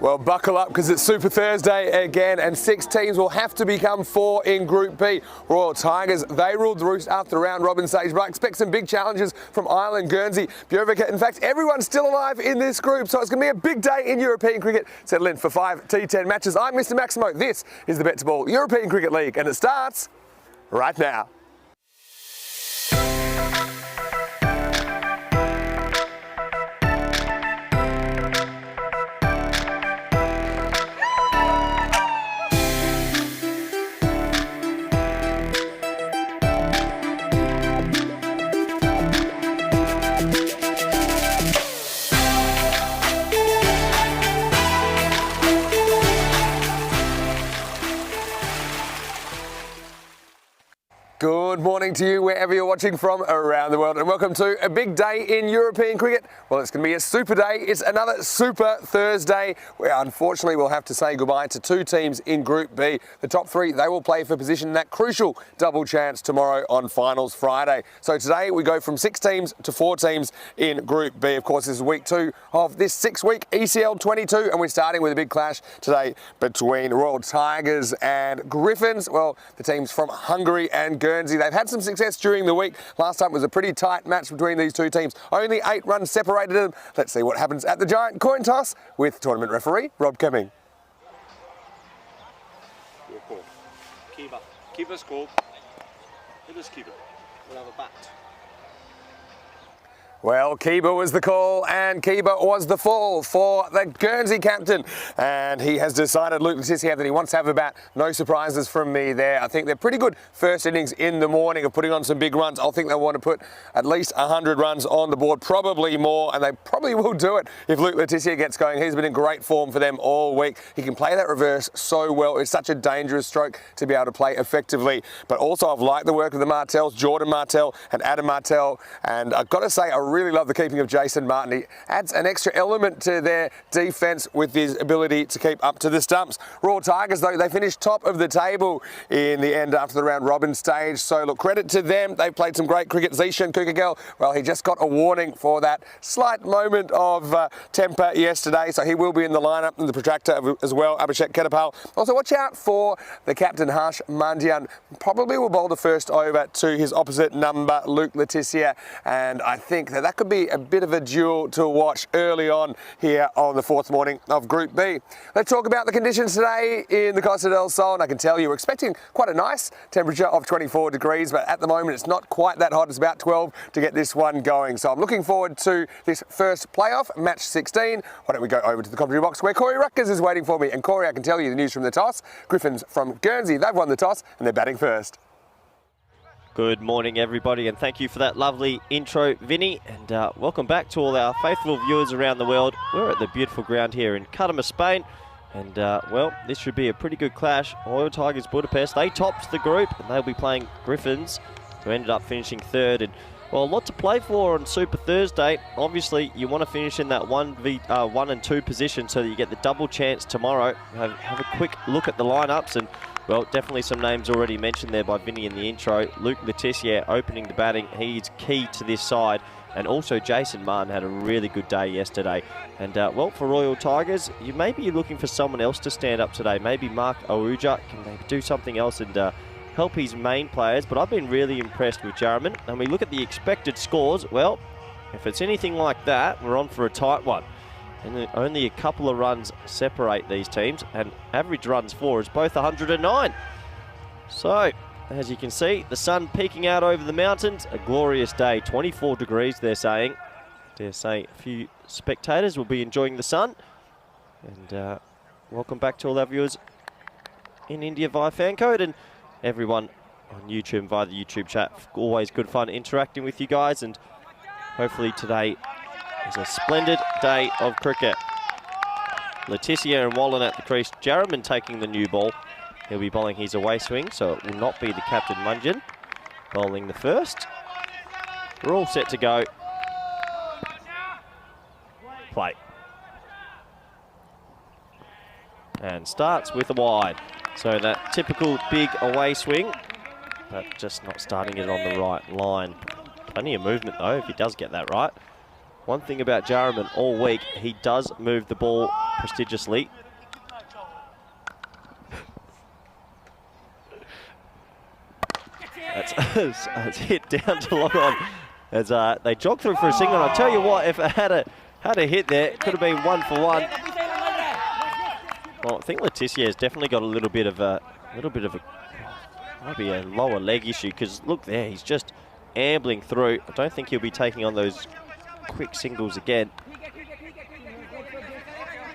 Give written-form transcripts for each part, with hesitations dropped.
Well, buckle up because it's Super Thursday again, and 6 teams will have to become 4 in Group B. Royal Tigers, they ruled the roost after the round robin stage, but I expect some big challenges from Ireland, Guernsey, Bjorvika. In fact, everyone's still alive in this group, so it's going to be a big day in European cricket. Settle in for 5 T10 matches. I'm Mr. Maximo. This is the BET2BALL European Cricket League, and it starts right now. Good morning to you wherever you're watching from around the world, and welcome to a big day in European cricket. Well, it's going to be a super day. It's another Super Thursday where unfortunately we'll have to say goodbye to 2 teams in Group B. The top 3, they will play for position in that crucial double chance tomorrow on Finals Friday. So today we go from 6 teams to 4 teams in Group B. Of course, this is week 2 of this 6-week ECL 22, and we're starting with a big clash today between Royal Tigers and Griffins. Well, the teams from Hungary and Guernsey. They've had some success during the week. Last time it was a pretty tight match between these 2 teams. Only 8 runs separated them. Let's see what happens at the giant coin toss with tournament referee Rob Cumming. Keeper's called. It is keeper. We'll have a bat. Well, Keeper was the call, and Keeper was the fall for the Guernsey captain. And he has decided, Luke Letizia, that he wants to have a bat. No surprises from me there. I think they're pretty good first innings in the morning of putting on some big runs. I think they want to put at least 100 runs on the board, probably more, and they probably will do it if Luke Letizia gets going. He's been in great form for them all week. He can play that reverse so well. It's such a dangerous stroke to be able to play effectively. But also, I've liked the work of the Martells, Jordan Martell and Adam Martell. And I've got to say, I really love the keeping of Jason Martin. He adds an extra element to their defence with his ability to keep up to the stumps. Royal Tigers, though, they finished top of the table in the end after the round robin stage. So, look, credit to them. They played some great cricket. Zishan Kukagel, well, he just got a warning for that slight moment of temper yesterday. So he will be in the lineup, and the protractor as well, Abhishek Kedapal. Also, watch out for the captain, Harsh Mandian. Probably will bowl the first over to his opposite number, Luke Letizia. And I think that could be a bit of a duel to watch early on here on the 4th morning of Group B. Let's talk about the conditions today in the Costa del Sol, and I can tell you we're expecting quite a nice temperature of 24 degrees, but at the moment it's not quite that hot. It's about 12 to get this one going. So I'm looking forward to this first playoff, match 16. Why don't we go over to the commentary box where Corey Ruckers is waiting for me. And Corey, I can tell you the news from the toss. Griffins from Guernsey, they've won the toss and they're batting first. Good morning, everybody, and thank you for that lovely intro, Vinny. And welcome back to all our faithful viewers around the world. We're at the beautiful ground here in Cartama, Spain. And, well, this should be a pretty good clash. Royal Tigers Budapest, they topped the group, and they'll be playing Griffins, who ended up finishing 3rd. And, well, a lot to play for on Super Thursday. Obviously, you want to finish in that 1 and 2 position so that you get the double chance tomorrow. Have a quick look at the lineups, and well, definitely some names already mentioned there by Vinny in the intro. Luke Letizia opening the batting. He's key to this side. And also Jason Martin had a really good day yesterday. And, well, for Royal Tigers, you may be looking for someone else to stand up today. Maybe Mark Ahuja can maybe do something else and help his main players. But I've been really impressed with Jarman. And we look at the expected scores. Well, if it's anything like that, we're on for a tight one. And only a couple of runs separate these teams, and average runs for is both 109. So, as you can see, the sun peeking out over the mountains. A glorious day, 24 degrees, they're saying. Dare say a few spectators will be enjoying the sun. And welcome back to all our viewers in India via fan code, and everyone on YouTube via the YouTube chat. Always good fun interacting with you guys, and hopefully today is a splendid day of cricket. Letizia and Wallen at the crease. Jarman taking the new ball. He'll be bowling his away swing, so it will not be the captain Munjan bowling the first. We're all set to go. Play. And starts with a wide. So that typical big away swing, but just not starting it on the right line. Plenty of movement though, if he does get that right. one thing about Jarraman all week, he does move the ball prestigiously. That's hit down to long on as they jog through for a single. And I'll tell you what, if it had a hit there, it could have been 1 for 1. Well, I think Letitia has definitely got a little bit of a might be a lower leg issue, because look there, he's just ambling through. I don't think he'll be taking on those quick singles again.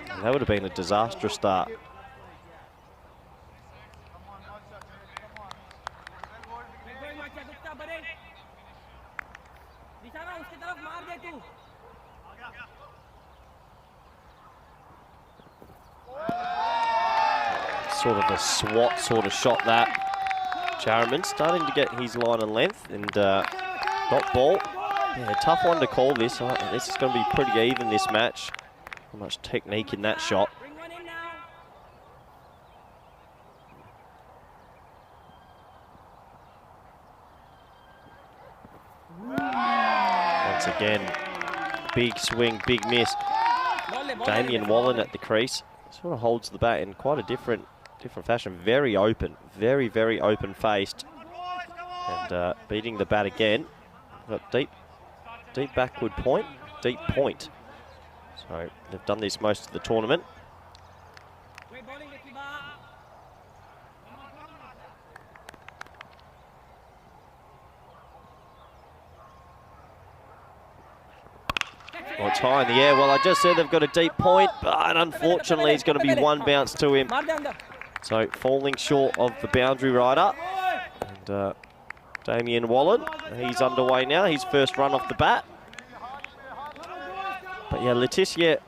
And that would have been a disastrous start. Sort of a swat sort of shot that. Jarraman starting to get his line and length, and got ball. Yeah, tough one to call this. This is going to be pretty even, this match. Not much technique in that shot. Once again, big swing, big miss. Damien Wallen at the crease. Sort of holds the bat in quite a different fashion. Very open, very, very open-faced. And beating the bat again. Got deep backward point, deep point. So they've done this most of the tournament. Well, it's high in the air. Well, I just said they've got a deep point, but unfortunately it's going to be one bounce to him. So falling short of the boundary rider. And Damien Wallen, he's underway now. His first run off the bat. But yeah, Letitia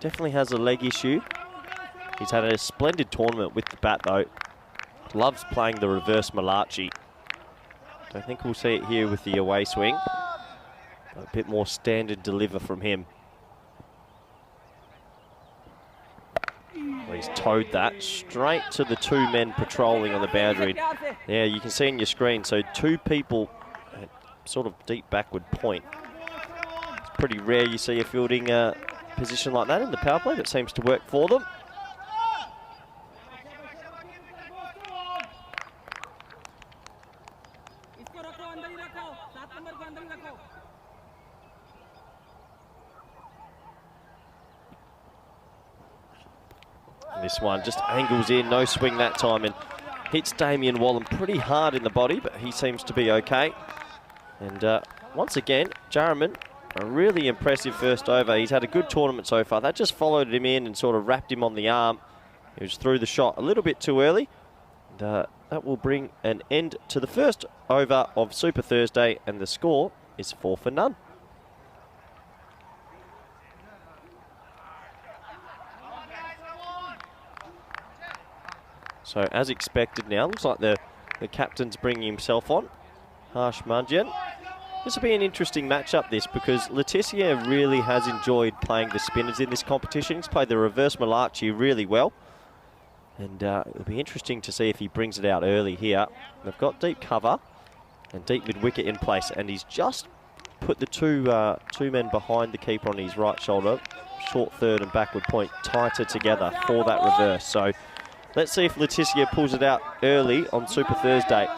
definitely has a leg issue. He's had a splendid tournament with the bat though. Loves playing the reverse Malachi. Don't think we'll see it here with the away swing. A bit more standard deliver from him. Well, he's towed that straight to the two men patrolling on the boundary. Yeah, you can see on your screen, so two people at sort of deep backward point. It's pretty rare you see a fielding position like that in the power play, but seems to work for them. This one just angles in, no swing that time, and hits Damien Wallen pretty hard in the body, but he seems to be okay. And once again, Jarraman, a really impressive first over. He's had a good tournament so far. That just followed him in and sort of wrapped him on the arm. He was through the shot a little bit too early. And that will bring an end to the first over of Super Thursday, and the score is 4 for none. So as expected now, looks like the captain's bringing himself on, Harsh Manjian. This will be an interesting matchup, this, because Letitia really has enjoyed playing the spinners in this competition. He's played the reverse Malachi really well. And it'll be interesting to see if he brings it out early here. They've got deep cover and deep mid-wicket in place, and he's just put the two men behind the keeper on his right shoulder, short third and backward point, tighter together for that reverse. So let's see if Letitia pulls it out early on Super Thursday.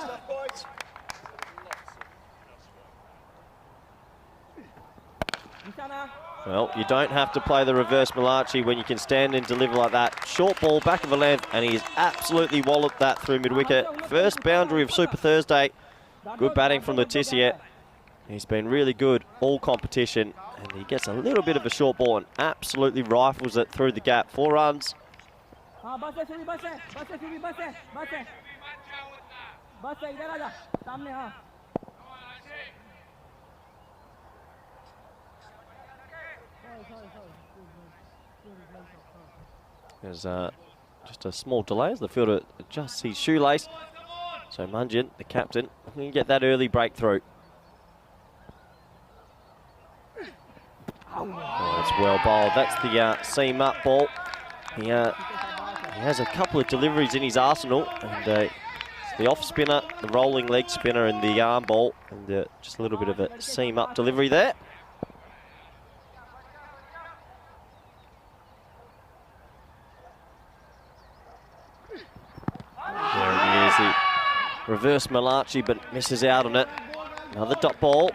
Well, you don't have to play the reverse Malachi when you can stand and deliver like that. Short ball, back of a length, and he's absolutely walloped that through mid-wicket. First boundary of Super Thursday. Good batting from Letitia. He's been really good all competition, and he gets a little bit of a short ball and absolutely rifles it through the gap. 4 runs. There's just a small delay as the fielder adjusts his shoelace. So Manjian, the captain, can get that early breakthrough. Oh, it's well bowled. That's the seam up ball. He has a couple of deliveries in his arsenal, and it's the off spinner, the rolling leg spinner, and the arm ball, and just a little bit of a seam up delivery there. reverse Malachi, but misses out on it. Another dot ball.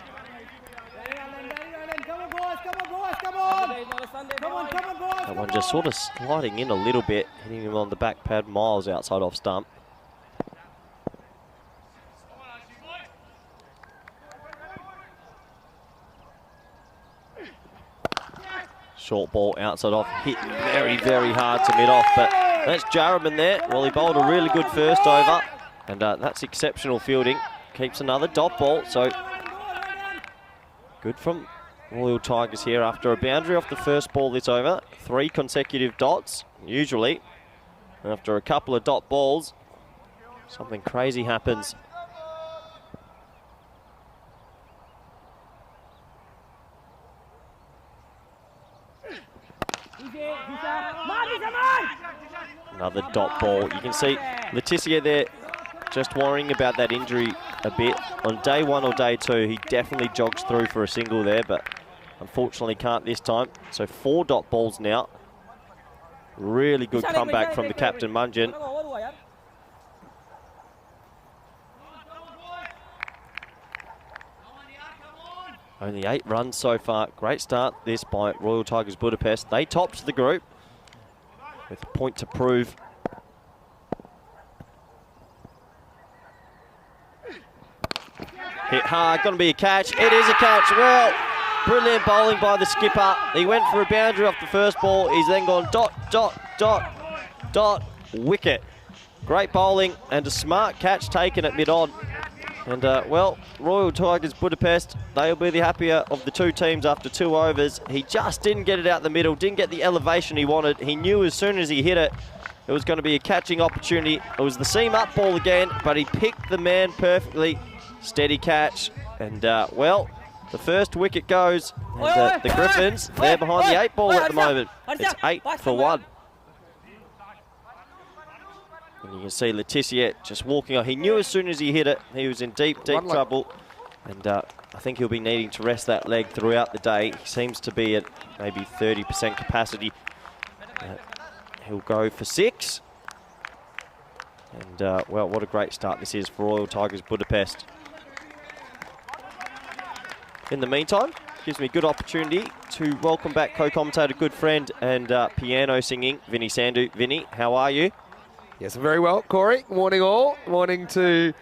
That one just sort of sliding in a little bit, hitting him on the back pad, miles outside off stump. Short ball outside off, hit very, very hard to mid-off, but that's Jarraman there. Well, he bowled a really good first over, and that's exceptional fielding. Keeps another dot ball, so good from Royal Tigers here after a boundary off the first ball this over. 3 consecutive dots, usually. After a couple of dot balls, something crazy happens. Another dot ball. You can see Letitia there just worrying about that injury a bit. On day 1 or day 2, he definitely jogs through for a single there, but unfortunately can't this time. So 4 dot balls now. Really good comeback from the captain, Munjan. Only 8 runs so far. Great start this by Royal Tigers Budapest. They topped the group with a point to prove. Hit hard, going to be a catch. It is a catch. Well, brilliant bowling by the skipper. He went for a boundary off the first ball. He's then gone dot, dot, dot, dot, wicket. Great bowling and a smart catch taken at mid-on. And, well, Royal Tigers Budapest, they'll be the happier of the 2 teams after 2 overs. He just didn't get it out the middle, didn't get the elevation he wanted. He knew as soon as he hit it, it was going to be a catching opportunity. It was the seam up ball again, but he picked the man perfectly. Steady catch. And, well, the first wicket goes. And the Griffins, they're behind the 8 ball at the moment. It's 8 for 1. And you can see Letitia just walking on. He knew as soon as he hit it, he was in deep, deep trouble. And I think he'll be needing to rest that leg throughout the day. He seems to be at maybe 30% capacity. He'll go for 6. And, well, what a great start this is for Royal Tigers Budapest. In the meantime, gives me a good opportunity to welcome back co-commentator, good friend, and piano singing, Vinny Sandhu. Vinny, how are you? Yes, very well, Corey. Morning all. Morning to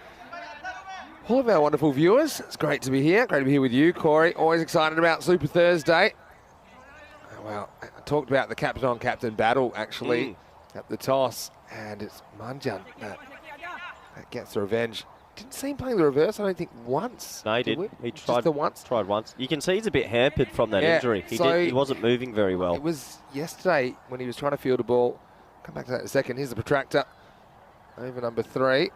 all of our wonderful viewers. It's great to be here. Great to be here with you, Corey. Always excited about Super Thursday. Well, I talked about the captain-on-captain battle, actually, at the toss. And it's Munjan that gets the revenge. Didn't see him playing the reverse, I don't think, once. No, he did. He tried, just the once. Tried once. You can see he's a bit hampered from that injury. He wasn't moving very well. It was yesterday when he was trying to field a ball. Come back to that in a second. Here's the protractor. Over number 3.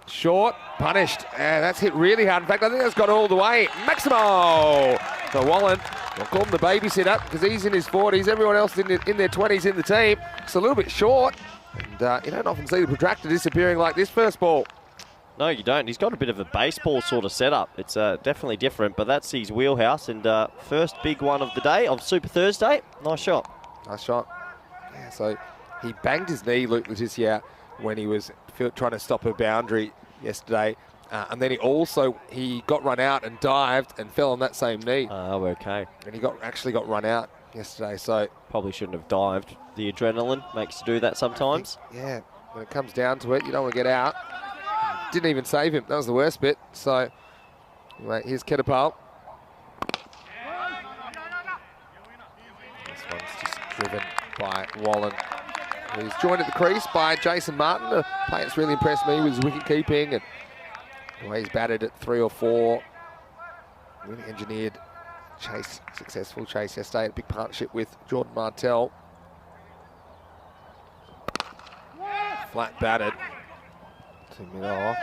Short, punished. And that's hit really hard. In fact, I think that's got all the way. Maximo! So Wallen, we'll call him the babysitter because he's in his 40s. Everyone else in their 20s in the team. It's a little bit short. And you don't often see the protractor disappearing like this first ball. No, you don't. He's got a bit of a baseball sort of setup. It's definitely different, but that's his wheelhouse. And first big one of the day of Super Thursday. Nice shot. Nice shot. Yeah, so he banged his knee, Luke Letitia, when he was trying to stop a boundary yesterday. And then he got run out and dived and fell on that same knee. Oh, okay. And he actually got run out yesterday, so... Probably shouldn't have dived. The adrenaline makes you do that sometimes. Yeah, when it comes down to it, you don't want to get out. Didn't even save him. That was the worst bit. So, anyway, here's T10. This one's just driven by Wallen. He's joined at the crease by Jason Martin, a player that's really impressed me with his wicket keeping and the way he's batted at 3 or 4. Really engineered successful chase yesterday, a big partnership with Jordan Martell. Flat batted. 2 minutes off.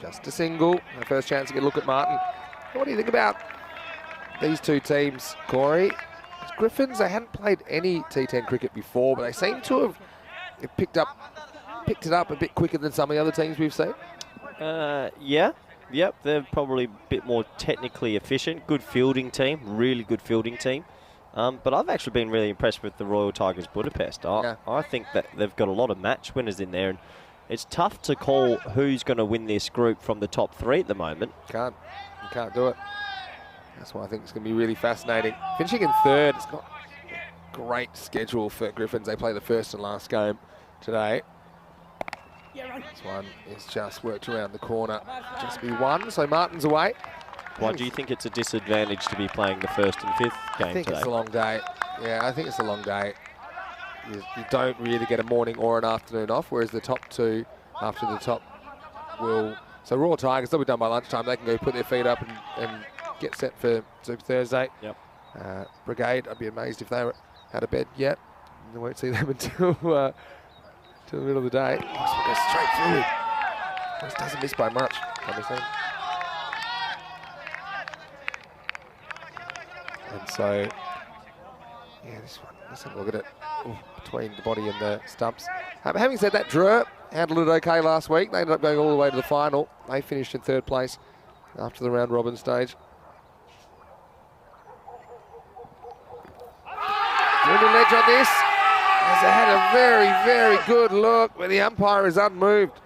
Just a single. The first chance to get a look at Martin. What do you think about these 2 teams, Corey? Griffins, they hadn't played any T10 cricket before, but they seem to have picked it up a bit quicker than some of the other teams we've seen. Yeah. Yep, they're probably a bit more technically efficient. Good fielding team, really good fielding team. But I've actually been really impressed with the Royal Tigers Budapest. I think that they've got a lot of match winners in there. And it's tough to call who's going to win this group from the top 3 at the moment. You can't do it. That's why I think it's going to be really fascinating. Finishing in 3rd, it's got a great schedule for Griffins. They play the first and last game today. This one is just worked around the corner. Just be 1, so Martin's away. Why do you think it's a disadvantage to be playing the 1st and 5th game I think today? it's a long day. Yeah, I think it's a long day. You don't really get a morning or an afternoon off, whereas the top 2 after the top will... So Raw Tigers, they'll be done by lunchtime. They can go put their feet up and get set for Super Thursday. Yep. Brigade, I'd be amazed if they were out of bed yet. We won't see them until the middle of the day. This one goes straight through. This doesn't miss by much. And so, yeah, this one, let's have a look at it. Ooh, between the body and the stumps. Having said that, Drew handled it okay last week. They ended up going all the way to the final. They finished in 3rd place after the round robin stage. Dwindle edge on this. As they had a very, very good look, but the umpire is unmoved.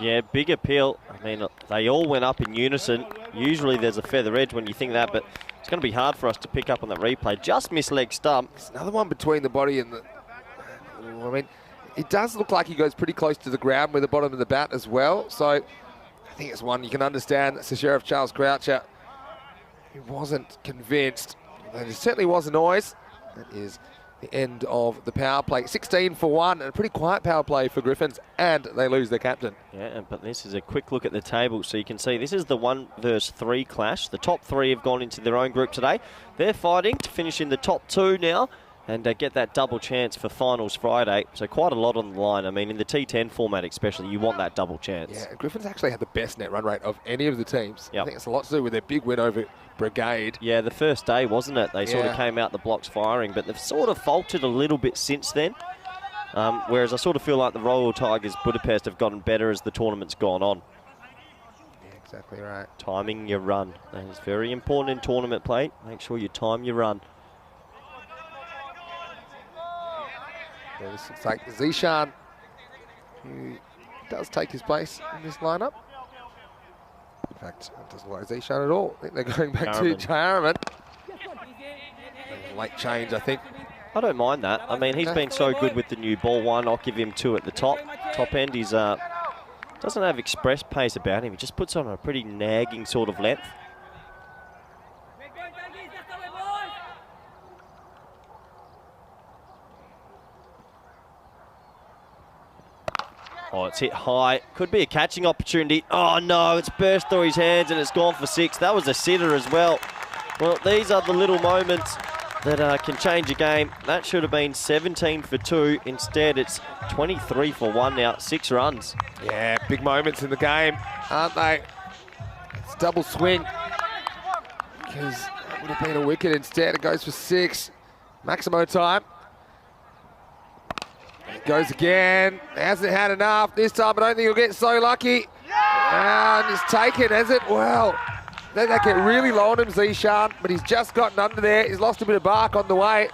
Yeah, big appeal. I mean, they all went up in unison. Usually there's a feather edge when you think that, but it's going to be hard for us to pick up on that replay. Just missed leg stump. There's another one between the body and the... I mean, it does look like he goes pretty close to the ground with the bottom of the bat as well. So I think it's one you can understand. That's the Sheriff Charles Croucher. He wasn't convinced. There certainly was a noise. That is the end of the power play. 16 for 1, and a pretty quiet power play for Griffins, and they lose their captain. Yeah, but this is a quick look at the table, so you can see this is the 1 versus 3 clash. The top 3 have gone into their own group today. They're fighting to finish in the top 2 now and get that double chance for finals Friday. So quite a lot on the line. I mean, in the T10 format especially, you want that double chance. Yeah, Griffins actually had the best net run rate of any of the teams. Yep. I think it's a lot to do with their big win over Brigade. Yeah, the first day, wasn't it? They sort of came out the blocks firing, but they've sort of faltered a little bit since then. Whereas I sort of feel like the Royal Tigers Budapest have gotten better as the tournament's gone on. Yeah, exactly right. Timing your run. That is very important in tournament play. Make sure you time your run. Yeah, this looks like Zishan, who does take his place in this lineup. In fact, it doesn't look like Zishan at all. I think they're going back to Jaraman. Late change, I think. I don't mind that. I mean, he's been so good with the new ball. Why not give him 2 at the top end? He's doesn't have express pace about him. He just puts on a pretty nagging sort of length. Oh, it's hit high. Could be a catching opportunity. Oh, no, it's burst through his hands and it's gone for 6. That was a sitter as well. Well, these are the little moments that can change a game. That should have been 17 for 2. Instead, it's 23 for 1 now. 6 runs. Yeah, big moments in the game, aren't they? It's double swing. Because it would have been a wicket instead. It goes for 6. Maximo time. It goes again. Hasn't had enough. This time I don't think he'll get so lucky. And it's taken, has it? Well, they get really low on him, Zishan, but he's just gotten under there. He's lost a bit of bark on the way.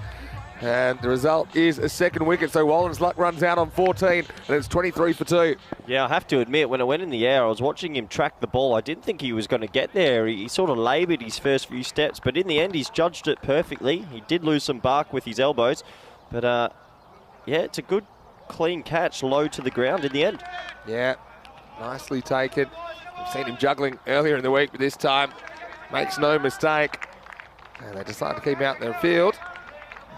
And the result is a 2nd wicket. So Wallen's luck runs out on 14, and it's 23 for 2. Yeah, I have to admit, when it went in the air, I was watching him track the ball. I didn't think he was going to get there. He sort of laboured his first few steps, but in the end, he's judged it perfectly. He did lose some bark with his elbows, but yeah, it's a good, clean catch, low to the ground in the end. Yeah, nicely taken. We've seen him juggling earlier in the week, but this time makes no mistake. And they decide to keep him out in their field.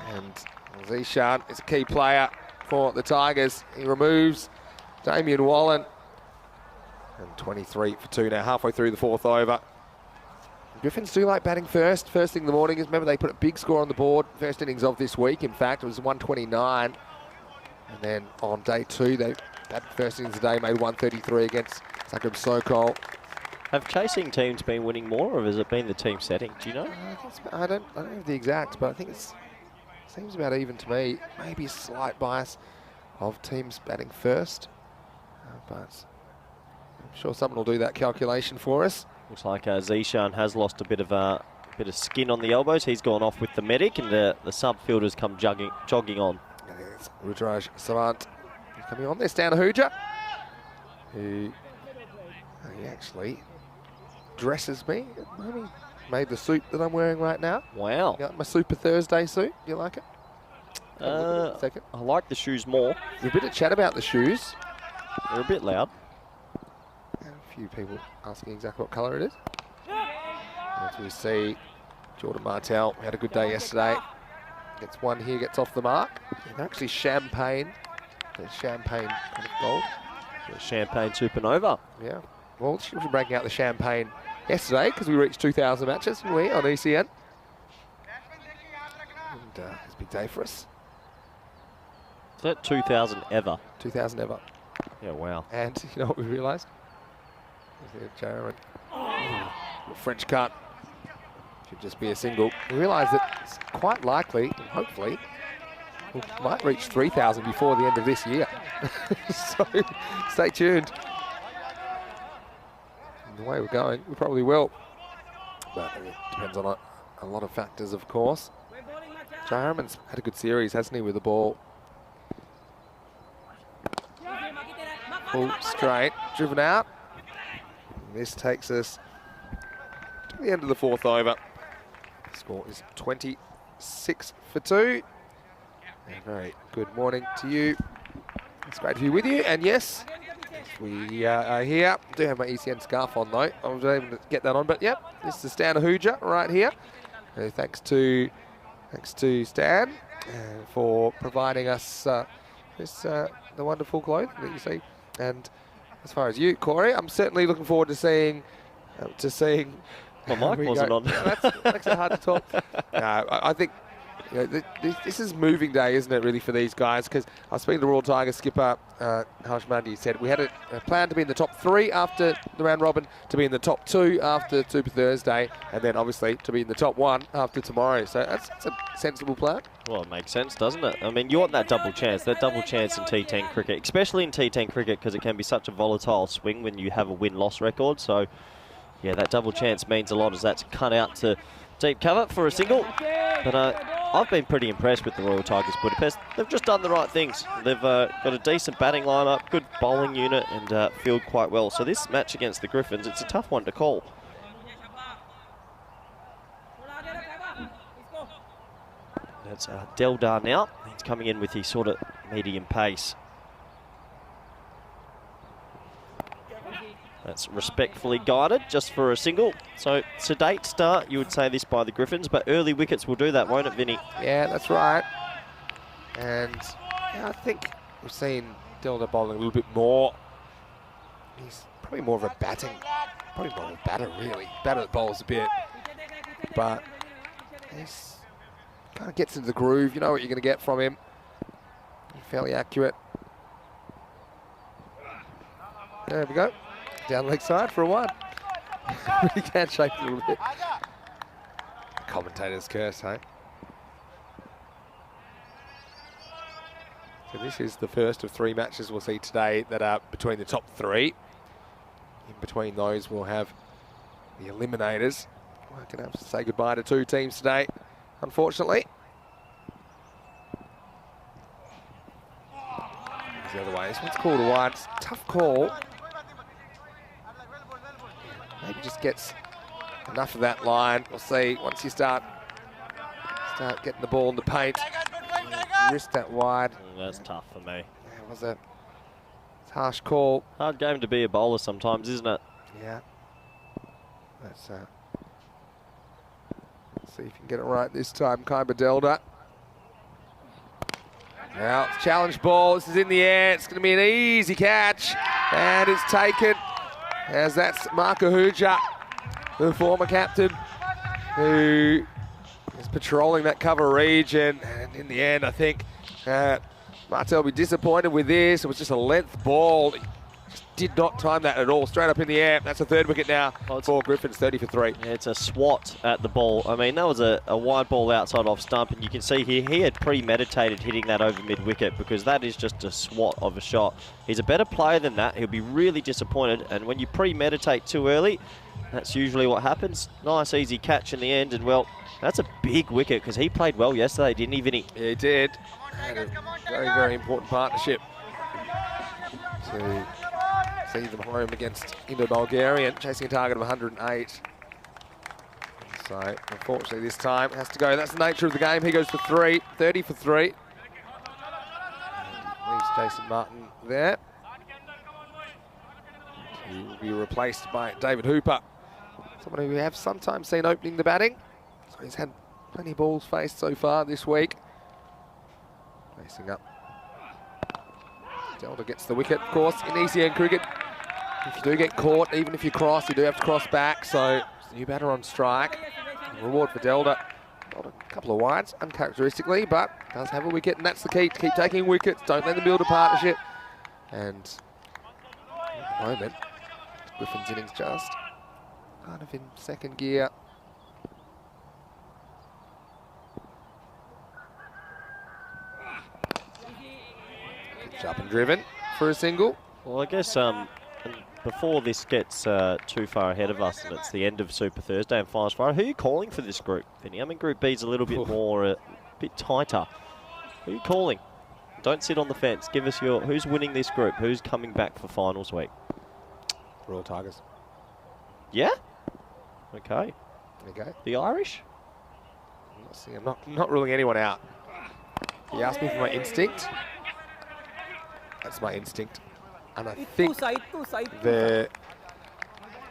And Zishan is a key player for the Tigers. He removes Damien Wallen. And 23 for 2 now, halfway through the 4th over. Griffins do like batting first thing in the morning. Remember, they put a big score on the board. First innings of this week, in fact, it was 129. And then on day 2, that first innings of the day made 133 against Zagreb Sokol. Have chasing teams been winning more, or has it been the team setting? Do you know? I don't have the exact, but I think it seems about even to me. Maybe a slight bias of teams batting first, but I'm sure someone will do that calculation for us. Looks like Zishan has lost a bit of skin on the elbows. He's gone off with the medic, and the sub fielders come jogging on. It's Rudraj Savant coming on. There's Stan Hooja, who he actually dresses me. Maybe made the suit that I'm wearing right now. Wow. Got my Super Thursday suit. Do you like it? Second. I like the shoes more. There's a bit of chat about the shoes. They're a bit loud. And a few people asking exactly what colour it is. As we see, Jordan Martell had a good day yesterday. Gets one here, gets off the mark. And actually champagne. There's champagne kind of gold. Champagne Supernova. Yeah. Well, she was breaking out the champagne yesterday because we reached 2,000 matches, didn't we, on ECN? And it's a big day for us. Is that 2,000 ever? 2,000 ever. Yeah, wow. And you know what we realised? French cut. Should just be a single. We realised that it's quite likely, and hopefully, we might reach 3,000 before the end of this year. So stay tuned. And the way we're going, we probably will. But it depends on a lot of factors, of course. Jai Harriman's had a good series, hasn't he, with the ball? Full straight, driven out. And this takes us to the end of the fourth over. The score is 26 for 2. And very good morning to you. It's great to be with you. And yes, we are here. I do have my ECN scarf on though. I was able to get that on, but yep, this is Stan Hooja right here. Thanks to Stan for providing us the wonderful clothes that you see. And as far as you, Corey, I'm certainly looking forward to seeing. My mic wasn't on. That's makes it hard to talk. I think this is moving day, isn't it, really, for these guys? Because I was speaking to Royal Tigers skipper Harsh Mandi. He said we had a plan to be in the top 3 after the round robin, to be in the top 2 after Super Thursday, and then obviously to be in the top 1 after tomorrow. So that's a sensible plan. Well, it makes sense, doesn't it? I mean, you want that double chance in T10 cricket, especially in T10 cricket, because it can be such a volatile swing when you have a win-loss record. So, yeah, that double chance means a lot as that's cut out to deep cover for a single. But I've been pretty impressed with the Royal Tigers Budapest. They've just done the right things. They've got a decent batting lineup, good bowling unit, and field quite well. So this match against the Griffins, it's a tough one to call. That's Deldar now. He's coming in with his sort of medium pace. That's respectfully guided, just for a single. So, sedate start, you would say this by the Griffins, but early wickets will do that, won't it, Vinny? Yeah, that's right. And yeah, I think we've seen Deldar bowling a little bit more. He's probably more of a batter, really. Batter that bowls a bit. But he's kind of gets into the groove. You know what you're going to get from him. Fairly accurate. There we go. Down leg side for a 1. Really can shake it a little bit. Commentator's curse, hey? So this is the first of 3 matches we'll see today that are between the top 3. In between those, we'll have the eliminators. We're going to have to say goodbye to 2 teams today, unfortunately. There's the other way. This one's called a wide. It's a tough call. Maybe just gets enough of that line. We'll see once you start getting the ball in the paint. Wrist that wide. That's tough for me. Yeah, it was a harsh call. Hard game to be a bowler sometimes, isn't it? Yeah. Let's see if you can get it right this time, Kaiba Deldar. Now it's challenge ball. This is in the air. It's going to be an easy catch, and it's taken. As that's Marco Hooja, the former captain, who is patrolling that cover region. And in the end, I think Martel will be disappointed with this. It was just a length ball. He just did not time that at all. Straight up in the air. That's a 3rd wicket now for Griffins, 30 for 3. Yeah, it's a swat at the ball. I mean, that was a wide ball outside off stump, and you can see here he had premeditated hitting that over mid-wicket, because that is just a swat of a shot. He's a better player than that. He'll be really disappointed, and when you premeditate too early, that's usually what happens. Nice, easy catch in the end, and well, that's a big wicket, because he played well yesterday, didn't he, Vinny? Yeah, he did. Had a very, very important partnership to see them home against Indo-Bulgarian, chasing a target of 108. So, unfortunately, this time it has to go. That's the nature of the game. He goes for 3, 30 for 3. And leaves Jason Martin there. He will be replaced by David Hooper, someone who we have sometimes seen opening the batting. So he's had plenty of balls faced so far this week. Facing up. Delta gets the wicket, of course, in ECN cricket. If you do get caught, even if you cross, you do have to cross back. So, new batter on strike. Reward for Delta. Not a couple of wides, uncharacteristically, but does have a wicket, and that's the key, to keep taking wickets. Don't let them build a partnership. And at the moment, Griffin's innings just kind of in second gear. Up and driven for a single. Well, I guess before this gets too far ahead of us and it's the end of Super Thursday and Finals Friday, who are you calling for this group, Vinny? I mean, Group B's a little bit more, a bit tighter. Who are you calling? Don't sit on the fence. Give us your, who's winning this group? Who's coming back for Finals week? Royal Tigers. Yeah? Okay. There you go. The Irish? I'm not ruling anyone out. He asked me for my instinct. That's my instinct. And I think the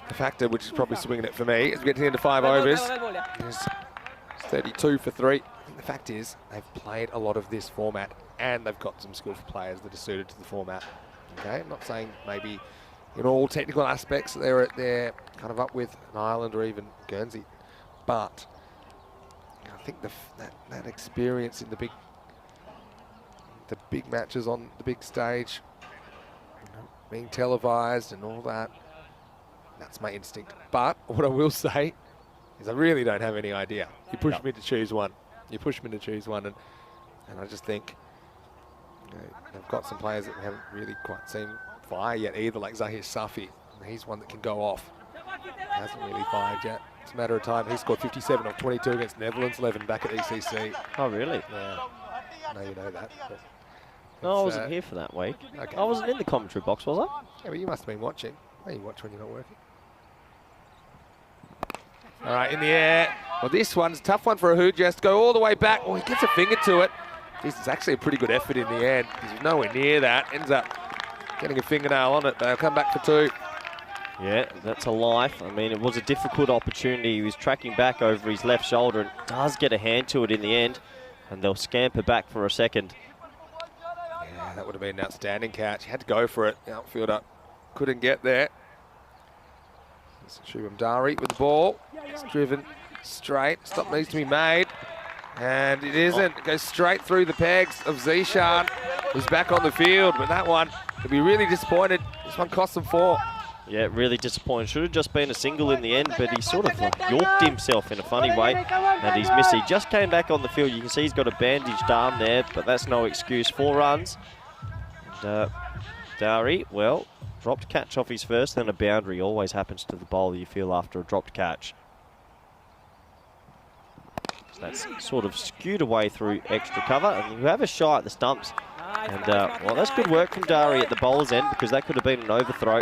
factor, which is probably swinging it for me, as we get to the end of 5 overs, is 32 for 3. I think the fact is they've played a lot of this format and they've got some skillful players that are suited to the format. Okay, I'm not saying maybe in all technical aspects they're kind of up with an Ireland or even Guernsey, but I think that experience in the big matches on the big stage, you know, being televised and all that, that's my instinct. But what I will say is I really don't have any idea. You push me to choose one. You push me to choose one, and I just think, you know, they've got some players that we haven't really quite seen fire yet either, like Zahir Safi. And he's one that can go off. He hasn't really fired yet. It's a matter of time. He scored 57 off 22 against Netherlands 11 back at ECC. Oh, really? Yeah. I know you know that. No, I wasn't here for that week. Okay. I wasn't in the commentary box, was I? Yeah, but you must have been watching. Well, you watch when you're not working. All right, in the air. Well, this one's a tough one for a Hood. Just go all the way back. Oh, he gets a finger to it. This is actually a pretty good effort in the end. He's nowhere near that. Ends up getting a fingernail on it. They'll come back for 2. Yeah, that's a life. I mean, it was a difficult opportunity. He was tracking back over his left shoulder and does get a hand to it in the end. And they'll scamper back for a second. Yeah, that would have been an outstanding catch. He had to go for it. The outfielder couldn't get there. Shubham Dari with the ball. It's driven straight. Stop needs to be made. And it isn't. It goes straight through the pegs of Zishan, who's back on the field. But that one, they'll be really disappointed. This one cost them 4. Yeah, really disappointing. Should have just been a single in the end, but he sort of like yorked himself in a funny way. And he's missed. He just came back on the field. You can see he's got a bandaged arm there, but that's no excuse. 4 runs. And Dari, well, dropped catch off his first, then a boundary. Always happens to the bowler, you feel, after a dropped catch. So that's sort of skewed away through extra cover, and you have a shot at the stumps. And, well, that's good work from Dari at the bowler's end, because that could have been an overthrow.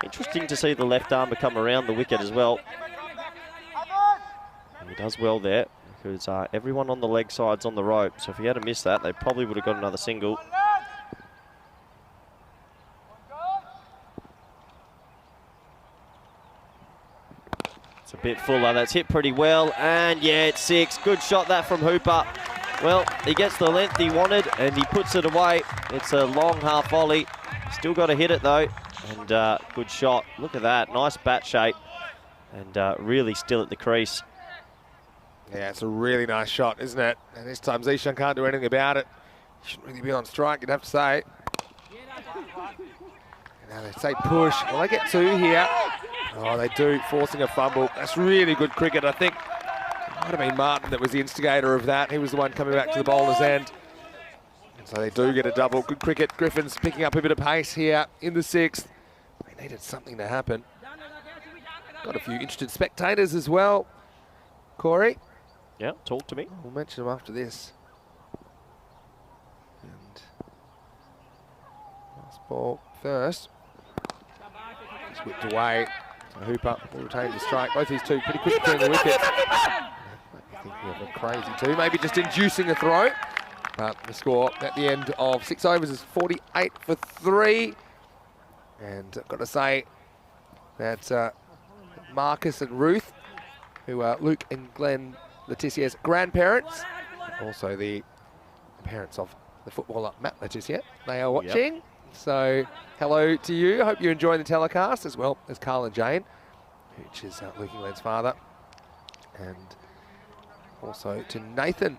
Interesting to see the left arm come around the wicket as well. And he does well there, because everyone on the leg side's on the rope, so if he had missed that, they probably would have got another single. It's a bit fuller, that's hit pretty well, and yeah, it's 6. Good shot that from Hooper. Well, he gets the length he wanted, and he puts it away. It's a long half volley. Still got to hit it though, and good shot. Look at that, nice bat shape, and really still at the crease. Yeah, it's a really nice shot, isn't it? And this time Zishan can't do anything about it. He shouldn't really be on strike, you'd have to say. Now they say push. Well, they get 2 here. Oh, they do, forcing a fumble. That's really good cricket. I think it might have been Martin that was the instigator of that. He was the one coming back to the bowler's end. And so they do get a double. Good cricket. Griffin's picking up a bit of pace here in the 6th. They needed something to happen. Got a few interested spectators as well. Corey? Yeah, talk to me. We'll mention them after this. And Ball first. It's whipped away. So Hooper will retain the strike. Both these two pretty quick to turn the wicket. Thinking of a crazy two, maybe just inducing a throw. But the score at the end of 6 overs is 48 for 3. And I've got to say that Marcus and Ruth, who are Luke and Glenn Letizier's grandparents, also the parents of the footballer Matt Letizier, they are watching. Yep. So hello to you. I hope you're enjoying the telecast, as well as Carl and Jane, which is Luke and Glenn's father. And also to Nathan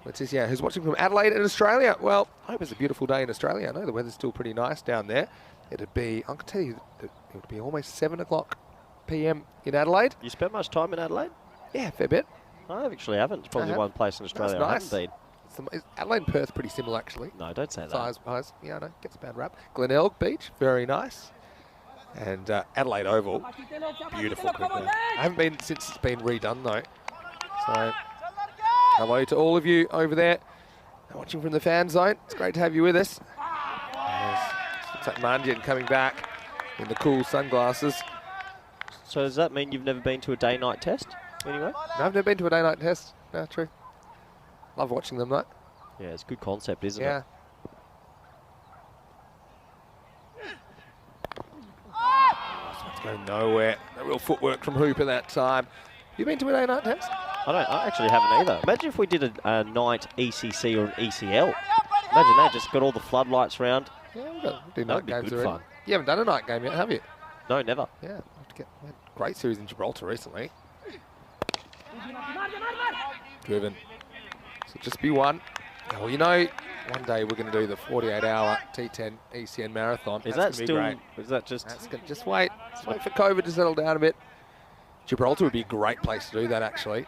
Letizier, who's watching from Adelaide in Australia. Well, I hope it's a beautiful day in Australia. I know the weather's still pretty nice down there. It'd be, I can tell you, it would be almost 7 o'clock p.m. in Adelaide. You spent much time in Adelaide? Yeah, a fair bit. I actually haven't. It's probably one place in Australia I haven't been. Is Adelaide and Perth pretty similar, actually? No, don't say that. Size-wise, yeah, I know, gets a bad rap. Glenelg Beach, very nice. And Adelaide Oval, beautiful. I haven't been since it's been redone, though. So, hello to all of you over there watching from the fan zone. It's great to have you with us. Looks like Mandian coming back in the cool sunglasses. So does that mean you've never been to a day-night test, anyway? No, I've never been to a day-night test. No, true. Love watching them, though. Yeah, it's a good concept, isn't it? Yeah. It's going nowhere. No real footwork from Hooper that time. You been to a day-night test? I actually haven't either. Imagine if we did a night ECC or an ECL. Imagine that, just got all the floodlights round. Yeah, we've got do night games good already. fun. You haven't done a night game yet, have you? No, never. Yeah, we had a great series in Gibraltar recently. Driven. So just be one. Well, you know, one day we're going to do the 48-hour T10 ECN marathon. Is That's that still? great. Is that just? Just wait. Just wait for COVID to settle down a bit. Gibraltar would be a great place to do that, actually.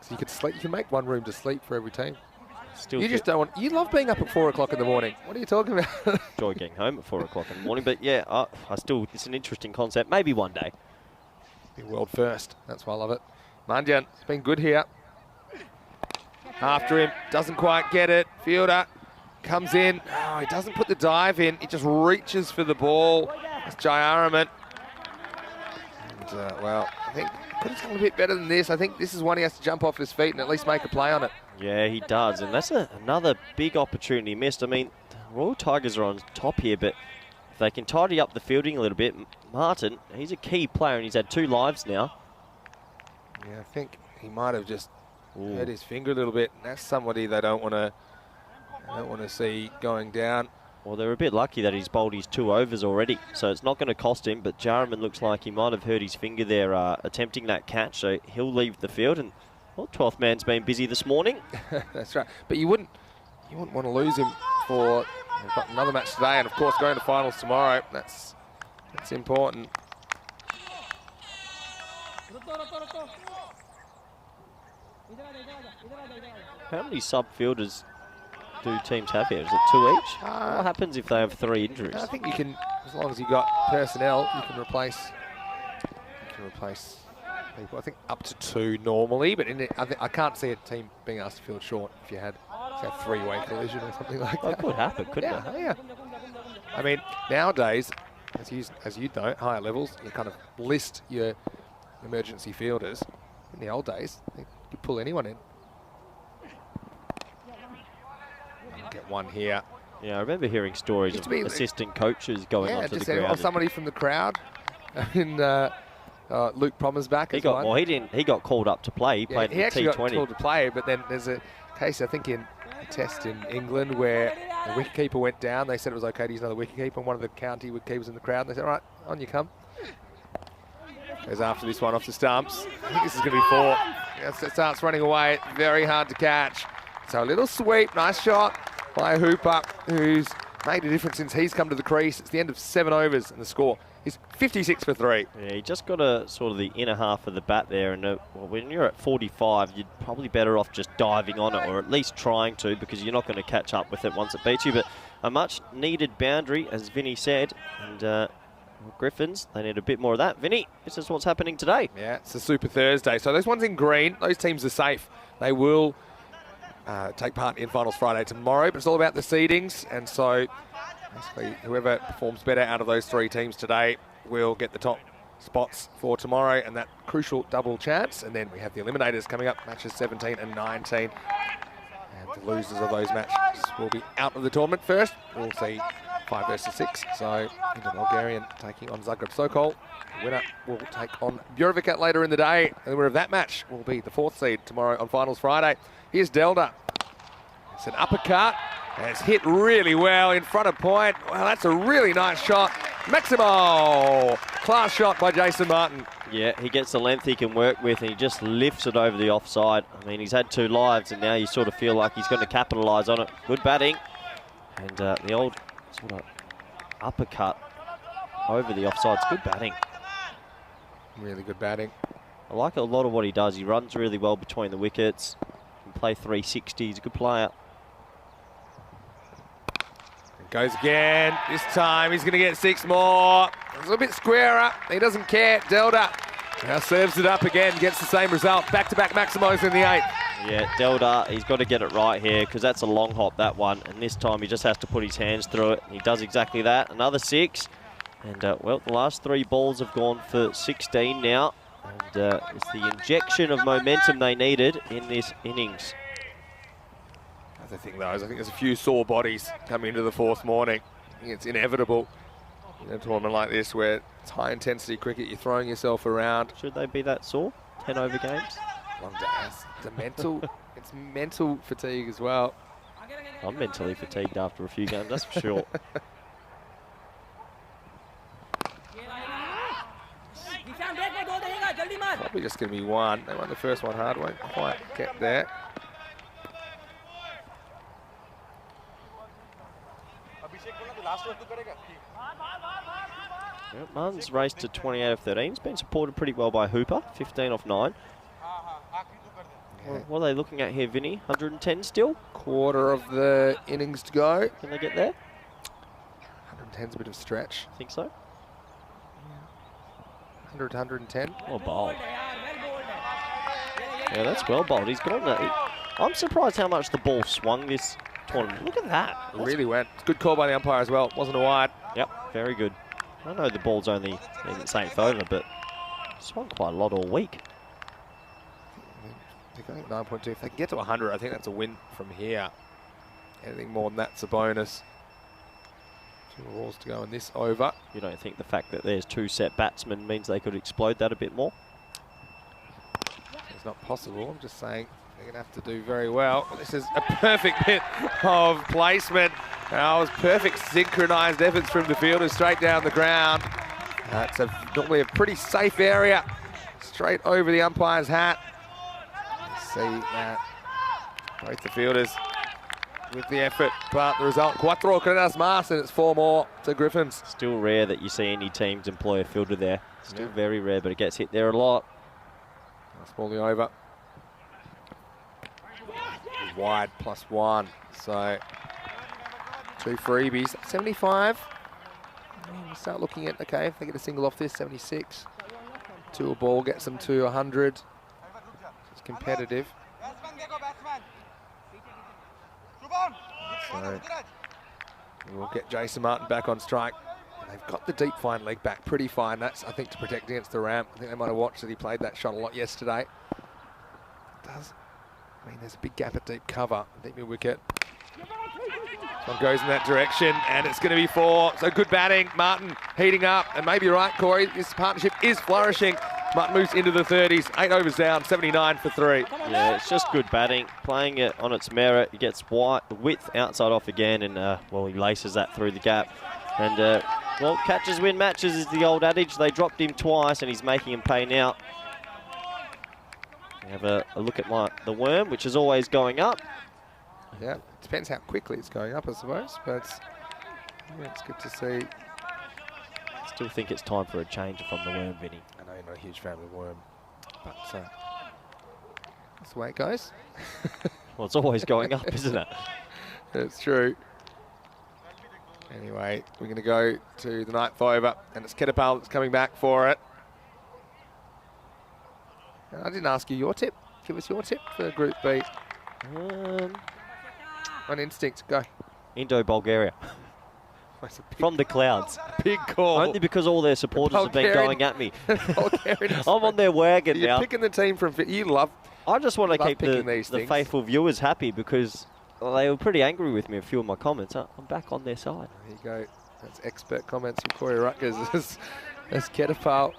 So you could sleep. You can make one room to sleep for every team. Still you just don't want. You love being up at 4 o'clock in the morning. What are you talking about? Enjoy getting home at 4 o'clock in the morning, but yeah, I still. It's an interesting concept. Maybe one day. Be world first. That's why I love it. Mandian, it's been good here. After him, doesn't quite get it. Fielder comes in. Oh, he doesn't put the dive in. He just reaches for the ball. That's Jayaraman. And, well, I think could have done a bit better than this. I think this is one he has to jump off his feet and at least make a play on it. Yeah, he does, and that's another big opportunity missed. I mean, the Royal Tigers are on top here, but if they can tidy up the fielding a little bit, Martin, he's a key player, and he's had 2 lives now. Yeah, I think he might have just hurt his finger a little bit. And that's somebody they don't want to see going down. Well, they're a bit lucky that he's bowled his 2 overs already, so it's not going to cost him. But Jaraman looks like he might have hurt his finger there attempting that catch, so he'll leave the field. And well, 12th man's been busy this morning. That's right. But you wouldn't want to lose him for. We've got another match today, and of course going to finals tomorrow. That's important. How many sub-fielders do teams have here? Is it 2 each? What happens if they have 3 injuries? I think you can, as long as you've got personnel, you can replace people. I think up to 2 normally, but I can't see a team being asked to field short if you had, say, a 3-way collision or something like that. It could happen, couldn't it? Yeah. I mean, nowadays, as you know, higher levels, you kind of list your emergency fielders. In the old days, you could pull anyone in. Get one here. Yeah, I remember hearing stories of assistant coaches going onto the ground. Or somebody from the crowd. In Luke Promer's back. He got called up to play. He played in the T20. He actually got called to play, but then there's a case, I think, in a test in England where the wicketkeeper went down. They said it was okay to use another wicketkeeper, and one of the county wicketkeepers in the crowd. And they said, all right, on you come. Goes after this one off the stumps. I think this is going to be 4. Yes, it starts running away. Very hard to catch. So a little sweep. Nice shot by Hooper, who's made a difference since he's come to the crease. It's the end of 7 overs, and the score is 56 for 3. Yeah, he just got a sort of the inner half of the bat there, and when you're at 45, you're probably better off just diving on it, or at least trying to, because you're not going to catch up with it once it beats you. But a much-needed boundary, as Vinny said, and Griffins, they need a bit more of that. Vinny, this is what's happening today. Yeah, it's a Super Thursday. So those ones in green, those teams are safe. They will take part in finals Friday tomorrow, but it's all about the seedings, and so Basically, whoever performs better out of those three teams today will get the top spots for tomorrow and that crucial double chance. And then we have the eliminators coming up, matches 17 and 19. And the losers of those matches will be out of the tournament first. We'll see 5 versus 6. So, Inter Bulgarian taking on Zagreb Sokol. The winner will take on Vicat later in the day. And the winner of that match will be the 4th seed tomorrow on Finals Friday. Here's Delda. It's an uppercut. And it's hit really well in front of point. Well, that's a really nice shot. Maximo! Class shot by Jason Martin. Yeah, he gets the length he can work with and he just lifts it over the offside. I mean, he's had 2 lives and now you sort of feel like he's going to capitalise on it. Good batting. And the old sort of uppercut over the offside's good batting. Really good batting. I like a lot of what he does. He runs really well between the wickets. Can play 360. He's a good player. Goes again. This time he's going to get 6 more. It's a little bit squarer. He doesn't care. Delda now serves it up again. Gets the same result. Back-to-back Maximos in the 8th. Yeah, Delda, he's got to get it right here because that's a long hop, that one. And this time he just has to put his hands through it. He does exactly that. Another 6. And, well, the last 3 balls have gone for 16 now. And it's the injection of momentum they needed in this innings. The thing though is I think there's a few sore bodies coming into the 4th morning. I think it's inevitable in a tournament like this where it's high intensity cricket, you're throwing yourself around. Should they be that sore? 10 over games? Long days. It's mental fatigue as well. I'm mentally fatigued after a few games, that's for sure. Probably just going to be 1. They won the first one hard, won't quite get there. Yep, Martin's raced to 28 of 13. He's been supported pretty well by Hooper, 15 off 9. Yeah. What are they looking at here, Vinny? 110 still? Quarter of the innings to go. Can they get there? 110's a bit of a stretch. I think so. 100, 110. Oh, bowled. Yeah, that's well bowled. He's gone there. I'm surprised how much the ball swung this tournament. Look at that. It really went. Good call by the umpire as well. Wasn't a wide. Yep, very good. I know the ball's only isn't saying over, but swung quite a lot all week. They're going at 9.2. If they can get to 100, I think that's a win from here. Anything more than that's a bonus. 2 more balls to go in this over. You don't think the fact that there's 2 set batsmen means they could explode that a bit more? It's not possible. I'm just saying they're going to have to do very well. This is a perfect bit of placement. Now, it was perfect synchronised efforts from the fielders straight down the ground. It's normally a pretty safe area. Straight over the umpire's hat. You see that both the fielders with the effort, but the result, cuatro carreras más, and it's 4 more to Griffins. Still rare that you see any teams employ a fielder there. Still very rare, but it gets hit there a lot. That's bowling over. Wide +1, so 2 freebies. 75. We'll start looking at, okay, if they get a single off this, 76. 2 a ball gets them to 100. It's competitive. So we'll get Jason Martin back on strike. And they've got the deep fine leg back pretty fine. That's, I think, to protect against the ramp. I think they might have watched that he played that shot a lot yesterday. I mean, there's a big gap at deep cover. Deep mid wicket. This one goes in that direction, and it's going to be 4. So good batting. Martin heating up, and maybe you're right, Corey. This partnership is flourishing. Martin moves into the 30s. 8 overs down, 79 for 3. Yeah, it's just good batting. Playing it on its merit. He gets width outside off again, and, well, he laces that through the gap. And, well, catches win matches is the old adage. They dropped him twice, and he's making him pay now. We have a look at the worm, which is always going up. Yeah, depends how quickly it's going up, I suppose, but yeah, it's good to see. I still think it's time for a change from the worm, Vinny. I know you're not a huge fan of the worm, but that's the way it goes. Well, it's always going up, isn't it? It's true. Anyway, we're going to go to the 9th over, and it's T10 that's coming back for it. And I didn't ask you your tip. Give us your tip for Group B. On instinct, go. Indo-Bulgaria. That's a big, from the clouds. big call. Only because all their supporters have been going at me. I'm on their wagon You're now. picking the team from... You love... I just want to keep picking the these things. faithful viewers happy because they were pretty angry with me, a few of my comments. I'm back on their side. There you go. That's expert comments from Corey Rutgers. As Ketapal.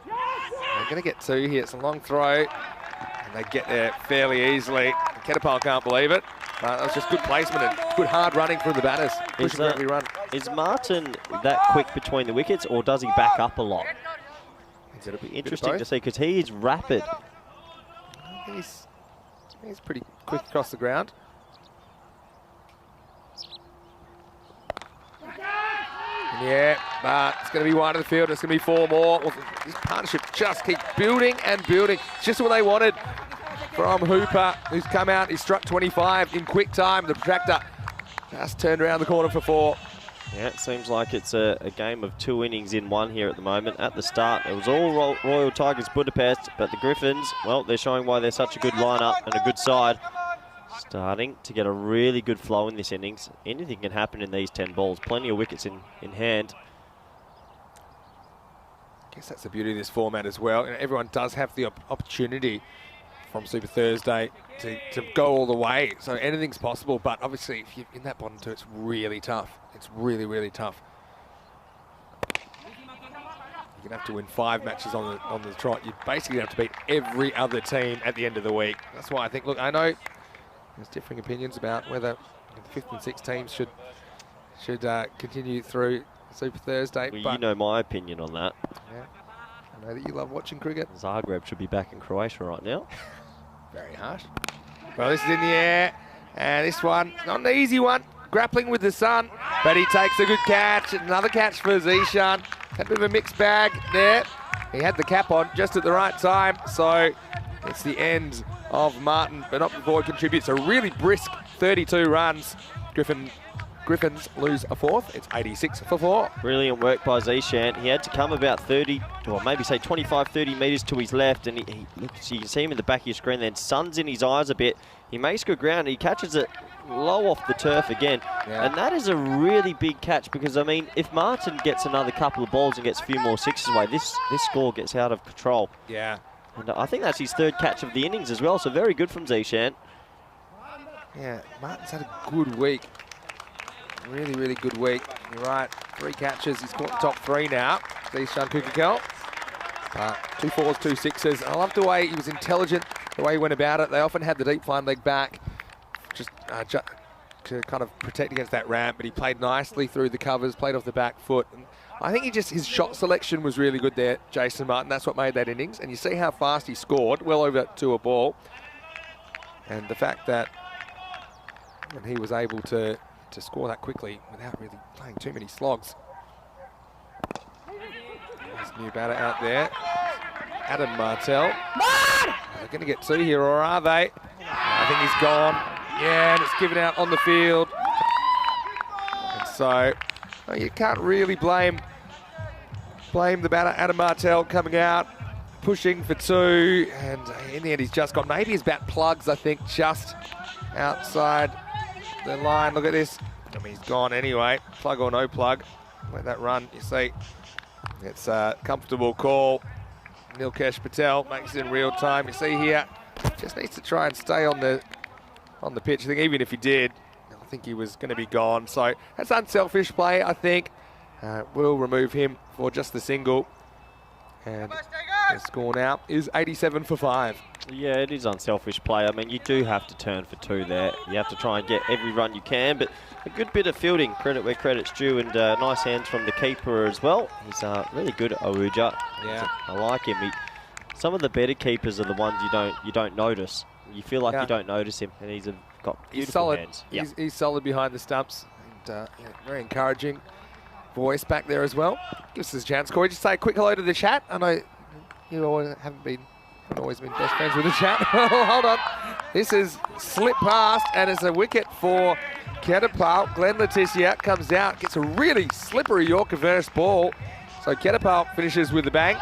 They're going to get 2 here. It's a long throw. And they get there fairly easily. Ketapal can't believe it. That was just good placement and good hard running from the batters. Pushing every run. Is Martin that quick between the wickets, or does he back up a lot? It'll be interesting to see because he is rapid. He's pretty quick across the ground. Yeah, but it's going to be wide of the field. It's going to be 4 more. This partnership just keeps building and building. It's just what they wanted from Hooper, who's come out. He struck 25 in quick time. The protractor just turned around the corner for 4. Yeah, it seems like it's a game of 2 innings in 1 here at the moment. At the start, it was all Royal Tigers Budapest, but the Griffins, well, they're showing why they're such a good lineup and a good side. Starting to get a really good flow in this innings. Anything can happen in these 10 balls. Plenty of wickets in hand. I guess that's the beauty of this format as well. Everyone does have the opportunity from Super Thursday to go all the way. So anything's possible, but obviously if you're in that bottom 2, it's really tough. It's really, really tough. You're going to have to win 5 matches on the trot. You basically have to beat every other team at the end of the week. That's why I think, look, I know there's differing opinions about whether the 5th and 6th teams should continue through Super Thursday. Well, but you know my opinion on that. Yeah, I know that you love watching cricket. Zagreb should be back in Croatia right now. Very harsh. Well, this is in the air, and this one, not an easy one. Grappling with the sun, but he takes a good catch. Another catch for Zishan. Had a bit of a mixed bag there. He had the cap on just at the right time, so it's the end of Martin, but not before it contributes a really brisk 32 runs. Griffins lose a 4th. It's 86 for 4. Brilliant work by Zishan. He had to come about 30, or maybe say 25, 30 metres to his left, and he looks, you can see him in the back of your screen, then sun's in his eyes a bit. He makes good ground, he catches it low off the turf again. Yeah. And that is a really big catch because, I mean, if Martin gets another couple of balls and gets a few more 6s away, this score gets out of control. Yeah. And I think that's his 3rd catch of the innings as well, so very good from Zishan. Yeah, Martin's had a good week. Really, really good week. You're right, 3 catches. He's caught the top 3 now. Zishan Kukakel. 2 4s, 2 6s. I love the way he was intelligent, the way he went about it. They often had the deep fine leg back just to kind of protect against that ramp, but he played nicely through the covers, played off the back foot. And I think his shot selection was really good there, Jason Martin. That's what made that innings. And you see how fast he scored, well over to a ball. And the fact that when he was able to score that quickly without really playing too many slogs. Nice new batter out there. Adam Martell. Are they going to get 2 here, or are they? I think he's gone. Yeah, and it's given out on the field. And so you can't really blame the batter, Adam Martell, coming out, pushing for 2. And in the end, he's just got maybe his bat plugs, I think, just outside the line. Look at this. I mean, he's gone anyway. Plug or no plug. Let that run, you see. It's a comfortable call. Nilkesh Patel makes it in real time. You see here, just needs to try and stay on the pitch. I think even if he did, I think he was going to be gone. So that's unselfish play, I think. We'll remove him for just the single. And the score now is 87 for 5. Yeah, it is unselfish play. I mean, you do have to turn for 2 there. You have to try and get every run you can, but a good bit of fielding, credit where credit's due, and nice hands from the keeper as well. He's really good at Ahuja. Yeah, I like him. Some of the better keepers are the ones you don't notice. You feel like you don't notice him, and he's got beautiful solid hands. He's solid behind the stumps, and very encouraging voice back there as well. Gives us a chance. Corey, just say a quick hello to the chat. I know you haven't always been best friends with the chat. Hold on. This is slipped past, and it's a wicket for Ketapal. Glenn Letitia comes out, gets a really slippery Yorker verse ball. So Ketapal finishes with a bang.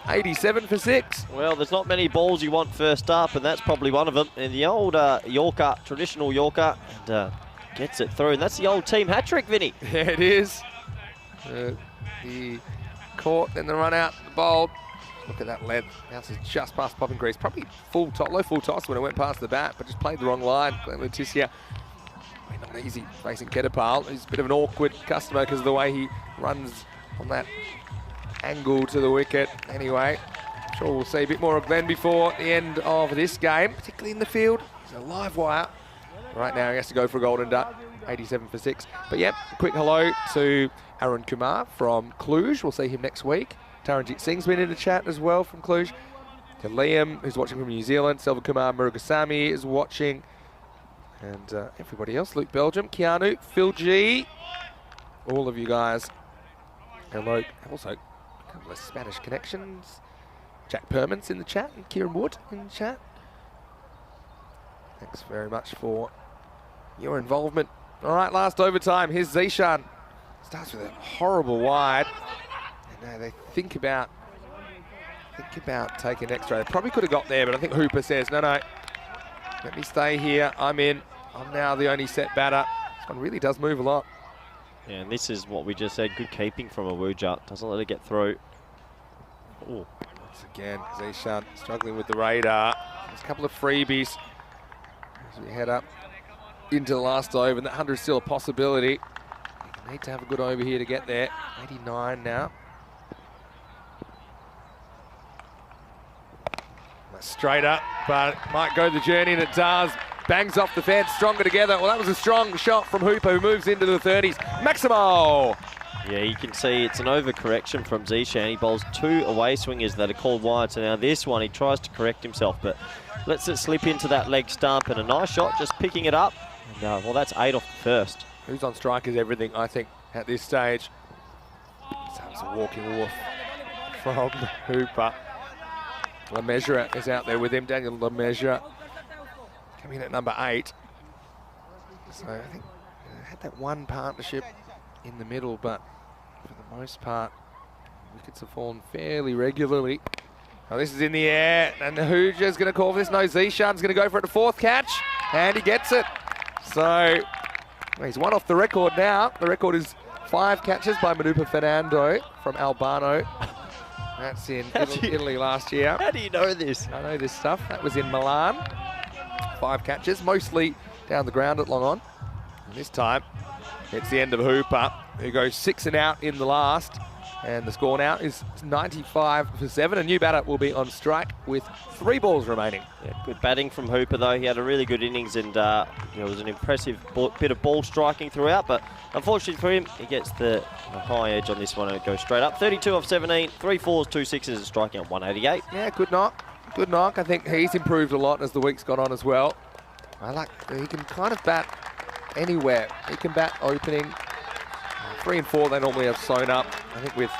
87 for 6. Well, there's not many balls you want first up, and that's probably one of them. And the old Yorker, traditional Yorker, and gets it through. And that's the old team hat-trick, Vinny. Yeah, it is. The caught, then the run out, the bowl. Look at that lead. Bounces just past popping grease. Probably low full toss when it went past the bat, but just played the wrong line. Glenn Leticia, not easy facing BET2BALL. He's a bit of an awkward customer because of the way he runs on that angle to the wicket. Anyway, I'm sure we'll see a bit more of Glenn before the end of this game, particularly in the field. He's a live wire. Right now he has to go for a golden duck, 87 for 6. But yep, quick hello to Arun Kumar from Cluj. We'll see him next week. Taranjit Singh's been in the chat as well from Cluj. To Liam, who's watching from New Zealand. Selva Kumar Murugasamy is watching. And everybody else, Luke Belgium, Keanu, Phil G, all of you guys. Hello. Also, a couple of Spanish connections. Jack Perman's in the chat and Kieran Wood in the chat. Thanks very much for your involvement. All right, last overtime. Here's Zishan. Starts with a horrible wide. And now they think about taking extra. They probably could have got there, but I think Hooper says, no, let me stay here. I'm in. I'm now the only set batter. This one really does move a lot. Yeah, and this is what we just said. Good keeping from Awuja. Doesn't let it get through. Ooh. Once again, Zishan struggling with the radar. There's a couple of freebies as we head up into the last over, and that 100 is still a possibility. You need to have a good over here to get there. 89 now. Straight up, but it might go the journey, and it does. Bangs off the fence, stronger together. Well, that was a strong shot from Hooper, who moves into the 30s. Maximo! Yeah, you can see it's an overcorrection from Zishan. He bowls 2 away swingers that are called wide. So now this one, he tries to correct himself, but lets it slip into that leg stump, and a nice shot, just picking it up. And, well, that's 8 off the first. Who's on strike is everything, I think, at this stage. Sounds a walking off from Hooper. LeMessurier is out there with him. Daniel LeMessurier coming in at number 8. So I think they had that one partnership in the middle, but for the most part, wickets have fallen fairly regularly. Now this is in the air, and Hooja's going to call for this. No, Zishan's going to go for it, the 4th catch, and he gets it. So well, he's 1 off the record now. The record is 5 catches by Manupa Fernando from Albano. That's in Italy last year. How do you know this? I know this stuff. That was in Milan. 5 catches, mostly down the ground at long on. And this time, it's the end of Hooper, who goes 6 and out in the last. And the score now is 95 for 7. A new batter will be on strike with 3 balls remaining. Yeah, good batting from Hooper, though. He had a really good innings, and it was an impressive bit of ball striking throughout. But unfortunately for him, he gets the high edge on this one, and it goes straight up. 32 off 17, 3 4s, 2 6s, and striking at 188. Yeah, good knock. Good knock. I think he's improved a lot as the week's gone on as well. I like he can kind of bat anywhere. He can bat opening. 3 and 4 they normally have sewn up. I think with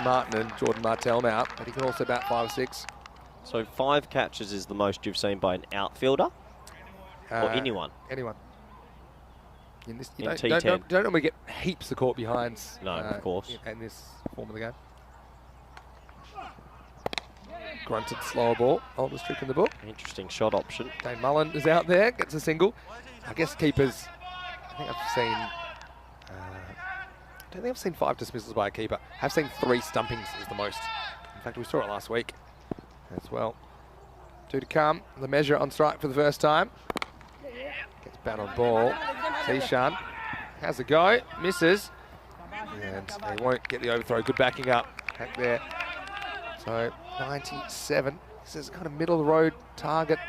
Martin and Jordan Martell out, but he can also bat 5 or 6. So 5 catches is the most you've seen by an outfielder or anyone? Anyone. In this, you T10. don't normally get heaps of caught behinds. No, of course. In this form of the game. Grunted slower ball. Oldest trick in the book. Interesting shot option. Dane Mullen is out there, gets a single. I guess keepers, I think I've seen, I don't think I've seen 5 dismissals by a keeper. I've seen 3 stumpings is the most. In fact, we saw it last week as well. 2 to come. LeMessurier on strike for the first time. Gets bat on ball. Zishan has a go, misses, and he won't get the overthrow. Good backing up back there. So 97. This is kind of middle of the road target.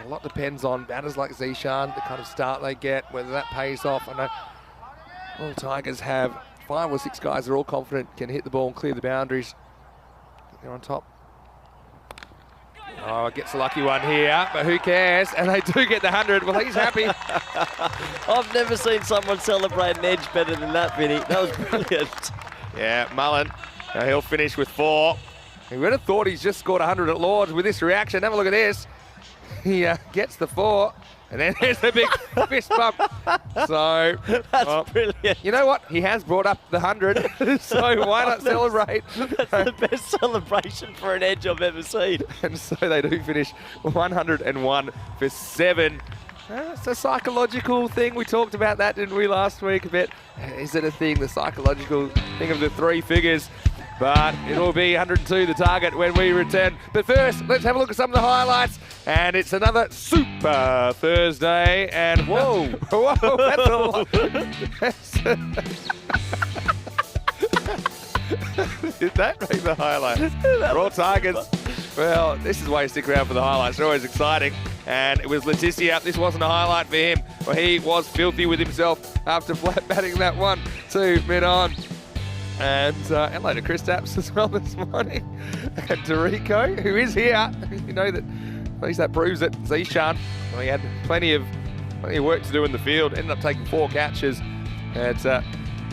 A lot depends on batters like Zishan, the kind of start they get, whether that pays off. I know all Tigers have 5 or 6 guys that are all confident can hit the ball and clear the boundaries. They're on top. Oh, gets a lucky one here, but who cares? And they do get the 100. Well, he's happy. I've never seen someone celebrate an edge better than that, Vinny. That was brilliant. Yeah, Mullen. He'll finish with 4. He would have thought he's just scored 100 at Lords with this reaction. Have a look at this. He gets the 4, and then there's a big fist bump. So that's brilliant. You know what? He has brought up the 100, so why not celebrate? That's the best celebration for an edge I've ever seen. And so they do finish 101 for 7. It's a psychological thing. We talked about that, didn't we, last week a bit? Is it a thing, the psychological thing of the 3 figures? But it'll be 102 the target when we return. But first, let's have a look at some of the highlights. And it's another Super Thursday. And whoa, whoa, that's a lot. Did that make the highlights? Raw targets. Well, this is why you stick around for the highlights. They're always exciting. And it was Leticia. This wasn't a highlight for him. Well, he was filthy with himself after flat batting that 1-2 mid-on. And hello to Chris Tapps as well this morning. And to Rico, who is here. You know that, at least that proves it. Zishan, well, he had plenty of work to do in the field. Ended up taking 4 catches. And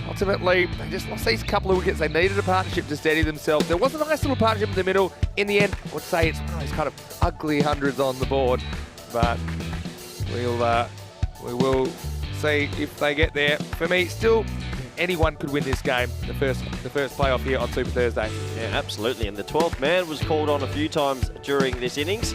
ultimately, they just lost these couple of wickets. They needed a partnership to steady themselves. There was a nice little partnership in the middle. In the end, I would say it's one of those kind of ugly hundreds on the board. But we will see if they get there. For me, still, anyone could win this game, the first playoff here on Super Thursday. Yeah, absolutely. And the 12th man was called on a few times during this innings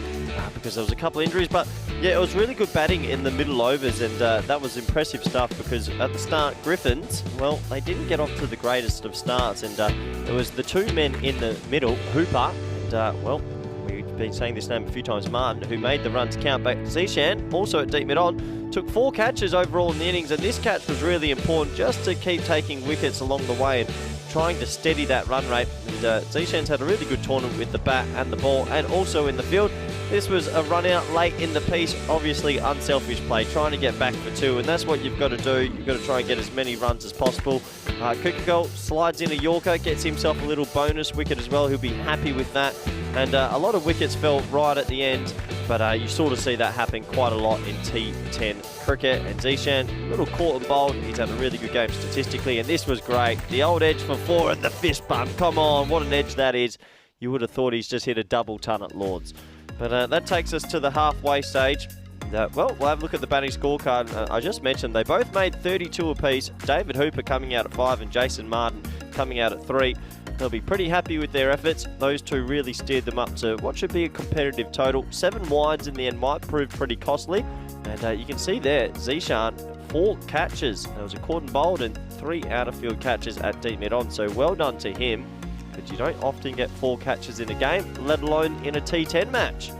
because there was a couple of injuries. But yeah, it was really good batting in the middle overs, and that was impressive stuff because at the start, Griffins, well, they didn't get off to the greatest of starts. And it was the 2 men in the middle, Hooper, and well, we've been saying this name a few times, Martin, who made the runs count. But Zishan, also at deep mid-on, took 4 catches overall in the innings, and this catch was really important just to keep taking wickets along the way and trying to steady that run rate. And Zishan's had a really good tournament with the bat and the ball and also in the field. This was a run out late in the piece, obviously unselfish play, trying to get back for 2, and that's what you've got to do. You've got to try and get as many runs as possible. Kukagol slides in a Yorker, gets himself a little bonus wicket as well. He'll be happy with that. And a lot of wickets fell right at the end, but you sort of see that happen quite a lot in T10 cricket. And Zishan, a little caught and bowled. He's had a really good game statistically, and this was great. The old edge for 4 and the fist bump. Come on, what an edge that is. You would have thought he's just hit a double ton at Lords. But that takes us to the halfway stage. Well, we'll have a look at the batting scorecard. I just mentioned they both made 32 apiece. David Hooper coming out at 5 and Jason Martin coming out at 3. They'll be pretty happy with their efforts. Those 2 really steered them up to what should be a competitive total. 7 wides in the end might prove pretty costly. And you can see there, Zishan, 4 catches. There was a caught and bowled and 3 out-of-field catches at deep mid-on. So well done to him. But you don't often get 4 catches in a game, let alone in a T10 match.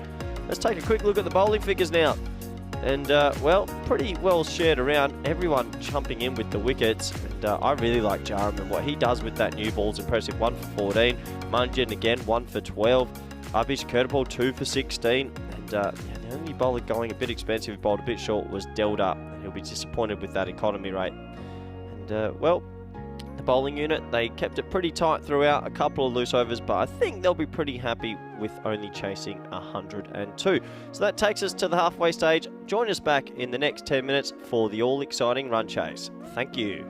Let's take a quick look at the bowling figures now. And, well, pretty well shared around. Everyone jumping in with the wickets. And I really like Jaram, and what he does with that new ball is impressive. 1 for 14. Munjin again, 1 for 12. Abish Kurtapal, 2 for 16. And the only bowler going a bit expensive, bowled a bit short, was Deld Up. He'll be disappointed with that economy rate. And, well, the bowling unit, they kept it pretty tight throughout, a couple of loose overs, but I think they'll be pretty happy with only chasing 102. So that takes us to the halfway stage. Join us back in the next 10 minutes for the all-exciting run chase. Thank you.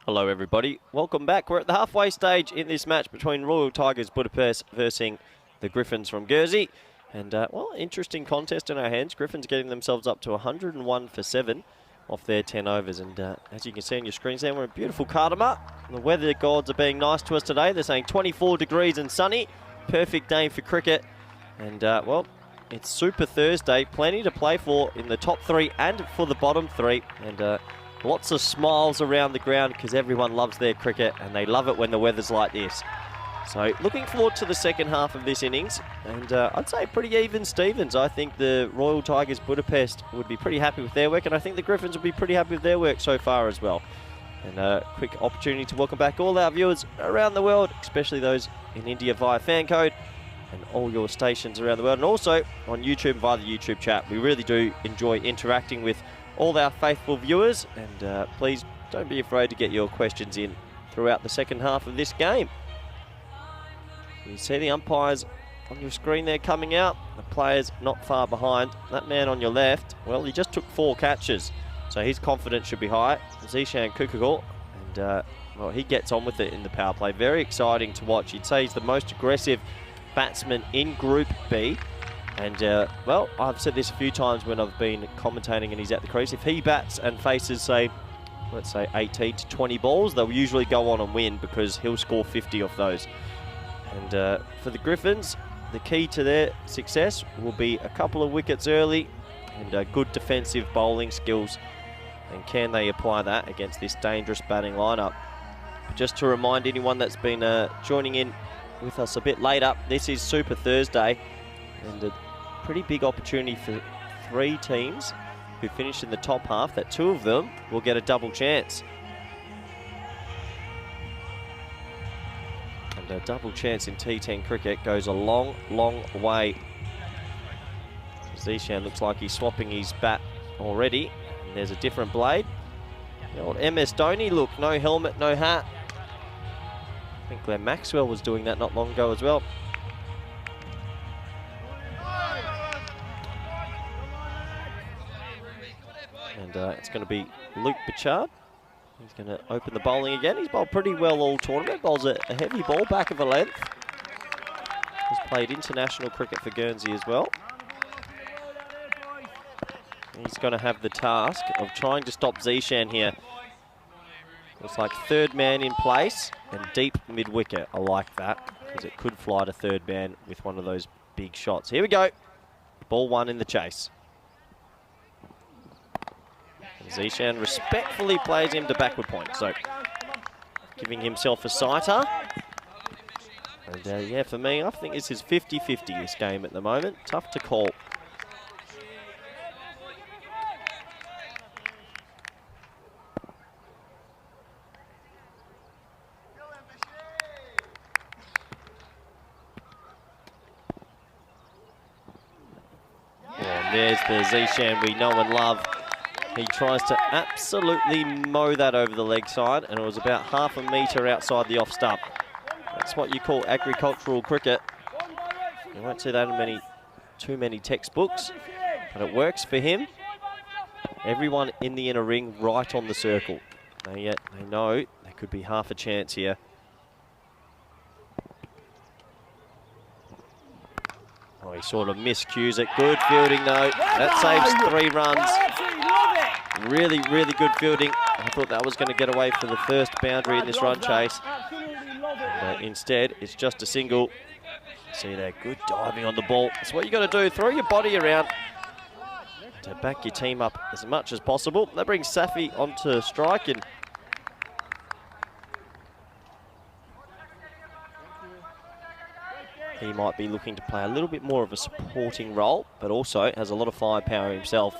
Hello everybody, welcome back. We're at the halfway stage in this match between Royal Tigers Budapest versus the Griffins from Guernsey. And, well, interesting contest in our hands. Griffins getting themselves up to 101 for 7 off their 10 overs. And as you can see on your screens there, we're in beautiful Cartama. The weather gods are being nice to us today. They're saying 24 degrees and sunny. Perfect day for cricket. And, well, it's Super Thursday. Plenty to play for in the top 3 and for the bottom 3. And lots of smiles around the ground because everyone loves their cricket and they love it when the weather's like this. So looking forward to the second half of this innings, and I'd say pretty even Stevens. I think the Royal Tigers Budapest would be pretty happy with their work, and I think the Griffins would be pretty happy with their work so far as well. And a quick opportunity to welcome back all our viewers around the world, especially those in India via fan code, and all your stations around the world, and also on YouTube via the YouTube chat. We really do enjoy interacting with all our faithful viewers, and please don't be afraid to get your questions in throughout the second half of this game. You see the umpires on your screen there coming out, the players not far behind. That man on your left, well, he just took 4 catches, so his confidence should be high. Zishan Kukagol, and well, he gets on with it in the power play. Very exciting to watch. You'd say he's the most aggressive batsman in Group B. And, well, I've said this a few times when I've been commentating and he's at the crease. If he bats and faces, say, let's say 18 to 20 balls, they'll usually go on and win because he'll score 50 off those. And for the Griffins, the key to their success will be a couple of wickets early and good defensive bowling skills. And can they apply that against this dangerous batting lineup? Just to remind anyone that's been joining in with us a bit later, this is Super Thursday. And a pretty big opportunity for 3 teams who finished in the top half, that 2 of them will get a double chance. And a double chance in T10 cricket goes a long, long way. Zishan looks like he's swapping his bat already. And there's a different blade. The old MS Dhoni look, no helmet, no hat. I think Glenn Maxwell was doing that not long ago as well. And it's going to be Luke Bichard. He's going to open the bowling again. He's bowled pretty well all tournament. Bowls a heavy ball back of a length. He's played international cricket for Guernsey as well. He's going to have the task of trying to stop Zishan here. Looks like 3rd man in place and deep mid-wicket. I like that because it could fly to 3rd man with one of those big shots. Here we go. Ball 1 in the chase. Zishan respectfully plays him to backward point, so giving himself a sighter. And yeah, for me, I think this is 50-50 this game at the moment. Tough to call. And there's the Zishan we know and love. He tries to absolutely mow that over the leg side, and it was about half a metre outside the off stump. That's what you call agricultural cricket. You won't see that in too many textbooks, but it works for him. Everyone in the inner ring right on the circle. They know there could be half a chance here. Oh, he sort of miscues it. Good fielding though. That saves 3 runs. Really, really good fielding. I thought that was going to get away for the first boundary in this run chase. But instead, it's just a single. See there, good diving on the ball. That's what you got to do. Throw your body around to back your team up as much as possible. That brings Safi onto strike, and he might be looking to play a little bit more of a supporting role, but also has a lot of firepower himself.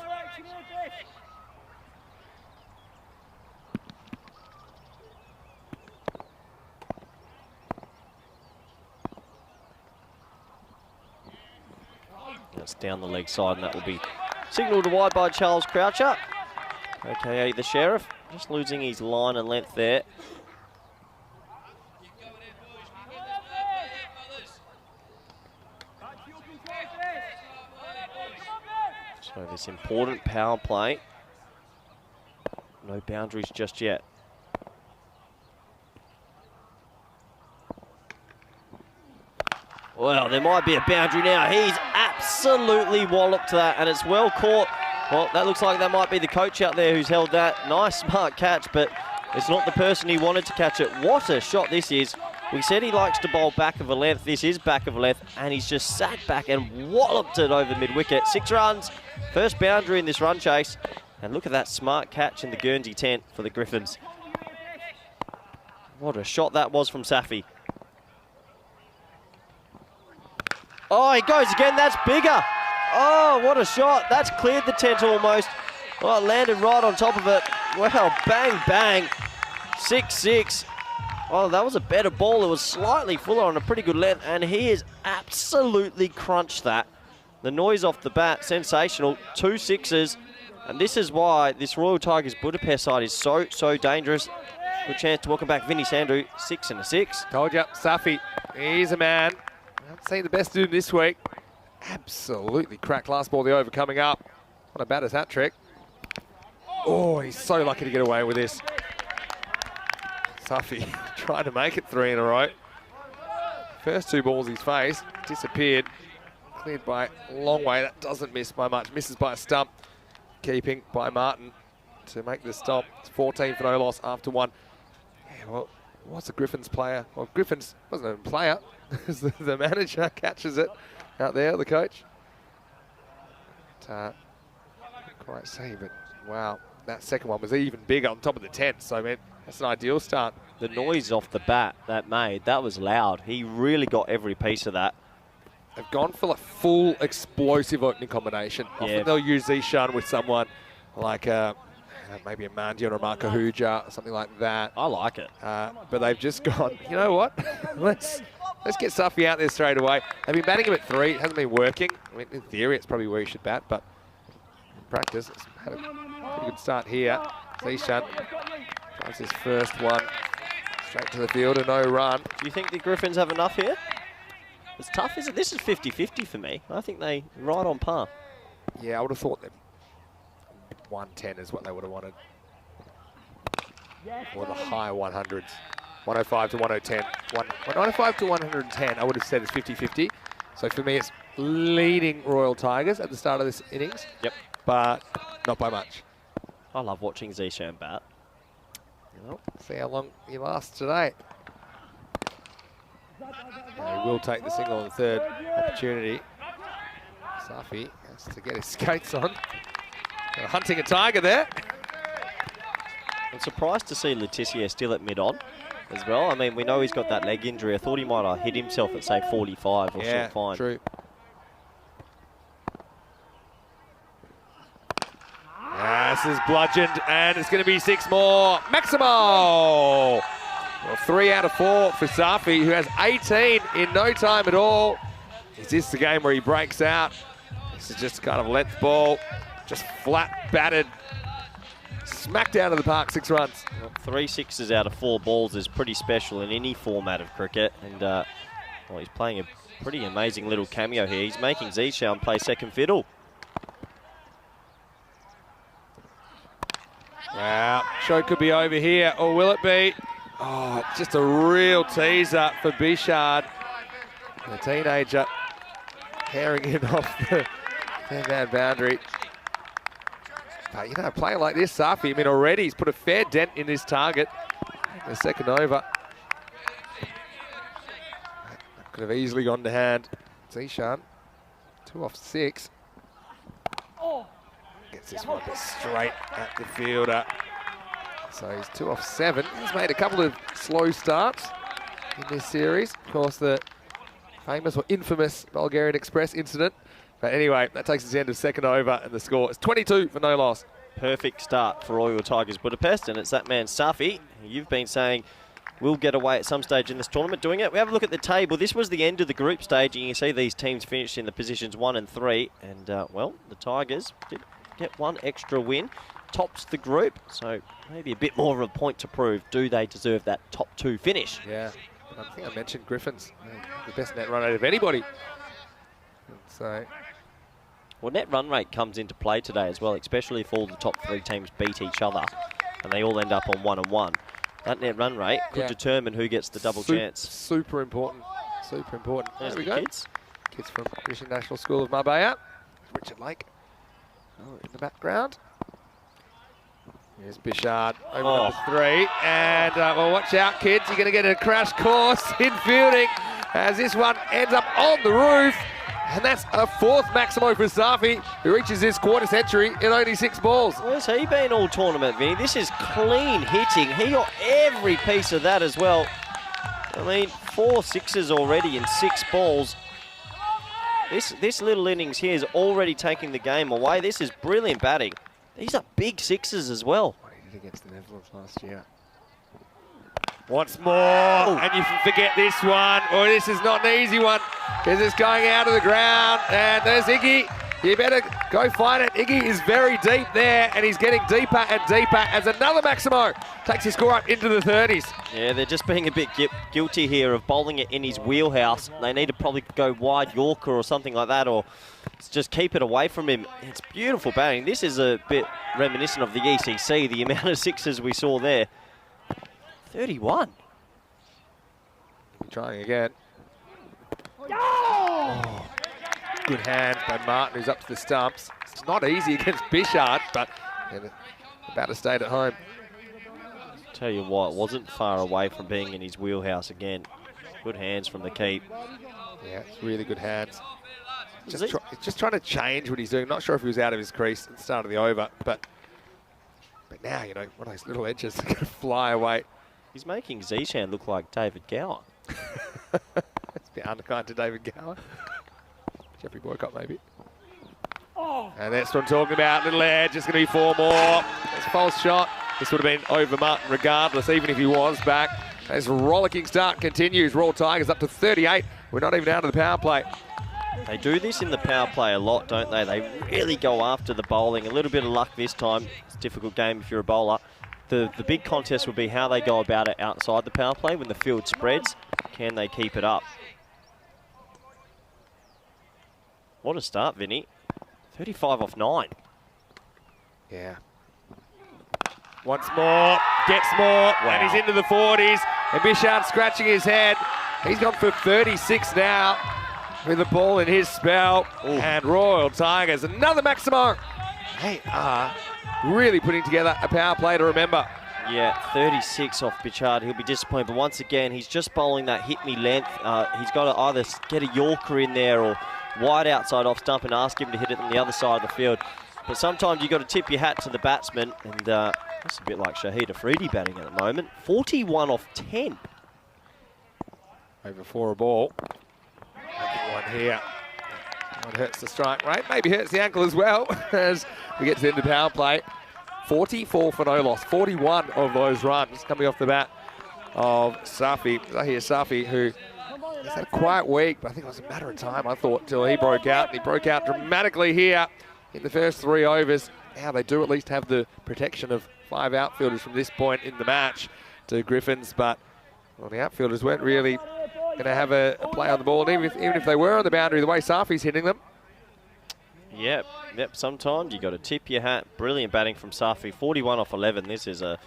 That's down the leg side, and that will be signalled wide by Charles Croucher, aka the Sheriff. Just losing his line and length there. So this important power play. No boundaries just yet. Well, there might be a boundary now. He's absolutely walloped that, and it's well caught. Well, that looks like that might be the coach out there who's held that. Nice, smart catch, but it's not the person he wanted to catch it. What a shot this is. We said he likes to bowl back of a length. This is back of a length, and he's just sat back and walloped it over mid-wicket. 6 runs, first boundary in this run chase. And look at that smart catch in the Guernsey tent for the Griffins. What a shot that was from Safi. Oh, he goes again. That's bigger. Oh, what a shot. That's cleared the tent almost. Oh, it landed right on top of it. Wow, bang, bang. 6-6. Oh, that was a better ball. It was slightly fuller on a pretty good length, and he has absolutely crunched that. The noise off the bat, sensational. 2 sixes, and this is why this Royal Tigers Budapest side is so dangerous. Good chance to welcome back Vinny Sandhu, 6 and a 6. Told you, Safi, he's a man. I haven't seen the best dude this week. Absolutely cracked last ball, the over coming up. What a batter's hat trick. Oh, he's so lucky to get away with this. Safi trying to make it 3 in a row. First 2 balls he's faced, disappeared. Cleared by a long way, that doesn't miss by much. Misses by a stump. Keeping by Martin to make the stop. It's 14 for no loss after 1. Yeah, well, what's the Griffins player? Well, Griffins wasn't even a player. The manager catches it out there, the coach. Can't quite see, but wow, that second one was even bigger on top of the tent. So, man, that's an ideal start. The noise off the bat that made, that was loud. He really got every piece of that. They've gone for like full explosive opening combination. Often they'll use Zishan with someone like maybe a Mandia or a Marco Huja or something like that. I like it. But they've just gone, you know what? let's get Safi out there straight away. They've been batting him at 3. It hasn't been working. I mean, in theory, it's probably where you should bat, but in practice, it's had a pretty good start here. Zishan drives his first one straight to the field, a no run. Do you think the Griffins have enough here? It's tough, isn't it? This is 50-50 for me. I think they right on par. Yeah, I would have thought that 110 is what they would have wanted. Or the high 100s. 105 to 110. 105 to 110, I would have said it's 50-50. So for me, it's leading Royal Tigers at the start of this innings. Yep. But not by much. I love watching Zishan bat. Well, see how long he lasts today. And he will take the single on the 3rd opportunity. Safi has to get his skates on. Hunting a tiger there. I'm surprised to see Letitia still at mid-on as well. I mean, we know he's got that leg injury. I thought he might have hit himself at, say, 45 or short fine. True. This is bludgeoned, and it's going to be 6 more. Maximo! Well, 3 out of 4 for Safi, who has 18 in no time at all. Is this the game where he breaks out? This is just kind of length ball, just flat batted, smacked out of the park, 6 runs. Well, 3 sixes out of 4 balls is pretty special in any format of cricket, and well, he's playing a pretty amazing little cameo here. He's making Zishan play second fiddle. Wow, show could be over here, or will it be? Oh, just a real teaser for Bishard. The teenager herring in off the 10-man boundary. But, you know, a player like this, Safi, I mean, already he's put a fair dent in his target. The second over. Could have easily gone to hand. Zishan, 2 off 6. Gets this one straight at the fielder. So he's 2 off 7. He's made a couple of slow starts in this series. Of course, the famous or infamous Bulgarian Express incident. But anyway, that takes us to the end of second over, and the score is 22 for no loss. Perfect start for Royal Tigers Budapest, and it's that man Safi. You've been saying we'll get away at some stage in this tournament doing it. We have a look at the table. This was the end of the group stage, and you can see these teams finished in the positions 1 and 3. And, well, the Tigers did get 1 extra win. Tops the group, so maybe a bit more of a point to prove. Do they deserve that top 2 finish? Yeah, and I think I mentioned Griffins, the best net run rate of anybody. So, well, net run rate comes into play today as well, especially if all the top 3 teams beat each other and they all end up on 1 and 1. That net run rate could determine who gets the double chance. Super important. super important. There's There we the go. kids. Kids from British National School of Marbella. Richard Lake in the background. Here's Bichard over number 3. And, well, watch out, kids. You're going to get a crash course in fielding as this one ends up on the roof. And that's a 4th Maximo for Safi, who reaches his quarter century in only 6 balls. Where's he been all tournament, Vinny? This is clean hitting. He got every piece of that as well. I mean, 4 sixes already in 6 balls. This little innings here is already taking the game away. This is brilliant batting. These are big sixes as well. What he did against the Netherlands last year. Once more, and you forget this one. Oh, this is not an easy one because it's going out of the ground. And there's Iggy. You better go find it. Iggy is very deep there, and he's getting deeper and deeper as another Maximo takes his score up into the 30s. Yeah, they're just being a bit guilty here of bowling it in his wheelhouse. They need to probably go wide Yorker or something like that, or just keep it away from him. It's beautiful batting. This is a bit reminiscent of the ECC, the amount of sixes we saw there. 31. Trying again. Oh. Good hands by Martin, who's up to the stumps. It's not easy against Bichard, but the batter stayed at home. Tell you what, it wasn't far away from being in his wheelhouse again. Good hands from the keep. Yeah, it's really good hands. Just trying to change what he's doing. Not sure if he was out of his crease at the start of the over, but now, you know, one of those little edges are going to fly away. He's making Zishan look like David Gower. It's a bit unkind to David Gower. Jeffrey Boycott, maybe. And that's what I'm talking about. Little edge, it's going to be 4 more. That's a false shot. This would have been over Martin regardless, even if he was back. As rollicking start continues, Royal Tigers up to 38. We're not even out of the power play. They do this in the power play a lot, don't they? They really go after the bowling. A little bit of luck this time. It's a difficult game if you're a bowler. The big contest will be how they go about it outside the power play when the field spreads. Can they keep it up? What a start, Vinny. 35 off 9. Yeah. Once more, gets more, and he's into the 40s. And Bichard scratching his head. He's gone for 36 now with the ball in his spell. Ooh. And Royal Tigers, another Maximo. They are really putting together a power play to remember. Yeah, 36 off Bichard. He'll be disappointed, but once again, he's just bowling that hit-me length. He's got to either get a Yorker in there or wide outside off stump and ask him to hit it on the other side of the field. But sometimes you've got to tip your hat to the batsman, and that's a bit like Shahid Afridi batting at the moment. 41 off 10. Over 4 a ball. Making one here. One hurts the strike rate, maybe hurts the ankle as well as we get to the end of the power play. 44 for no loss, 41 of those runs coming off the bat of Safi. Zahir Safi, who has had a quiet week, but I think it was a matter of time, I thought, till he broke out. And he broke out dramatically here in the first 3 overs. Now they do at least have the protection of 5 outfielders from this point in the match to Griffins, but well, the outfielders weren't really going to have a play on the ball. And even if they were on the boundary, the way Safi's hitting them. Yep, sometimes you got to tip your hat. Brilliant batting from Safi, 41 off 11. This is a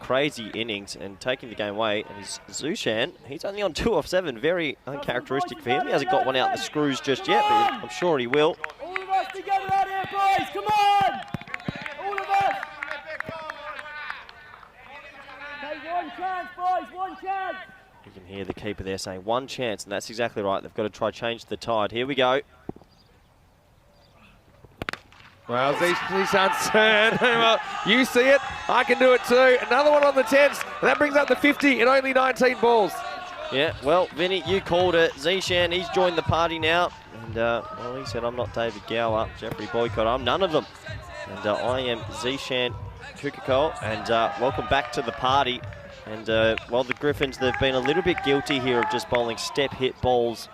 crazy innings and taking the game away. And Zushan, he's only on 2 off 7. Very uncharacteristic for him. He hasn't got one out the screws just yet, but I'm sure he will. All of us together out here, boys. Come on. All of us. Take one chance, boys. One chance. You can hear the keeper there saying 1 chance, and that's exactly right. They've got to try change the tide. Here we go. Well, Zishan's turn. Well, you see it. I can do it too. Another one on the 10s. And that brings up the 50 in only 19 balls. Yeah, well, Vinny, you called it. Zishan, he's joined the party now. And, well, he said, I'm not David Gower, Jeffrey Boycott. I'm none of them. And I am Zishan Kukiko. And welcome back to the party. And, well, the Griffins, they've been a little bit guilty here of just bowling step-hit balls.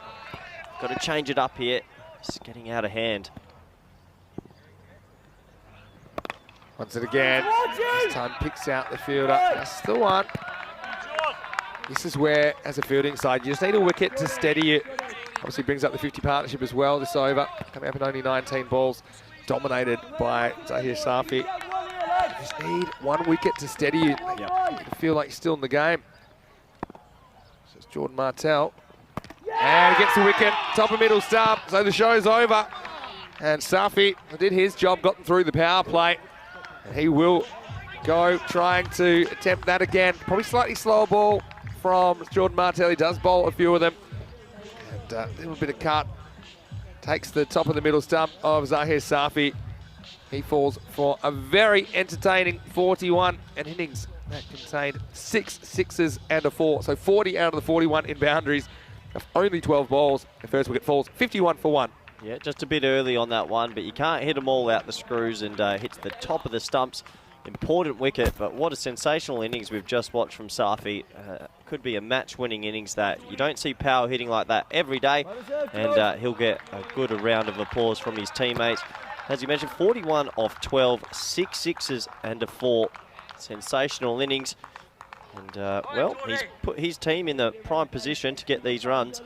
Got to change it up here. It's getting out of hand. Once it again, this time picks out the fielder. That's the one. This is where, as a fielding side, you just need a wicket to steady you. Obviously brings up the 50 partnership as well, this over. Coming up in only 19 balls, dominated by Zahir Safi. You just need 1 wicket to steady you. You feel like you're still in the game. So it's Jordan Martell. And gets the wicket, top of middle stump, so the show's over. And Safi did his job, got them through the power play. And he will go trying to attempt that again. Probably slightly slower ball from Jordan Martell. He does bowl a few of them. And a little bit of cut. Takes the top of the middle stump of Zahir Safi. He falls for a very entertaining 41. And innings that contained 6 sixes and a 4. So 40 out of the 41 in boundaries of only 12 balls. The first wicket falls 51 for 1. Yeah, just a bit early on that one, but you can't hit them all out the screws, and hits the top of the stumps. Important wicket, but what a sensational innings we've just watched from Safi. Could be a match-winning innings that you don't see power hitting like that every day, and he'll get a good round of applause from his teammates. As you mentioned, 41 of 12, 6 sixes and a 4. Sensational innings. And, well, he's put his team in the prime position to get these runs.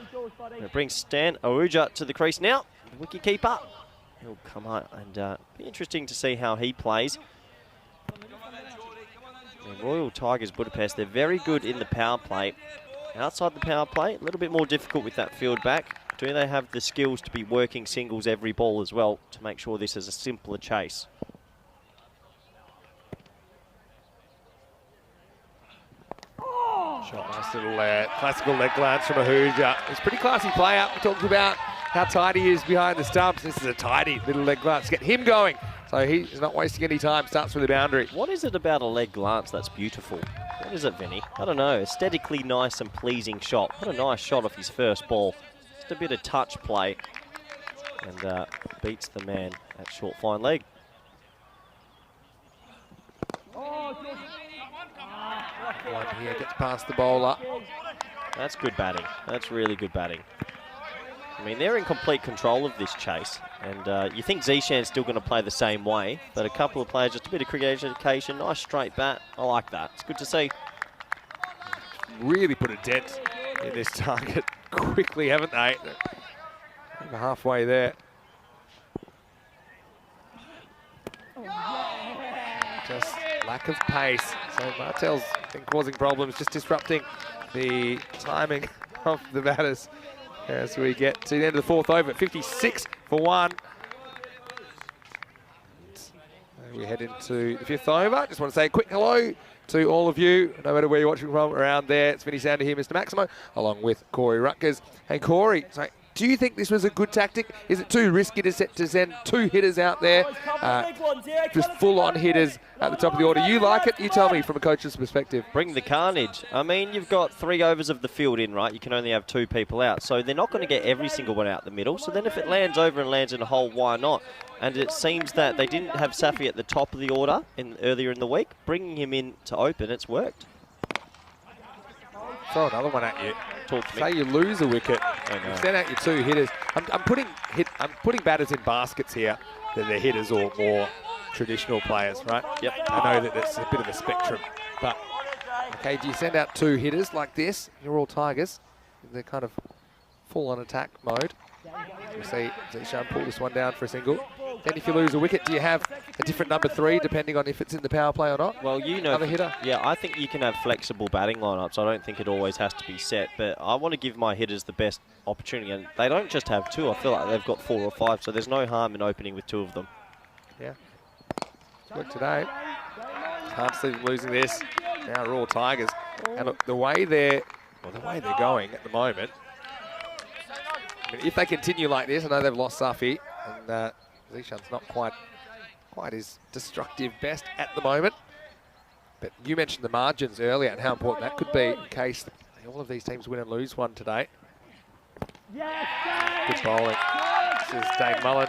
And it brings Stan Ahuja to the crease now. The wicket keeper. He'll come out, and be interesting to see how he plays. The Royal Tigers Budapest, they're very good in the power play. Outside the power play, a little bit more difficult with that field back. Do they have the skills to be working singles every ball as well to make sure this is a simpler chase? Shot, nice little classical leg glance from Ahuja. He's a pretty classy player. We talked about how tight he is behind the stumps. This is a tidy little leg glance. Get him going. So he's not wasting any time. Starts with the boundary. What is it about a leg glance that's beautiful? What is it, Vinny? I don't know. Aesthetically nice and pleasing shot. What a nice shot off his first ball. Just a bit of touch play. And beats the man at short fine leg. One here gets past the bowler. That's good batting. That's really good batting. I mean, they're in complete control of this chase. And you think Zishan's still going to play the same way, but a couple of players, just a bit of cricket education, nice straight bat. I like that. It's good to see. Really put a dent in this target quickly, haven't they? Over halfway there. Just lack of pace. So Martell's been causing problems, just disrupting the timing of the batters as we get to the end of the fourth over. 56 for 1. And we head into the fifth over. Just want to say a quick hello to all of you, no matter where you're watching from around there. It's Vinny Sander here, Mr. Maximo, along with Corey Rutgers. And Corey, so do you think this was a good tactic? Is it too risky to send 2 hitters out there, just full-on hitters at the top of the order? You like it? You tell me from a coach's perspective. Bring the carnage. I mean, you've got 3 overs of the field in, right? You can only have 2 people out. So they're not going to get every single one out the middle. So then if it lands over and lands in a hole, why not? And it seems that they didn't have Safi at the top of the order earlier in the week. Bringing him in to open, it's worked. Throw another one at you. Talk to me. Say you lose a wicket, you send out your 2 hitters. I'm putting batters in baskets here that they're hitters or more traditional players, right? Yep. I know that that's a bit of a spectrum, but okay, do you send out 2 hitters like this? You're all Tigers. They're kind of full on attack mode. You see Zishan pull this one down for a single. Then if you lose a wicket, do you have a different number 3 depending on if it's in the power play or not? Well, you know, another hitter. Yeah, I think you can have flexible batting lineups. I don't think it always has to be set, but I want to give my hitters the best opportunity. And they don't just have 2. I feel like they've got 4 or 5, so there's no harm in opening with 2 of them. Yeah. Good today. Hard to see them losing this. Now Raw Tigers. And look, the way they're going at the moment, I mean, if they continue like this, I know they've lost Safi, and Zishan's not quite his destructive best at the moment. But you mentioned the margins earlier and how important that could be in case all of these teams win and lose one today. Good bowling. This is Dave Mullen.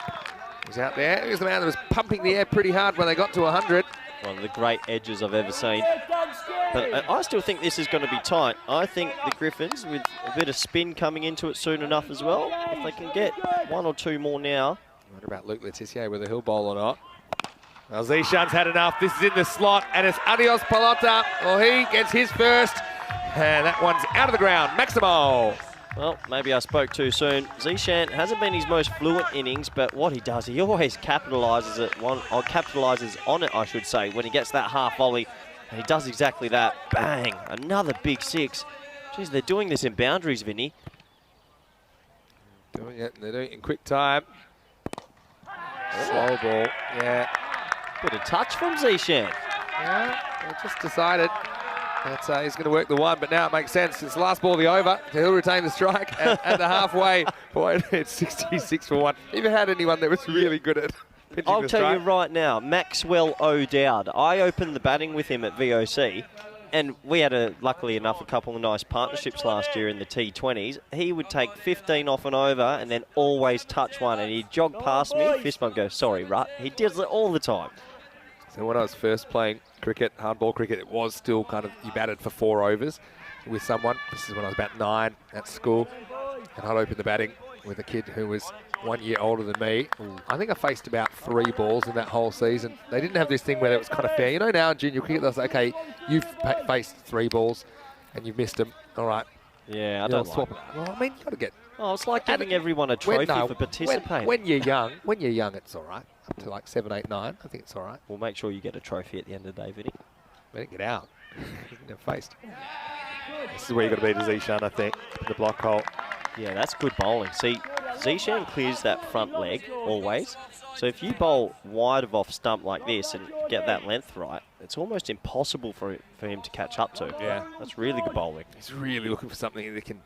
He's out there. Here's the man that was pumping the air pretty hard when they got to 100. One of the great edges I've ever seen. But I still think this is going to be tight. I think the Griffins, with a bit of spin coming into it soon enough as well, if they can get 1 or 2 more now. I wonder about Luke Letitia, whether he'll bowl or not. Well, Zishan's had enough. This is in the slot, and it's Adios Palota. Well, he gets his first, and that one's out of the ground. Maximo. Well, maybe I spoke too soon. Zishan hasn't been his most fluent innings, but what he does, he always capitalises on it, I should say, when he gets that half volley. And he does exactly that. Bang! Another big 6. Geez, they're doing this in boundaries, Vinny. Doing it, and they're doing it in quick time. Slow ball, yeah. Bit of touch from Zishan. Yeah, they just decided that he's going to work the one, but now it makes sense. It's the last ball of the over. He'll retain the strike at the halfway point. It's 66 for 1. Even had anyone that was really good at pitching I'll the tell strike. you right now, Maxwell O'Dowd. I opened the batting with him at VOC, and we had, luckily enough, a couple of nice partnerships last year in the T20s. He would take 15 off and over and then always touch one, and he'd jog past me, fist bump, go, sorry, Rut. He does it all the time. So when I was first playing cricket, hardball cricket, it was still kind of, you batted for 4 overs with someone. This is when I was about 9 at school, and I'd open the batting with a kid who was 1 year older than me. I think I faced about 3 balls in that whole season. They didn't have this thing where it was kind of fair. You know, now in junior cricket, they'll say, okay, you've faced 3 balls and you've missed them. All right. Yeah, I don't like that. Well, I mean, you've got to get... Oh, it's like giving everyone a trophy for participating. When you're young, it's all right. Up to like 7, 8, 9, I think it's all right. We'll make sure you get a trophy at the end of the day, Vinny. Let it get out. Never faced. This is where you've got to beat a Zishan, I think, in the block hole. Yeah, that's good bowling. See, Zishan clears that front leg always. So if you bowl wide of off stump like this and get that length right, it's almost impossible for him to catch up to. Yeah. That's really good bowling. He's really looking for something that can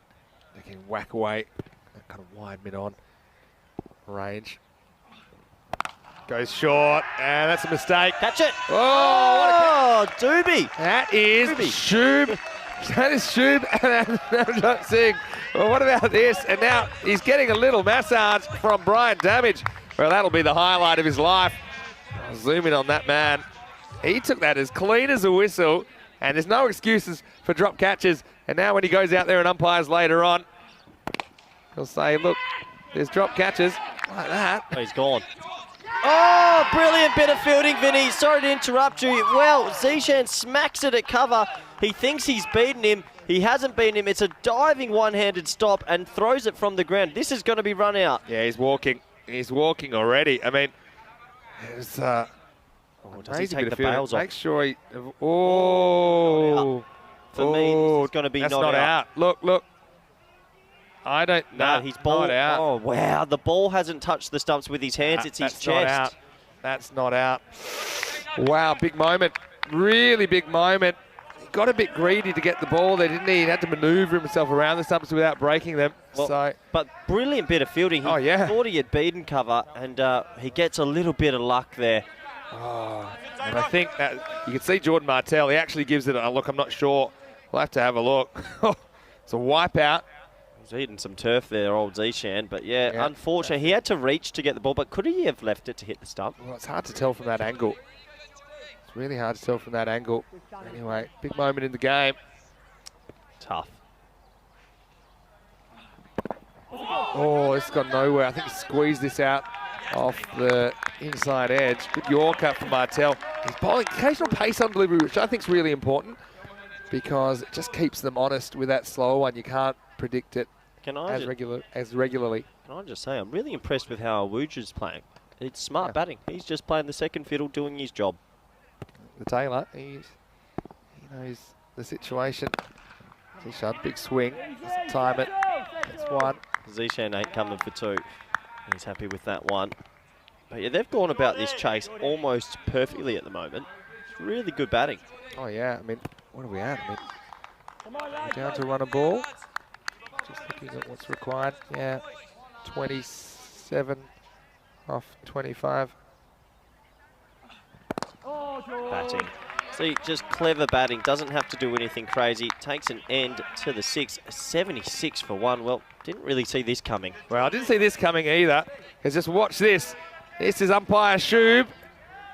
whack away. That kind of wide mid-on range. Goes short, and that's a mistake. Catch it! Oh, Oh, Doobie! that is Shub. That is Shub and Navjot Singh. Well, what about this? And now he's getting a little massage from Brian Damage. Well, that'll be the highlight of his life. I'll zoom in on that man. He took that as clean as a whistle, and there's no excuses for drop catches. And now when he goes out there and umpires later on, he'll say, look, there's drop catches like that. Oh, he's gone. Oh, brilliant bit of fielding, Vinny. Sorry to interrupt you. Well, Zishan smacks it at cover. He thinks he's beaten him. He hasn't beaten him. It's a diving one-handed stop and throws it from the ground. This is going to be run out. Yeah, he's walking. He's walking already. I mean, it's does he take the bails off? Make sure he... Oh. For me, this is going to be that's not out. Look. I don't know. No, he's ball. Not out. Oh, wow. The ball hasn't touched the stumps with his hands. It's his That's not chest. out. That's not out. Wow, big moment. Really big moment. He got a bit greedy to get the ball there, didn't he? He had to manoeuvre himself around the stumps without breaking them. Well, but brilliant bit of fielding. He thought he had beaten cover, and he gets a little bit of luck there. Oh, and I think that you can see Jordan Martell. He actually gives it a look. I'm not sure. We'll have to have a look. It's a wipeout. He's eating some turf there, old Zishan. But yeah, unfortunately, he had to reach to get the ball. But could he have left it to hit the stump? Well, it's hard to tell from that angle. It's really hard to tell from that angle. Anyway, big moment in the game. Tough. Oh, it's gone nowhere. I think he squeezed this out off the inside edge. Good Yorker from Martell. He's bowling occasional pace on delivery, which I think is really important because it just keeps them honest with that slower one. You can't predict it as regularly. Can I just say, I'm really impressed with how Awuja's playing. It's smart batting. He's just playing the second fiddle, doing his job. The Taylor, he knows the situation. Zishan, big swing. Doesn't time it. That's 1. Zishan ain't coming for 2. He's happy with that 1. But yeah, they've gone about this chase almost perfectly at the moment. It's really good batting. Oh yeah, I mean, what are we at? I mean, we're down to run a ball. Just looking at what's required. Yeah, 27 off 25. Batting. See, just clever batting. Doesn't have to do anything crazy. Takes an end to the 6. 76 for 1. Well, didn't really see this coming. Well, I didn't see this coming either. Because just watch this. This is umpire Shub.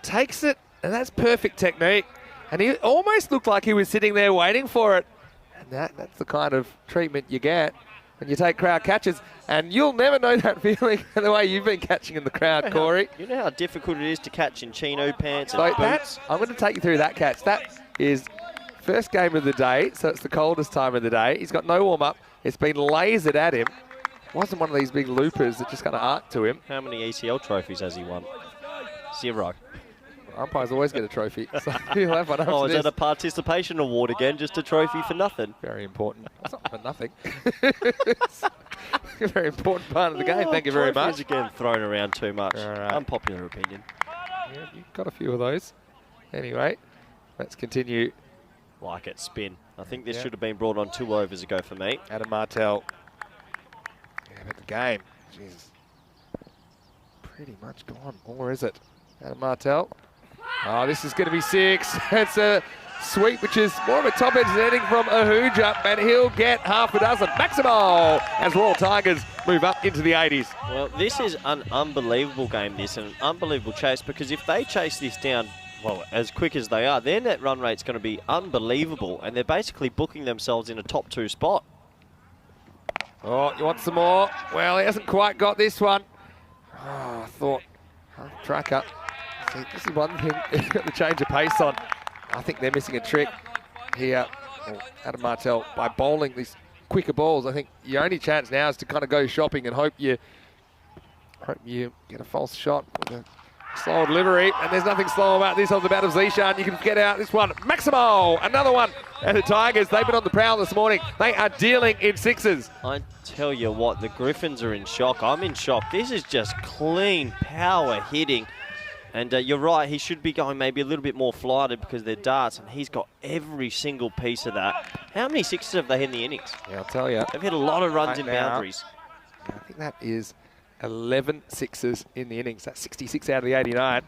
Takes it, and that's perfect technique. And he almost looked like he was sitting there waiting for it. And that's the kind of treatment you get when you take crowd catches. And you'll never know that feeling the way you've been catching in the crowd, Corey. You know how difficult it is to catch in chino pants and boots? I'm going to take you through that catch. That is first game of the day, so it's the coldest time of the day. He's got no warm-up. It's been lasered at him. Wasn't one of these big loopers that just kind of arced to him. How many ACL trophies has he won? 0. Umpires always get a trophy, so he'll have one after Oh, is this. that a participation award again? Just a trophy for nothing? Very important. It's not for nothing. a very important part of the game. Thank you very much. Trophies again thrown around too much. All right. Unpopular opinion. Yeah, you've got a few of those. Anyway, let's continue. Like it, spin. I think this Yeah. should have been brought on 2 overs ago for me. Adam Martell. Yeah, but the game, Jesus, pretty much gone. Or is it? Adam Martell. Oh, this is going to be 6. It's a sweep, which is more of a top edge ending from Ahuja, and he'll get half a dozen. Maximo as Royal Tigers move up into the 80s. Well, this is an unbelievable game, this, and an unbelievable chase, because if they chase this down, well, as quick as they are, their net run rate's going to be unbelievable, and they're basically booking themselves in a top 2 spot. Oh, you want some more? Well, he hasn't quite got this one. Oh, I thought, tracker. See, this is one thing, he's got the change of pace on. I think they're missing a trick here. Oh, Adam Martell, by bowling these quicker balls, I think your only chance now is to kind of go shopping and hope you get a false shot with a slow delivery. And there's nothing slow about this off the bat of Zishan. You can get out this one. Maximo, another one. And the Tigers, they've been on the prowl this morning. They are dealing in 6s. I tell you what, the Griffins are in shock. I'm in shock. This is just clean power hitting. And you're right, he should be going maybe a little bit more flighted because they're darts, and he's got every single piece of that. How many 6s have they hit in the innings? Yeah, I'll tell you. They've hit a lot of runs Right in now, boundaries. Yeah, I think that is 11 6s in the innings. That's 66 out of the 89.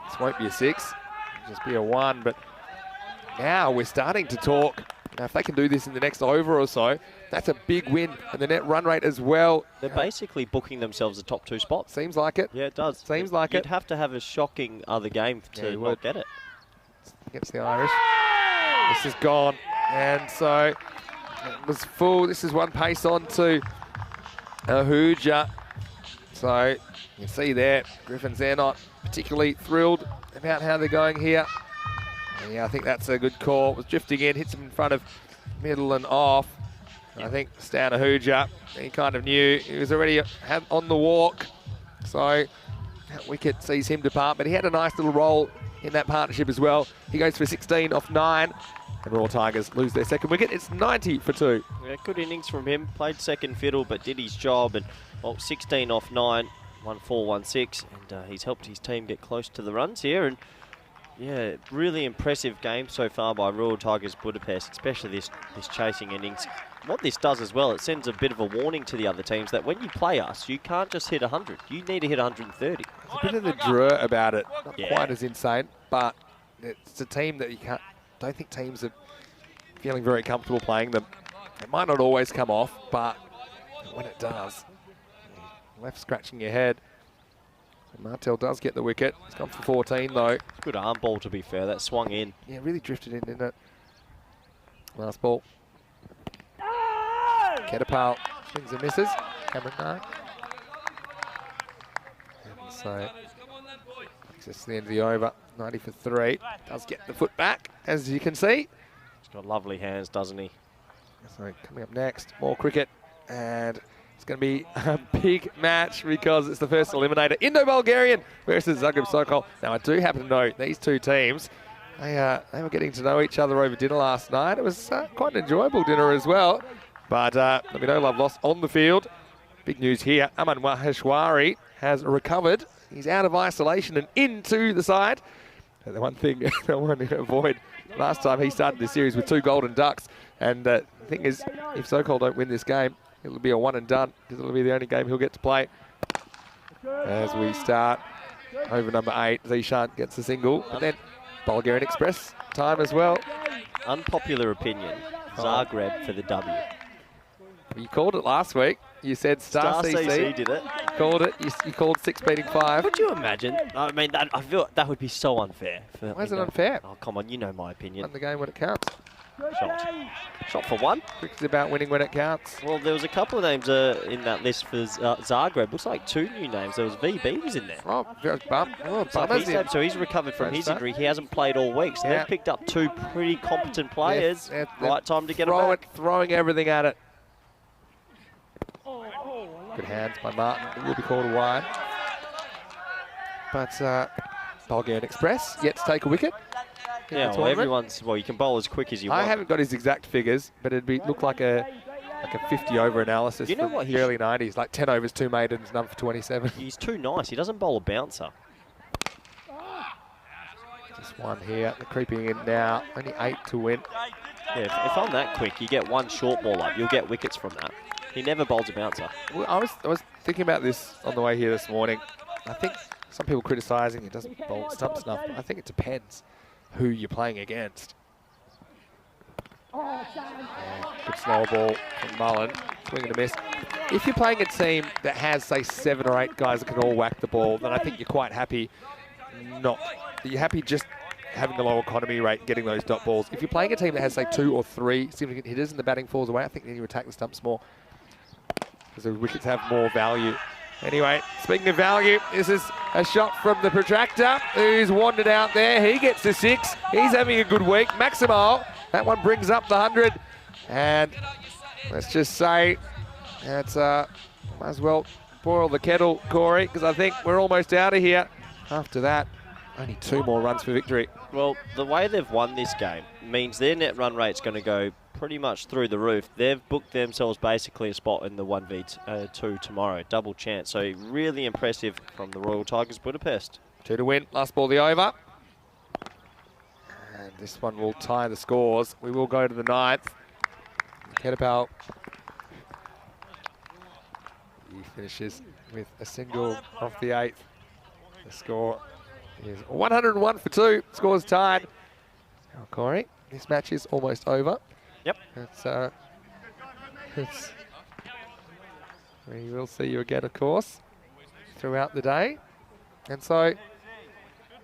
This won't be a 6, it'll just be a 1. But now we're starting to talk. Now, if they can do this in the next over or so, that's a big win. And the net run rate as well. They're basically booking themselves a top 2 spot. Seems like it. Yeah, it does. Seems like You'd it. have to have a shocking other game Yeah, to you not would. get it. Against the Irish. This is gone. And so it was full. This is one pace on to Ahuja. So you can see there, Griffins, they're not particularly thrilled about how they're going here. And yeah, I think that's a good call. It was drifting in, hits him in front of middle and off. And I think Stan Ahuja, he kind of knew he was already on the walk. So that wicket sees him depart, but he had a nice little role in that partnership as well. He goes for 16 off 9, and Royal Tigers lose their second wicket. It's 90 for 2. Yeah, good innings from him. Played second fiddle, but did his job. And 16 off 9, 1-4, 1-6, and he's helped his team get close to the runs here. And yeah, really impressive game so far by Royal Tigers Budapest, especially this chasing innings. What this does as well, it sends a bit of a warning to the other teams that when you play us, you can't just hit 100. You need to hit 130. There's a bit of the draw about it. Not Yeah. quite as insane, but it's a team that don't think teams are feeling very comfortable playing them. It might not always come off, but when it does, you're left scratching your head. So Martell does get the wicket. He's gone for 14 though. Good arm ball, to be fair. That swung in. Yeah, really drifted in, didn't it? Last ball. Ketapal swings and misses. Cameron Nark. And so takes us to the end of the over. 90 for 3. Does get the foot back, as you can see. He's got lovely hands, doesn't he? So coming up next, more cricket. And it's going to be a big match because it's the first eliminator. Indo-Bulgarian versus Zagreb Sokol. Now, I do happen to know these two teams, they were getting to know each other over dinner last night. It was quite an enjoyable dinner as well. But there'll be no love lost on the field. Big news here. Aman Maheshwari has recovered. He's out of isolation and into the side. And the one thing I wanted to avoid, last time he started this series with 2 golden ducks. And the thing is, if Sokol don't win this game, it'll be a one and done because it'll be the only game he'll get to play. As we start over number 8, Zishan gets a single. And then Bulgarian Express time as well. Unpopular opinion. Zagreb for the W. You called it last week. You said Star CC did it. You called it. You called 6 beating 5. Could you imagine? I mean, I feel that would be so unfair. Why is it unfair? Oh, come on, you know my opinion. Won the game when it counts. Shot for 1. Cricket's about winning when it counts. Well, there was a couple of names in that list for Zagreb. Looks like 2 new names. There was VB was in there. Oh, bump. Oh, So he's recovered from his injury. He hasn't played all week. So Yeah. they've picked up 2 pretty competent players. They're Right time to get them back. throwing everything at it. Good hands by Martin. It will be called a wide. But Bulgarian Express yet to take a wicket. in the Yeah, well, tournament. you can bowl as quick as you want. I haven't got his exact figures, but it'd look like a like a 50-over analysis You know from what, the early 90s, like 10 overs, 2 maidens, none for 27. He's too nice. He doesn't bowl a bouncer. Just one here, they're creeping in now, only 8 to win. Yeah, if I'm that quick, you get one short ball up. You'll get wickets from that. He never bowls a bouncer. Well, I was thinking about this on the way here this morning. I think some people criticising he doesn't bowl stump snuff, but I think it depends who you're playing against. Good slow ball from Mullen, swing and a miss. If you're playing a team that has, say, 7 or 8 guys that can all whack the ball, then I think you're quite happy you're happy just having the low economy rate, getting those dot balls. If you're playing a team that has, say, 2 or 3 significant hitters and the batting falls away, I think then you attack the stumps more because the wickets have more value. Anyway, speaking of value, this is a shot from the protractor who's wandered out there. He gets the 6. He's having a good week. Maximo, that one brings up the 100. And let's just say that's might as well boil the kettle, Corey, because I think we're almost out of here. After that, only 2 more runs for victory. Well, the way they've won this game means their net run rate's going to go pretty much through the roof. They've booked themselves basically a spot in the 1v2 tomorrow. Double chance. So really impressive from the Royal Tigers Budapest. 2 to win. Last ball the over. And this one will tie the scores. We will go to the 9th. BET2BALL. He finishes with a single off the 8th. The score is 101 for 2. Score's tied. Now, Corey, this match is almost over. Yep. We will see you again, of course, throughout the day. And so,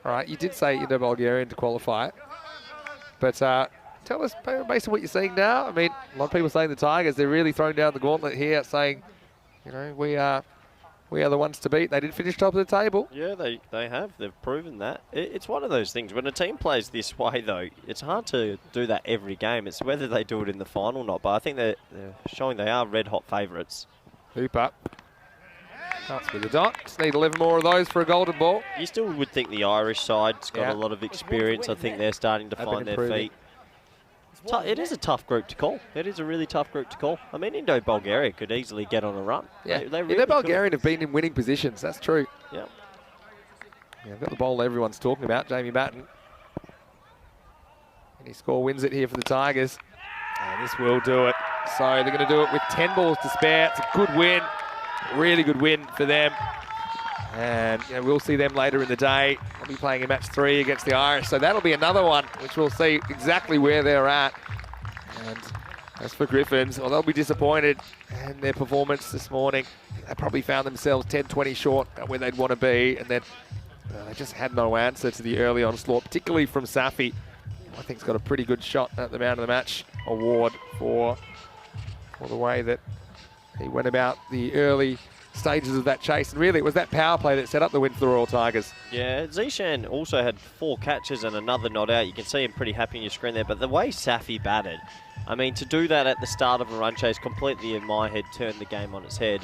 all right, you did say Indo-Bulgarian to qualify. But tell us, based on what you're seeing now, I mean, a lot of people saying the Tigers, they're really throwing down the gauntlet here, saying, you know, we are the ones to beat. They did finish top of the table. Yeah, they have. They've proven that. It's one of those things. When a team plays this way, though, it's hard to do that every game. It's whether they do it in the final or not. But I think they're showing they are red-hot favourites. Hooper. Starts with the dot. Just need 11 more of those for a golden ball. You still would think the Irish side's got a lot of experience. I think they're starting to find their feet. It is a tough group to call. It is a really tough group to call. I mean, Indo-Bulgaria could easily get on a run. Yeah, they really Indo-Bulgarian have been in winning positions. That's true. Yeah. I've got the bowl everyone's talking about, Jamie Batten. Any score wins it here for the Tigers. And this will do it. So they're going to do it with 10 balls to spare. It's a good win. Really good win for them. And we'll see them later in the day. They'll be playing in match 3 against the Irish. So that'll be another one, which we'll see exactly where they're at. And as for Griffins, well, they'll be disappointed in their performance this morning. They probably found themselves 10-20 short at where they'd want to be. And then they just had no answer to the early onslaught, particularly from Safi. I think he's got a pretty good shot at the Man of the Match award for the way that he went about the early stages of that chase, and really it was that power play that set up the win for the Royal Tigers. Yeah, Zishan also had 4 catches and another not out. You can see him pretty happy on your screen there, but the way Safi batted, I mean, to do that at the start of a run chase completely, in my head, turned the game on its head.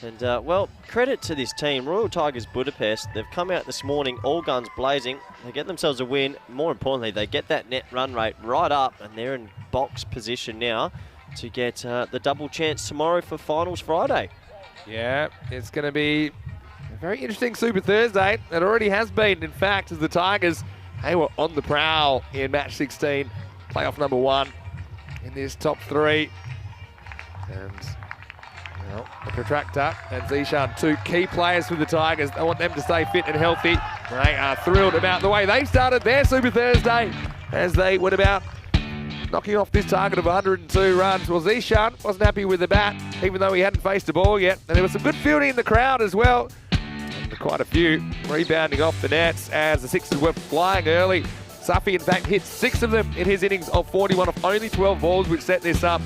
And well, credit to this team, Royal Tigers Budapest. They've come out this morning, all guns blazing. They get themselves a win. More importantly, they get that net run rate right up, and they're in box position now to get the double chance tomorrow for Finals Friday. Yeah, it's going to be a very interesting Super Thursday. It already has been, in fact, as the Tigers, they were on the prowl in match 16, playoff number 1 in this top 3. And the Protractor and Zishan, 2 key players for the Tigers. They want them to stay fit and healthy. They are thrilled about the way they've started their Super Thursday as they went about knocking off this target of 102 runs. Well, Zishan wasn't happy with the bat, even though he hadn't faced a ball yet. And there was some good fielding in the crowd as well. And quite a few rebounding off the nets as the sixes were flying early. Safi, in fact, hit 6 of them in his innings of 41 off only 12 balls, which set this up.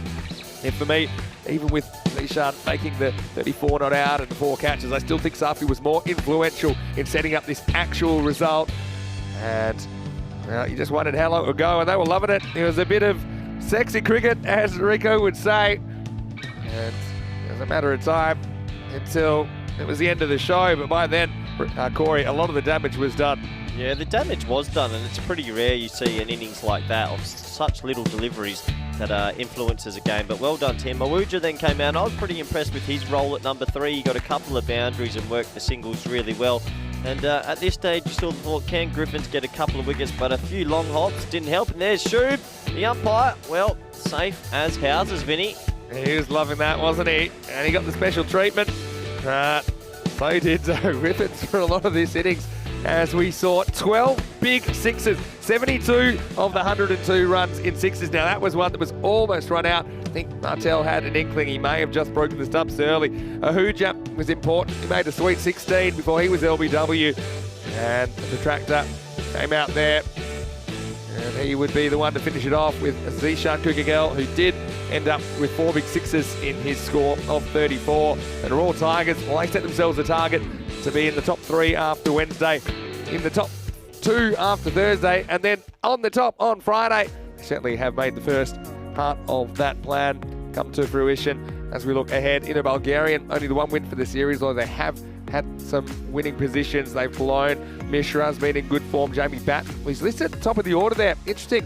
And for me, even with Zishan making the 34 not out and 4 catches, I still think Safi was more influential in setting up this actual result. And well, you just wondered how long it would go, and they were loving it. It was a bit of sexy cricket, as Rico would say. And it was a matter of time until it was the end of the show. But by then, Corey, a lot of the damage was done. Yeah, the damage was done, and it's pretty rare you see an innings like that of such little deliveries that influences a game. But well done to him. Mawuja then came out, and I was pretty impressed with his role at number 3. He got a couple of boundaries and worked the singles really well. And at this stage, you still thought, can Griffins get a couple of wickets? But a few long hops didn't help. And there's Shub, the umpire. Well, safe as houses, Vinny. He was loving that, wasn't he? And he got the special treatment. So did Griffiths for a lot of this innings, as we saw 12 big sixes, 72 of the 102 runs in sixes. Now that was one that was almost run out. I think Martell had an inkling he may have just broken the stumps early. Ahuja was important. He made a sweet 16 before he was LBW. And the tractor came out there. And he would be the one to finish it off with Zishan Kukagel, who did end up with 4 big sixes in his score of 34. And Raw Tigers, well, they set themselves a target to be in the top 3 after Wednesday, in the top 2 after Thursday, and then on the top on Friday. They certainly have made the first part of that plan come to fruition. As we look ahead in a Bulgarian, only the 1 win for the series, although they have had some winning positions. They've blown. Mishra's been in good form. Jamie Batten, he's listed at the top of the order there. Interesting.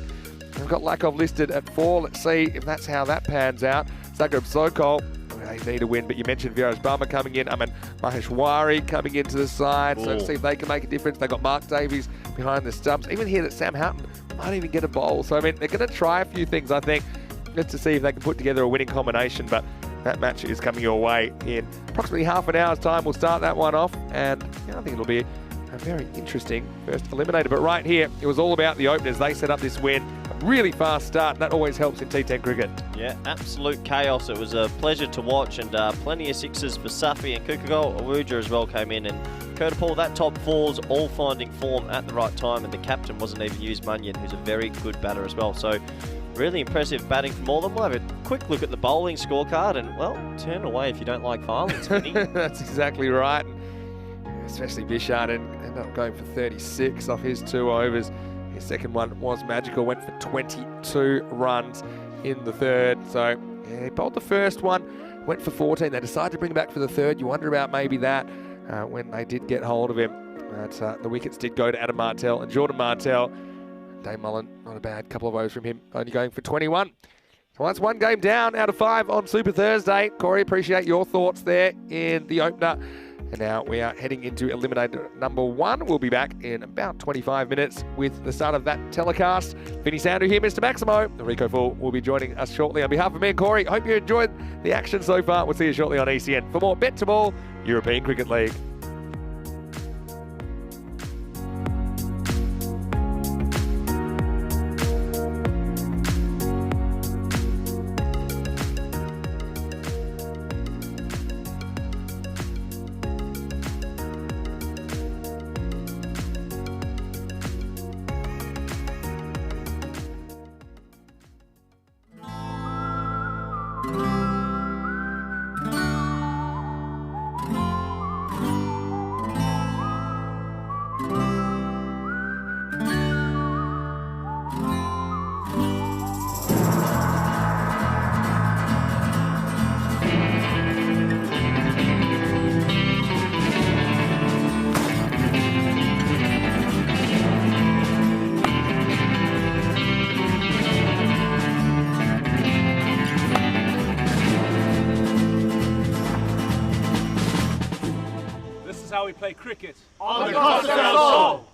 We've got Lakov listed at 4. Let's see if that's how that pans out. Zagreb Sokol, they need a win, but you mentioned Viras Barma coming in. I mean, Maheshwari coming into the side. So let's see if they can make a difference. They've got Mark Davies behind the stumps. Even here that Sam Houghton might even get a bowl. So, I mean, they're going to try a few things, I think, just to see if they can put together a winning combination. But that match is coming your way in approximately half an hour's time. We'll start that one off, and I think it'll be a very interesting first eliminator. But right here, it was all about the openers. They set up this win. A really fast start, and that always helps in T10 cricket. Yeah, absolute chaos. It was a pleasure to watch, and plenty of sixes for Safi and Kukagol. Awuja as well came in, and Kurtapal, that top 4's all finding form at the right time, and the captain wasn't even used, Munyon, who's a very good batter as well. So really impressive batting from all of them. We'll have a quick look at the bowling scorecard, and, well, turn away if you don't like violence, Vinny. That's exactly right. Especially Bishard ended up going for 36 off his 2 overs. His second one was magical, went for 22 runs in the third. So yeah, he bowled the first one, went for 14. They decided to bring him back for the third. You wonder about maybe that when they did get hold of him. But the wickets did go to Adam Martell and Jordan Martell. Dave Mullen, not a bad couple of overs from him, only going for 21. So that's 1 game down out of 5 on Super Thursday. Corey, appreciate your thoughts there in the opener. And now we are heading into eliminator number 1. We'll be back in about 25 minutes with the start of that telecast. Vinny Sandu here, Mr. Maximo. Rico Full will be joining us shortly. On behalf of me and Corey, hope you enjoyed the action so far. We'll see you shortly on ECN for more BET2BALL European Cricket League. How we play cricket on the coast of our soul.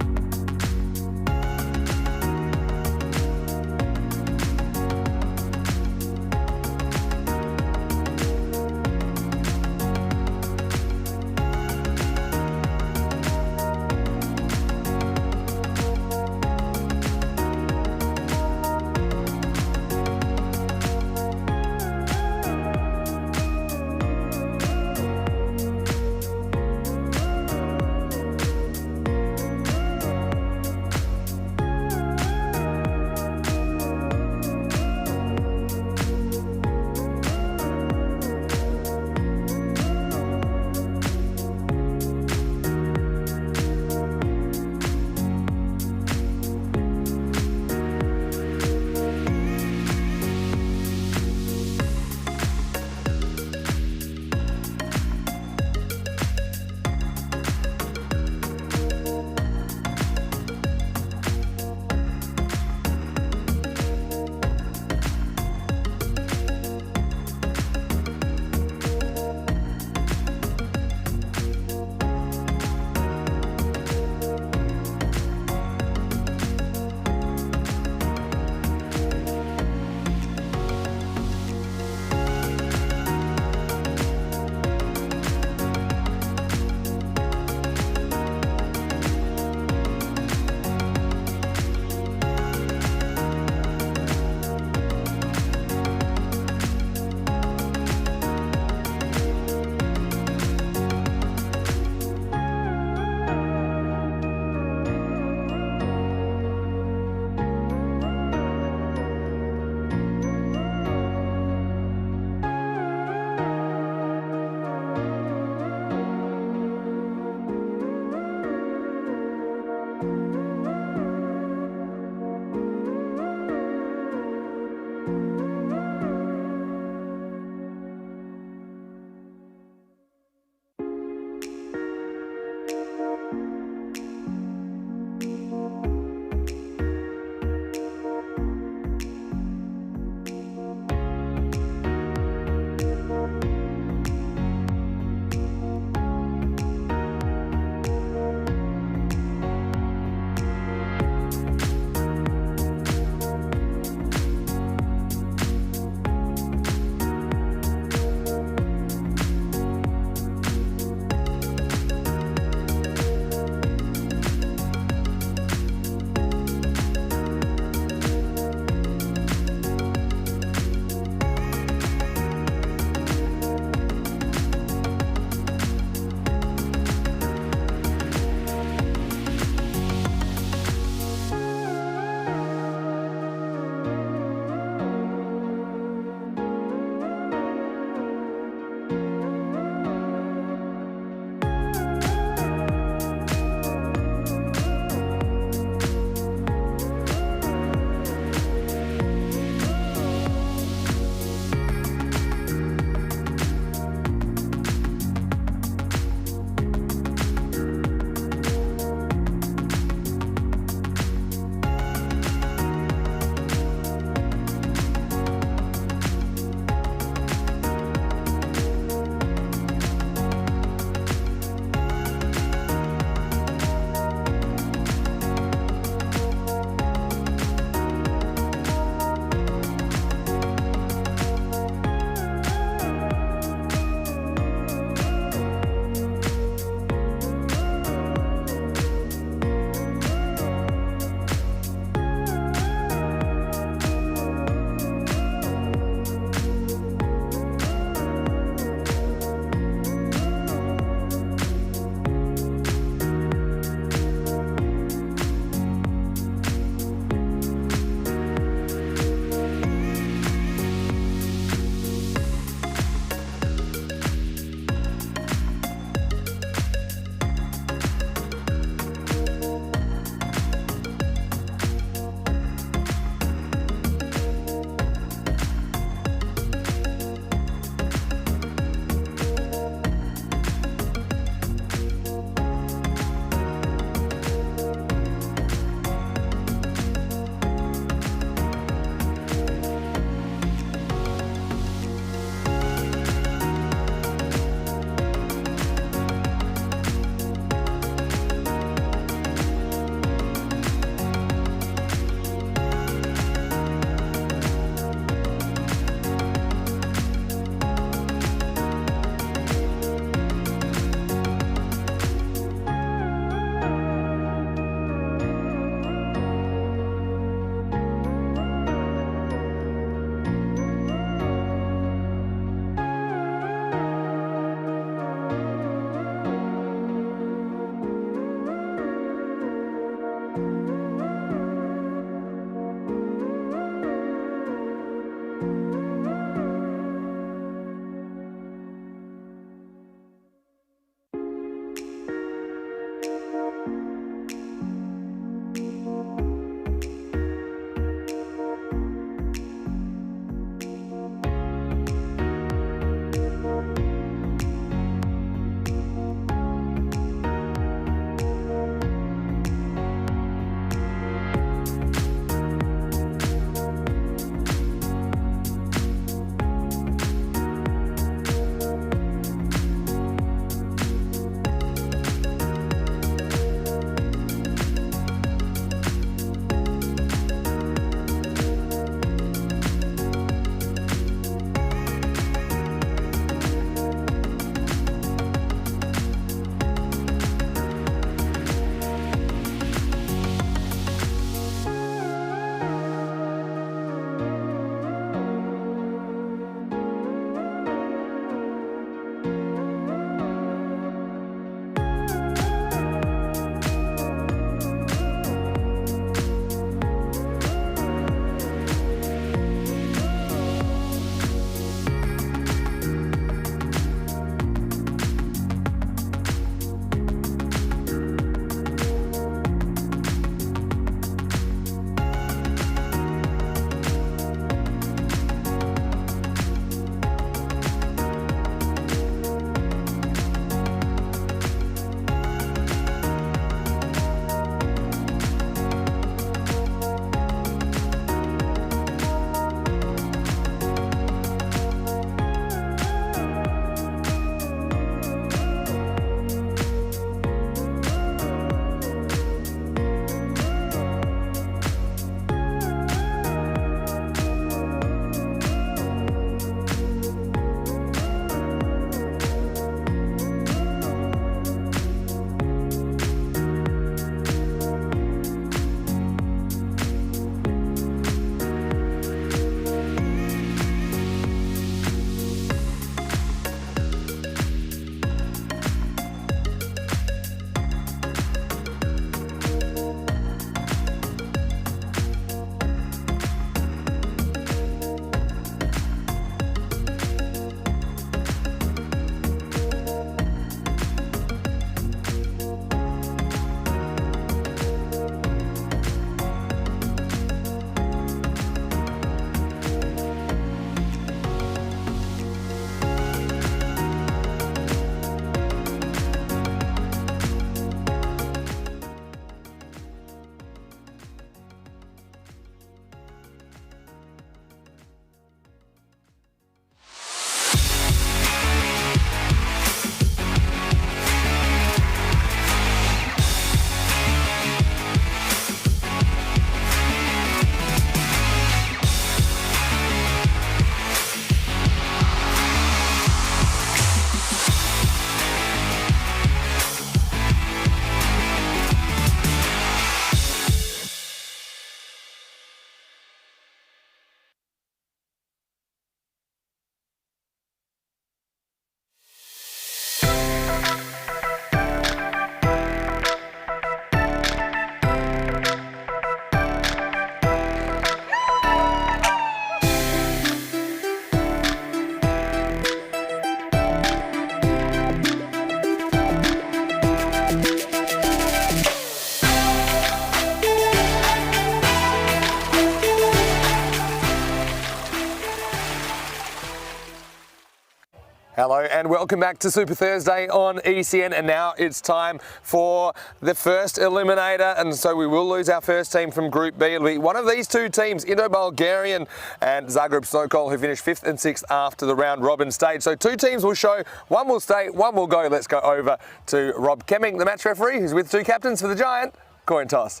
Hello and welcome back to Super Thursday on ECN, and now it's time for the first eliminator, and so we will lose our first team from Group B. It'll be one of these two teams, Indo-Bulgarian and Zagreb Sokol, who finished 5th and 6th after the round robin stage. So two teams will show, one will stay, one will go. Let's go over to Rob Kemming, the match referee, who's with two captains for the Giant. Coin toss.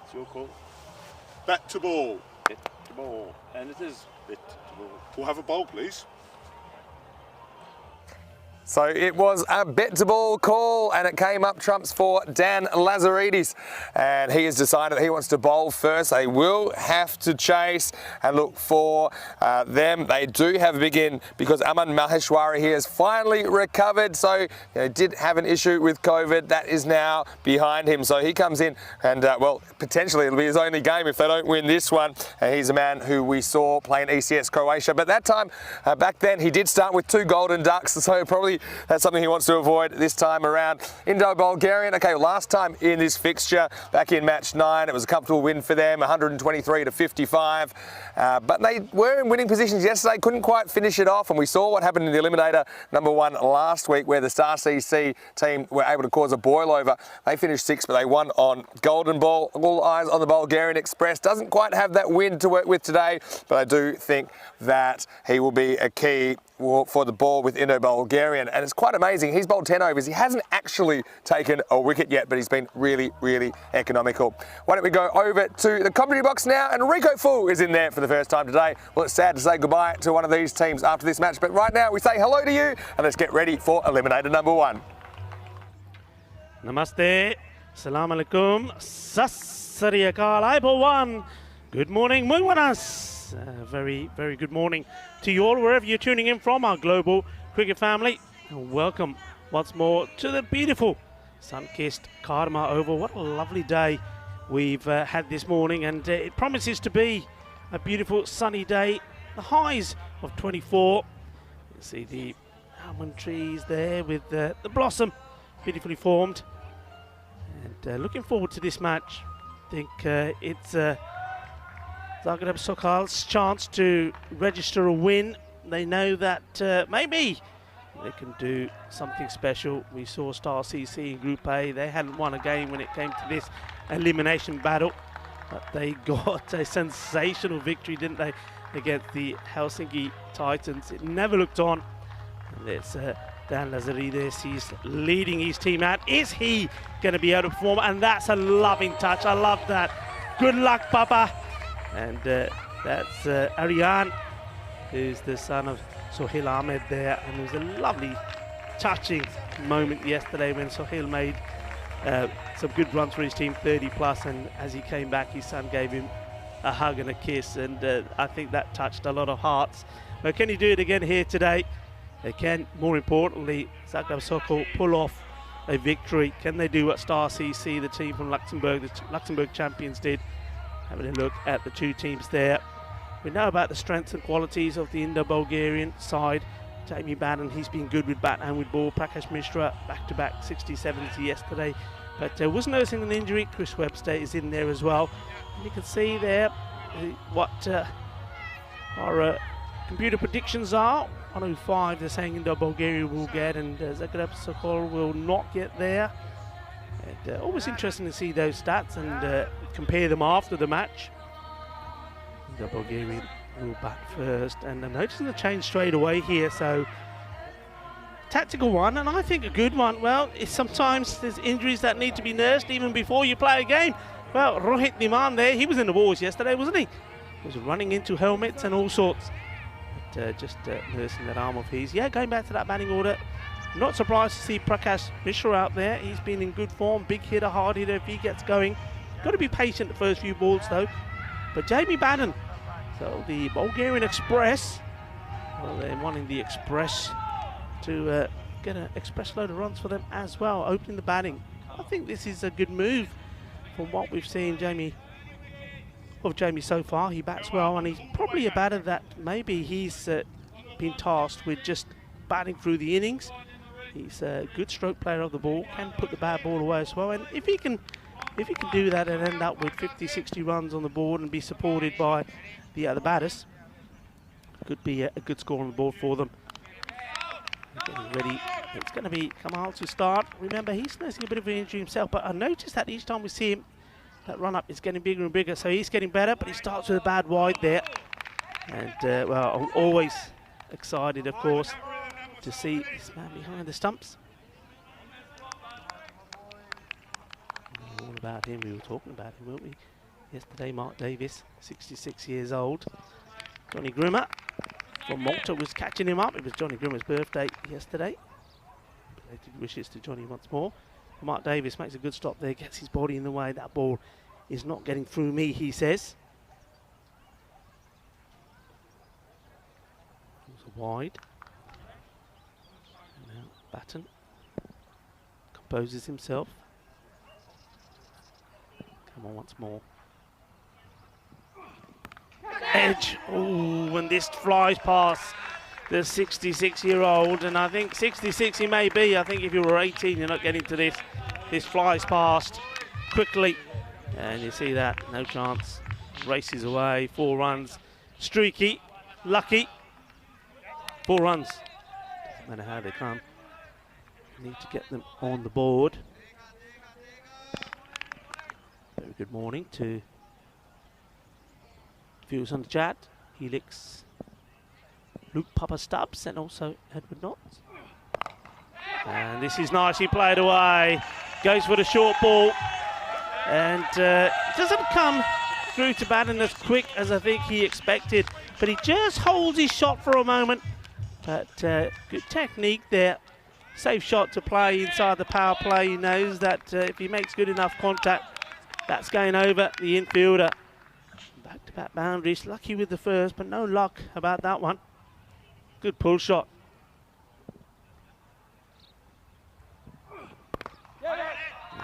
It's your call. Bat to ball. Bet to ball. And it is bet to ball. We'll have a bowl, please. So it was a bet-to-ball call, and it came up trumps for Dan Lazaridis, and he has decided that he wants to bowl first. They will have to chase and look for them. They do have a big in because Aman Maheshwari here has finally recovered. So did have an issue with COVID. That is now behind him. So he comes in and, well, potentially it'll be his only game if they don't win this one. And he's a man who we saw playing ECS Croatia. But that time, back then, he did start with 2 golden ducks. So probably that's something he wants to avoid this time around. Indo-Bulgarian, okay, last time in this fixture, back in match 9, it was a comfortable win for them, 123 to 55. But they were in winning positions yesterday, couldn't quite finish it off, and we saw what happened in the eliminator number 1 last week, where the Star CC team were able to cause a boil over. They finished 6th, but they won on golden ball. All eyes on the Bulgarian Express. Doesn't quite have that wind to work with today, but I do think that he will be a key for the ball with Indo-Bulgarian, and it's quite amazing. He's bowled 10 overs. He hasn't actually taken a wicket yet, but he's been really, really economical. Why don't we go over to the commentary box now, and Rico Full is in there for the first time today. Well, it's sad to say goodbye to one of these teams after this match, but right now we say hello to you, and let's get ready for eliminator number 1. Namaste, Salam Alaikum, Sassari Akal, Aibo1. Good morning, muy buenas. Very, very good morning to you all, wherever you're tuning in from, our global cricket family. And welcome once more to the beautiful sun-kissed Cartama Oval. What a lovely day we've had this morning, and it promises to be a beautiful sunny day. The highs of 24. You see the almond trees there with the blossom beautifully formed. And looking forward to this match. I think it's Zagreb Sokol's chance to register a win. They know that maybe they can do something special. We saw Star CC in Group A. They hadn't won a game when it came to this elimination battle, but they got a sensational victory, didn't they, against the Helsinki Titans. It never looked on. And there's Dan Lazaridis. He's leading his team out. Is he going to be able to perform? And that's a loving touch. I love that. Good luck, Papa. And that's Aryan, who's the son of Sohail Ahmed there. And it was a lovely, touching moment yesterday when Sohail made some good runs for his team, 30 plus. And as he came back, his son gave him a hug and a kiss. And I think that touched a lot of hearts. But can he do it again here today? They can, more importantly, Zagreb Sokol pull off a victory. Can they do what Star CC, the team from Luxembourg, the Luxembourg champions, did? Having a look at the two teams there. We know about the strengths and qualities of the Indo-Bulgarian side. Jamie Bannon, he's been good with bat and with ball. Prakash Mishra, back-to-back 60-70 yesterday. But was noticing an injury. Chris Webster is in there as well. And you can see there what our computer predictions are. 105, they're saying Indo-Bulgaria will get, and Zagreb Sokol will not get there. And always interesting to see those stats and compare them after the match. Indo-Bulgaria will bat first, and I'm noticing the change straight away here. So tactical one, and I think a good one. Well, sometimes there's injuries that need to be nursed even before you play a game. Well, Rohit Niman there, he was in the wars yesterday, wasn't he? He was running into helmets and all sorts. Just nursing that arm of his. Yeah, going back to that batting order. Not surprised to see Prakash Mishra out there. He's been in good form, big hitter, hard hitter if he gets going. Got to be patient the first few balls though. But Jamie Bannon, so the Bulgarian Express, well, they're wanting the Express to get an express load of runs for them as well, opening the batting. I think this is a good move from what we've seen of Jamie so far. He bats well, and he's probably a batter that maybe he's been tasked with just batting through the innings. He's a good stroke player of the ball, can put the bad ball away as well, and if he can do that and end up with 50-60 runs on the board and be supported by the other batters, could be a good score on the board for them. Getting ready. It's going to be Kamal to start. Remember, he's nursing a bit of an injury himself, but I noticed that each time we see him, that run-up is getting bigger and bigger, so he's getting better, but he starts with a bad wide there. And, well, I'm always excited, of course, to see this man behind the stumps. All about him. We were talking about him, weren't we? Yesterday, Mark Davis, 66 years old. Johnny Grimmer from Malta was catching him up. It was Johnny Grimmer's birthday yesterday. Belated wishes to Johnny once more. Mark Davis makes a good stop there, gets his body in the way. That ball is not getting through me, he says. It was wide. And now Batten composes himself. Come on once more. Edge. Oh, and this flies past the 66-year-old, and I think 66 he may be. I think if you were 18, you're not getting to this. This flies past quickly, and you see that, no chance. Races away, 4 runs. Streaky, lucky. 4 runs. Doesn't matter how they come. Need to get them on the board. Very good morning to viewers on the chat. Helix, Luke Papa Stubbs, and also Edward Knotts. And this is nicely played away. Goes for the short ball. And doesn't come through to Batten as quick as I think he expected. But he just holds his shot for a moment. But good technique there. Safe shot to play inside the power play. He knows that if he makes good enough contact, that's going over the infielder. Back-to-back boundaries. Lucky with the first, but no luck about that one. Good pull shot.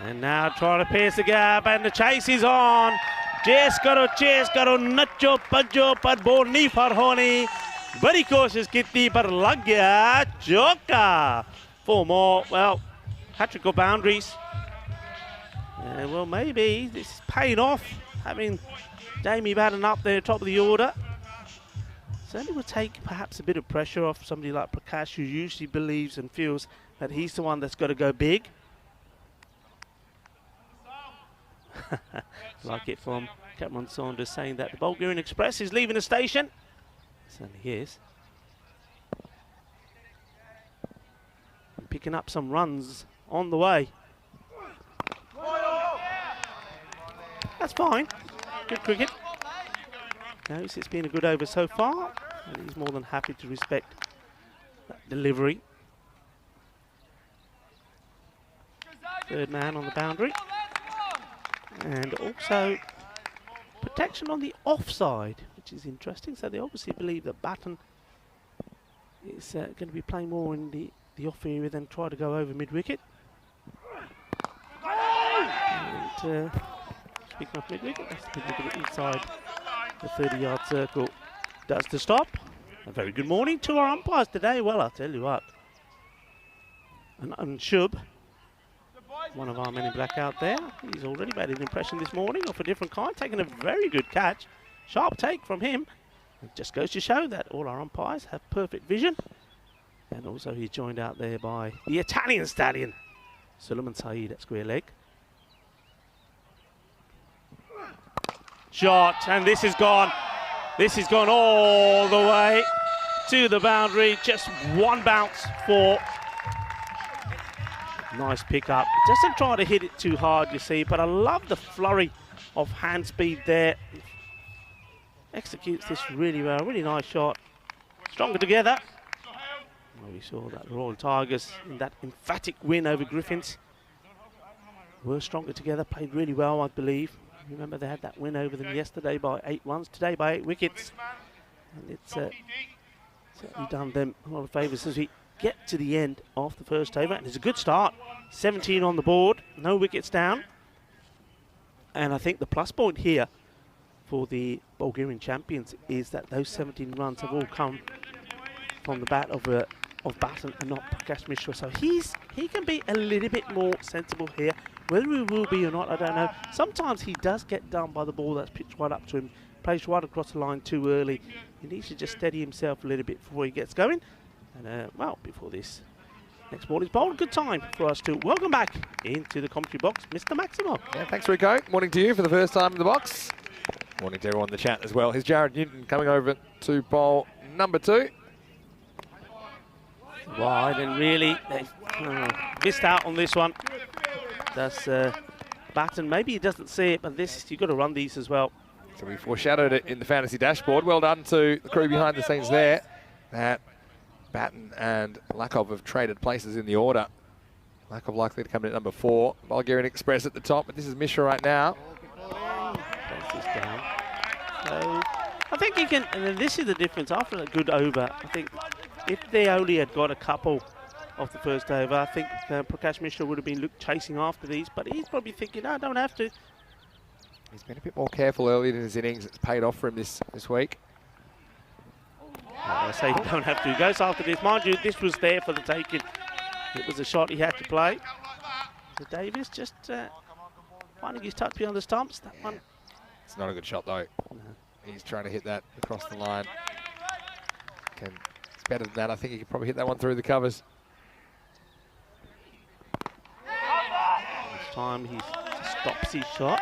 And now trying to pierce the gap, and the chase is on. Chase karo, nacho pajo par boni farhoni. Badi koshish kitti par lag gaya choka. 4 more. Well, hat-trick or boundaries. Well, maybe this is paying off, having Jamie Batten up there, top of the order. Certainly will take perhaps a bit of pressure off somebody like Prakash, who usually believes and feels that he's the one that's got to go big. Like it from Cameron Saunders saying that the Bulgarian Express is leaving the station. Certainly is. And picking up some runs on the way. That's fine. Good cricket. Knows it's been a good over so far, and he's more than happy to respect that delivery. Third man on the boundary. And also protection on the offside, which is interesting. So they obviously believe that Batten is going to be playing more in the off area than try to go over mid-wicket. And speaking of mid-wicket, that's the mid-wicket inside the 30-yard circle. Does the stop. A very good morning to our umpires today. Well, I'll tell you what. And Shub, one of our men in black out there, he's already made an impression this morning of a different kind, taking a very good catch. Sharp take from him. It just goes to show that all our umpires have perfect vision. And also he's joined out there by the Italian stallion, Suleiman Saeed at square leg. Shot, and this is gone. This has gone all the way to the boundary. Just one bounce for. Nice pickup. Doesn't try to hit it too hard, you see, but I love the flurry of hand speed there. Executes this really well. Really nice shot. Stronger together. Well, we saw that Royal Tigers in that emphatic win over Griffins were stronger together. Played really well, I believe. Remember, they had that win over them yesterday by 8 runs, today by 8 wickets. And it's certainly done them a lot of favours as we get to the end of the first over. And it's a good start. 17 on the board, no wickets down. And I think the plus point here for the Bulgarian champions is that those 17 runs have all come from the bat of Batten and not Prakash Mishra. So he can be a little bit more sensible here. Whether he will be or not, I don't know. Sometimes he does get done by the ball that's pitched right up to him. plays right across the line too early. He needs to just steady himself a little bit before he gets going. And, well, before this next ball is bowled, good time for us to welcome back into the commentary box, Mr. Maximo. Yeah, thanks, Rico. Morning to you for the first time in the box. Morning to everyone in the chat as well. Here's Jared Newton coming over to bowl number 2. Wide, and really missed out on this one. That's Batten. Maybe he doesn't see it, but you've got to run these as well. So we foreshadowed it in the fantasy dashboard. Well done to the crew behind the scenes there. That Batten and Lakov have traded places in the order. Lakov likely to come in at number 4. Bulgarian Express at the top, but this is Mishra right now. Place this down. So I think he can, and then this is the difference after a good over. I think if they only had got a couple of the first over, I think Prakash Mishra would have been chasing after these, but he's probably thinking, no, I don't have to. He's been a bit more careful early in his innings. It's paid off for him this week. I say you don't have to. He goes after this. Mind you, this was there for the taking. It was a shot he had to play. But Davis just finding his touch beyond the stumps. That one. It's not a good shot though. No. He's trying to hit that across the line. It's better than that. I think he could probably hit that one through the covers. This time he stops his shot.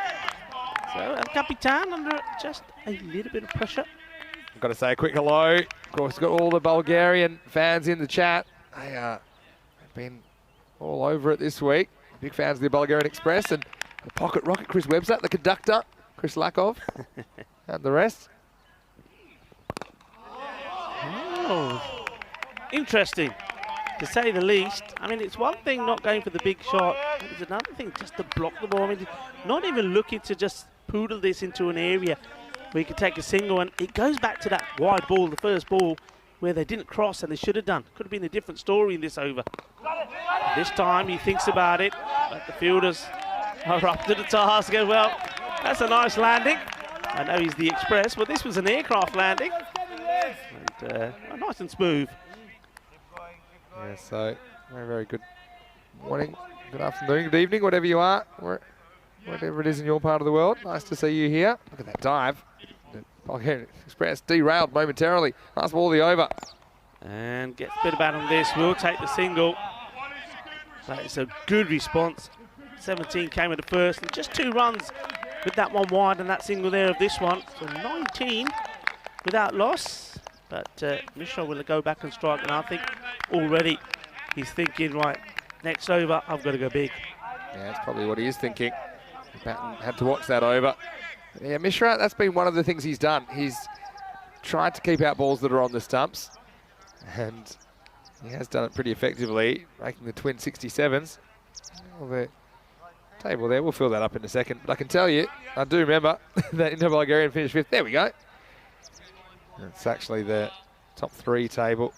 So Capitan under just a little bit of pressure. I've got to say a quick hello. Of course, got all the Bulgarian fans in the chat. They have been all over it this week. Big fans of the Bulgarian Express and the Pocket Rocket, Chris Webster, the conductor, Chris Lakov, and the rest. Oh, interesting, to say the least. I mean, it's one thing not going for the big shot. It's another thing just to block the ball. I mean, not even looking to just poodle this into an area where you could take a single, and it goes back to that wide ball, the first ball, where they didn't cross and they should have done. Could have been a different story in this over. This time he thinks about it, but the fielders are up to the task. Go, well, that's a nice landing. I know he's the Express, but this was an aircraft landing. And nice and smooth. Yeah, so very, very good morning, good afternoon, good evening, whatever you are, whatever it is in your part of the world. Nice to see you here. Look at that dive. The Bulgarian Express derailed momentarily. Nice ball the over. And gets a bit of bat on this. We'll take the single. That is a good response. 17 came at the first, and just 2 runs with that one wide and that single there of this one. So 19 without loss. But Mishra will go back and strike, and I think already he's thinking, right, next over, I've got to go big. Yeah, that's probably what he is thinking. Batten had to watch that over. Yeah, Mishra, that's been one of the things he's done. He's tried to keep out balls that are on the stumps, and he has done it pretty effectively, making the twin 67s. Well, the table there, we'll fill that up in a second. But I can tell you, I do remember that Indo-Bulgarian finished 5th. There we go. It's actually the top 3 table.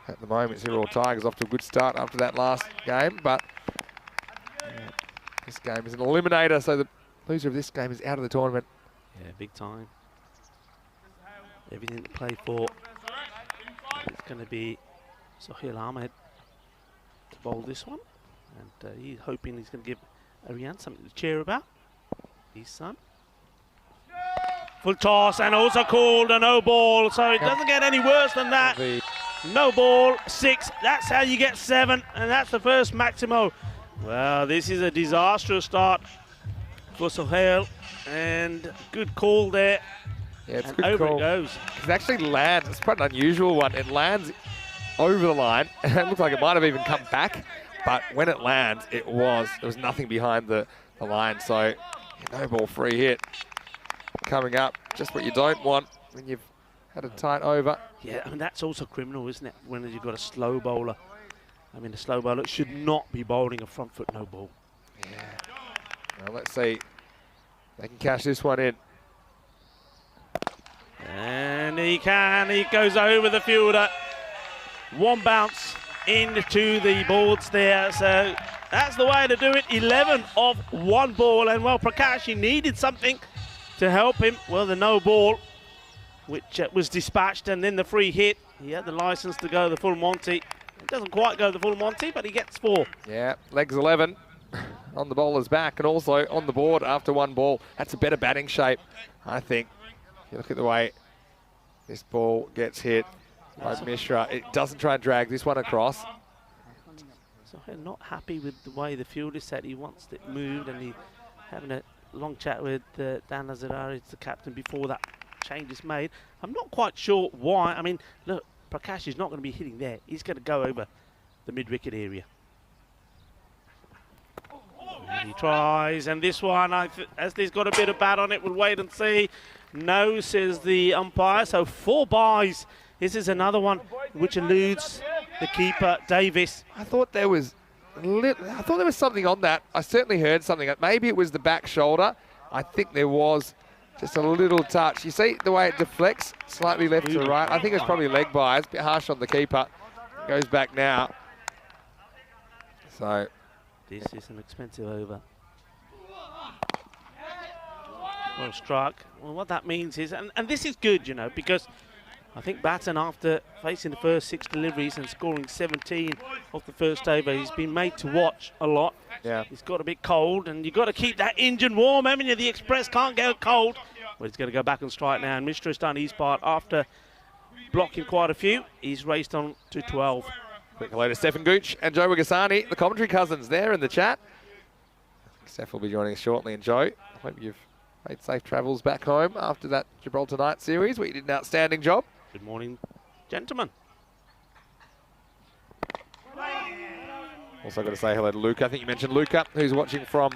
At the moment, Zero Tigers off to a good start after that last game, but this game is an eliminator, so the loser of this game is out of the tournament. Yeah, big time. Everything to play for. It's going to be Sohail Ahmed to bowl this one, and he's hoping he's going to give Ariane something to cheer about. His son. Full toss, and also called a no ball, so it doesn't get any worse than that. No ball, 6, that's how you get 7, and that's the first Maximo. Well, this is a disastrous start for Sohail, and good call there. Yeah, it's and a good over call. It goes. It actually lands, it's quite an unusual one. It lands over the line, and it looks like it might have even come back, but when it lands, there was nothing behind the line, so no ball free hit. Coming up, just what you don't want when you've had a tight over. Yeah, I mean, that's also criminal, isn't it? When you've got a slow bowler. I mean, the slow bowler should not be bowling a front foot no ball. Yeah. Well, let's see if they can cash this one in. And he can. He goes over the fielder. One bounce into the boards there. So that's the way to do it. 11 off 1 ball. And, well, Prakash, he needed something to help him. Well, the no ball, which was dispatched, and then the free hit. He had the license to go the full Monty. It doesn't quite go the full Monty, but he gets 4. Yeah, legs 11 on the bowler's back and also on the board after 1 ball. That's a better batting shape, I think. you look at the way this ball gets hit by Mishra, it doesn't try and drag this one across. So I'm not happy with the way the field is set. He wants it moved, and he's having a long chat with Dan Nazarari, the captain, before that change is made. I'm not quite sure why. I mean, look, Prakash is not going to be hitting there. He's going to go over the mid-wicket area. And he tries, and this one, as he's got a bit of bat on it, we'll wait and see. No, says the umpire. So 4 byes. This is another one which eludes the keeper, Davis. I thought there was something on that. I certainly heard something. Maybe it was the back shoulder. I think there was just a little touch. You see the way it deflects slightly left to right. I think it's probably leg by. It's a bit harsh on the keeper. Goes back now. So this is an expensive over. Well struck. Well, what that means is, and this is good, you know, because I think Batten, after facing the first 6 deliveries and scoring 17 off the first over, he's been made to watch a lot. Yeah. He's got a bit cold, and you've got to keep that engine warm, haven't you? The Express can't go cold. Well, he's going to go back and strike now, and Mishra's done his part after blocking quite a few. He's raced on to 12. Quick hello to Stefan Gooch and Joe Wigasani, the commentary cousins there in the chat. Steph will be joining us shortly, and Joe, I hope you've made safe travels back home after that Gibraltar Night series where you did an outstanding job. Good morning, gentlemen. Also got to say hello to Luca. I think you mentioned Luca, who's watching from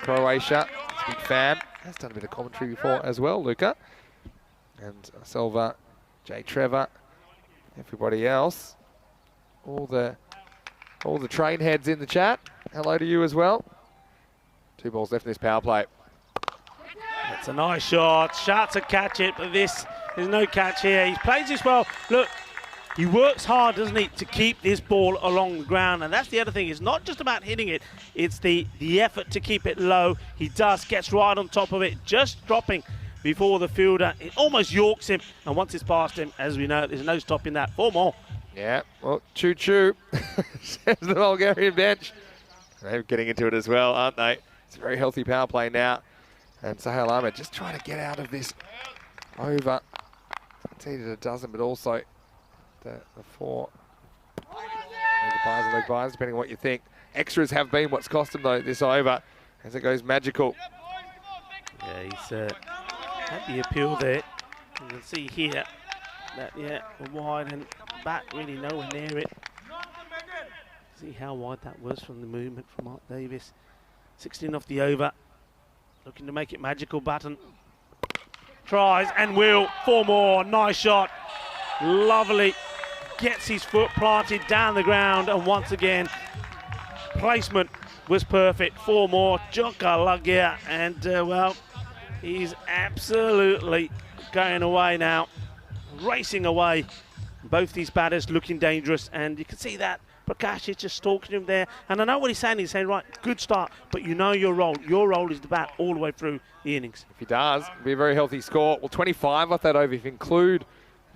Croatia. He's a big fan. Has done a bit of commentary before as well, Luca. And Silva, Jay Trevor, everybody else. All the train heads in the chat. Hello to you as well. 2 balls left in this power play. That's a nice shot. Shot to catch it, but there's no catch here. He plays this well. Look, he works hard, doesn't he, to keep this ball along the ground. And that's the other thing. It's not just about hitting it. It's the effort to keep it low. He gets right on top of it, just dropping before the fielder. It almost yorks him. And once it's past him, as we know, there's no stopping that. 4 more. Yeah, well, choo-choo, says the Bulgarian bench. They're getting into it as well, aren't they? It's a very healthy power play now. And Sahel Ahmed just trying to get out of this over. Conceded a dozen, but also the 4. The buys and leg buys, depending on what you think. Extras have been what's cost him, though, this over, as it goes magical. Yeah, he's had the appeal there. You can see here that, yeah, wide and bat really nowhere near it. See how wide that was from the movement from Mark Davis. 16 off the over. Looking to make it magical. Batten tries and will. 4 more. Nice shot. Lovely. Gets his foot planted down the ground, and once again, placement was perfect. 4 more. Jokalagia, and well, he's absolutely going away now. Racing away. Both these batters looking dangerous, and you can see that Prakash is just stalking him there. And I know what he's saying. He's saying, right, good start, but you know your role. Your role is to bat all the way through the innings. If he does, it'll be a very healthy score. Well, 25 off that over if you include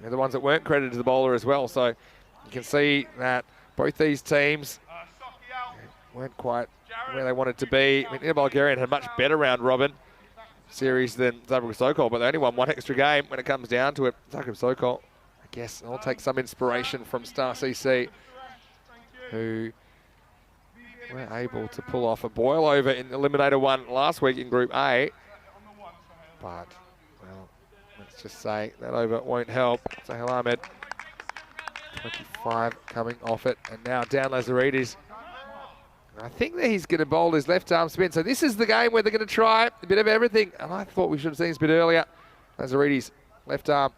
the ones that weren't credited to the bowler as well. So you can see that both these teams weren't quite where they wanted to be. I mean, the Bulgarian had a much better round robin series than Zagreb Sokol, but they only won 1 extra game when it comes down to it. Zagreb Sokol, I guess, I'll take some inspiration from Star CC, who were able to pull off a boil over in Eliminator 1 last week in Group A. But, well, let's just say that over won't help. Sahel Ahmed, 25 coming off it. And now down Lazaridis. I think that he's going to bowl his left arm spin. So this is the game where they're going to try a bit of everything. And I thought we should have seen this a bit earlier. Lazaridis, left arm.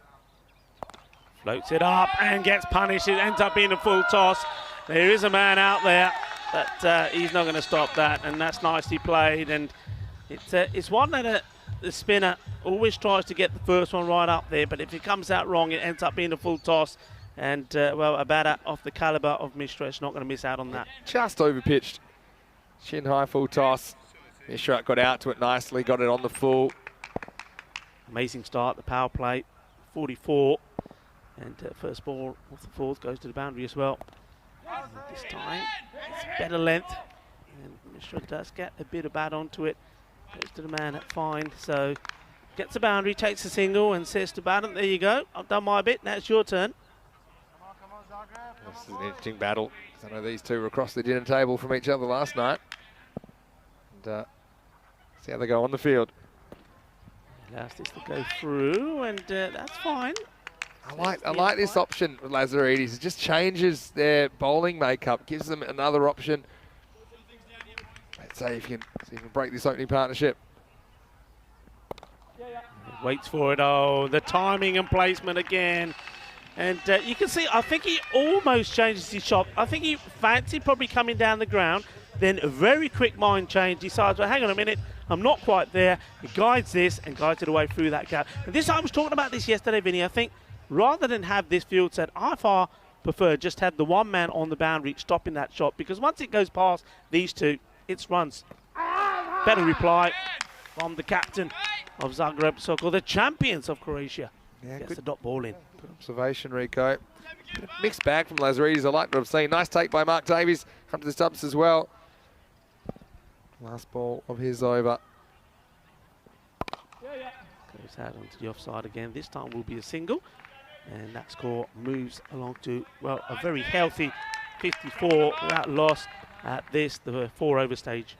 Floats it up and gets punished. It ends up being a full toss. There is a man out there, but he's not going to stop that, and that's nicely played. And it's one that the spinner always tries to get the first one right up there, but if it comes out wrong, it ends up being a full toss. And, well, a batter of the calibre of Mishra is not going to miss out on that. Just overpitched. Shin high full toss. Mishra got out to it nicely, got it on the full. Amazing start, the power play, 44. And first ball off the 4th goes to the boundary as well. And this time, it's better length. And Mishra does get a bit of bat onto it. Goes to the man at fine. So gets the boundary, takes a single and says to Baden, there you go, I've done my bit, now it's your turn. This is an interesting battle. I know these two were across the dinner table from each other last night. And see how they go on the field. Allows this to go through, and that's fine. I like this option with Lazaridis. It just changes their bowling makeup, gives them another option. Let's see if you can break this opening partnership. Waits for it. Oh, the timing and placement again. And you can see, I think he almost changes his shot. I think he fancied probably coming down the ground. Then a very quick mind change. Decides, well, hang on a minute, I'm not quite there. He guides this and guides it away through that gap. And this, I was talking about this yesterday, Vinny. I think rather than have this field set, I far prefer just have the one man on the boundary stopping that shot, because once it goes past these two, it's runs. Better reply from the captain of Zagreb Sokol, the champions of Croatia. Yeah, gets good. the dot ball in. Good observation, Rico. Mixed bag from Lazaridis. I like what I've seen. Nice take by Mark Davies. Come to the stumps as well. Last ball of his over. Goes out onto the offside again. This time will be a single. And that score moves along to, well, a very healthy 54 without loss at this, the 4-over stage.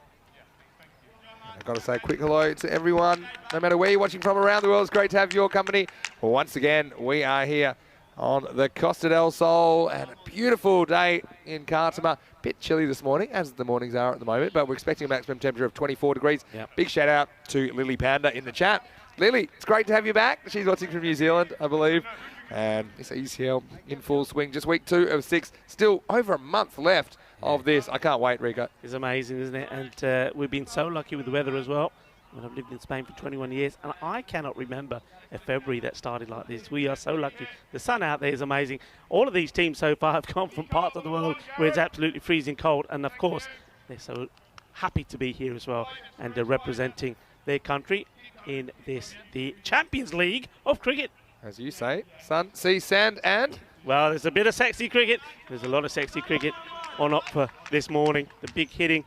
I've got to say a quick hello to everyone. No matter where you're watching from around the world, it's great to have your company. Well, once again, we are here on the Costa del Sol, and a beautiful day in Cartama. Bit chilly this morning, as the mornings are at the moment, but we're expecting a maximum temperature of 24 degrees. Yep. Big shout out to Lily Panda in the chat. Lily, it's great to have you back. She's watching from New Zealand, I believe. And this ECL in full swing, just week 2 of 6. Still over a month left of this. I can't wait, Rico. It's amazing, isn't it? And we've been so lucky with the weather as well. And I've lived in Spain for 21 years, and I cannot remember a February that started like this. We are so lucky. The sun out there is amazing. All of these teams so far have come from parts of the world where it's absolutely freezing cold, and of course, they're so happy to be here as well, and they're representing their country in this, the Champions League of cricket. As you say, sun, sea, sand, and... Well, there's a bit of sexy cricket. There's a lot of sexy cricket on up for this morning. The big hitting.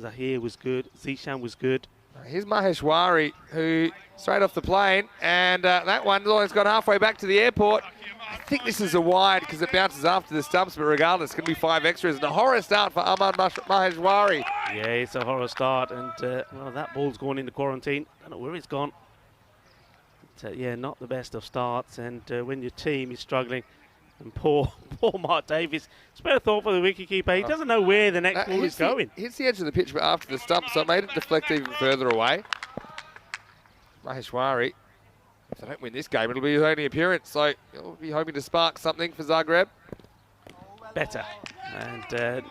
Zahir was good. Zishan was good. Here's Maheshwari, who straight off the plane, and that one almost gone halfway back to the airport. I think this is a wide because it bounces after the stumps, but regardless, it's going to be 5 extras. And a horror start for Ahmad Maheshwari. Yeah, it's a horror start, and well, that ball's gone into quarantine. Don't know where it's gone. But, yeah, not the best of starts, and when your team is struggling, and poor Mark Davies, spare a thought for the wicketkeeper. He doesn't know where the next ball is going. Hits the edge of the pitch, but after the stump, so it made it deflect even further away. Maheshwari, if they don't win this game, it'll be his only appearance, so he'll be hoping to spark something for Zagreb. Better. And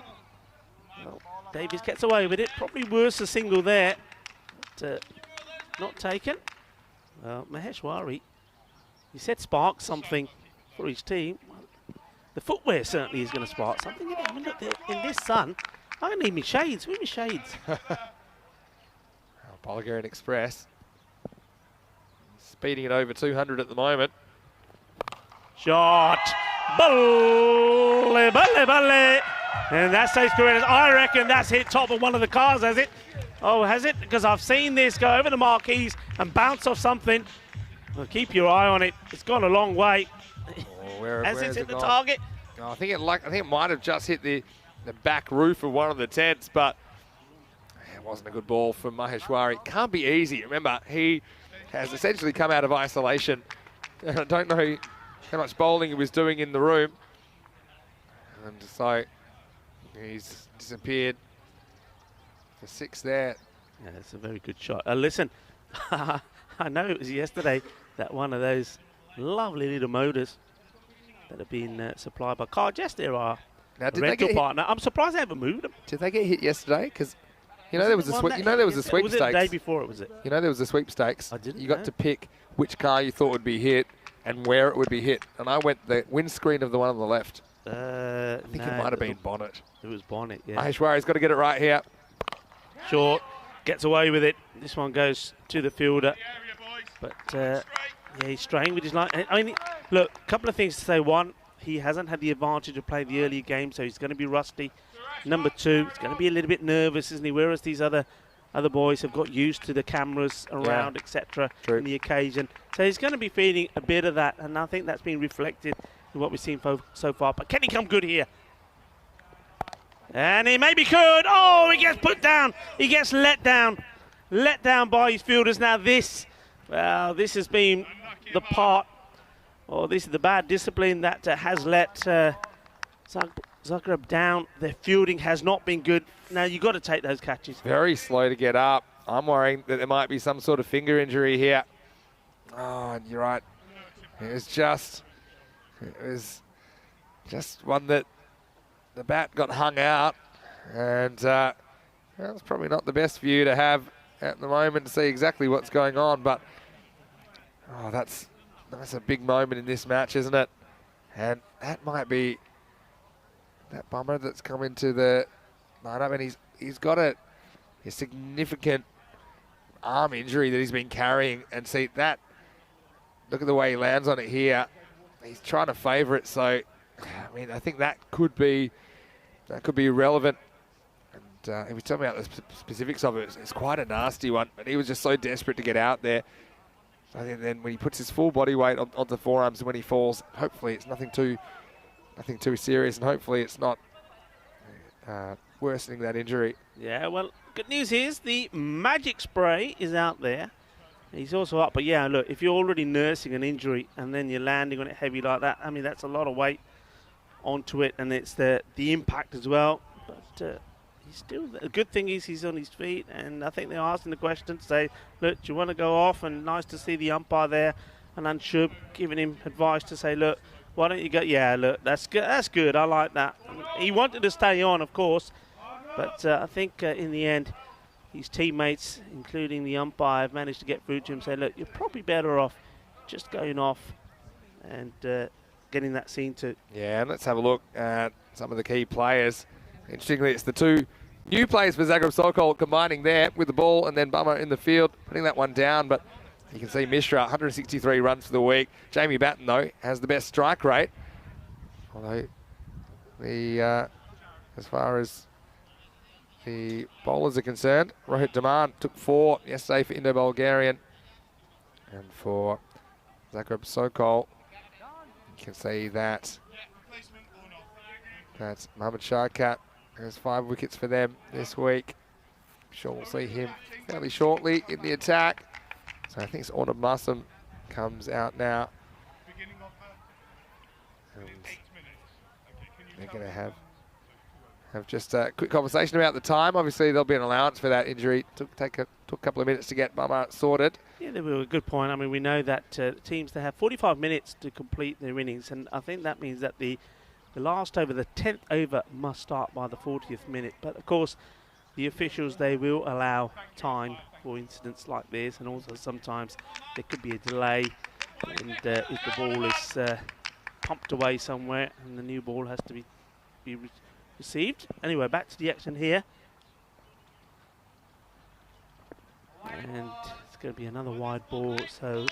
well, Davies gets away with it. Probably worse a single there. But, not taken. Well, Maheshwari, he said spark something for his team. The footwear certainly is going to spark something. I mean, look, in this sun, I'm going to need my shades. Where are my shades? Bulgarian Express. Speeding it over 200 at the moment. Shot. Balle, balle, balle. And that stays correct. I reckon that's hit top of one of the cars, has it? Oh, has it? Because I've seen this go over the marquees and bounce off something. Well, keep your eye on it. It's gone a long way. Has it hit the target? No, I think it might have just hit the back roof of one of the tents, but it wasn't a good ball from Maheshwari. Can't be easy. Remember, he has essentially come out of isolation. I don't know how much bowling he was doing in the room. And so he's disappeared for 6 there. Yeah, that's a very good shot. Listen, I know it was yesterday that one of those lovely little motors that have been supplied by Cartama, our rental partner. I'm surprised they haven't moved them. Did they get hit yesterday? Because there was a sweepstakes. Was it the day before? Was it? You know there was a sweepstakes. I didn't You got know. to pick which car you thought would be hit and where it would be hit. And I went the windscreen of the one on the left. I think it might have been bonnet. It was bonnet, yeah. Maheshwari's got to get it right here. Short, gets away with it. This one goes to the fielder. But, yeah, he's straying with his line. I mean, look, a couple of things to say. One, he hasn't had the advantage of playing the earlier game, so he's going to be rusty. Number 2, he's going to be a little bit nervous, isn't he? Whereas these other other boys have got used to the cameras around, etc. in the occasion. So he's going to be feeling a bit of that, and I think that's been reflected in what we've seen so far. But can he come good here? And he maybe could. Oh, he gets put down. He gets let down. Let down by his fielders. Now this has been the part, or this is the bad discipline that has let Zagreb down. Their fielding has not been good. Now you've got to take those catches. Very slow to get up. I'm worrying that there might be some sort of finger injury here. Oh, and you're right. It was just one that the bat got hung out, and that's probably not the best view to have at the moment to see exactly what's going on. But that's a big moment in this match, isn't it? And that might be that bummer that's come into the lineup, and he's got a significant arm injury that he's been carrying. And see that, look at the way he lands on it here. He's trying to favour it, so I mean I think that could be relevant. And if you tell me about the specifics of it, it's quite a nasty one. But he was just so desperate to get out there. So I think then when he puts his full body weight on the forearms and when he falls, hopefully it's nothing too serious, and hopefully it's not worsening that injury. Yeah, well, good news is the magic spray is out there. He's also up, but yeah, look, if you're already nursing an injury and then you're landing on it heavy like that, I mean, that's a lot of weight onto it, and it's the impact as well. But he's still, the good thing is he's on his feet, and I think they're asking the question to say, look, do you want to go off? And nice to see the umpire there, and Anshub giving him advice to say, look, why don't you go? Yeah, look, that's good. That's good. I like that. He wanted to stay on, of course, but I think in the end, his teammates, including the umpire, have managed to get through to him and say, look, you're probably better off just going off and getting that scene too. Yeah, and let's have a look at some of the key players. Interestingly, it's the two new players for Zagreb Sokol combining there with the ball, and then Bummer in the field, putting that one down. But you can see Mishra, 163 runs for the week. Jamie Batten, though, has the best strike rate. Although, as far as the bowlers are concerned, Rohit Daman took 4 yesterday for Indo-Bulgarian. And for Zagreb Sokol, you can see that Mohammad Sharkat has 5 wickets for them this week. I'm sure we'll see him fairly shortly in the attack. So I think it's Ornab Masum comes out now. And they're going to have just a quick conversation about the time. Obviously, there'll be an allowance for that injury. Took a couple of minutes to get Bummer sorted. Yeah, they were a good point. I mean, we know that teams, they have 45 minutes to complete their innings, and I think that means that the last over, the 10th over, must start by the 40th minute. But of course, the officials, they will allow time for incidents like this, and also sometimes there could be a delay, and if the ball is pumped away somewhere and the new ball has to be received. Anyway, back to the action here. And it's going to be another wide ball, so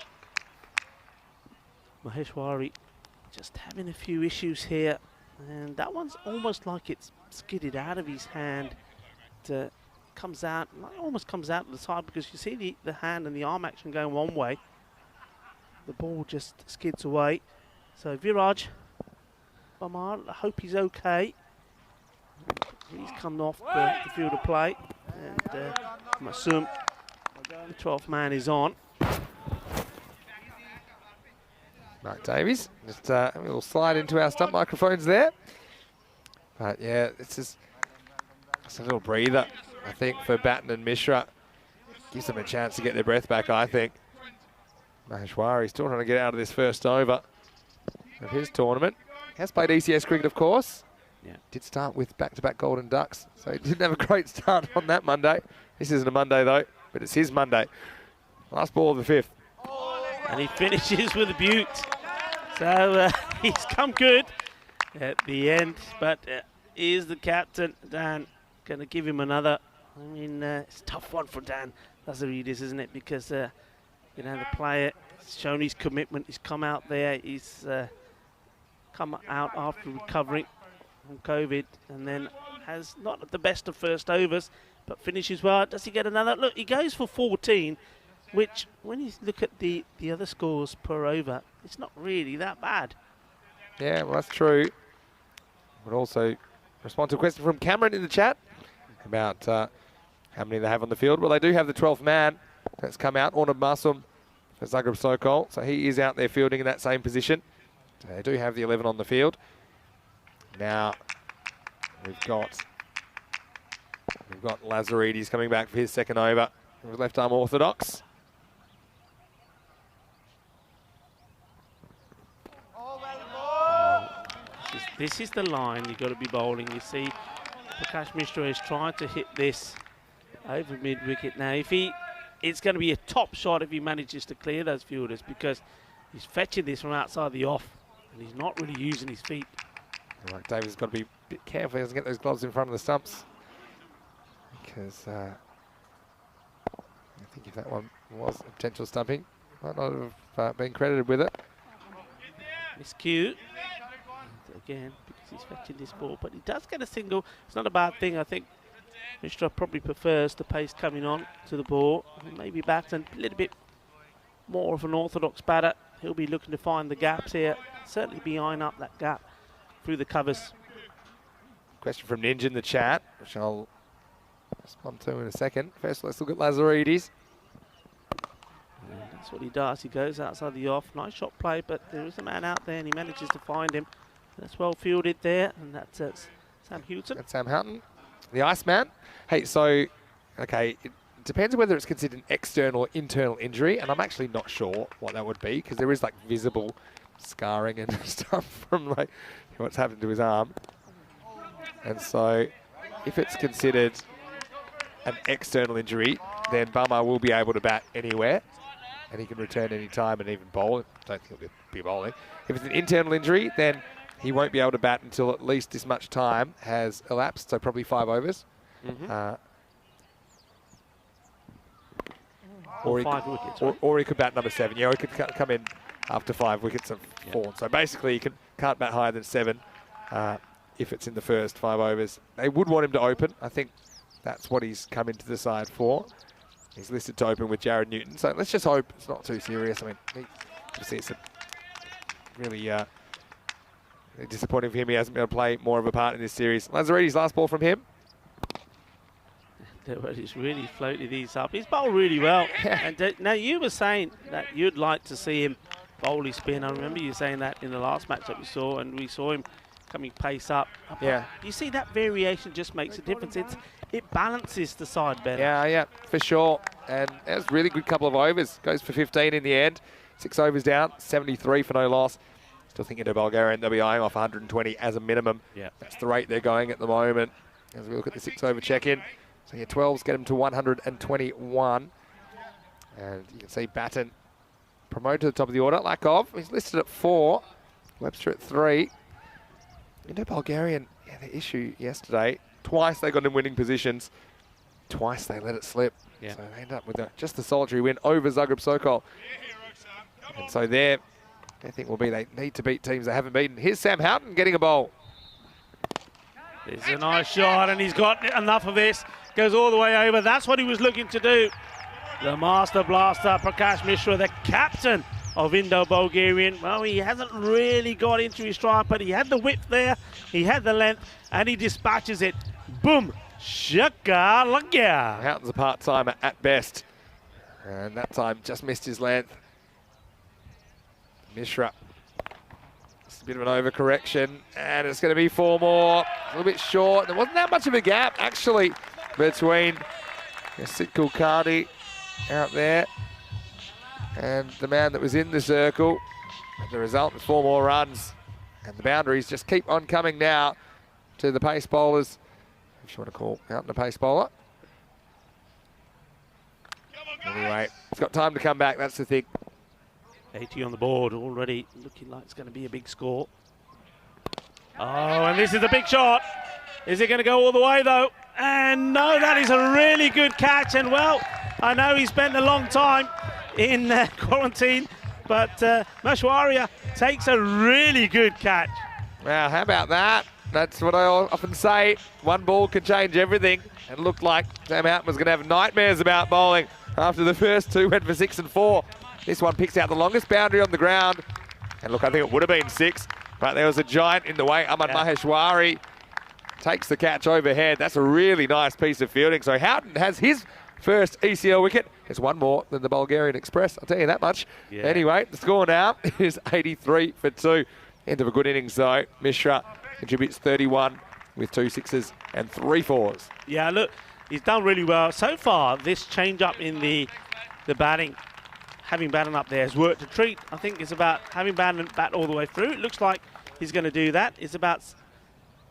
Maheshwari just having a few issues here, and that one's almost like it's skidded out of his hand. It comes out, almost comes out to the side, because you see the hand and the arm action going one way. The ball just skids away. So Viraj Bamar, I hope he's okay. He's come off the field of play, and Masum, the 12th man, is on. Mark Davies, just a little slide into our stump microphones there. But yeah, it's a little breather, I think, for Batten and Mishra. Gives them a chance to get their breath back, I think. Maheshwari still trying to get out of this first over of his tournament. He has played ECS cricket, of course. Yeah. Did start with back-to-back Golden Ducks, so he didn't have a great start on that Monday. This isn't a Monday, though, but it's his Monday. Last ball of the 5th. And he finishes with a beaut. So he's come good at the end, but is the captain, Dan, going to give him another? I mean, it's a tough one for Dan. That's the read, isn't it? Because, the player has shown his commitment. He's come out there. He's come out after recovering from COVID, and then has not the best of first overs, but finishes well. Does he get another? Look, he goes for 14, which, when you look at the other scores per over, it's not really that bad. Yeah, well, that's true. Would also respond to a question from Cameron in the chat about how many they have on the field. Well, they do have the 12th man that's come out, Orna Masum for Zagreb Sokol. So he is out there fielding in that same position. So they do have the 11 on the field. Now we've got Lazaridis coming back for his second over. Left arm orthodox. This is the line you've got to be bowling. You see, Prakash Mishra is trying to hit this over mid-wicket. Now, it's going to be a top shot if he manages to clear those fielders, because he's fetching this from outside the off, and he's not really using his feet. Right, David's got to be a bit careful. He doesn't get those gloves in front of the stumps, because I think if that one was a potential stumping, might not have been credited with it. Miscue. Again, because he's fetching this ball, but he does get a single. It's not a bad thing. I think Mishra probably prefers the pace coming on to the ball. Maybe Batten a little bit more of an orthodox batter. He'll be looking to find the gaps here. Certainly be eyeing up that gap through the covers. Question from Ninja in the chat, which I'll respond to in a second. First, let's look at Lazaridis. And that's what he does. He goes outside the off. Nice shot play, but there is a man out there, and he manages to find him. That's well fielded there, and that's Sam Houghton. That's Sam Houghton, the Iceman. Hey, so, okay, it depends on whether it's considered an external or internal injury, and I'm actually not sure what that would be, because there is like visible scarring and stuff from like what's happened to his arm. And so, if it's considered an external injury, then Bama will be able to bat anywhere, and he can return any time and even bowl. I don't think he'll be bowling. If it's an internal injury, then he won't be able to bat until at least this much time has elapsed, so probably 5 overs. Or he could bat number 7. Yeah, or he could come in after 5 wickets have fallen. So basically, he can't bat higher than 7 if it's in the first 5 overs. They would want him to open. I think that's what he's come into the side for. He's listed to open with Jared Newton. So let's just hope it's not too serious. I mean, obviously it's a really disappointing for him. He hasn't been able to play more of a part in this series. Lazaridis, last ball from him. He's really floated these up. He's bowled really well. And now you were saying that you'd like to see him bowl his spin. I remember you saying that in the last match that we saw, and we saw him coming pace up. Yeah. You see that variation just makes a difference. It balances the side better. Yeah, for sure. And that was a really good couple of overs. Goes for 15 in the end. 6 overs down, 73 for no loss. Still thinking to Bulgaria, they'll be eyeing off 120 as a minimum. Yeah. That's the rate they're going at the moment. As we look at the 6 over check-in. So yeah, 12s get him to 121. And you can see Batten promoted to the top of the order. Lack of. He's listed at 4. Webster at 3. Indo-Bulgarian, the issue yesterday, twice they got in winning positions. Twice they let it slip. Yeah. So they end up with just the solitary win over Zagreb Sokol. And so their thing will be they need to beat teams they haven't beaten. Here's Sam Houghton getting a bowl. It's a nice shot, and he's got enough of this. Goes all the way over. That's what he was looking to do. The master blaster, Prakash Mishra, the captain of Indo-Bulgarian. Well, he hasn't really got into his stride, but he had the width there, he had the length, and he dispatches it. Boom! Shakalaka! Houghton's a part-timer at best. And that time just missed his length. Mishra. Just a bit of an overcorrection, and it's going to be 4 more. A little bit short. There wasn't that much of a gap, actually, between Sid Kulkarni out there and the man that was in the circle. The result is 4 more runs, and the boundaries just keep on coming now to the pace bowlers. If you want to call Houghton a pace bowler. Anyway, it's got time to come back, that's the thing. 80 on the board, already looking like it's going to be a big score. Oh, and this is a big shot. Is it going to go all the way, though? And no, that is a really good catch. And, well, I know he spent a long time in quarantine, but Mashwaria takes a really good catch. Well, how about that? That's what I often say. One ball can change everything. It looked like Sam Houghton was going to have nightmares about bowling after the first two went for 6 and 4. This one picks out the longest boundary on the ground. And look, I think it would have been 6, but there was a giant in the way. Ahmad Maheshwari takes the catch overhead. That's a really nice piece of fielding. So Houghton has his first ECL wicket. It's one more than the Bulgarian Express, I'll tell you that much. Yeah. Anyway, the score now is 83 for 2. End of a good innings though. Mishra contributes 31 with 2 sixes and 3 fours. Yeah, look, he's done really well. So far, this change up in the batting, having Batten up there has worked a treat. I think it's about having Batten bat all the way through. It looks like he's going to do that. It's about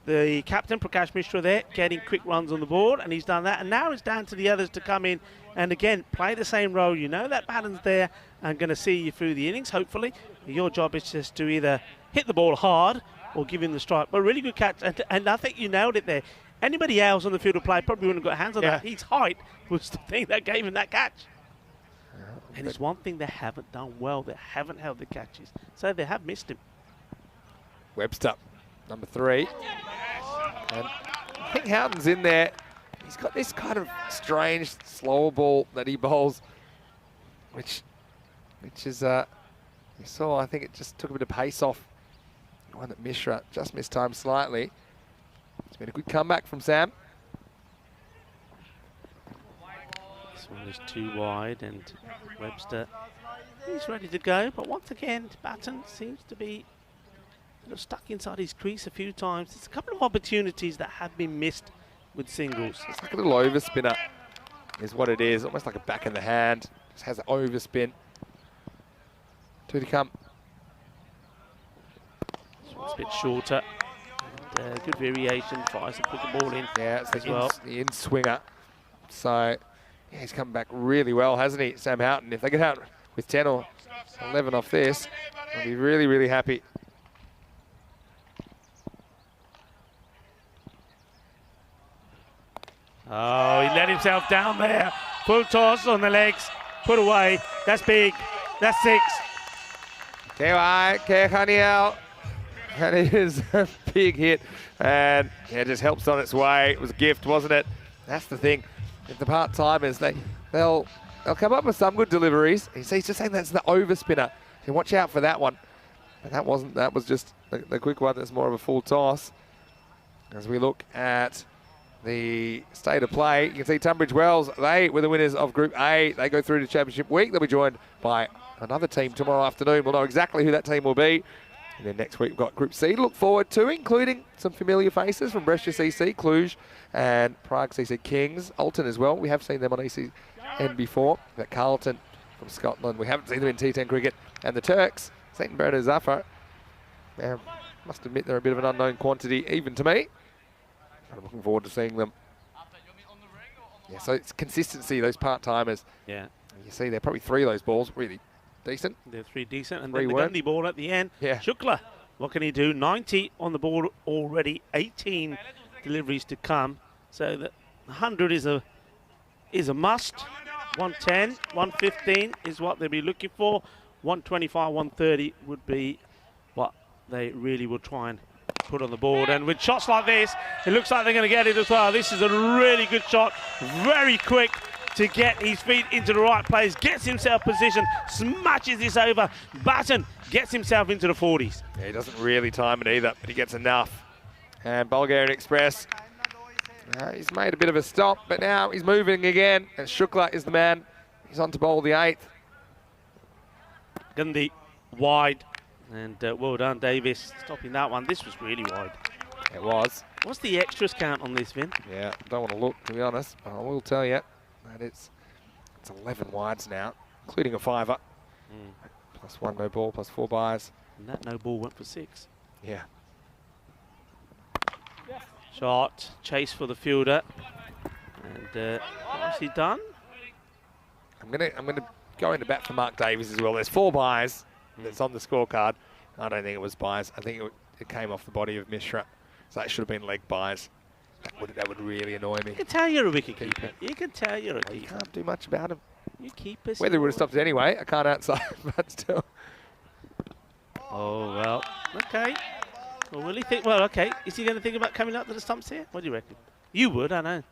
the captain, Prakash Mishra, there, getting quick runs on the board, and he's done that. And now it's down to the others to come in and, again, play the same role. You know that Batten's there and going to see you through the innings, hopefully. Your job is just to either hit the ball hard or give him the strike. But really good catch, and I think you nailed it there. Anybody else on the field of play probably wouldn't have got hands on that. His height was the thing that gave him that catch. And it's one thing they haven't done well. They haven't held the catches. So they have missed him. Webster, number 3. And I think Houghton's in there. He's got this kind of strange slower ball that he bowls, which is, you saw, I think it just took a bit of pace off. One that Mishra just missed time slightly. It's been a good comeback from Sam. This one is too wide, and Webster, he's ready to go. But once again, Batten seems to be stuck inside his crease a few times. There's a couple of opportunities that have been missed with singles. It's like a little overspinner is what it is. Almost like a back in the hand. Just has an overspin. 2 to come. This one's a bit shorter. And, good variation. Tries to put the ball in. Yeah, it's the in swinger. So, yeah, he's come back really well, hasn't he, Sam Houghton? If they get out with 10 or 11 off this, I'll be really, really happy. Oh, he let himself down there. Full toss on the legs. Put away. That's big. That's 6. Khaniel. And it is a big hit. And yeah, it just helps on its way. It was a gift, wasn't it? That's the thing. If the part-timers, they'll come up with some good deliveries. He's just saying that's the overspinner. So watch out for that one. But that wasn't. That was just the quick one. That's more of a full toss. As we look at the state of play, you can see Tunbridge Wells, they were the winners of Group A. They go through to Championship Week. They'll be joined by another team tomorrow afternoon. We'll know exactly who that team will be. And then next week we've got Group C to look forward to, including some familiar faces from Brescia CC, Cluj, and Prague CC Kings. Alton as well. We have seen them on ECN before. We've got Carlton from Scotland. We haven't seen them in T10 cricket. And the Turks, St. Bernard Zafar. Must admit they're a bit of an unknown quantity, even to me. I'm looking forward to seeing them. Yeah, so it's consistency, those part-timers. Yeah. You see, they're probably 3 of those balls really decent. They're 3 decent. And then the Gundy ball at the end. Yeah. Shukla, what can he do? 90 on the board already. 18 deliveries to come. So the 100 is a must. 110, 115 is what they'll be looking for. 125, 130 would be what they really will try and put on the board. And with shots like this, it looks like they're going to get it as well. This is a really good shot, very quick to get his feet into the right place, gets himself positioned, smashes this over. Batten gets himself into the 40s. Yeah, he doesn't really time it either, but he gets enough. And Bulgarian Express, he's made a bit of a stop, but now he's moving again, and Shukla is the man. He's on to bowl the 8th. Gundy wide. And well done, Davis, stopping that one. This was really wide. It was. What's the extras count on this, Vin? Yeah, don't want to look, to be honest. But I will tell you that it's 11 wides now, including a 5-er. Plus 1 no ball, plus 4 byes. And that no ball went for 6. Yeah. Shot, chase for the fielder. And what's he done? I'm gonna go into bat for Mark Davies as well. There's 4 byes. That's on the scorecard. I don't think it was byes. I think it came off the body of Mishra. So that should have been leg byes. That would really annoy me. You can tell you're a wicket keeper. You can tell you're a keeper. You can't do much about him. You keep us. Whether he would have stopped it anyway, I can't outside, but still. Oh, well, okay. Well, will he think? Well, okay. Is he going to think about coming up to the stumps here? What do you reckon? You would, I know.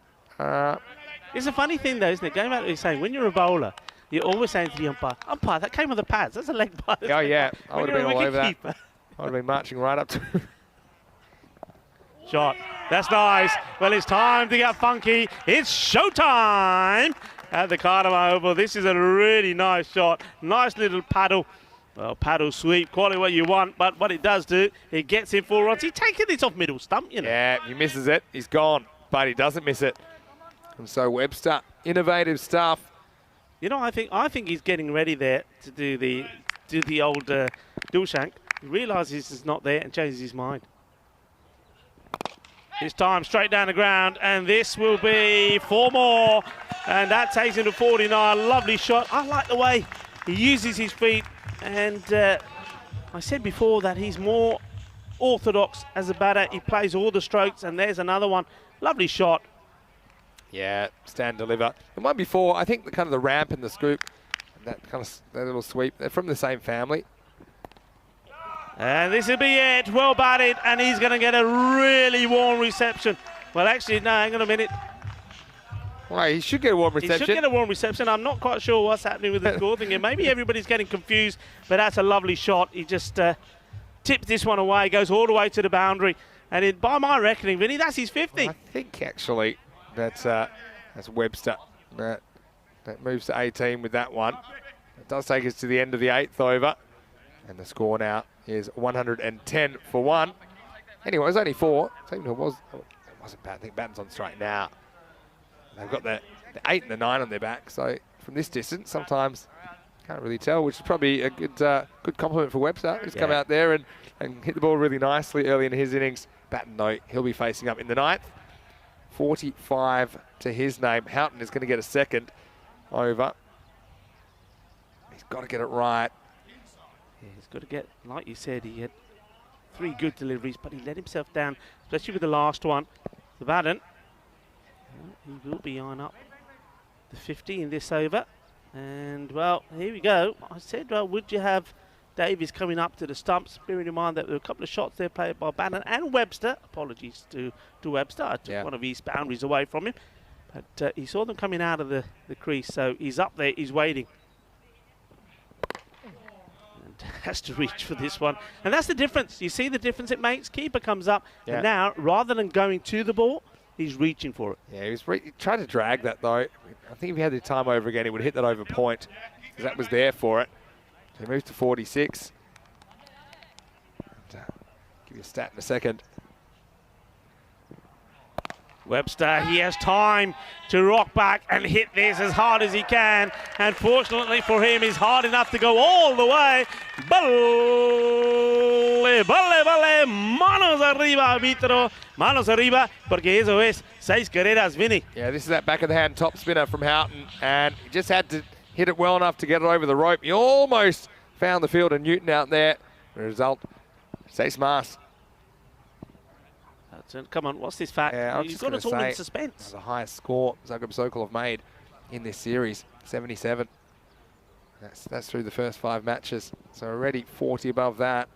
It's a funny thing, though, isn't it? Going back to what you're saying, when you're a bowler, you're always saying to the umpire, that came on the pads. That's a leg ball. Oh, yeah. I would have been all over that. Keeper. I would have been marching right up to Shot. That's nice. Well, it's time to get funky. It's showtime at the Cartama Oval. This is a really nice shot. Nice little paddle. Well, paddle sweep, call it what you want, but what it does do, it gets in 4 runs. He's taking this off middle stump, you know. Yeah, he misses it. He's gone, but he doesn't miss it. And so Webster, innovative stuff. You know, I think he's getting ready there to do the old dual shank. He realises it's not there and changes his mind. This time straight down the ground, and this will be 4 more, and that takes him to 49. Lovely shot. I like the way he uses his feet, and I said before that he's more orthodox as a batter. He plays all the strokes, and there's another one. Lovely shot. Yeah, stand deliver. The one before, I think the ramp and the scoop, and that little sweep, they're from the same family. And this will be it. Well batted, and he's going to get a really warm reception. Well, actually, no, hang on a minute. Well, he should get a warm reception. He should get a warm reception. I'm not quite sure what's happening with the score thing. Maybe everybody's getting confused, but that's a lovely shot. He just tips this one away, goes all the way to the boundary. And by my reckoning, Vinny, that's his 50. Well, I think, actually, that's Webster. That moves to 18 with that one. It does take us to the end of the 8th over. And the score now is 110 for 1. Anyway, it was only 4. So even it wasn't bad. I think Batten's on straight now. They've got the 8 and the 9 on their back. So from this distance, sometimes can't really tell, which is probably a good compliment for Webster. He's come out there and hit the ball really nicely early in his innings. Batten, though, he'll be facing up in the 9th. 45 to his name. Houghton is going to get a second over. He's got to get it right. Yeah, he's got to get, like you said, he had 3 good deliveries, but he let himself down, especially with the last one. The Batten, he will be on up the 50 in this over. And, well, here we go. I said, well, would you have Davies coming up to the stumps, bearing in mind that there were a couple of shots there played by Batten and Webster. Apologies to Webster. I took one of his boundaries away from him. But he saw them coming out of the crease, so he's up there, he's waiting. Has to reach for this one, and that's the difference. You see the difference it makes. Keeper comes up, and now rather than going to the ball, he's reaching for it. Yeah, he tried to drag that though. I think if he had the time over again, he would hit that over point because that was there for it. So he moves to 46. And, give you a stat in a second. Webster, he has time to rock back and hit this as hard as he can. And fortunately for him, he's hard enough to go all the way. Balle, balle, balle, manos arriba, arbitro. Manos arriba, porque eso es 6 carreras, Vinny. Yeah, this is that back of the hand top spinner from Houghton. And he just had to hit it well enough to get it over the rope. He almost found the field of Newton out there. The result, 6 más. Come on, what's this fact? Yeah, You've got us all in suspense. The highest score Zagreb Sokol have made in this series, 77. That's through the first 5 matches. So already 40 above that.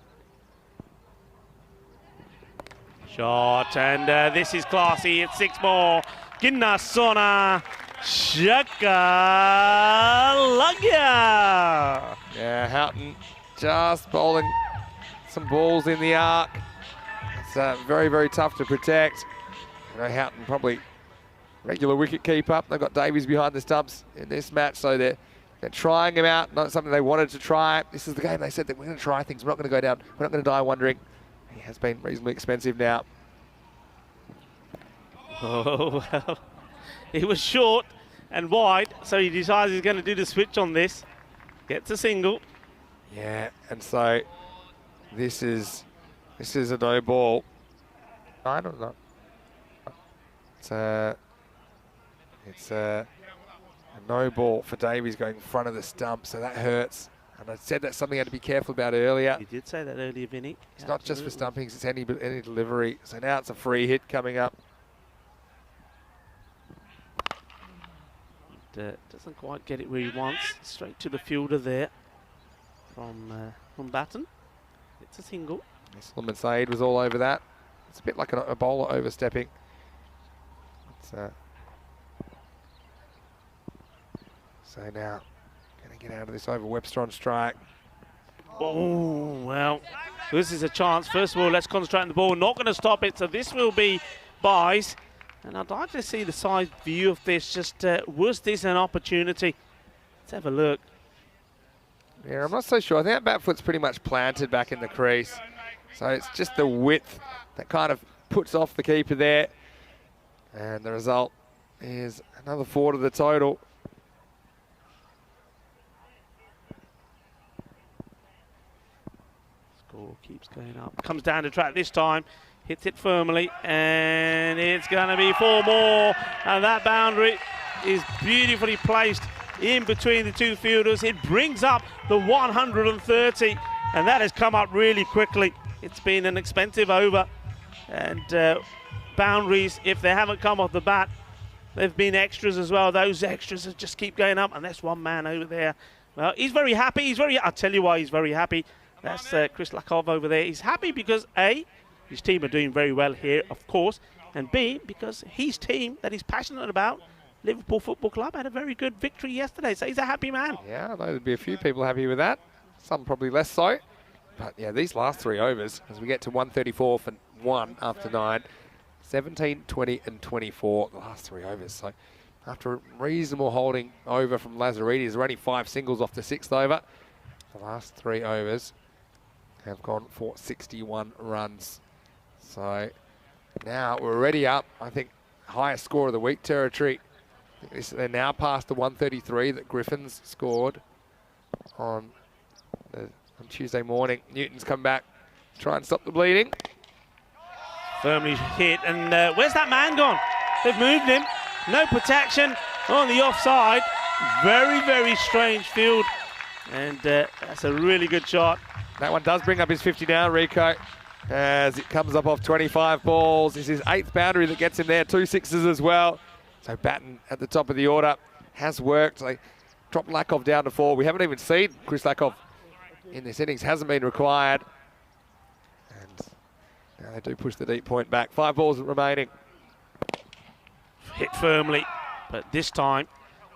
Shot, and this is classy. It's 6 more. Ginnasona Shakalagya. Yeah, Houghton just bowling some balls in the arc. It's very, very tough to protect. You know, Houghton probably regular wicket keeper. They've got Davies behind the stumps in this match, so they're trying him out. Not something they wanted to try. This is the game they said that we're going to try things. We're not going to go down. We're not going to die wondering. He has been reasonably expensive now. Oh, well, he was short and wide, so he decides he's going to do the switch on this. Gets a single. Yeah, and so this is a no ball. I don't know. It's a no ball for Davies going in front of the stump, so that hurts. And I said that's something I had to be careful about earlier. You did say that earlier, Vinny. It's not just for stumpings, it's any delivery. So now it's a free hit coming up. Doesn't quite get it where he wants. Straight to the fielder there from Batten. It's a single. Suleiman Saeed was all over that. It's a bit like a bowler overstepping. So now, going to get out of this over. Webster on strike. Oh, well, this is a chance. First of all, let's concentrate on the ball. Not going to stop it, so this will be buys. And I'd like to see the side view of this. Just, was this an opportunity? Let's have a look. Yeah, I'm not so sure. I think that bat foot's pretty much planted back in the crease. So it's just the width that kind of puts off the keeper there. And the result is another 4 to the total. Score keeps going up. Comes down to track this time. Hits it firmly. And it's going to be 4 more. And that boundary is beautifully placed in between the two fielders. It brings up the 130. And that has come up really quickly. It's been an expensive over. And boundaries, if they haven't come off the bat, they've been extras as well. Those extras just keep going up. And that's one man over there. Well, he's very happy. I'll tell you why he's very happy. That's Chris Lakov over there. He's happy because A, his team are doing very well here, of course. And B, because his team that he's passionate about, Liverpool Football Club, had a very good victory yesterday. So he's a happy man. Yeah, I know there'd be a few people happy with that. Some probably less so. But yeah, these last 3 overs, as we get to 134 for 1 after 9, 17, 20 and 24, the last 3 overs. So after a reasonable holding over from Lazaridis, there are only 5 singles off the 6th over. The last 3 overs have gone for 61 runs. So now we're already up, I think, highest score of the week territory. They're now past the 133 that Griffins scored on Tuesday morning. Newton's come back, try and stop the bleeding. Firmly hit, and where's that man gone? They've moved him. No protection on the offside. Very, very strange field, and that's a really good shot. That one does bring up his 50 now, Rico, as it comes up off 25 balls. This is 8th boundary that gets him there, 2 sixes as well. So Batten at the top of the order has worked. They dropped Lakov down to 4. We haven't even seen Chris Lakov in this innings, hasn't been required. And now they do push the deep point back. 5 balls remaining. Hit firmly, but this time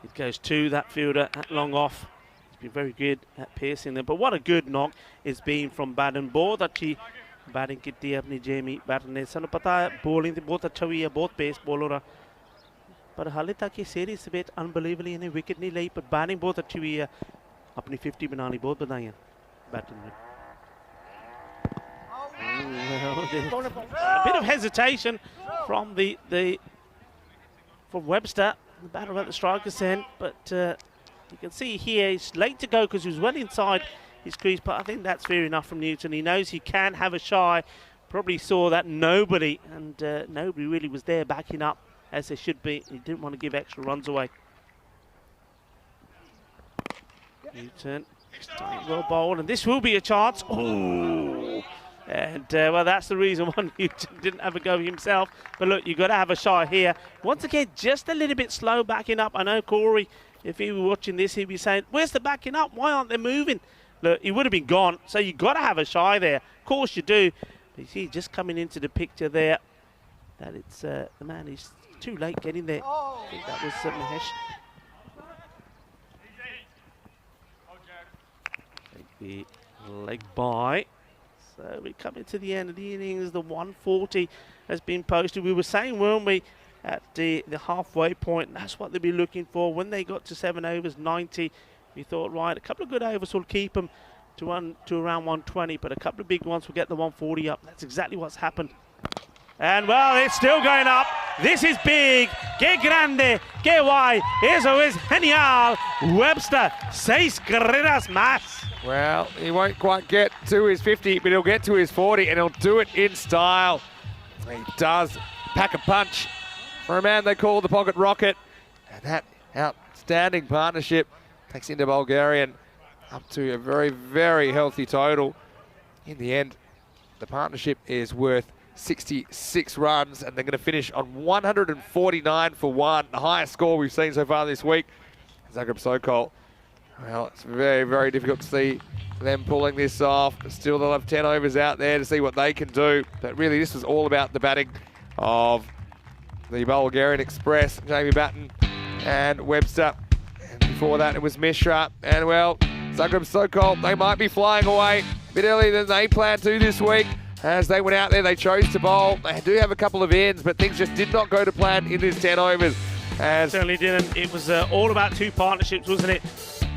it goes to that fielder at long off. He's been very good at piercing them, but what a good knock it's been from Batten. बहुत अच्छी batting की थी अपनी Jamie baton ने. सानू पता है bowling तो बहुत अच्छा हुई है, बहुत पेस बॉलर है, पर हाले तक ये सीरीज विच अनबिलीवेबली इन्हें विकेट नहीं ली, पर बैटिंग बहुत अच्छी हुई है. अपनी 50 बना ली, बहुत बधाइयां बैटन ने. A bit of hesitation from from Webster, the batter at the striker's end, but you can see here he's late to go because he was well inside his crease, but I think that's fair enough from Newton. He knows he can have a shy. Probably saw that nobody really was there backing up as they should be. He didn't want to give extra runs away. Newton, well bowled, and this will be a chance. Oh! And, well, that's the reason why Newton didn't have a go himself. But, look, you've got to have a shot here. Once again, just a little bit slow backing up. I know Corey, if he were watching this, he'd be saying, where's the backing up? Why aren't they moving? Look, he would have been gone. So you've got to have a shy there. Of course you do. But you see, just coming into the picture there, that it's the man is too late getting there. I think that was Mahesh. Take the leg by. So we're coming to the end of the innings. The 140 has been posted. We were saying, weren't we, at the halfway point, that's what they'd be looking for. When they got to 7 overs, 90, we thought, right, a couple of good overs will keep them to around 120, but a couple of big ones will get the 140 up. That's exactly what's happened. And, well, it's still going up. This is big. Que grande. Que guay. Eso es genial. Webster, 6 carreras más. Well, he won't quite get to his 50, but he'll get to his 40, and he'll do it in style. He does pack a punch for a man they call the Pocket Rocket. And that outstanding partnership takes into Bulgarian up to a very, very healthy total. In the end, the partnership is worth 66 runs, and they're going to finish on 149 for 1, the highest score we've seen so far this week. Zagreb Sokol Well, it's very, very difficult to see them pulling this off. Still, they'll have 10 overs out there to see what they can do. But really, this was all about the batting of the Bulgarian Express, Jamie Batten and Webster. And before that, it was Mishra. And, well, Zagreb Sokol, they might be flying away a bit earlier than they planned to this week. As they went out there, they chose to bowl. They do have a couple of ends, but things just did not go to plan in this 10 overs. As Certainly didn't. It was all about two partnerships, wasn't it?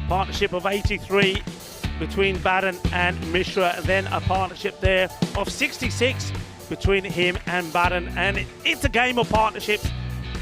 Partnership of 83 between Batten and Mishra, and then a partnership there of 66 between him and Batten. And it's a game of partnerships.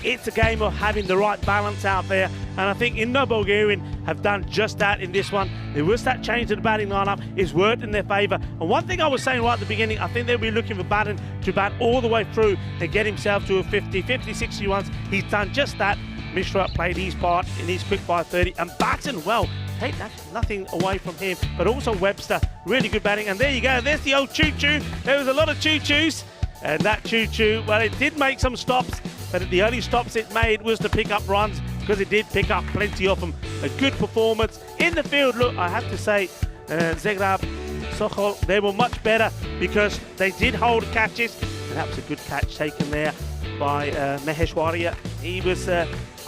It's a game of having the right balance out there. And I think Indo-Bulgarian have done just that in this one. There was that change to the batting lineup. It's worked in their favour. And one thing I was saying right at the beginning, I think they'll be looking for Batten to bat all the way through and get himself to a 50, 60 runs. He's done just that. Mishra played his part in his quick 530. And Batten, well, take nothing away from him. But also Webster, really good batting. And there you go. There's the old choo-choo. There was a lot of choo-choos. And that choo-choo, well, it did make some stops. But the only stops it made was to pick up runs, because it did pick up plenty of them. A good performance in the field. Look, I have to say, Zagreb Sokol, they were much better because they did hold catches. And that was a good catch taken there by Maheshwaria. He was, I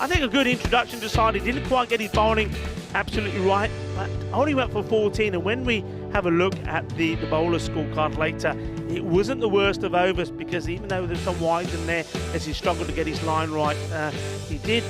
think, a good introduction to side. He didn't quite get his bowling absolutely right, but only went for 14. And when we have a look at the bowler scorecard later, it wasn't the worst of overs, because even though there's some wides in there as he struggled to get his line right, he did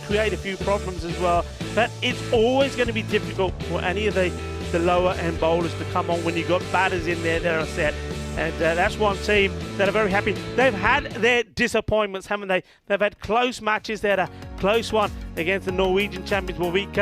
create a few problems as well. But it's always going to be difficult for any of the lower end bowlers to come on when you've got batters in there that are set. And that's one team that are very happy. They've had their disappointments, haven't they? They've had close matches. They had a close one against the Norwegian champions Warwick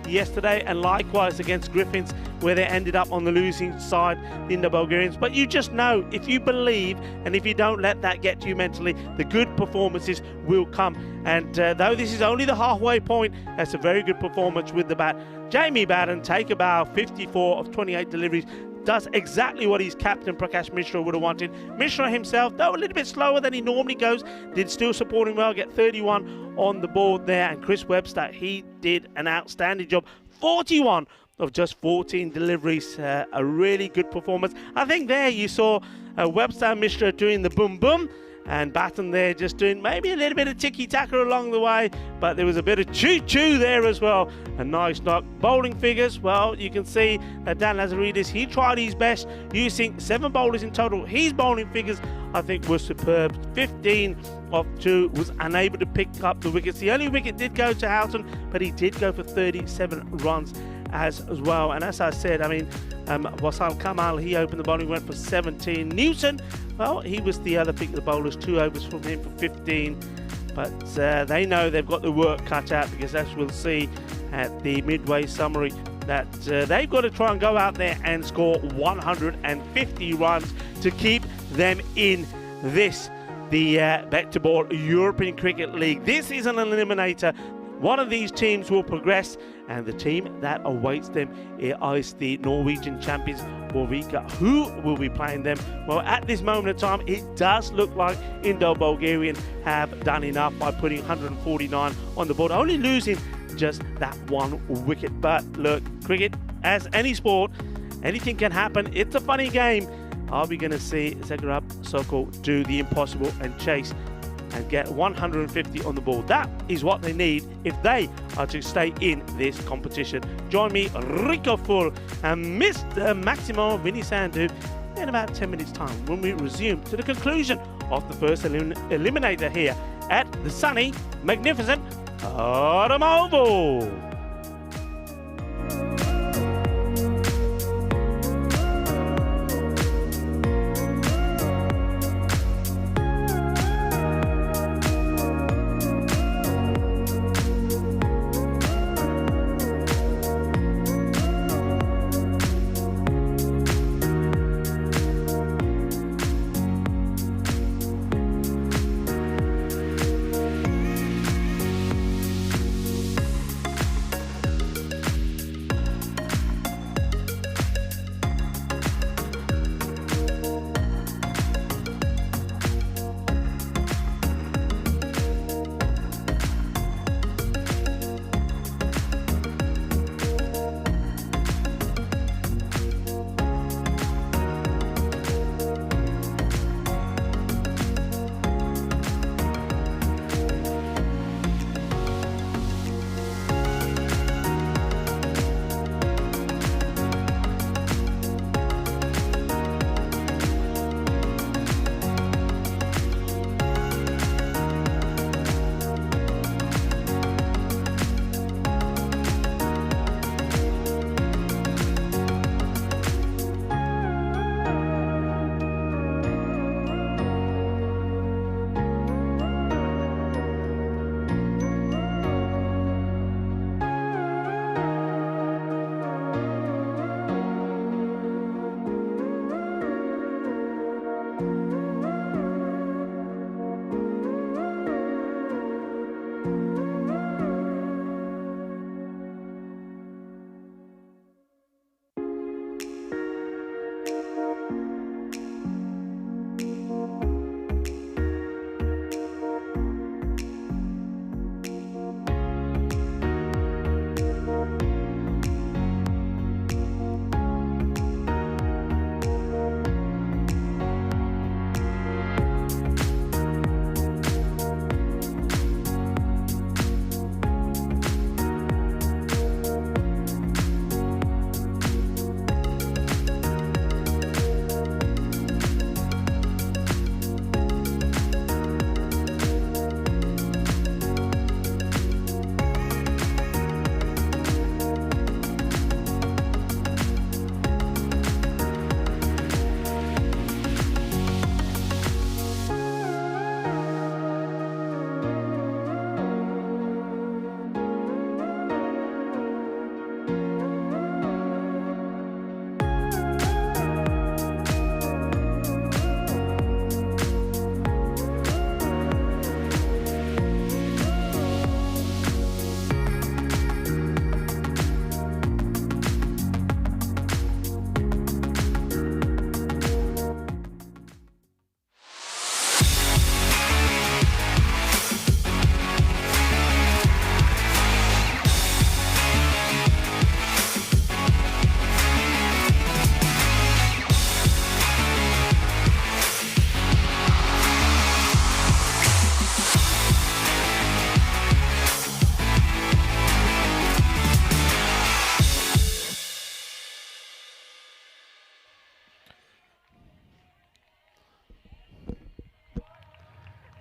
yesterday, and likewise against Griffins, where they ended up on the losing side, the Indo-Bulgarians. But you just know, if you believe and if you don't let that get to you mentally, the good performances will come. And though this is only the halfway point, that's a very good performance with the bat. Jamie Batten, take about 54 of 28 deliveries, does exactly what his captain Prakash Mishra would have wanted. Mishra himself, though a little bit slower than he normally goes, did still support him well, get 31 on the board there. And Chris Webster, he did an outstanding job. 41 of just 14 deliveries, a really good performance. I think there you saw Webster and Mishra doing the boom boom, and Batten there just doing maybe a little bit of ticky-taka along the way, but there was a bit of choo-choo there as well. A nice knock. Bowling figures, well, you can see that Dan Lazaridis, he tried his best, using 7 bowlers in total. His bowling figures, I think, were superb. 15 of 2, was unable to pick up the wickets. The only wicket did go to Houghton, but he did go for 37 runs as well. And as I said, I mean, Wasal Kamal, he opened the bowling, went for 17. Newton, well, he was the other pick of the bowlers, 2 overs from him for 15. But they know they've got the work cut out, because as we'll see at the midway summary, that they've got to try and go out there and score 150 runs to keep them in this, the BET2BALL European Cricket League. This is an eliminator. One of these teams will progress, and the team that awaits them is the Norwegian champions, Warwick. Who will be playing them? Well, at this moment in time, it does look like Indo-Bulgarian have done enough by putting 149 on the board, only losing just that 1 wicket. But look, cricket, as any sport, anything can happen. It's a funny game. Are we going to see Zagreb Sokol do the impossible and chase and get 150 on the board? That is what they need if they are to stay in this competition. Join me, Rico Full and Mr. Maximo Vinny Sandu in about 10 minutes time when we resume to the conclusion of the first eliminator here at the sunny, magnificent Cartama Oval.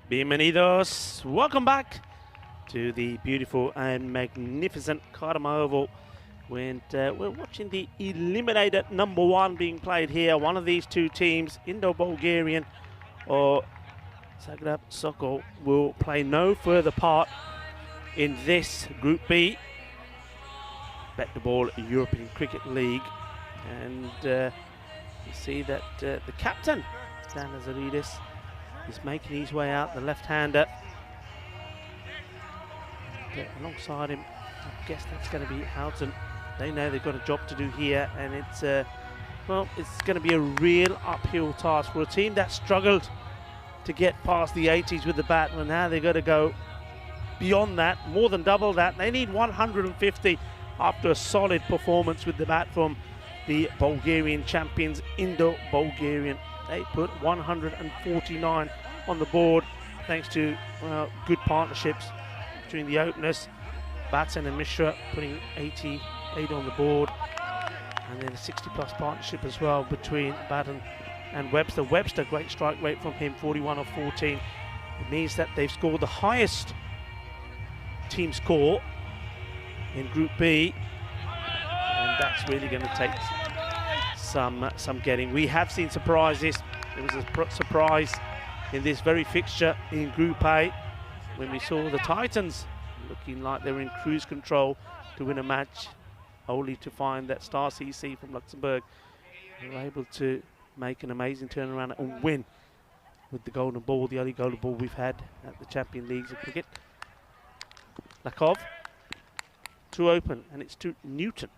Bienvenidos. Welcome back to the beautiful and magnificent Cartama Oval. We're watching the eliminator number 1 being played here. One of these two teams, Indo-Bulgarian or Zagreb Sokol, will play no further part in this Group B BET2BALL European Cricket League. And you see that the captain, Dan Lazaridis, is making his way out, the left-hander. Alongside him, I guess that's going to be Houghton. They know they've got a job to do here, and it's it's going to be a real uphill task for a team that struggled to get past the 80s with the bat. Well, now they've got to go beyond that, more than double that. They need 150 after a solid performance with the bat from the Bulgarian champions, Indo-Bulgarian. They put 149 on the board thanks to good partnerships between the openers, Batson and Mishra, putting 88 on the board, and then a 60-plus partnership as well between Batten and Webster. Webster, great strike rate from him, 41 of 14. It means that they've scored the highest team score in Group B, and that's really going to take some getting. We have seen surprises. There was a surprise in this very fixture in Group A when we saw the Titans looking like they were in cruise control to win a match, only to find that Star CC from Luxembourg were able to make an amazing turnaround and win with the golden ball, the only golden ball we've had at the Champion Leagues of cricket. Lakov, to open, and it's to Newton.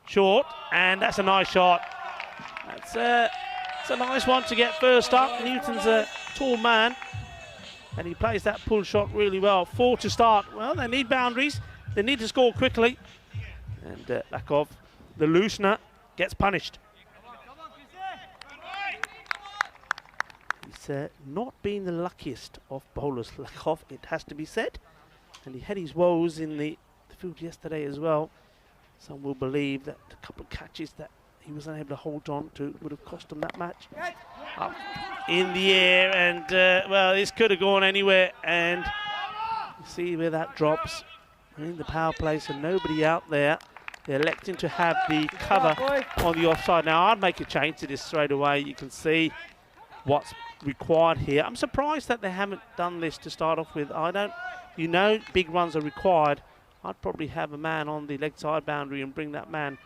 Short, and that's a nice shot. It's a nice one to get first up. Newton's a tall man, and he plays that pull shot really well. 4 to start. Well, they need boundaries. They need to score quickly. And Lakov, the loosener, gets punished. He's not been the luckiest of bowlers, Lakov, it has to be said. And he had his woes in the field yesterday as well. Some will believe that a couple of catches that he was unable to hold on to would have cost him that match. Up in the air, and well, this could have gone anywhere. And you see where that drops. In the power play, so nobody out there. They're electing to have the cover on the offside. Now, I'd make a change to this straight away. You can see what's required here. I'm surprised that they haven't done this to start off with. Big runs are required. I'd probably have a man on the leg side boundary and bring that man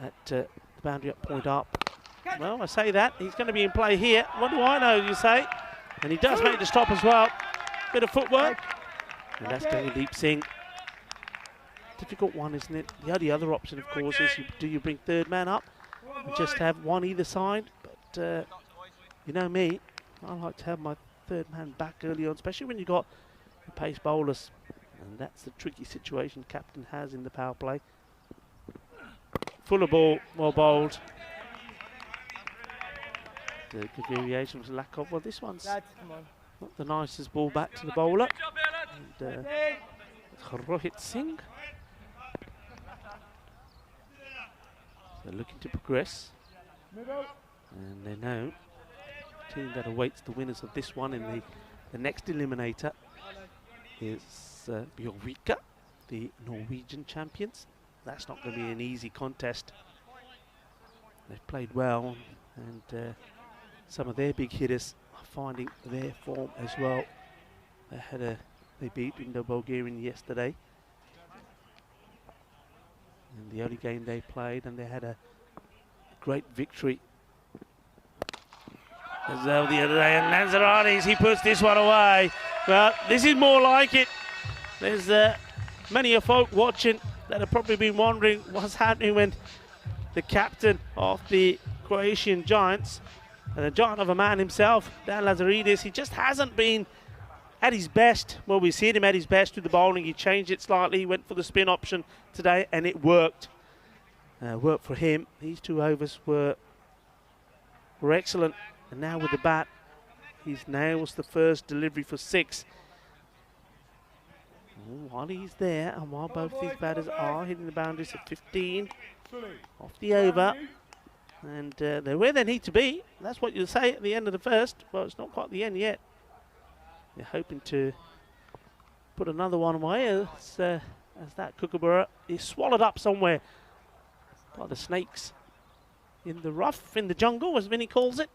at the boundary up, point up. Well, I say that. He's going to be in play here. What do I know, you say? And he does make the stop as well. Bit of footwork. And that's going to deep sing. Difficult one, isn't it? The only other option, of course, is do you bring third man up and just have one either side? But you know me, I like to have my third man back early on, especially when you've got the pace bowlers. And that's the tricky situation the captain has in the power play. Fuller ball, well bowled. The good variation was Lakov. Well, this one's not the nicest ball back to the bowler. And Rohit Singh. They're looking to progress. And they know the team that awaits the winners of this one in the next eliminator is Bjorvika, the Norwegian champions. That's not going to be an easy contest. They've played well, and some of their big hitters are finding their form as well. They beat Indo-Bulgarian yesterday, and the only game they played, and they had a great victory as well the other day. And Lanzarotes, he puts this one away. Well, this is more like it. There's many a folk watching that have probably been wondering what's happening when the captain of the Croatian Giants, and a giant of a man himself, Dan Lazaridis, he just hasn't been at his best. Well, we've seen him at his best with the bowling. He changed it slightly. He went for the spin option today, and it worked. Worked for him. These 2 overs were excellent. And now with the bat, he's nails the first delivery for 6. While he's there, and while both these batters are hitting the boundaries at 15 off the over, And they're where they need to be. That's what you'll say at the end of the first. Well, it's not quite the end yet. They're hoping to put another one away as that kookaburra is swallowed up somewhere by the snakes in the rough, in the jungle, as Vinny calls it.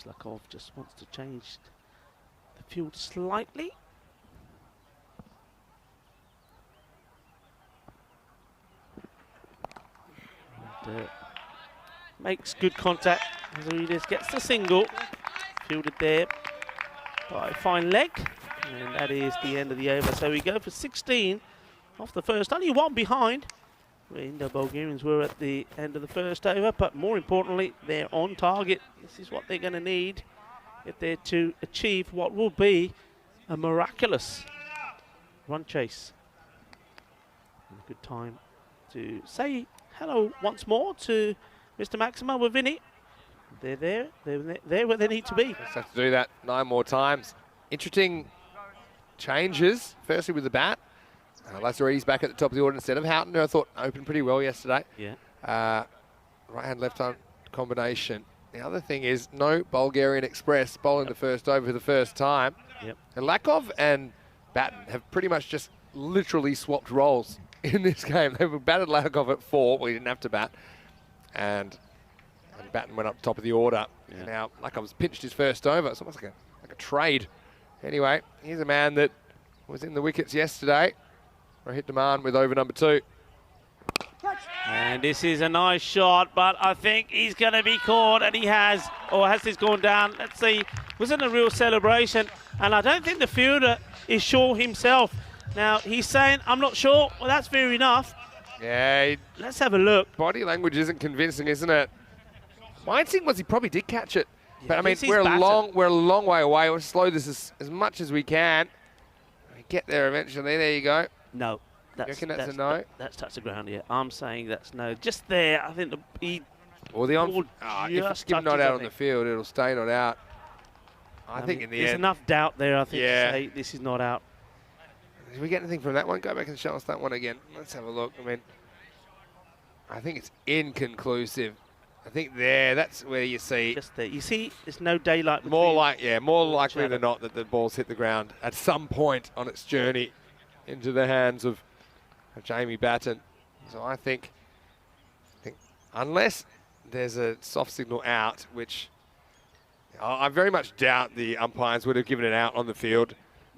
Slakov just wants to change the field slightly. And, makes good contact as Arides gets the single. Fielded there by Fine Leg. And that is the end of the over. So we go for 16 off the first. Only one behind. The Indo-Bulgarians were at the end of the first over, but more importantly, they're on target. This is what they're going to need if they're to achieve what will be a miraculous run chase. And a good time to say hello once more to Mr. Maxima with Vinny. They're there. They're where they need to be. Just have to do that 9 more times. Interesting changes, firstly with the bat. Lazaridis back at the top of the order instead of Houghton, who I thought opened pretty well yesterday. Yeah. Right-hand, left-hand combination. The other thing is no Bulgarian Express bowling the first over for the first time. Yep. And Lakov and Batten have pretty much just literally swapped roles in this game. They've batted Lakov at 4. Well, he didn't have to bat. And Batten went up top of the order. Yeah. And now Lakov's pinched his first over. It's almost like a trade. Anyway, here's a man that was in the wickets yesterday. Hit demand with over number 2. And this is a nice shot, but I think he's going to be caught, and he has. Or has this gone down? Let's see. Wasn't a real celebration, and I don't think the fielder is sure himself. Now, he's saying, I'm not sure. Well, that's fair enough. Yeah. Let's have a look. Body language isn't convincing, isn't it? My instinct was he probably did catch it. Yeah, but, I mean, we're a long way away. We'll slow this as much as we can. We get there eventually. There you go. No. You reckon that's a no? That's touch the ground, yeah. I'm saying that's no. Just there, I think he... Or the on... if it's given not out on the field, it'll stay not out. I think in the there's end... enough doubt there, I think, Yeah. to say this is not out. Did we get anything from that one? Go back and show us that one again. Let's have a look. I mean, I think it's inconclusive. I think that's where you see... Just there. You see, there's no daylight between. More likely shadow. than not that the ball's hit the ground at some point on its journey into the hands of Jamie Batten. So I think unless there's a soft signal out, which I very much doubt the umpires would have given it out on the field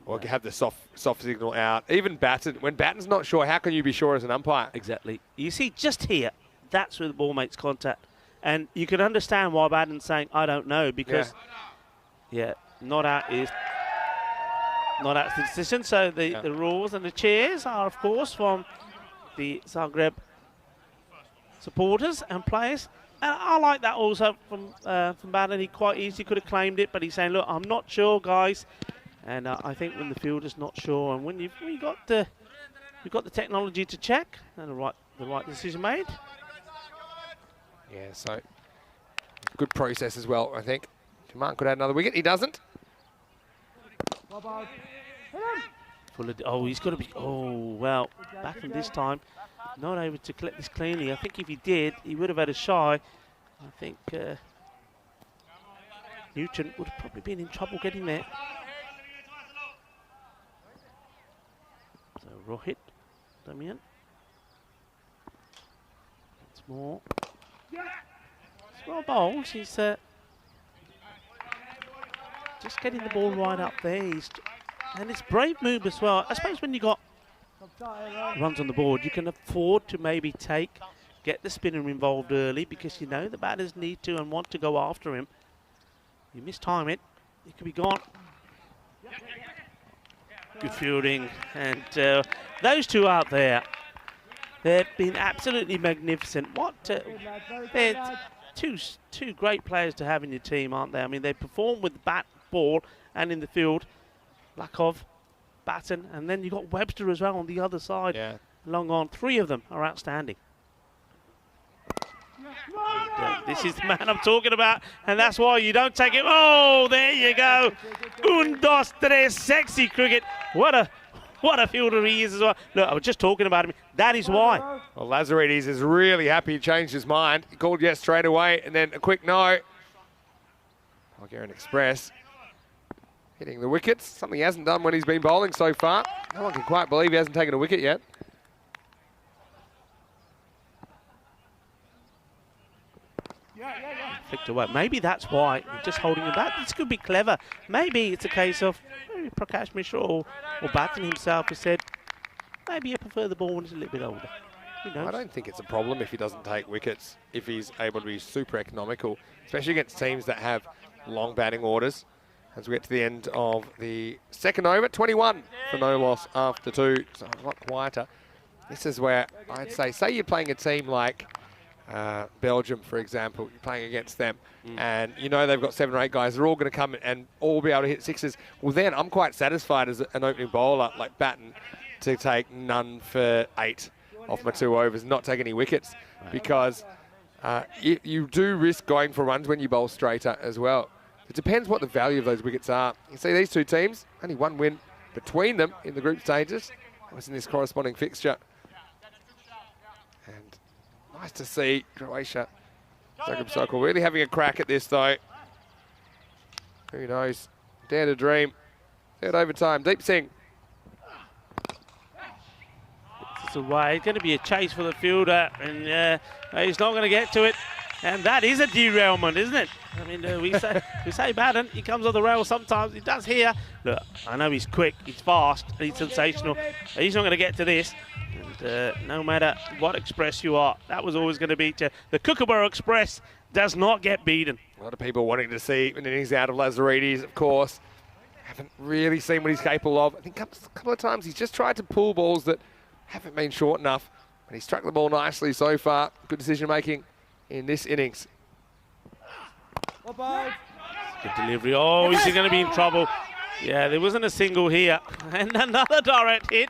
or have the soft signal out. Even Batten, when Batten's not sure, how can you be sure as an umpire? Exactly. You see, just here, that's where the ball makes contact. And you can understand why Batten's saying, I don't know, because, not out is not out the decision. So the rules and the cheers are, of course, from the Zagreb supporters and players. And I like that also from Batten. He quite easily could have claimed it, but he's saying, look, I'm not sure, guys. And I think when the fielder's not sure, and when you've got the technology to check, and the right decision made. Yeah, so good process as well, I think. Martin could add another wicket. He doesn't. He's got to be... Oh, well, Batten this time not able to collect this cleanly. I think if he did, he would have had a shy. I think Newton would have probably been in trouble getting there. So Rohit, Damian. Once more. It's well bowled. He's just getting the ball right up there. And it's brave move as well. I suppose when you got runs on the board, you can afford to maybe get the spinner involved early because you know the batters need to and want to go after him. You mistime it, it could be gone. Good fielding, and those two out there, they've been absolutely magnificent. They're two great players to have in your team, aren't they? I mean, they perform with the bat, ball, and in the field. Lakov, Batten, and then you've got Webster as well on the other side. Yeah. Long on. 3 of them are outstanding. This is the man I'm talking about, and that's why you don't take it. Oh, there you go. Un, dos, tres, sexy cricket. What What a fielder he is as well. Look, I was just talking about him. That is why. Well, Lazaridis is really happy he changed his mind. He called yes straight away, and then a quick no. Bulgarian Express hitting the wickets, something he hasn't done when he's been bowling so far. No one can quite believe he hasn't taken a wicket yet. Flicked away. Maybe that's why. You're just holding him back. This could be clever. Maybe it's a case of maybe Prakash Mishra or Batten himself has said, maybe you prefer the ball when it's a little bit older. Who knows? I don't think it's a problem if he doesn't take wickets, if he's able to be super economical, especially against teams that have long batting orders. As we get to the end of the second over, 21 for no loss after 2, so a lot quieter. This is where I'd say you're playing a team like Belgium, for example, you're playing against them, and you know they've got 7 or 8 guys, they're all going to come and all be able to hit sixes. Well, then I'm quite satisfied as an opening bowler like Batten to take none for 8 off my 2 overs, not take any wickets, because you do risk going for runs when you bowl straighter as well. It depends what the value of those wickets are. You see these 2 teams, only 1 win between them in the group stages. That was in this corresponding fixture. And nice to see Croatia, Zagreb Sokol, really having a crack at this though. Who knows? Dare to dream. Third overtime, Deep Singh. It's away. It's going to be a chase for the fielder, and he's not going to get to it. And that is a derailment, isn't it? I mean, we say Batten, he comes on the rail sometimes, he does here. Look, I know he's quick, he's fast, he's sensational. He's not going to get to this. And no matter what Express you are, that was always going to beat you. The Kookaburra Express does not get beaten. A lot of people wanting to see an innings out of Lazaridis, of course. Haven't really seen what he's capable of. I think a couple of times he's just tried to pull balls that haven't been short enough. But he struck the ball nicely so far. Good decision making in this innings. Good delivery. Oh, is he going to be in trouble? Yeah, there wasn't a single here. And another direct hit.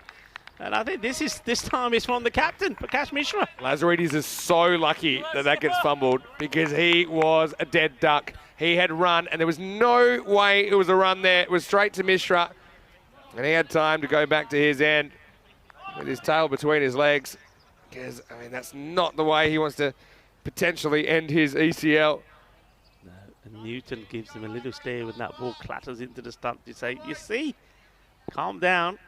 And I think this time is from the captain, Prakash Mishra. Lazaridis is so lucky that gets fumbled because he was a dead duck. He had run, and there was no way it was a run there. It was straight to Mishra. And he had time to go back to his end with his tail between his legs. Because, I mean, that's not the way he wants to potentially end his ECL. No, and Newton gives him a little stare when that ball clatters into the stump. You say, you see, calm down.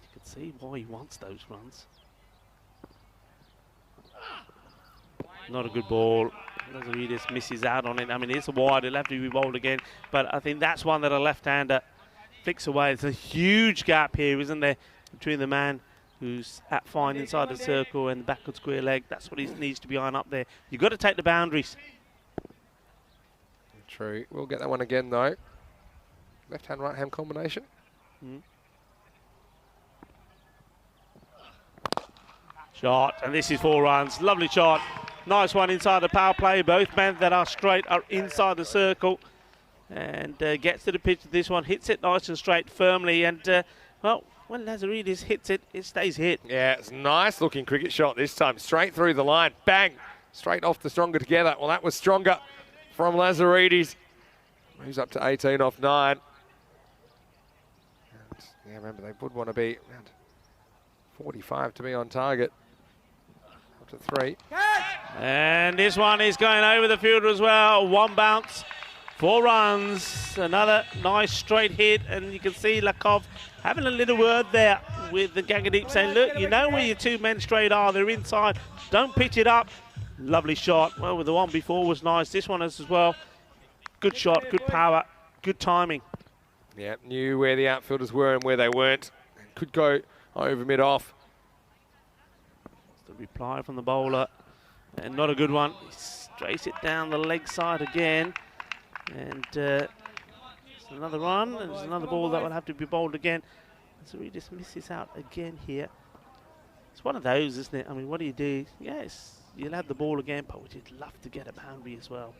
You can see why he wants those runs. Not a good ball. Lazaridis misses out on it. I mean, it's a wide. It'll have to be bowled again. But I think that's one that a left-hander flicks away. There's a huge gap here, isn't there, between the man who's at fine inside the circle and the backward square leg. That's what he needs to be on up there. You've got to take the boundaries. True. We'll get that one again, though. Left-hand, right-hand combination. Shot, and this is 4 runs. Lovely shot. Nice one inside the power play. Both men that are straight are inside the circle. And gets to the pitch with this one. Hits it nice and straight, firmly. And, well, when Lazaridis hits it, it stays hit. Yeah, it's a nice looking cricket shot this time. Straight through the line. Bang! Straight off the stronger together. Well, that was stronger from Lazaridis. Moves up to 18 off 9. And, yeah, remember, they would want to be around 45 to be on target. Up to 3. And this one is going over the fielder as well. 1 bounce, 4 runs. Another nice straight hit. And you can see Lakov having a little word there with the Gangadeep saying, look, you know where your 2 men straight are. They're inside. Don't pitch it up. Lovely shot. Well, the one before was nice. This one is as well. Good shot, good power, good timing. Yeah, knew where the outfielders were and where they weren't. Could go over mid-off. The reply from the bowler. And not a good one. He strays it down the leg side again. And it's another run. And there's another ball that will have to be bowled again. So he just misses out again here. It's one of those, isn't it? I mean, what do you do? Yes, you'll have the ball again, but we'd love to get a boundary as well.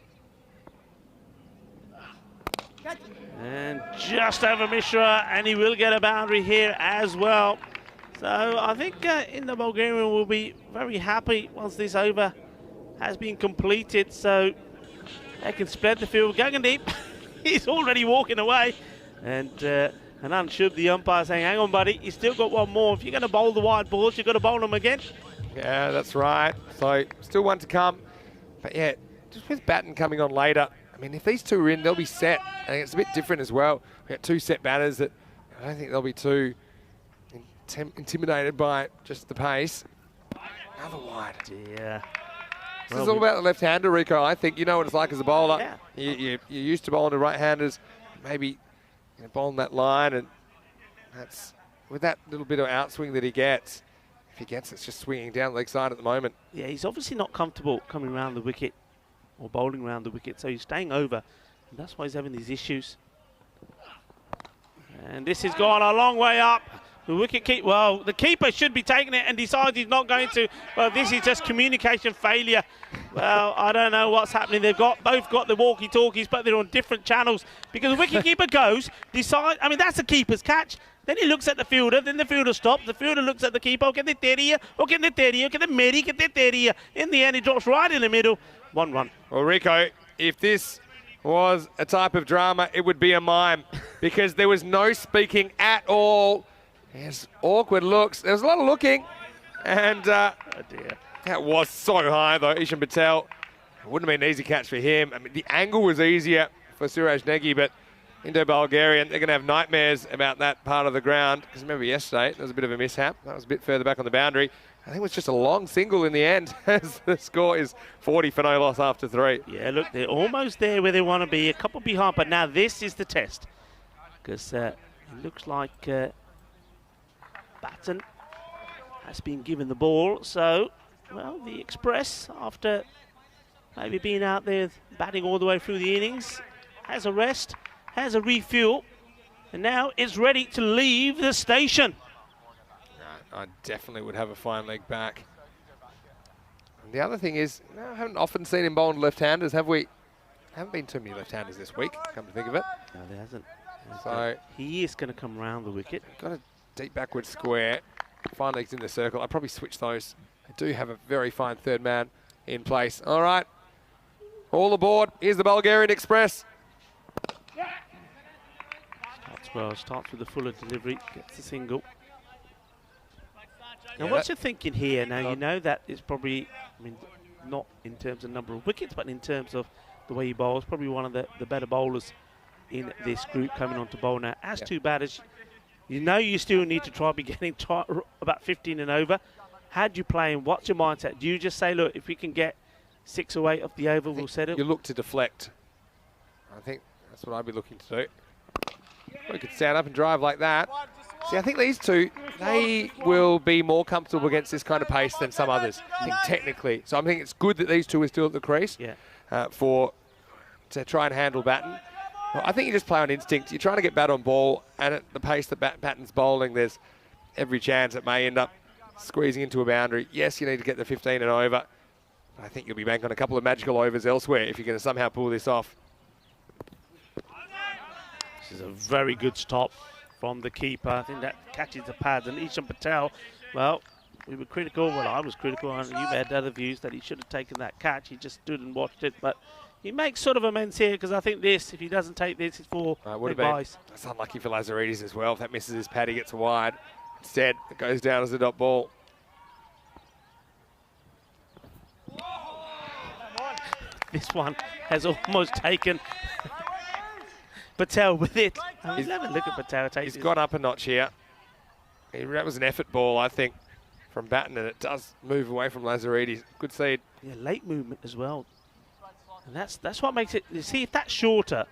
And just over Mishra, and he will get a boundary here as well. So I think the Bulgarian will be very happy once this over has been completed. So they can spread the field. Gagandeep, he's already walking away. And And unshould the umpire saying, hang on, buddy, you still got one more. If you're going to bowl the wide balls, you've got to bowl them again. Yeah, that's right. So still one to come. But yeah, just with Batten coming on later, I mean, if these two are in, they'll be set. I think it's a bit different as well. We've got two set batters that I don't think they'll be too intimidated by just the pace. Another wide. Yeah. This is all about the left-hander, Rico. I think you know what it's like as a bowler. Yeah. You're used to bowling to right-handers, maybe bowling that line, and that's with that little bit of outswing that he gets. If he gets, it's just swinging down the leg side at the moment. Yeah, he's obviously not comfortable coming around the wicket or bowling around the wicket, so he's staying over, and that's why he's having these issues. And this has gone a long way up. The wicket keep, well, the keeper should be taking it and decides he's not going to. Well, this is just communication failure. Well, I don't know what's happening. They've both got the walkie-talkies, but they're on different channels because the wicket keeper goes, decides. I mean, that's the keeper's catch. Then he looks at the fielder, then the fielder stops. The fielder looks at the keeper. Okay, the terrier, okay, the terrier, okay, the meri, okay, the terrier. In the end, he drops right in the middle. 1 run. Well, Rico, if this was a type of drama, it would be a mime because there was no speaking at all. There's awkward looks. There was a lot of looking. And Oh dear. that was so high, though. Ishan Patel, it wouldn't have been an easy catch for him. I mean, the angle was easier for Suraj Negi, but Indo-Bulgarian, they're going to have nightmares about that part of the ground. Because remember yesterday, there was a bit of a mishap. That was a bit further back on the boundary. I think it was just a long single in the end, as the score is 40 for no loss after 3. Yeah, look, they're almost there where they want to be, a couple behind, but now this is the test. Because it looks like Batten has been given the ball. So, well, the Express, after maybe being out there batting all the way through the innings, has a rest, has a refuel, and now it's ready to leave the station. I definitely would have a fine leg back. And the other thing is, I haven't often seen him bowling left-handers, have we? Haven't been too many left-handers this week, come to think of it. No, there hasn't. So He is going to come round the wicket. got a deep backward square. Fine legs in the circle. I'd probably switch those. I do have a very fine third man in place. All right. All aboard. Here's the Bulgarian Express. Starts well, starts with the fuller delivery, gets the single. Now, Yeah, what's your thinking here? Now, you know that it's probably, I mean, not in terms of number of wickets, but in terms of the way he bowls, probably one of the better bowlers in this group coming on to bowl now. As two batters, you know you still need to try be getting about 15 and over. How do you play him? What's your mindset? Do you just say, look, if we can get 6 or 8 off the over, we'll set it? You look to deflect. I think that's what I'd be looking to do. We could stand up and drive like that. See, I think these two, they will be more comfortable against this kind of pace than some others, I think, technically. So I think it's good that these two are still at the crease to try and handle Batten. Well, I think you just play on instinct. You're trying to get Bat on ball, and at the pace that Batten's bowling, there's every chance it may end up squeezing into a boundary. Yes, you need to get the 15 and over. But I think you'll be banking on a couple of magical overs elsewhere if you're going to somehow pull this off. This is a very good stop from the keeper. I think that catches the pads. And Ishan Patel, well, we were critical. Well, I was critical, and you had other views that he should have taken that catch. He just stood and watched it. But he makes sort of amends here because I think this, if he doesn't take this, it's for advice. That's unlucky for Lazaridis as well. If that misses his pad, he gets wide. Instead, it goes down as a dot ball. This one has almost taken Patel with it. I mean, have a look at Patel. He's gone up a notch here. That was an effort ball, I think, from Batten, and it does move away from Lazaridis. Good seed. Yeah, late movement as well. And that's what makes it. You see, if that's shorter,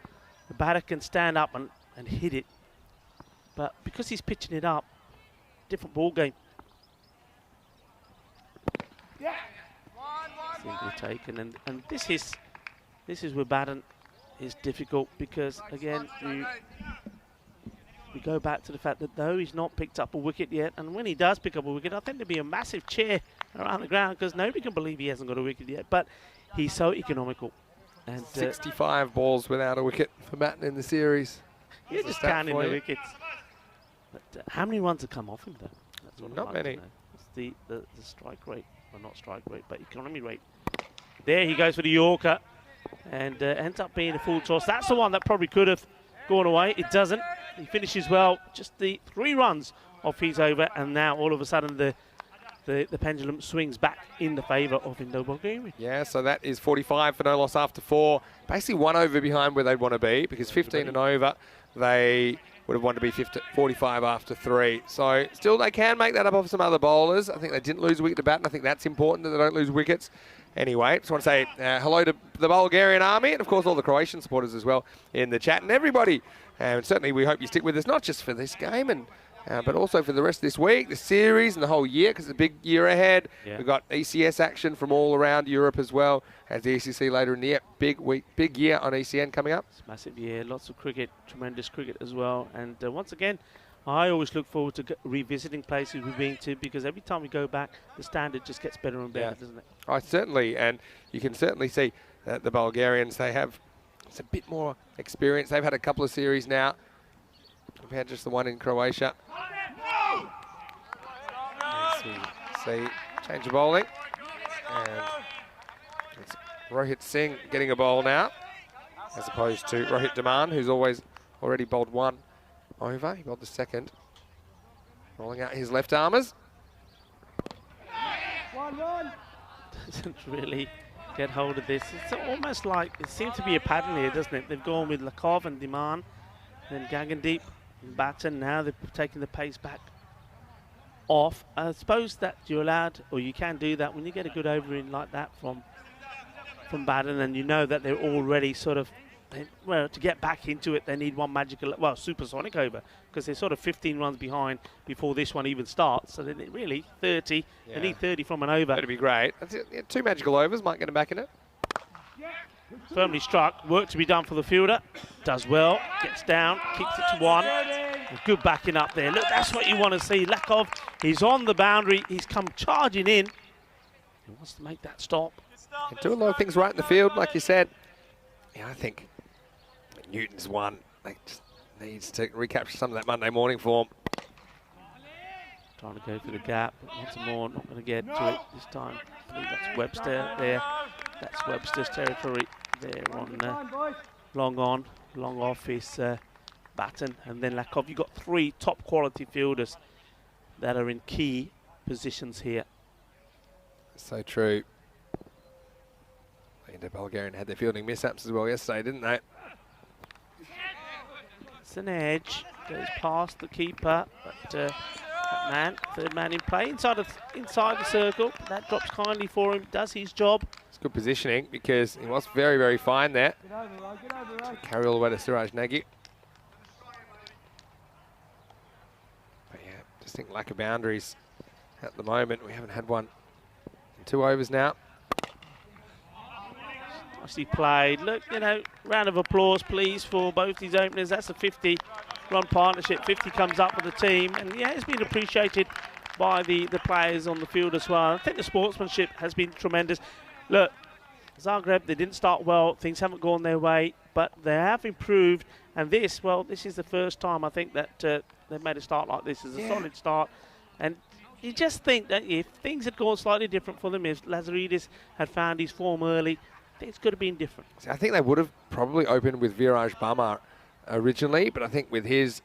the batter can stand up and hit it. But because he's pitching it up, different ball game. Single taken, and this is where Batten is difficult because again we go back to the fact that though he's not picked up a wicket yet, and when he does pick up a wicket, I think there'll be a massive cheer around the ground because nobody can believe he hasn't got a wicket yet. But he's so economical. And 65 balls without a wicket for Batten in the series. You're just counting the wickets. But how many runs have come off him though? That's what Not many. It's the strike rate, well not strike rate, but economy rate. There he goes for the Yorker, and ends up being a full toss. That's the one that probably could have gone away. It doesn't. He finishes well, just the 3 runs off his over, and now all of a sudden the pendulum swings back in the favour of Indo-Bulgaria. Yeah, so that is 45 for no loss after 4. Basically 1 over behind where they'd want to be, because 15 and over, they would have wanted to be 45 after 3. So still they can make that up off some other bowlers. I think they didn't lose a wicket to bat, and I think that's important that they don't lose wickets. Anyway, just want to say hello to the Bulgarian army, and of course all the Croatian supporters as well in the chat, and everybody. And certainly we hope you stick with us, not just for this game, and but also for the rest of this week, the series and the whole year, because it's a big year ahead. Yeah. We've got ECS action from all around Europe as well as the ECC later in the year. Big week, big year on ECN coming up. It's a massive year, lots of cricket, tremendous cricket as well. And once again, I always look forward to revisiting places we've been to, because every time we go back, the standard just gets better and better, doesn't it? Oh, certainly, and you can certainly see that the Bulgarians, they have a bit more experience. They've had a couple of series now, compared to just the one in Croatia. See, change of bowling. And it's Rohit Singh getting a bowl now, as opposed to Rohit Daman, who's already bowled 1 over. He bowled the second. Rolling out his left armers. Doesn't really get hold of this. It's almost like, it seems to be a pattern here, doesn't it? They've gone with Lakov and Daman, then Gagandeep, Batten. Now they're taking the pace back off. I suppose that you're allowed, or you can do that when you get a good over in like that from Batten, and you know that they're already sort of, well, to get back into it, they need one magical, well, supersonic over, because they're sort of 15 runs behind before this one even starts. So they need really 30. Yeah. They need 30 from an over. That'd be great. That's it. Yeah, 2 magical overs might get him back in it. Firmly struck. Work to be done for the fielder. Does well. Gets down. Kicks it to 1. Good backing up there. Look, that's what you want to see. Lakov, he's on the boundary. He's come charging in. He wants to make that stop. Can do a lot of things right in the field, like you said. Yeah, I think Newton's one. They just needs to recapture some of that Monday morning form. Trying to go for the gap. Once more, not going to get to it this time. I believe that's Webster there. That's Webster's territory there on long off his Batten, and then Lakov. You've got 3 top quality fielders that are in key positions here. So true. The Bulgarian had their fielding mishaps as well yesterday, didn't they? It's an edge, goes past the keeper, but that man, third man in play, inside the circle. That drops kindly for him, does his job. It's good positioning because he was very, very fine there. Carry all the way to Suraj Nagy. But yeah, just think lack of boundaries at the moment. We haven't had one in 2 overs now. Nicely played. Look, you know, round of applause, please, for both these openers. That's a 50-run partnership. 50 comes up for the team. And, yeah, it's been appreciated by the players on the field as well. I think the sportsmanship has been tremendous. Look, Zagreb, they didn't start well. Things haven't gone their way, but they have improved. And this, well, this is the first time I think that they've made a start like this. It's a solid start. And you just think that if things had gone slightly different for them, if Lazaridis had found his form early, it could have been different. I think they would have probably opened with Viraj Bama originally, but I think with his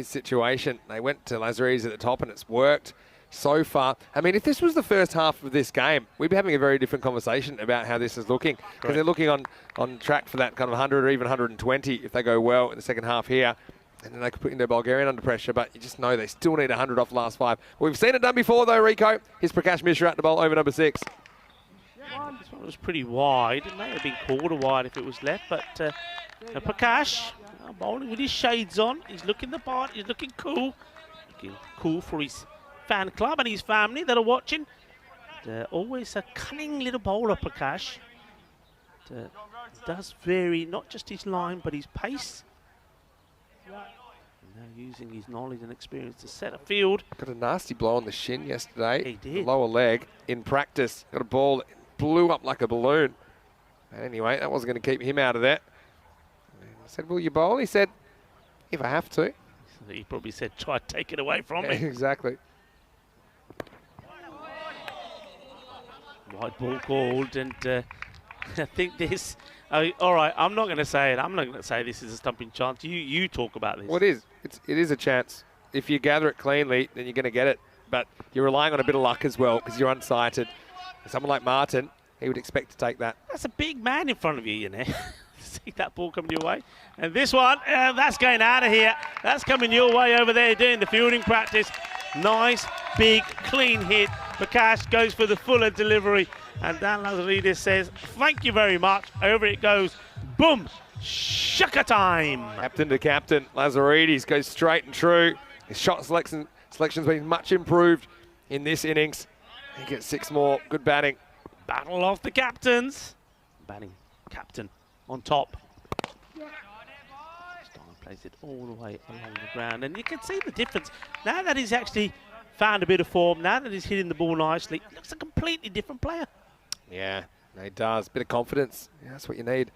situation, they went to Lazaridis at the top and it's worked so far. I mean, if this was the first half of this game, we'd be having a very different conversation about how this is looking, because they're looking on track for that kind of 100 or even 120 if they go well in the second half here. And then they could put Indo Bulgarian under pressure, but you just know they still need 100 off the last 5. We've seen it done before though, Rico. Here's Prakash Mishra at the bowl over number 6. This one was pretty wide. It may have been quarter wide if it was left, but Prakash bowling with his shades on. He's looking the part. He's looking cool. Looking cool for his fan club and his family that are watching. Always a cunning little bowler, Prakash. Does vary not just his line, but his pace. Now using his knowledge and experience to set a field. Got a nasty blow on the shin yesterday. He did. The lower leg in practice. Got a ball that blew up like a balloon. And anyway, that wasn't going to keep him out of there. I said, will you bowl? He said, if I have to. He probably said, try to take it away from me. Exactly. Wide ball called, and I think this... all right, I'm not going to say it. I'm not going to say this is a stumping chance. You talk about this. What is? it is a chance. If you gather it cleanly, then you're going to get it. But you're relying on a bit of luck as well because you're unsighted. Someone like Martin, he would expect to take that. That's a big man in front of you, you know. See that ball coming your way. And this one, that's going out of here. That's coming your way over there doing the fielding practice. Nice, big, clean hit. Prakash goes for the fuller delivery. And Dan Lazaridis says, thank you very much. Over it goes. Boom. Shaka time. Captain to captain. Lazaridis goes straight and true. His shot selection's been much improved in this innings. He gets 6 more. Good batting. Battle of the captains. Batting captain on top. Stein plays it all the way along the ground. And you can see the difference. Now that he's actually found a bit of form, now that he's hitting the ball nicely, he looks a completely different player. Yeah, he does. Bit of confidence. Yeah, that's what you need.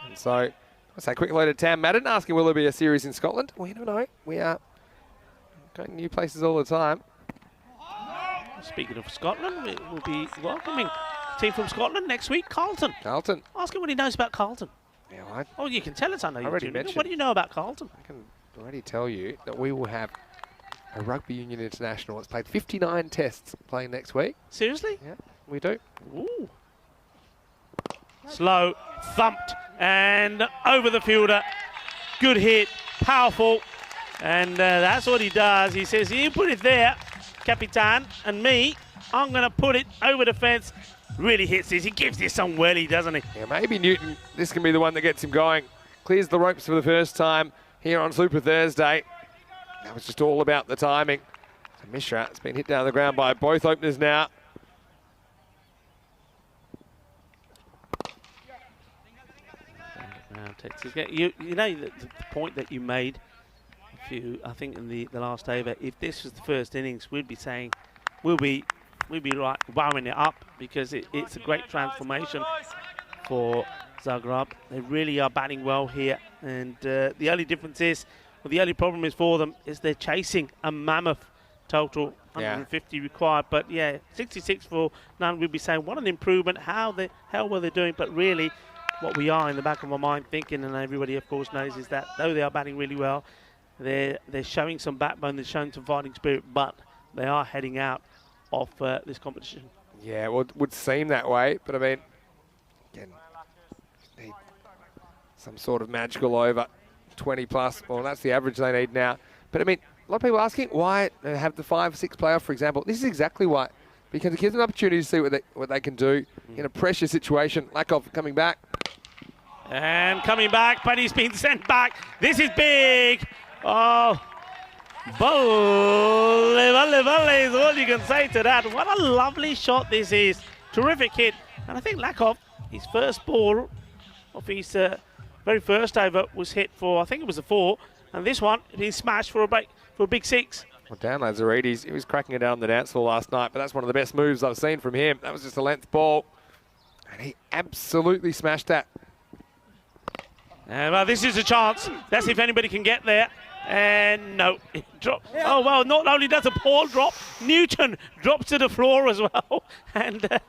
And so, I say quick hello to Tam Madden, asking will there be a series in Scotland? We don't know. We are going new places all the time. Speaking of Scotland, we will be welcoming a team from Scotland next week, Carlton. Carlton. Ask him what he knows about Carlton. Yeah, well, Oh, you can tell us. I know you already do. mentioned. What do you know about Carlton? I can already tell you that we will have a Rugby Union International that's played 59 tests playing next week. Seriously? Yeah, we do. Ooh. Slow, thumped, and over the fielder. Good hit, powerful, and that's what he does. He says, you put it there, Capitan, and me, I'm going to put it over the fence. Really hits this. He gives this some welly, doesn't he? Yeah, maybe Newton, this can be the one that gets him going. Clears the ropes for the first time here on Super Thursday. That was just all about the timing. So Mishra has been hit down the ground by both openers now. You know the point that you made, I think in the last over, if this was the first innings, we'd be saying, we'll be right wowing it up because it's a great transformation for Zagreb. They really are batting well here, and the only difference is, well, the only problem is for them is they're chasing a mammoth total, 150 required. But yeah, 66 for none. We'd be saying what an improvement. How the hell were they doing? But really, what we are in the back of my mind thinking, and everybody of course knows, is that though they are batting really well, they're showing some backbone, they're showing some fighting spirit, but they are heading out of this competition. Yeah, well, it would seem that way, but I mean, again, need some sort of magical over 20 plus. Well, that's the average they need now. But I mean, a lot of people asking why have the 5-6 playoff, for example. This is exactly why, because it gives them an opportunity to see what they can do in a pressure situation. Lakov coming back. And coming back, but he's been sent back. This is big. Oh, volley is all you can say to that. What a lovely shot this is. Terrific hit. And I think Lakov, his first ball of his very first over was hit for, I think it was a 4. And this one, he smashed for a big 6. Well, Dan Lazaridis, he was cracking it down on the dance floor last night, but that's one of the best moves I've seen from him. That was just a length ball. And he absolutely smashed that. Well, this is a chance. Let's see if anybody can get there. And no, it dropped. Oh, well, not only does a ball drop, Newton drops to the floor as well. And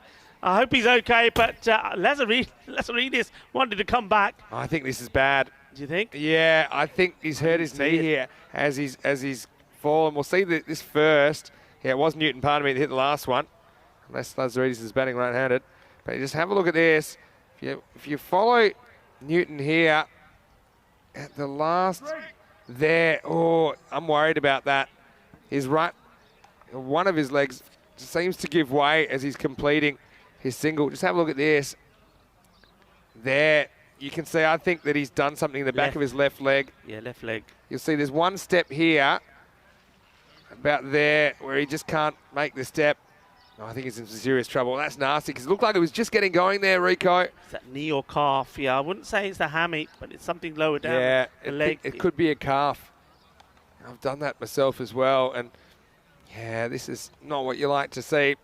I hope he's okay, but Lazaridis wanted to come back. I think this is bad. Do you think? Yeah, I think he's hurt his knee here as he's fallen. We'll see this first. Yeah, it was Newton, pardon me, that hit the last one. Unless Lazaridis is batting right-handed. But just have a look at this. If you follow Newton here at the last there, oh, I'm worried about that. His one of his legs seems to give way as he's completing his single. Just have a look at this. There, you can see, I think that he's done something in the back of his left leg. Yeah, left leg. You'll see there's one step here, about there, where he just can't make the step. Oh, I think he's in some serious trouble. That's nasty, because it looked like it was just getting going there, Rico. Is that knee or calf? Yeah, I wouldn't say it's the hammy, but it's something lower down. Yeah, the leg. It could be a calf. I've done that myself as well, and yeah, this is not what you like to see.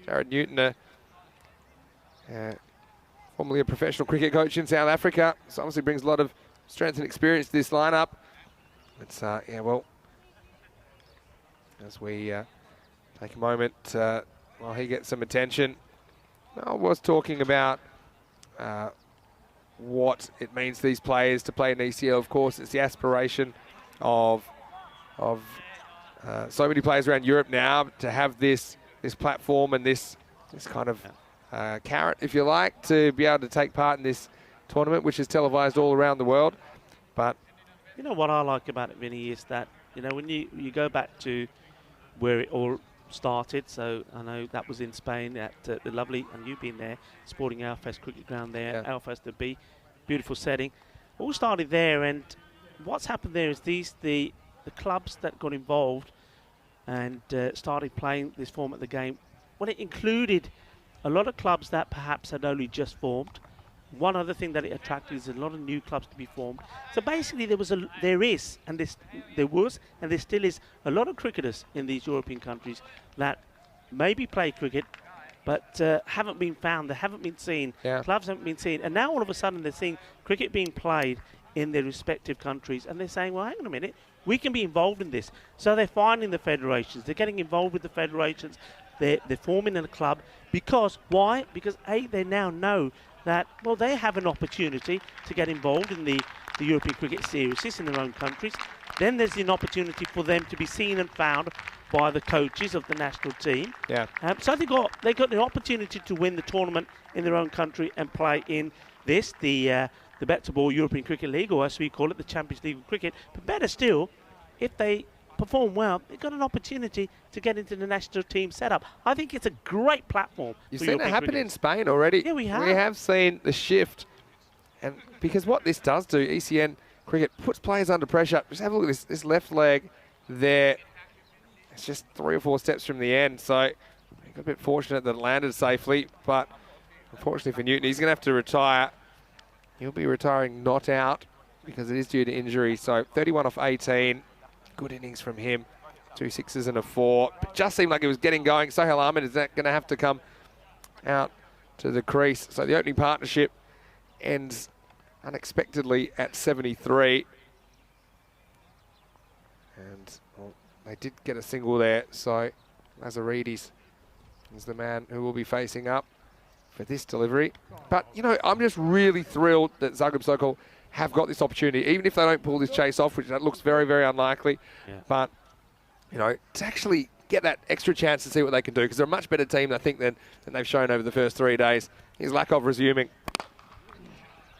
Jared Newton, formerly a professional cricket coach in South Africa, so obviously brings a lot of strength and experience to this lineup. It's yeah, well, as we take a moment while he gets some attention. I was talking about what it means to these players to play in ECL. Of course, it's the aspiration of so many players around Europe now to have this platform and this kind of carrot, if you like, to be able to take part in this tournament, which is televised all around the world. But you know what I like about it, Vinny, is that, you know, when you go back to where it all started, so I know that was in Spain at the lovely, and you've been there, Sporting Alfest cricket ground there, Yeah. Alfest to be, beautiful setting. All started there, and what's happened there is the clubs that got involved and started playing this form of the game, well, it included a lot of clubs that perhaps had only just formed. One other thing that it attracted is a lot of new clubs to be formed. So basically there still is a lot of cricketers in these European countries that maybe play cricket but haven't been found, they haven't been seen, clubs haven't been seen, and now all of a sudden they're seeing cricket being played in their respective countries, and they're saying, well, hang on a minute, we can be involved in this. So they're finding the federations, they're getting involved with the federations, they're forming a club. Because, why? Because they now know that, well, they have an opportunity to get involved in the European Cricket Series in their own countries. Then there's an opportunity for them to be seen and found by the coaches of the national team. yeah, So they got the opportunity to win the tournament in their own country and play in this, the BET2BALL European Cricket League, or as we call it, the Champions League of Cricket. But better still, if they perform well, they've got an opportunity to get into the national team setup. I think it's a great platform. You've for seen it European happen cricket. in Spain already. Yeah, we have. We have seen the shift, and because what this does do, ECN cricket puts players under pressure. Just have a look at this left leg there. It's just 3 or 4 steps from the end, so I got a bit fortunate that it landed safely, but unfortunately for Newton, he's going to have to retire. He'll be retiring not out because it is due to injury. So 31 off 18. Good innings from him. 2 6s and a 4. But just seemed like it was getting going. Sohail Ahmed is going to have to come out to the crease. So the opening partnership ends unexpectedly at 73. And well, they did get a single there. So Lazaridis is the man who will be facing up for this delivery. But, you know, I'm just really thrilled that Zagreb Sokol have got this opportunity, even if they don't pull this chase off, which that looks very, very unlikely. Yeah. But, you know, to actually get that extra chance to see what they can do, because they're a much better team, I think, than they've shown over the first 3 days. Here's Lakov resuming.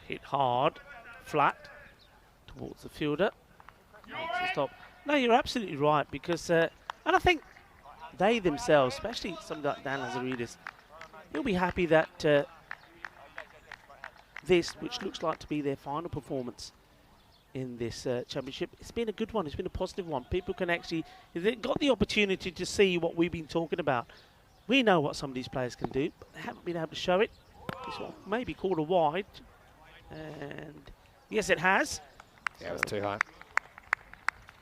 Hit hard, flat, towards the fielder. Stop. No, you're absolutely right, because, and I think they themselves, especially somebody like Dan Lazaridis, he'll be happy that this, which looks like to be their final performance in this championship, it's been a good one, it's been a positive one. People can actually, they've got the opportunity to see what we've been talking about. We know what some of these players can do, but they haven't been able to show it. This one may be called a wide, and yes, it has. Yeah, it was too high.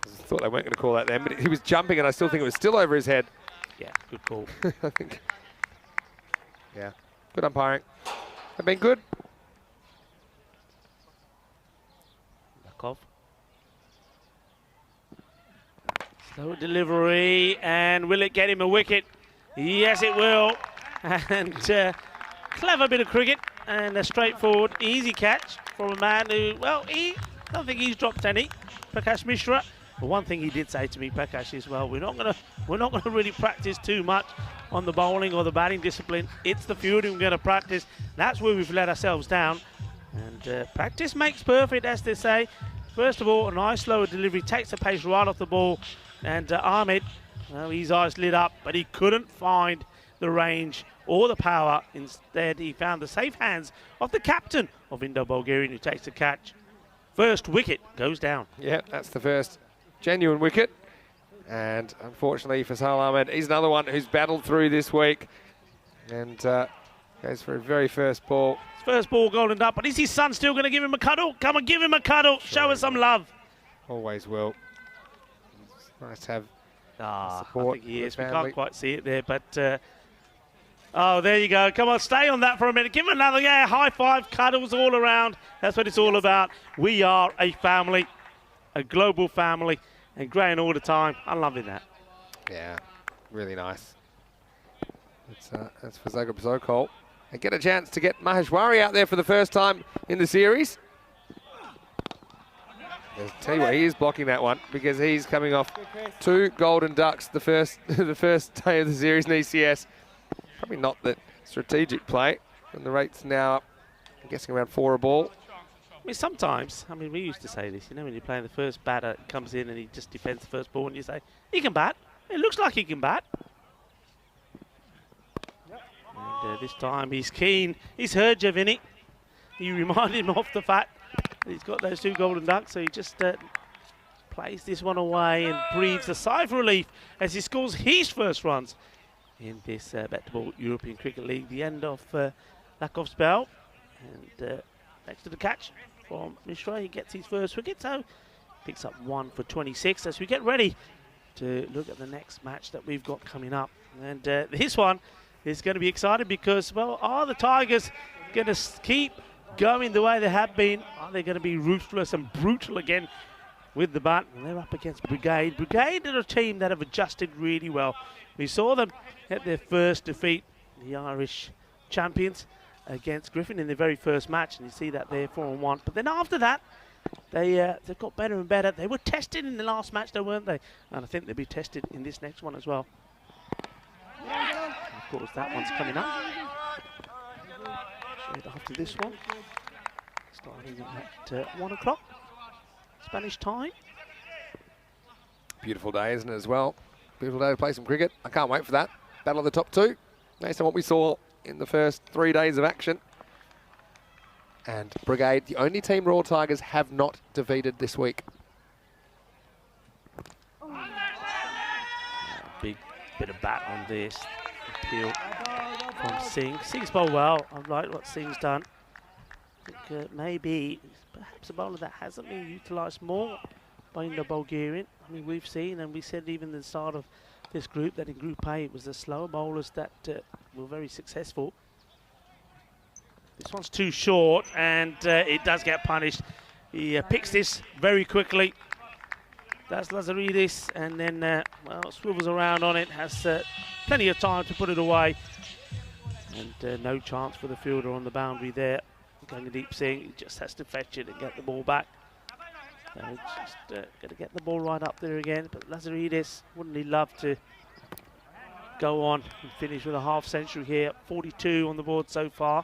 I thought they weren't going to call that then, but he was jumping, and I still think it was still over his head. Yeah, good call. I think. Yeah, good umpiring. They've been good. Lakov. Slow delivery, and will it get him a wicket? Yes, it will. And clever bit of cricket, and a straightforward, easy catch from a man who, well, I don't think he's dropped any. Prakash Mishra. But one thing he did say to me, Prakash, is, well, we're not gonna really practice too much on the bowling or the batting discipline. It's the fielding we're going to practice. That's where we've let ourselves down. And practice makes perfect, as they say. First of all, a nice slower delivery takes the pace right off the ball. And Ahmed, well, his eyes lit up, but he couldn't find the range or the power. Instead, he found the safe hands of the captain of Indo-Bulgarian, who takes the catch. First wicket goes down. Yeah, that's the first genuine wicket. And unfortunately for Sohail Ahmed, he's another one who's battled through this week. And goes for his very first ball. His first ball golden up, but is his son still going to give him a cuddle? Come and give him a cuddle. Sure. Show us some love. Always will. It's nice to have I support. think he is. We family. can't quite see it there, but oh, there you go. Come on, stay on that for a minute. Give him another, high five, cuddles all around. That's what it's all about. We are a family, a global family, and growing all the time. I'm loving that. Yeah, really nice. That's for Zagreb Sokol. And get a chance to get Maheshwari out there for the first time in the series. I'll tell you what, he is blocking that one because he's coming off 2 golden ducks the first the first day of the series in ECS. Probably not the strategic play, and the rate's now up, I'm guessing around 4 a ball. I mean, sometimes, we used to say this, when you're playing the first batter comes in and he just defends the first ball and you say, he can bat. It looks like he can bat. And this time he's keen. He's heard you, Vinny. You reminded him of the fact that he's got those 2 golden ducks, so he just plays this one away and breathes a sigh of relief as he scores his first runs in this BET2BALL European Cricket League. The end of Lakov's spell. And next to the catch from Mishra, he gets his first wicket, so picks up 1 for 26 as we get ready to look at the next match that we've got coming up. And this one is going to be exciting because, well, are the Tigers going to keep going the way they have been? Are they going to be ruthless and brutal again with the bat? And they're up against Brigade. Brigade are a team that have adjusted really well. We saw them at their first defeat, the Irish champions, against Griffin in their very first match, and you see that they're 4-1. But then after that, they've got better and better. They were tested in the last match, though, weren't they? And I think they'll be tested in this next one as well. Of course, that one's coming up. Straight after this one, starting at 1 o'clock Spanish time. Beautiful day, isn't it, as well? Beautiful day to play some cricket. I can't wait for that. Battle of the top 2, based on what we saw in the first 3 days of action. And Brigade, the only team Royal Tigers have not defeated this week. Big bit of bat on this. Appeal from Singh. Singh's bowled well. I like what Singh's done. I think maybe perhaps a bowler that hasn't been utilised more by the Bulgarian. We've seen, and we said even at the start of this group, that in Group A it was the slower bowlers that were very successful. This one's too short, and it does get punished. He picks this very quickly. That's Lazaridis, and then, well, swivels around on it, has plenty of time to put it away. And no chance for the fielder on the boundary there. Going a deep Singh, he just has to fetch it and get the ball back. So just going to get the ball right up there again. But Lazaridis, wouldn't he love to go on and finish with a half century here? 42 on the board so far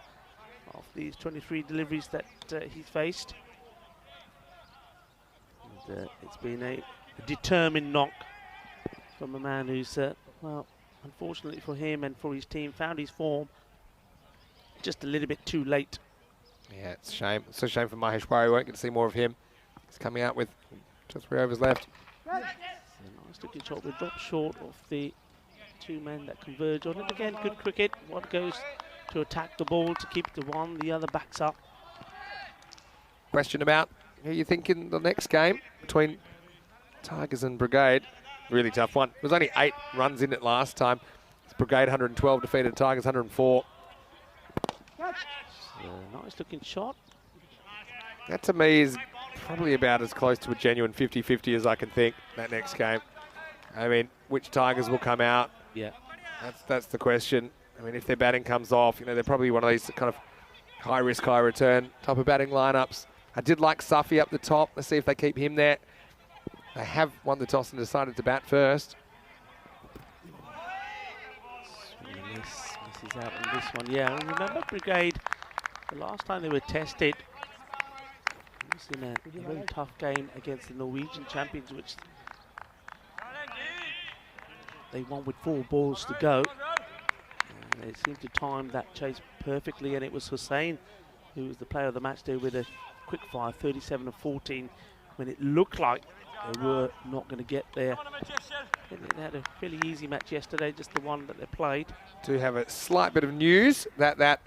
of these 23 deliveries that he's faced. And, it's been a determined knock from a man who's, well, unfortunately for him and for his team, found his form just a little bit too late. Yeah, it's a shame. It's a shame for Mahesh Wari. We won't get to see more of him. He's coming out with just 3 overs left. A nice looking shot. We drop short of the 2 men that converge on it. Again, good cricket. One goes to attack the ball to keep the one, the other backs up. Question about who you think in the next game between Tigers and Brigade. Really tough one. There was only 8 runs in it last time. It's Brigade 112 defeated Tigers 104. Nice looking shot. That to me is probably about as close to a genuine 50-50 as I can think that next game. I mean, which Tigers will come out? Yeah. That's the question. I mean, if their batting comes off, you know, they're probably one of these kind of high risk, high return type of batting lineups. I did like Safi up the top. Let's see if they keep him there. They have won the toss and decided to bat first. Misses out on this one. Yeah, and remember Brigade, the last time they were tested, it was in a very tough game against the Norwegian champions, which they won with 4 balls to go. And they seemed to time that chase perfectly, and it was Hussain who was the player of the match there with a quick fire, 37 of 14, when it looked like they were not going to get there. They had a fairly easy match yesterday, just the one that they played. Do have a slight bit of news that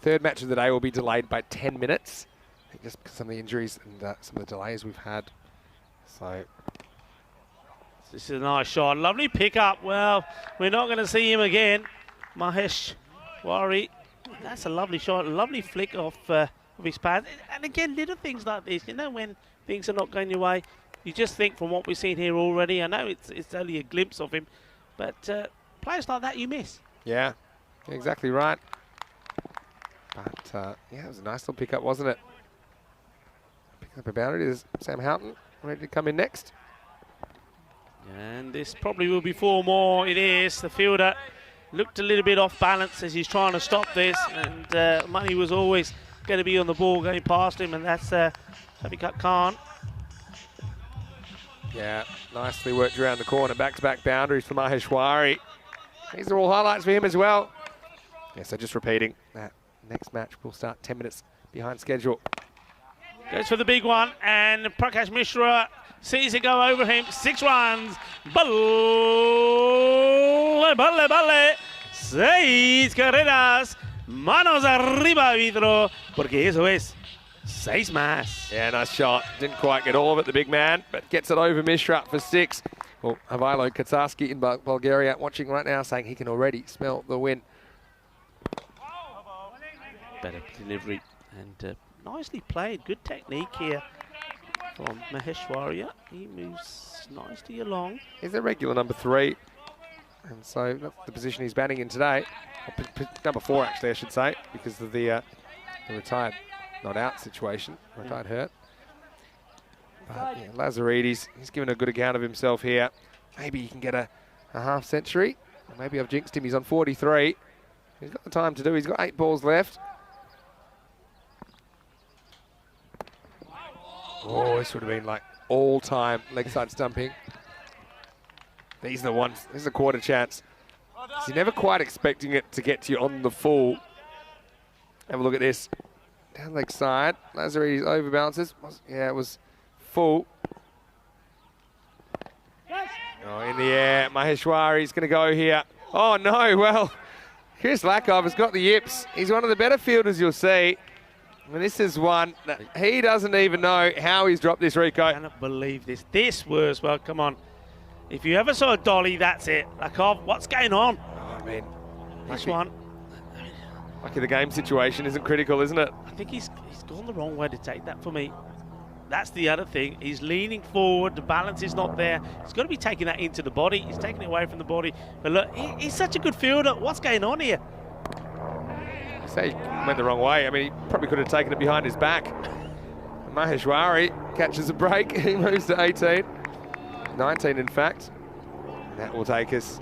third match of the day will be delayed by 10 minutes. I think just because of some of the injuries and some of the delays we've had. So this is a nice shot, lovely pick-up. Well, we're not going to see him again. Mahesh Wari, that's a lovely shot, a lovely flick of his pad. And again, little things like this, you know, when things are not going your way, you just think from what we've seen here already, I know it's only a glimpse of him, but players like that you miss. yeah, exactly right. But yeah, it was a nice little pickup, wasn't it? Pick Up about it is Sam Houghton, ready to come in next. And this probably will be 4 more. It is. The fielder looked a little bit off balance as he's trying to stop this, and money was always going to be on the ball going past him, and that's Shafiqat Khan. Yeah, nicely worked around the corner. Back-to-back boundaries for Maheshwari. These are all highlights for him as well. Yeah, so just repeating, that next match will start 10 minutes behind schedule. Goes for the big one, and Prakash Mishra sees it go over him. 6 runs. Balle, balle, balle. 6 carreras. Manos arriba, Vidro, porque eso es 6 más. Yeah, nice shot. Didn't quite get all of it, the big man, but gets it over Mishra for 6. Well, Havilo Katsarski in Bulgaria watching right now, saying he can already smell the win. Better delivery and nicely played. Good technique here from Maheshwaria. He moves nicely along. He's a regular number 3, and so that's the position he's batting in today. Number 4, actually, I should say, because of the retired not out situation, retired hurt. But yeah, Lazaridis, he's given a good account of himself here. Maybe he can get a half century. Or maybe I've jinxed him. He's on 43. He's got the time to do. He's got 8 balls left. Oh, this would have been like all-time leg side stumping. These are the ones. This is a quarter chance. So you're never quite expecting it to get to you on the full. Have a look at this. Down leg side. Lazaridis overbalances. Yeah, it was full. Oh, in the air. Maheshwari's going to go here. Oh, no. Well, Chris Lakov has got the yips. He's one of the better fielders you'll see. And this is one that he doesn't even know how he's dropped this, Rico. I cannot believe this. This was, well, come on. If you ever saw a dolly, that's it. Lakov, what's going on? Oh, I mean, This one. lucky the game situation isn't critical, isn't it? I think he's gone the wrong way to take that for me. That's the other thing. He's leaning forward. The balance is not there. He's got to be taking that into the body. He's taking it away from the body. But look, he's such a good fielder. What's going on here? You say he went the wrong way. I mean, he probably could have taken it behind his back. Maheshwari catches a break. He moves to 18. 19, in fact. And that will take us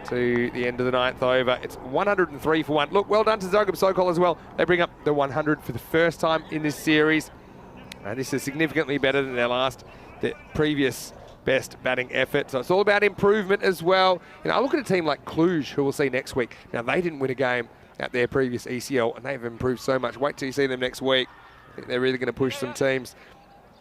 to the end of the 9th over. It's 103 for 1. Look, well done to Zagreb Sokol as well. They bring up the 100 for the first time in this series. And this is significantly better than the previous best batting effort. So it's all about improvement as well. You know, I look at a team like Cluj, who we'll see next week. Now, they didn't win a game at their previous ECL, and they've improved so much. Wait till you see them next week. I think they're really going to push some teams.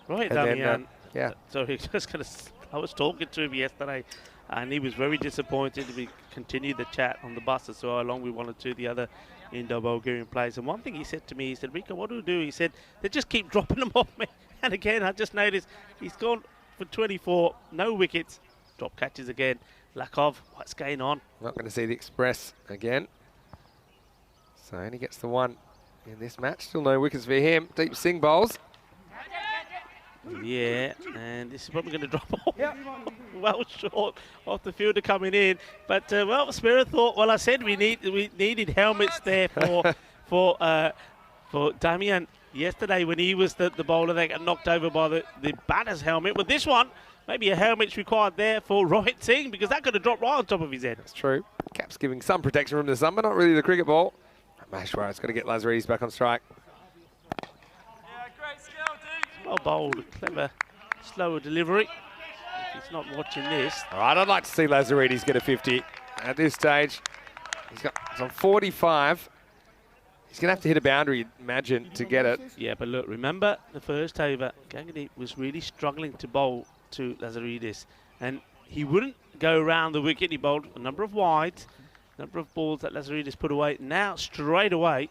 Right, And Damian. then, yeah. So he's just going to... I was talking to him yesterday, and he was very disappointed. We continued the chat on the bus as well, along with 1 or 2 of the other Indo-Bulgarian players. And one thing he said to me, he said, Rico, what do we do? He said, they just keep dropping them off me. And again, I just noticed he's gone for 24, no wickets, drop catches again. Lakov, what's going on? Not going to see the Express again. So only gets the 1 in this match. Still no wickets for him. Deep Singh bowls. Yeah, and this is probably going to drop off. Well short of the fielder coming in. But, well, Spirit thought, well, I said we needed helmets there for Damian yesterday when he was the bowler. They got knocked over by the batter's helmet. With this one, maybe a helmet's required there for Rohit Singh because that could have dropped right on top of his head. That's true. Cap's giving some protection from the sun, but not really the cricket ball. Maheshwari's got to get Lazaridis back on strike. Well bowled, clever, slower delivery. If he's not watching this. All right, I'd like to see Lazaridis get a 50 at this stage. He's on 45. He's going to have to hit a boundary, imagine, to get it. Yeah, but look, remember the first over, Ganguly was really struggling to bowl to Lazaridis. And he wouldn't go around the wicket. He bowled a number of wides, a number of balls that Lazaridis put away. Now, straight away,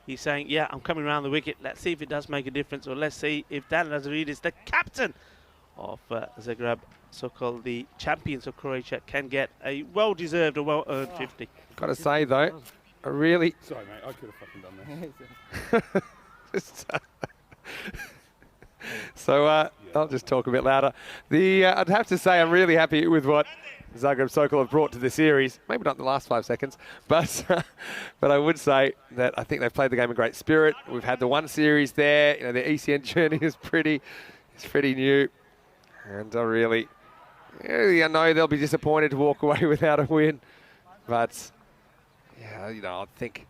he's saying, yeah, I'm coming around the wicket. Let's see if it does make a difference, or let's see if Dan Lazaridis, the captain of Zagreb Sokol, the champions of Croatia, can get a well-deserved or well-earned 50. Got to say, though, a really... Sorry, mate, I could have fucking done that. So I'll just talk a bit louder. I'd have to say I'm really happy with what Zagreb Sokol have brought to the series. Maybe not the last 5 seconds, but I would say that I think they've played the game in great spirit. We've had the one series there. You know, their ECN journey is pretty new, and I know they'll be disappointed to walk away without a win, but yeah, you know, I think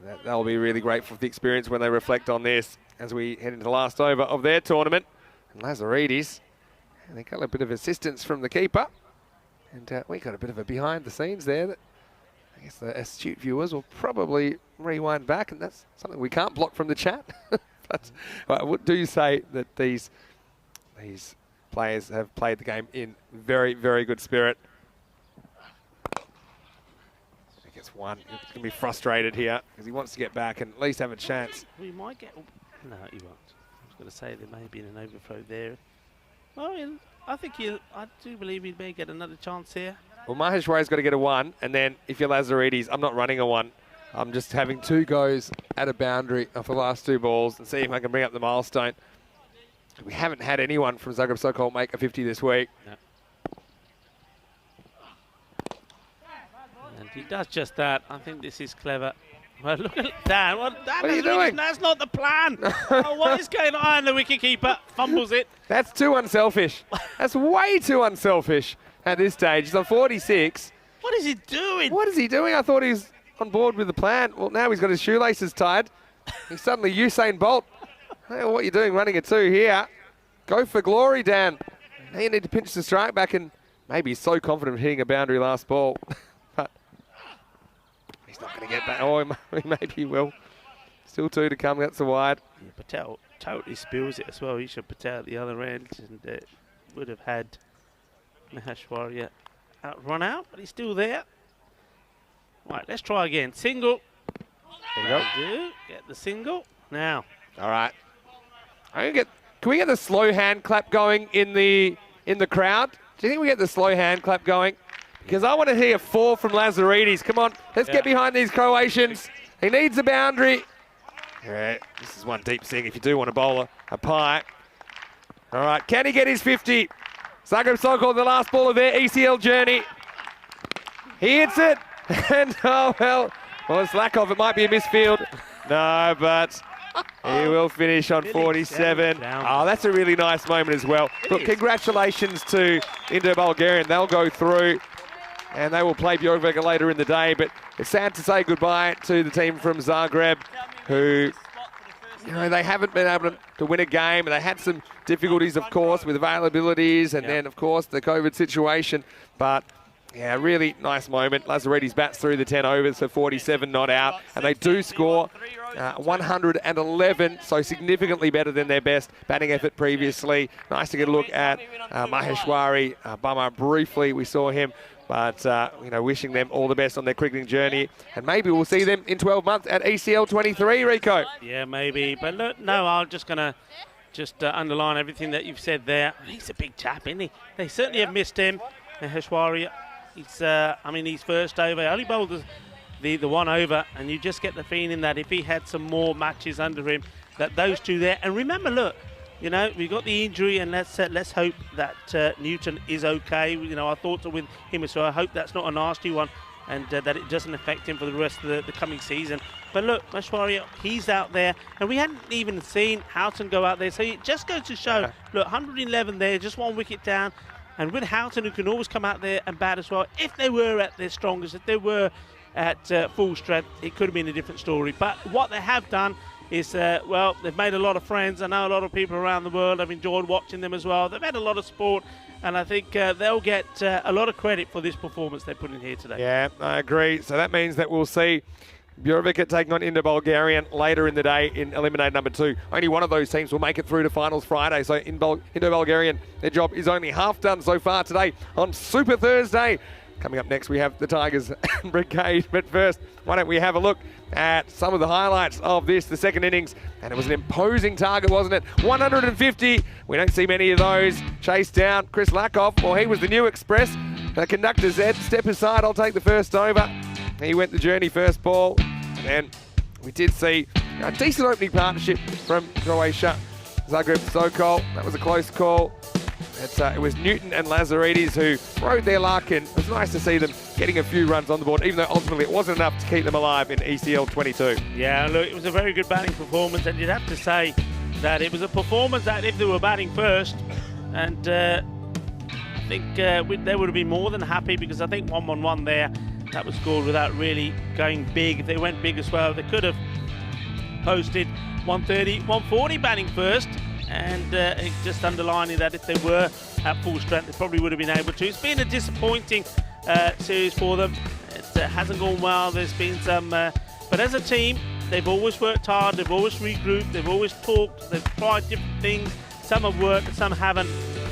that they'll be really grateful for the experience when they reflect on this as we head into the last over of their tournament. And Lazaridis, they got a bit of assistance from the keeper. And we got a bit of a behind the scenes there that I guess the astute viewers will probably rewind back, and that's something we can't block from the chat. But I do say that these players have played the game in very, very good spirit. I guess one is going to be frustrated here because he wants to get back and at least have a chance. We might get... No, he won't. I was going to say there may be an overthrow there. Well, I do believe he may get another chance here. Well, Maheshwari's got to get a 1, and then if you're Lazaridis, I'm not running a 1. I'm just having 2 goes at a boundary for the last 2 balls and see if I can bring up the milestone. We haven't had anyone from Zagreb Sokol make a 50 this week. No. And he does just that. I think this is clever. Well, look at Dan. What are you doing? That's not the plan. Oh, what is going on? The wicketkeeper fumbles it. That's too unselfish. That's way too unselfish at this stage. He's on 46. What is he doing? What is he doing? I thought he was on board with the plan. Well, now he's got his shoelaces tied. He's suddenly Usain Bolt. I don't know what you're doing running a 2 here. Go for glory, Dan. Now you need to pinch the strike back, and maybe he's so confident of hitting a boundary last ball. But he's not going to get back. Oh, maybe he will. Still 2 to come. That's a wide. Yeah, Patel totally spills it as well. He should Patel at the other end, and would have had Maheshwari run out, but he's still there. Right, let's try again. Single. There you go. Do. Get the single. Now. All right. Can we get the slow hand clap going in the crowd? Do you think we get the slow hand clap going? Because I want to hear 4 from Lazaridis. Come on, let's get behind these Croatians. He needs a boundary. All right, this is one deep sing if you do want to bowl a pie. All right, can he get his 50? Zagreb Sokol, the last ball of their ECL journey. He hits it, and well, it's lack of. It might be a misfield. No, but he will finish on 47. Oh, that's a really nice moment as well. Look, congratulations to Indo-Bulgarian. They'll go through, and they will play Bjorvega later in the day. But it's sad to say goodbye to the team from Zagreb, who, you know, they haven't been able to win a game. They had some difficulties, of course, with availabilities, and then, of course, the COVID situation. But yeah, really nice moment. Lazaridis bats through the 10 overs for 47 not out, and they do score 111, so significantly better than their best batting effort previously. Nice to get a look at Maheshwari. Bummer, briefly we saw him, but you know, wishing them all the best on their cricketing journey, and maybe we'll see them in 12 months at ECL 23, Rico. Yeah, maybe, but look, no, I'm just going to underline everything that you've said there. He's a big chap, isn't he? They certainly have missed him. Maheshwari, he's first over. Only bowled the 1 over, and you just get the feeling that if he had some more matches under him, that those 2 there. And remember, look, you know, we got the injury, and let's hope that Newton is okay. You know, our thoughts are with him, so I hope that's not a nasty one, and that it doesn't affect him for the rest of the coming season. But look, Maheshwari, he's out there, and we hadn't even seen Houghton go out there, so it just goes to show, look, 111 there, just 1 wicket down. And with Houghton, who can always come out there and bat as well, if they were at their strongest, if they were at full strength, it could have been a different story. But what they have done is, well, they've made a lot of friends. I know a lot of people around the world have enjoyed watching them as well. They've had a lot of support, and I think they'll get a lot of credit for this performance they put in here today. Yeah, I agree. So that means that we'll see Bjorvika taking on Indo-Bulgarian later in the day in eliminator number 2. Only one of those teams will make it through to finals Friday. So Indo-Bulgarian, their job is only half done so far today on Super Thursday. Coming up next, we have the Tigers and Brigade. But first, why don't we have a look at some of the highlights of the second innings. And it was an imposing target, wasn't it? 150. We don't see many of those. Chased down Chris Lakoff. Well, he was the new express. The conductor said, step aside, I'll take the first over. He went the journey first ball, and we did see a decent opening partnership from Croatia. Zagreb Sokol, that was a close call. It was Newton and Lazaridis who rode their luck, and it was nice to see them getting a few runs on the board, even though ultimately it wasn't enough to keep them alive in ECL 22. Yeah, look, it was a very good batting performance, and you'd have to say that it was a performance that if they were batting first, and I think they would have been more than happy, because I think 1-1-1 there, that was scored without really going big. If they went big as well, they could have posted 130, 140 batting first, and just underlining that if they were at full strength, they probably would have been able to. It's been a disappointing series for them. It hasn't gone well. There's been some, but as a team, they've always worked hard. They've always regrouped. They've always talked. They've tried different things. Some have worked, some haven't.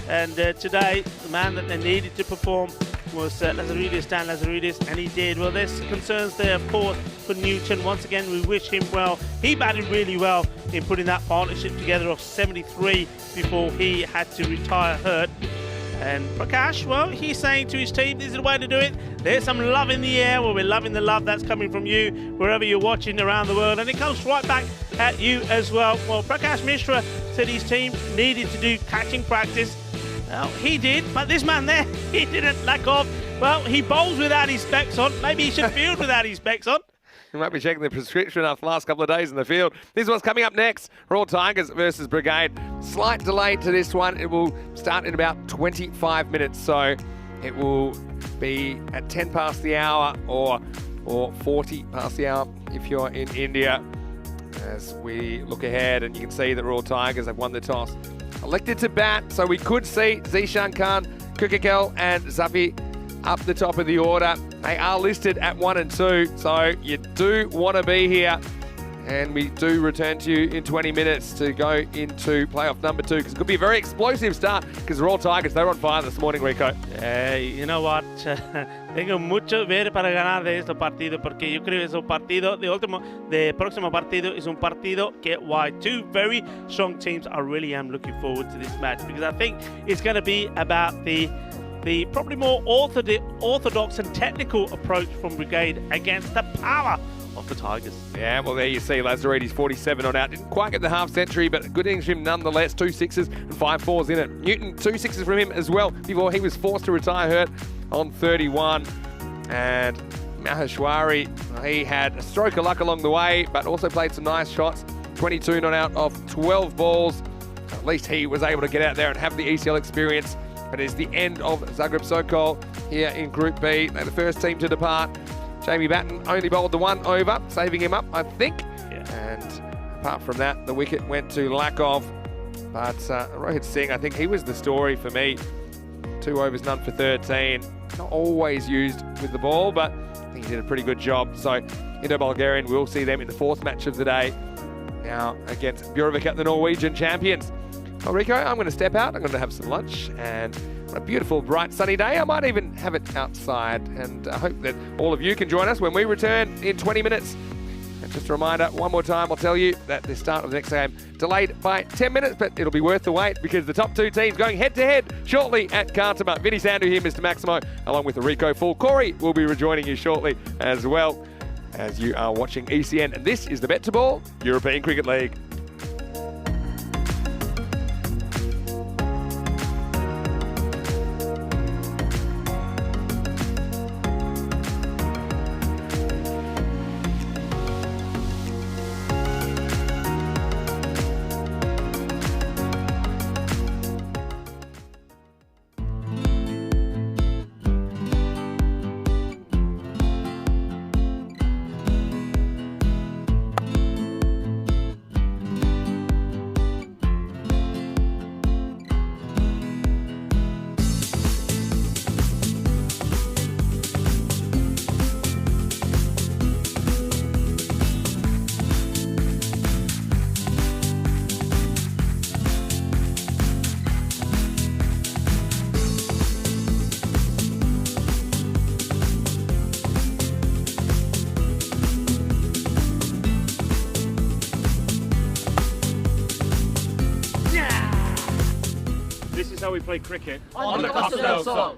And today, the man that they needed to perform was Lazaridis, Dan Lazaridis, and he did. Well, there's concerns there, of course, for Newton. Once again, we wish him well. He batted really well in putting that partnership together of 73 before he had to retire hurt. And Prakash, well, he's saying to his team, this is the way to do it. There's some love in the air. Well, we're loving the love that's coming from you wherever you're watching around the world. And it comes right back at you as well. Well, Prakash Mishra said his team needed to do catching practice. Well, he did, but this man there, he didn't lack off. Well, he bowls without his specs on. Maybe he should field without his specs on. You might be checking the prescription after the last couple of days in the field. This is what's coming up next. Royal Tigers versus Brigade. Slight delay to this one. It will start in about 25 minutes. So it will be at 10 past the hour or 40 past the hour if you're in India. As we look ahead, and you can see that Royal Tigers have won the toss. Elected to bat, so we could see Zishan Khan, Kukakel and Zafi up the top of the order. They are listed at 1 and 2, so you do want to be here. And we do return to you in 20 minutes to go into playoff number 2, because it could be a very explosive start, because the Royal Tigers, they're on fire this morning, Rico. You know what? Tengo mucho ver para ganar de este partido, porque yo creo que es un partido de próximo partido es un partido que why two very strong teams. I really am looking forward to this match, because I think it's going to be about the probably more orthodox and technical approach from Brigade against the power of the Tigers. Yeah, well, there you see Lazaridis 47 on out. Didn't quite get the half century, but a good innings from him nonetheless. 2 sixes and 5 fours in it. Newton, 2 sixes from him as well before he was forced to retire hurt on 31. And Maheshwari, he had a stroke of luck along the way, but also played some nice shots. 22 not out of 12 balls. At least he was able to get out there and have the ECL experience. But it is the end of Zagreb Sokol here in Group B. They're the first team to depart. Jamie Batten only bowled the 1 over, saving him up, I think. Yeah. And apart from that, the wicket went to Lakov. But Rohit Singh, I think he was the story for me. 2 overs, none for 13. Not always used with the ball, but I think he did a pretty good job. So Indo-Bulgarian, we'll see them in the 4th match of the day. Now against Bjørvik, the Norwegian champions. Well, Rico, I'm going to step out. I'm going to have some lunch, and on a beautiful, bright, sunny day, I might even have it outside. And I hope that all of you can join us when we return in 20 minutes. And just a reminder, one more time, I'll tell you that the start of the next game delayed by 10 minutes, but it'll be worth the wait, because the top 2 teams going head-to-head shortly at Cartama. Vinny Sandu here, Mr. Maximo, along with Rico Full. Corey will be rejoining you shortly as well, as you are watching ECN. And this is the BET2BALL European Cricket League. This is how we play cricket. On the Costa del Sol.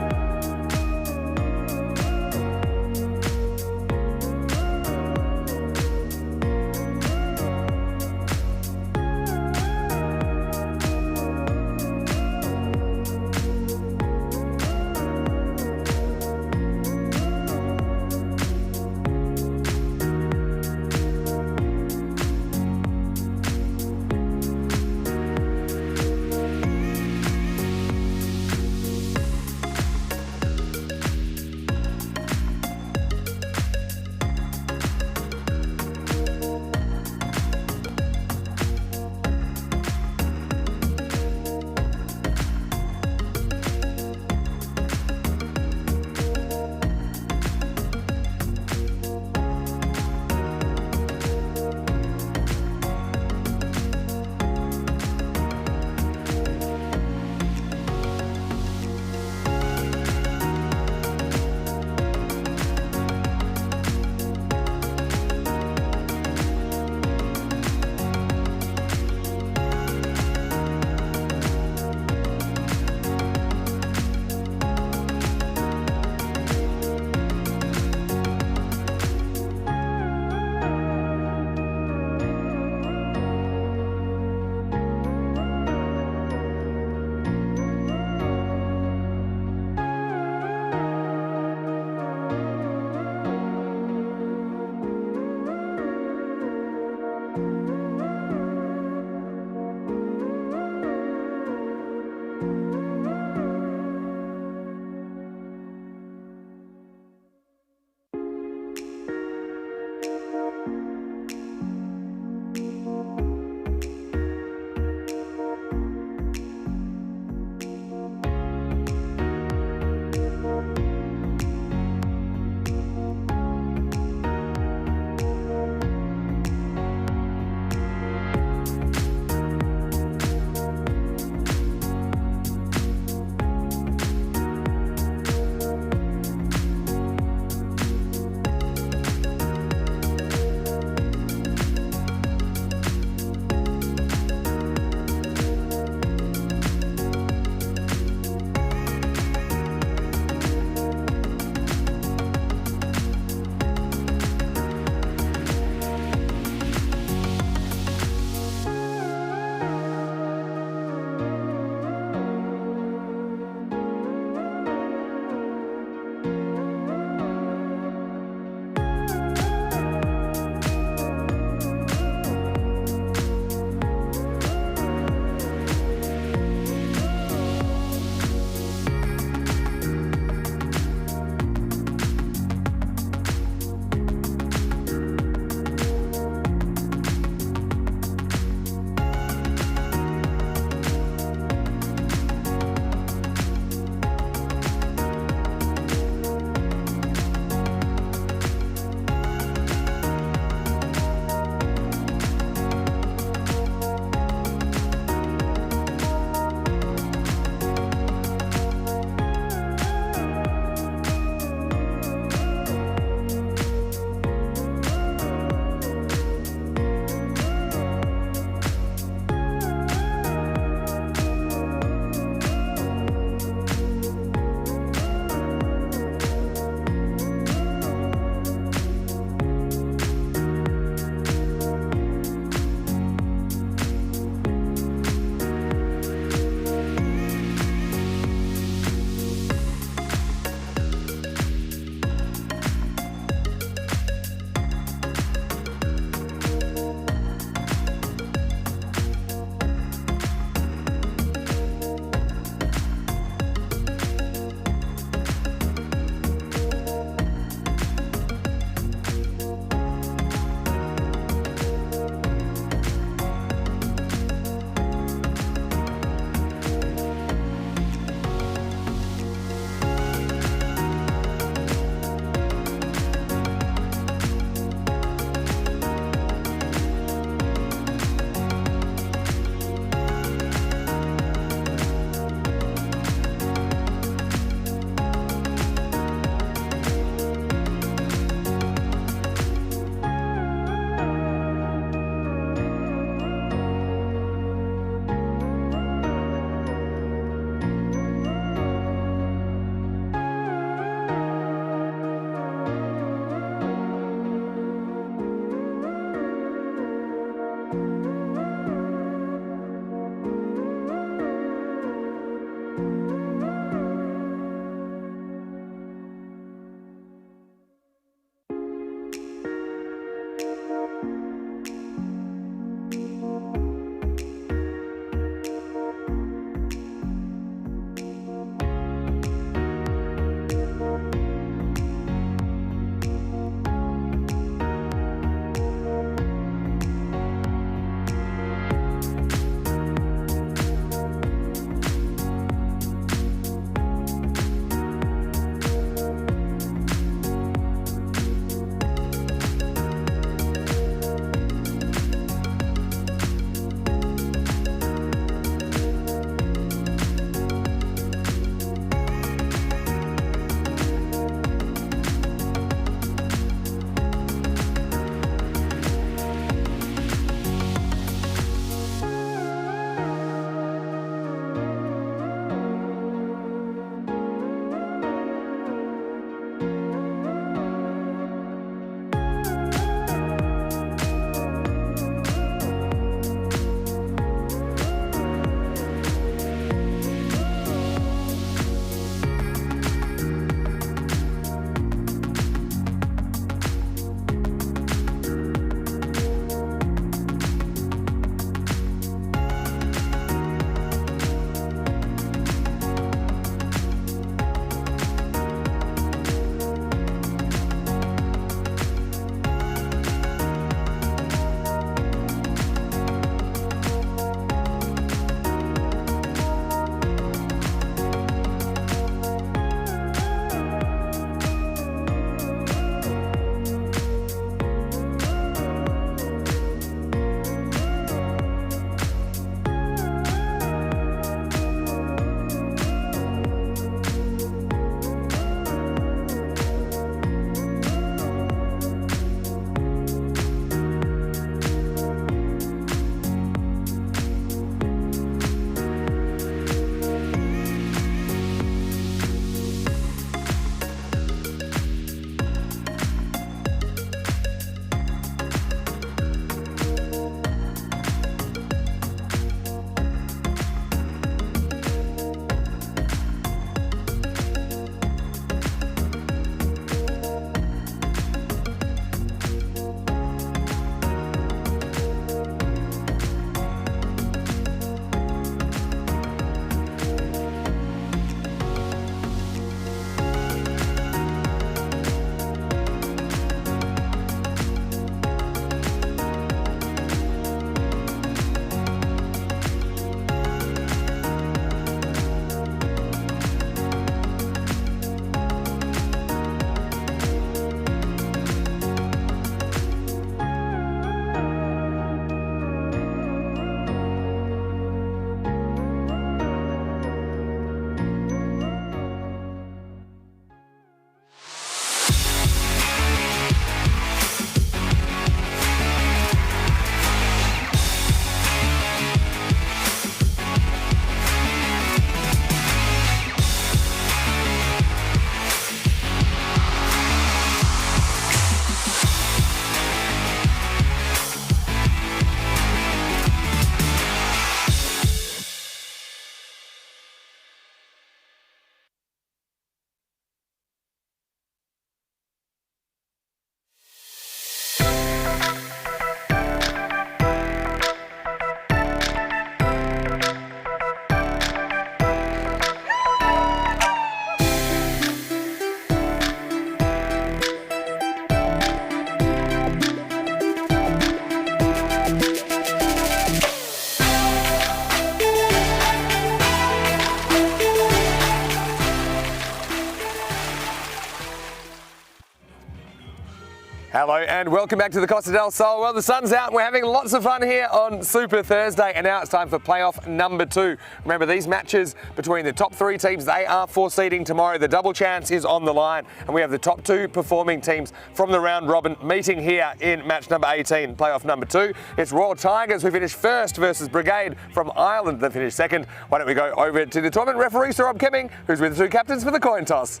Hello and welcome back to the Costa del Sol. Well, the sun's out and we're having lots of fun here on Super Thursday, and now it's time for playoff number 2. Remember, these matches between the top 3 teams, they are foreseeding tomorrow. The double chance is on the line, and we have the top 2 performing teams from the round robin meeting here in match number 18, playoff number 2. It's Royal Tigers who finished first versus Brigade from Ireland that finished second. Why don't we go over to the tournament referee, Sir Rob Kemming, who's with the 2 captains for the coin toss.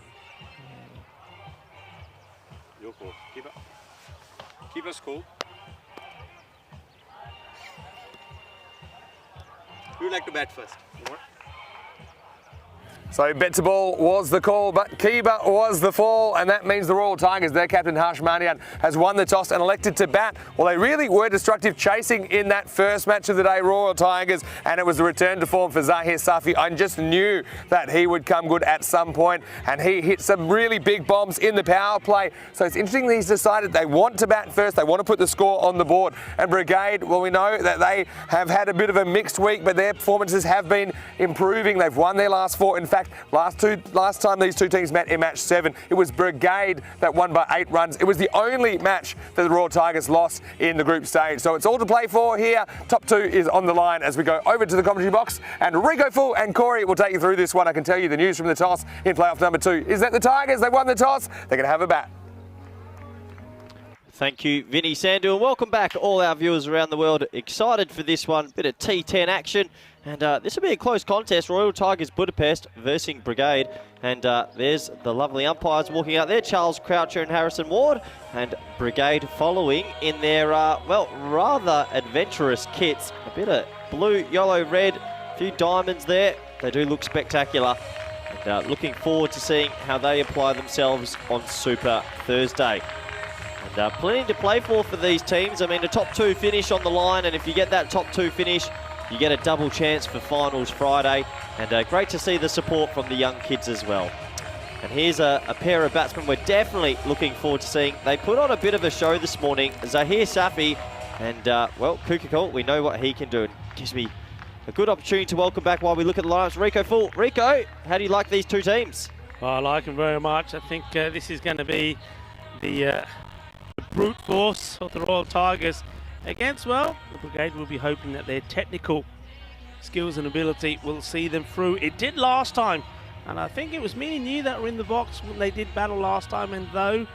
Your call. Keep us cool. Who would like to bat first? So BET2BALL was the call, but Kiba was the fall, and that means the Royal Tigers, their captain Harsh Manian, has won the toss and elected to bat. Well, they really were destructive chasing in that first match of the day, Royal Tigers, and it was a return to form for Zahir Safi. I just knew that he would come good at some point, and he hit some really big bombs in the power play. So it's interesting that he's decided they want to bat first, they want to put the score on the board. And Brigade, well, we know that they have had a bit of a mixed week, but their performances have been improving. They've won their last 4. In fact, last time these 2 teams met in match 7, it was Brigade that won by 8 runs. It was the only match that the Royal Tigers lost in the group stage. So it's all to play for here. Top 2 is on the line as we go over to the commentary box. And Rico Full and Corey will take you through this one. I can tell you the news from the toss in playoff number 2 is that the Tigers, they won the toss. They're going to have a bat. Thank you, Vinny Sandu, and welcome back all our viewers around the world. Excited for this one, bit of T10 action, and this will be a close contest. Royal Tigers Budapest versus Brigade, and there's the lovely umpires walking out there, Charles Croucher and Harrison Ward, and Brigade following in their, well, rather adventurous kits. A bit of blue, yellow, red, a few diamonds there. They do look spectacular, and looking forward to seeing how they apply themselves on Super Thursday. And plenty to play for these teams. I mean, a top 2 finish on the line, and if you get that top 2 finish, you get a double chance for finals Friday. And great to see the support from the young kids as well. And here's a pair of batsmen we're definitely looking forward to seeing. They put on a bit of a show this morning. Zahir Safi and, well, Kukakul, we know what he can do. It gives me a good opportunity to welcome back while we look at the lineups. Rico Full. Rico, how do you like these 2 teams? Well, I like them very much. I think this is going to be the brute force of the Royal Tigers against, well, the Brigade will be hoping that their technical skills and ability will see them through. It did last time, and I think it was me and you that were in the box when they did battle last time, and though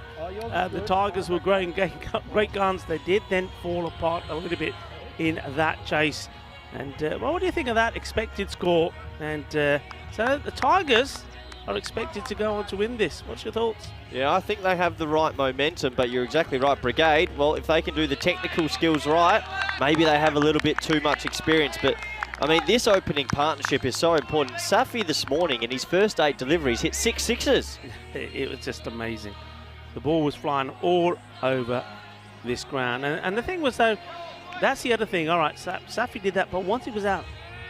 the Tigers were great guns, they did then fall apart a little bit in that chase. And well, what do you think of that expected score? And so the Tigers are expected to go on to win this. What's your thoughts? Yeah, I think they have the right momentum, but you're exactly right. Brigade, well, if they can do the technical skills right, maybe they have a little bit too much experience. But, I mean, this opening partnership is so important. Safi this morning, in his first 8 deliveries, hit 6 sixes. It was just amazing. The ball was flying all over this ground. And the thing was, though, that's the other thing. All right, Safi did that, but once he was out,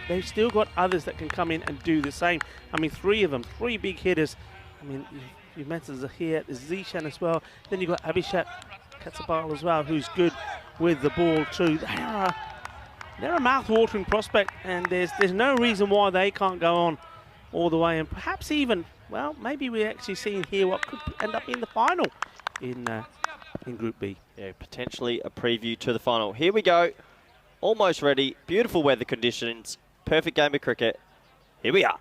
they've still got others that can come in and do the same. I mean, 3 of them, 3 big hitters. I mean, you mentioned Zahir, there's Zishan as well. Then you've got Abhishek BET2BALL as well, who's good with the ball too. They're a mouth-watering prospect, and there's no reason why they can't go on all the way. And perhaps even, well, maybe we're actually seeing here what could end up in the final in Group B. Yeah, potentially a preview to the final. Here we go. Almost ready. Beautiful weather conditions. Perfect game of cricket. Here we are.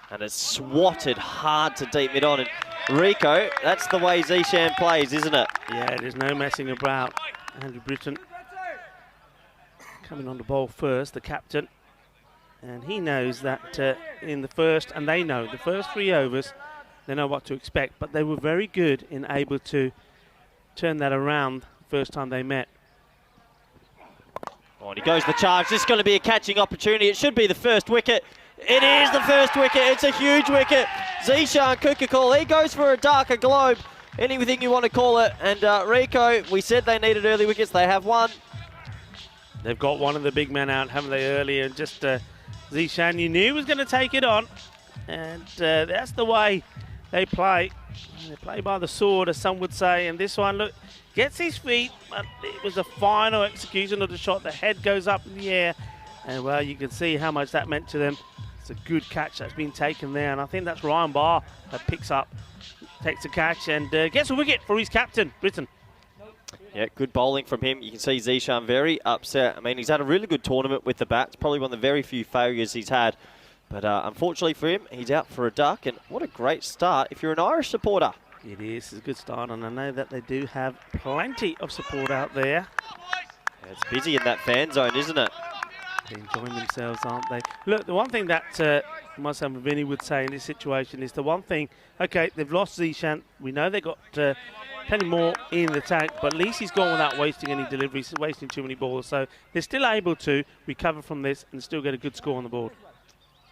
And it's swatted hard to deep mid-on. And Rico, that's the way Zishan plays, isn't it? Yeah, there's no messing about. Andrew Britton coming on the ball first, the captain. And he knows that in the first, and they know, the first 3 overs, they know what to expect. But they were very good in able to turn that around the first time they met. Oh, and he goes the charge. This is going to be a catching opportunity. It should be the first wicket. It is the first wicket. It's a huge wicket. Zishan Kukakul, he goes for a darker globe. Anything you want to call it. And Rico, we said they needed early wickets. They have one. They've got one of the big men out, haven't they, earlier? And just Zishan, you knew was going to take it on. And that's the way they play. They play by the sword, as some would say. And this one, look, gets his feet. But it was a final execution of the shot. The head goes up in the air. And, well, you can see how much that meant to them. It's a good catch that's been taken there. And I think that's Ryan Barr that takes a catch and gets a wicket for his captain, Britain. Yeah, good bowling from him. You can see Zishan very upset. I mean, he's had a really good tournament with the bats. Probably one of the very few failures he's had. But unfortunately for him, he's out for a duck. And what a great start if you're an Irish supporter. It is a good start, and I know that they do have plenty of support out there. Yeah, it's busy in that fan zone, isn't it? They're enjoying themselves, aren't they? Look, the one thing that myself and Vinny would say in this situation is the one thing, okay, they've lost Zishan. We know they got plenty more in the tank, but at least he's gone without wasting any deliveries, wasting too many balls. So they're still able to recover from this and still get a good score on the board.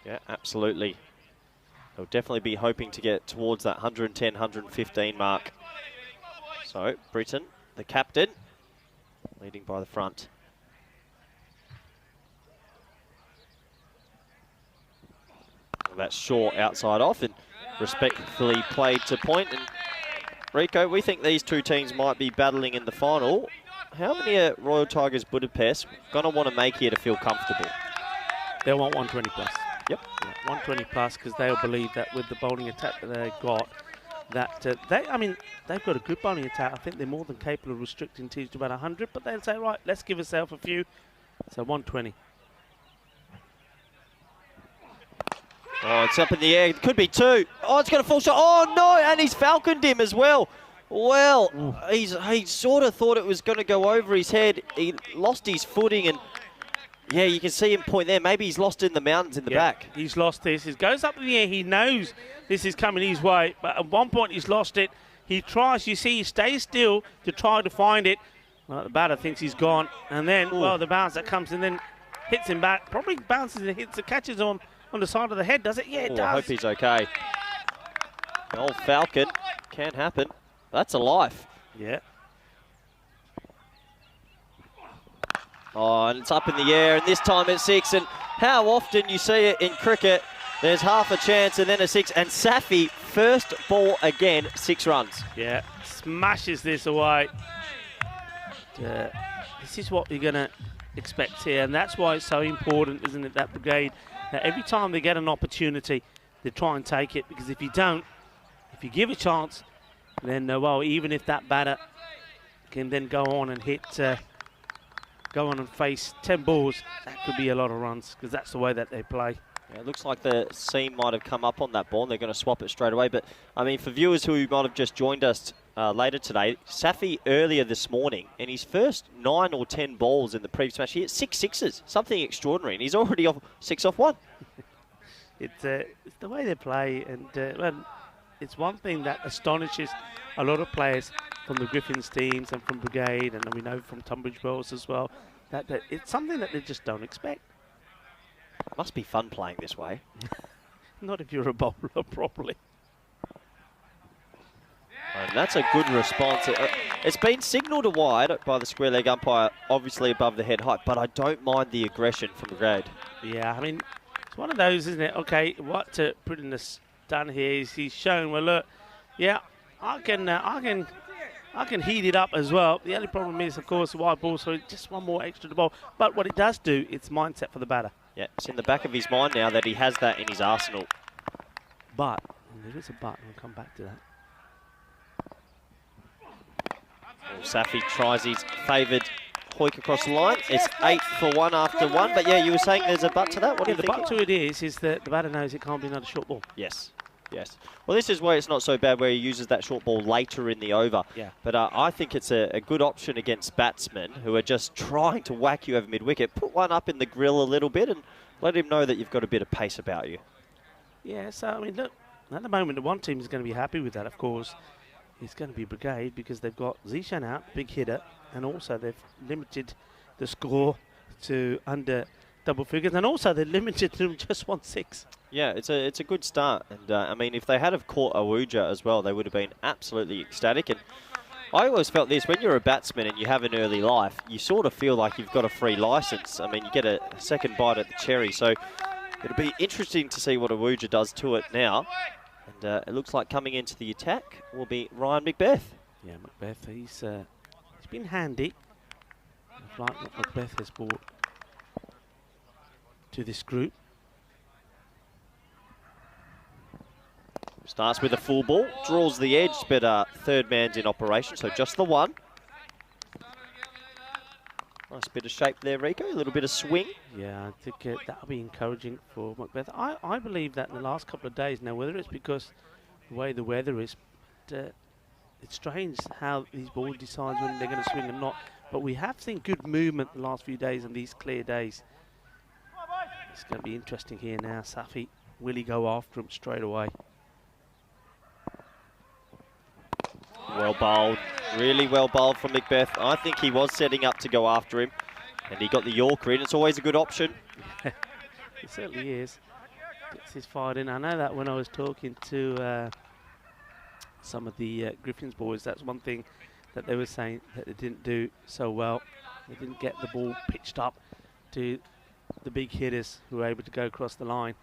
Yeah, absolutely. They'll definitely be hoping to get towards that 110, 115 mark. So, Britain, the captain, leading by the front. Well, that's short outside off and respectfully played to point. And Rico, we think these two teams might be battling in the final. How many Royal Tigers Budapest going to want to make here to feel comfortable? They'll want 120 plus. Yep. Yeah, 120 plus, because they'll believe that with the bowling attack that they've got, that they've got a good bowling attack. I think they're more than capable of restricting teams to about 100, but they'll say, right, let's give ourselves a few. So 120. Oh, it's up in the air. It could be two. Oh, it's going to fall short. Oh, no, and he's falconed him as well. Well, he sort of thought it was going to go over his head. He lost his footing, and yeah, you can see him point there. Maybe he's lost in the mountains in the back. He's lost this. He goes up in the air. He knows this is coming his way, but at one point he's lost it. He tries, you see, he stays still to try to find it. Well, the batter thinks he's gone, and then, well, the bounce that comes and then hits him back. Probably bounces and hits, catches on the side of the head, does it? Yeah, it does. I hope he's okay. The old falcon can happen. That's a life. Yeah. Oh, and it's up in the air, and this time it's six. And how often you see it in cricket, there's half a chance and then a six. And Safi, first ball again, 6 runs. Yeah, smashes this away. This is what you're going to expect here, and that's why it's so important, isn't it, that brigade, that every time they get an opportunity, they try and take it, because if you don't, if you give a chance, then, well, even if that batter can then go on and hit, go on and face 10 balls, that could be a lot of runs, because that's the way that they play. Yeah, it looks like the seam might have come up on that ball, and they're going to swap it straight away. But, I mean, for viewers who might have just joined us later today, Safi earlier this morning, in his first 9 or 10 balls in the previous match, he hit 6 sixes, something extraordinary, and he's already off 6 off 1. It's the way they play, and well, it's one thing that astonishes a lot of players from the Griffins teams and from Brigade, and we know from Tunbridge Wells as well, that it's something that they just don't expect. Must be fun playing this way. Not if you're a bowler properly. And that's a good response. It's been signalled a wide by the square leg umpire, obviously above the head height, but I don't mind the aggression from Brigade. Yeah, I mean, it's one of those, isn't it? Okay, what Britain has done here is he's shown, well, look, yeah, I can heat it up as well. The only problem is, of course, the wide ball, so just one more extra to bowl. But what it does do, it's mindset for the batter. Yeah, it's in the back of his mind now that he has that in his arsenal. But, and there is a but, we'll come back to that. Well, Safi tries his favoured hoik across the line. It's 8 for 1 after 1. But yeah, you were saying there's a but to that? What do you the think? but to it is that the batter knows it can't be another short ball. Yes. Yes. Well, this is where it's not so bad, where he uses that short ball later in the over. Yeah. But I think it's a good option against batsmen who are just trying to whack you over mid-wicket. Put one up in the grill a little bit and let him know that you've got a bit of pace about you. Yeah, so, I mean, look, at the moment, the one team is going to be happy with that, of course. It's going to be Brigade, because they've got Zishan out, big hitter, and also they've limited the score to under double figures, and also they're limited to just 1-6. Yeah, it's a good start, and I mean, if they had have caught Awuja as well, they would have been absolutely ecstatic. And I always felt this, when you're a batsman and you have an early life, you sort of feel like you've got a free license. I mean, you get a second bite at the cherry, so it'll be interesting to see what Awuja does to it now. And it looks like coming into the attack will be Ryan Macbeth. Yeah, Macbeth, he's been handy. I like what Macbeth has brought to this group. Starts with a full ball, draws the edge, but third man's in operation, so just the one. Nice bit of shape there, Rico. A little bit of swing. Yeah, I think that'll be encouraging for Macbeth. I believe that in the last couple of days now, whether it's because the way the weather is, it's strange how these balls decide when they're going to swing or not. But we have seen good movement the last few days on these clear days. It's going to be interesting here now. Safi, will he go after him straight away? Well bowled, really well bowled from Macbeth. I think he was setting up to go after him, and he got the Yorker in. It's always a good option. It certainly is. Gets his fired in. I know that when I was talking to some of the Griffins boys, that's one thing that they were saying that they didn't do so well. They didn't get the ball pitched up to the big hitters who were able to go across the line.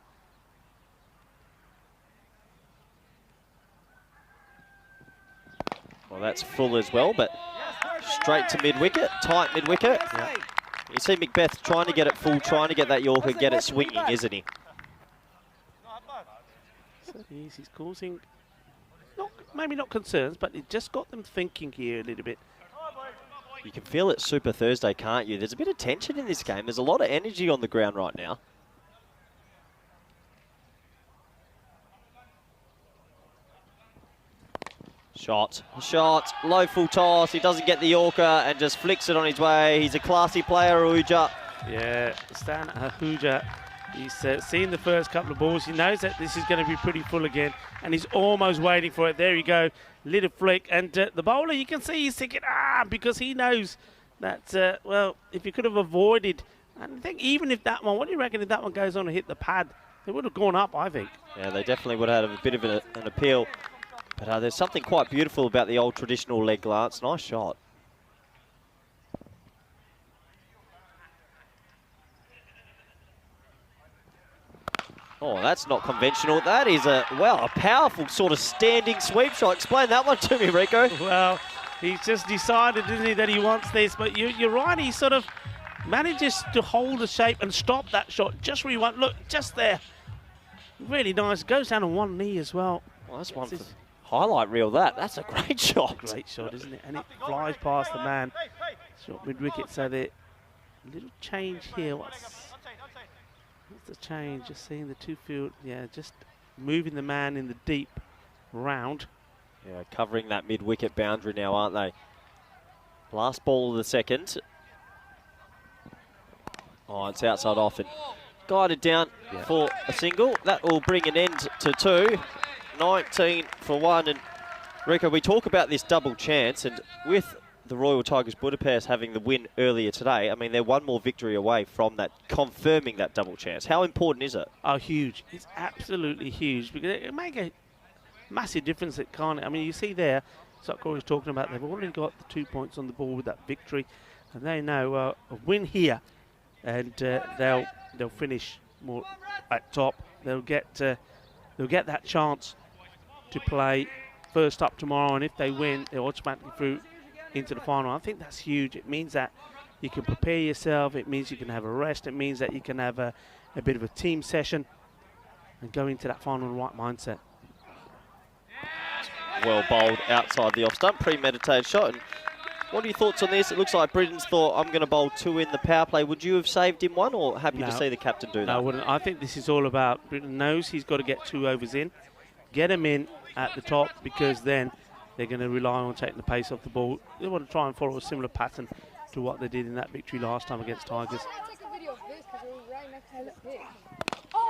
Well, that's full as well, but straight to mid-wicket, tight mid-wicket. Yeah. You see Macbeth trying to get it full, trying to get that Yorker, get it swinging, isn't he? So he's causing, maybe not concerns, but it just got them thinking here a little bit. You can feel it Super Thursday, can't you? There's a bit of tension in this game. There's a lot of energy on the ground right now. Shot, low full toss. He doesn't get the Yorker and just flicks it on his way. He's a classy player, Ahuja. Yeah, Stan Ahuja. He's seen the first couple of balls. He knows that this is going to be pretty full again, and he's almost waiting for it. There you go, little flick. And the bowler, you can see he's thinking, because he knows that, well, if you could have avoided, and I think even if that one, what do you reckon if that one goes on and hit the pad? They would have gone up, I think. Yeah, they definitely would have had a bit of an appeal. But there's something quite beautiful about the old traditional leg glance. Nice shot. Oh, that's not conventional. That is a powerful sort of standing sweep shot. Explain that one to me, Rico. Well, he's just decided, isn't he, that he wants this. But you're right, he sort of manages to hold the shape and stop that shot just where you want. Look, just there. Really nice. Goes down on one knee as well. Well, that's one for highlight reel, that. That's a great shot. Great shot, isn't it? And it flies past the man. Shot mid-wicket, so the little change here. What's the change? Just seeing the two field, yeah, just moving the man in the deep round. Yeah, covering that mid-wicket boundary now, aren't they? Last ball of the second. Oh, it's outside off and guided down for a single. That will bring an end to two. 19 for one. And Rico, we talk about this double chance, and with the Royal Tigers Budapest having the win earlier today, I mean, they're one more victory away from that, confirming that double chance. How important is it? Oh, huge. It's absolutely huge, because it make a massive difference. It can't. I mean, you see there, Sokor was talking about, they've already got the 2 points on the board with that victory, and they know a win here, and they'll finish more at top. They'll get that chance to play first up tomorrow, and if they win, they're automatically through into the final. I think that's huge. It means that you can prepare yourself. It means you can have a rest. It means that you can have a bit of a team session and go into that final in the right mindset. Well bowled outside the off stump, premeditated shot. And what are your thoughts on this? It looks like Britain's thought, I'm going to bowl two in the power play. Would you have saved him one, or happy to see the captain do that? No, I wouldn't. I think this is all about, Britain knows he's got to get 2 overs in, get him in at the top, because then they're going to rely on taking the pace off the ball. They want to try and follow a similar pattern to what they did in that victory last time against Tigers.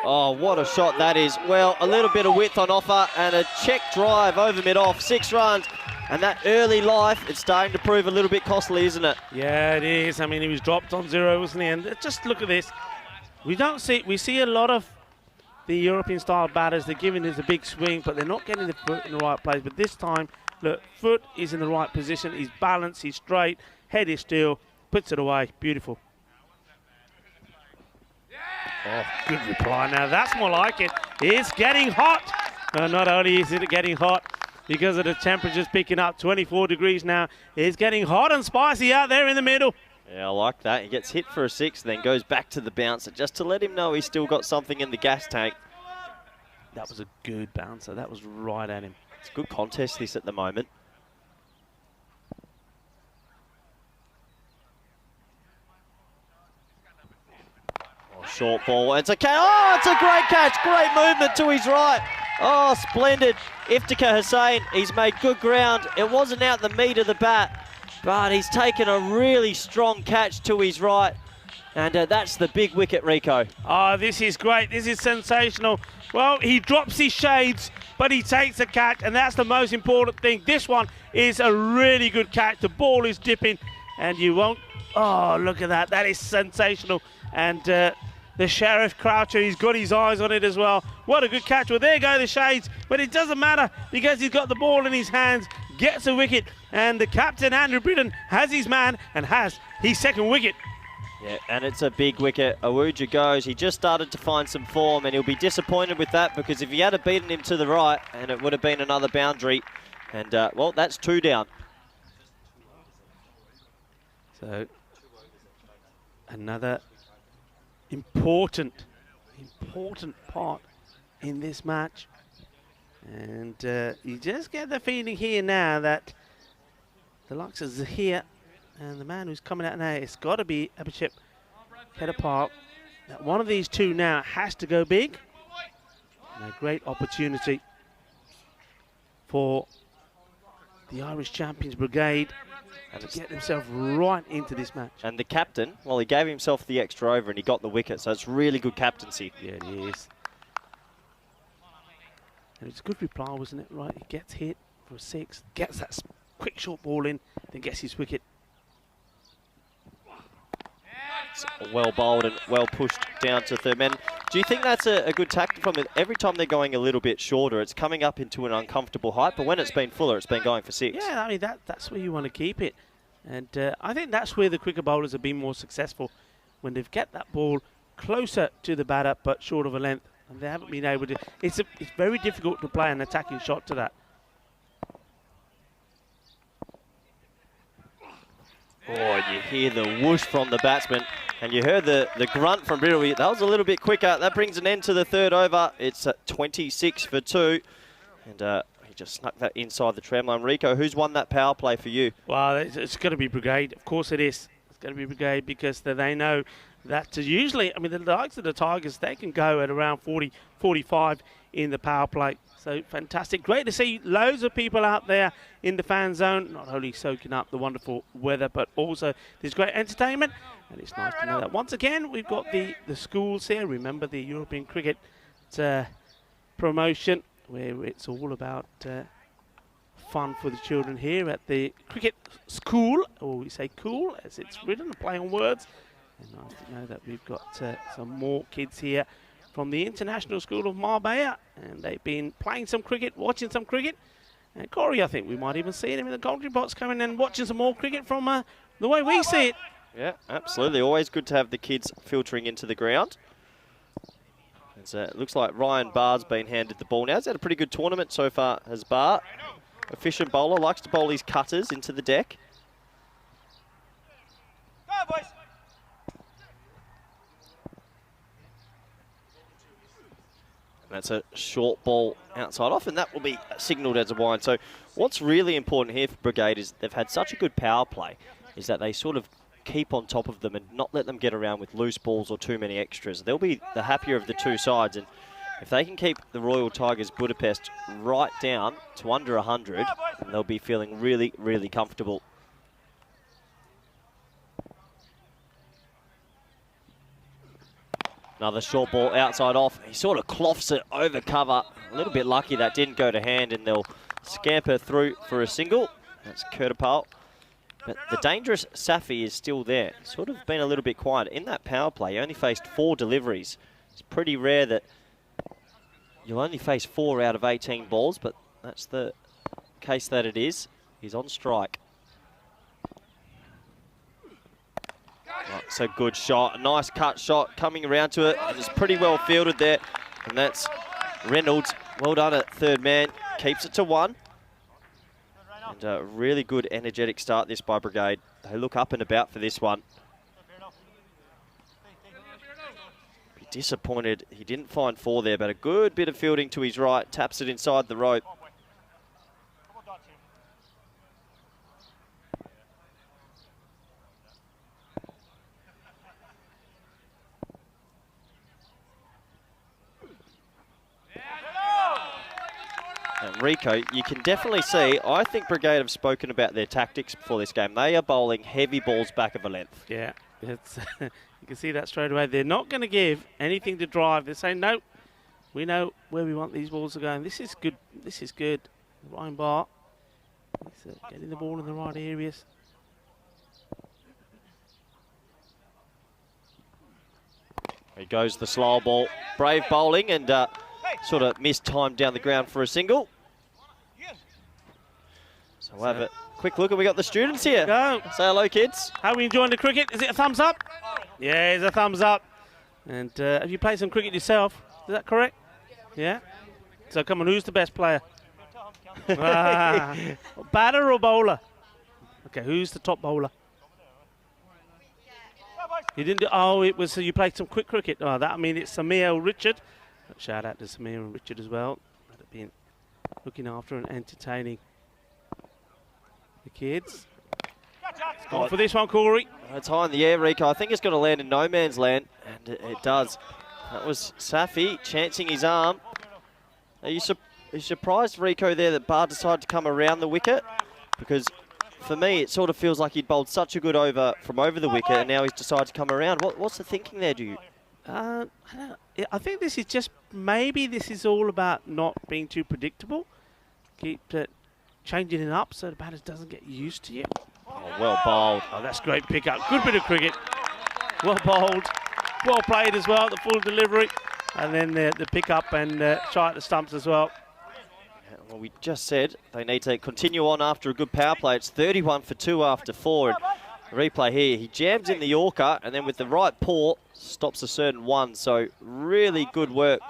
Oh, what a shot that is. Well, a little bit of width on offer and a check drive over mid-off, 6 runs. And that early life, it's starting to prove a little bit costly, isn't it? Yeah, it is. I mean, he was dropped on 0, wasn't he? And just look at this. We see a lot of the European-style batters. They're giving us a big swing, but they're not getting the foot in the right place. But this time, look, foot is in the right position. He's balanced, he's straight, head is still, puts it away. Beautiful. Oh, good reply. Now, that's more like it. It's getting hot. Not only is it getting hot, because of the temperatures picking up, 24 degrees now. It's getting hot and spicy out there in the middle. Yeah, I like that. He gets hit for a 6, then goes back to the bouncer just to let him know he's still got something in the gas tank. That was a good bouncer. That was right at him. It's a good contest this at the moment. Oh, short ball. It's a catch. Oh, it's a great catch. Great movement to his right. Oh, splendid. Iftikhar Hussain, he's made good ground. It wasn't out the meat of the bat, but he's taken a really strong catch to his right. And that's the big wicket, Rico. Oh, this is great. This is sensational. Well, he drops his shades, but he takes a catch, and that's the most important thing. This one is a really good catch. The ball is dipping, and you won't... Oh, look at that. That is sensational. And the Sheriff Croucher, he's got his eyes on it as well. What a good catch. Well, there go the shades, but it doesn't matter because he's got the ball in his hands, gets a wicket, and the captain, Andrew Britton, has his man and has his second wicket. Yeah, and it's a big wicket. Awuja goes. He just started to find some form, and he'll be disappointed with that because if he had beaten him to the right, and it would have been another boundary. And, well, that's 2 down. So, another important part in this match. And you just get the feeling here now that the likes of Zahir and the man who's coming out now, it's got to be Abhishek Kedapark. That one of these two now has to go big. And a great opportunity for the Irish Champions Brigade to get himself right into this match. And the captain, well, he gave himself the extra over and he got the wicket, so it's really good captaincy. Yeah, it is. And it's a good reply, wasn't it? Right, he gets hit for a 6, gets that quick short ball in, then gets his wicket. It's well bowled and well pushed down to third man. Do you think that's a good tactic from it? Every time they're going a little bit shorter, it's coming up into an uncomfortable height, but when it's been fuller, it's been going for 6. Yeah, I mean, that's where you want to keep it. And I think that's where the quicker bowlers have been more successful, when they've get that ball closer to the batter, but short of a length. And they haven't been able to. It's very difficult to play an attacking shot to that. Oh, you hear the whoosh from the batsman, and you heard the grunt from Brittle. That was a little bit quicker. That brings an end to the third over. It's 26 for 2. And he just snuck that inside the tramline. Rico, who's won that power play for you? Well, it's going to be Brigade. Of course it is. It's going to be Brigade because they know that usually, I mean, the likes of the Tigers, they can go at around 40, 45 in the power play. So fantastic. Great to see loads of people out there in the fan zone, not only soaking up the wonderful weather, but also there's great entertainment. And it's nice to know that. Once again, we've got the schools here. Remember the European Cricket promotion, where it's all about fun for the children here at the cricket school, or we say cool, as it's written, a play on words. And nice to know that we've got some more kids here from the International School of Marbella, and they've been playing some cricket, watching some cricket. And Corey, I think we might even see him in the commentary box coming and watching some more cricket from the way we see it. Yeah, absolutely. Always good to have the kids filtering into the ground. It looks like Ryan Barr's been handed the ball now. He's had a pretty good tournament so far, has Barr. Efficient bowler, likes to bowl his cutters into the deck. Go, boys. That's a short ball outside off, and that will be signalled as a wind. So what's really important here for Brigade is they've had such a good power play, is that they sort of keep on top of them and not let them get around with loose balls or too many extras. They'll be the happier of the two sides, and if they can keep the Royal Tigers Budapest right down to under 100, they'll be feeling really, really comfortable. Another short ball outside off. He sort of cloths it over cover. A little bit lucky that didn't go to hand, and they'll scamper through for a single. That's Kedapark. But the dangerous Safi is still there. Sort of been a little bit quiet. In that power play, he only faced 4 deliveries. It's pretty rare that you'll only face 4 out of 18 balls, but that's the case that it is. He's on strike. Right, so good shot, a nice cut shot coming around to it, and it's pretty well fielded there. And that's Reynolds. Well done at third man, keeps it to 1. And a really good energetic start this by Brigade. They look up and about for this one. Be disappointed he didn't find 4 there, but a good bit of fielding to his right, taps it inside the rope. And Rico, you can definitely see, I think Brigade have spoken about their tactics before this game. They are bowling heavy balls back of a length. Yeah, it's you can see that straight away. They're not going to give anything to drive. They're saying, no, we know where we want these balls to go. And this is good. This is good. Ryan Bart is getting the ball in the right areas. Here goes the slow ball. Brave bowling and sort of missed time down the ground for a single. So we'll have a quick look, and we got the students here. Go. Say hello, kids. How are we enjoying the cricket? Is it a thumbs up? Yeah, it's a thumbs up. And have you played some cricket yourself? Is that correct? Yeah? So come on, who's the best player? Batter or bowler? Okay, who's the top bowler? You didn't do, oh, it was, so you played some quick cricket. Oh, that, I mean, it's Samir Richard. Shout out to Samir and Richard as well. They've been looking after and entertaining the kids. Gone for this one, Corey. It's high in the air, Rico. I think it's going to land in no man's land, and it does. That was Safi chancing his arm. Are you surprised, Rico, there that Barr decided to come around the wicket? Because for me, it sort of feels like he'd bowled such a good over from over the wicket, and now he's decided to come around. What's the thinking there, do you? I don't know. I think this is just, maybe this is all about not being too predictable. Keep changing it up so the batter doesn't get used to you. Oh, well bowled. Oh, that's great pickup. Good bit of cricket. Well bowled. Well played as well, the full delivery. And then the pick-up and try at the stumps as well. Yeah, well, we just said they need to continue on after a good power play. It's 31 for 2 after 4. And replay here, he jams in the Yorker, and then with the right paw, stops a certain one. So really good work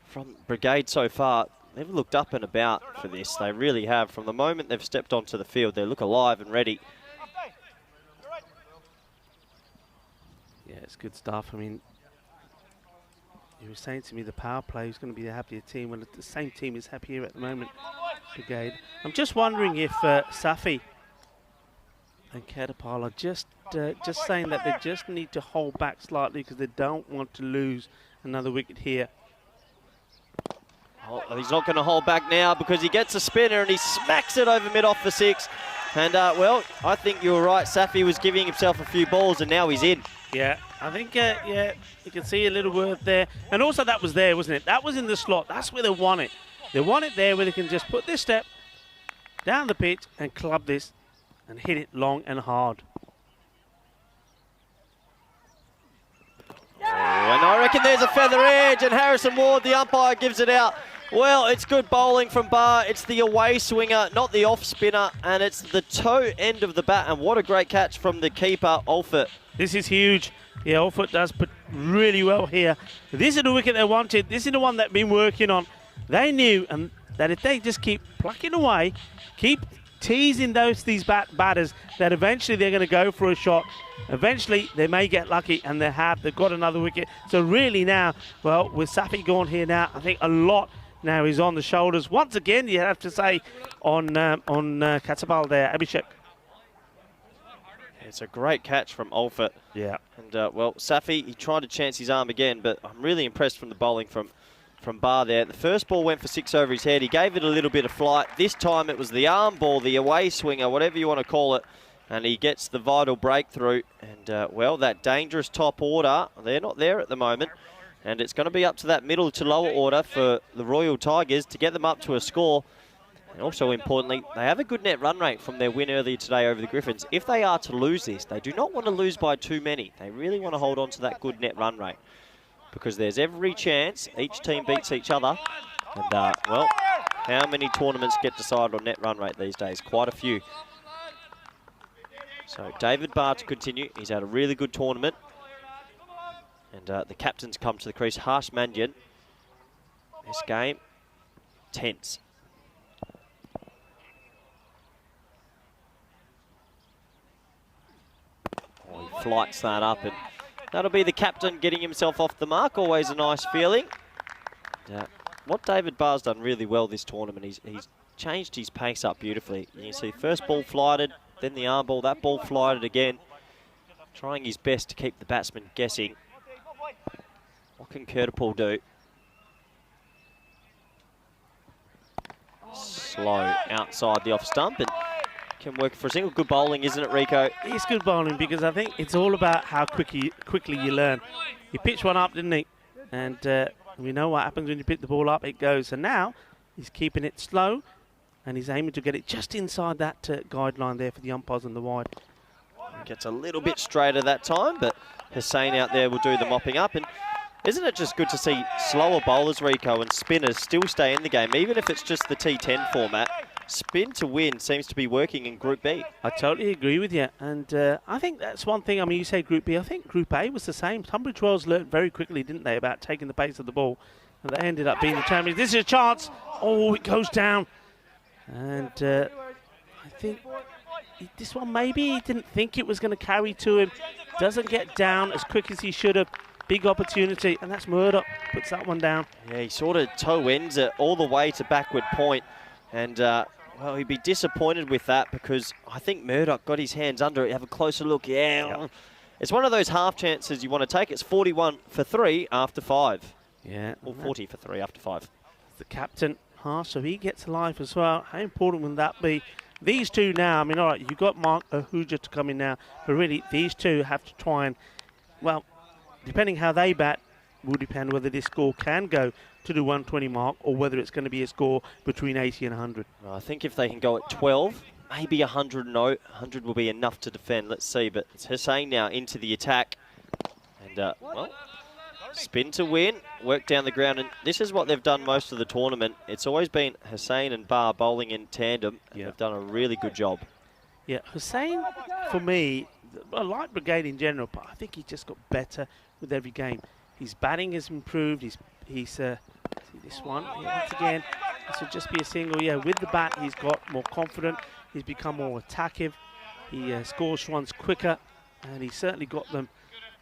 from Brigade so far. They've looked up and about for this. They really have. From the moment they've stepped onto the field, they look alive and ready. Yeah, it's good stuff. I mean, you were saying to me the power play is going to be the happier team. Well, the same team is happy here at the moment, Brigade. I'm just wondering if Safi and Cartama are just saying that they just need to hold back slightly because they don't want to lose another wicket here. Oh, he's not going to hold back now because he gets a spinner and he smacks it over mid off for 6. And, well, I think you were right. Safi was giving himself a few balls and now he's in. Yeah, I think, yeah, you can see a little word there. And also that was there, wasn't it? That was in the slot. That's where they want it. They want it there where they can just put this step down the pitch and club this and hit it long and hard. Oh, and I reckon there's a feather edge, and Harrison Ward, the umpire, gives it out. Well, it's good bowling from Barr. It's the away swinger, not the off spinner, and it's the toe end of the bat. And what a great catch from the keeper, Alford. This is huge. Yeah, Alford does put really well here. This is the wicket they wanted. This is the one they've been working on. They knew that if they just keep plucking away, keep teasing these batters, that eventually they're going to go for a shot. Eventually, they may get lucky, and they've got another wicket. So really now, well, with Safi gone here now, I think a lot now is on the shoulders. Once again, you have to say on BET2BALL there, Abhishek. It's a great catch from Alford. Yeah. And, well, Safi, he tried to chance his arm again, but I'm really impressed from the bowling from Barr there. The first ball went for 6 over his head. He gave it a little bit of flight. This time it was the arm ball, the away swinger, whatever you want to call it. And he gets the vital breakthrough. And, well, that dangerous top order, they're not there at the moment. And it's going to be up to that middle to lower order for the Royal Tigers to get them up to a score. And also importantly, they have a good net run rate from their win earlier today over the Griffins. If they are to lose this, they do not want to lose by too many. They really want to hold on to that good net run rate, because there's every chance each team beats each other. And, well, how many tournaments get decided on net run rate these days? Quite a few. So David Barr to continue. He's had a really good tournament. And the captains come to the crease. Harsh Mandian. This game, tense. Oh, he flights that up, and That'll be the captain getting himself off the mark. Always a nice feeling. What David Barr's done really well this tournament, he's changed his pace up beautifully. You can see first ball flighted, then the arm ball, that ball flighted again. Trying his best to keep the batsman guessing. What can Cartama do? Slow outside the off stump and can work for a single. Good bowling, isn't it, Rico? It's good bowling because I think it's all about how quickly you learn. He pitched one up, didn't he? And we know what happens when you pick the ball up, it goes. And now he's keeping it slow and he's aiming to get it just inside that guideline there for the umpires on the wide. Gets a little bit straighter that time, but Hussain out there will do the mopping up. And isn't it just good to see slower bowlers, Rico, and spinners still stay in the game, even if it's just the T10 format? Spin to win seems to be working in Group B. I totally agree with you. And I think that's one thing. I mean, you say Group B. I think Group A was the same. Tunbridge Wells learned very quickly, didn't they, about taking the pace of the ball. And they ended up being the champions. This is a chance. Oh, it goes down. And I think this one, maybe he didn't think it was going to carry to him. Doesn't get down as quick as he should have. Big opportunity, and that's Murdoch. Puts that one down. Yeah, he sort of toe ends it all the way to backward point. And, well, he'd be disappointed with that because I think Murdoch got his hands under it. Have a closer look. Yeah. Yep. It's one of those half chances you want to take. It's 41 for 3 after 5. Yeah. Or 40 for 3 after 5. The captain, so he gets alive as well. How important will that be? These two now, I mean, all right, you've got Mark Ahuja to come in now, but really these two have to try and, well, depending how they bat, will depend whether this score can go to the 120 mark or whether it's going to be a score between 80 and 100. Well, I think if they can go at 12, maybe 100, no, 100 will be enough to defend. Let's see, but it's Hussain now into the attack. And, well, spin to win, work down the ground, and this is what they've done most of the tournament. It's always been Hussain and Barr bowling in tandem, and they've done a really good job. Yeah, Hussain, for me, I like Brigade in general, but I think he just got better with every game. His batting has improved. He's see this one once again. This would just be a single. Yeah, with the bat, he's got more confident. He's become more attackive. He scores runs quicker, and he certainly got them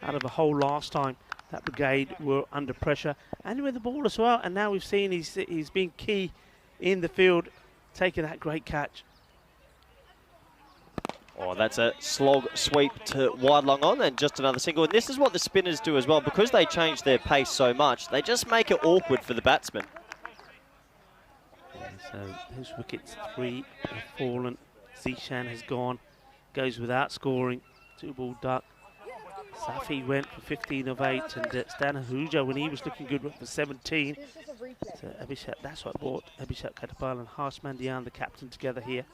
out of a hole last time. That Brigade were under pressure, and with the ball as well. And now we've seen he's been key in the field, taking that great catch. Oh, that's a slog sweep to wide long on and just another single. And this is what the spinners do as well. Because they change their pace so much, they just make it awkward for the batsman. So those wickets, 3 have fallen. Zishan has gone, goes without scoring. 2-ball duck. Safi went for 15 of 8, and Stan Ahuja, when he was looking good, went for 17. So Abhishek, that's what brought Abhishek Cartama and Harsh Mandian, the captain, together here.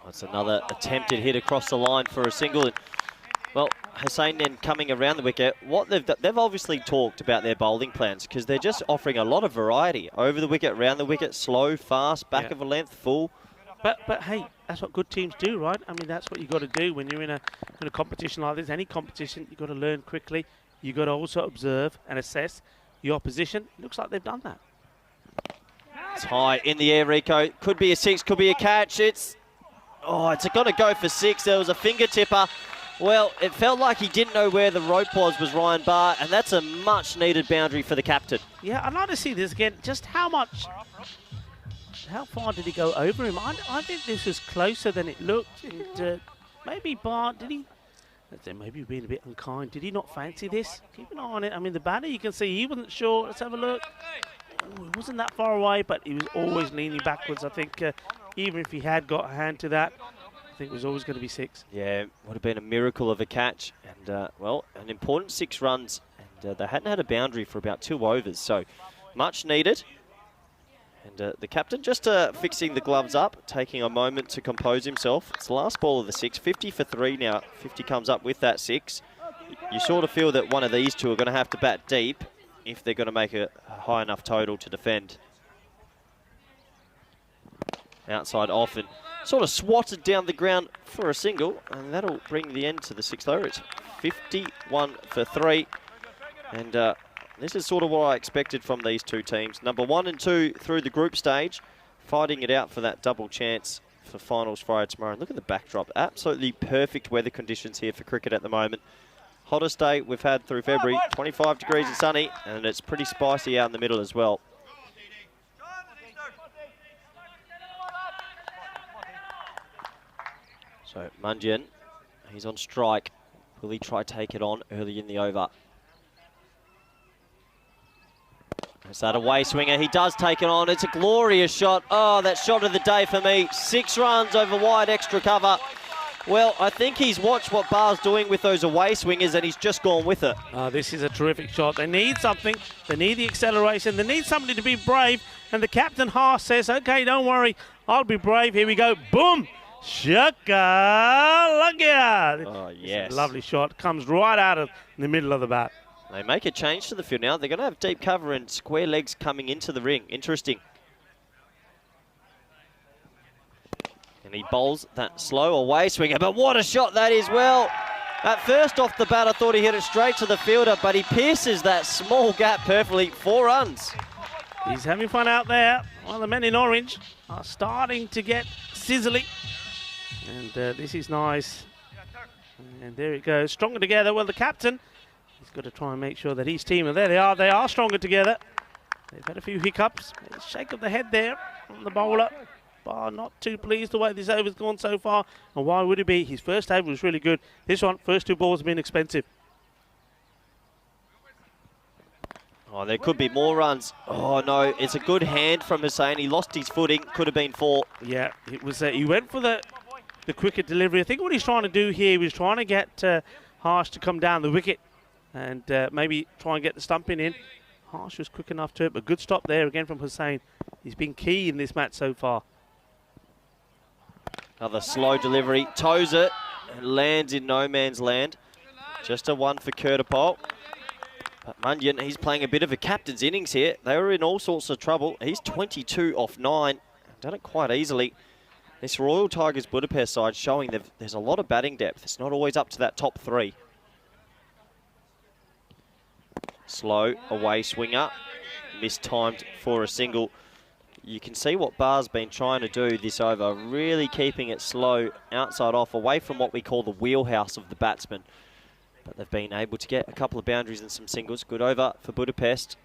Oh, it's another attempted hit across the line for a single. And, well, Hussain then coming around the wicket. What they've obviously talked about their bowling plans because they're just offering a lot of variety. Over the wicket, around the wicket, slow, fast, back of a length, full. But hey, that's what good teams do, right? I mean, that's what you got to do when you're in a competition like this. Any competition, you got to learn quickly. You got to also observe and assess your opposition. Looks like they've done that. It's high in the air, Rico. Could be a 6, could be a catch. It's going to go for 6. There was a finger tipper. Well, it felt like he didn't know where the rope was Ryan Barr, and that's a much-needed boundary for the captain. Yeah, I'd like to see this again. Just how far did he go over him? I think this was closer than it looked. And, maybe Barr, maybe being a bit unkind. Did he not fancy this? Keep an eye on it. I mean, the batter, you can see he wasn't sure. Let's have a look. Oh, it wasn't that far away, but he was always leaning backwards. I think even if he had got a hand to that, I think it was always going to be 6. Yeah, would have been a miracle of a catch. And, well, an important 6 runs. And they hadn't had a boundary for about 2 overs, so much needed. And the captain just fixing the gloves up, taking a moment to compose himself. It's the last ball of the 6, 50 for 3 now. 50 comes up with that 6. You sort of feel that one of these two are going to have to bat deep if they're going to make a high enough total to defend. Outside off and sort of swatted down the ground for a single, and that'll bring the end to the 6th over. It's 51 for 3. And this is sort of what I expected from these two teams. Number 1 and 2 through the group stage, fighting it out for that double chance for finals Friday tomorrow. And look at the backdrop. Absolutely perfect weather conditions here for cricket at the moment. Hottest day we've had through February, 25 degrees and sunny, and it's pretty spicy out in the middle as well. So Mungian, he's on strike. Will he try take it on early in the over? Is that a way swinger? He does take it on. It's a glorious shot. Oh, that shot of the day for me. 6 runs over wide extra cover. Well, I think he's watched what Bar's doing with those away swingers and he's just gone with it. This is a terrific shot. They need something. They need the acceleration. They need somebody to be brave. And the captain, Haas, says, okay, don't worry. I'll be brave. Here we go. Boom! Shaka-laka! Oh, yes. Lovely shot. Comes right out of the middle of the bat. They make a change to the field now. They're going to have deep cover and square legs coming into the ring. Interesting. And he bowls that slow away swinger. But what a shot that is. Well, at first off the bat, I thought he hit it straight to the fielder, but he pierces that small gap perfectly. 4 runs. He's having fun out there. Well, the men in orange are starting to get sizzly. And this is nice. And there it goes. Stronger together. Well, the captain, he's got to try and make sure that his team, and there they are. They are stronger together. They've had a few hiccups. Shake of the head there from the bowler. Bar not too pleased the way this over's gone so far. And why would he be? His first over was really good. This one, first 2 balls have been expensive. Oh, there could be more runs. Oh, no, it's a good hand from Hussain. He lost his footing. Could have been 4. Yeah, it was. He went for the quicker delivery. I think what he's trying to do here, he was trying to get Harsh to come down the wicket and maybe try and get the stumping in. Harsh was quick enough to it, but good stop there again from Hussain. He's been key in this match so far. Another slow delivery. Toes it and lands in no man's land. Just a 1 for Cartama. But Mungian, he's playing a bit of a captain's innings here. They were in all sorts of trouble. He's 22 off 9. Done it quite easily. This Royal Tigers Budapest side showing there's a lot of batting depth. It's not always up to that top 3. Slow away swinger. Mistimed for a single. You can see what Bar's been trying to do this over. Really keeping it slow, outside off, away from what we call the wheelhouse of the batsman. But they've been able to get a couple of boundaries and some singles. Good over for Budapest.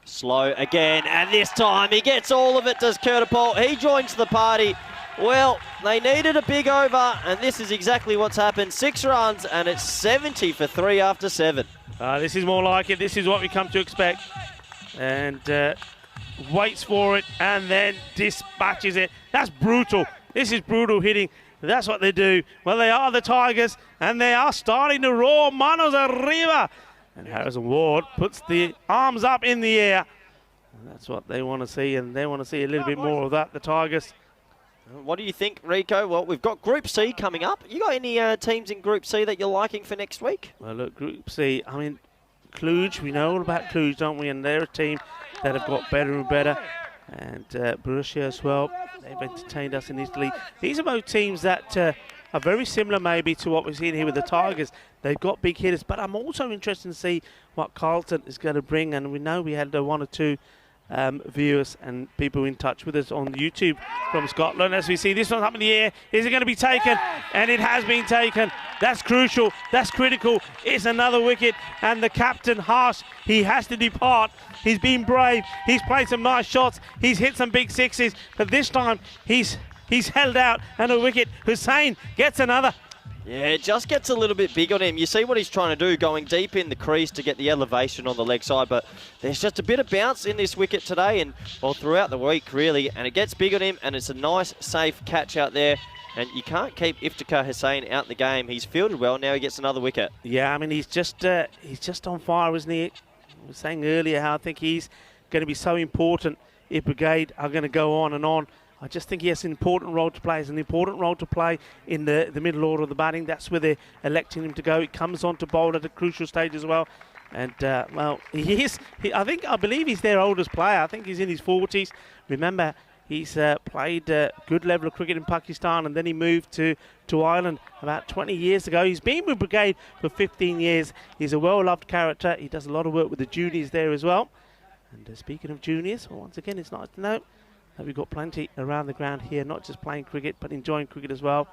Slow again, and this time he gets all of it, does Cartama. He joins the party. Well, they needed a big over, and this is exactly what's happened. 6 runs, and it's 70 for 3 after 7. This is more like it. This is what we come to expect. And waits for it, and then dispatches it. That's brutal. This is brutal hitting. That's what they do. Well, they are the Tigers, and they are starting to roar. Manos arriba. And Harrison Ward puts the arms up in the air. And that's what they want to see, and they want to see a little bit more of that, the Tigers. What do you think, Rico? Well, we've got Group C coming up. You got any teams in Group C that you're liking for next week? Well, look, Group C, I mean, Cluj, we know all about Cluj, don't we? And they're a team that have got better and better. And Borussia as well, they've entertained us in Italy. These are both teams that are very similar maybe to what we've seen here with the Tigers. They've got big hitters, but I'm also interested to see what Carlton is going to bring. And we know we had 1 or 2 viewers and people in touch with us on YouTube from Scotland. As we see this one up in the air, is it going to be taken? And it has been taken. That's crucial. That's critical. It's another wicket, and the captain, Harsh, he has to depart. He's been brave. He's played some nice shots. He's hit some big 6s, but this time he's held out, and a wicket. Hussain gets another. Yeah, it just gets a little bit big on him. You see what he's trying to do, going deep in the crease to get the elevation on the leg side, but there's just a bit of bounce in this wicket today and, well, throughout the week, really, and it gets big on him, and it's a nice, safe catch out there, and you can't keep Iftikhar Hussain out the game. He's fielded well, now he gets another wicket. Yeah, I mean, he's just on fire, isn't he? I was saying earlier how I think he's going to be so important if Brigade are going to go on and on. I just think he has an important role to play. He's an important role to play in the middle order of the batting. That's where they're electing him to go. He comes on to bowl at a crucial stage as well. And, well, I believe he's their oldest player. I think he's in his 40s. Remember, he's played good level of cricket in Pakistan, and then he moved to Ireland about 20 years ago. He's been with Brigade for 15 years. He's a well-loved character. He does a lot of work with the juniors there as well. And speaking of juniors, well, once again, it's nice to know that we've got plenty around the ground here, not just playing cricket, but enjoying cricket as well.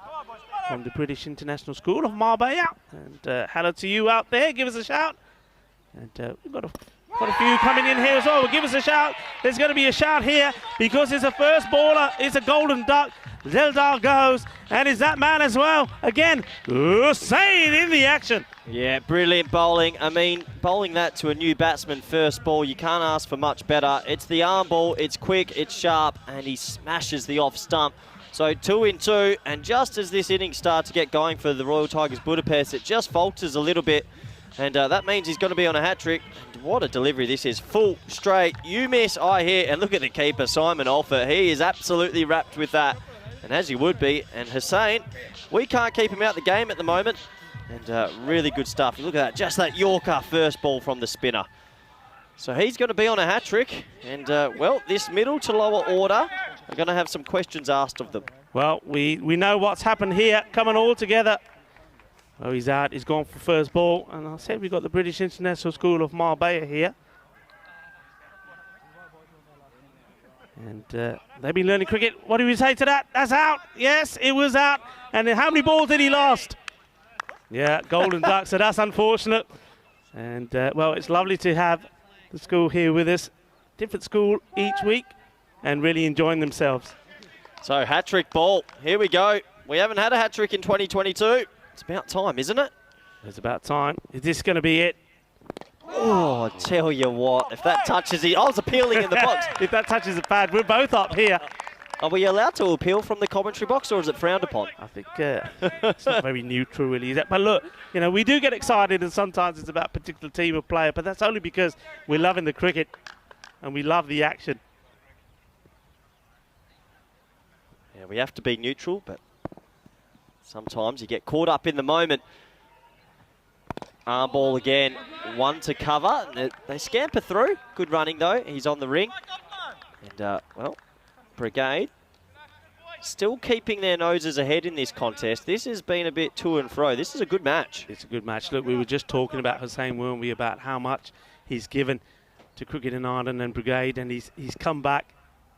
from the British International School of Marbella. And hello to you out there. Give us a shout. And we've got quite a few coming in here as well. Give us a shout. There's going to be a shout here because it's a first baller. It's a golden duck. Zeldar goes, and is that man as well. Again, Hussain in the action. Yeah, brilliant bowling. I mean, bowling that to a new batsman first ball, you can't ask for much better. It's the arm ball, it's quick, it's sharp, and he smashes the off stump. So 2 in 2, and just as this innings starts to get going for the Royal Tigers Budapest, it just falters a little bit, and that means he's going to be on a hat-trick. And what a delivery this is. Full, straight, you miss, I hit, and look at the keeper, Simon Olfert. He is absolutely wrapped with that, and as he would be. And Hussain, we can't keep him out the game at the moment. And really good stuff. Look at that, just that Yorker first ball from the spinner. So he's going to be on a hat-trick. And, well, this middle to lower order are going to have some questions asked of them. Well, we know what's happened here, coming all together. Oh, he's out, he's gone for first ball. And I said we've got the British International School of Marbella here. And they've been learning cricket. What do we say to that? That's out. Yes, it was out. And then how many balls did he last? Yeah, golden duck, so that's unfortunate. And, well, it's lovely to have the school here with us. Different school each week and really enjoying themselves. So hat-trick ball, here we go. We haven't had a hat-trick in 2022. It's about time, isn't it? It's about time. Is this going to be it? Oh, I tell you what, if that touches it, I was appealing in the box. If that touches the pad, we're both up here. Are we allowed to appeal from the commentary box, or is it frowned upon? I think it's not very neutral, really, is it? But look, you know, we do get excited, and sometimes it's about a particular team or player, but that's only because we're loving the cricket and we love the action. Yeah, we have to be neutral, but sometimes you get caught up in the moment. Arm ball again, one to cover. They scamper through. Good running, though. He's on the ring. And, well, Brigade still keeping their noses ahead in this contest. This has been a bit to and fro. This is a good match. It's a good match. Look, we were just talking about Hussain, weren't we, about how much he's given to Cricket in Ireland and Brigade, and he's come back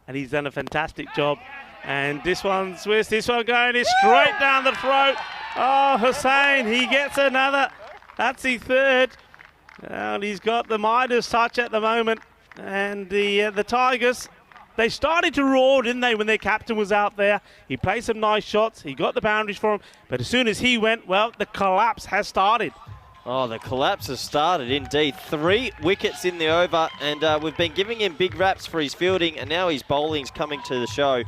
and he's done a fantastic job. And this one, where's this one going? It's straight down the throat. Oh, Hussain, he gets another. That's the third. And he's got the Midas touch at the moment. And the Tigers, they started to roar, didn't they, when their captain was out there. He played some nice shots. He got the boundaries for him. But as soon as he went, well, the collapse has started. Oh, the collapse has started indeed. 3 wickets in the over, and we've been giving him big raps for his fielding, and now his bowling's coming to the show.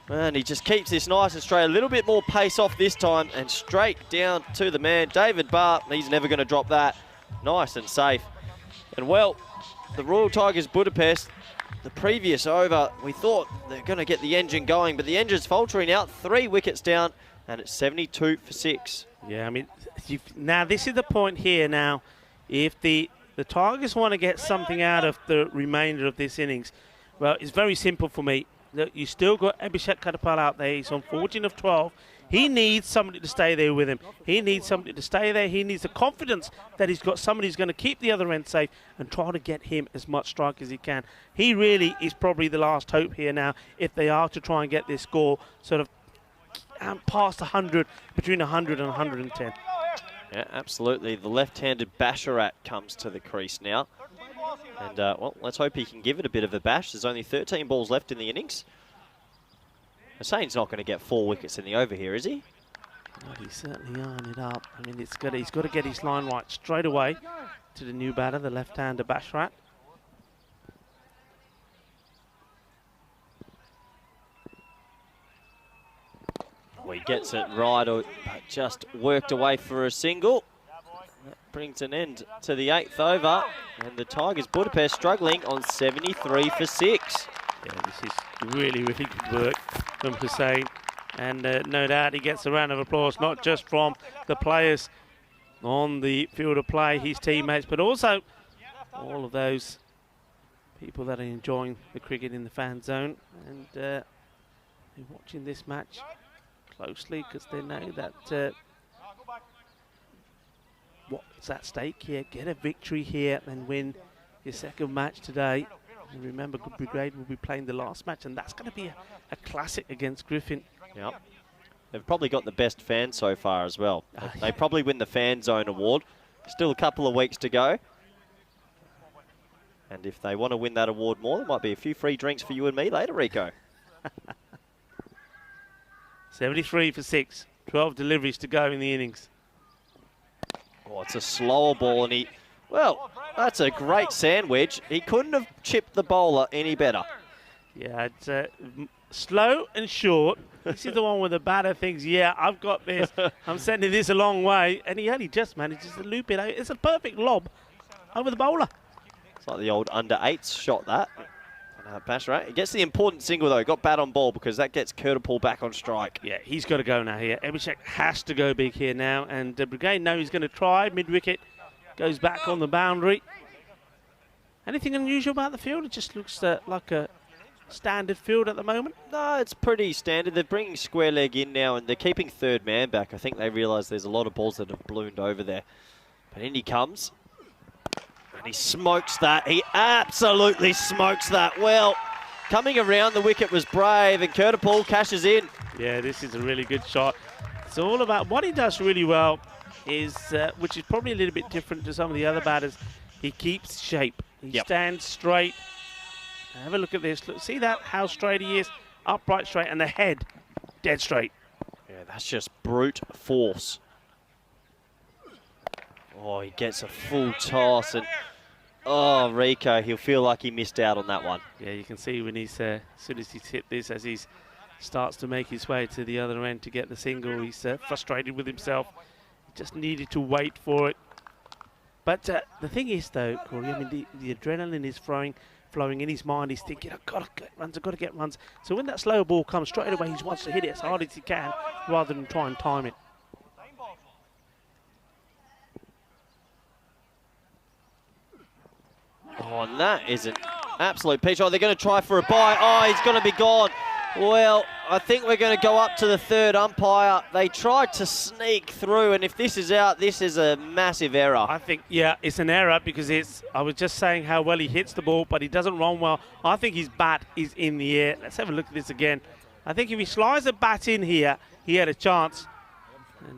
And he just keeps this nice and straight. A little bit more pace off this time, and straight down to the man, David Barr. He's never going to drop that. Nice and safe. And, well, the Royal Tigers Budapest, the previous over, we thought they're going to get the engine going, but the engine's faltering out. 3 wickets down, and it's 72 for 6. Yeah, I mean, now this is the point here now. If the Tigers want to get something out of the remainder of this innings, well, it's very simple for me. Look, you still got Abhishek Cartama out there. He's on 14 of 12. He needs somebody to stay there with him. He needs somebody to stay there. He needs the confidence that he's got somebody who's going to keep the other end safe and try to get him as much strike as he can. He really is probably the last hope here now if they are to try and get this score sort of past 100, between 100 and 110. Yeah, absolutely. The left-handed Basharat comes to the crease now. And, well, let's hope he can give it a bit of a bash. There's only 13 balls left in the innings. Hussain's not going to get 4 wickets in the over here, is he? Well, he's certainly eyeing it up. I mean, he's got to get his line right straight away to the new batter, the left-hander Basharat. Well, he gets it right, but just worked away for a single. That brings an end to the 8th over, and the Tigers Budapest struggling on 73 for 6. Yeah, this is really, really good work from Hussain, and no doubt he gets a round of applause, not just from the players on the field of play, his teammates, but also all of those people that are enjoying the cricket in the fan zone, and they're watching this match closely because they know that what's at stake here. Get a victory here and win your second match today. And remember, Brigade will be playing the last match, and that's going to be a classic against Griffin. Yep. they've probably got the best fans so far as well. They probably win the Fan Zone Award. Still a couple of weeks to go. And if they want to win that award more, there might be a few free drinks for you and me later, Rico. 73 for 6. 12 deliveries to go in the innings. Oh, it's a slower ball, and well, that's a great sandwich. He couldn't have chipped the bowler any better. Yeah, it's slow and short. This is the one where the batter thinks, yeah, I've got this. I'm sending this a long way. And he only just manages to loop it out. It's a perfect lob over the bowler. It's like the old under-8s shot that. Basharat. He gets the important single, though. Got bat on ball because that gets Cartama back on strike. Yeah, he's got to go now here. Abhishek has to go big here now. And Brigade know he's going to try. Mid-wicket goes back on the boundary. Anything unusual about the field? It just looks like a standard field at the moment. No, it's pretty standard. They're bringing square leg in now, and they're keeping third man back. I think they realise there's a lot of balls that have ballooned over there. But in he comes. And he smokes that. He absolutely smokes that. Well, coming around, the wicket was brave, and Cartama cashes in. Yeah, this is a really good shot. It's all about what he does really well is, which is probably a little bit different to some of the other batters, he keeps shape. He stands straight. Have a look at this. Look, see that? How straight he is. Upright straight, and the head dead straight. Yeah, that's just brute force. Oh, he gets a full toss, and oh, Rico, he'll feel like he missed out on that one. Yeah, you can see when he's, as soon as he's hit this, as he starts to make his way to the other end to get the single, he's frustrated with himself. He just needed to wait for it. But the thing is, though, Corey, I mean, the adrenaline is flowing in his mind. He's thinking, I've got to get runs, I've got to get runs. So when that slow ball comes straight away, he wants to hit it as hard as he can rather than try and time it. Oh, and that is an absolute peach. Oh, they're going to try for a bite. Oh, he's going to be gone. Well, I think we're going to go up to the third umpire. They tried to sneak through, and if this is out, this is a massive error. I think, yeah, it's an error because I was just saying how well he hits the ball, but he doesn't run well. I think his bat is in the air. Let's have a look at this again. I think if he slides a bat in here, he had a chance.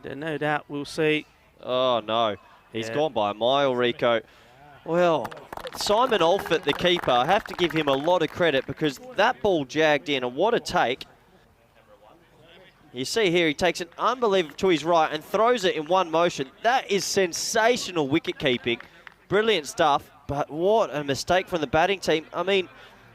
And no doubt we'll see. Oh, no. He's gone by a mile, Rico. Well, Simon Alford, the keeper, I have to give him a lot of credit because that ball jagged in, and what a take. You see here, he takes it unbelievable to his right and throws it in one motion. That is sensational wicket keeping. Brilliant stuff, but what a mistake from the batting team. I mean,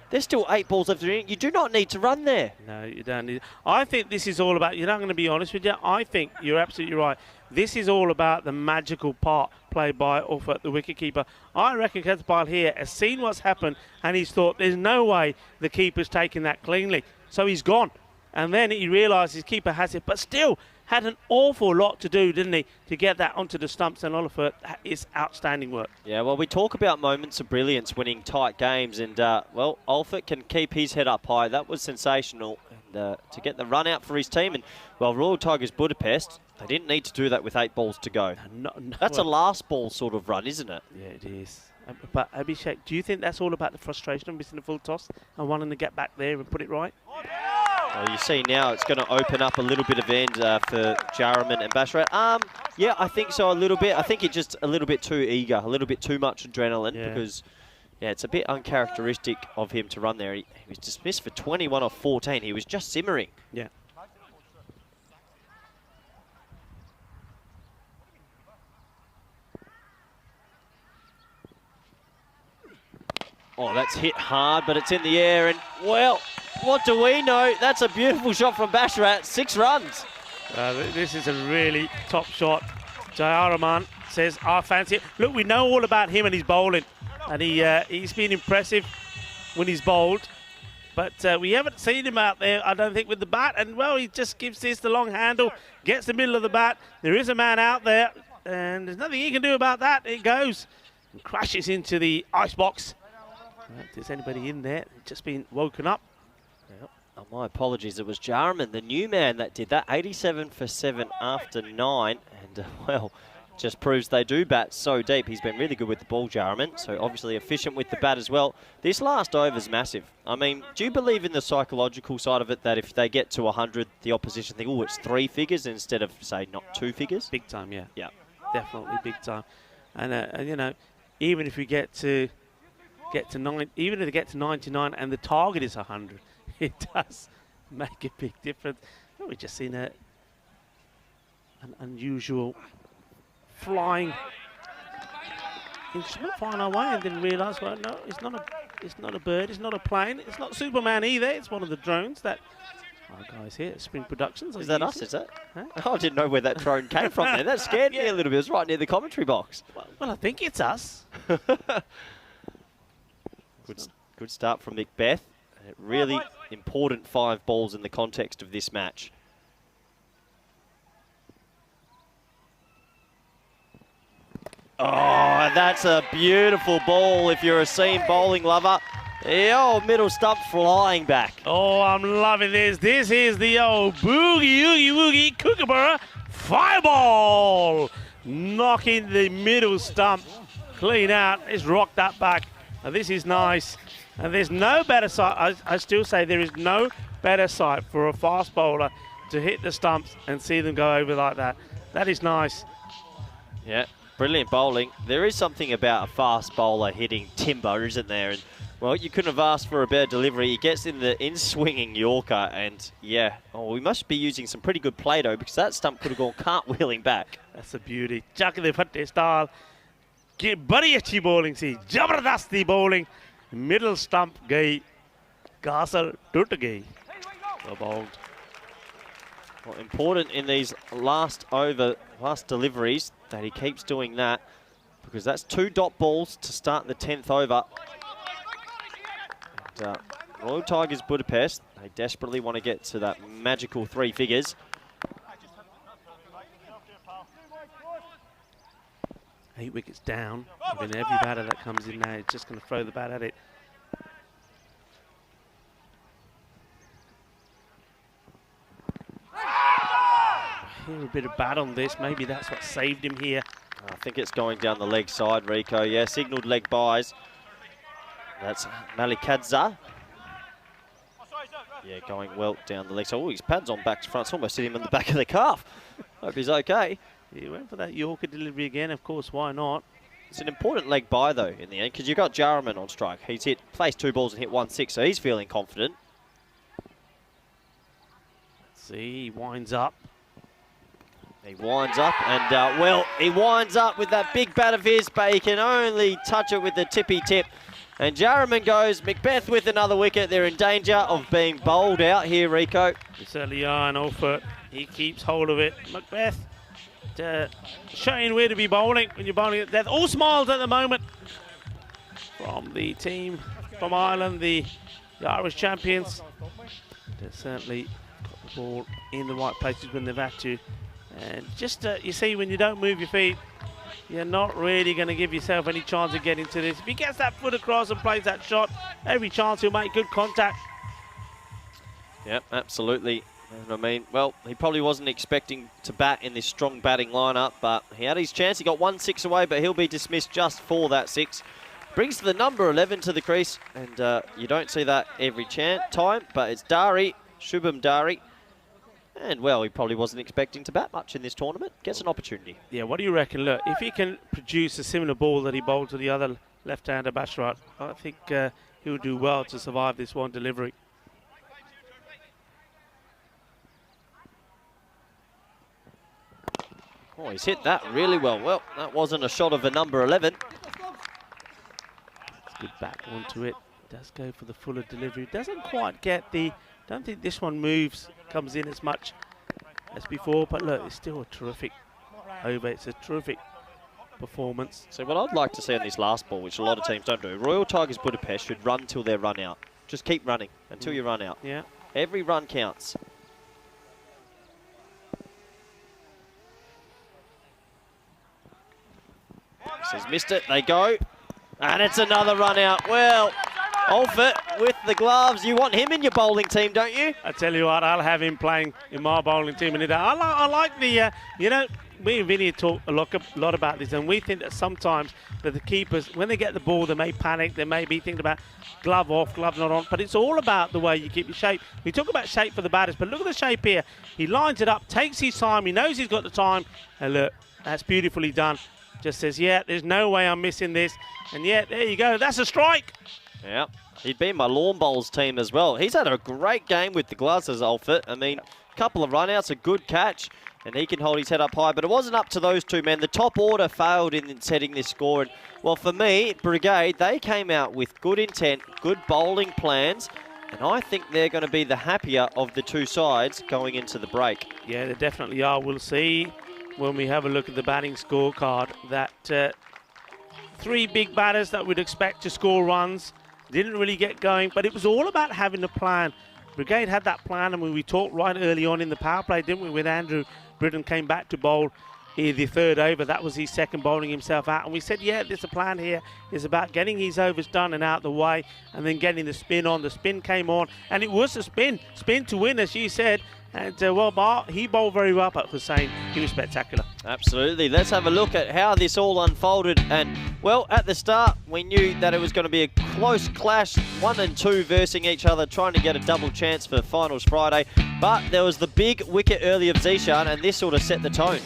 there's still 8 balls left in the inning. You do not need to run there. No, you don't need. I think this is all about, you're not going to be honest with you, I think you're absolutely right. This is all about the magical part played by Alford, the wicketkeeper. I reckon BET2BALL here has seen what's happened and he's thought there's no way the keeper's taking that cleanly. So he's gone. And then he realised his keeper has it, but still had an awful lot to do, didn't he, to get that onto the stumps. And Alford, that is outstanding work. Yeah, well, we talk about moments of brilliance winning tight games, and, well, Alford can keep his head up high. That was sensational. And to get the run out for his team, and, well, Royal Tigers Budapest, they didn't need to do that with 8 balls to go. No, that's a last ball sort of run, isn't it? Yeah, it is. But Abhishek, do you think that's all about the frustration of missing the full toss and wanting to get back there and put it right? Well, you see now it's going to open up a little bit of end for Jarman and Basharat. Yeah, I think so a little bit. I think it's just a little bit too eager, a little bit too much adrenaline because, yeah, it's a bit uncharacteristic of him to run there. He was dismissed for 21 off 14. He was just simmering. Yeah. Oh, that's hit hard, but it's in the air. And, well, what do we know? That's a beautiful shot from Basharat. 6 runs. This is a really top shot. Jayaraman says, I fancy it. Look, we know all about him and his bowling. And he's been impressive when he's bowled. But we haven't seen him out there, I don't think, with the bat. And, well, he just gives this the long handle, gets the middle of the bat. There is a man out there, and there's nothing he can do about that. It goes and crashes into the icebox. If there's anybody in there, just been woken up. Yep. Oh, my apologies. It was Jarman, the new man, that did that. 87 for 7 after 9. And, well, just proves they do bat so deep. He's been really good with the ball, Jarman, so obviously efficient with the bat as well. This last over's massive. I mean, do you believe in the psychological side of it, that if they get to 100, the opposition think, oh, it's 3 figures instead of, say, not 2 figures? Big time, yeah. Yeah. Definitely big time. And you know, even if we get to 99 and the target is 100, it does make a big difference. We've just seen an unusual flying instrument flying our way, and didn't realise. Well, no, it's not a bird, it's not a plane, it's not Superman either. It's one of the drones that our guys here at Spring Productions. Is that us? It. Is that? Huh? Oh, I didn't know where that drone came from there. That scared me a little bit. It was right near the commentary box. Well, I think it's us. Good start from Macbeth. A really important 5 balls in the context of this match. Oh, that's a beautiful ball if you're a seam bowling lover. The old middle stump flying back. Oh, I'm loving this. This is the old boogie, oogie, woogie, kookaburra fireball. Knocking the middle stump clean out. It's rocked that back. Now, this is nice. And there's no better sight. I still say there is no better sight for a fast bowler to hit the stumps and see them go over like that. That is nice. Yeah, brilliant bowling. There is something about a fast bowler hitting timber, isn't there? And well, you couldn't have asked for a better delivery. He gets in the in-swinging Yorker, and yeah, we must be using some pretty good Play-Doh, because that stump could have gone cartwheeling back. That's a beauty. Chakde Fatte style. Badi achhi bowling si. Jabardasti bowling. Middle stump gay. Gasar tut gay. Well bowled. Well, important in these last deliveries that he keeps doing that, because that's 2 dot balls to start the 10th over. And, Royal Tigers Budapest, they desperately want to get to that magical 3 figures. 8 wickets down. I mean, every batter that comes in now is just going to throw the bat at it. Hear a bit of bat on this. Maybe that's what saved him here. I think it's going down the leg side, Rico. Yeah, signalled leg buys. That's Malikadza. Yeah, going well down the leg side. Oh, his pad's on back to front. It's almost hit him in the back of the calf. Hope he's okay. He went for that Yorker delivery again. Of course, why not? It's an important leg buy, though, in the end, because you've got Jarman on strike. He's placed 2 balls and hit 1-6, so he's feeling confident. Let's see, he winds up. He winds up, and, well, he winds up with that big bat of his, but he can only touch it with the tippy tip. And Jarman goes. Macbeth with another wicket. They're in danger of being bowled out here, Rico. They certainly are, and Alford, he keeps hold of it. Macbeth showing where to be bowling when you're bowling it. They're all smiles at the moment from the team from Ireland, the Irish champions. They've certainly got the ball in the right places when they've had to. And just, you see, when you don't move your feet, you're not really going to give yourself any chance of getting to this. If he gets that foot across and plays that shot, every chance he'll make good contact. Yep, absolutely. And I mean, well, he probably wasn't expecting to bat in this strong batting lineup, but he had his chance. He got 1-6 away, but he'll be dismissed just for that 6. Brings the number 11 to the crease, and you don't see that every time, but it's Dari, Shubham Dari. And, well, he probably wasn't expecting to bat much in this tournament. Gets an opportunity. Yeah, what do you reckon? Look, if he can produce a similar ball that he bowled to the other left-hander Bashrat, I think he'll do well to survive this one delivery. Oh, he's hit that really well. Well, that wasn't a shot of a number 11. It's good back onto it. Does go for the fuller delivery. Doesn't quite get the... Don't think this one comes in as much as before, but look, it's still a terrific over. It's a terrific performance. So what I'd like to see on this last ball, which a lot of teams don't do, Royal Tigers Budapest should run till they're run out. Just keep running until you run out. Yeah. Every run counts. He's missed it. They go. And it's another run out. Well, Alford with the gloves. You want him in your bowling team, don't you? I tell you what, I'll have him playing in my bowling team any day. I like the, you know, me and Vinny talk a lot about this, and we think that sometimes that the keepers, when they get the ball, they may panic, they may be thinking about glove off, glove not on, but it's all about the way you keep your shape. We talk about shape for the batters, but look at the shape here. He lines it up, takes his time, he knows he's got the time, and look, that's beautifully done. Just says, yeah, there's no way I'm missing this, and yeah, there you go, that's a strike. Yeah, he'd been my lawn bowls team as well. He's had a great game with the gloves as Alfred. I mean, a couple of run-outs, a good catch, and he can hold his head up high. But it wasn't up to those two men. The top order failed in setting this score. And, well, for me, Brigade, they came out with good intent, good bowling plans, and I think they're going to be the happier of the two sides going into the break. Yeah, they definitely are. We'll see when we have a look at the batting scorecard that three big batters that we'd expect to score runs didn't really get going, but it was all about having a plan. Brigade had that plan, and when we talked right early on in the power play, didn't we, when Andrew Britton came back to bowl the third over. That was his second, bowling himself out, and we said, yeah, there's a plan here. It's about getting his overs done and out the way, and then getting the spin on. The spin came on, and it was a spin to win, as you said. And, well, he bowled very well, but Hussain, he was spectacular. Absolutely. Let's have a look at how this all unfolded. And, well, at the start, we knew that it was going to be a close clash, 1 and 2 versing each other, trying to get a double chance for Finals Friday. But there was the big wicket early of Zishan, and this sort of set the tone.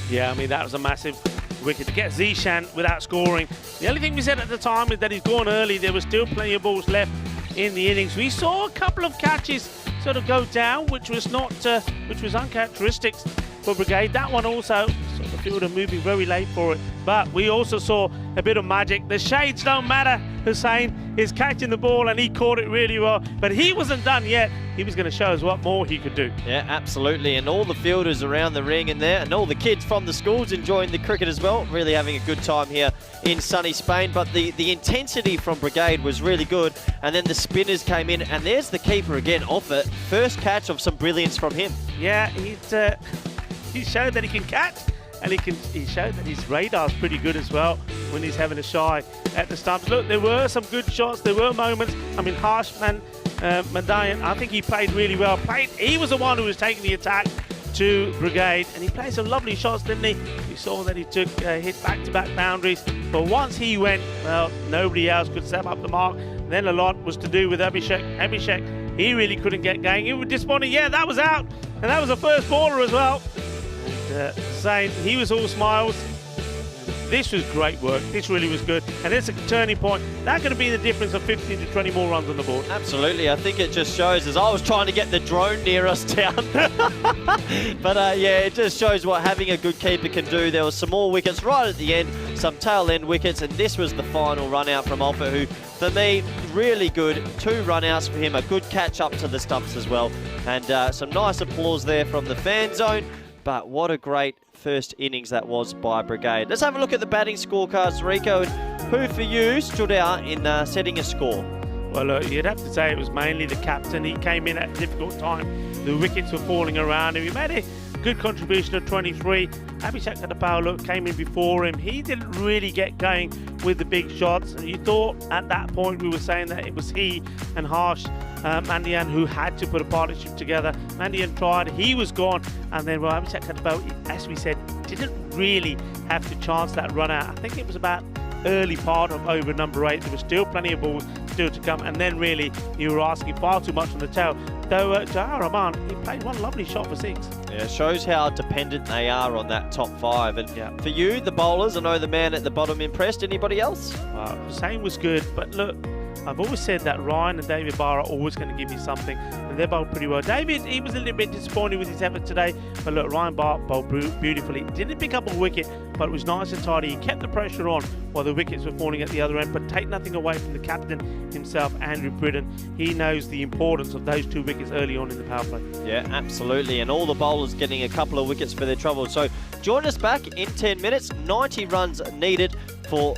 Yeah, I mean, that was a massive wicket to get Zishan without scoring. The only thing we said at the time is that he's gone early. There was still plenty of balls left in the innings. We saw a couple of catches sort of go down, which was uncharacteristic for Brigade. That one also, sort of the fielder moving very late for it. But we also saw a bit of magic. The shades don't matter. Hussain is catching the ball, and he caught it really well. But he wasn't done yet. He was going to show us what more he could do. Yeah, absolutely. And all the fielders around the ring in there, and all the kids from the schools enjoying the cricket as well. Really having a good time here in sunny Spain. But the intensity from Brigade was really good. And then the spinners came in, and there's the keeper again off it. First catch of some brilliance from him. Yeah, he showed that he can catch, and he showed that his radar's pretty good as well when he's having a shy at the stumps. Look, there were some good shots, there were moments. I mean, Mandayan, I think he played really well. He was the one who was taking the attack to Brigade, and he played some lovely shots, didn't he? We saw that he took hit back-to-back boundaries, but once he went, well, nobody else could step up the mark. Then a lot was to do with Abhishek. He really couldn't get going. He was disappointed. Yeah, that was out, and that was the first baller as well. Saying he was all smiles. This was great work. This really was good. And it's a turning point. That's going to be the difference of 15 to 20 more runs on the board. Absolutely. I think it just shows, as I was trying to get the drone near us down. But yeah, it just shows what having a good keeper can do. There was some more wickets right at the end, some tail end wickets, and this was the final run out from Alfred, who, for me, really good. 2 run outs for him, a good catch up to the stumps as well. And some nice applause there from the fan zone. But what a great first innings that was by Brigade. Let's have a look at the batting scorecards, Rico. And who for you stood out in setting a score? Well, look, you'd have to say it was mainly the captain. He came in at a difficult time. The wickets were falling around him. He made a good contribution of 23. Abhishek Cartama came in before him. He didn't really get going with the big shots. And you thought at that point we were saying that it was he and Harsh Mandian who had to put a partnership together. Mandian tried, he was gone, and then Abhishek Cartama, as we said, didn't really have to chance that run out. I think it was about early part of over number 8. There was still plenty of balls still to come, and then really you were asking far too much on the tail. Though Jahar Rahman, he played one lovely shot for 6. Yeah, shows how dependent they are on that top 5. And for you, the bowlers, I know the man at the bottom impressed. Anybody else? Hussain was good, but look, I've always said that Ryan and David Barr are always going to give you something, and they bowled pretty well. David, he was a little bit disappointed with his effort today, but look, Ryan Barr bowled beautifully. Didn't pick up a wicket, but it was nice and tidy. He kept the pressure on while the wickets were falling at the other end, but take nothing away from the captain himself, Andrew Britton. He knows the importance of those 2 wickets early on in the power play. Yeah, absolutely, and all the bowlers getting a couple of wickets for their trouble. So join us back in 10 minutes. 90 runs needed for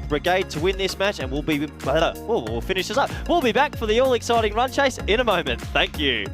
Brigade to win this match, and we'll finish this up. We'll be back for the all-exciting run chase in a moment. Thank you.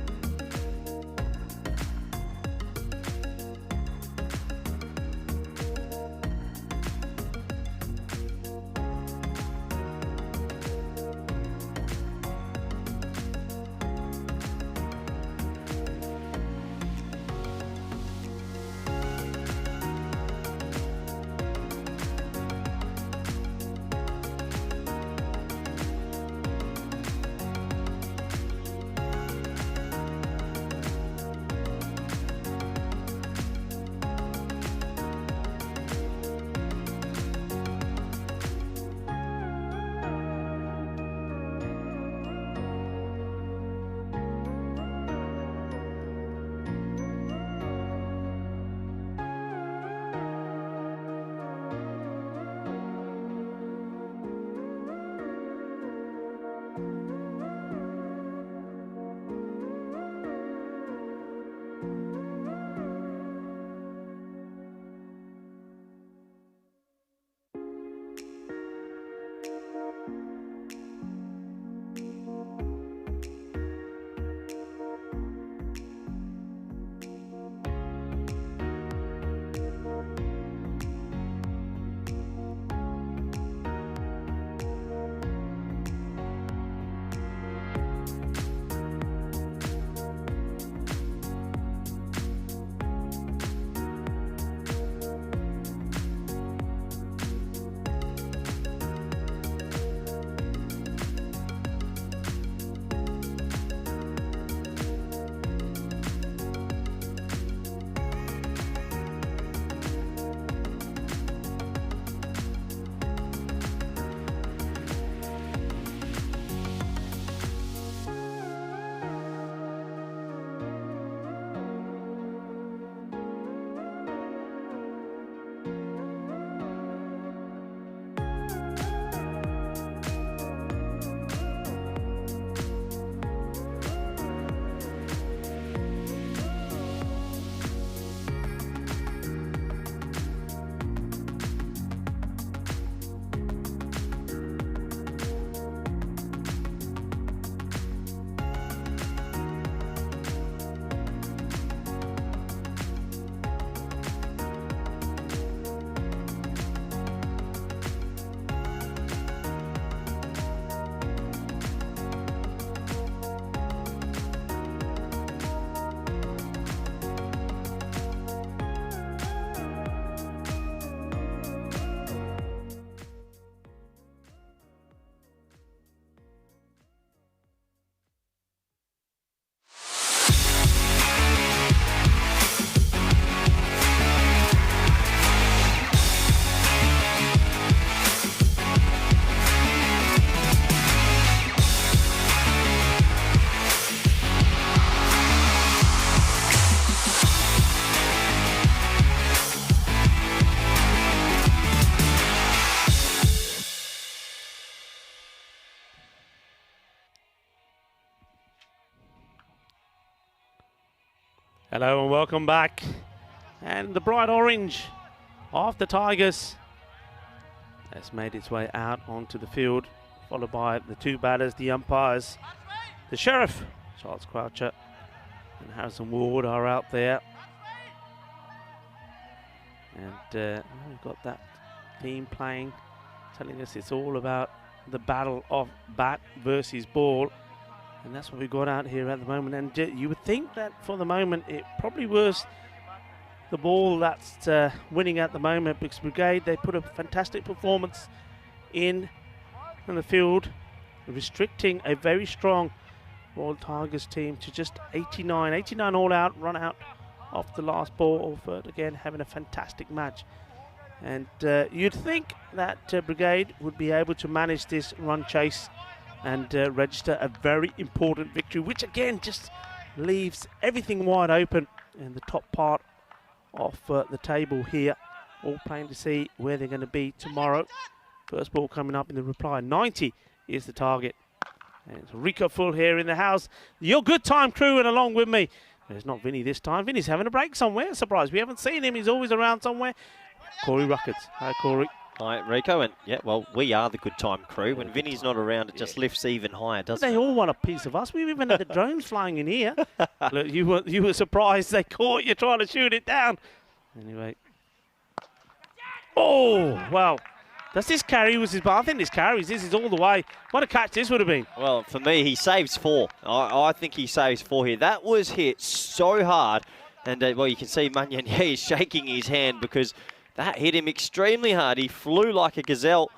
Hello and welcome back. And the bright orange of the Tigers has made its way out onto the field, followed by the two batters, the umpires. The Sheriff, Charles Croucher and Harrison Ward are out there. And we've got that theme playing, telling us it's all about the battle of bat versus ball. And that's what we've got out here at the moment. And you would think that for the moment it probably was the ball that's winning at the moment, because Brigade, they put a fantastic performance in the field, restricting a very strong Royal Tigers team to just 89 all out, run out off the last ball. But again, having a fantastic match. And you'd think that Brigade would be able to manage this run chase and register a very important victory, which again just leaves everything wide open in the top part of the table here. All playing to see where they're going to be tomorrow. First ball coming up in the reply. 90 is the target. And it's Rico Full here in the house. Your good time crew and along with me. There's not Vinny this time. Vinny's having a break somewhere. Surprised we haven't seen him. He's always around somewhere. Corey Ruckards. Hi, Corey. Hi, Rico, and yeah, well, we are the good time crew. When Vinny's not around, it just lifts even higher, doesn't it? They all want a piece of us. We've even had the drones flying in here. Look, you were surprised they caught you trying to shoot it down. Anyway. Oh, well, does this carry? I think this carries. This is all the way. What a catch this would have been. Well, for me, he saves four. I think he saves four here. That was hit so hard. And, well, you can see Manyan, he's shaking his hand because that hit him extremely hard. He flew like a gazelle,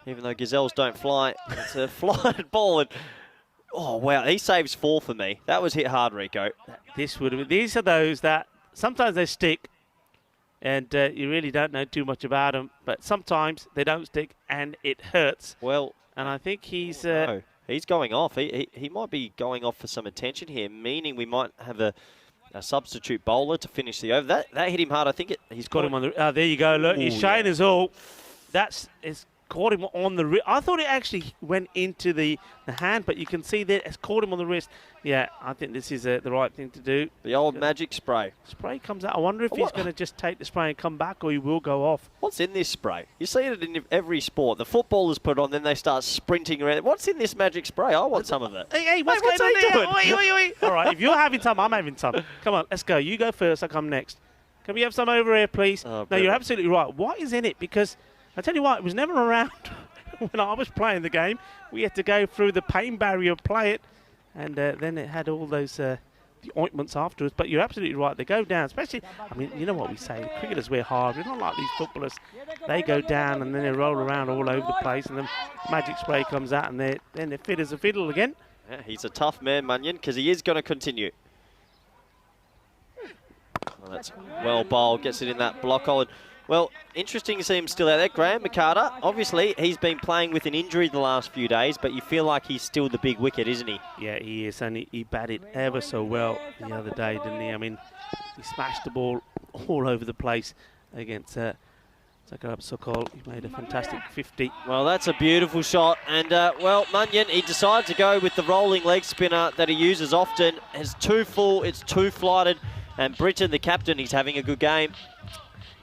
even though gazelles don't fly. It's a flying ball. And, oh, wow, he saves four for me. That was hit hard, Rico. These are those that sometimes they stick and you really don't know too much about them, but sometimes they don't stick and it hurts. Well, and I think he's... no, he's going off. He might be going off for some attention here, meaning we might have a substitute bowler to finish the over. That hit him hard. I think he's got him on the... there you go. Look, he's showing us all. It's caught him on the wrist. I thought it actually went into the hand, but you can see that it's caught him on the wrist. Yeah, I think this is the right thing to do. The old magic spray. Spray comes out. I wonder if he's going to just take the spray and come back, or he will go off. What's in this spray? You see it in every sport. The footballers put it on, then they start sprinting around. What's in this magic spray? I want some of it. Hey, what's going on there? Wait. All right, if you're having some, I'm having some. Come on, let's go. You go first, I'll come next. Can we have some over here, please? No, you're absolutely right. What is in it? Because I tell you what, it was never around when I was playing the game. We had to go through the pain barrier and play it. and then it had all those the ointments afterwards. But you're absolutely right, they go down, especially, I mean, you know what we say, cricketers wear hard. We're not like these footballers. They go down and then they roll around all over the place, and then magic spray comes out, and then they're fit as a fiddle again. Yeah, he's a tough man, Munyon, because he is going to continue. Well, that's well bowled, gets it in that block hole. And, well, interesting to see him still out there. Graham McCarter, obviously, he's been playing with an injury the last few days, but you feel like he's still the big wicket, isn't he? Yeah, he is, and he batted ever so well the other day, didn't he? I mean, he smashed the ball all over the place against Zakarab Sokol. He made a fantastic 50. Well, that's a beautiful shot. And, well, Munyon, he decided to go with the rolling leg spinner that he uses often. It's too full, it's too flighted. And Britton, the captain, he's having a good game.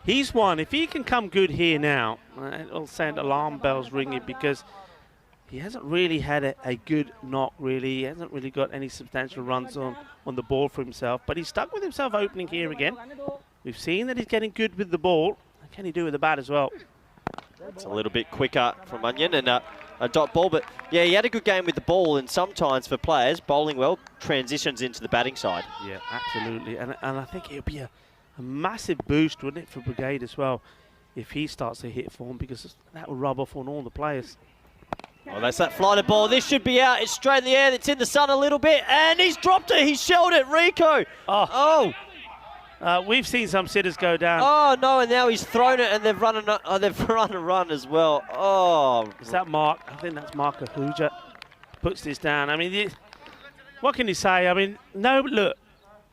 He's one. If he can come good here now, it'll send alarm bells ringing, because he hasn't really had a good knock, really. He hasn't really got any substantial runs on the ball for himself. But he's stuck with himself opening here again. We've seen that he's getting good with the ball. Can he do with the bat as well? It's a little bit quicker from Munyon and a dot ball. But, yeah, he had a good game with the ball. And sometimes for players, bowling well transitions into the batting side. Yeah, absolutely. And I think it'll be a massive boost, wouldn't it, for Brigade as well, if he starts to hit form, because that will rub off on all the players. Well, that's that flighted ball. This should be out. It's straight in the air. It's in the sun a little bit. And he's dropped it. He's shelled it. Rico. Oh. We've seen some sitters go down. Oh, no, and now he's thrown it, and they've run a run as well. Oh. Is that Mark? I think that's Mark Ahuja. Puts this down. I mean, what can you say? I mean, no, look,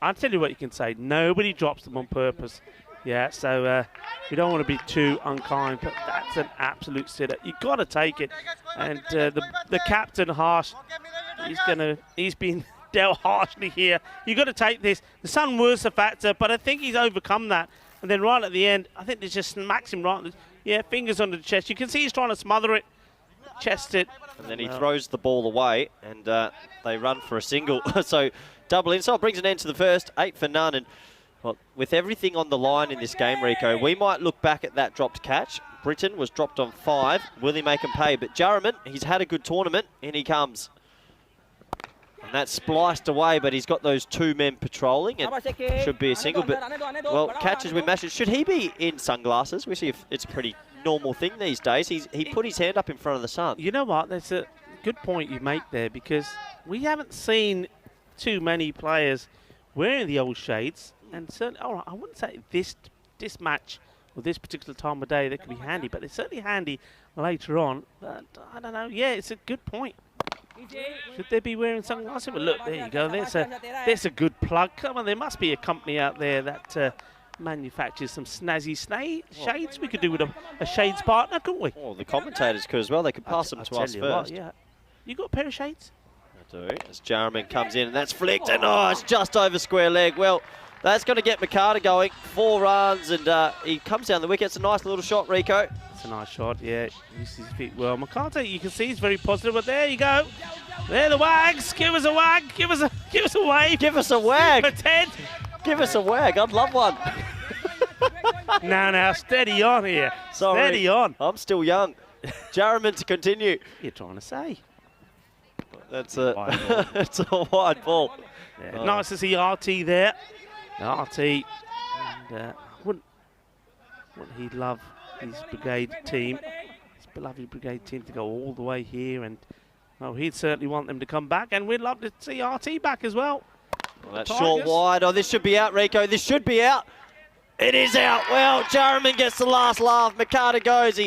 I'll tell you what you can say. Nobody drops them on purpose. Yeah, so we don't want to be too unkind, but that's an absolute sitter. You've got to take it. And the captain, Harsh, he's been dealt harshly here. You've got to take this. The sun was a factor, but I think he's overcome that. And then right at the end, I think they just smacks him right. Yeah, fingers under the chest. You can see he's trying to smother it, chest it. And then he throws the ball away, and they run for a single. So double in. So it brings an end to the first, 8 for none. And well, with everything on the line in this game, Rico, we might look back at that dropped catch. Britton was dropped on 5. Will he make him pay? But Jarraman, he's had a good tournament. In he comes. And that's spliced away, but he's got those 2 men patrolling, and should be a single. But, well, catches with matches. Should he be in sunglasses? We see if it's a pretty normal thing these days. He put his hand up in front of the sun. You know what? That's a good point you make there, because we haven't seen too many players wearing the old shades. And certainly, I wouldn't say this match or this particular time of day that could be handy, but they're certainly handy later on. But I don't know. Yeah, it's a good point. Should they be wearing sunglasses? But look, there you go. There's a good plug. Come on, there must be a company out there that manufactures some snazzy shades. We could do with a shades partner, couldn't we? Oh, the commentators could as well. They could pass them to us first. What, yeah. You got a pair of shades? I do. As Jarraman comes in, and that's flicked, and it's just over square leg. Well, that's going to get McCarter going. 4 runs, and he comes down the wicket. It's a nice little shot, Rico. It's a nice shot, yeah. Uses his feet well. McCarter, you can see he's very positive, but there you go. There the wags. Give us a wag. Give us a wave. Give us a wag. For Ted. Give us a wag. I'd love one. Now, steady on here. Sorry. Steady on. I'm still young. Jarraman to continue. You're trying to say. That's it's a wide ball. Yeah. Nice to see RT there. RT. And, wouldn't he love his brigade team, his beloved brigade team, to go all the way here? And well, he'd certainly want them to come back, and we'd love to see RT back as well. Well, that's short wide. Oh, this should be out, Rico. This should be out. It is out. Well, Jarraman gets the last laugh. McCarter goes.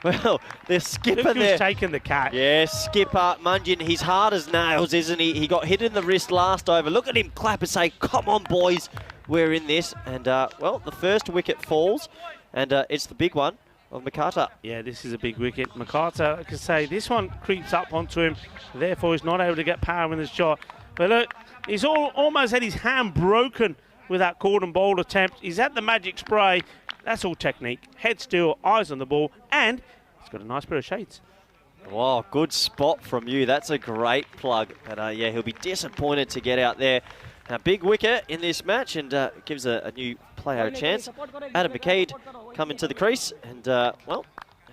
Well, the skipper Look there. Who's taking the catch. Yeah, skipper Munyon. He's hard as nails, isn't he? He got hit in the wrist last over. Look at him clap and say, "Come on, boys, we're in this." And well, the first wicket falls, and it's the big one of McCarter. Yeah, this is a big wicket. McCarter, like I say, this one creeps up onto him. Therefore, he's not able to get power in the shot. But look, he's almost had his hand broken with that cordon bowl attempt. He's had the magic spray. That's all technique. Head still, eyes on the ball, and he's got a nice pair of shades. Wow, good spot from you. That's a great plug. But yeah, he'll be disappointed to get out there. A big wicket in this match, and gives a new player a chance. Adam McCaid coming to the crease, and well,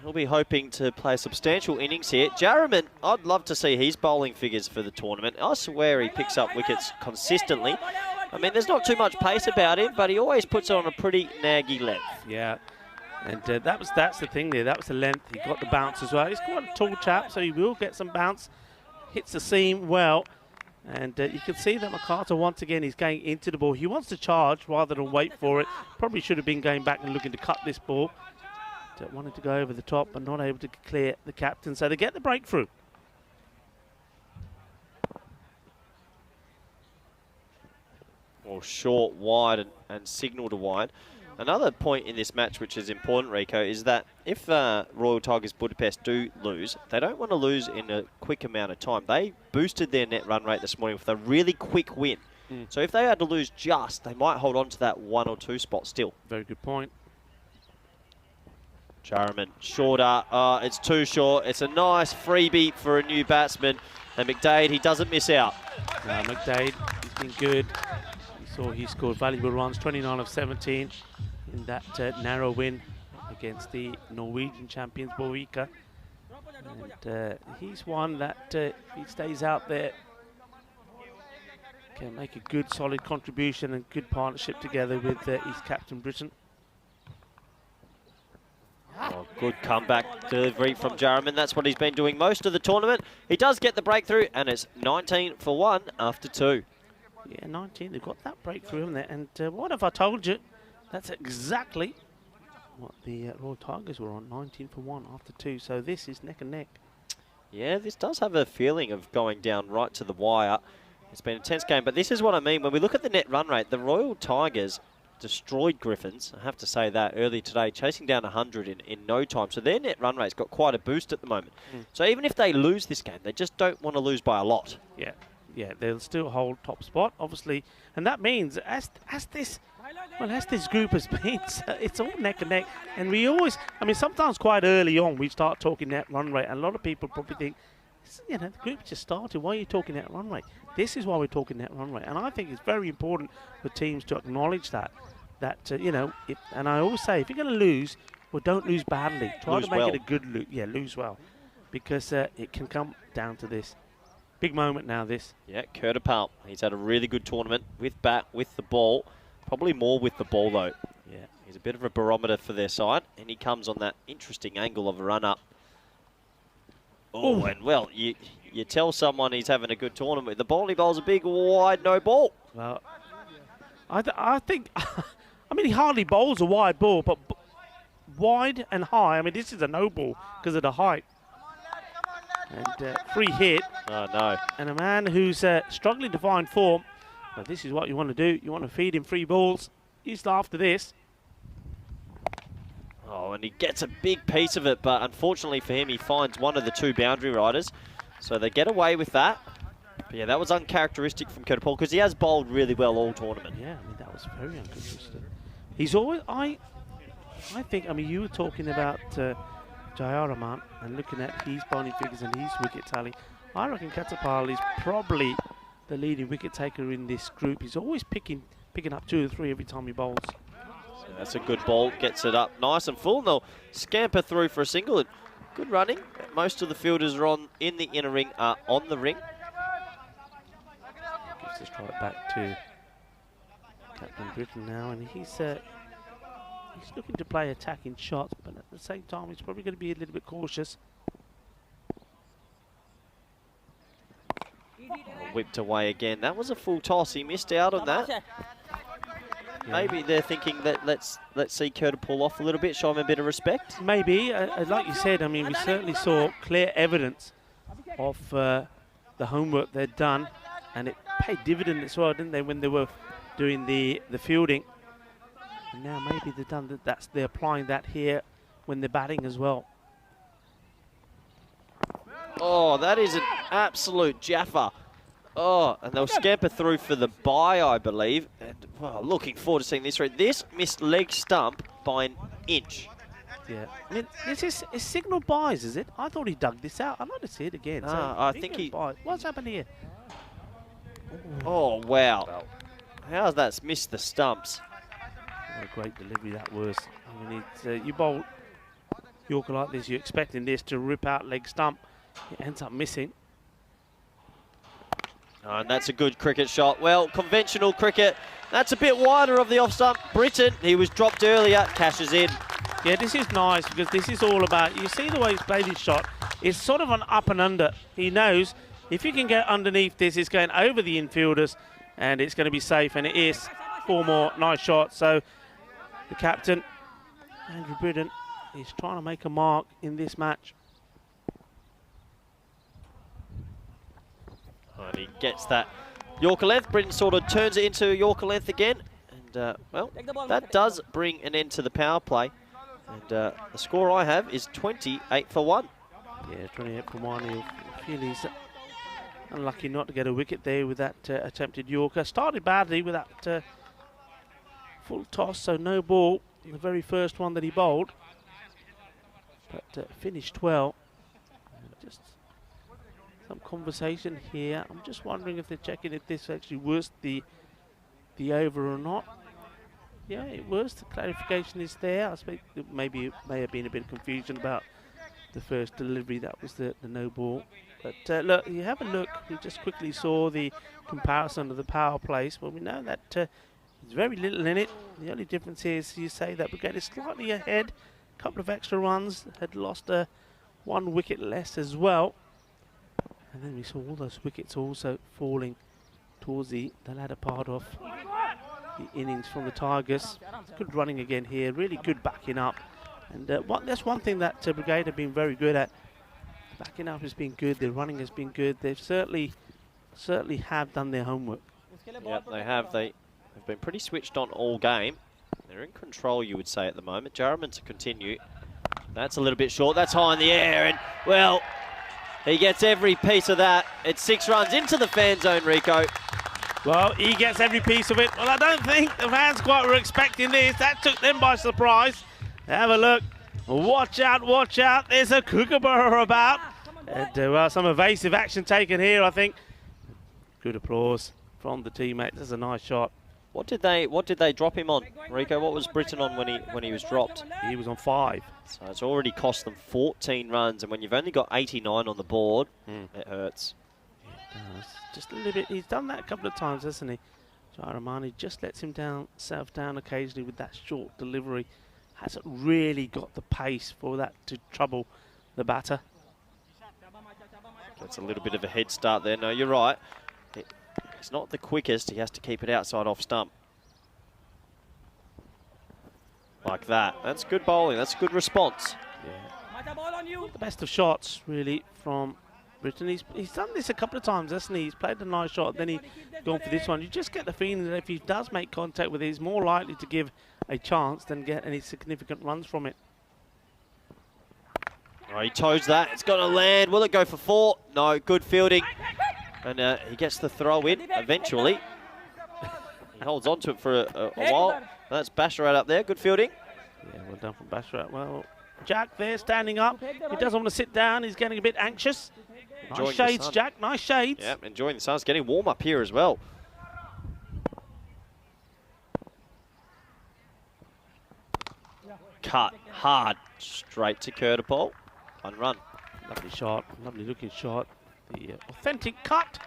He'll be hoping to play a substantial innings here. Jarraman, I'd love to see his bowling figures for the tournament. I swear he picks up wickets consistently. I mean, there's not too much pace about him, but he always puts it on a pretty naggy length. Yeah, and that's the thing there. That was the length. He got the bounce as well. He's quite a tall chap, so he will get some bounce. Hits the seam well. And you can see that McCarter, once again, he's going into the ball. He wants to charge rather than wait for it. Probably should have been going back and looking to cut this ball. Wanted to go over the top, but not able to clear the captain. So they get the breakthrough. Well, short, wide, and signal to wide. Another point in this match, which is important, Rico, is that if Royal Tigers Budapest do lose, they don't want to lose in a quick amount of time. They boosted their net run rate this morning with a really quick win. So if they had to lose just, they might hold on to that 1 or 2 spot still. Very good point. Jarraman, shorter. It's too short. It's a nice freebie for a new batsman. And McDade, he doesn't miss out. McDade, he's been good. He scored valuable runs, 29 of 17 in that narrow win against the Norwegian champions, Borvika. And he's one that, if he stays out there, can make a good, solid contribution and good partnership together with his captain, Britain. Oh, good comeback delivery from Jarraman. That's what he's been doing most of the tournament. He does get the breakthrough, and it's 19 for 1 after 2. Yeah, 19. They've got that breakthrough, haven't they? And what have I told you? That's exactly what the Royal Tigers were on, 19 for 1 after 2. So this is neck and neck. Yeah, this does have a feeling of going down right to the wire. It's been a tense game, but this is what I mean. When we look at the net run rate, the Royal Tigers destroyed Griffins, I have to say that, early today, chasing down 100 in no time. So their net run rate's got quite a boost at the moment. So even if they lose this game, they just don't want to lose by a lot. Yeah, they'll still hold top spot, obviously. And that means, as this group has been, it's all neck and neck. And we always, I mean, sometimes quite early on, we start talking net run rate. And a lot of people probably think, you know, the group just started. Why are you talking net run rate? This is why we're talking net run rate. And I think it's very important for teams to acknowledge that. You know, and I always say, if you're going to lose, well, don't lose badly. Try to make it a good lose. Yeah, lose well. Because it can come down to this. Big moment now, this. Yeah, Cartama. He's had a really good tournament with bat, with the ball. Probably more with the ball, though. Yeah, he's a bit of a barometer for their side. And he comes on that interesting angle of a run-up. Oh, and well, you tell someone he's having a good tournament. The ball he bowls a big, wide, no ball. Well, I think, I mean, he hardly bowls a wide ball, but wide and high. I mean, this is a no ball because of the height. And free hit. Oh, no. And a man who's struggling to find form. But this is what you want to do. You want to feed him free balls. He's after this. Oh, and he gets a big piece of it, but unfortunately for him, he finds one of the 2 boundary riders. So they get away with that. But yeah, that was uncharacteristic from Cartama because he has bowled really well all tournament. Yeah, I mean, that was very unconsistent. He's always, I think, I mean, you were talking about Jayaraman and looking at his bowling figures and his wicket tally. I reckon Cartama is probably the leading wicket taker in this group. He's always picking up 2 or 3 every time he bowls. So that's a good ball, gets it up nice and full, and they'll scamper through for a single. Good running. Most of the fielders are in the inner ring, are on the ring. Gives the strike back to Captain Britain now, and he's looking to play attacking shots, but at the same time, he's probably going to be a little bit cautious. Whipped away again. That was a full toss. He missed out on that. Yeah. Maybe they're thinking that let's see Cartama pull off a little bit, show him a bit of respect. Maybe, like you said, I mean, we certainly saw clear evidence of the homework they'd done, and it paid dividend as well, didn't they, when they were doing the fielding. And now maybe they've done that. They're applying that here when they're batting as well. Oh, that is an absolute jaffa. Oh, and they'll scamper through for the bye, I believe. And well, looking forward to seeing this. This missed leg stump by an inch. Yeah. I mean, this is signal buys, is it? I thought he dug this out. I'd like to see it again. I think he... What's happened here? Oh, wow. How's that missed the stumps? What a great delivery that was. I mean, you bowl Yorker like this, you're expecting this to rip out leg stump. It ends up missing. Oh, and that's a good cricket shot. Well, conventional cricket. That's a bit wider of the off stump. Britton, he was dropped earlier, cashes in. Yeah, this is nice because this is all about, you see the way he's played his shot. It's sort of an up and under. He knows if you can get underneath this, it's going over the infielders and it's going to be safe, and it is. 4 more nice shots. So the captain, Andrew Britton, is trying to make a mark in this match. And he gets that Yorker length. Britton sort of turns it into Yorker length again. And, well, that does bring an end to the power play. And the score I have is 28 for 1. Yeah, 28 for 1. He'll feel he's unlucky not to get a wicket there with that attempted Yorker. Started badly with that full toss, so no ball. The very first one that he bowled. But finished well. Just some conversation here. I'm just wondering if they're checking if this actually was the over or not. Yeah, it was. The clarification is there. I suppose maybe it may have been a bit of confusion about the first delivery. That was the no ball. But look, you have a look. We just quickly saw the comparison of the power plays. Well, we know that there's very little in it. The only difference is you say that Brigade is slightly ahead. A couple of extra runs. Had lost 1 wicket less as well. And then we saw all those wickets also falling towards the latter part of the innings from the Tigers. Good running again here, really good backing up. And that's one thing that Brigade have been very good at. Backing up has been good, their running has been good. They've certainly have done their homework. Yep, they have. They've been pretty switched on all game. They're in control, you would say, at the moment. Jarman to continue. That's a little bit short. That's high in the air, and, well, he gets every piece of that. It's 6 runs into the fan zone, Rico. Well, he gets every piece of it. Well, I don't think the fans quite were expecting this. That took them by surprise. Have a look. Watch out, watch out. There's a kookaburra about. And, well, some evasive action taken here, I think. Good applause from the teammates. That's a nice shot. What did they drop him on, Rico? What was Britton on when he was dropped? He was on 5. So it's already cost them 14 runs, and when you've only got 89 on the board, it hurts. It does. Just a little bit. He's done that a couple of times, hasn't he? Jaramani just lets himself down occasionally with that short delivery. Hasn't really got the pace for that to trouble the batter. That's a little bit of a head start there. No, you're right. It's not the quickest. He has to keep it outside off stump. Like that. That's good bowling. That's a good response. Yeah. The best of shots, really, from Britton. He's done this a couple of times, hasn't he? He's played a nice shot, then he's gone for this one. You just get the feeling that if he does make contact with it, he's more likely to give a chance than get any significant runs from it. Oh, he toes that. It's got to land. Will it go for 4? No, good fielding. And he gets the throw in eventually. He holds on to it for a while. That's Basharat up there. Good fielding. Yeah, well done from Basharat. Well, Jack there standing up. He doesn't want to sit down. He's getting a bit anxious. Nice shades, Jack. Nice shades. Yeah, enjoying the sun. It's getting warm up here as well. Cut hard straight to Cartama. 1 run. Lovely shot. Lovely looking shot. The authentic cut.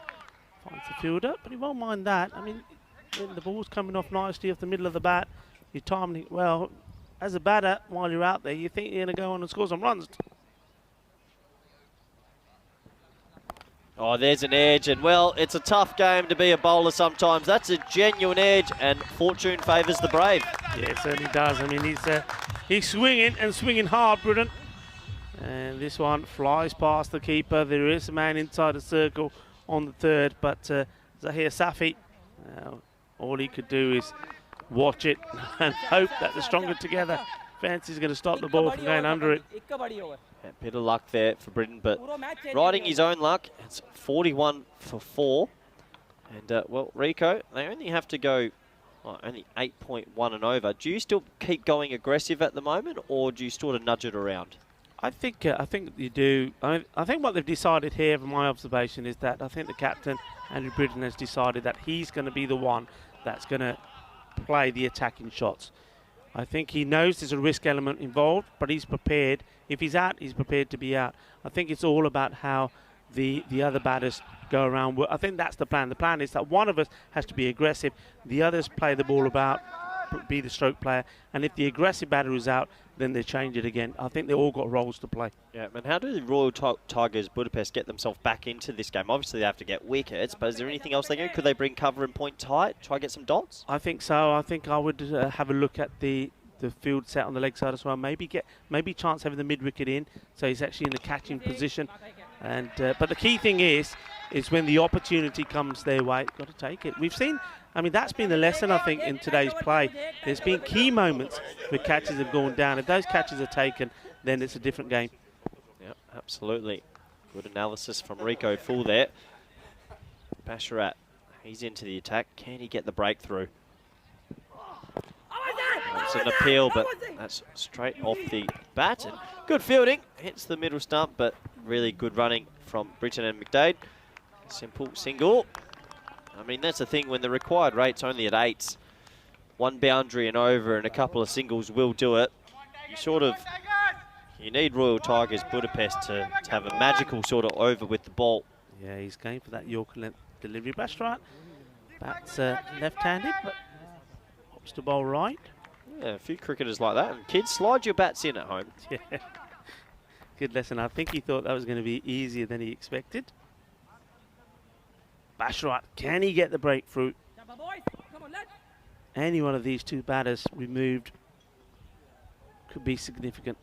Finds the fielder, but he won't mind that. I mean, when the ball's coming off nicely off the middle of the bat, you're timing it well. As a batter, while you're out there, you think you're going to go on and score some runs. Oh, there's an edge, and well, it's a tough game to be a bowler sometimes. That's a genuine edge, and fortune favours the brave. Yeah, it certainly does. I mean, he's swinging and swinging hard, Britton. And this one flies past the keeper. There is a man inside the circle on the 3rd, but Zahir Safi, all he could do is watch it and hope that the stronger together Fancy's going to stop the ball from going under it. A bit of luck there for Britton, but riding his own luck, it's 41 for 4. And, well, Rico, they only have to go only 8.1 and over. Do you still keep going aggressive at the moment, or do you sort of nudge it around? I think you do. I think what they've decided here, from my observation, is that I think the captain, Andrew Britton, has decided that he's going to be the one that's going to play the attacking shots. I think he knows there's a risk element involved, but he's prepared. If he's out, he's prepared to be out. I think it's all about how the other batters go around. I think that's the plan. The plan is that one of us has to be aggressive, the others play the ball about, be the stroke player, and if the aggressive batter is out, then they change it again. I think they all got roles to play. Yeah, and how do the Royal Tigers Budapest get themselves back into this game? Obviously, they have to get wickets, but is there anything else they can do? Could they bring cover and point tight, try to get some dots? I think so. I think I would have a look at the field set on the leg side as well. Maybe chance having the mid wicket in, so he's actually in the catching position. And but the key thing is when the opportunity comes their way, got to take it. We've seen. I mean, that's been the lesson, I think, in today's play. There's been key moments where catches have gone down. If those catches are taken, then it's a different game. Yeah, absolutely. Good analysis from Rico Full there. Basharat, he's into the attack. Can he get the breakthrough? It's an appeal, but that's straight off the bat. And good fielding. Hits the middle stump, but really good running from Britton and McDade. Simple single. I mean, that's the thing, when the required rate's only at 8s, one boundary and over and a couple of singles will do it. You need Royal Tigers Budapest to have a magical sort of over with the ball. Yeah, he's going for that Yorker length delivery. Basharat, that's left-handed, but opts to bowl right. Yeah, a few cricketers like that. And kids, slide your bats in at home. Yeah, good lesson. I think he thought that was going to be easier than he expected. Basharat, can he get the breakthrough? Any one of these two batters removed could be significant.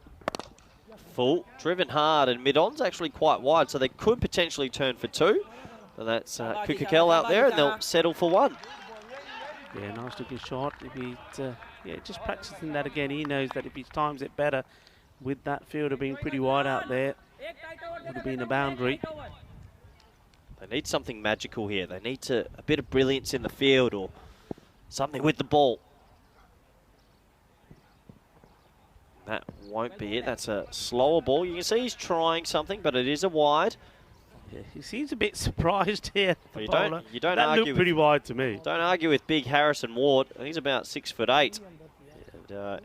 Full, driven hard, and mid-on's actually quite wide, so they could potentially turn for 2. And that's Kukakel out there, and they'll settle for 1. Yeah, nice looking shot. If he, just practicing that again, he knows that if he times it better, with that fielder being pretty wide out there, would have been a boundary. They need something magical here. They need a bit of brilliance in the field or something with the ball. That won't be it. That's a slower ball. You can see he's trying something, but it is a wide. Yeah, he seems a bit surprised here. Well, you don't that argue looked pretty wide to me. Don't argue with big Harrison Ward. He's about 6'8". And,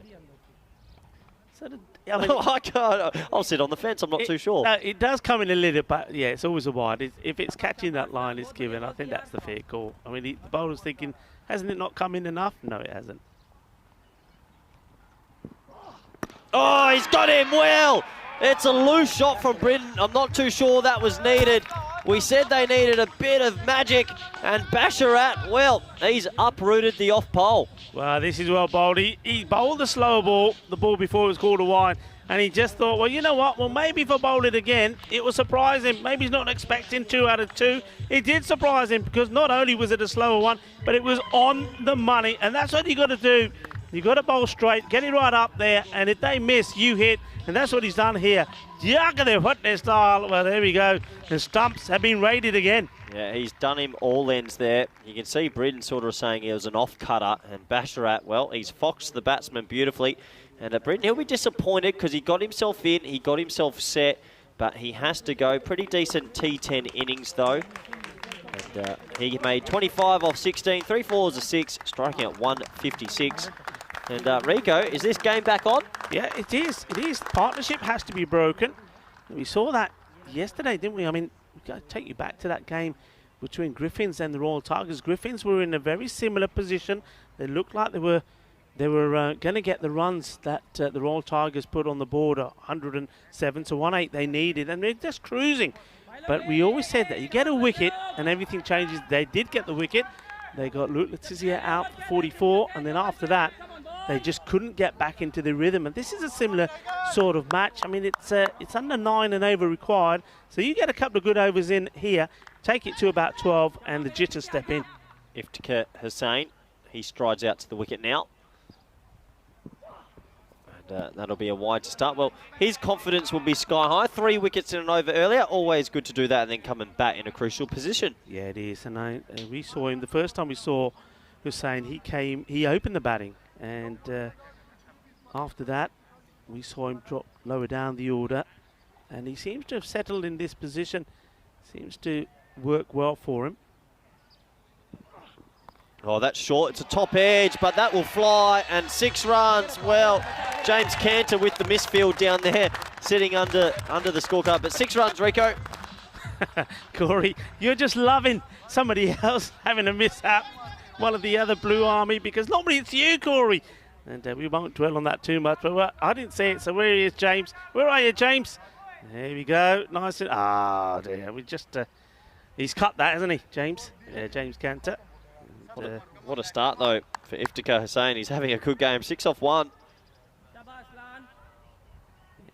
I mean, I can't. I'll sit on the fence. I'm not too sure. No, it does come in a little, but yeah, it's always a wide. If it's catching that line, it's given. I think that's the fair call. I mean, the bowler's thinking, hasn't it not come in enough? No, it hasn't. Oh, he's got him well. It's a loose shot from Britton. I'm not too sure that was needed. We said they needed a bit of magic, and Basharat, well, he's uprooted the off pole. Well, this is well bowled. He bowled the slower ball, the ball before it was called a wide, and he just thought, well, you know what? Well, maybe if I bowl it again, it will surprise him. Maybe he's not expecting 2 out of 2. It did surprise him because not only was it a slower one, but it was on the money, and that's what you got to do. You got to bowl straight, get it right up there, and if they miss, you hit. And that's what he's done here. Their style. Well, there we go. The stumps have been raided again. Yeah, he's done him all ends there. You can see Britton sort of saying he was an off-cutter. And Basharat, well, he's foxed the batsman beautifully. And Britton, he'll be disappointed because he got himself in. He got himself set. But he has to go. Pretty decent T10 innings, though. And he made 25 off 16. 3 fours, a 6. Striking at 156. And Rico, is this game back on? Yeah, it is. It is. Partnership has to be broken. We saw that yesterday, didn't we? I mean, we've got to take you back to that game between Griffins and the Royal Tigers. Griffins were in a very similar position. They looked like they were going to get the runs that the Royal Tigers put on the board, 107 to 108 they needed, and they're just cruising. But we always said that you get a wicket and everything changes. They did get the wicket. They got Luke Letizia out for 44, and then after that, they just couldn't get back into the rhythm. And this is a similar sort of match. I mean, it's under 9 and over required. So you get a couple of good overs in here, take it to about 12, and the jitters step in. Iftikhar Hussain, he strides out to the wicket now. And that'll be a wide to start. Well, his confidence will be sky high. 3 wickets in an over earlier. Always good to do that and then come and bat in a crucial position. Yeah, it is. And we saw him, the first time we saw Hussain, he opened the batting. And after that, we saw him drop lower down the order. And he seems to have settled in this position. Seems to work well for him. Oh, that's short. It's a top edge, but that will fly. And 6 runs. Well, James Cantor with the misfield down there, sitting under the scorecard. But 6 runs, Rico. Corey, you're just loving somebody else having a mishap. One of the other Blue Army, because normally it's you, Corey. And we won't dwell on that too much. But I didn't say it, so where is James? Where are you, James? There we go. Nice. Dear. We just... he's cut that, hasn't he, James? Yeah, James Cantor. What a start, though, for Iftikhar Hussain. He's having a good game. 6 off 1.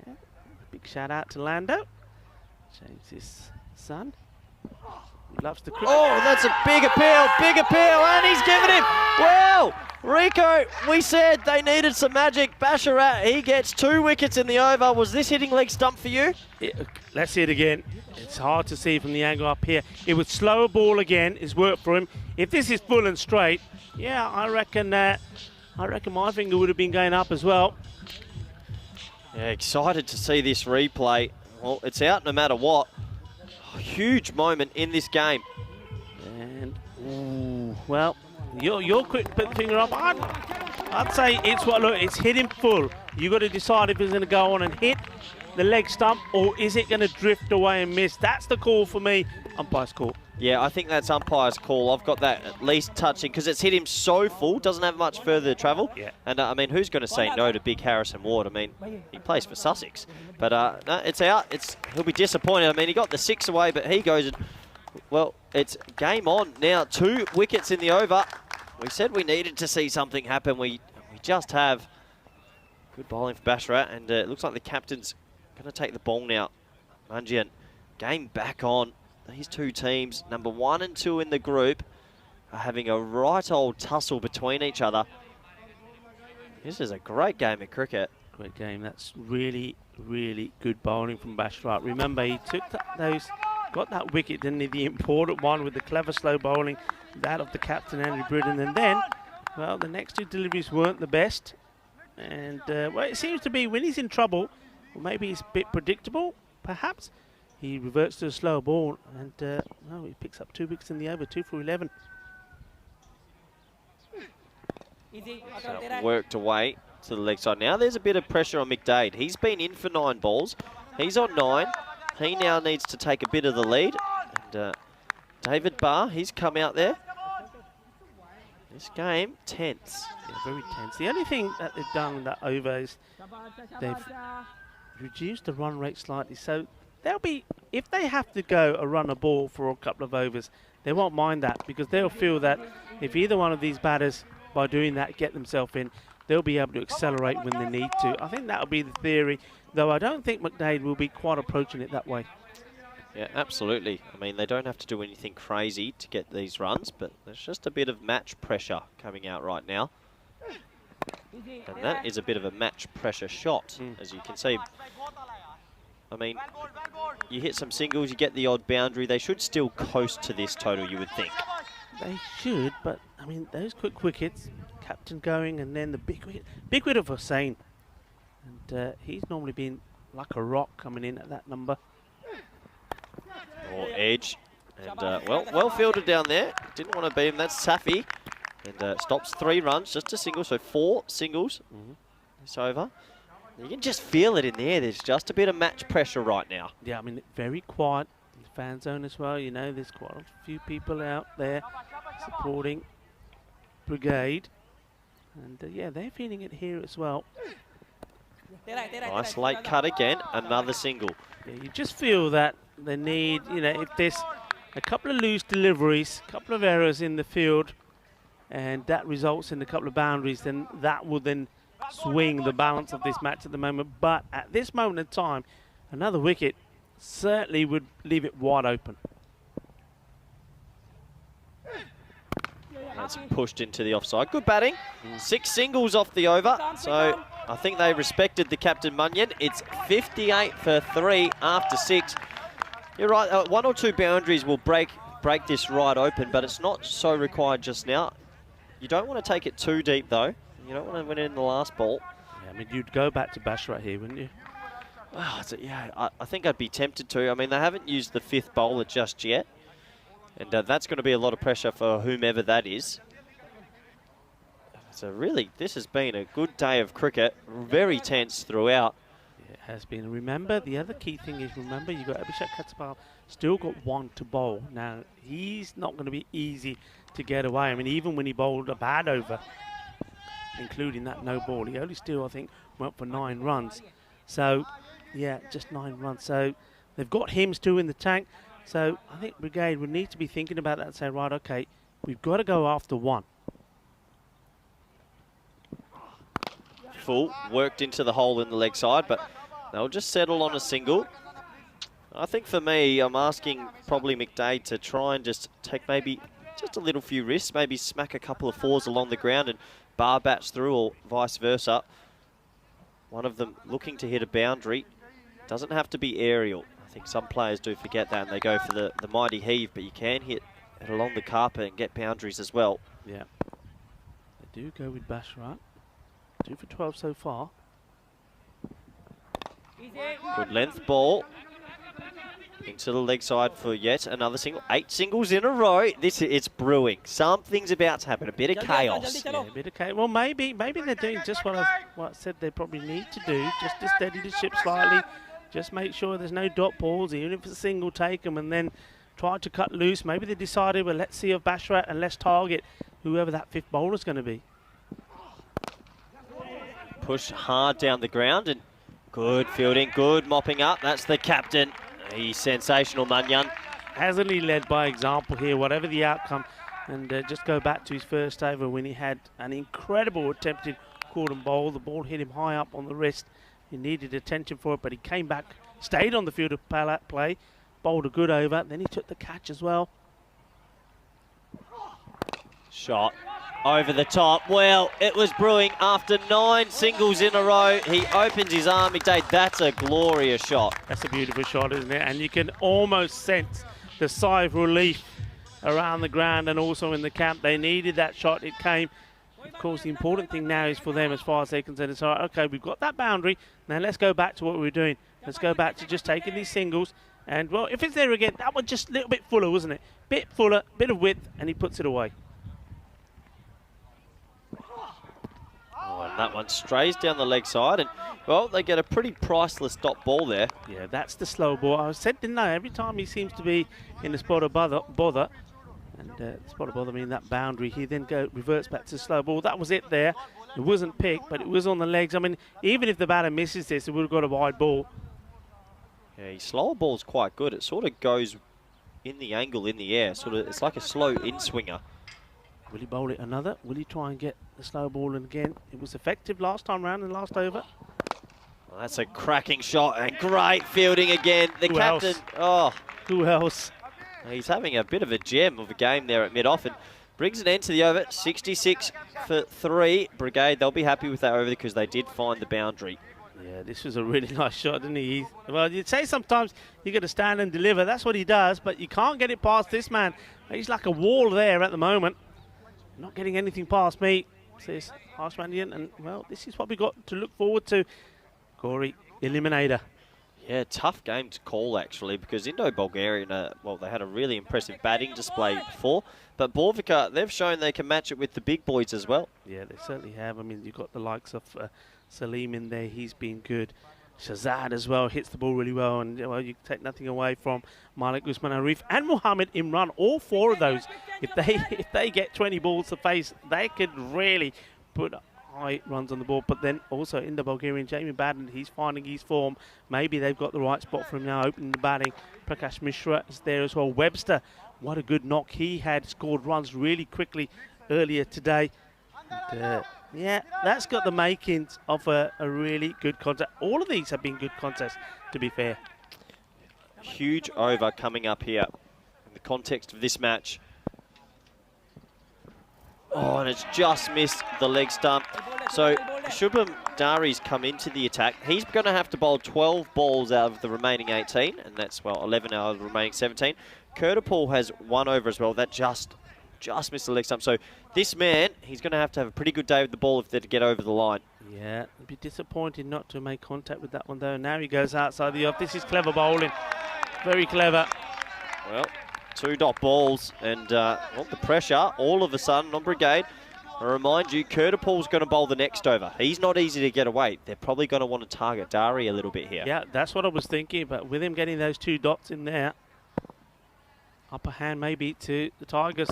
Yeah. Big shout out to Lando. James's son. He loves the cricket. Oh, that's a big appeal, and he's given him. Well, Rico, we said they needed some magic. Basharat, he gets 2 wickets in the over. Was this hitting leg stump for you? Let's see it again. It's hard to see from the angle up here. It was slower ball again. It's worked for him. If this is full and straight, yeah, I reckon my finger would have been going up as well. Yeah, excited to see this replay. Well, it's out no matter what. A huge moment in this game. And well, you're quick put the finger up. I'd say it's hit him full. You got to decide if it's going to go on and hit the leg stump, or is it going to drift away and miss? That's the call for me. Umpire's call. Yeah, I think that's umpire's call. I've got that at least touching, because it's hit him so full, doesn't have much further to travel. Yeah. And I mean, who's going to say no to big Harrison Ward? I mean, he plays for Sussex. But no, it's out. He'll be disappointed. I mean, he got the 6 away, but he goes and, well, it's game on now. 2 wickets in the over. We said we needed to see something happen. We just have. Good bowling for Basharat, and it looks like the captain's going to take the ball now. Mungian, game back on. These 2 teams, number 1 and 2 in the group, are having a right old tussle between each other. This is a great game of cricket. Great game. That's really, really good bowling from Basharat. Remember, he took got that wicket, didn't he? The important one with the clever slow bowling, that of the captain, Andrew Bridden. And then, well, the next 2 deliveries weren't the best. And, well, it seems to be when he's in trouble, or maybe he's a bit predictable, perhaps. He reverts to a slower ball, and well, he picks up 2 wickets in the over, 2 for 11. So worked away to the leg side. Now there's a bit of pressure on McDade. He's been in for 9 balls. He's on 9. He now needs to take a bit of the lead. And David Barr, he's come out there. This game, tense. Yeah, very tense. The only thing that they've done in that over is they've reduced the run rate slightly. So they'll be, if they have to go a run a ball for a couple of overs, they won't mind that, because they'll feel that if either one of these batters, by doing that, get themselves in, they'll be able to accelerate when they need to. I think that'll be the theory, though I don't think McDade will be quite approaching it that way. Yeah, absolutely. I mean, they don't have to do anything crazy to get these runs, but there's just a bit of match pressure coming out right now. And that is a bit of a match pressure shot, as you can see. I mean, you hit some singles, you get the odd boundary. They should still coast to this total, you would think. They should, but, I mean, those quick wickets, captain going, and then the big wicket of Hussain. And he's normally been like a rock coming in at that number. Or edge. And, well fielded down there. Didn't want to beat him. That's Safi. And stops 3 runs, just a single, so 4 singles. It's over. You can just feel it in the air. There's just a bit of match pressure right now. Yeah, I mean, very quiet in the fan zone as well. You know, there's quite a few people out there supporting Brigade. And, yeah, they're feeling it here as well. Nice late cut again. Another single. Yeah, you just feel that they need, you know, if there's a couple of loose deliveries, a couple of errors in the field, and that results in a couple of boundaries, then that will then swing the balance of this match at the moment. But at this moment in time, another wicket certainly would leave it wide open. That's pushed into the offside. Good batting. 6 singles off the over. So I think they respected the captain Munyan. It's 58 for 3 after 6. You're right. 1 or 2 boundaries will break this right open, but it's not so required just now. You don't want to take it too deep, though. You don't want to win it in the last ball. Yeah, I mean, you'd go back to Basharat here, wouldn't you? Well, yeah, I think I'd be tempted to. I mean, they haven't used the 5th bowler just yet. And that's going to be a lot of pressure for whomever that is. So really, this has been a good day of cricket. Very tense throughout. It has been. Remember, the other key thing is, remember, you've got Abhishek Cartama still got 1 to bowl. Now, he's not going to be easy to get away. I mean, even when he bowled a bad over, including that no ball, he only still, I think, went for 9 runs. So, yeah, just 9 runs. So, they've got him still in the tank. So, I think Brigade would need to be thinking about that and say, right, okay, we've got to go after 1. Full, worked into the hole in the leg side, but they'll just settle on a single. I think for me, I'm asking probably McDade to try and just take maybe just a little few risks, maybe smack a couple of 4s along the ground and bar bats through, or vice versa. One of them looking to hit a boundary. Doesn't have to be aerial. I think some players do forget that and they go for the mighty heave, but you can hit it along the carpet and get boundaries as well. Yeah. They do go with Bashrat. 2 for 12 so far. Good length ball. Into the leg side for yet another single. 8 singles in a row. It's brewing. Something's about to happen. A bit of chaos. Yeah, a bit of chaos. Well, maybe they're doing just what I said they probably need to do, just to steady the ship slightly. Just make sure there's no dot balls, even if it's a single, take them and then try to cut loose. Maybe they decided, well, let's see of Bashrat and let's target whoever that 5th bowler is going to be. Push hard down the ground and good fielding, good mopping up. That's the captain. He's sensational, Manyan. Hasn't he led by example here, whatever the outcome? And just go back to his first over when he had an incredible attempted cordon bowl. The ball hit him high up on the wrist. He needed attention for it, but he came back, stayed on the field of play, bowled a good over. Then he took the catch as well. Shot over the top. Well, it was brewing after 9 singles in a row. He opens his arm. McDade, that's a glorious shot. That's a beautiful shot, isn't it? And you can almost sense the sigh of relief around the ground and also in the camp. They needed that shot. It came. Of course, the important thing now is for them, as far as they're concerned, it's all right, okay, we've got that boundary. Now let's go back to what we were doing. Let's go back to just taking these singles. And, well, if it's there again, that was just a little bit fuller, wasn't it? Bit fuller, bit of width, and he puts it away. Oh, and that one strays down the leg side. And, well, they get a pretty priceless dot ball there. Yeah, that's the slow ball. I said, didn't I? Every time he seems to be in the spot of bother, and spot of bother meaning that boundary, he then reverts back to the slow ball. That was it there. It wasn't picked, but it was on the legs. I mean, even if the batter misses this, it would have got a wide ball. Yeah, his slower ball's quite good. It sort of goes in the angle in the air. Sort of, it's like a slow in-swinger. Will he bowl it another? Will he try and get the slow ball in again? It was effective last time round and last over. Well, that's a cracking shot and great fielding again. The captain, Who else? He's having a bit of a gem of a game there at mid-off and brings an end to the over. 66 for 3. Brigade, they'll be happy with that over because they did find the boundary. Yeah, this was a really nice shot, didn't he? Well, you'd say sometimes you got to stand and deliver. That's what he does, but you can't get it past this man. He's like a wall there at the moment. Not getting anything past me, says Harshmandian. And, well, this is what we got to look forward to. Corey, eliminator. Yeah, tough game to call, actually, because Indo-Bulgarian, well, they had a really impressive batting display before. But Borvica, they've shown they can match it with the big boys as well. Yeah, they certainly have. I mean, you've got the likes of Salim in there. He's been good. Shazad as well hits the ball really well. And, well, you take nothing away from Malik Usman Arif and Mohammed Imran. All 4 of those, if they get 20 balls to face, they could really put high runs on the board. But then also in the Bulgarian, Jamie Baden, he's finding his form. Maybe they've got the right spot for him now, opening the batting. Prakash Mishra is there as well. Webster, what a good knock. He had scored runs really quickly earlier today. And, yeah, that's got the makings of a really good contest. All of these have been good contests, to be fair. Huge over coming up here in the context of this match. Oh, and it's just missed the leg stump. So Shubham Dari's come into the attack. He's going to have to bowl 12 balls out of the remaining 18, and that's, well, 11 out of the remaining 17. Kurtapal has 1 over as well. That just missed the leg stump. So this man, he's going to have a pretty good day with the ball if they're to get over the line. Yeah, it'd be disappointed not to make contact with that one, though. Now he goes outside the off. This is clever bowling. Very clever. Well, 2 dot balls and well, the pressure all of a sudden on Brigade. I remind you, Cartapaul's going to bowl the next over. He's not easy to get away. They're probably going to want to target Dari a little bit here. Yeah, that's what I was thinking, but with him getting those 2 dots in there, upper hand maybe to the Tigers.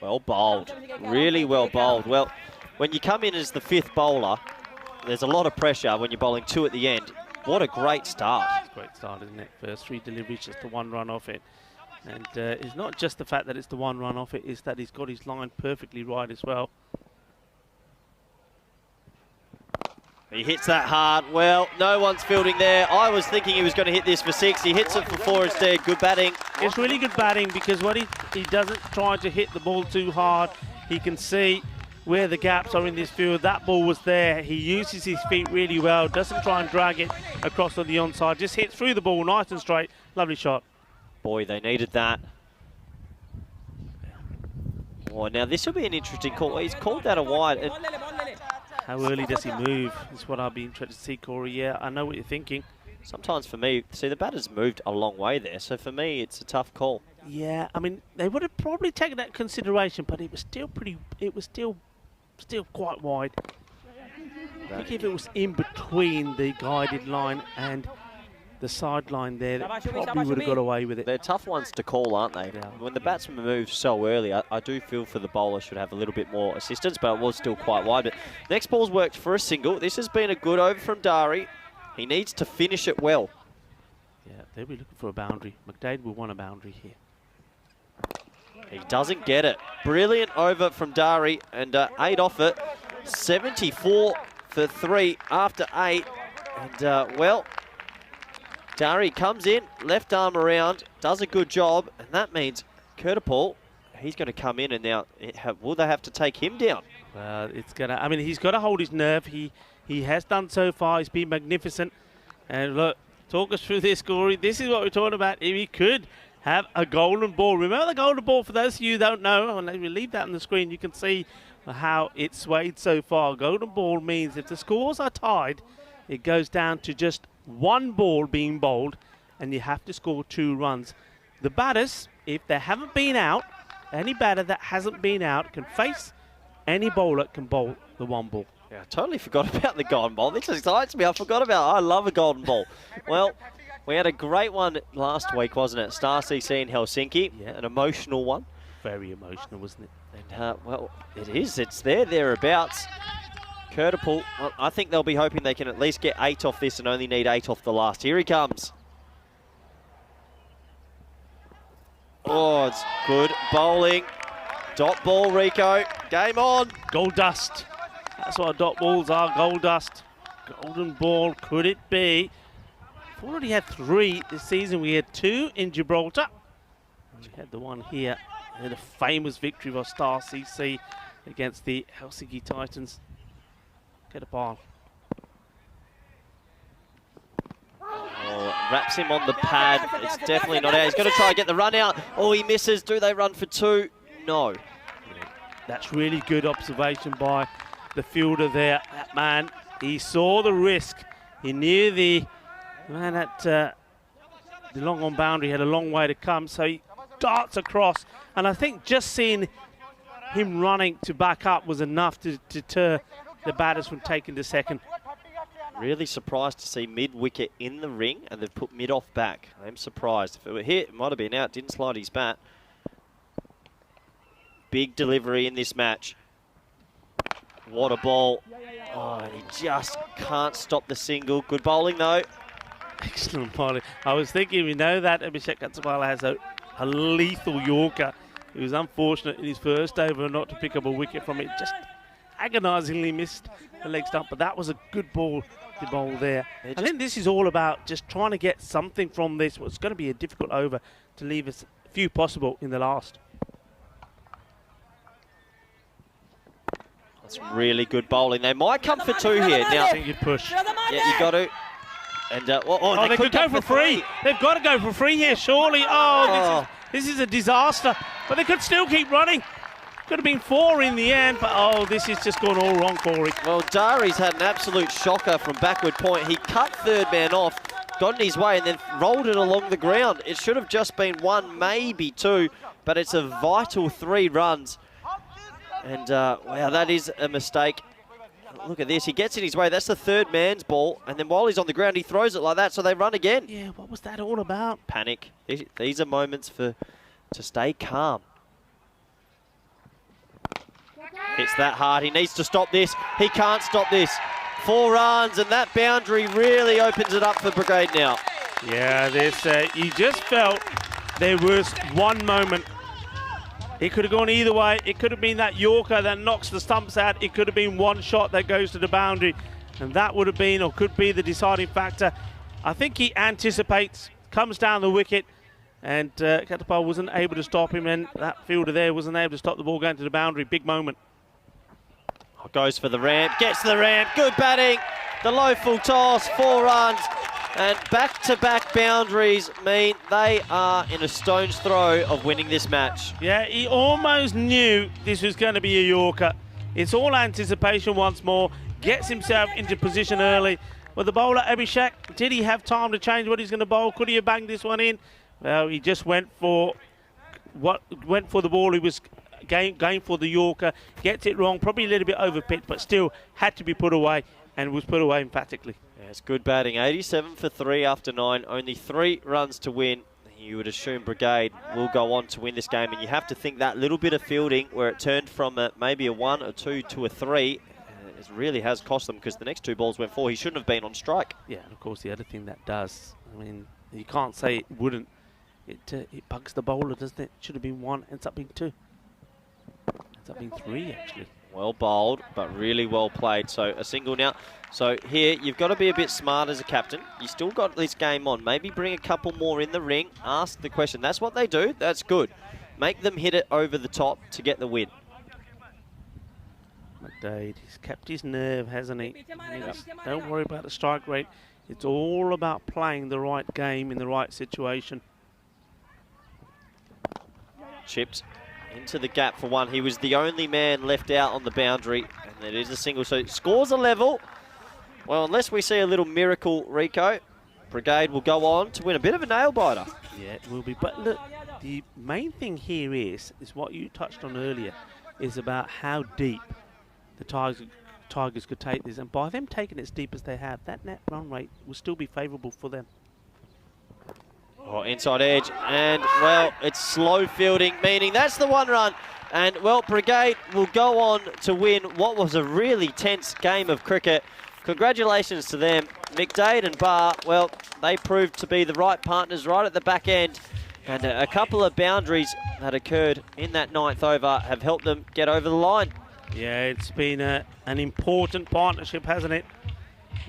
Well bowled. Really well bowled. Well, when you come in as the 5th bowler, there's a lot of pressure when you're bowling 2 at the end. What a great start. Great start, isn't it? First 3 deliveries, just the 1 run off it. And it's not just the fact that it's the 1 run off it, it's that he's got his line perfectly right as well. He hits that hard. Well, no one's fielding there. I was thinking he was going to hit this for 6. He hits it for 4 instead. Good batting. It's really good batting because what he doesn't try to hit the ball too hard. He can see where the gaps are in this field. That ball was there. He uses his feet really well. Doesn't try and drag it across on the onside. Just hits through the ball nice and straight. Lovely shot. Boy, they needed that. Oh, now this will be an interesting call. He's called that a wide. And how early does he move? Is what I'll be interested to see, Corey. Yeah, I know what you're thinking. Sometimes for me, see, the batter's moved a long way there. So for me, it's a tough call. Yeah, I mean, they would have probably taken that into consideration, but it was still quite wide. I think if it was in between the guided line and the sideline there, that probably would have got away with it. They're tough ones to call, aren't they? Yeah. When the batsman moves so early, I do feel for the bowler should have a little bit more assistance, but it was still quite wide. But next ball's worked for a single. This has been a good over from Dari. He needs to finish it well. Yeah, they'll be looking for a boundary. McDade will want a boundary here. He doesn't get it. Brilliant over from Dari, and 8 off it. 74 for 3 after 8. And, well, Dari comes in, left arm around, does a good job, and that means Cartapaul, he's going to come in, and now will they have to take him down? It's gonna. I mean, he's got to hold his nerve. He has done so far. He's been magnificent. And look, talk us through this, Corey. This is what we're talking about. If he could have a golden ball. Remember the golden ball, for those of you who don't know, and we leave that on the screen, you can see how it's swayed so far. Golden ball means if the scores are tied, it goes down to just 1 ball being bowled, and you have to score 2 runs. The batters, if they haven't been out, any batter that hasn't been out can face any bowler can bowl the 1 ball. Yeah, I totally forgot about the golden ball. This excites me. I forgot about it. I love a golden ball. Well, we had a great one last week, wasn't it? Star CC in Helsinki. Yeah. An emotional one. Very emotional, wasn't it? And, well, it is. It's thereabouts. Cartapaul, well, I think they'll be hoping they can at least get 8 off this and only need 8 off the last. Here he comes. Oh, it's good bowling. Dot ball, Rico. Game on. Gold dust. That's what dot balls are, gold dust. Golden ball, could it be? We've already had 3 this season. We had 2 in Gibraltar. We had the one here. And a famous victory of Star CC against the Helsinki Titans. Get a ball. Oh, wraps him on the pad. It's definitely not out. He's going to try and get the run out. Oh, he misses. Do they run for 2? No. That's really good observation by the fielder there. That man, he saw the risk. He knew the man at the long on boundary had a long way to come, so he darts across. And I think just seeing him running to back up was enough to deter the batters from taking the second. Really surprised to see mid-wicket in the ring, and they've put mid-off back. I'm surprised. If it were hit, it might have been out. Didn't slide his bat. Big delivery in this match. What a ball. Oh, he just can't stop the single. Good bowling, though. Excellent bowling. I was thinking, we know that Abhishek Katsapala has a lethal Yorker. He was unfortunate in his first over not to pick up a wicket from it. Just agonisingly missed the leg stump, but that was a good ball to bowl there. I think this is all about just trying to get something from this. It's going to be a difficult over to leave as few possible in the last. That's really good bowling. They might come for 2 here. Now, I think you push. yeah, you got to. And they could go for free. They've got to go for free here, surely. This is a disaster. But they could still keep running. Could have been 4 in the end, but this has just gone all wrong, Corey. Well, Dari's had an absolute shocker from backward point. He cut third man off, got in his way, and then rolled it along the ground. It should have just been 1, maybe 2, but it's a vital 3 runs. And wow, that is a mistake. Look at this, he gets in his way. That's the third man's ball. And then while he's on the ground, he throws it like that, so they run again. Yeah, what was that all about? Panic. These are moments to stay calm. Hits that hard. He needs to stop this. He can't stop this. 4 runs, and that boundary really opens it up for Brigade now. Yeah, you just felt there was one moment. It could have gone either way. It could have been that Yorker that knocks the stumps out. It could have been one shot that goes to the boundary. And that would have been, or could be, the deciding factor. I think he anticipates, comes down the wicket, and Cartama wasn't able to stop him, and that fielder there wasn't able to stop the ball going to the boundary. Big moment. Goes for the ramp, gets the ramp, good batting. The low full toss, 4 runs, and back-to-back boundaries mean they are in a stone's throw of winning this match. Yeah, he almost knew this was going to be a Yorker. It's all anticipation once more. Gets himself into position early. But the bowler, Abhishek, did he have time to change what he's going to bowl? Could he have banged this one in? Well, he just went for the ball. He was going for the Yorker, gets it wrong, probably a little bit over-pitched, but still had to be put away, and was put away emphatically. Yeah, it's good batting. 87 for 3 after 9, only 3 runs to win. You would assume Brigade will go on to win this game, and you have to think that little bit of fielding where it turned from maybe a 1 or 2 to a 3, it really has cost them, because the next 2 balls went 4. He shouldn't have been on strike. Yeah, and of course the other thing that does, I mean, you can't say it wouldn't. It bugs the bowler, doesn't it? Should have been 1, ends up being 2. Ends up being 3, actually. Well bowled, but really well played. So a single now. So here, you've got to be a bit smart as a captain. You still got this game on. Maybe bring a couple more in the ring. Ask the question. That's what they do. That's good. Make them hit it over the top to get the win. McDade, he's kept his nerve, hasn't he? Don't worry about the strike rate. It's all about playing the right game in the right situation. Chipped into the gap for 1. He was the only man left out on the boundary, and it is a single. So scores a level. Well, unless we see a little miracle, Rico, Brigade will go on to win a bit of a nail-biter. Yeah, it will be. But look, the main thing here is what you touched on earlier, is about how deep the Tigers could take this. And by them taking it as deep as they have, that net run rate will still be favourable for them. Oh, inside edge, and, well, it's slow fielding, meaning that's the 1 run. And, well, Brigade will go on to win what was a really tense game of cricket. Congratulations to them. McDade and Barr, well, they proved to be the right partners right at the back end. And a couple of boundaries that occurred in that 9th over have helped them get over the line. Yeah, it's been an important partnership, hasn't it?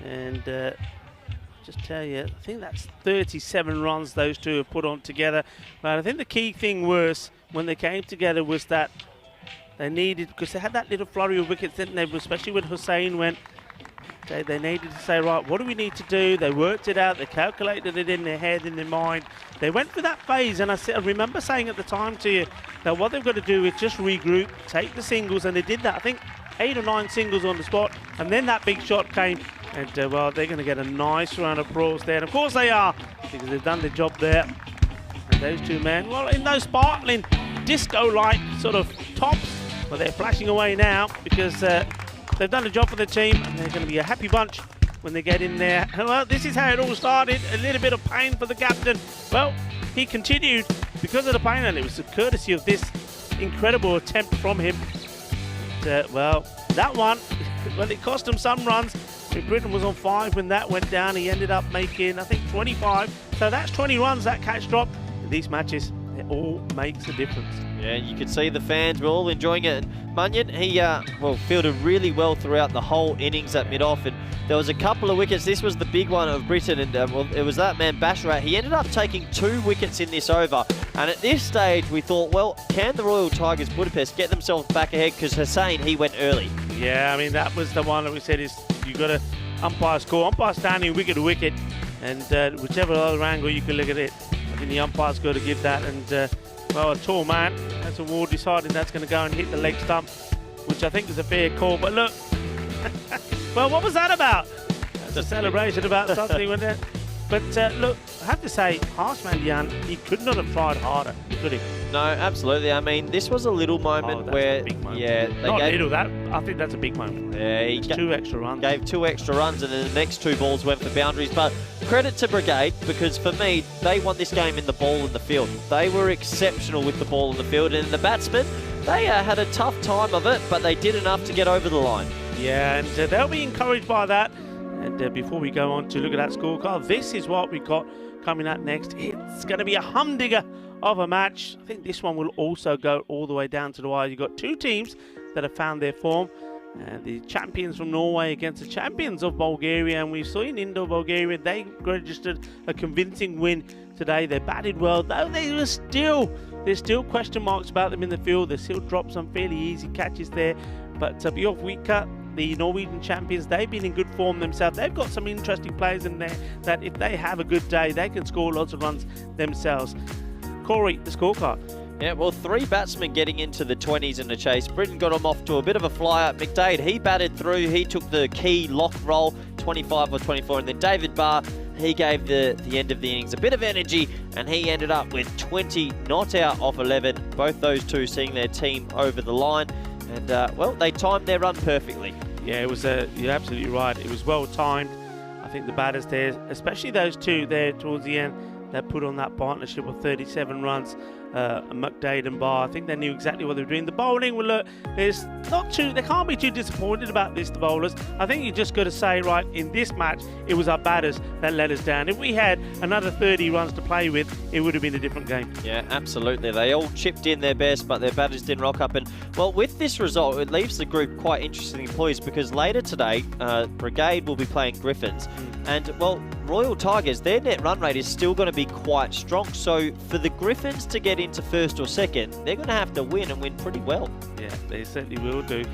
And just tell you, I think that's 37 runs those two have put on together. But I think the key thing was, when they came together, was that they needed, because they had that little flurry of wickets, didn't they? Especially when Hussain went. They needed to say, right, what do we need to do? They worked it out. They calculated it in their head, in their mind. They went through that phase, and I remember saying at the time to you that what they've got to do is just regroup, take the singles, and they did that. I think 8 or 9 singles on the spot, and then that big shot came, and, well, they're going to get a nice round of applause there. And, of course, they are, because they've done their job there. And those two men, well, in those sparkling disco-like sort of tops, well, they're flashing away now, because they've done a job for the team, and they're going to be a happy bunch when they get in there. Well, this is how it all started. A little bit of pain for the captain. Well, he continued because of the pain, and it was courtesy of this incredible attempt from him. And, well, that one, well, it cost him some runs. Britain was on 5 when that went down. He ended up making, I think, 25. So that's 20 runs, that catch drop. In these matches, it all makes a difference. Yeah, you could see the fans were all enjoying it. And Munyon, he fielded really well throughout the whole innings at mid-off, and there was a couple of wickets. This was the big one of Britain, and well, it was that man Basharat. He ended up taking 2 wickets in this over, and at this stage we thought, well, can the Royal Tigers Budapest get themselves back ahead, because Hussain, he went early. Yeah, I mean, that was the one that we said is you got to umpire score. Umpire standing wicket to wicket, and whichever other angle you can look at it, I think the umpire's got to give that. And well, a tall man, that's a Ward deciding that's going to go and hit the leg stump, which I think is a fair call. But look, well, what was that about? That's a celebration about something, wasn't it? But look, I have to say, Harsh Mandian, he could not have tried harder. could he? No, absolutely. I mean, this was a little moment where, a big moment. yeah, Not little. I think that's a big moment. Yeah, he It's 2 extra runs. gave 2 extra runs, and then the next 2 balls went for boundaries. But credit to Brigade, because for me, they won this game in the ball in the field. They were exceptional with the ball in the field, and the batsmen, they had a tough time of it, but they did enough to get over the line. Yeah, and they'll be encouraged by that. And before we go on to look at that scorecard, this is what we got coming up next. It's going to be a humdinger of a match. I think this one will also go all the way down to the wire. You've got 2 teams that have found their form. The champions from Norway against the champions of Bulgaria. And we saw in Indo Bulgaria, they registered a convincing win today. They batted well, though there's still question marks about them in the field. They still dropped some fairly easy catches there. But Bjork Wicket, the Norwegian champions, they've been in good form themselves. They've got some interesting players in there that if they have a good day, they can score lots of runs themselves. Corey, the scorecard. Yeah, well, 3 batsmen getting into the 20s in the chase. Britain got him off to a bit of a flyer. McDade, he batted through. He took the key lock roll, 25 or 24. And then David Barr, he gave the end of the innings a bit of energy, and he ended up with 20 not out off 11. Both those 2 seeing their team over the line. And, well, they timed their run perfectly. Yeah, it was. You're absolutely right. It was well timed. I think the batters there, especially those 2 there towards the end, that put on that partnership of 37 runs. McDade and Barr, I think they knew exactly what they were doing. The bowling, well, look, they can't be too disappointed about this, the bowlers. I think you just got to say, right, in this match, it was our batters that let us down. If we had another 30 runs to play with, it would have been a different game. Yeah, absolutely. They all chipped in their best, but their batters didn't rock up. And, well, with this result, it leaves the group quite interestingly poised, because later today, Brigade will be playing Griffins. And, well, Royal Tigers, their net run rate is still going to be quite strong. So for the Griffins to get into first or second, they're going to have to win and win pretty well. Yeah, they certainly will do.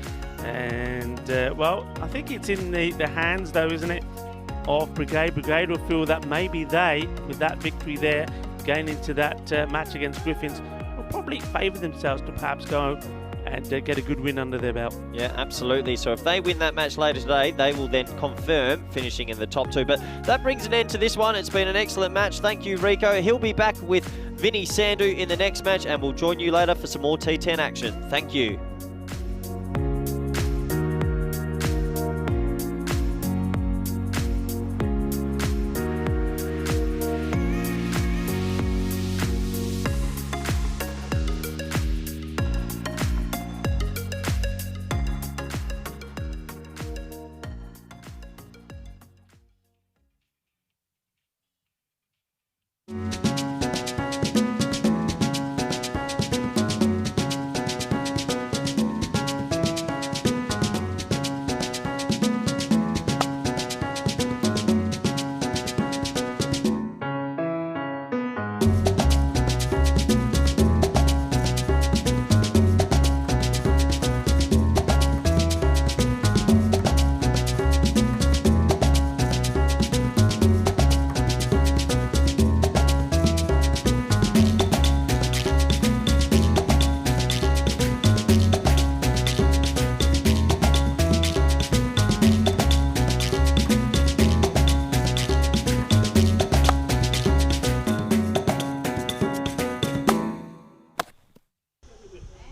And, well, I think it's in the hands, though, isn't it, of Brigade. Brigade will feel that maybe they, with that victory there, going into that match against Griffins, will probably favour themselves to perhaps go and get a good win under their belt. Yeah, absolutely. So if they win that match later today, they will then confirm finishing in the top 2. But that brings an end to this one. It's been an excellent match. Thank you, Rico. He'll be back with Vinny Sandhu in the next match, and we'll join you later for some more T10 action. Thank you.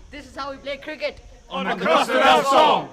This is how we play cricket. On the Costa song.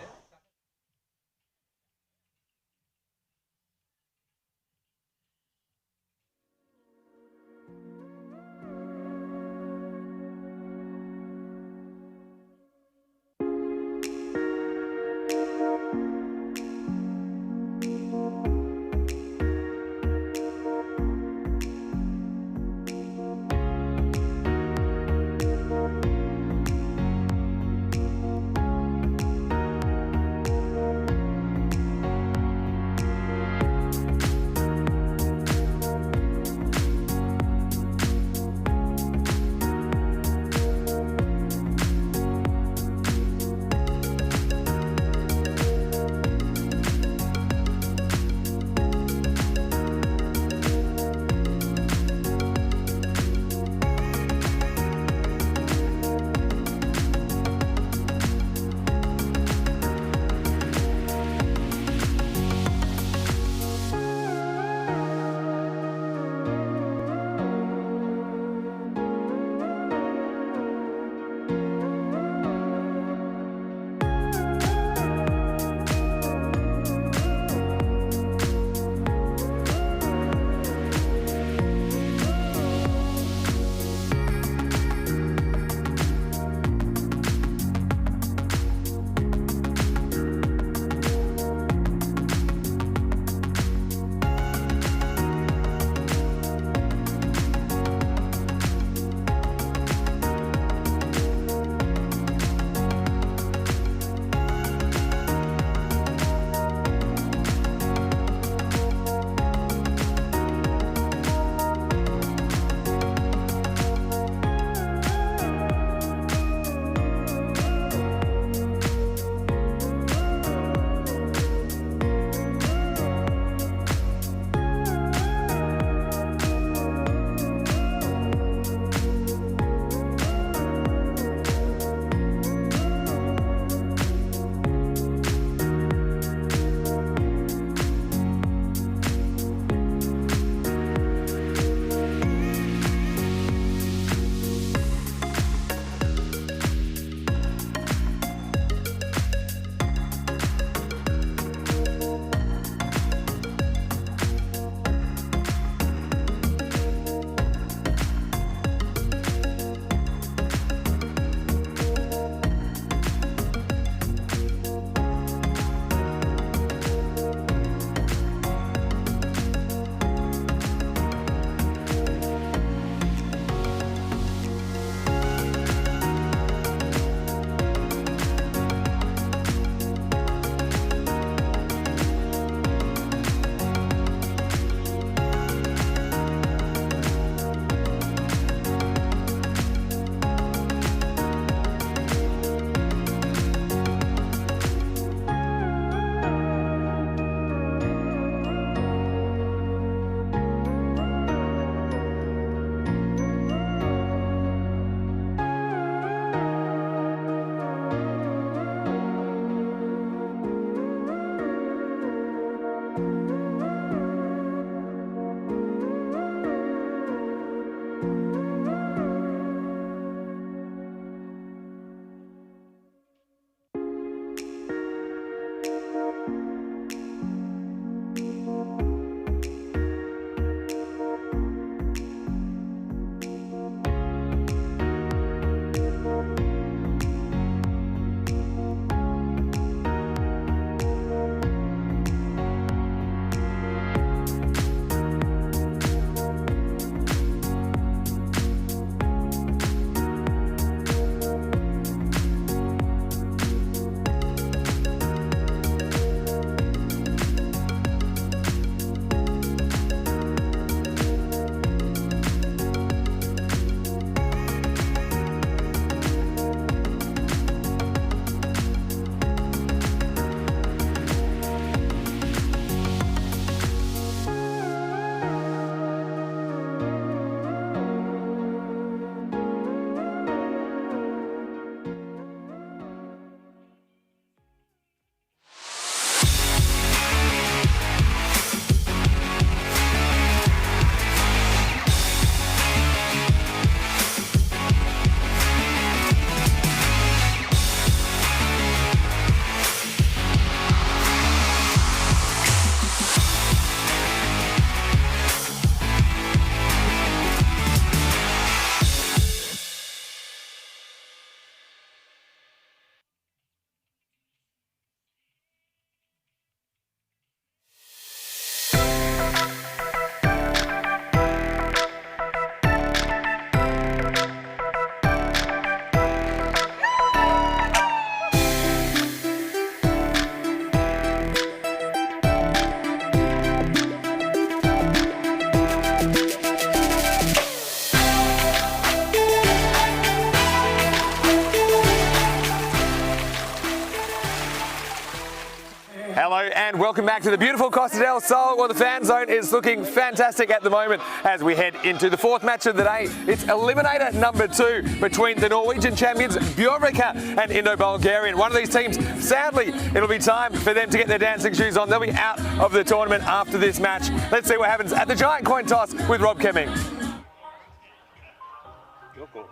Hello and welcome back to the beautiful Costa del Sol, where the fan zone is looking fantastic at the moment as we head into the fourth match of the day. It's eliminator number 2 between the Norwegian champions Bjørvika and Indo-Bulgarian. One of these teams, sadly, it'll be time for them to get their dancing shoes on. They'll be out of the tournament after this match. Let's see what happens at the giant coin toss with Rob Kemming.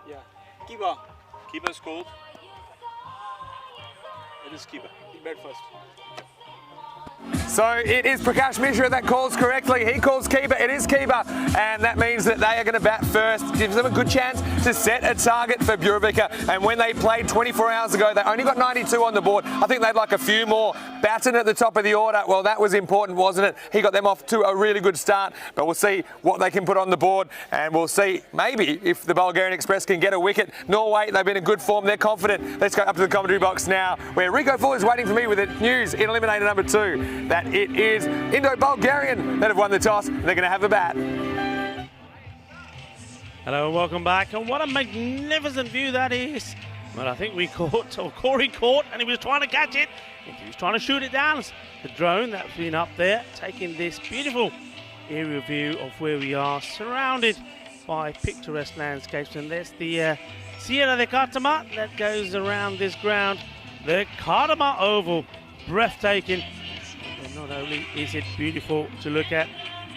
Yeah. Keeper. Keeper's called. It is keeper. Bet first. So it is Prakash Mishra that calls correctly. He calls keeper. It is keeper. And that means that they are going to bat first. Gives them a good chance to set a target for Bjørvika. And when they played 24 hours ago, they only got 92 on the board. I think they'd like a few more. Batten at the top of the order. Well, that was important, wasn't it? He got them off to a really good start. But we'll see what they can put on the board. And we'll see maybe if the Bulgarian Express can get a wicket. Norway, they've been in good form. They're confident. Let's go up to the commentary box now, where Rico Full is waiting for me with the news in eliminator number 2. That it is Indo-Bulgarian that have won the toss. They're going to have a bat. Hello and welcome back. And what a magnificent view that is. Well, I think we caught, or Corey caught, and he was trying to catch it. He was trying to shoot it down. The drone that's been up there, taking this beautiful aerial view of where we are, surrounded by picturesque landscapes. And there's the Sierra de Cartama that goes around this ground. The Cartama Oval, breathtaking. And not only is it beautiful to look at,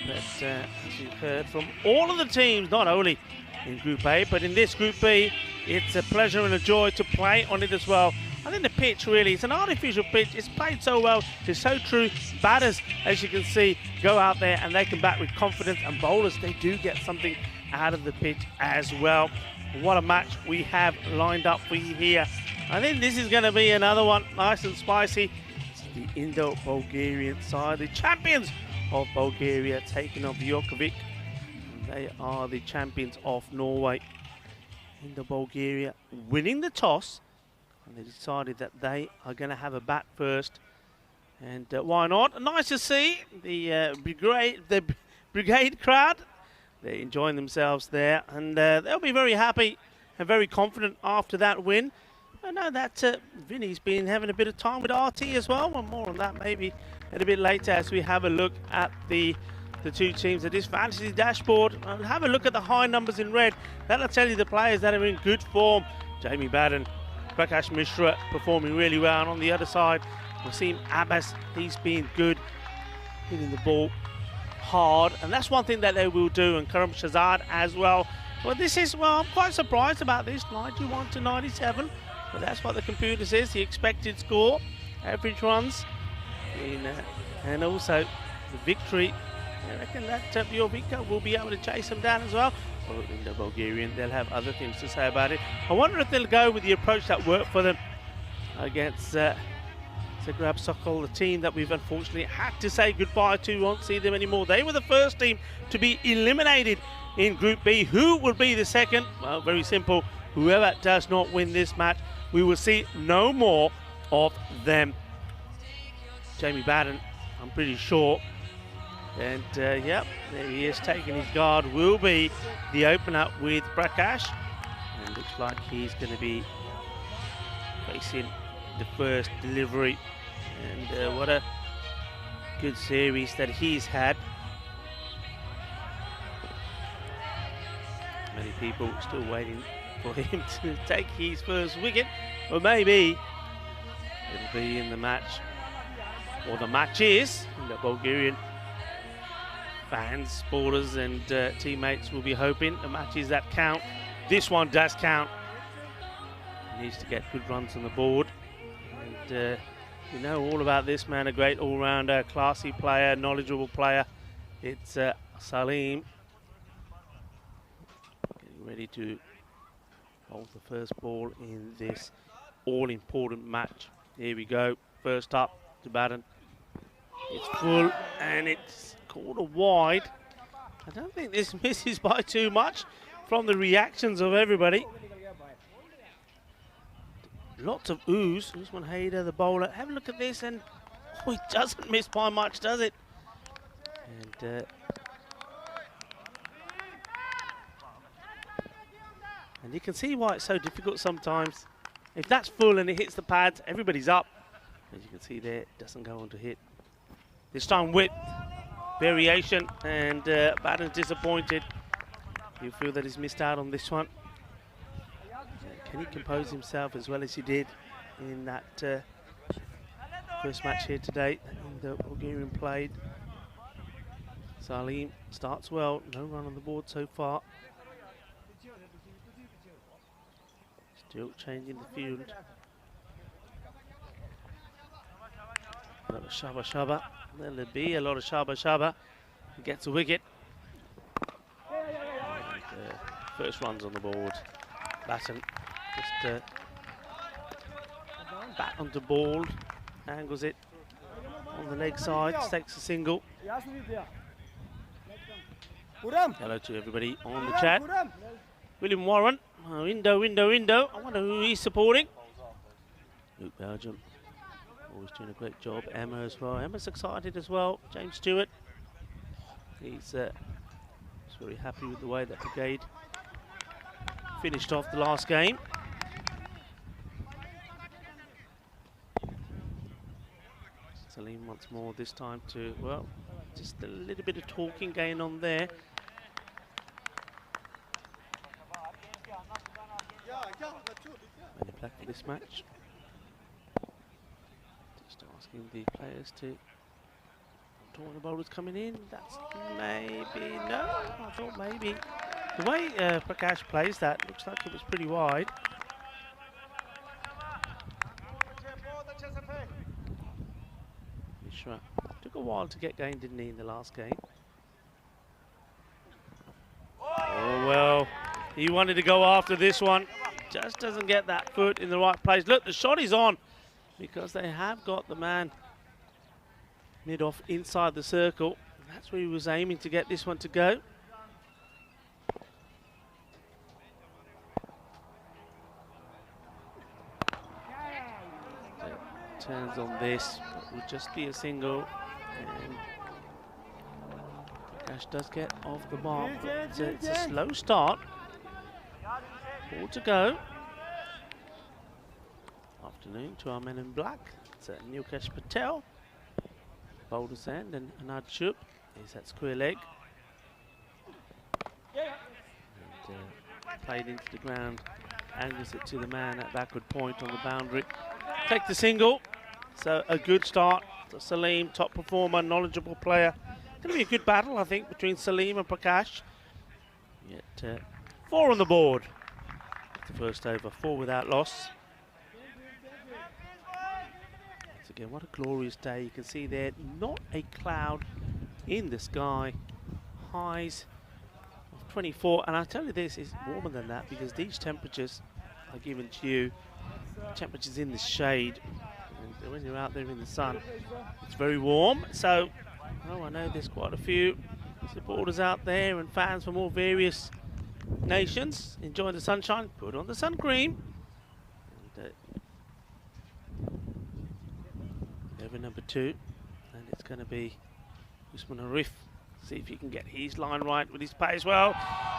but as you've heard from all of the teams, not only in Group A, but in this Group B, it's a pleasure and a joy to play on it as well. I think the pitch really, it's an artificial pitch. It's played so well, it's so true. Batters, as you can see, go out there and they can bat with confidence, and bowlers, they do get something out of the pitch as well. What a match we have lined up for you here. I think this is going to be another one, nice and spicy. It's the Indo-Bulgarian side, the champions of Bulgaria, taking on Bjørvika. They are the champions of Norway. Indo-Bulgaria winning the toss, and they decided that they are going to have a bat first. And why not? Nice to see the brigade crowd. They're enjoying themselves there, and they'll be very happy and very confident after that win. I know that Vinny's been having a bit of time with RT as well. One more on that maybe a bit later as we have a look at the two teams at this fantasy dashboard. Have a look at the high numbers in red. That'll tell you the players that are in good form. Jamie Batten, Prakash Mishra performing really well. And on the other side, Wasim Abbas, he's been good, hitting the ball hard. And that's one thing that they will do. And Karam Shazad as well. Well, this is, well, I'm quite surprised about this, 91 to 97. But that's what the computer says, the expected score, average runs, and also the victory. I reckon that Bjørvika will be able to chase them down as well. Well, in the Bulgarian, they'll have other things to say about it. I wonder if they'll go with the approach that worked for them against Zagreb Sokol, the team that we've unfortunately had to say goodbye to. Won't see them anymore. They were the first team to be eliminated in Group B. Who will be the second? Well, very simple. Whoever does not win this match, we will see no more of them. Jamie Batten, I'm pretty sure. And yep, there he is taking his guard. Will be the opener with Prakash. And looks like he's going to be facing the first delivery. And what a good series that he's had. Many people still waiting for him to take his first wicket. Or maybe it'll be in the match. Or the match is in the Bulgarian. Fans, supporters and teammates will be hoping the matches that count. This one does count. He needs to get good runs on the board. And you know all about this man, a great all-rounder, classy player, knowledgeable player. It's Salim. Getting ready to hold the first ball in this all-important match. Here we go. First up to Batten. It's full and it's called a wide. I don't think this misses by too much from the reactions of everybody. Lots of oohs. Usman Haider, the bowler. Have a look at this, and oh, it doesn't miss by much, does it? And you can see why it's so difficult sometimes. If that's full and it hits the pads, everybody's up. As you can see there, it doesn't go on to hit. This time with variation, and Batten's disappointed. You feel that he's missed out on this one. Can he compose himself as well as he did in that first match here today in the Bulgarian played? Salim starts well, no run on the board so far. Still changing the field. A lot of shaba shaba. There'll be a lot of shaba shaba. He gets a wicket. And, first runs on the board. Batten just bat onto ball, angles it on the leg side, takes a single. Hello to everybody on the chat. William Warren, Indo. I wonder who he's supporting. Luke Belgium, always doing a great job. Emma as well. Emma's excited as well. James Stewart, he's very happy with the way that brigade finished off the last game. Salim once more, this time to, well, just a little bit of talking going on there. Many black for this match. Just asking the players to, the bowlers coming in. That's maybe, no, I thought maybe. The way Prakash plays that, looks like it was pretty wide. Mishra took a while to get going, didn't he, in the last game? Oh, well, he wanted to go after this one. Just doesn't get that foot in the right place. Look, the shot is on because they have got the man mid-off inside the circle. That's where he was aiming to get this one to go. Turns on this, but will just be a single, and Prakash does get off the mark. It's a slow start. 4 to go. Afternoon to our men in black. It's Nilkesh Patel, Boulders End, and Anad Shub is that square leg. And, played into the ground, angles it to the man at backward point on the boundary. Take the single. So a good start to Salim, top performer, knowledgeable player. Going to be a good battle, I think, between Salim and Prakash. Yet 4 on the board. The first over, 4 without loss. Once again, what a glorious day. You can see there, not a cloud in the sky. Highs of 24. And I tell you this, is warmer than that because these temperatures are given to you. Temperatures in the shade. And when you're out there in the sun, it's very warm. So, oh, I know there's quite a few supporters out there and fans from all various nations enjoying the sunshine. Put on the sun cream. And, over number 2, and it's going to be Usman Arif. See if he can get his line right with his pace. Well,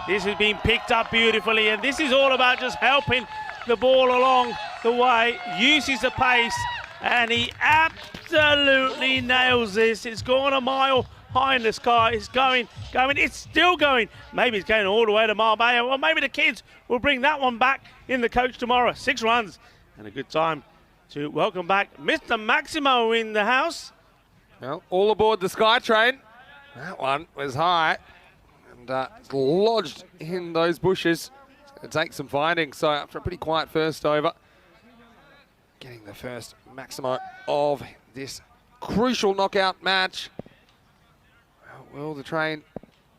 this has been picked up beautifully, and this is all about just helping the ball along the way, uses the pace, and he absolutely nails this. It's gone a mile high in the sky. It's going, it's still going. Maybe it's going all the way to Marbella. Well, maybe the kids will bring that one back in the coach tomorrow. 6 runs and a good time to welcome back Mr. Maximo in the house. Well, all aboard the Sky Train. That one was high and it's lodged in those bushes. It's going to take some finding. So after a pretty quiet first over, getting the first Maximo of this crucial knockout match. Will the train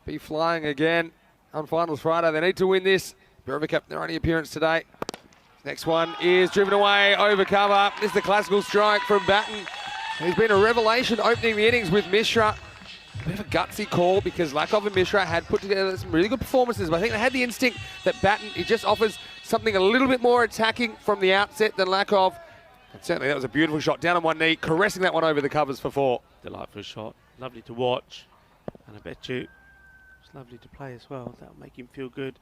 be flying again on Finals Friday? They need to win this. Bureau Cup, their only appearance today. Next one is driven away over cover. This is the classical strike from Batten. He's been a revelation opening the innings with Mishra. A bit of a gutsy call because Lakov and Mishra had put together some really good performances, but I think they had the instinct that Batten, he just offers something a little bit more attacking from the outset than Lakov. And certainly that was a beautiful shot, down on one knee, caressing that one over the covers for 4. Delightful shot, lovely to watch. And I bet you it's lovely to play as well. That'll make him feel good.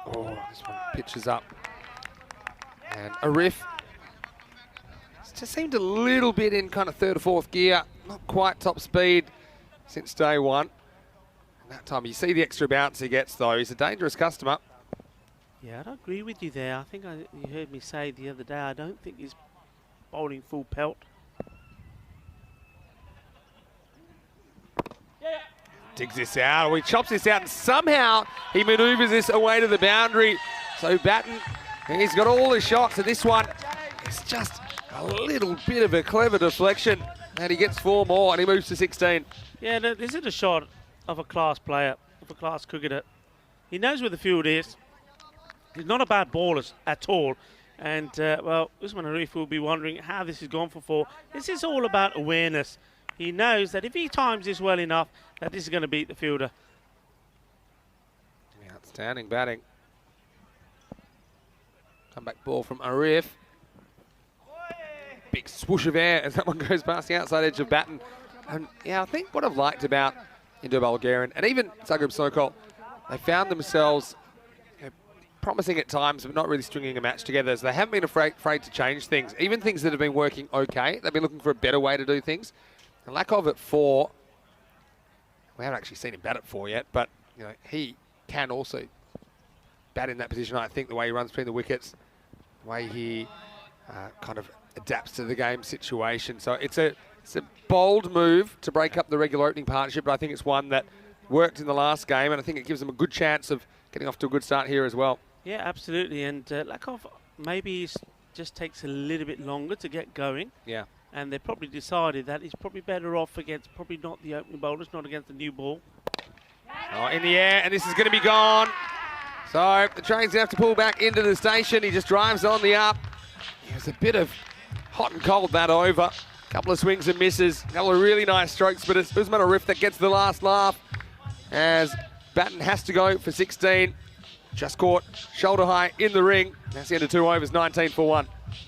Oh, this one pitches up. And Arif just seemed a little bit in kind of third or fourth gear, not quite top speed since day one. And that time you see the extra bounce he gets though. He's a dangerous customer. Yeah, I'd agree with you there. I think you heard me say the other day, I don't think he's bowling full pelt. Digs this out, or he chops this out, and somehow he manoeuvres this away to the boundary. So Batten, he's got all the shots, and this one is just a little bit of a clever deflection. And he gets 4 more, and he moves to 16. Yeah, this is a shot of a class player, of a class cricketer. He knows where the field is. He's not a bad bowler at all. And, well, Usman Arif will be wondering how this has gone for 4. This is all about awareness. He knows that if he times this well enough, that this is going to beat the fielder. Outstanding batting. Comeback ball from Arif. Big swoosh of air as that one goes past the outside edge of Batten. And yeah, I think what I've liked about Indo-Bulgarian and even Zagreb Sokol, they found themselves promising at times but not really stringing a match together. So they haven't been afraid to change things. Even things that have been working okay, they've been looking for a better way to do things. And Lakov at 4, we haven't actually seen him bat at 4 yet, but you know he can also bat in that position. I think the way he runs between the wickets, the way he kind of adapts to the game situation. So it's a bold move to break up the regular opening partnership, but I think it's one that worked in the last game, and I think it gives them a good chance of getting off to a good start here as well. Yeah, absolutely. And Lakov maybe just takes a little bit longer to get going. Yeah. And they probably decided that he's probably better off against probably not the opening bowlers, not against the new ball. Oh, in the air, and this is going to be gone. So the train's going to have to pull back into the station. He just drives on the up. There's a bit of hot and cold that over. A couple of swings and misses. A couple of really nice strokes, but it's Usman Arif that gets the last laugh as Batten has to go for 16. Just caught shoulder high in the ring. That's the end of 2 overs, 19 for 1.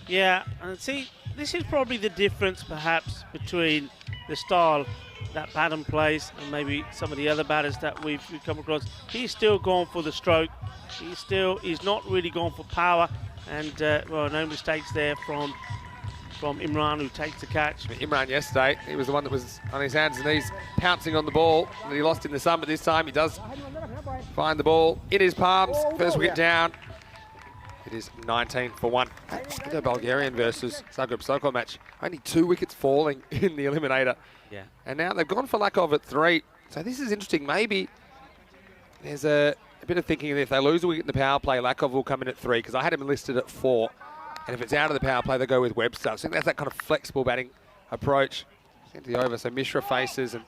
Yeah, and see, this is probably the difference perhaps between the style that Batten plays and maybe some of the other batters that we've come across. He's still going for the stroke. He's not really going for power. And, well, no mistakes there from Imran, who takes the catch. Imran yesterday, he was the one that was on his hands and knees pouncing on the ball that he lost in the sun, but this time he does find the ball in his palms. First wicket down. It is 19 for 1. The Bulgarian versus Zagreb Sokol match. Only 2 wickets falling in the eliminator. Yeah. And now they've gone for Lakov at 3. So this is interesting. Maybe there's a bit of thinking that if they lose a wicket in the power play, Lakov will come in at 3, because I had him listed at 4. And if it's out of the power play, they go with Webster. So I think that's that kind of flexible batting approach. Into the over, so Mishra faces and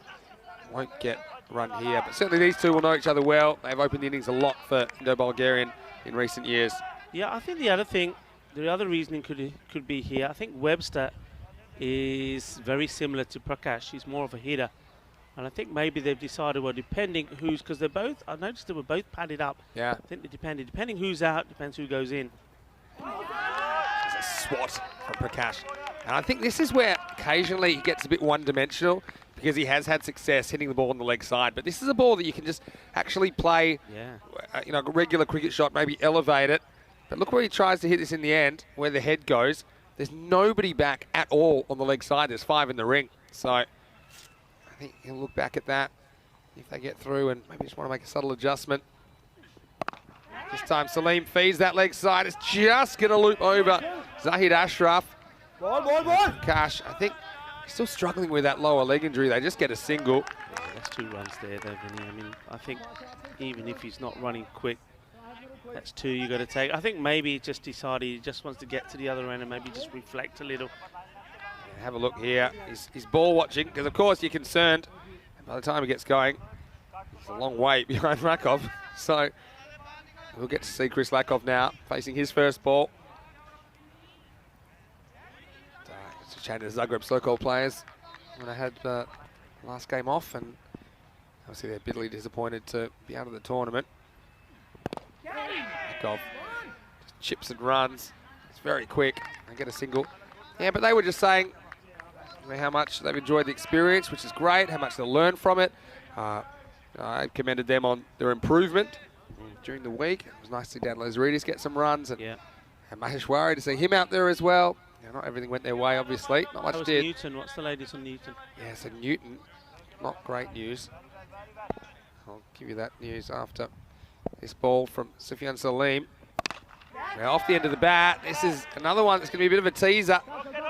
won't get a run here. But certainly these two will know each other well. They've opened the innings a lot for Indo-Bulgarian in recent years. Yeah, I think the other reasoning could be here. I think Webster is very similar to Prakash. He's more of a hitter. And I think maybe they've decided, well, depending who's, because they're both, I noticed they were both padded up. Yeah. I think depending who's out, depends who goes in. There's a swat from Prakash. And I think this is where occasionally he gets a bit one-dimensional, because he has had success hitting the ball on the leg side. But this is a ball that you can just actually play, a regular cricket shot, maybe elevate it. But look where he tries to hit this in the end, where the head goes. There's nobody back at all on the leg side. There's 5 in the ring. So I think he'll look back at that if they get through and maybe just want to make a subtle adjustment. This time Salim feeds that leg side. It's just going to loop over Zahid Ashraf. Cash, I think he's still struggling with that lower leg injury. They just get a single. Yeah, that's 2 runs there, though, Vinny. I mean, I think even if he's not running quick, that's 2 you got to take. I think maybe he just decided he just wants to get to the other end and maybe just reflect a little. Yeah, have a look here. He's ball watching, because of course you're concerned. And by the time he gets going, it's a long way behind Lakov. So we'll get to see Chris Lakov now facing his first ball. Just chatting to Zagreb Sokol players when I had last game off, and obviously they're bitterly disappointed to be out of the tournament. Lakov just chips and runs. It's very quick. They get a single. Yeah, but they were just saying how much they've enjoyed the experience, which is great, how much they'll learn from it. I commended them on their improvement during the week. It was nice to see Dan Lazaridis get some runs, and And Maheshwari to see him out there as well. Now, not everything went their way, obviously. Not much That was did. Newton. What's the latest on Newton? Yeah, so Newton, not great news. I'll give you that news after this ball from Sufyan Salim. Now off the end of the bat, this is another one that's going to be a bit of a teaser.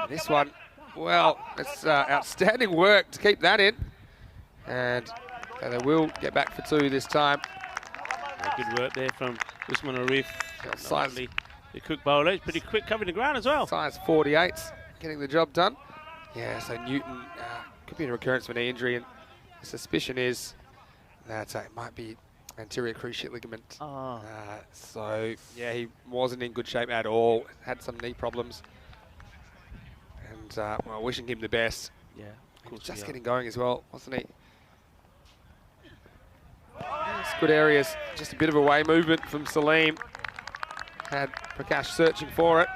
This one, well, it's outstanding work to keep that in. And they will get back for 2 this time. Good work there from Usman Arif. Size, The quick bowler. He's pretty quick covering the ground as well. size 48, getting the job done. Yeah, so Newton could be a recurrence of an knee injury, and the suspicion is that it might be anterior cruciate ligament. Oh. So, yeah, he wasn't in good shape at all. Had some knee problems. And, well, wishing him the best. Yeah, He was just getting going as well, wasn't he? Yes, good areas. Just a bit of away movement from Salim. Had Prakash searching for it.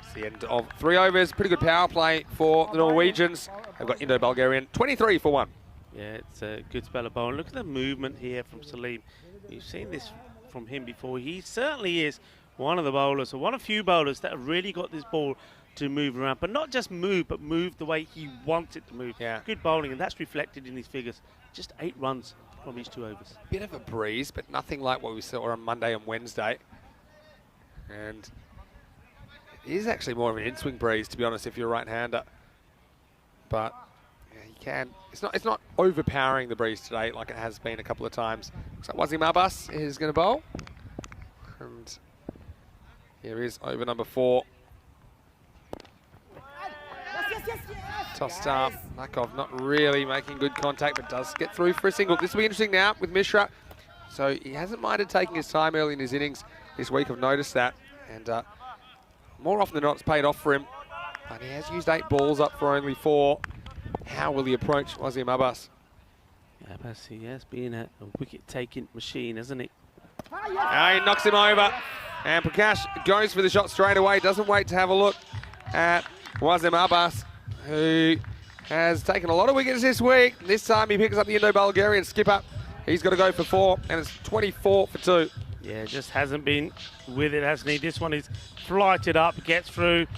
It's the end of 3 overs. Pretty good power play for the Norwegians. They've got Indo-Bulgarian 23 for 1. Yeah, it's a good spell of bowling. Look at the movement here from Salim. You've seen this from him before. He certainly is one of the bowlers, or one of few bowlers that have really got this ball to move around. But not just move, but move the way he wants it to move. Yeah. Good bowling, and that's reflected in his figures. Just 8 runs from his 2 overs. Bit of a breeze, but nothing like what we saw on Monday and Wednesday. And it is actually more of an in-swing breeze, to be honest, if you're a right-hander. But yeah, you can. It's not overpowering the breeze today like it has been a couple of times. Looks like Wasim Abbas is going to bowl. And here is over number 4. Tossed up. Lakov not really making good contact, but does get through for a single. This will be interesting now with Mishra. So he hasn't minded taking his time early in his innings this week. I've noticed that. And more often than not, it's paid off for him. But he has used 8 balls up for only 4. How will he approach Wasim Abbas? Abbas, he has been a wicket-taking machine, hasn't he? Now he knocks him over. And Prakash goes for the shot straight away. Doesn't wait to have a look at Wasim Abbas, who has taken a lot of wickets this week. This time he picks up the Indo-Bulgarian skipper. He's got to go for 4, and it's 24 for 2. Yeah, just hasn't been with it, hasn't he? This one is flighted up, gets through.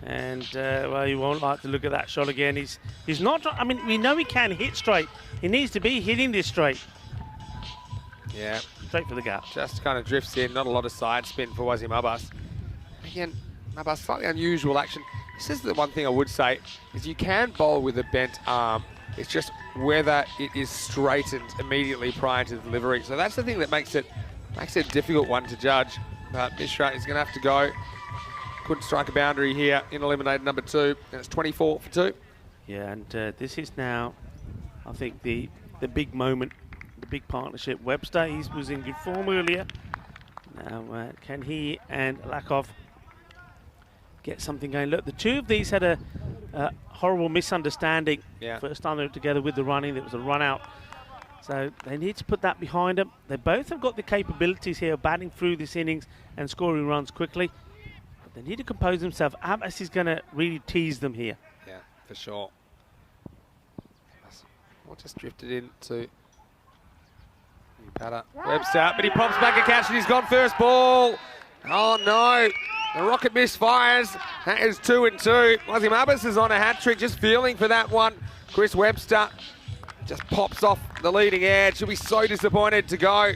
And, well, you won't like to look at that shot again. He's not, I mean, we know he can hit straight. He needs to be hitting this straight. Yeah. Straight for the gap. Just kind of drifts in. Not a lot of side spin for Wasim Abbas. Again, Abbas, slightly unusual action. This is the one thing I would say, is you can bowl with a bent arm. It's just whether it is straightened immediately prior to delivery. So that's the thing that makes it a difficult one to judge. But Mishra is going to have to go. Couldn't strike a boundary here in eliminated number 2, and it's 24 for 2. Yeah, and this is now, I think, the big moment, the big partnership. Webster, he was in good form earlier. Now, can he and Lakov get something going? Look, the 2 of these had a horrible misunderstanding. Yeah. First time they were together with the running, there was a run out. So they need to put that behind them. They both have got the capabilities here of batting through this innings and scoring runs quickly. They need to compose themselves. Abbas is going to really tease them here. Yeah, for sure. Well, just drifted into batter. Webster, but he pops back a catch and he's gone first ball. Oh no, the rocket misfires. That is 2 and 2. Wasim Abbas is on a hat trick, just feeling for that one. Chris Webster just pops off the leading edge. She'll be so disappointed to go.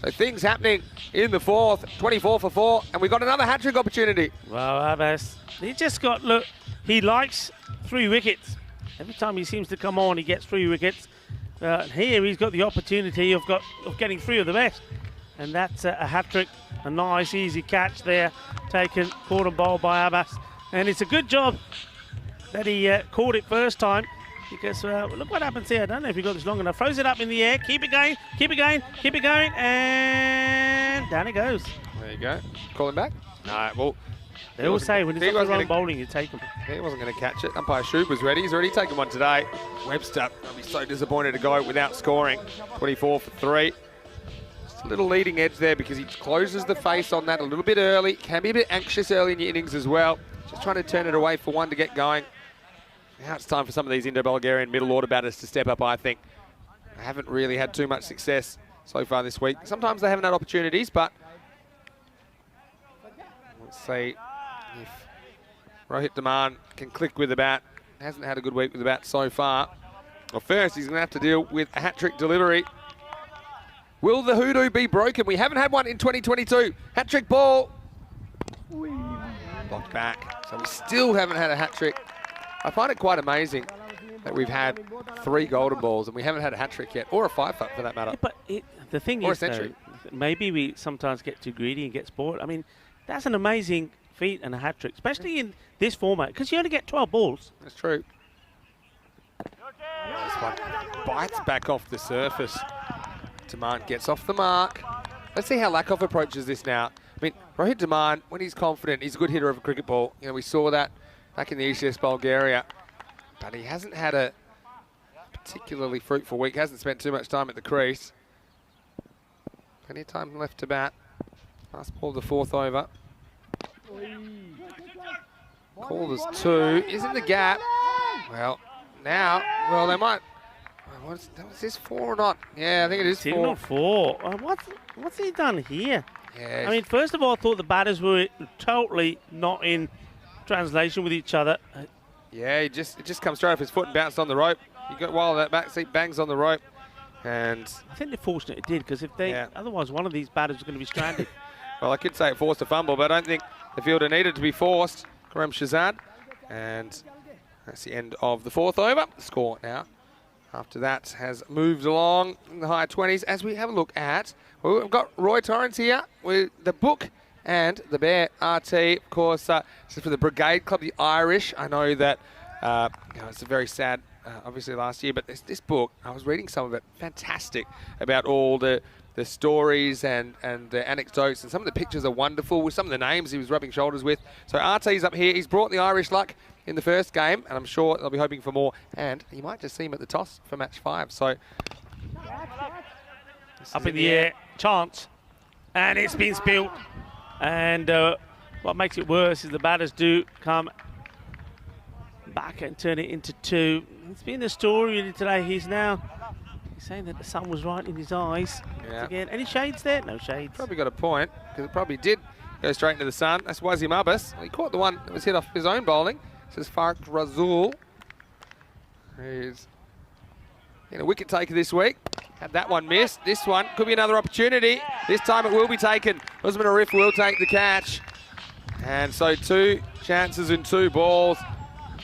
So things happening in the 4th, 24 for 4, and we've got another hat-trick opportunity. Well, Abbas, he just got, look, he likes 3 wickets. Every time he seems to come on, he gets 3 wickets. Here he's got the opportunity of getting 3 of the best. And that's a hat-trick, a nice, easy catch there, taken, caught and bowled by Abbas. And it's a good job that he caught it first time. Because look what happens here. I don't know if he got this long enough. Throws it up in the air. Keep it going. Keep it going. Keep it going. And down it goes. There you go. Call him back? No, well... They all say when it's off the run bowling, you take them. He wasn't going to catch it. Umpire Shub was ready. He's already taken one today. Webster will be so disappointed to go without scoring. 24 for 3. Just a little leading edge there because he closes the face on that a little bit early. Can be a bit anxious early in your innings as well. Just trying to turn it away for one to get going. Now it's time for some of these Indo-Bulgarian middle order batters to step up, I think. They haven't really had too much success so far this week. Sometimes they haven't had opportunities, but Let's see if Rohit Daman can click with the bat. Hasn't had a good week with the bat so far. Well, first he's going to have to deal with a hat-trick delivery. Will the hoodoo be broken? We haven't had one in 2022. Hat-trick ball. Blocked back. So we still haven't had a hat-trick. I find it quite amazing that we've had 3 golden balls and we haven't had a hat-trick yet, or a 5-putt for that matter. Yeah, but the thing Or is, a century. though, maybe we sometimes get too greedy and get spoiled. I mean, that's an amazing feat and a hat-trick, especially in this format, because you only get 12 balls. That's true. This one bites back off the surface. Daman gets off the mark. Let's see how Lakov approaches this now. I mean, Rohit Daman, when he's confident, he's a good hitter of a cricket ball. You know, we saw that back in the ECS Bulgaria. But he hasn't had a particularly fruitful week. Hasn't spent too much time at the crease. Plenty of time left to bat. Last ball of the 4th over. Called as 2. Is in the gap. Well, now, well, they might. Was this 4 or not? Yeah, I think it is 4. Signal 4. What's he done here? Yeah, I mean, first of all, I thought the batters were totally not in translation with each other. yeah, it just comes straight off his foot and bounced on the rope. You got while that back seat bangs on the rope, and I think they're fortunate it did, because if they, otherwise one of these batters was going to be stranded. well, I could say it forced a fumble, but I don't think the fielder needed to be forced. Karam Shazad, and that's the end of the 4th over. The score now, after that, has moved along in the high 20s. As we have a look at, well, we've got Roy Torrance here with the book and the Bear RT. Of course, this is for the Brigade Club, the Irish. I know that it's a very sad, obviously last year, but this book, I was reading some of it, fantastic, about all the stories and the anecdotes, and some of the pictures are wonderful with some of the names he was rubbing shoulders with. So RT's up here. He's brought the Irish luck in the first game, and I'm sure they'll be hoping for more. And you might just see him at the toss for match 5. So Up in the air, chance, and it's been spilled. And what makes it worse is the batters do come back and turn it into 2. It's been the story really today. He's saying that the sun was right in his eyes. Yeah. Again, any shades there? No shades. probably got a point, because it probably did go straight into the sun. That's Wazim Abbas. He caught the one that was hit off his own bowling. This is Fark Razul. He's in a wicket taker this week. Had that one missed. This one could be another opportunity. This time it will be taken. Usman Arif will take the catch. And so 2 chances and 2 balls.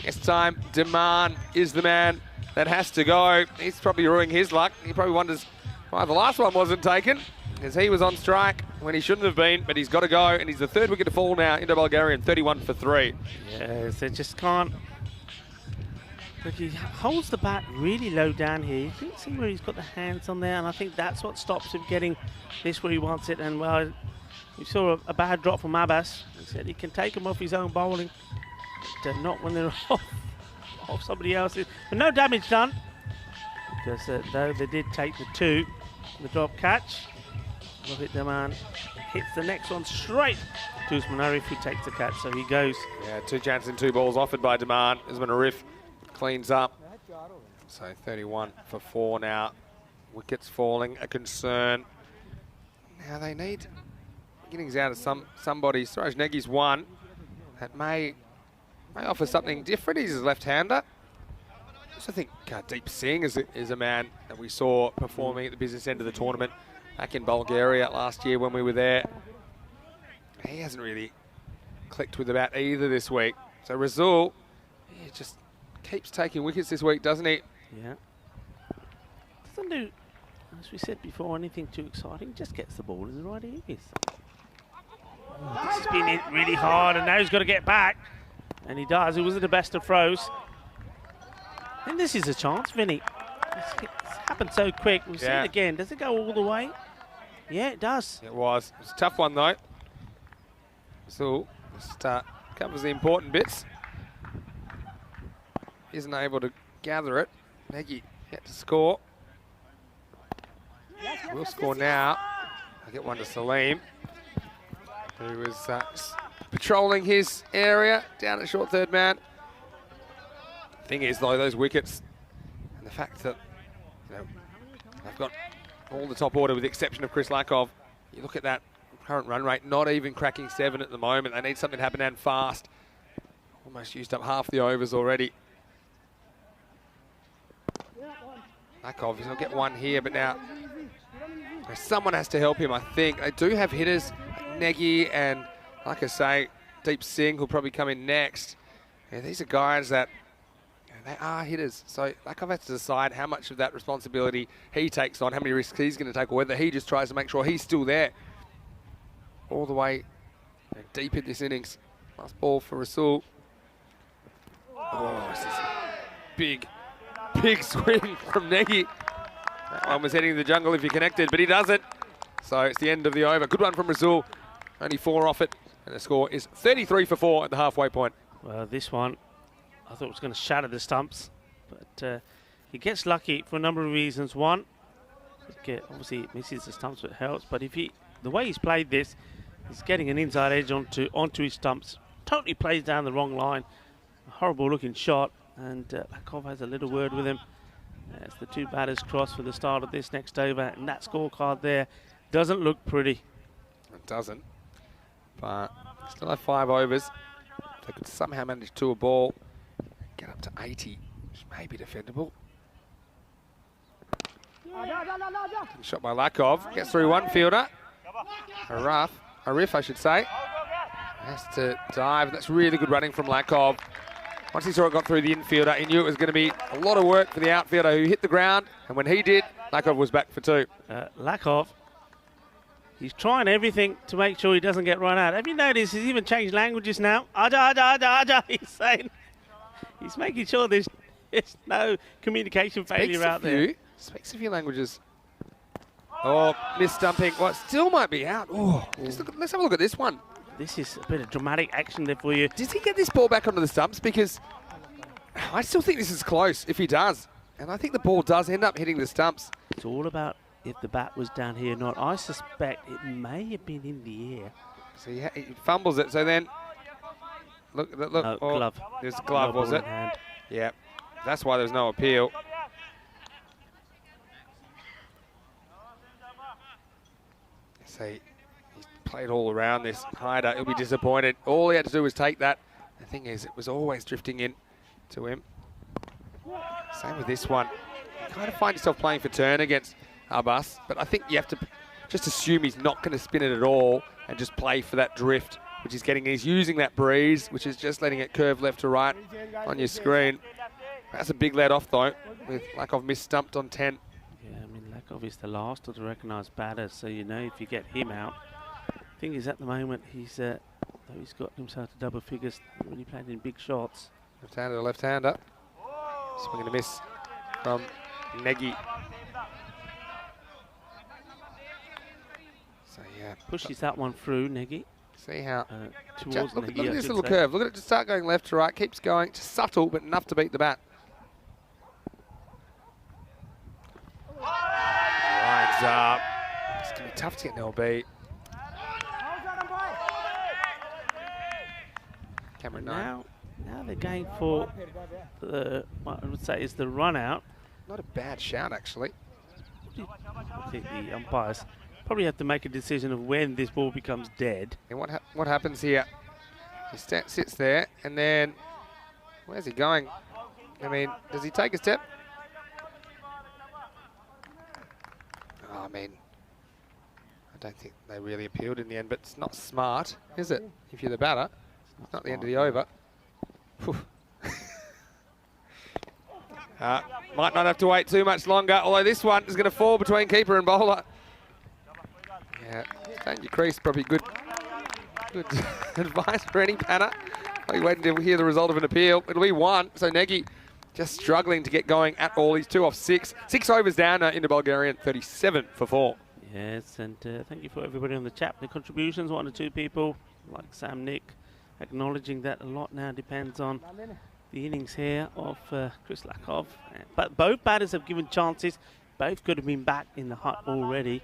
This time, Daman is the man that has to go. He's probably ruining his luck. He probably wonders why the last one wasn't taken, because he was on strike when he shouldn't have been, but he's got to go, and he's the 3rd wicket to fall now, Indo-Bulgarian, 31 for 3. Yes, they just can't. Look, he holds the bat really low down here. You can see where he's got the hands on there, and I think that's what stops him getting this where he wants it. And well, we saw a bad drop from Abbas. He said he can take him off his own bowling, but not when they're off somebody else's. But no damage done, because though they did take the 2, the drop catch. Rohit Daman hits the next one straight to Usman Arif, who takes the catch, so he goes. Yeah, 2 chances and 2 balls offered by Daman. Usman Arif cleans up. So 31 for 4 now. Wickets falling, a concern. Now they need innings out of somebody. Suraj Negi's 1. That may offer something different. He's a left-hander. I also think Deep Singh is a man that we saw performing at the business end of the tournament back in Bulgaria last year when we were there. He hasn't really clicked with the bat either this week. So Razul, he just keeps taking wickets this week, doesn't he? Yeah. Doesn't do, as we said before, anything too exciting. Just gets the ball in the right areas. Oh, this has been hit really hard, and now he's got to get back. And he does. It wasn't the best of throws. And this is a chance, Vinny. It's happened so quick. We'll see it again. Does it go all the way? Yeah, it does. It was. It's a tough one, though. So, just covers the important bits. Isn't able to gather it. Nagy yet to score. Will score now. I'll get one to Salim, who was patrolling his area down at short 3rd man. Thing is, though, those wickets and the fact that they've got all the top order with the exception of Chris Lakov. You look at that Current run rate, not even cracking 7 at the moment. They need something to happen and fast. Almost used up half the overs already. Lakov, he'll get one here, but now someone has to help him, I think. They do have hitters, Negi and, like I say, Deep Singh, who'll probably come in next. Yeah, these are guys that, they are hitters. So Lakov has to decide how much of that responsibility he takes on, how many risks he's going to take, or whether he just tries to make sure he's still there. All the way deep in this innings. Last ball for Rasul. Oh, this is a big swing from Negi. That one was heading to the jungle if he connected, but he doesn't. So it's the end of the over. Good one from Rasul. Only 4 off it. And the score is 33 for 4 at the halfway point. Well, this one, I thought it was going to shatter the stumps. But he gets lucky for a number of reasons. One, obviously it misses the stumps, but it helps. But the way he's played this, he's getting an inside edge onto his stumps. Totally plays down the wrong line. A horrible looking shot. And Lakov has a little word with him. As the two batters cross for the start of this next over. And that scorecard there doesn't look pretty. It doesn't. But still have 5 overs. If they could somehow manage to a ball, get up to 80, which may be defendable. Shot by Lakov. Gets through one fielder. Arif, I should say. Has to dive. That's really good running from Lakov. Once he saw it got through the infielder, he knew it was going to be a lot of work for the outfielder who hit the ground. And when he did, Lakov was back for 2. Lakov, he's trying everything to make sure he doesn't get run out. Have you noticed he's even changed languages now? Aja. He's saying, he's making sure there's no communication failure out there. Speaks a few languages. Oh, missed stumping. Well, it still might be out. Oh, let's have a look at this one. This is a bit of dramatic action there for you. Does he get this ball back onto the stumps? Because I still think this is close if he does. And I think the ball does end up hitting the stumps. It's all about if the bat was down here or not. I suspect it may have been in the air. So he fumbles it. So then, look. No, glove. There's a glove, was it? Yeah. That's why there's no appeal. See, he's played all around this. Hyder, he'll be disappointed. All he had to do was take that. The thing is, it was always drifting in to him. Same with this one. You kind of find yourself playing for turn against Abbas, but I think you have to just assume he's not going to spin it at all and just play for that drift, which he's getting. He's using that breeze, which is just letting it curve left to right on your screen. That's a big let off, though, with Lakov misstumped on 10. Yeah, I mean, Lakov is the last of the recognised batters, so you know if you get him out. The thing is, at the moment, though he's got himself to double figures, when he played in big shots. Left-hander to left-hander. Swing and a miss from Negi. So, yeah. Pushes that one through, Negi. See how... Towards look Negi, at this little curve. Look at it just start going left to right. Keeps going. Just subtle, but enough to beat the bat. Lines up. It's going to be tough to get an LB. Cameron Now they're going for what I would say is the run out. Not a bad shout, actually. I think the umpires probably have to make a decision of when this ball becomes dead. And what happens here? He sits there, and then where's he going? I mean, does he take a step? Oh, I mean, I don't think they really appealed in the end, but it's not smart, is it? If you're the batter, it's not the end of the over. Might not have to wait too much longer, although this one is going to fall between keeper and bowler. Yeah, stay in your crease, probably good advice for any batter. I'll be waiting to hear the result of an appeal. It'll be 1, so Negi just struggling to get going at all. He's 2 off 6. 6 overs down into Bulgarian, 37 for 4. Yes, and thank you for everybody on the chat. The contributions, 1 or 2 people, like Sam Nick, acknowledging that a lot now depends on the innings here of Chris Lakov. But both batters have given chances. Both could have been back in the hut already.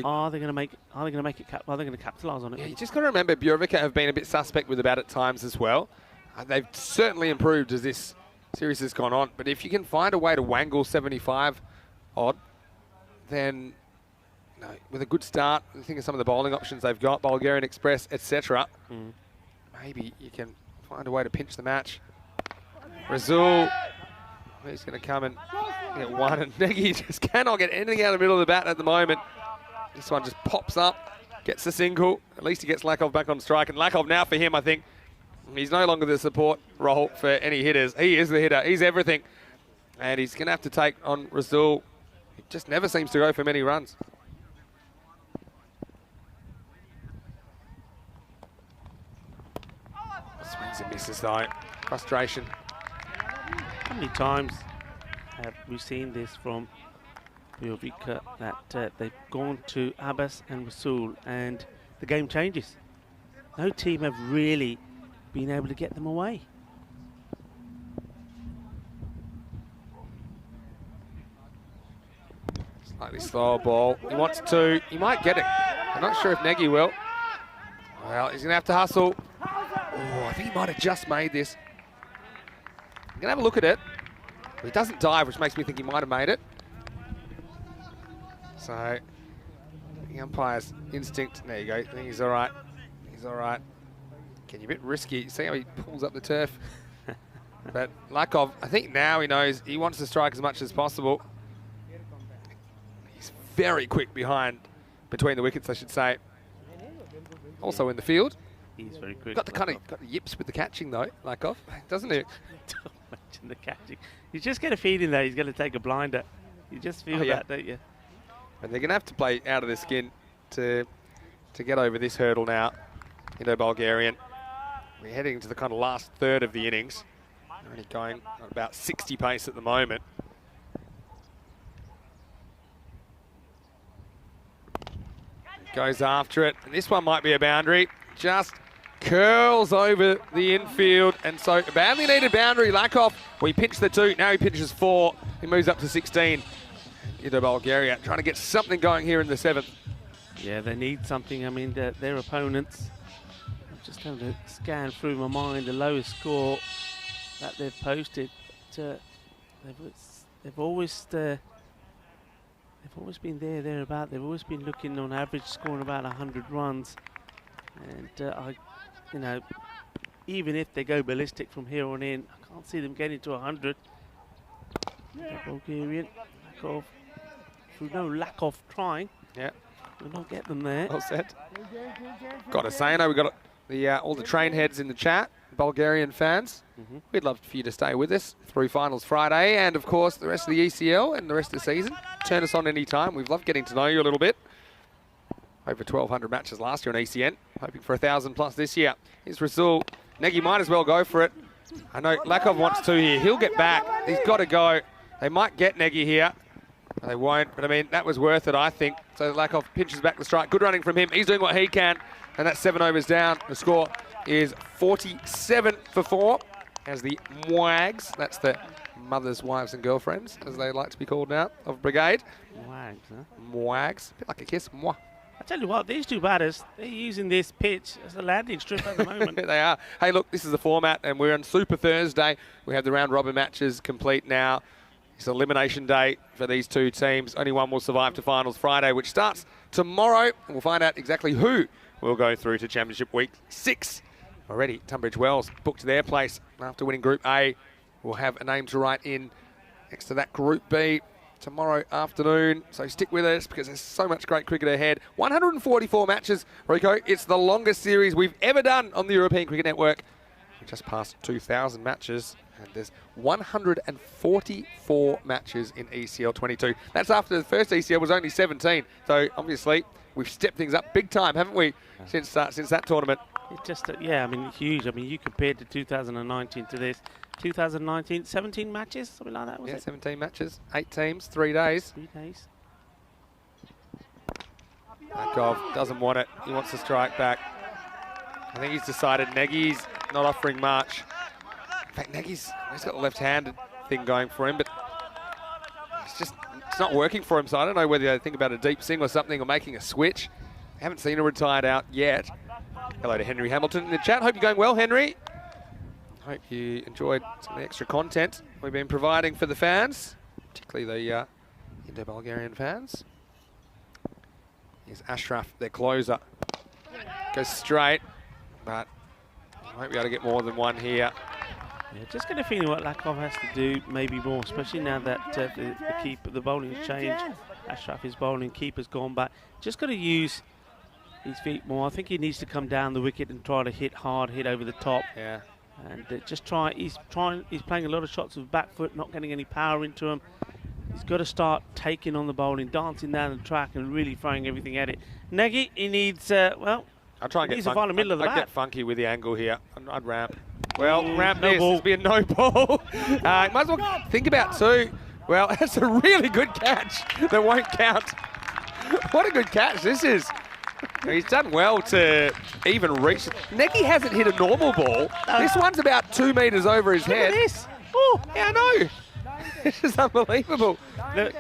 Are they going to make it? Are they going to capitalise on it? Yeah, you just got to remember, Bjorvika have been a bit suspect with the bat at times as well. They've certainly improved as this series has gone on. But if you can find a way to wangle 75 odd, then know, with a good start, think of some of the bowling options they've got, Bulgarian Express, etc. Maybe you can find a way to pinch the match. Razul, he's going to come and get one, and Negi just cannot get anything out of the middle of the bat at the moment. This one just pops up, gets the single. At least he gets Lakov back on strike, and Lakov now for him, I think, he's no longer the support role for any hitters. He is the hitter. He's everything. And he's going to have to take on Razul. He just never seems to go for many runs. Swings and misses though. Frustration. How many times have we seen this from Biovica that they've gone to Abbas and Rasul and the game changes? No team have really been able to get them away. Slightly slower ball. He wants to. He might get it. I'm not sure if Negi will. Well, he's going to have to hustle. Oh, I think he might have just made this. I'm going to have a look at it. He doesn't dive, which makes me think he might have made it. So, the umpire's instinct. There you go. I think he's all right. He's all right. Getting a bit risky. See how he pulls up the turf? But Lakov, I think now he knows he wants to strike as much as possible. He's very quick between the wickets, I should say. Also in the field. He's very quick. Got the yips with the catching though, Lakov, doesn't he? Don't mention the catching. You just get a feeling that he's going to take a blinder. You just feel that, don't you? And they're going to have to play out of their skin to get over this hurdle now. Indo-Bulgarian. We're heading to the kind of last third of the innings. They're only going at about 60 pace at the moment. Goes after it, and this one might be a boundary. Just curls over the infield, and so a badly needed boundary. Lakov, he pinched the 2, now he pinches 4. He moves up to 16. Indo-Bulgaria trying to get something going here in the 7th. Yeah, they need something. I mean, their opponents, I'm just having to scan through my mind the lowest score that they've posted. They've always been thereabout. They've always been looking on average, scoring about 100 runs. And even if they go ballistic from here on in, I can't see them getting to 100. Bulgarian, Lakov, through no lack of trying. Yeah. We'll not get them there. Well said. Got to say, I know we've got all the train heads in the chat, Bulgarian fans. We'd love for you to stay with us through Finals Friday and, of course, the rest of the ECL and the rest of the season. Turn us on any time. We've loved getting to know you a little bit. Over 1,200 matches last year on ECN. Hoping for 1,000 plus this year. Here's Rasul. Negi might as well go for it. I know Lakov wants to here. He'll get back. He's got to go. They might get Negi here. They won't, but I mean, that was worth it, I think. So Lakov pinches back the strike. Good running from him. He's doing what he can, and that's 7 overs down. The score is 47 for 4 as the Mwags, that's the mothers, wives and girlfriends, as they like to be called now, of Brigade. Mwags, huh? Mwags, a bit like a kiss. Mwah. I tell you what, these two batters, they're using this pitch as a landing strip at the moment. They are. Hey, look, this is the format, and we're on Super Thursday. We have the round robin matches complete now. It's elimination day for these two teams. Only one will survive to Finals Friday, which starts tomorrow. And we'll find out exactly who will go through to Championship Week 6. Already, Tunbridge Wells booked their place after winning Group A. We'll have a name to write in next to that Group B tomorrow afternoon. So stick with us because there's so much great cricket ahead. 144 matches, Rico. It's the longest series we've ever done on the European Cricket Network. We just passed 2,000 matches. And there's 144 matches in ECL 22. That's after the first ECL was only 17. So obviously we've stepped things up big time, haven't we, since that tournament? It's just, I mean, huge. I mean, you compared to 2019 to this. 2019, 17 matches, something like that, was it? 17 matches, 8 teams, 3 days. 3 days. Lakov doesn't want it. He wants to strike back. I think he's decided Negi's not offering much. In fact, he's got the left-handed thing going for him, but it's not working for him. So I don't know whether they think about a deep swing or something or making a switch. Haven't seen a retired out yet. Hello to Henry Hamilton in the chat. Hope you're going well, Henry. Hope you enjoyed some of the extra content we've been providing for the fans, particularly the Indo-Bulgarian fans. Here's Ashraf, their closer. Goes straight, but won't be able to get more than one here. Yeah, just get a feeling what Lakov has to do, maybe more, especially now that the bowling has changed. Ashraf is bowling, keeper's gone back. Just got to use his feet more. I think he needs to come down the wicket and try to hit hard, hit over the top. Yeah. And just try. He's playing a lot of shots with back foot, not getting any power into him. He's got to start taking on the bowling, dancing down the track, and really throwing everything at it. Nagy, he needs I'll try and get to find the middle of the bat. I'd get funky with the angle here. I'd ramp. Well, ramp no this. ball. It's be a no ball. Might as well think about two. Well, that's a really good catch that won't count. What a good catch this is. He's done well to even reach. Nagy hasn't hit a normal ball. This one's about 2 metres over his head. Look at this. Oh, yeah, I know. This is unbelievable. Look,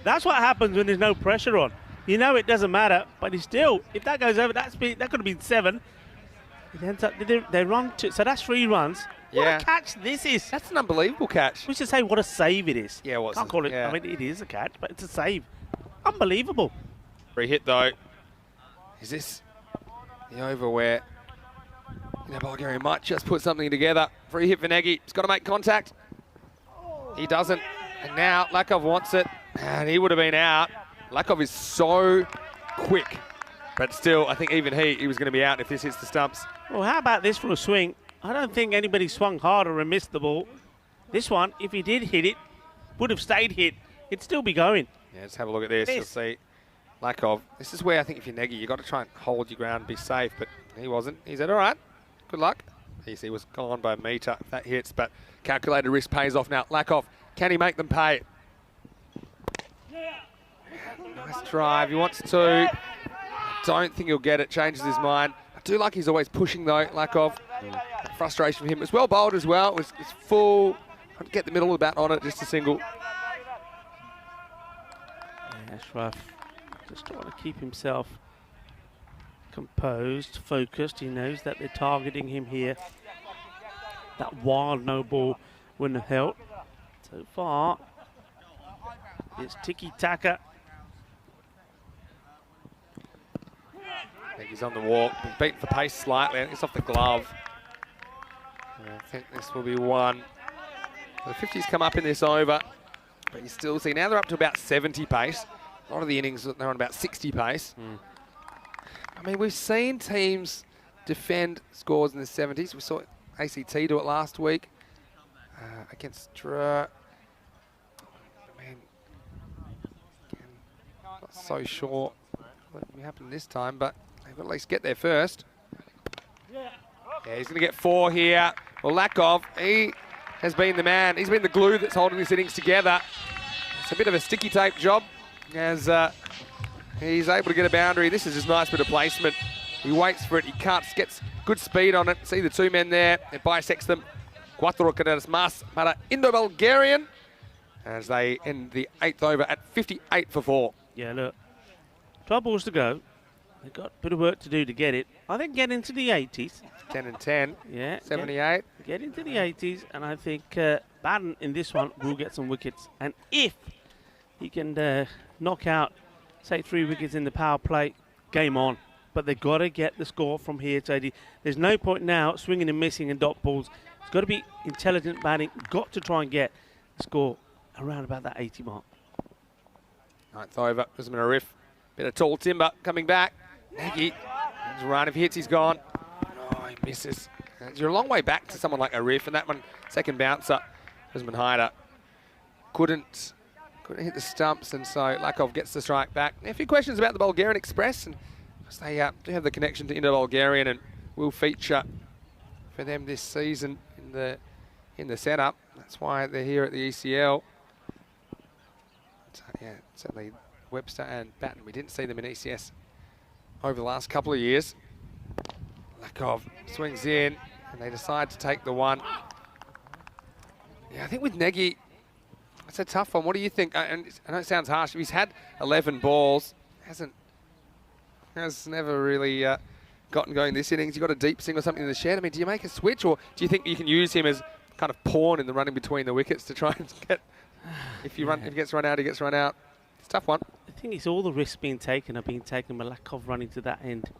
that's what happens when there's no pressure on. You know it doesn't matter, but it's still, if that goes over, that could have been 7. It ends up, they run to, so that's 3 runs. What Yeah. a catch this is. That's an unbelievable catch. We should say what a save it is. Yeah, Can't call it, yeah. I mean, it is a catch, but it's a save. Unbelievable. Free hit though. Is this the over where Bulgaria might just put something together? Free hit for Nagy. He's got to make contact. He doesn't. And now Lakov wants it. And he would have been out. Lakov is so quick. But still, I think even he was going to be out if this hits the stumps. Well, how about this for a swing? I don't think anybody swung harder and missed the ball. This one, if he did hit it, would have stayed hit. It'd still be going. Yeah, let's have a look at this. You'll see Lakov. This is where I think if you're Nagy, you've got to try and hold your ground and be safe. But he wasn't. He said, all right, good luck. He was gone by a metre if that hits. But calculated risk pays off now. Lakov, can he make them pay? Nice drive. He wants to. Don't think he'll get it. Changes his mind. I do like he's always pushing though, Lakov. Frustration for him. It was well bowled as well. It's full. Trying to get the middle of the bat on it. Just a single. Yeah, Ashraf just trying to keep himself composed, focused. He knows that they're targeting him here. That wild no ball wouldn't have helped. So far, it's tiki-taka. I think he's on the walk. Been beaten for pace slightly. I think it's off the glove. And I think this will be one. The 50s come up in this over. But you still see, now they're up to about 70 pace. A lot of the innings, they're on about 60 pace. I mean, we've seen teams defend scores in the 70s. We saw ACT do it last week against Dra. I mean, again, not so sure what will happen this time, but they've got to at least get there first. Yeah, he's going to get 4 here. Well, Lakov, he has been the man. He's been the glue that's holding this innings together. It's a bit of a sticky tape job as he's able to get a boundary. This is just a nice bit of placement. He waits for it. He cuts, gets good speed on it. See the 2 men there. It bisects them. Cuatro cadenas más para Indo-Bulgarian as they end the 8th over at 58 for 4. Yeah, look, 12 balls to go. They've got a bit of work to do to get it. I think get into the 80s. 10 and 10. Yeah. 78. Get into the 80s, and I think Batten in this one will get some wickets. And if he can knock out, say, 3 wickets in the power play, game on. But they've got to get the score from here to 80. There's no point now swinging and missing and dot balls. It's got to be intelligent batting. Got to try and get the score around about that 80 mark. 9th over. There's been a riff. Bit of tall timber coming back. Nagy. He's run. If he hits, he's gone. Oh, he misses. You're a long way back to someone like a riff, and that one, second bouncer, Usman Haider couldn't hit the stumps, and so Lakov gets the strike back. Now, a few questions about the Bulgarian Express, and they do have the connection to Indo-Bulgarian and will feature for them this season in the setup. That's why they're here at the ECL. So, yeah, certainly Webster and Batten. We didn't see them in ECS over the last couple of years. Lakov swings in, and they decide to take the 1. Yeah, I think with Nagy, it's a tough one. What do you think? And I know it sounds harsh. He's had 11 balls. Has never really gotten going this innings. You've got a deep swing or something in the shed. I mean, do you make a switch, or do you think you can use him as kind of pawn in the running between the wickets to try and get... If he gets run out, he gets run out. It's a tough one. The thing is, all the risks being taken are being taken by Lakov running to that end.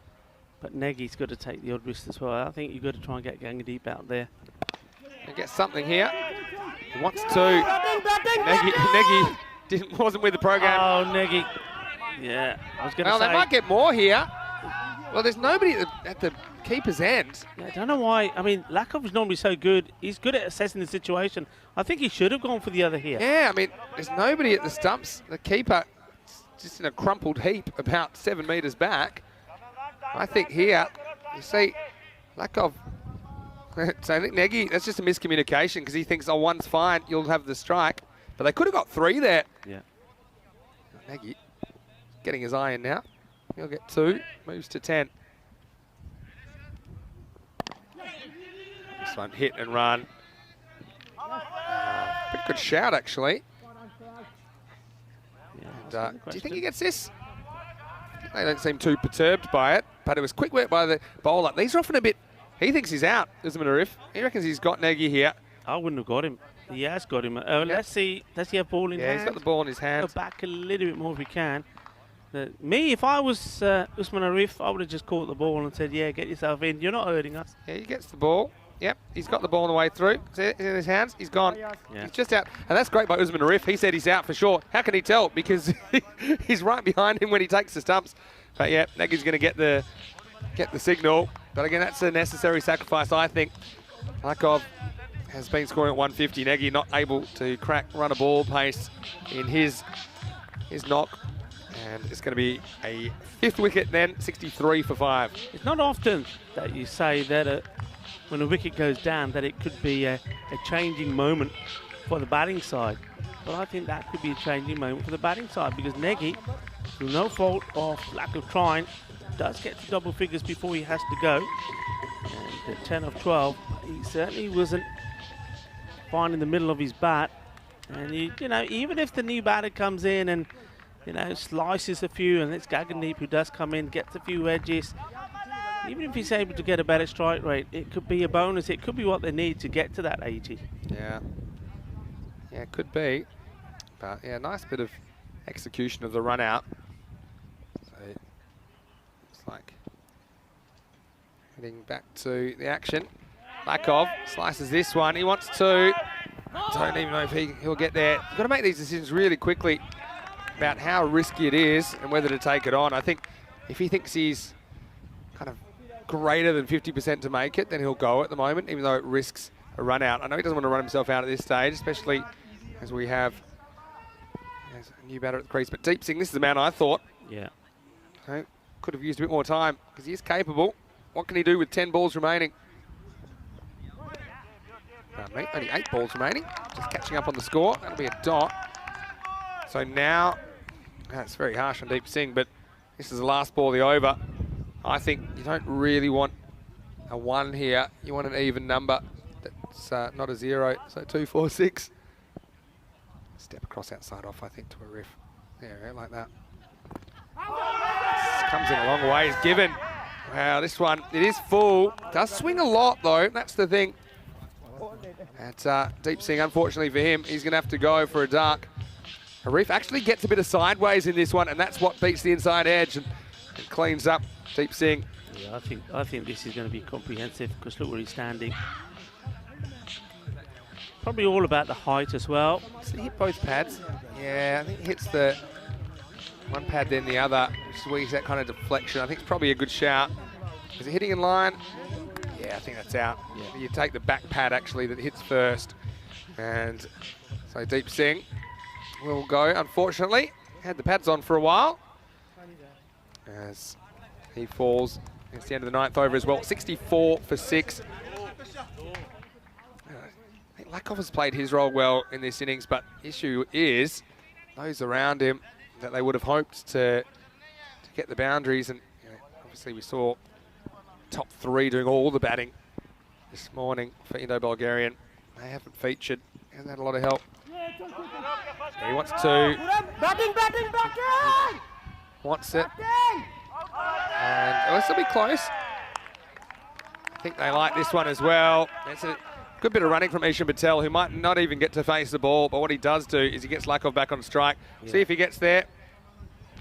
But Nagy's got to take the odd risk as well. I think you've got to try and get Gangadeep out there. And get something here. He wants to. Nagy wasn't with the program. Oh, Nagy. Yeah, I was going to say. Well, they might get more here. Well, there's nobody at the keeper's end. Yeah, I don't know why. I mean, Lakov is normally so good. He's good at assessing the situation. I think he should have gone for the other here. Yeah, I mean, there's nobody at the stumps. The keeper just in a crumpled heap about 7 metres back. I think here, you see, Lakov. So I think Nagy, that's just a miscommunication because he thinks, oh, one's fine, you'll have the strike. But they could have got 3 there. Yeah. Nagy getting his eye in now. He'll get 2, moves to 10. This one hit and run. Pretty good shout, actually. Yeah, And, do you think he gets this? They don't seem too perturbed by it, but it was quick work by the bowler. These are often a bit. He thinks he's out, Usman Arif. He reckons he's got Nagy here. I wouldn't have got him. He has got him. Let's see. Does he have ball in hand? Yeah, he's got the ball in his Go hands. back a little bit more if we can. Me, if I was Usman Arif, I would have just caught the ball and said, yeah, get yourself in. You're not hurting us. Yeah, he gets the ball. Yep, he's got the ball on the way through. See it in his hands. He's gone. Yeah. He's just out. And that's great by Usman Arif. He said he's out for sure. How can he tell? Because he's right behind him when he takes the stumps. But yeah, Nagy's going to get the signal. But again, that's a necessary sacrifice, I think. Lakov has been scoring at 150. Nagy not able to run a ball pace in his knock. And it's going to be a 5th wicket then, 63 for 5. It's not often that you say that when a wicket goes down that it could be a changing moment for the batting side. But I think that could be a changing moment for the batting side because Nagy, through no fault of lack of trying, does get to double figures before he has to go. And at 10 of 12, he certainly wasn't finding the middle of his bat. And, you know, even if the new batter comes in and, you know, slices a few, and it's Gangadeep who does come in, gets a few edges, even if he's able to get a better strike rate, it could be a bonus. It could be what they need to get to that 80. Yeah. Yeah, it could be. But yeah, nice bit of execution of the run out. So it's like heading back to the action. Lakov slices this one. He wants to. Don't even know if he'll get there. You've got to make these decisions really quickly about how risky it is and whether to take it on. I think if he thinks he's kind of greater than 50% to make it, then he'll go at the moment, even though it risks a run out. I know he doesn't want to run himself out at this stage, especially as we have a new batter at the crease. But Deep Singh, this is the man I thought. Yeah. Okay, could have used a bit more time because he is capable. What can he do with 10 balls remaining? Only 8 balls remaining. Just catching up on the score. That'll be a dot. So now, that's very harsh on Deep Singh, but this is the last ball of the over. I think you don't really want a 1 here. You want an even number that's not a 0. So 2, 4, 6. Step across outside off, I think, to a riff. Yeah, like that. This comes in a long way. He's given. Wow, this one, it is full. Does swing a lot, though. That's the thing. Deep Singh, unfortunately for him, he's going to have to go for a dark. Arif actually gets a bit of sideways in this one, and that's what beats the inside edge and cleans up Deep Singh. Yeah, I think this is going to be comprehensive because look where he's standing. Probably all about the height as well. Does he hit both pads? Yeah, I think he hits the one pad then the other, which is where he's that kind of deflection. I think it's probably a good shout. Is it hitting in line? Yeah, I think that's out. Yeah. You take the back pad actually that hits first. And so Deep Singh will go, unfortunately. Had the pads on for a while. As he falls. It's the end of the 9th over as well. 64 for 6. I think Lakov has played his role well in this innings, but issue is those around him that they would have hoped to get the boundaries. And you know, obviously we saw top 3 doing all the batting this morning for Indo-Bulgarian. They haven't featured. Hasn't had a lot of help. So he wants to. Batting! Wants it. And this will be close. I think they like this one as well. It's a good bit of running from Ishan Patel, who might not even get to face the ball, but what he does do is he gets Lakov back on strike. Yeah. See if he gets there.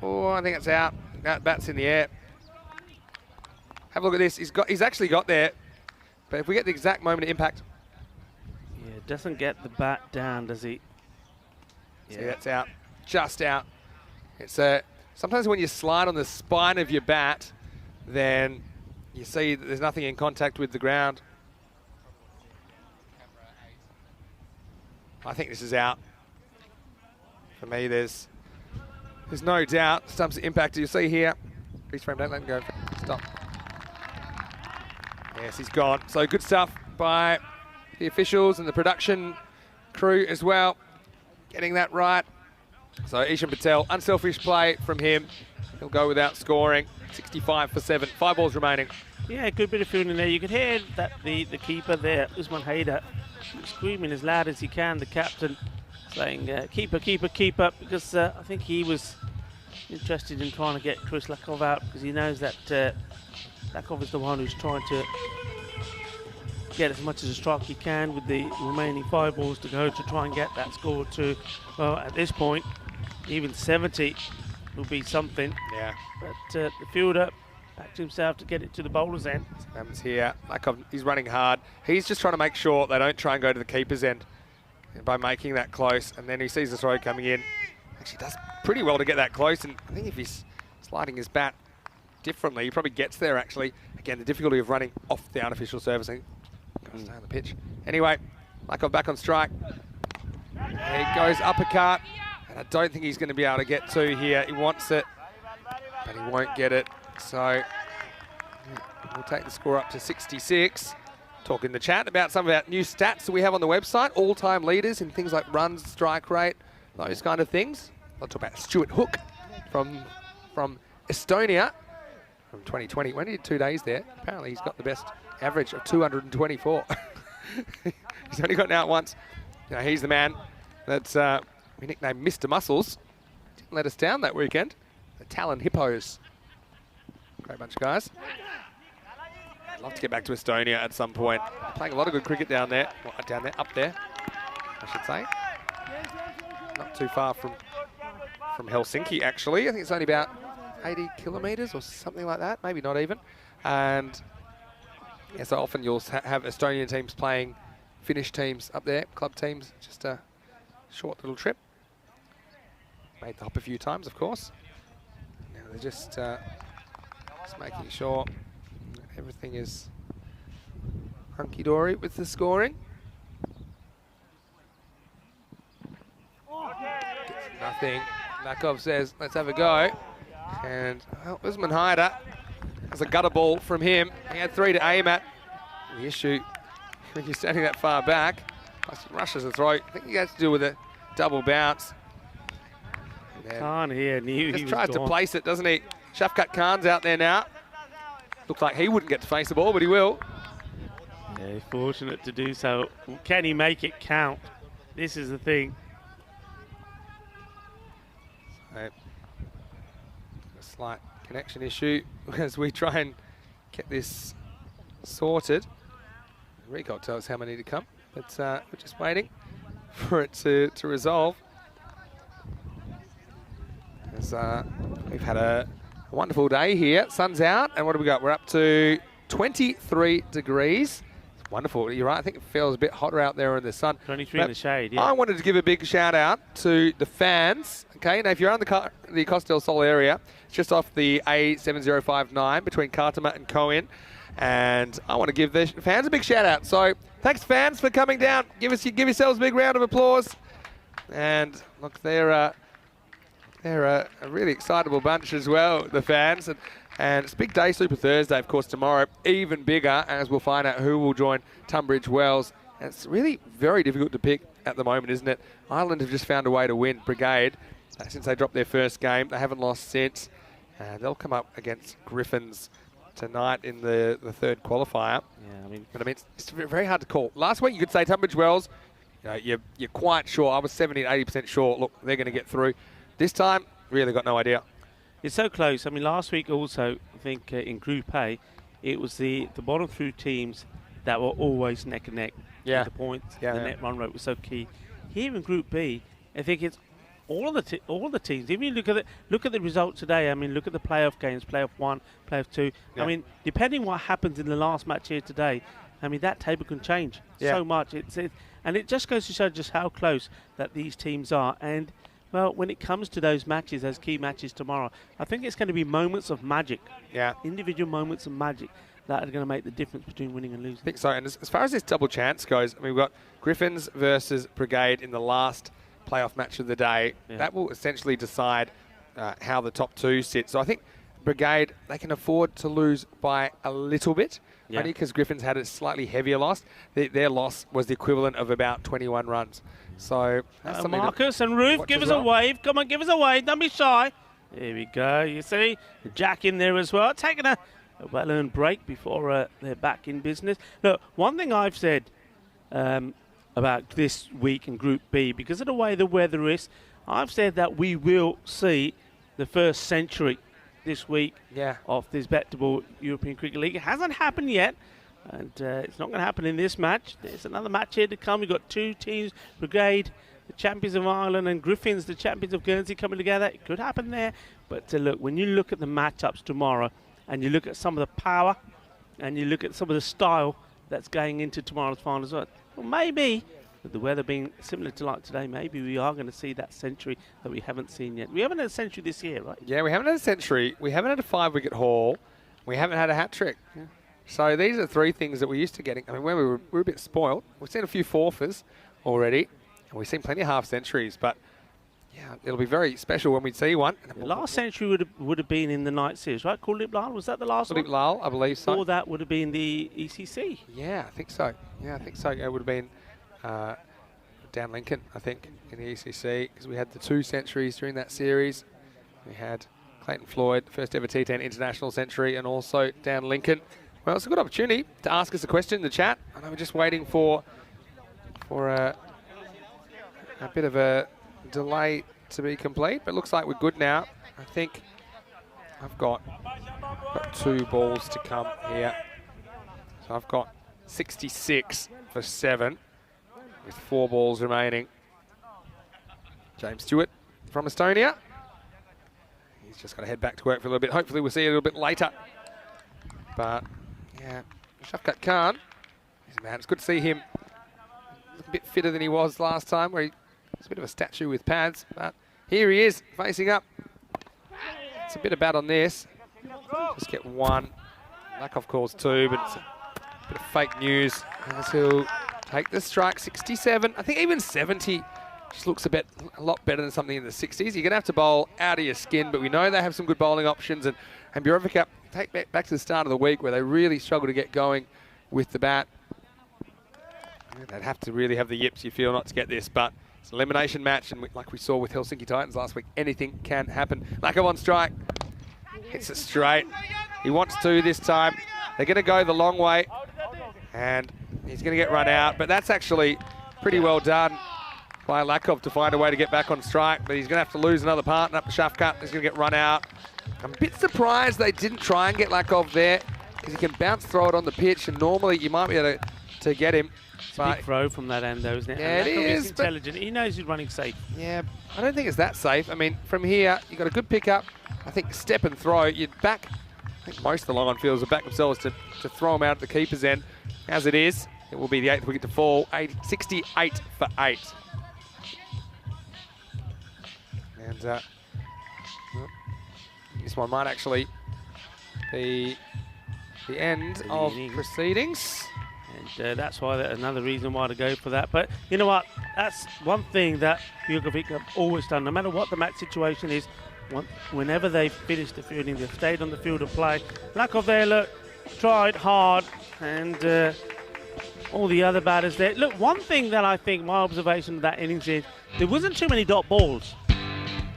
Oh, I think it's out. That bat's in the air. Have a look at this. He's actually got there. But if we get the exact moment of impact. Yeah, doesn't get the bat down, does he? Yeah, see, that's out. Just out. It's sometimes when you slide on the spine of your bat, then you see that there's nothing in contact with the ground. I think this is out. For me, there's no doubt. Stumps impact. You see here. Freeze frame, don't let him go. Stop. Yes, he's gone. So good stuff by the officials and the production crew as well. Getting that right. So Ishan Patel, unselfish play from him. He'll go without scoring. 65 for 7. 5 balls remaining. Yeah, good bit of fielding there. You could hear that the keeper there, Usman Haider, screaming as loud as he can, the captain, saying, keeper, keeper, keeper, because I think he was interested in trying to get Chris Lakov out because he knows that Lakov is the one who's trying to get as much as a strike he can with the remaining 5 balls to go to try and get that score to, well, at this point, even 70 will be something. Yeah. But the fielder backed himself to get it to the bowler's end. Sam's here. Lakov, he's running hard. He's just trying to make sure they don't try and go to the keeper's end by making that close. And then he sees the throw coming in. Actually does pretty well to get that close. And I think if he's sliding his bat differently, he probably gets there, actually. Again, the difficulty of running off the unofficial servicing. Got to stay on the pitch. Anyway, Lakov back on strike. There he goes, uppercut. And I don't think he's going to be able to get 2 here. He wants it, but he won't get it. So we'll take the score up to 66. Talk in the chat about some of our new stats that we have on the website. All-time leaders in things like runs, strike rate, those kind of things. I'll talk about Stuart Hook from Estonia from 2020. When he did 2 days there, apparently he's got the best average of 224. He's only gotten out once. You know, he's the man that's we nicknamed Mr. Muscles. Didn't let us down that weekend. The Talon Hippos. Great bunch of guys. I'd love to get back to Estonia at some point. Playing a lot of good cricket down there. Well, down there, up there, I should say. Not too far from Helsinki, actually. I think it's only about 80 kilometres or something like that. Maybe not even. And yeah, so often you'll have Estonian teams playing Finnish teams up there, club teams. Just a short little trip. Made the hop a few times, of course. Now they're just making sure everything is hunky-dory with the scoring. Gets nothing. Lakov says, let's have a go. And well, Usman Haider has a gutter ball from him. He had 3 to aim at. The issue, when you're standing that far back, rushes the throw. I think he has to do with a double bounce. Khan here knew he just was tries gone. to place it, doesn't he? Shafkat Khan's out there now. Looks like he wouldn't get to face the ball, but he will. Yeah, fortunate to do so. Can he make it count? This is the thing. So, a slight connection issue as we try and get this sorted. Rico will tell us how many to come, but we're just waiting for it to resolve. As we've had a wonderful day here. Sun's out, and what do we got? We're up to 23 degrees. It's wonderful. You're right. I think it feels a bit hotter out there in the sun. 23 in the shade, yeah. I wanted to give a big shout out to the fans. Okay, now if you're on the Costa del Sol area, it's just off the A7059 between Cartama and Coen, and I want to give the fans a big shout out. So thanks, fans, for coming down. Give yourselves a big round of applause. And look, they're a really excitable bunch as well, the fans. And it's a big day, Super Thursday, of course, tomorrow. Even bigger, as we'll find out who will join Tunbridge Wells. And it's really very difficult to pick at the moment, isn't it? Ireland have just found a way to win. Brigade, since they dropped their first game, they haven't lost since. And they'll come up against Griffins tonight in the third qualifier. Yeah, But I mean, it's very hard to call. Last week you could say Tunbridge Wells, you're quite sure. I was 70 to 80% sure, look, they're going to get through. This time, really got no idea. It's so close. I mean, last week also, I think in Group A, it was the bottom 3 teams that were always neck and neck. Yeah. The points, Yeah, the yeah. net run rate was so key. Here in Group B, I think it's all the teams. If you look at the results today, I mean, look at the playoff games, playoff 1, playoff 2. Yeah. I mean, depending what happens in the last match here today, I mean, that table can change so much. And it just goes to show just how close that these teams are. And, well, when it comes to those matches, those key matches tomorrow, I think it's going to be moments of magic. Yeah. Individual moments of magic that are going to make the difference between winning and losing. I think so. And as far as this double chance goes, I mean, we've got Griffins versus Brigade in the last playoff match of the day. Yeah. That will essentially decide how the top 2 sit. So I think Brigade, they can afford to lose by a little bit. Yeah. Only because Griffins had a slightly heavier loss. Their loss was the equivalent of about 21 runs. So that's something Marcus and Ruth, watch give as us a well. wave. Come on, give us a wave. Don't be shy. Here we go. You see, Jack in there as well, taking a well-earned break before they're back in business. Look, one thing I've said about this week in Group B, because of the way the weather is, I've said that we will see the first century this week of this BET2BALL European Cricket League. It hasn't happened yet, and it's not going to happen in this match. There's another match here to come. We've got 2 teams, Brigade, the champions of Ireland, and Griffins, the champions of Guernsey, coming together. It could happen there. But look, when you look at the matchups tomorrow, and you look at some of the power, and you look at some of the style that's going into tomorrow's final as well, maybe, with the weather being similar to like today, maybe we are going to see that century that we haven't seen yet. We haven't had a century this year, right? Yeah, we haven't had a century. We haven't had a 5-wicket haul. We haven't had a hat trick. Yeah. So these are 3 things that we're used to getting. I mean, when we were a bit spoiled. We've seen a few forfers already, and we've seen plenty of half centuries. But yeah, it'll be very special when we see one. The last century would have been in the night series, right? Kuldeep Lal, was that the last Kuldeep one? Lal, I believe so. Or that would have been the ECC. Yeah, I think so. It would have been down Lincoln, I think, in the ECC, because we had the 2 centuries during that series. We had Clayton Floyd, first ever T10 international century, and also down Lincoln. Well, it's a good opportunity to ask us a question in the chat. I know we're just waiting for a bit of a delay to be complete, but looks like we're good now. I think I've got 2 balls to come here. So I've got 66 for 7 with 4 balls remaining. James Stewart from Estonia. He's just got to head back to work for a little bit. Hopefully we'll see it a little bit later. But yeah, Shafkat Khan, man, it's good to see him a bit fitter than he was last time, where he was a bit of a statue with pads. But here he is, facing up. It's a bit of bat on this. Just get 1. Lakoff calls 2, but it's a bit of fake news as he'll take the strike. 67, I think even 70 just looks a lot better than something in the 60s. You're going to have to bowl out of your skin, but we know they have some good bowling options. And Burovica, take back to the start of the week where they really struggle to get going with the bat. They'd have to really have the yips, you feel, not to get this, but it's an elimination match, and like we saw with Helsinki Titans last week, anything can happen. Lakoff on strike, hits it straight. He wants to this time. They're going to go the long way, and he's going to get run out, but that's actually pretty well done by Lakoff to find a way to get back on strike, but he's going to have to lose another partner up to Shafkat. He's going to get run out. I'm a bit surprised they didn't try and get Lakoff there, because he can bounce throw it on the pitch, and normally you might be able to get him. It's a big throw from that end, though, isn't it? Yeah, and it Lakoff is. Intelligent. He knows he's running safe. Yeah, I don't think it's that safe. I mean, from here, you've got a good pickup. I think step and throw. You'd back, I think most of the long-on fielders will back themselves to throw them out at the keeper's end. As it is, it will be the 8th wicket to fall. 68 for 8. And well, this one might actually be the end of proceedings. And that's why another reason why to go for that. But you know what? That's one thing that Burovica have always done. No matter what the match situation is, whenever they finished the fielding, they've stayed on the field of play. Lakoff there, look, tried hard, and all the other batters there. Look, one thing that I think, my observation of that innings is, there wasn't too many dot balls,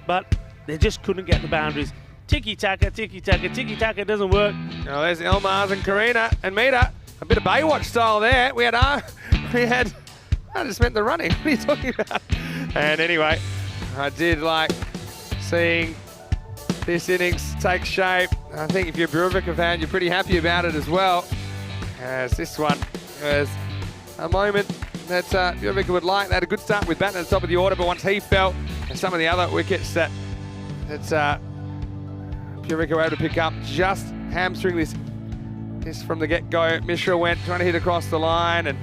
but they just couldn't get the boundaries. Tiki-taka, tiki-taka, tiki-taka doesn't work. Now there's Elmars and Karina and Mita. A bit of Baywatch style there. I just meant the running. What are you talking about? And anyway, I did like seeing this innings take shape. I think if you're a Burovica fan, you're pretty happy about it as well, as this one was a moment that Burovica would like. They had a good start with batting at the top of the order, but once he fell, And some of the other wickets that Purica were able to pick up just hamstring this from the get-go. Mishra went trying to hit across the line, and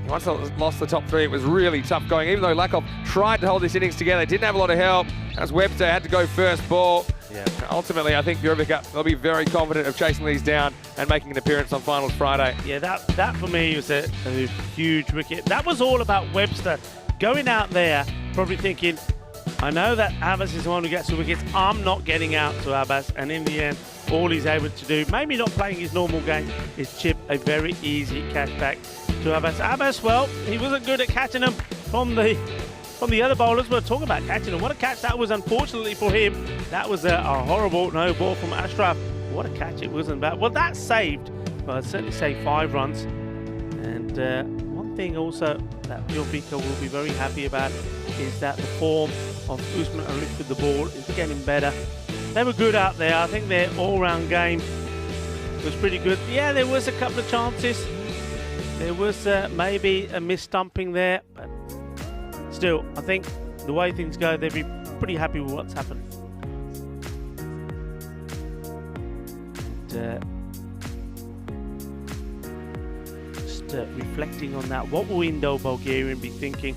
once they lost the top three, it was really tough going. Even though Lakov tried to hold this innings together, didn't have a lot of help. As Webster had to go first ball. Yeah. Ultimately, I think Purica, they'll be very confident of chasing these down and making an appearance on finals Friday. Yeah, that for me was a huge wicket. That was all about Webster going out there, probably thinking, I know that Abbas is the one who gets the wickets. I'm not getting out to Abbas. And in the end, all he's able to do, maybe not playing his normal game, is chip a very easy catch back to Abbas. Abbas, well, he wasn't good at catching them from the other bowlers. We're talking about catching them. What a catch that was, unfortunately for him. That was a horrible no ball from Ashraf. What a catch it wasn't bad. Well, that saved, well, I'd certainly say 5 runs. And one thing also that Purica will be very happy about is that the form of Usman and Luke with the ball is getting better. They were good out there. I think their all-round game was pretty good. Yeah, there was a couple of chances. There was maybe a mis-stumping there, but still, I think the way things go, they'll be pretty happy with what's happened. And, just reflecting on that, what will Indo-Bulgarian be thinking?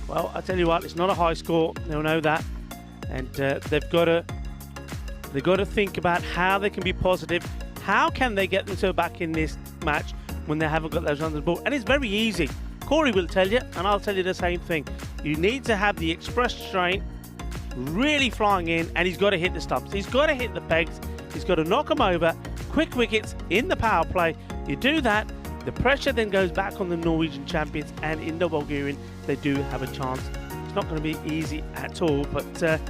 Well, I tell you what, it's not a high score. They'll know that, and they've got to think about how they can be positive. How can they get themselves back in this match when they haven't got those runs on the ball? And it's very easy. Corey will tell you, and I'll tell you the same thing. You need to have the express train really flying in, and he's got to hit the stumps. He's got to hit the pegs. He's got to knock them over. Quick wickets in the power play. You do that, the pressure then goes back on the Norwegian champions, and Indo-Bulgarian, they do have a chance. It's not going to be easy at all, but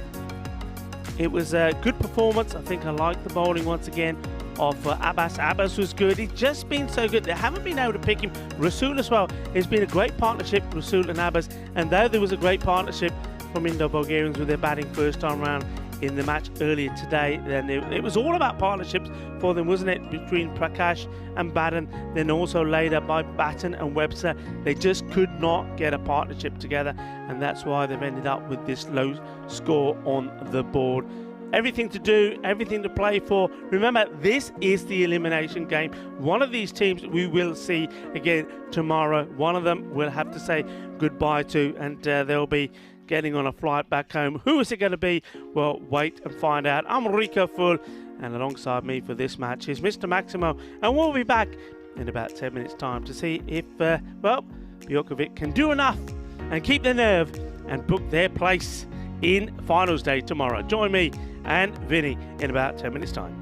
it was a good performance. I think I liked the bowling once again of Abbas. Abbas was good. He's just been so good. They haven't been able to pick him. Rasul as well. It's been a great partnership, Rasul and Abbas. And though there was a great partnership from Indo-Bulgarians with their batting first time round in the match earlier today, then it was all about partnerships for them, wasn't it? Between Prakash and Batten, then also later by Batten and Webster. They just could not get a partnership together, and that's why they've ended up with this low score on the board. Everything to do, everything to play for. Remember, this is the elimination game. One of these teams we will see again tomorrow. One of them we'll have to say goodbye to, and they'll be getting on a flight back home. Who is it going to be? Well, wait and find out. I'm Rico Full, and alongside me for this match is Mr. Maximo, and we'll be back in about 10 minutes' time to see if, Bjokovic can do enough and keep their nerve and book their place in finals day tomorrow. Join me and Vinny in about 10 minutes' time.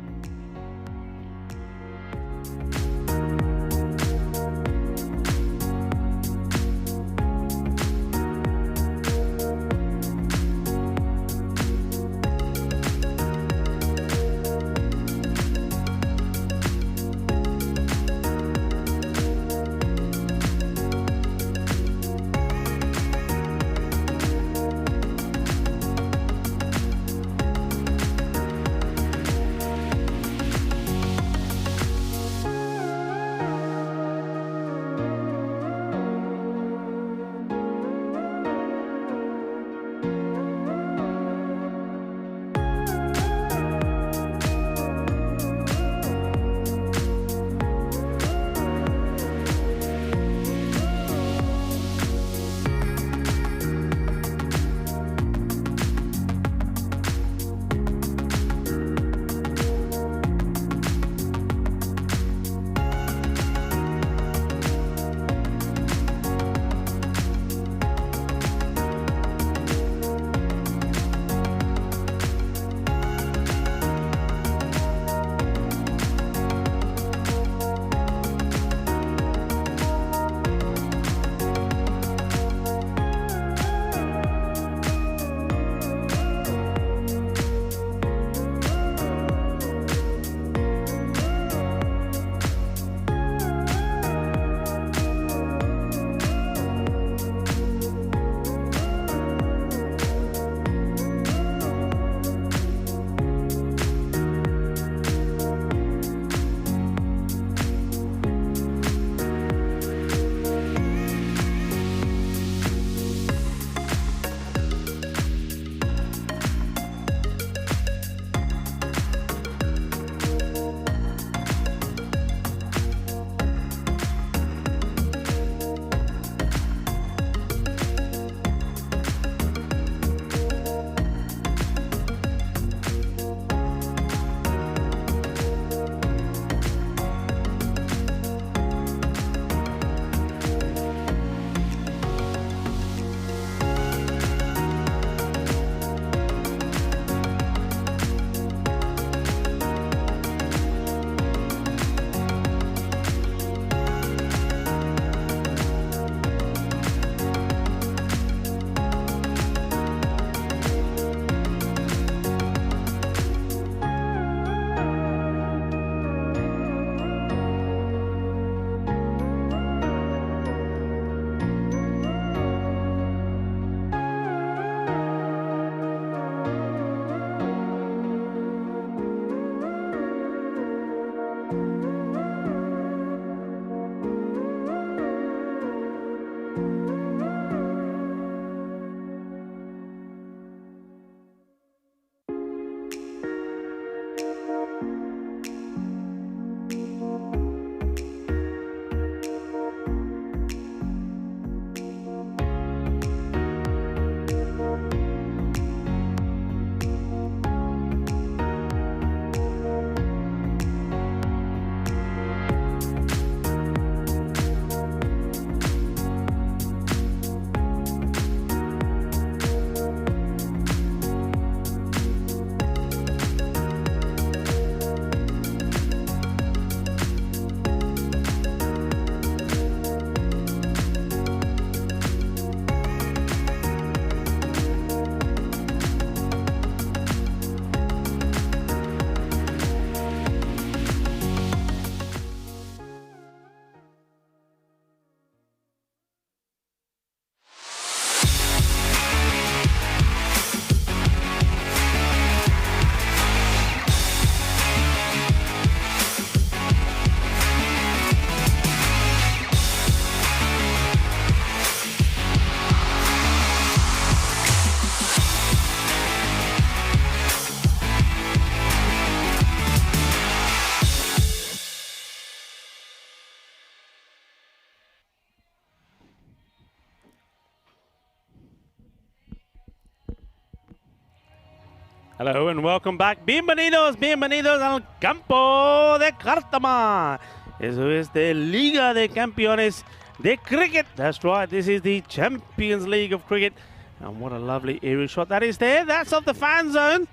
Hello and welcome back. Bienvenidos, bienvenidos al campo de Cartama. Eso es de Liga de Campeones de Cricket. That's right, this is the Champions League of Cricket. And what a lovely aerial shot that is there. That's of the fan zone.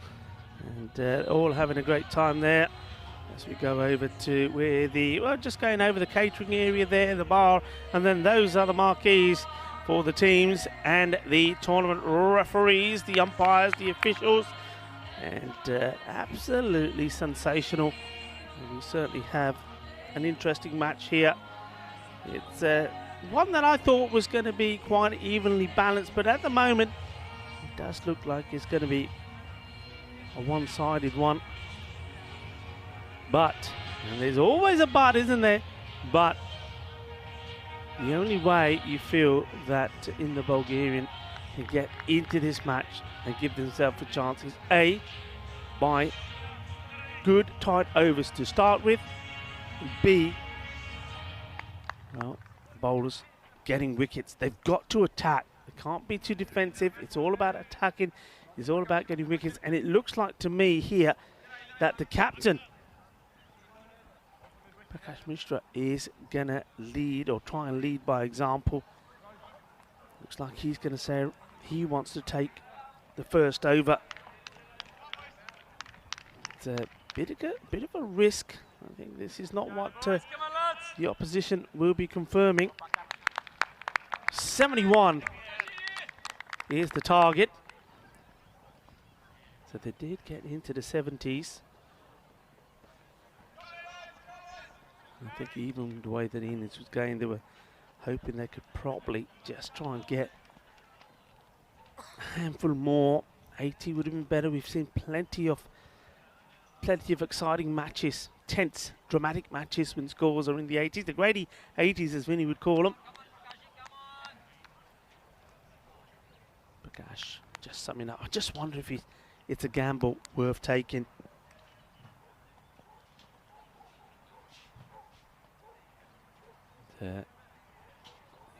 And all having a great time there. As we go over to where just going over the catering area there, the bar. And then those are the marquees for the teams and the tournament referees, the umpires, the officials. And absolutely sensational. And we certainly have an interesting match here. It's one that I thought was going to be quite evenly balanced, but at the moment it does look like it's going to be a one-sided one. But, and there's always a but, isn't there? But the only way you feel that in the Bulgarian can get into this match and give themselves a chance is A, by good tight overs to start with, and B, well, bowlers getting wickets. They've got to attack. They can't be too defensive. It's all about attacking. It's all about getting wickets. And it looks like to me here that the captain, Prakash Mishra, is going to lead or try and lead by example. Looks like he's going to say he wants to take the first over. It's a bit of a risk. I think this is not what the opposition will be confirming. 71 is the target. So they did get into the 70s. I think even the way that Innings was going, they were hoping they could probably just try and get a handful more. 80 would have been better. We've seen plenty of exciting matches, tense, dramatic matches when scores are in the 80s, the great 80s as Vinny would call them. Prakash just summing up. I just wonder if it's a gamble worth taking. You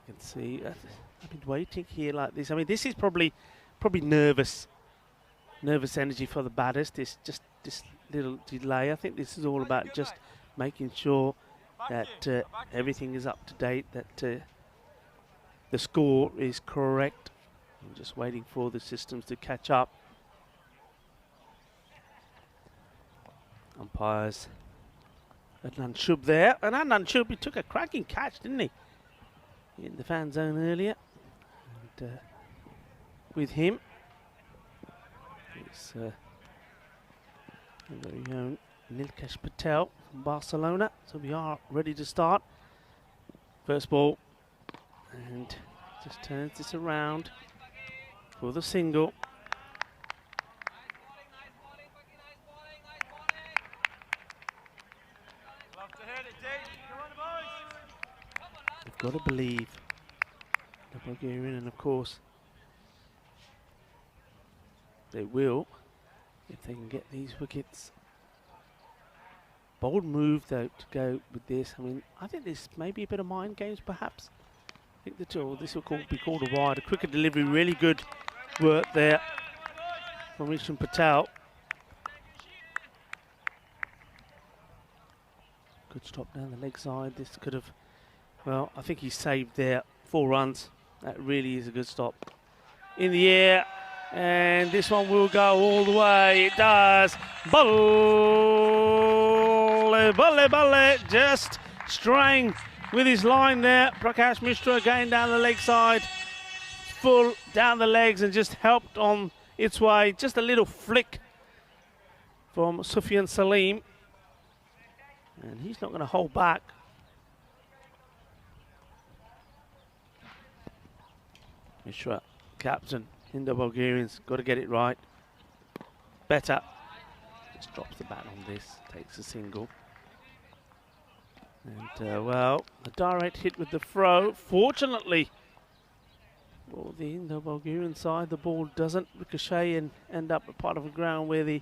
can see I've been waiting here like this. I mean, this is probably nervous energy for the batters. It's just this little delay. I think this is all about just making sure that everything is up to date, that the score is correct. I'm just waiting for the systems to catch up. Umpires. Adnan Shub there. And Adnan Shub, he took a cracking catch, didn't he? In the fan zone earlier. And with him, it's our very own Nilkesh Patel from Barcelona. So we are ready to start. First ball. And just turns this around for the single. They've got to believe the Bulgarian, and of course they will if they can get these wickets. Bold move though to go with this. I mean, I think this may be a bit of mind games perhaps. I think this will be called a wide. A quicker delivery, really good work there from Rishan Patel. Good stop down the leg side. This could have, well, I think he saved there 4 runs. That really is a good stop. In the air, and this one will go all the way. It does. Balle, just straying with his line there. Prakash Mishra going down the leg side. Full down the legs and just helped on its way. Just a little flick from Sufyan Salim. And he's not going to hold back. Mishra, captain in the Bulgarians, got to get it right. Better. Just drops the bat on this, takes a single. And, well, a direct hit with the throw. Fortunately, for the Indo-Bulgarian side, the ball doesn't ricochet and end up a part of the ground where the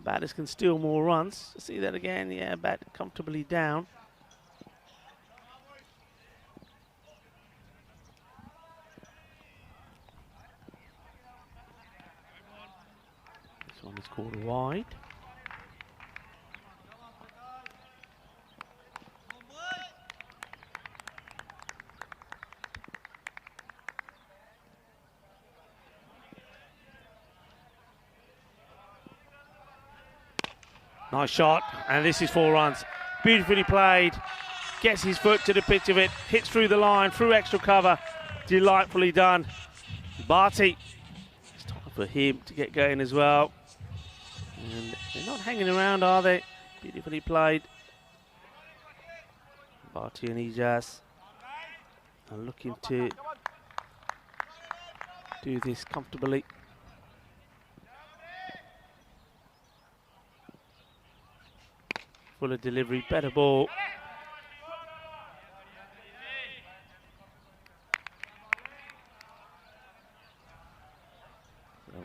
batters can steal more runs. See that again? Yeah, bat comfortably down. This one is It's called wide. Nice shot, and this is 4 runs. Beautifully played. Gets his foot to the pitch of it, hits through the line, through extra cover. Delightfully done. Barty. It's time for him to get going as well. And they're not hanging around, are they? Beautifully played. Barty and Ijaz are looking to do this comfortably. Fuller delivery, better ball.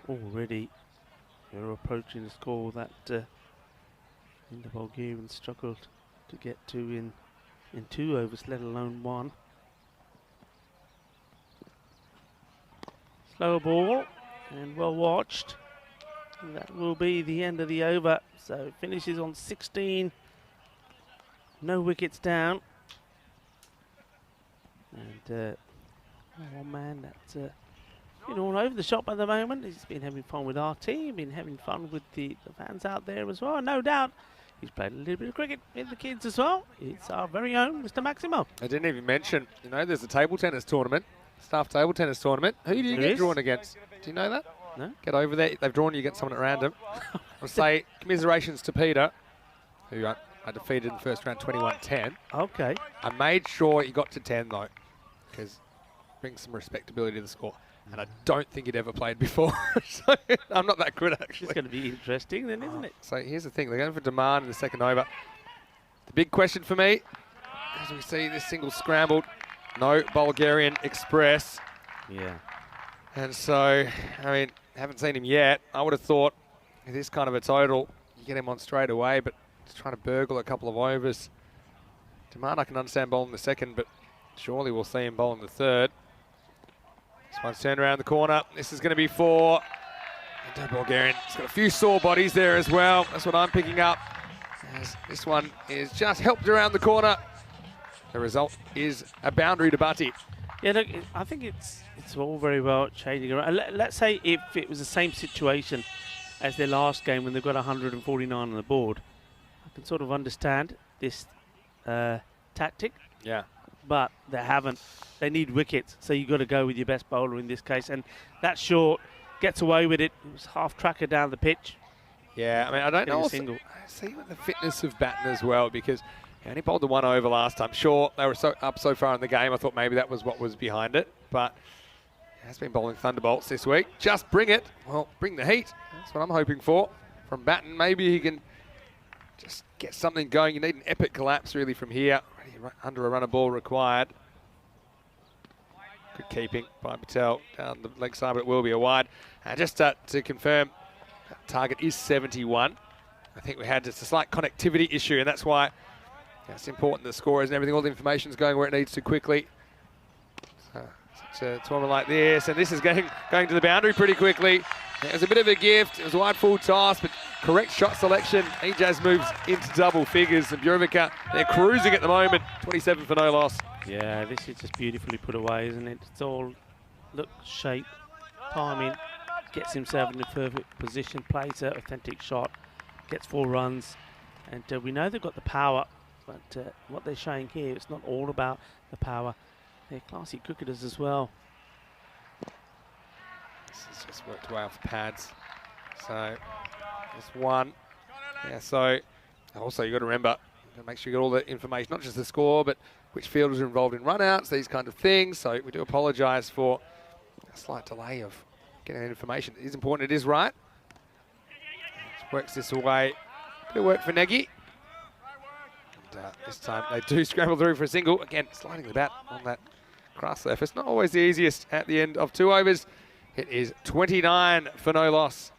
Already we're approaching the score that the Bulgarians struggled to get to in 2 overs, let alone 1. Slower ball and well watched. And that will be the end of the over. So it finishes on 16. No wickets down. And one man that's been all over the shop at the moment. He's been having fun with our team, been having fun with the fans out there as well. No doubt he's played a little bit of cricket with the kids as well. It's our very own Mr. Maximo. I didn't even mention, there's a table tennis tournament, staff table tennis tournament. Who do you get drawn against? Do you know that? No. Get over there. They've drawn you against someone at random. I'll say commiserations to Peter, who I defeated in the first round 21-10. Okay. I made sure he got to 10 though, because brings some respectability to the score. And I don't think he'd ever played before. So I'm not that good, actually. It's going to be interesting then, isn't it? So here's the thing. They're going for demand in the second over. The big question for me, as we see this single scrambled, no Bulgarian Express. Yeah. And so, haven't seen him yet. I would have thought with this kind of a total, you get him on straight away, but just trying to burgle a couple of overs. Demand, I can understand bowling the second, but surely we'll see him bowl in the third. This one's turned around the corner. This is going to be for the Bulgarian. He's got a few sore bodies there as well. That's what I'm picking up. As this one is just helped around the corner. The result is a boundary to Bhatti. Yeah, look, I think it's all very well changing around. Let's say if it was the same situation as their last game when they've got 149 on the board, I can sort of understand this tactic. Yeah. But they haven't. They need wickets, so you've got to go with your best bowler in this case. And that short gets away with it. It was half tracker down the pitch. Yeah, I don't know. Single. See with the fitness of Batten as well, because he only bowled the 1 over last time. Sure, they were so far in the game. I thought maybe that was what was behind it, but he has been bowling thunderbolts this week. Just bring it. Well, bring the heat. That's what I'm hoping for from Batten. Maybe he can just get something going. You need an epic collapse really from here. Under a run of ball required. Good keeping by Patel down the leg side, but it will be a wide. And just to confirm, that target is 71. I think we had just a slight connectivity issue, and that's why it's important the scorers and everything, all the information's going where it needs to quickly. So, such a tournament like this, and this is going to the boundary pretty quickly. It was a bit of a gift. It was a wide full toss, but correct shot selection. Ijaz moves into double figures, and Bjurvika, they're cruising at the moment. 27 for no loss. Yeah, this is just beautifully put away, isn't it? It's all look, shape, timing. Gets himself in the perfect position, plays an authentic shot, gets 4 runs, and we know they've got the power. But what they're showing here, it's not all about the power. They're classy cricketers as well. This has just worked well for pads. So, just 1. Yeah, so also you've got to remember, make sure you get all the information, not just the score, but which fielders are involved in run-outs, these kind of things. So we do apologise for a slight delay of getting that information. It is important, it is right. It works this way. Bit of work for Nagy. And this time they do scramble through for a single. Again, sliding the bat on that grass surface. Not always the easiest at the end of 2 overs. It is 29 for no loss.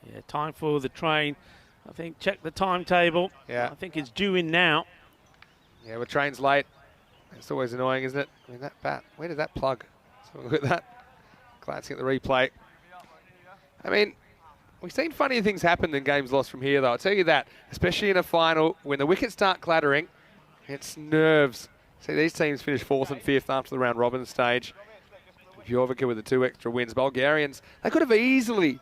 Yeah, time for the train. I think check the timetable. Yeah. I think it's due in now. Yeah, well, train's late. It's always annoying, isn't it? That bat, where did that plug? So look at that. Glancing at the replay. We've seen funnier things happen than games lost from here, though. I'll tell you that, especially in a final, when the wickets start clattering, it's nerves. See, these teams finish 4th and 5th after the round robin stage. Bjorvica with the 2 extra wins. Bulgarians, they could have easily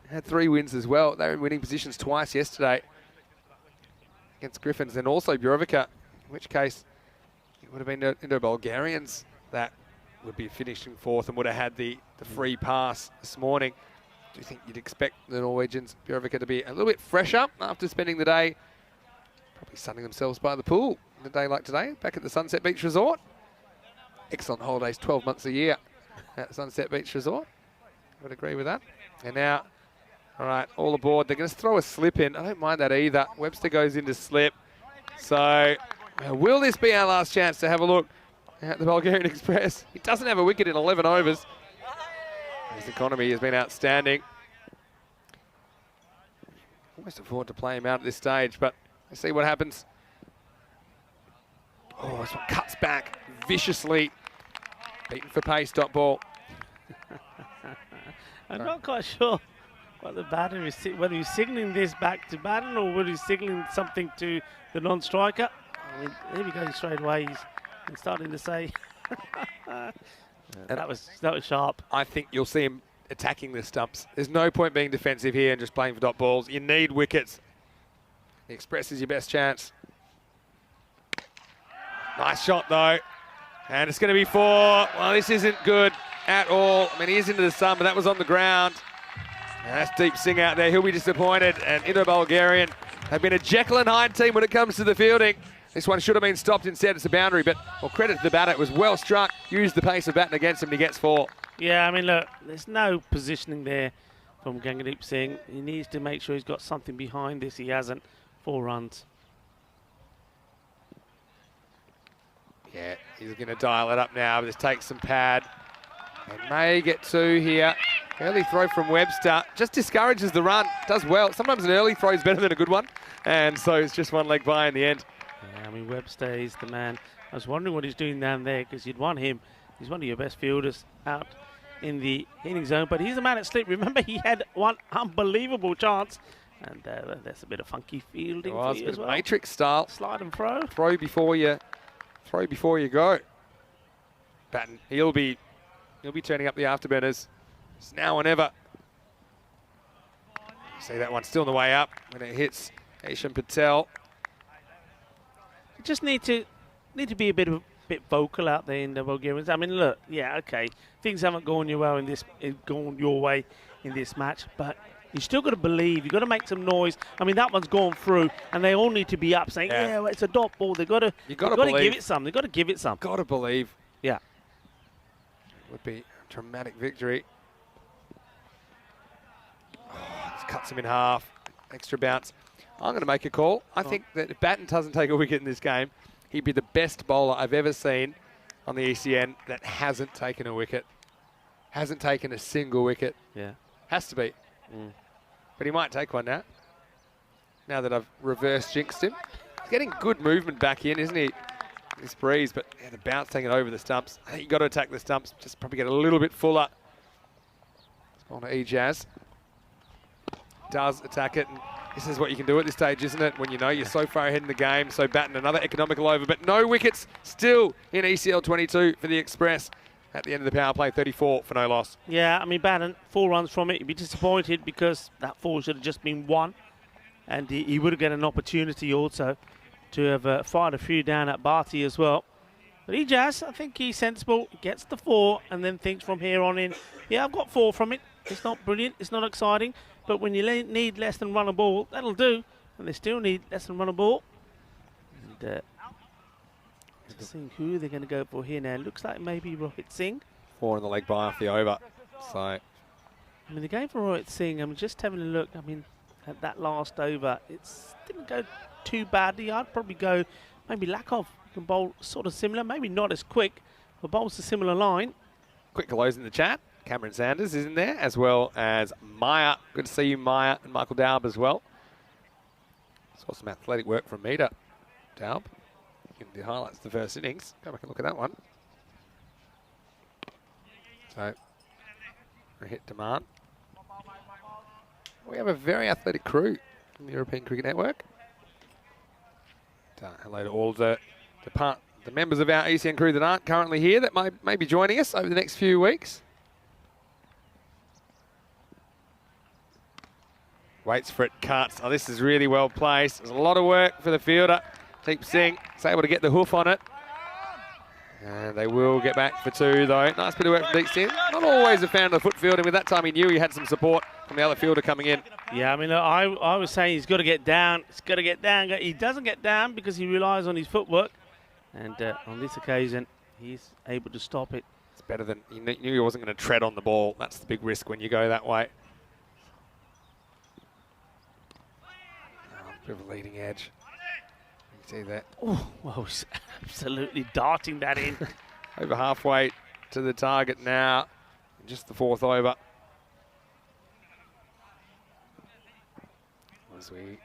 had 3 wins as well. They were in winning positions twice yesterday against Griffins and also Bjorvica, in which case it would have been Indo-Bulgarians that would be finishing 4th and would have had the free pass this morning. Do you think you'd expect the Norwegians, Bjorvica, to be a little bit fresher after spending the day probably sunning themselves by the pool on a day like today, back at the Sunset Beach Resort? Excellent holidays, 12 months a year at Sunset Beach Resort. I would agree with that. And now, all right, all aboard. They're going to throw a slip in. I don't mind that either. Webster goes into slip. So, will this be our last chance to have a look at the Bulgarian Express? He doesn't have a wicket in 11 overs. His economy has been outstanding. Almost afford to play him out at this stage, but let's see what happens. Oh, this one cuts back viciously. Beaten for pace, dot ball. I'm not quite sure what the batter is, whether he's signalling this back to Batten or whether he's signalling something to the non-striker. I mean, there we go straight away. He's starting to say that was sharp. I think you'll see him attacking the stumps. There's no point being defensive here and just playing for dot balls. You need wickets. The Express is your best chance. Nice shot though. And it's going to be 4. Well, this isn't good at all. I mean, he is into the sun, but that was on the ground. And that's deep Singh out there. He'll be disappointed. And Indo-Bulgarian have been a Jekyll and Hyde team when it comes to the fielding. This one should have been stopped instead. It's a boundary, but well, credit to the batter. It was well struck. Used the pace of Batten against him and he gets 4. Yeah, I mean, look, there's no positioning there from Gangadeep Singh. He needs to make sure he's got something behind this. He hasn't. 4 runs. Yeah, he's going to dial it up now. Just take some pad. And may get 2 here. Early throw from Webster. Just discourages the run. Does well. Sometimes an early throw is better than a good one. And so it's just 1 leg by in the end. Yeah, I mean, Webster is the man. I was wondering what he's doing down there because you'd want him. He's one of your best fielders out in the hitting zone. But he's the man at slip. Remember, he had one unbelievable chance. And that's a bit of funky fielding for you as well. Matrix style. Slide and throw. Throw before you go. Batten, he'll be turning up the afterburners. It's now or never. See that one still on the way up when it hits Aishan Patel. You just need to be a bit vocal out there in the Bulgarians. I mean, look, yeah, okay, things haven't gone your way in this match, but you still got to believe. You got to make some noise. I mean, that one's gone through, and they all need to be up saying, "Yeah, well, it's a dot ball." They've got to give it some. They've got to give it some. Got to believe. Yeah, It would be a dramatic victory. Oh, this cuts him in half. Extra bounce. I'm going to make a call. I think that if Batten doesn't take a wicket in this game, he'd be the best bowler I've ever seen on the ECN that hasn't taken a wicket. Hasn't taken a single wicket. yeah. Has to be. But he might take one now. Now that I've reverse jinxed him. He's getting good movement back in, isn't he? This breeze, but yeah, the bounce taking over the stumps. I think you've got to attack the stumps. Just probably get a little bit fuller. It's gone to Ejaz. Does attack it. And this is what you can do at this stage, isn't it? When you know you're so far ahead in the game. So Batten, another economical over, but no wickets still in ECL 22 for the Express. At the end of the power play, 34 for no loss. Yeah, I mean, Batten, 4 runs from it. He'd be disappointed because that 4 should have just been 1. And he would have got an opportunity also to have fired a few down at Barty as well. But Ejaz, I think he's sensible. He gets the 4 and then thinks from here on in, yeah, I've got 4 from it. It's not brilliant. It's not exciting. But when you need less than run a ball, that'll do. And they still need less than run a ball. And just seeing who they're going to go for here now. Looks like maybe Rohit Singh. 4 in the leg by off the over. So, I mean, the game for Rohit Singh, I'm just having a look. I mean, at that last over, it didn't go too badly. I'd probably go maybe Lakov can bowl sort of similar, maybe not as quick, but bowls a similar line. quick hellos in the chat. Cameron Sanders is in there, as well as Maya. Good to see you, Maya, and Michael Daub as well. Saw some athletic work from Meter. Daub in the highlights of the first innings. Go back and look at that one. So, a hit demand. We have a very athletic crew in the European Cricket Network. Hello to all the members of our ECN crew that aren't currently here that may be joining us over the next few weeks. Waits for it, cuts. Oh, this is really well placed. There's a lot of work for the fielder. Deep Singh is able to get the hoof on it. And they will get back for 2, though. Nice bit of work from Deep Singh. Not always a fan of the foot fielding. With that time, he knew he had some support from the other fielder coming in. Yeah, I mean, I was saying he's got to get down. He's got to get down. He doesn't get down because he relies on his footwork. And on this occasion, he's able to stop it. It's better than he knew he wasn't going to tread on the ball. That's the big risk when you go that way. Bit of a leading edge. You see that? Oh, well, he's absolutely darting that in. Over halfway to the target now. Just the 4th over. As we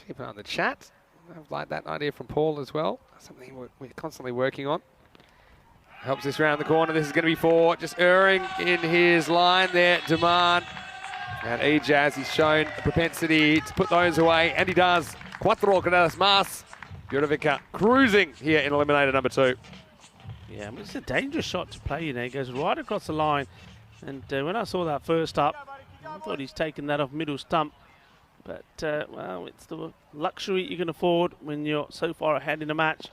keep an eye on the chat. I like that idea from Paul as well. Something we're constantly working on. Helps this round the corner. This is going to be 4. Just erring in his line there. Demand. And Ejaz, he's shown a propensity to put those away, and he does. Cuatro Canales Mas. Bjurvica cruising here in eliminator number 2. Yeah, I mean, it's a dangerous shot to play, you know. He goes right across the line. And when I saw that first up, I thought he's taken that off middle stump. But, well, it's the luxury you can afford when you're so far ahead in a match.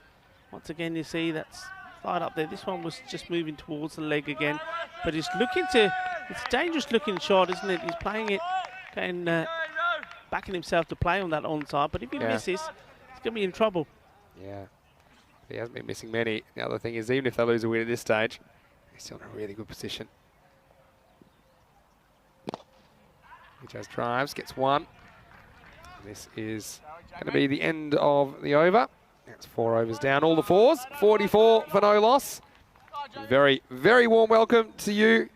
Once again, you see that's right up there. This one was just moving towards the leg again. But he's looking to... It's a dangerous looking shot, isn't it? He's playing it and backing himself to play on that onside. But if he misses, he's going to be in trouble. Yeah. He hasn't been missing many. The other thing is, even if they lose a win at this stage, he's still in a really good position. He just drives, gets 1. And this is going to be the end of the over. That's 4 overs down, all the 4s. 44 for no loss. Very, very warm welcome to you,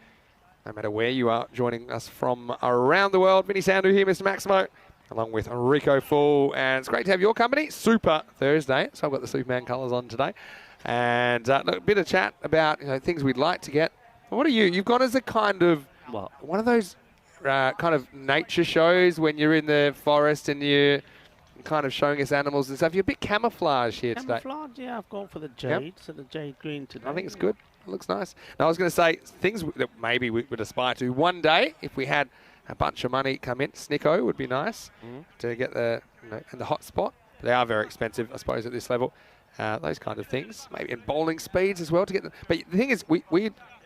no matter where you are joining us from around the world. Vinny Sandu here, Mr. Maximo, along with Rico Full. And it's great to have your company. Super Thursday. So I've got the Superman colours on today. And look, a bit of chat about things we'd like to get. What are you? You've gone as a kind of, one of those kind of nature shows when you're in the forest and you're kind of showing us animals and stuff. You're a bit camouflage here today. Camouflage, yeah. I've gone for the jade, so the jade green today. I think it's good. It looks nice. Now, I was going to say things that maybe we would aspire to one day, if we had a bunch of money come in. Snicko would be nice to get the in the hot spot. They are very expensive, I suppose, at this level. Those kind of things. Maybe in bowling speeds as well to get them. But the thing is, we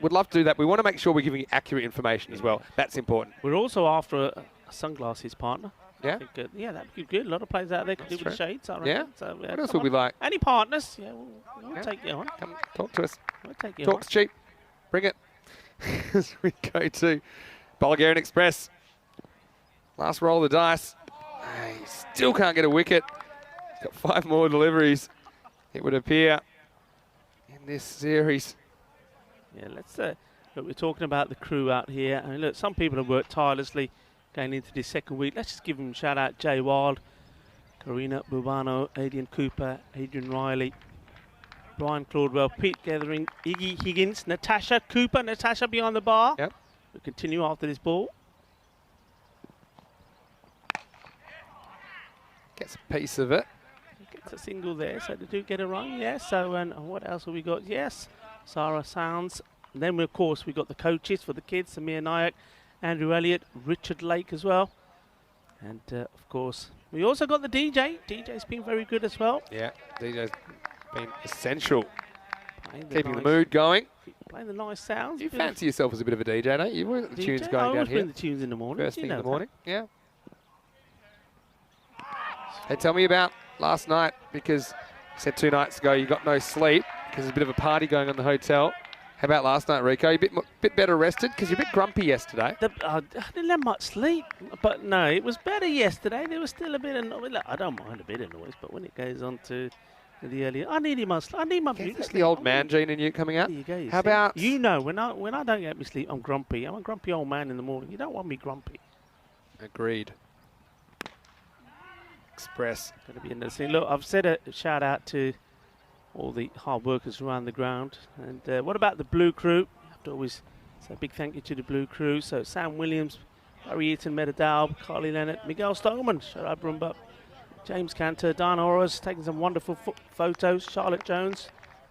would love to do that. We want to make sure we're giving you accurate information as well. That's important. We're also after a sunglasses partner. Yeah? Yeah, that'd be good. A lot of players out there could do with shades, I reckon. Yeah? So, What else would we like? Any partners? Yeah, we'll take you on. Come talk to us. We'll take you Talk's cheap. Bring it. As we go to Bulgarian Express. Last roll of the dice. He still can't get a wicket. He's got 5 more deliveries, it would appear, in this series. Yeah, let's look, we're talking about the crew out here. I mean, look, some people have worked tirelessly going into this second week. Let's just give them a shout out. Jay Wild, Karina Bubano, Adrian Cooper, Adrian Riley, Brian Claudwell, Pete Gathering, Iggy Higgins, Natasha Cooper, Natasha behind the bar. Yep. We'll continue after this ball. Gets a piece of it. Gets a single there, so they do get a run. Yes. So, and what else have we got? Yes, Sarah Sounds. And then, of course, we got the coaches for the kids: Samir Nayak, Andrew Elliott, Richard Lake as well. And of course, we also got the DJ. DJ's been very good as well. Yeah, DJ's been essential. Keeping the nice, mood going. playing the nice sounds. You fancy yourself as a bit of a DJ, don't you? The tunes I going always down bring here. the tunes in the morning. First thing in the morning. Yeah. Hey, tell me about last night, because you said 2 nights ago you got no sleep because there's a bit of a party going on in the hotel. How about last night, Rico? You a bit better rested because you're a bit grumpy yesterday. I didn't have much sleep, but no, it was better yesterday. There was still a bit of noise. I don't mind a bit of noise, but when it goes on to the earlier, I need my sleep. I need my sleep. That's the old man gene in you coming out. There you go. How about... You know, when I don't get my sleep, I'm grumpy. I'm a grumpy old man in the morning. You don't want me grumpy. Agreed. Express. Going to be interesting. Look, I've said a shout out to all the hard workers around the ground. And what about the Blue Crew? I have to always say a big thank you to the Blue Crew. So Sam Williams Barry Eaton, Medadal, Carly Leonard, Miguel Stoneman, Sharad Brumbup, James Cantor, Dan Oras, taking some wonderful photos, Charlotte Jones,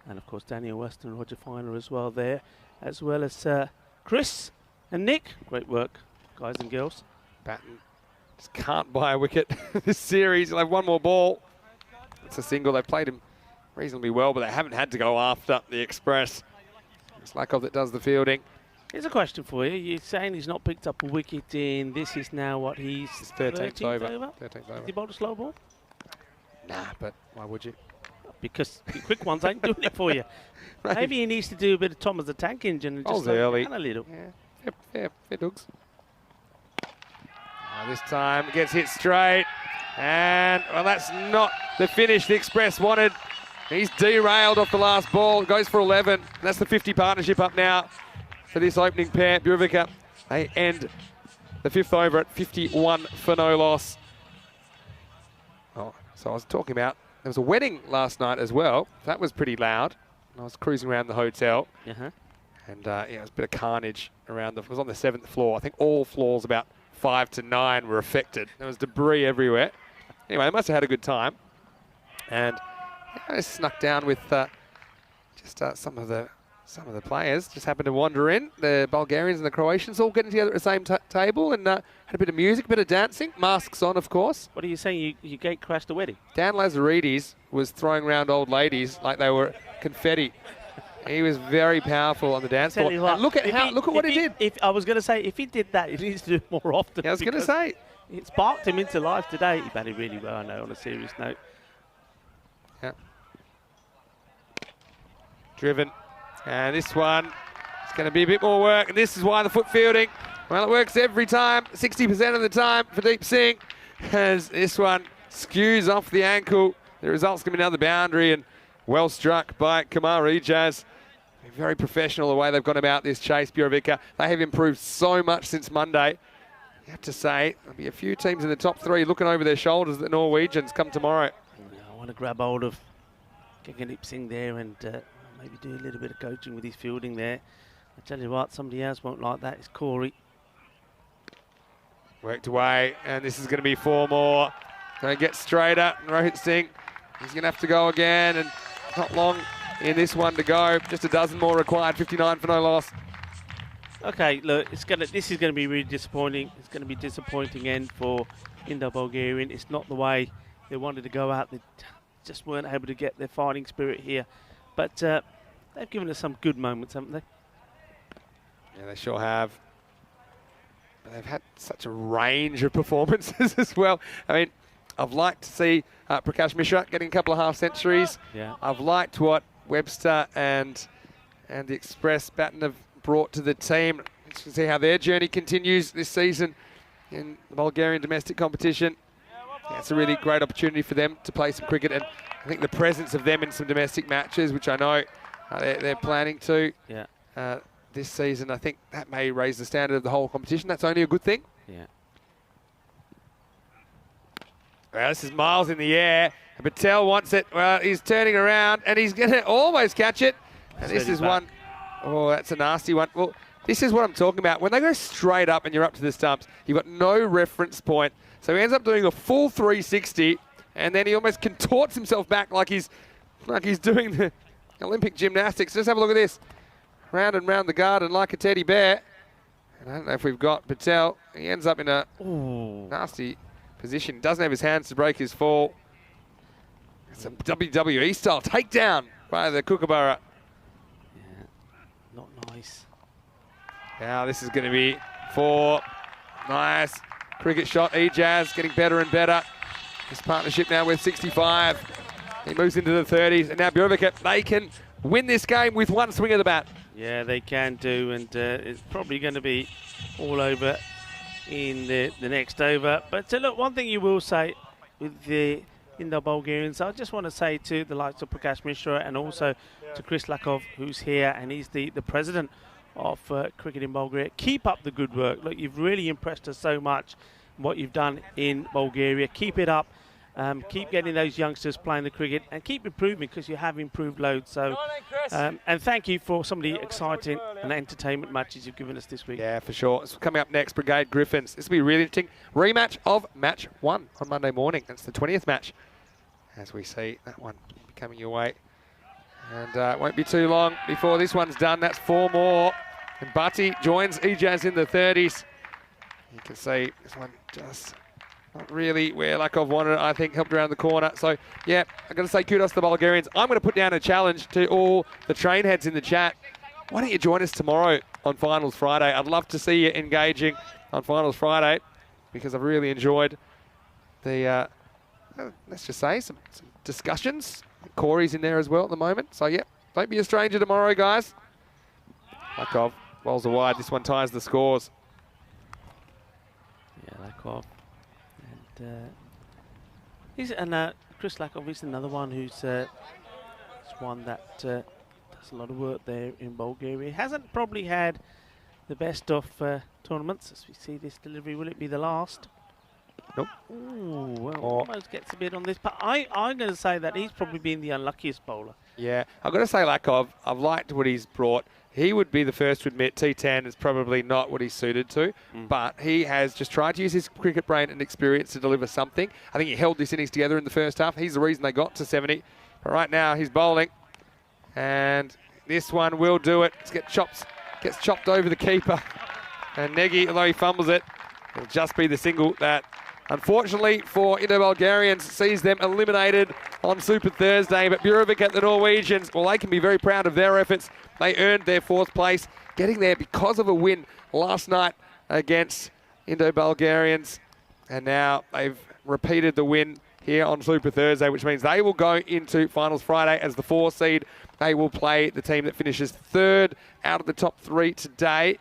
and of course Daniel Weston and Roger Finer as well there, as well as Chris and Nick. Great work, guys and girls. Batten just can't buy a wicket this series. They'll have one more ball. It's a single. They've played him reasonably well, but they haven't had to go after the Express. It's Lakov that does the fielding. Here's a question for you. You're saying he's not picked up a wicket in, this is now what, he's 13th over. 13th over. Did he bowl a slow ball? Nah, but why would you? Because the quick ones ain't doing it for you. Right. Maybe he needs to do a bit of Thomas the Tank Engine and just slow early. down a little. Yeah, fair dogs. This time gets hit straight. And, well, that's not the finish the Express wanted. He's derailed off the last ball. Goes for 11. That's the 50 partnership up now for this opening pair. Burvika, they end the 5th over at 51 for no loss. Oh, so I was talking about, there was a wedding last night as well. That was pretty loud. I was cruising around the hotel. And yeah, it was a bit of carnage around. It was on the 7th floor. I think all floors about 5 to 9 were affected. There was debris everywhere. Anyway, they must have had a good time. And I snuck down with just some of the players. Just happened to wander in. The Bulgarians and the Croatians all getting together at the same table and had a bit of music, a bit of dancing. Masks on, of course. What are you saying? You gate crashed a wedding? Dan Lazaridis was throwing around old ladies like they were confetti. He was very powerful on the dance floor. Look at what he did. I was going to say, if he did that, he needs to do it more often. Yeah, I was going to say. It sparked him into life today. He batted really well, I know, on a serious note. Yeah. Driven. And this one is going to be a bit more work. And this is why the foot fielding, well, it works every time, 60% of the time for Deep Singh. As this one skews off the ankle. The result's going to be another boundary and well struck by Kamar Ejaz. Very professional the way they've gone about this chase, Burovica. They have improved so much since Monday. You have to say, there'll be a few teams in the top 3 looking over their shoulders at the Norwegians come tomorrow. I want to grab hold of Gagandeep Singh there and maybe do a little bit of coaching with his fielding there. I tell you what, somebody else won't like that. It's Corey. Worked away, and this is going to be 4 more. Going to get straighter. Rohit Singh, he's going to have to go again, and not long in this one to go. Just a dozen more required. 59 for no loss. Okay, look, this is going to be really disappointing. It's going to be a disappointing end for Indo-Bulgarian. It's not the way they wanted to go out. They just weren't able to get their fighting spirit here. But they've given us some good moments, haven't they? Yeah, they sure have. But they've had such a range of performances as well. I mean, I've liked to see Prakash Mishra getting a couple of half centuries. Yeah. I've liked what Webster and the Express Batten have brought to the team. Let's see how their journey continues this season in the Bulgarian domestic competition. Yeah, it's a really great opportunity for them to play some cricket, and I think the presence of them in some domestic matches, which I know they're planning to this season, I think that may raise the standard of the whole competition. That's only a good thing. Yeah. Well, this is miles in the air. Patel wants it. Well, he's turning around, and he's going to almost catch it. And this is one. Oh, that's a nasty one. Well, this is what I'm talking about. When they go straight up and you're up to the stumps, you've got no reference point. So he ends up doing a full 360, and then he almost contorts himself back like he's doing the Olympic gymnastics. Just have a look at this. Round and round the garden like a teddy bear. And I don't know if we've got Patel. He ends up in a nasty position. Doesn't have his hands to break his fall. It's a WWE style takedown by the Kookaburra. Yeah, not nice. Now this is going to be 4. Nice cricket shot. Ejaz getting better and better. This partnership now with 65. He moves into the 30s. And now Burovica, they can win this game with one swing of the bat. Yeah, they can do, and it's probably going to be all over in the next over. But look, one thing you will say with the Indo-Bulgarians, I just want to say to the likes of Prakash Mishra and also to Chris Lakov, who's here, and he's the president of cricket in Bulgaria. Keep up the good work. Look, you've really impressed us so much what you've done in Bulgaria. Keep it up. Keep getting those youngsters playing the cricket and keep improving, because you have improved loads. So, and thank you for some of the exciting and entertainment matches you've given us this week. Yeah, for sure. So coming up next, Brigade Griffins. This will be really interesting. Rematch of match 1 on Monday morning. That's the 20th match, as we see that one coming your way. And it won't be too long before this one's done. That's 4 more. And Butty joins Ejaz in the 30s. You can see this one just not really where Lakov wanted it. I think helped around the corner. So, yeah, I've got to say kudos to the Bulgarians. I'm going to put down a challenge to all the train heads in the chat. Why don't you join us tomorrow on Finals Friday? I'd love to see you engaging on Finals Friday, because I've really enjoyed the, let's just say, some discussions. Corey's in there as well at the moment. So, yeah, don't be a stranger tomorrow, guys. Lakov bowls a wide. This one ties the scores. Yeah, Lakov. And Chris Lakov is another one who's one that does a lot of work there in Bulgaria. He hasn't probably had the best of tournaments. As we see this delivery, will it be the last? Nope. Ooh, well, almost gets a bit on this. But I'm going to say that he's probably been the unluckiest bowler. Yeah, I've got to say Lakov, I've liked what he's brought. He would be the first to admit T10 is probably not what he's suited to, but he has just tried to use his cricket brain and experience to deliver something. I think he held this innings together in the first half. He's the reason they got to 70. But right now he's bowling, and this one will do it. Gets chopped over the keeper. And Negi, although he fumbles it, it'll just be the single that, unfortunately for Indo-Bulgarians, sees them eliminated on Super Thursday. But Burovic, the Norwegians, well, they can be very proud of their efforts. They earned their 4th place, getting there because of a win last night against Indo-Bulgarians. And now they've repeated the win here on Super Thursday, which means they will go into Finals Friday as the 4 seed. They will play the team that finishes 3rd out of the top 3 today.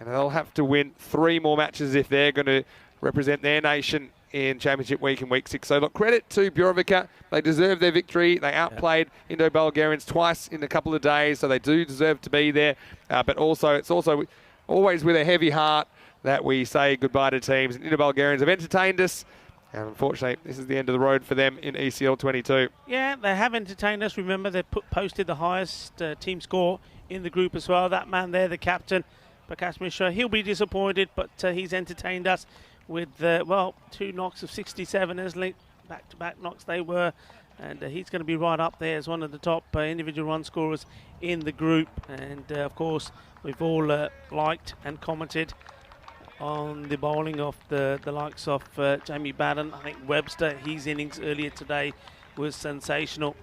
And they'll have to win 3 more matches if they're going to represent their nation in Championship Week in Week 6. So look, credit to Burovica. They deserve their victory. They outplayed Indo-Bulgarians twice in a couple of days, so they do deserve to be there. But also, it's also always with a heavy heart that we say goodbye to teams. And Indo-Bulgarians have entertained us, and unfortunately, this is the end of the road for them in ECL 22. Yeah, they have entertained us. Remember, they posted the highest team score in the group as well. That man there, the captain, Prakash Mishra, he'll be disappointed, but he's entertained us with, 2 knocks of 67, Esli, back-to-back knocks they were, and he's going to be right up there as one of the top individual run scorers in the group. And of course, we've all liked and commented on the bowling of the likes of Jamie Batten. I think Webster, his innings earlier today was sensational.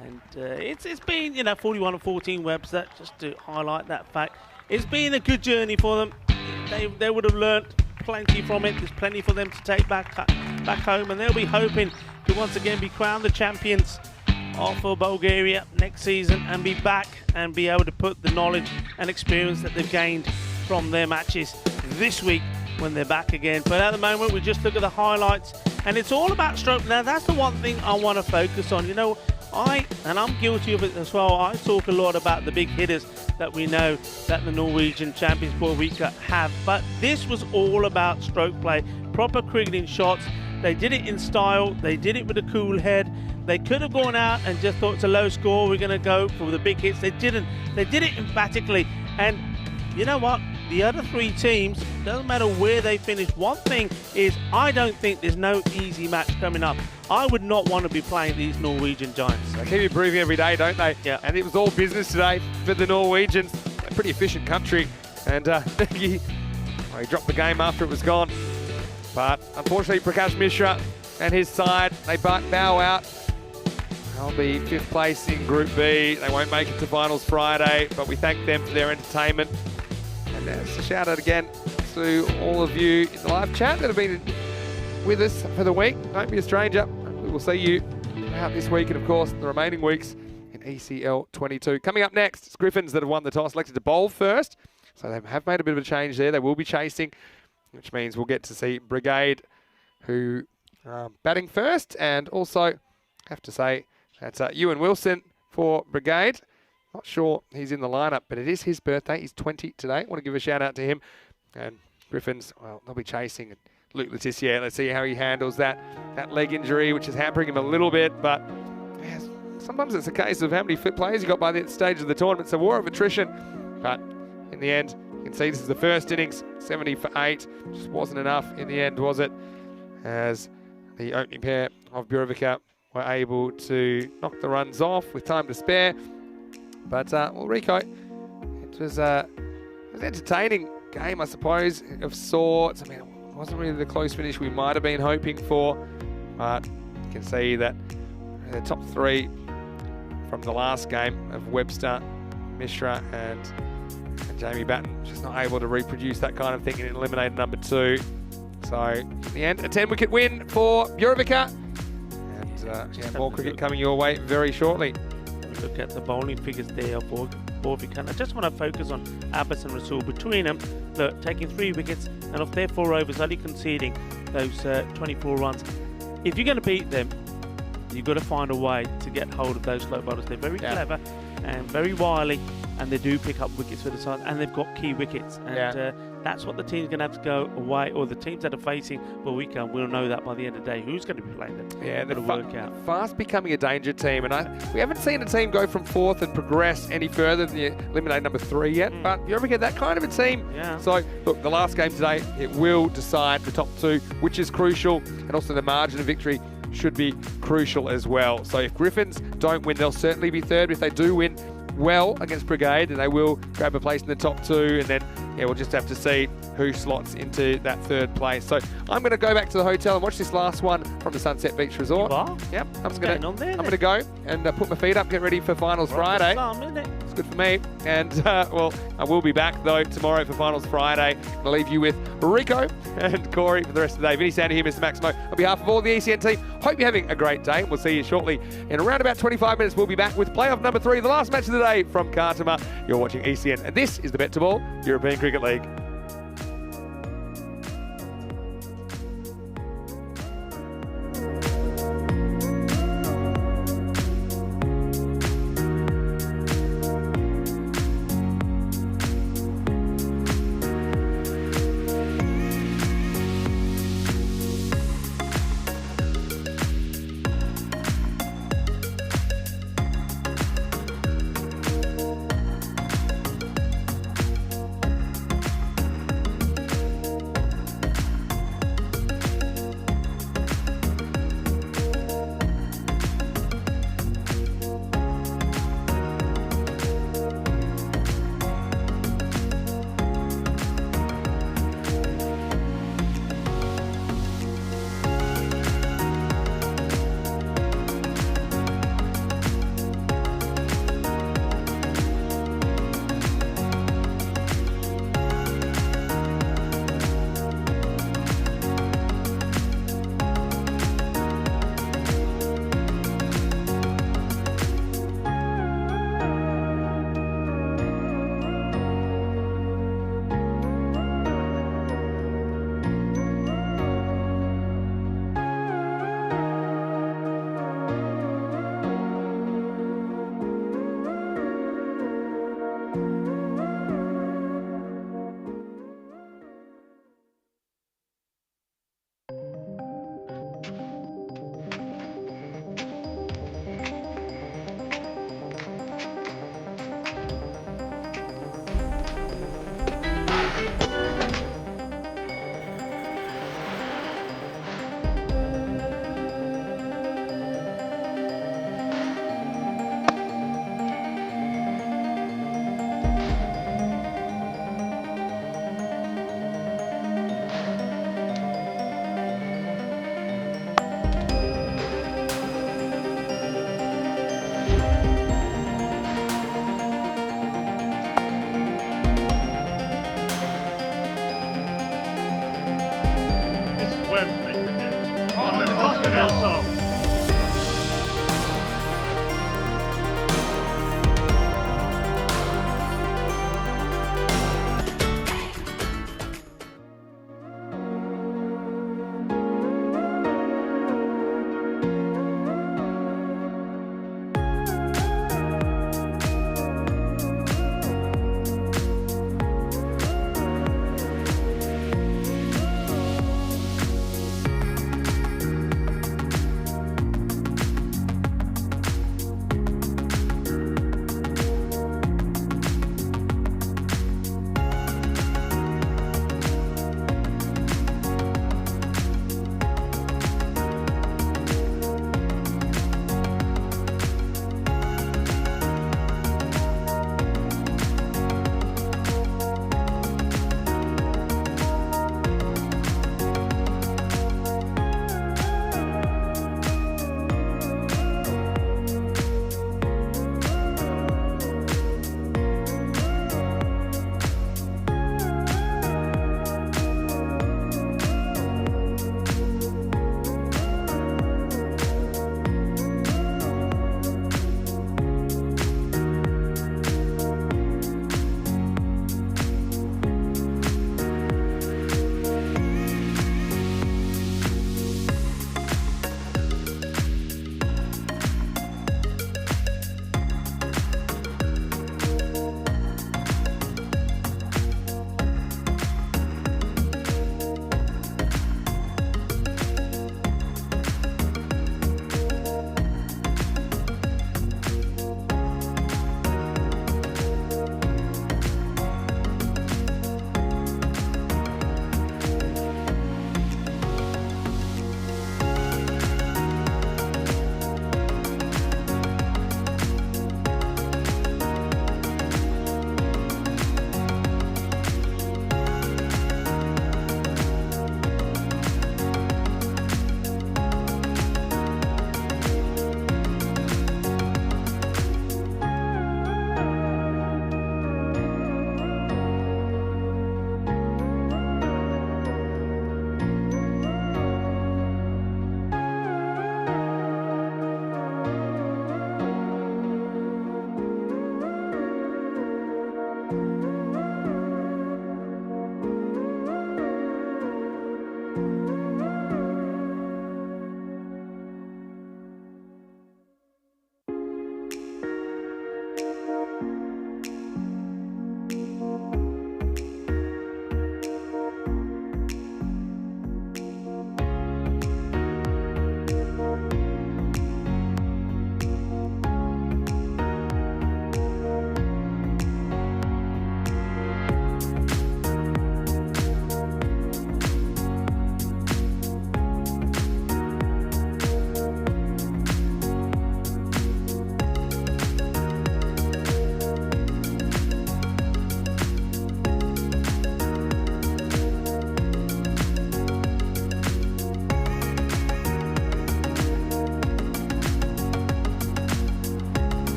And it's been, 41 and 14 Webster, just to highlight that fact. It's been a good journey for them. They would have learnt plenty from it. There's plenty for them to take back home, and they'll be hoping to once again be crowned the champions of Bulgaria next season and be back and be able to put the knowledge and experience that they've gained from their matches this week when they're back again. But at the moment, we just look at the highlights, and it's all about stroke. Now, that's the one thing I want to focus on. I'm guilty of it as well. I talk a lot about the big hitters that we know that the Norwegian champions for a week have. But this was all about stroke play, proper cricketing shots. They did it in style. They did it with a cool head. They could have gone out and just thought it's a low score, we're going to go for the big hits. They didn't. They did it emphatically. And you know what? The other 3 teams, doesn't matter where they finish. One thing is, I don't think there's no easy match coming up. I would not want to be playing these Norwegian giants. They keep improving every day, don't they? Yeah. And it was all business today for the Norwegians. A pretty efficient country. And he dropped the game after it was gone. But unfortunately, Prakash Mishra and his side, they bow out. They'll be 5th place in Group B. They won't make it to Finals Friday, but we thank them for their entertainment. And there's a shout out again to all of you in the live chat that have been with us for the week. Don't be a stranger. We will see you out this week and, of course, the remaining weeks in ECL 22. Coming up next, it's Griffins that have won the toss, selected to bowl first. So they have made a bit of a change there. They will be chasing, which means we'll get to see Brigade, who are batting first. And also, have to say, that's Ewan Wilson for Brigade. Not sure he's in the lineup, but it is his birthday. He's 20 today. Want to give a shout out to him. And Griffins, well, they'll be chasing. Luke Letitia. Let's see how he handles that leg injury, which is hampering him a little bit. But yeah, sometimes it's a case of how many fit players you got by the stage of the tournament. It's a war of attrition. But in the end, you can see this is the first innings, 70 for 8. Just wasn't enough in the end, was it? As the opening pair of Burivica were able to knock the runs off with time to spare. But, well, Rico, it was an entertaining game, I suppose, of sorts. I mean, it wasn't really the close finish we might have been hoping for. But you can see that the top 3 from the last game of Webster, Mishra and Jamie Batten just not able to reproduce that kind of thing and eliminated number 2. So in the end, a 10-wicket win for Burivica. And yeah, more cricket coming your way very shortly. Look at the bowling figures there for Burivica. I just want to focus on Abbas and Rasul. Between them, look, taking 3 wickets and off their 4 overs, only conceding those 24 runs. If you're going to beat them, you've got to find a way to get hold of those slow bowlers. They're very clever and very wily, and they do pick up wickets for the side, and they've got key wickets. And that's what the team's going to have to go away, or the teams that are facing Burivica will know that by the end of the day, who's going to be playing them. Yeah, they're work out. fast becoming a danger team, and we haven't seen a team go from 4th and progress any further than the eliminate number 3 yet, but you ever get that kind of a team. Yeah. So, look, the last game today, it will decide the top 2, which is crucial, and also the margin of victory should be crucial as well. So if Griffins don't win, they'll certainly be 3rd. If they do win well against Brigade, then they will grab a place in the top 2, and then we'll just have to see who slots into that 3rd place. So I'm going to go back to the hotel and watch this last one from the Sunset Beach Resort. You are? Yep, I'm going to go and put my feet up, get ready for Finals Friday. It's good for me. And, well, I will be back, though, tomorrow for Finals Friday. I'll leave you with Rico and Corey for the rest of the day. Vinny Sander here, Mr. Maximo. On behalf of all the ECN team, hope you're having a great day. We'll see you shortly. In around about 25 minutes, we'll be back with playoff number 3, the last match of the day from Cartama. You're watching ECN, and this is the BET2BALL European Cricket League.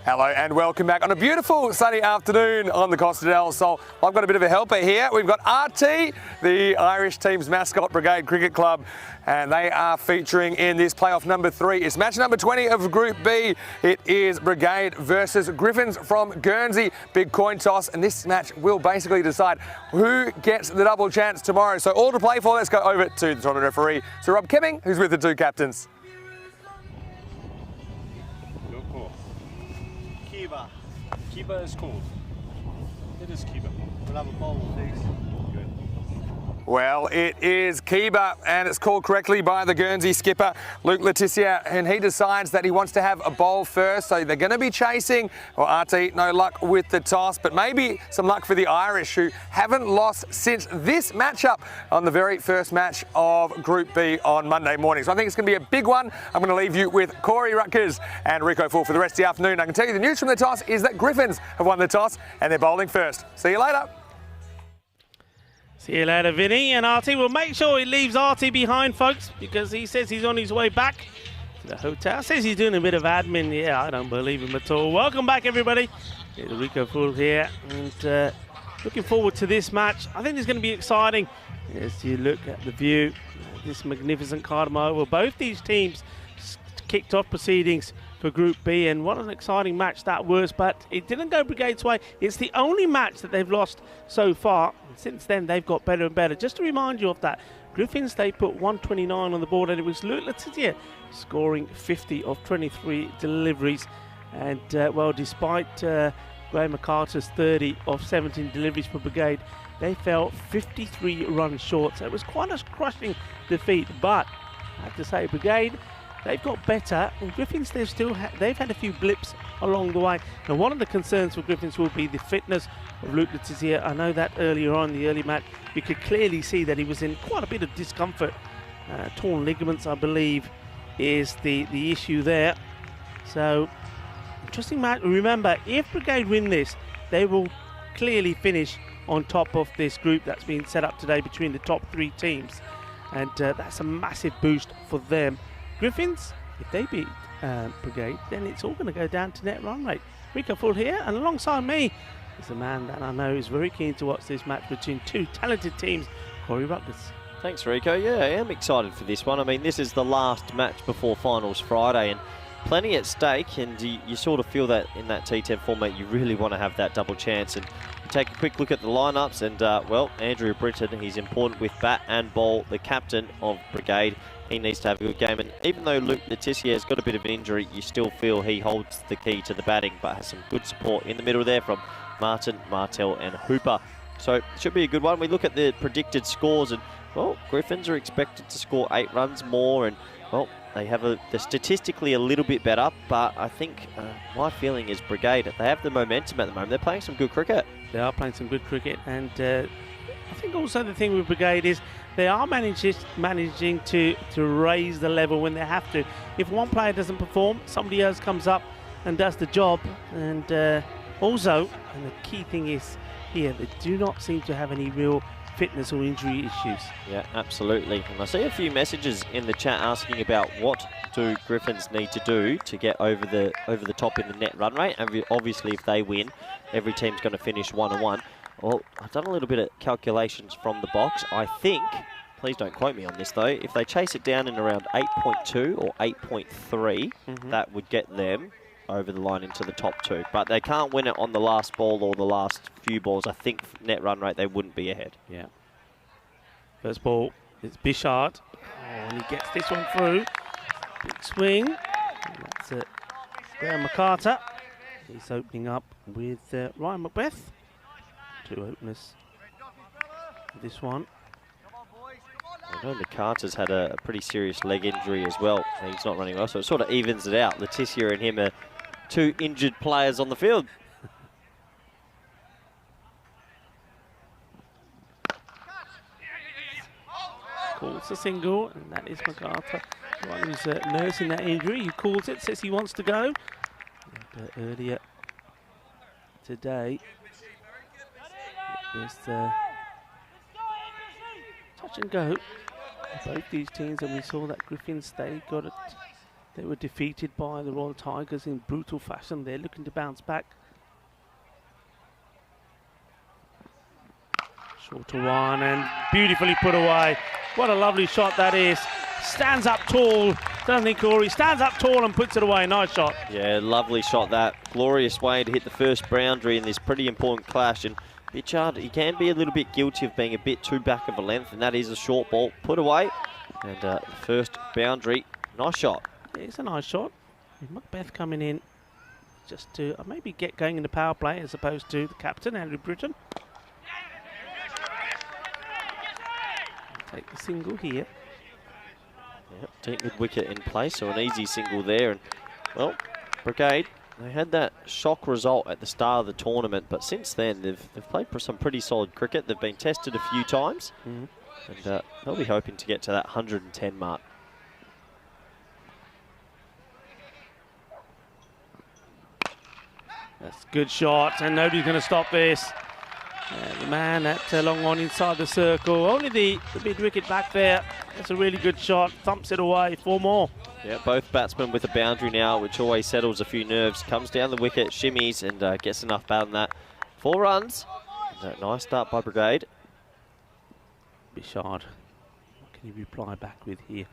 Hello and welcome back on a beautiful sunny afternoon on the Costa del Sol. I've got a bit of a helper here. We've got RT, the Irish team's mascot, Brigade Cricket Club, and they are featuring in this playoff number 3. It's match number 20 of Group B. It is Brigade versus Griffins from Guernsey. Big coin toss, and this match will basically decide who gets the double chance tomorrow. So all to play for. Let's go over to the tournament referee, Sir Rob Kemming, who's with the 2 captains. Keeper is called. It is keeper. We'll have a bowl, please. Good. Well, it is Kiba, and it's called correctly by the Guernsey skipper, Luke Letizia, and he decides that he wants to have a bowl first, so they're going to be chasing. Well, RT, no luck with the toss, but maybe some luck for the Irish, who haven't lost since this matchup on the very first match of Group B on Monday morning. So I think it's going to be a big one. I'm going to leave you with Corey Rutgers and Rico Full for the rest of the afternoon. I can tell you the news from the toss is that Griffins have won the toss, and they're bowling first. See you later. See you later, Vinny. And RT will make sure he leaves RT behind, folks, because he says he's on his way back to the hotel. Says he's doing a bit of admin. Yeah, I don't believe him at all. Welcome back, everybody. Rico Full here, and looking forward to this match. I think it's going to be exciting as you look at the view. This magnificent Cartama Oval. Both these teams kicked off proceedings for Group B, and what an exciting match that was, but it didn't go Brigade's way. It's the only match that they've lost so far. Since then, they've got better and better. Just to remind you of that, Griffins, they put 129 on the board, and it was Luke Letizia scoring 50 of 23 deliveries. And, well, despite Graham McCarter's 30 of 17 deliveries for Brigade, they fell 53 runs short. So it was quite a crushing defeat, but I have to say, Brigade, they've got better, and Griffins, they've had a few blips along the way. And one of the concerns for Griffins will be the fitness of Luke Letizia. I know that earlier on in the early match, you could clearly see that he was in quite a bit of discomfort. Torn ligaments, I believe, is the issue there. So, interesting match. Remember, if Brigade win this, they will clearly finish on top of this group that's been set up today between the top 3 teams. And that's a massive boost for them. Griffins, if they beat Brigade, then it's all going to go down to net run rate. Rico Full here, and alongside me is a man that I know is very keen to watch this match between 2 talented teams, Corey Rutgers. Thanks, Rico. Yeah, I am excited for this one. I mean, this is the last match before Finals Friday, and plenty at stake, and you sort of feel that in that T10 format, you really want to have that double chance. And you take a quick look at the lineups, and, well, Andrew Britton, he's important with bat and ball, the captain of Brigade. He needs to have a good game, and even though Luke Letizia has got a bit of an injury, you still feel he holds the key to the batting, but has some good support in the middle there from Martin, Martel and Hooper. So it should be a good one. We look at the predicted scores, and, well, Griffins are expected to score 8 runs more, and, well, they're statistically a little bit better, but I think my feeling is Brigade, they have the momentum at the moment. They're playing some good cricket. They are playing some good cricket, and I think also the thing with Brigade is they are managing to raise the level when they have to. If one player doesn't perform, somebody else comes up and does the job. And also, and the key thing is here, they do not seem to have any real fitness or injury issues. Yeah, absolutely. And I see a few messages in the chat asking about what do Griffins need to do to get over the top in the net run rate. And obviously, if they win, every team's going to finish 1-1. Well, I've done a little bit of calculations from the box. I think, please don't quote me on this though, if they chase it down in around 8.2 or 8.3, that would get them over the line into the top 2. But they can't win it on the last ball or the last few balls. I think net run rate, they wouldn't be ahead. Yeah. First ball, it's Bishard. Oh, and he gets this one through. Big swing. And that's it. Graham McCarter. He's opening up with Ryan Macbeth. 2 openers. This one. I know McCarter's had a pretty serious leg injury as well. He's not running well, so it sort of evens it out. Letizia and him are 2 injured players on the field. Calls a single, and that is McCarter. One who's nursing that injury. He calls it, says he wants to go. And, earlier today, it was touch and go. Both these teams, and we saw that Griffins, they got it They were defeated by the Royal Tigers in brutal fashion. They're looking to bounce back. Shorter one and beautifully put away. What a lovely shot that is. Stands up tall, doesn't he, Corey? Stands up tall and puts it away. Nice shot. Yeah, lovely shot that. Glorious way to hit the first boundary in this pretty important clash. And Bichard, he can be a little bit guilty of being a bit too back of a length, and that is a short ball put away. And the first boundary, nice shot. Yeah, it's a nice shot. Macbeth coming in just to maybe get going in the power play as opposed to the captain, Andrew Britton. Take the single here. Yep, deep mid wicket in place, so an easy single there. And well, Brigade, they had that shock result at the start of the tournament, but since then they've played some pretty solid cricket. They've been tested a few times, and they'll be hoping to get to that 110 mark. That's a good shot, and nobody's going to stop this. The man at long on inside the circle. Only the mid wicket back there. That's a really good shot. Thumps it away. 4 more. Yeah, both batsmen with a boundary now, which always settles a few nerves. Comes down the wicket, shimmies, and gets enough bat on that. 4 runs. And nice start by Brigade. Bichard. What can he reply back with here?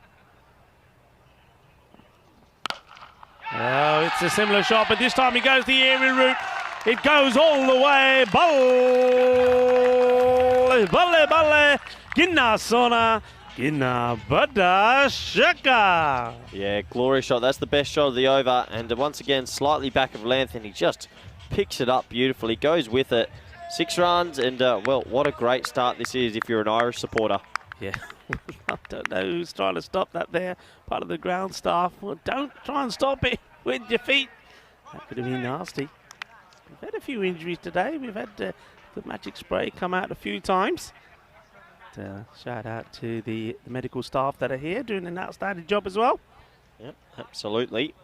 Oh, it's a similar shot, but this time he goes the aerial route. It goes all the way. Ball, balle, balle, ginna sona, ginna bada shaka. Yeah, glorious shot. That's the best shot of the over, and once again, slightly back of length, and he just picks it up beautifully, goes with it. 6 runs, and well, what a great start this is if you're an Irish supporter. Yeah, I don't know who's trying to stop that there. Part of the ground staff. Well, don't try and stop it with your feet. That could have been nasty. We've had a few injuries today. We've had the magic spray come out a few times. Shout out to the medical staff that are here doing an outstanding job as well. Yep, absolutely.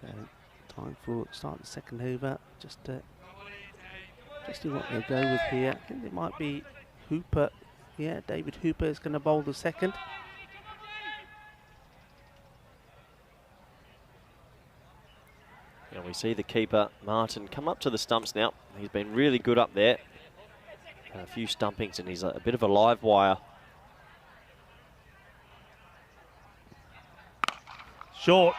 So, time for start the second over. Just see what they'll go with here. I think it might be Hooper. Yeah, David Hooper is going to bowl the second. Yeah, we see the keeper, Martin, come up to the stumps now. He's been really good up there. A few stumpings, and he's a bit of a live wire. Short,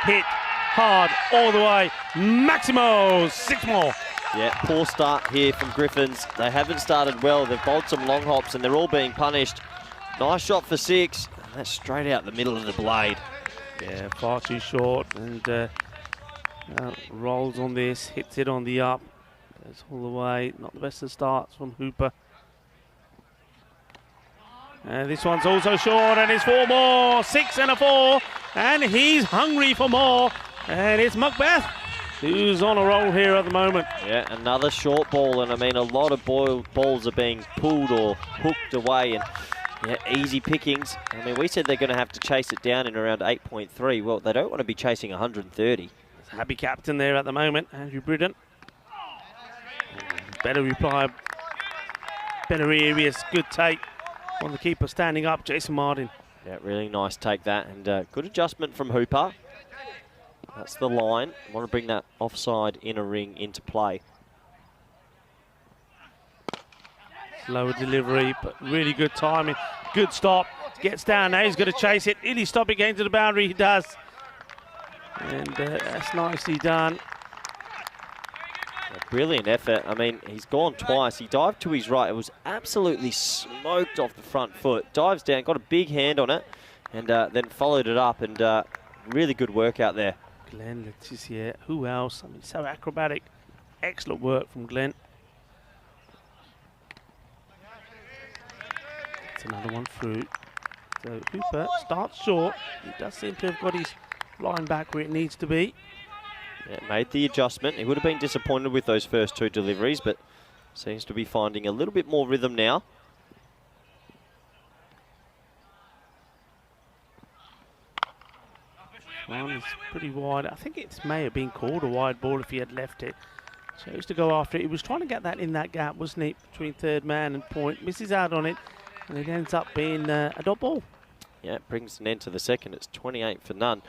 hit, hard, all the way. Maximo, 6 more. Yeah, poor start here from Griffins. They haven't started well. They've bowled some long hops, and they're all being punished. Nice shot for 6. And that's straight out the middle of the blade. Yeah, far too short, and rolls on this, hits it on the up, goes all the way. Not the best of starts from Hooper. And this one's also short, and it's 4 more, 6 and a 4, and he's hungry for more. And it's Macbeth who's on a roll here at the moment. Yeah, another short ball, and I mean a lot of balls are being pulled or hooked away, and yeah, easy pickings. I mean, we said they're going to have to chase it down in around 8.3. Well, they don't want to be chasing 130. Happy captain there at the moment, Andrew Britton. Better reply, better areas, good take on the keeper standing up, Jason Martin. Yeah, really nice take that, and good adjustment from Hooper. That's the line. I want to bring that offside inner ring into play. Slower delivery, but really good timing. Good stop. Gets down now. He's going to chase it. Will he stop it getting to the boundary? He does. And that's nicely done. A brilliant effort. I mean, he's gone twice. He dived to his right. It was absolutely smoked off the front foot. Dives down, got a big hand on it, and then followed it up. And really good work out there. Glenn Letitia. Who else? I mean, so acrobatic. Excellent work from Glenn. That's another one through. So Hooper starts short. He does seem to have got his line back where it needs to be. Yeah, made the adjustment. He would have been disappointed with those first 2 deliveries, but seems to be finding a little bit more rhythm now. One is pretty wide. I think it may have been called a wide ball if he had left it. Chose to go after it. He was trying to get that in that gap, wasn't he, between third man and point. Misses out on it, and it ends up being a dot ball. Yeah, it brings an end to the second. It's 28 for none.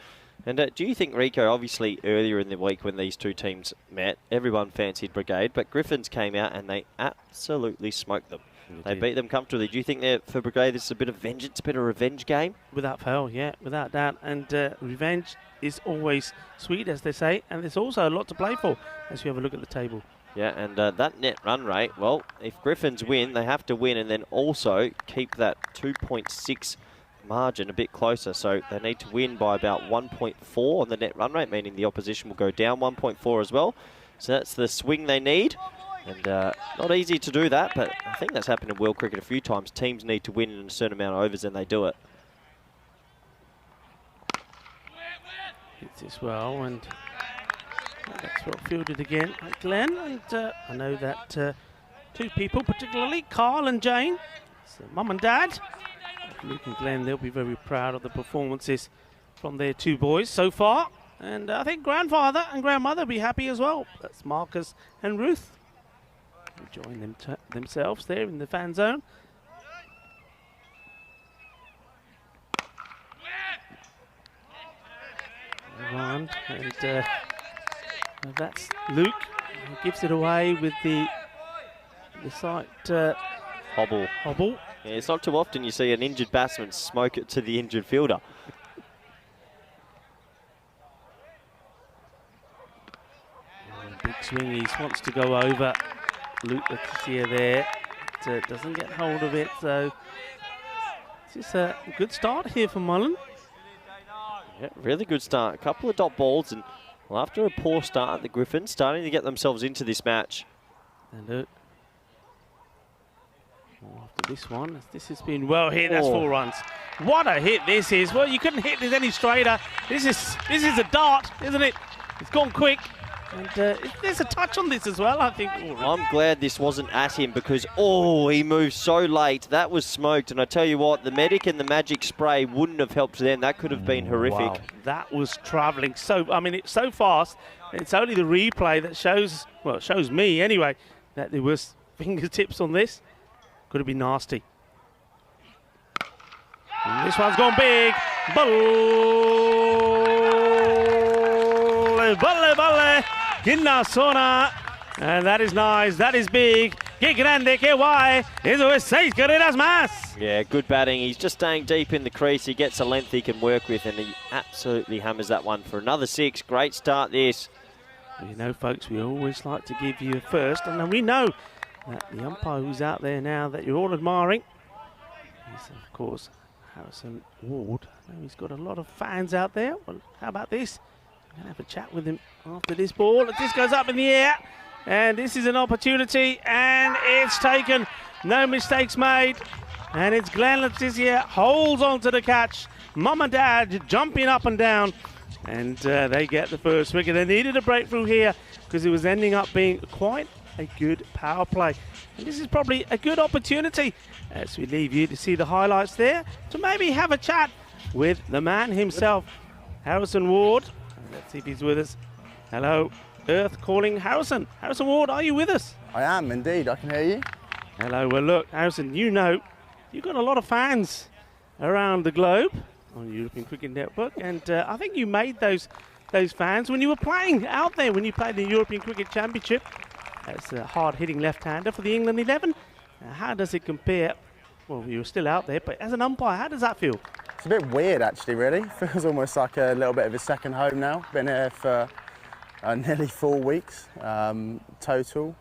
And do you think, Rico, obviously earlier in the week when these two teams met, everyone fancied Brigade, but Griffins came out and they absolutely smoked them. They beat them comfortably. Do you think that for Brigade this is a bit of vengeance, a bit of revenge game? Without fail, yeah, without doubt. And revenge is always sweet, as they say, and there's also a lot to play for as you have a look at the table. Yeah, and that net run rate, well, if Griffins win, they have to win and then also keep that 2.6 margin a bit closer. So they need to win by about 1.4 on the net run rate, meaning the opposition will go down 1.4 as well. So that's the swing they need. And not easy to do that, but I think that's happened in world cricket a few times. Teams need to win in a certain amount of overs and they do it. Hits this well, and that's well fielded again by Glenn. And I know that two people, particularly Carl and Jane, so mum and dad, Luke and Glenn, they'll be very proud of the performances from their two boys so far. And I think grandfather and grandmother will be happy as well. That's Marcus and Ruth. Enjoying themselves there in the fan zone. And that's Luke, who gives it away with the side Hobble. hobble. Yeah, it's not too often you see an injured batsman smoke it to the injured fielder. Big swing, he wants to go over. Luke Letitia there, but, doesn't get hold of it, so this is a good start here for Mullen. Yeah, really good start. A couple of dot balls, and well, after a poor start, the Griffins starting to get themselves into this match. And after this one, this has been well hit. That's 4 runs. What a hit this is! Well, you couldn't hit this any straighter. This is a dart, isn't it? It's gone quick. And there's a touch on this as well, I think. I'm glad this wasn't at him because, he moved so late. That was smoked. And I tell you what, the medic and the magic spray wouldn't have helped them. That could have been horrific. Wow. That was travelling so, it's so fast. It's only the replay that shows, well, it shows me anyway, that there was fingertips on this. Could have been nasty. And this one's gone big. Balle, balle. Ginna Sona, and that is nice, that is big. Que grande, que guay. Eso es 6 carreras más. Yeah, good batting. He's just staying deep in the crease. He gets a length he can work with, and he absolutely hammers that one for another 6. Great start this. Well, you know, folks, we always like to give you a first, and then we know that the umpire who's out there now that you're all admiring is, of course, Harrison Ward. I know he's got a lot of fans out there. Well, how about this? I'm going to have a chat with him after this ball. This goes up in the air, and this is an opportunity, and it's taken. No mistakes made, and it's Glenn Letitia holds on to the catch. Mum and Dad jumping up and down, and they get the first wicket. They needed a breakthrough here because it was ending up being quite a good power play. And this is probably a good opportunity as we leave you to see the highlights there, to maybe have a chat with the man himself, Harrison Ward. Let's see if he's with us. Hello, Earth calling Harrison. Harrison Ward, are you with us? I am indeed, I can hear you. Hello, well look, Harrison, you know, you've got a lot of fans around the globe on the European Cricket Network, and I think you made those fans when you were playing out there, when you played the European Cricket Championship as a hard-hitting left-hander for the England 11. How does it compare? Well, you were still out there, but as an umpire, how does that feel? It's a bit weird actually, really. Feels almost like a little bit of a second home now. Been here for nearly 4 weeks total,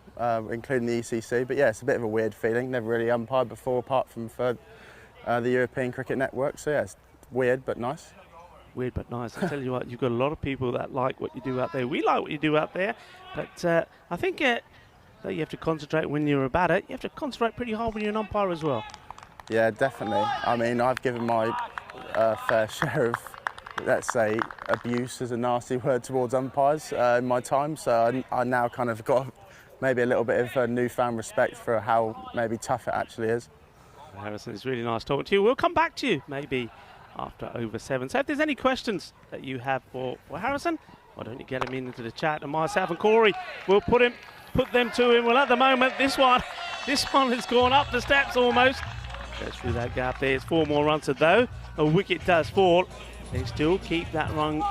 including the ECC. But yeah, it's a bit of a weird feeling. Never really umpired before, apart from for the European Cricket Network. So yeah, it's weird but nice. Weird but nice. I tell you what, you've got a lot of people that like what you do out there. We like what you do out there, but I think that you have to concentrate when you're a batter. You have to concentrate pretty hard when you're an umpire as well. Yeah, definitely. I mean, I've given my fair share of, let's say, abuse is a nasty word towards umpires in my time. So I now kind of got maybe a little bit of a newfound respect for how maybe tough it actually is. Harrison, it's really nice talking to you. We'll come back to you maybe after over 7. So if there's any questions that you have for Harrison, why don't you get them into the chat? And myself and Corey will put them to him. Well, at the moment, this one has gone up the steps almost. Goes through that gap there. It's 4 more runs, so though a wicket does fall, they still keep that run,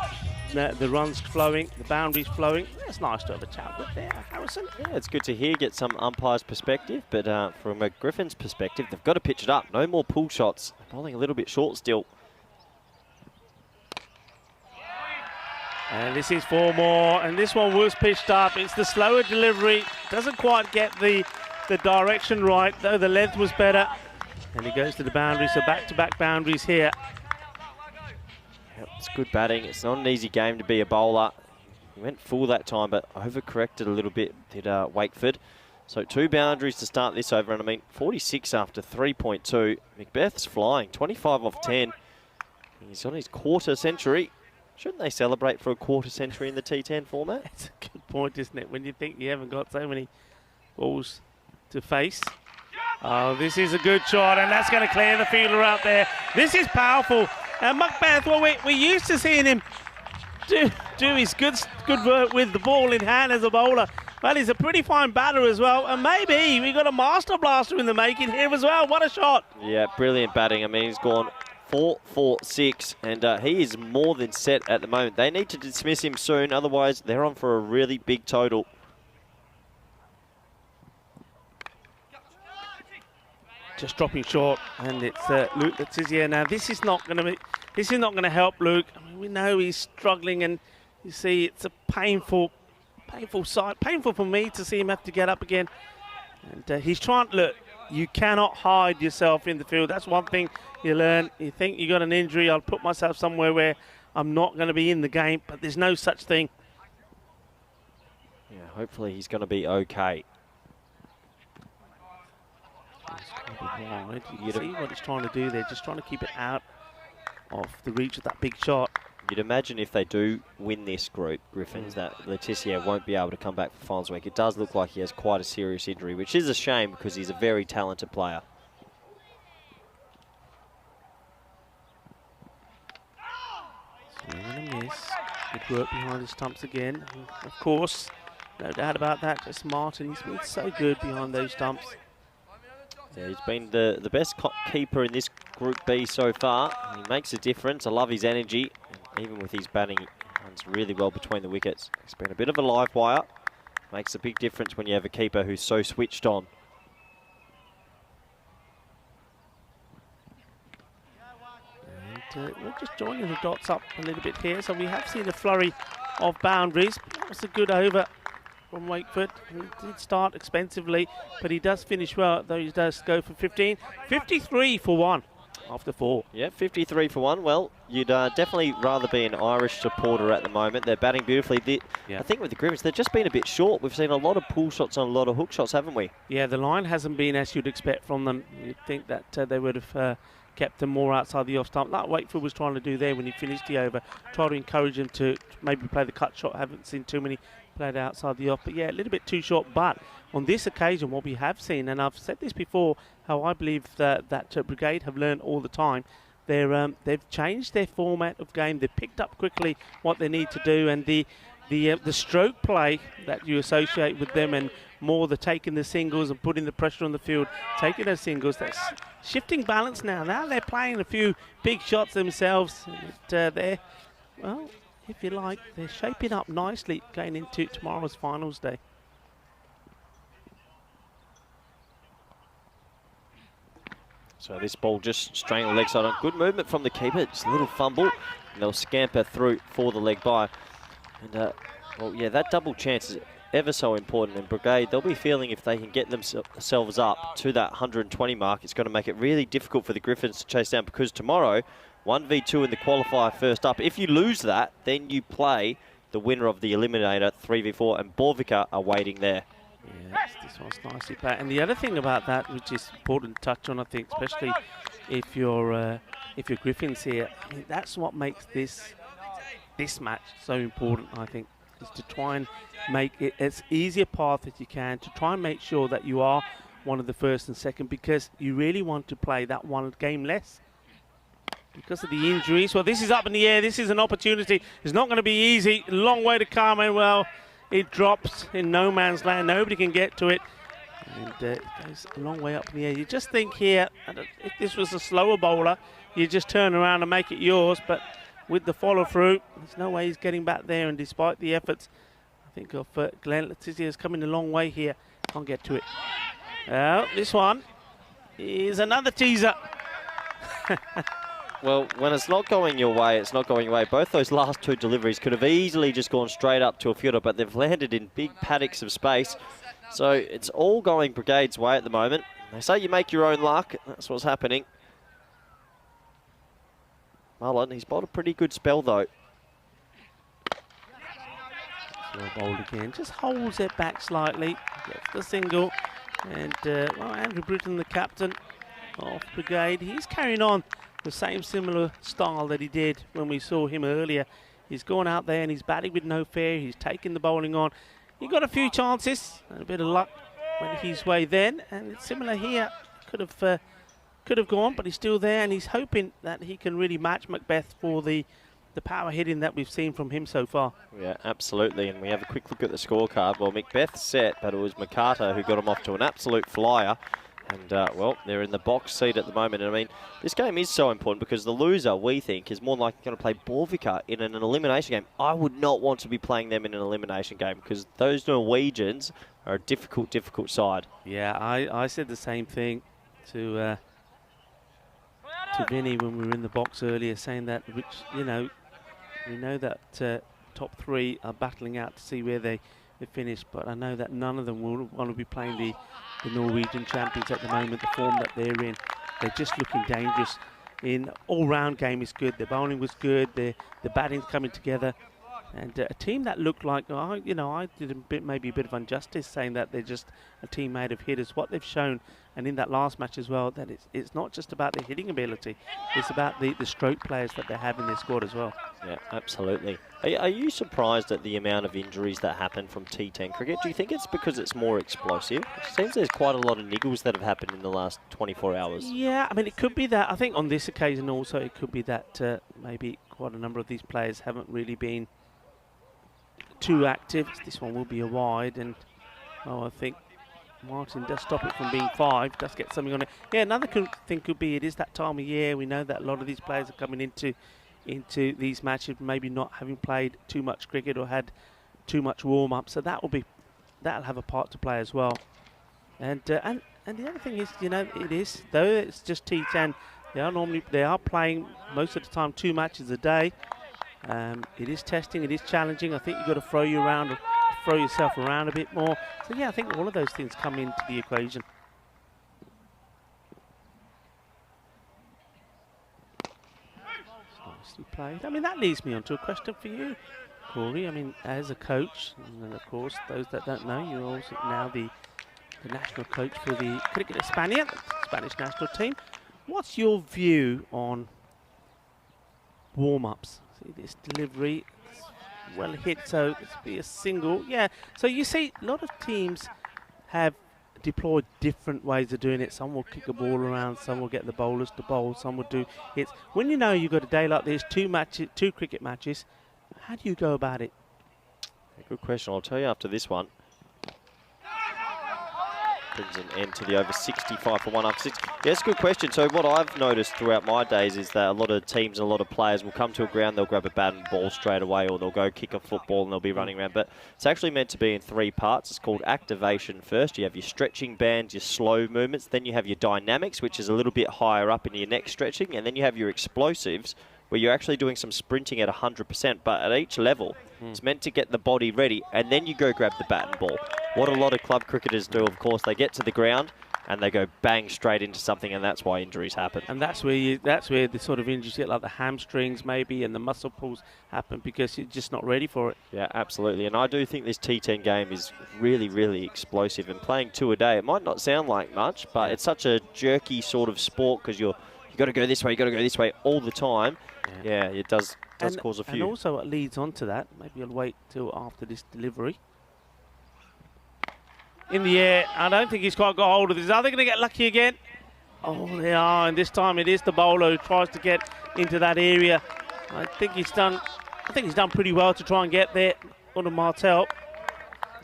the runs flowing, the boundaries flowing. It's nice to have a chat with there, Harrison. Yeah, it's good to hear, get some umpire's perspective, but from a Griffins perspective, they've got to pitch it up. No more pull shots. They're bowling a little bit short still. And this is 4 more, and this one was pitched up. It's the slower delivery. Doesn't quite get the direction right, though the length was better. And he goes to the boundary, so back-to-back boundaries here. Yep, it's good batting. It's not an easy game to be a bowler. He went full that time, but overcorrected a little bit, did Wakeford. So 2 boundaries to start this over, and I mean, 46 after 3.2. Macbeth's flying, 25 off 10. He's on his quarter century. Shouldn't they celebrate for a quarter century in the T10 format? It's a good point, isn't it? When you think you haven't got so many balls to face. Oh, this is a good shot, and that's going to clear the fielder out there. This is powerful. And Macbeth, well, we're used to seeing him do his good work with the ball in hand as a bowler. Well, he's a pretty fine batter as well, and maybe we got a master blaster in the making here as well. What a shot! Yeah, brilliant batting. I mean, he's gone 4-4-6, and he is more than set at the moment. They need to dismiss him soon, otherwise they're on for a really big total. Just dropping short, and it's Luke Letizia. Now this is not going to help Luke. I mean, we know he's struggling, and you see it's a painful sight. Painful for me to see him have to get up again. And he's trying. Look, you cannot hide yourself in the field. That's one thing you learn. You think you got an injury, I'll put myself somewhere where I'm not going to be in the game, but there's no such thing. Yeah, hopefully he's going to be okay. You see what he's trying to do there, just trying to keep it out of the reach of that big shot. You'd imagine if they do win this group, Griffins, that Letizia won't be able to come back for finals week. It does look like he has quite a serious injury, which is a shame because he's a very talented player. Swing and a miss. Good work behind the stumps again. And of course, no doubt about that, just Martin, he's been so good behind those stumps. Yeah, he's been the best keeper in this Group B so far. He makes a difference. I love his energy. And even with his batting, he runs really well between the wickets. He's been a bit of a live wire. Makes a big difference when you have a keeper who's so switched on. And we're just joining the dots up a little bit here. So we have seen a flurry of boundaries. That was a good over from Wakeford. He did start expensively, but he does finish well, though he does go for 15. 53 for 1 after 4. Yeah, 53 for 1. Well, you'd definitely rather be an Irish supporter at the moment. They're batting beautifully. I think with the Griffins, they've just been a bit short. We've seen a lot of pull shots and a lot of hook shots, haven't we? Yeah, the line hasn't been as you'd expect from them. You'd think that they would have kept them more outside the off stump. Like Wakeford was trying to do there when he finished the over. Try to encourage him to maybe play the cut shot. Haven't seen too many played outside the off, but yeah, a little bit too short. But on this occasion, what we have seen, and I've said this before, how I believe that Brigade have learned all the time. They've changed their format of game. They've picked up quickly what they need to do, and the stroke play that you associate with them, and more the taking the singles and putting the pressure on the field, taking those singles. That's shifting balance now. Now they're playing a few big shots themselves. Well, if you like, they're shaping up nicely going into tomorrow's finals day. So this ball just straight on the leg side. Good movement from the keeper. Just a little fumble. And they'll scamper through for the leg by. And, well, yeah, that double chance is ever so important. And Brigade, they'll be feeling if they can get themselves up to that 120 mark, it's going to make it really difficult for the Griffins to chase down, because tomorrow, 1v2 in the qualifier first up. If you lose that, then you play the winner of the Eliminator 3v4, and Borvika are waiting there. Yes, this one's nicely played. And the other thing about that, which is important to touch on, I think, especially if you're Griffins here, I mean, that's what makes this match so important, I think, is to try and make it as easy a path as you can, to try and make sure that you are one of the first and second, because you really want to play that one game less. Because of the injuries. Well, this is up in the air. This is an opportunity. It's not going to be easy. Long way to come. And, well, it drops in no man's land. Nobody can get to it. And it goes a long way up in the air. You just think here, if this was a slower bowler, you just turn around and make it yours. But with the follow through, there's no way he's getting back there. And despite the efforts, I think of Glenn Letizia is coming a long way here. Can't get to it. Well, this one is another teaser. Well, when it's not going your way, it's not going your way. Both those last two deliveries could have easily just gone straight up to a fielder, but they've landed in big paddocks of space. So it's all going Brigade's way at the moment. They say you make your own luck. That's what's happening. Mullen, he's bowled a pretty good spell, though. Well bowled again. Just holds it back slightly. Gets the single. And, well, Andrew Britton, the captain of Brigade, he's carrying on the same similar style that he did when we saw him earlier. He's gone out there and he's batting with no fear. He's taking the bowling on. He got a few chances and a bit of luck went his way then, and it's similar here. Could have gone, but he's still there, and he's hoping that he can really match Macbeth for the power hitting that we've seen from him so far. Yeah, absolutely. And we have a quick look at the scorecard. Well, Macbeth set, but it was McCarter who got him off to an absolute flyer. And, well, they're in the box seat at the moment. And, I mean, this game is so important because the loser, we think, is more likely going to play Borvika in an elimination game. I would not want to be playing them in an elimination game because those Norwegians are a difficult, difficult side. Yeah, I said the same thing to Vinny when we were in the box earlier, saying that, which, you know, we know that top three are battling out to see where they finish, but I know that none of them will want to be playing the Norwegian champions at the moment, the form that they're in. They're just looking dangerous. In all-round game is good. The bowling was good. The batting's coming together. And a team that looked like, you know, I did maybe a bit of injustice saying that they're just a team made of hitters. What they've shown, and in that last match as well, that it's not just about their hitting ability. It's about the stroke players that they have in their squad as well. Yeah, absolutely. Are you surprised at the amount of injuries that happen from T10 cricket? Do you think it's because it's more explosive? It seems there's quite a lot of niggles that have happened in the last 24 hours. Yeah, I mean, it could be that. I think on this occasion also it could be that maybe quite a number of these players haven't really been too active. This one will be a wide, and I think Martin does stop it from being 5, does get something on it. Yeah, another thing could be it is that time of year. We know that a lot of these players are coming into these matches maybe not having played too much cricket or had too much warm-up, so that'll have a part to play as well. And the other thing is, you know, it is, though it's just T10, they are playing most of the time 2 matches a day. It is testing, it is challenging. I think you've got to throw yourself around a bit more. So yeah, I think all of those things come into the equation. Nicely played. I mean, that leads me on to a question for you, Corey. I mean, as a coach, and of course, those that don't know, you're also now the national coach for the Cricket España, the Spanish national team. What's your view on warm-ups? See this delivery, it's well hit, so it's be a single. Yeah, so you see a lot of teams have deployed different ways of doing it. Some will kick a ball around, some will get the bowlers to bowl, some will do hits. When you know you've got a day like this, 2 cricket matches, how do you go about it? Good question. I'll tell you after this one. Brings an end to the over 65 for 1 after 6. Yeah, it's a good question. So what I've noticed throughout my days is that a lot of teams and a lot of players will come to a ground, they'll grab a bat and ball straight away, or they'll go kick a football and they'll be running around. But it's actually meant to be in 3 parts. It's called activation first. You have your stretching bands, your slow movements. Then you have your dynamics, which is a little bit higher up in your neck stretching. And then you have your explosives, where you're actually doing some sprinting at 100%, but at each level, it's meant to get the body ready, and then you go grab the bat and ball. What a lot of club cricketers do, of course, they get to the ground and they go bang straight into something, and that's why injuries happen. And that's where the sort of injuries get, like the hamstrings maybe, and the muscle pulls happen because you're just not ready for it. Yeah, absolutely. And I do think this T10 game is really, really explosive, and playing 2 a day, it might not sound like much, but it's such a jerky sort of sport because you got to go this way, you got to go this way all the time. Yeah, it does cause a few. And also it leads on to that. Maybe I'll wait till after this delivery. In the air, I don't think he's quite got hold of this. Are they going to get lucky again? Oh, they are, and this time it is the bowler who tries to get into that area. I think he's done pretty well to try and get there. Under Martel,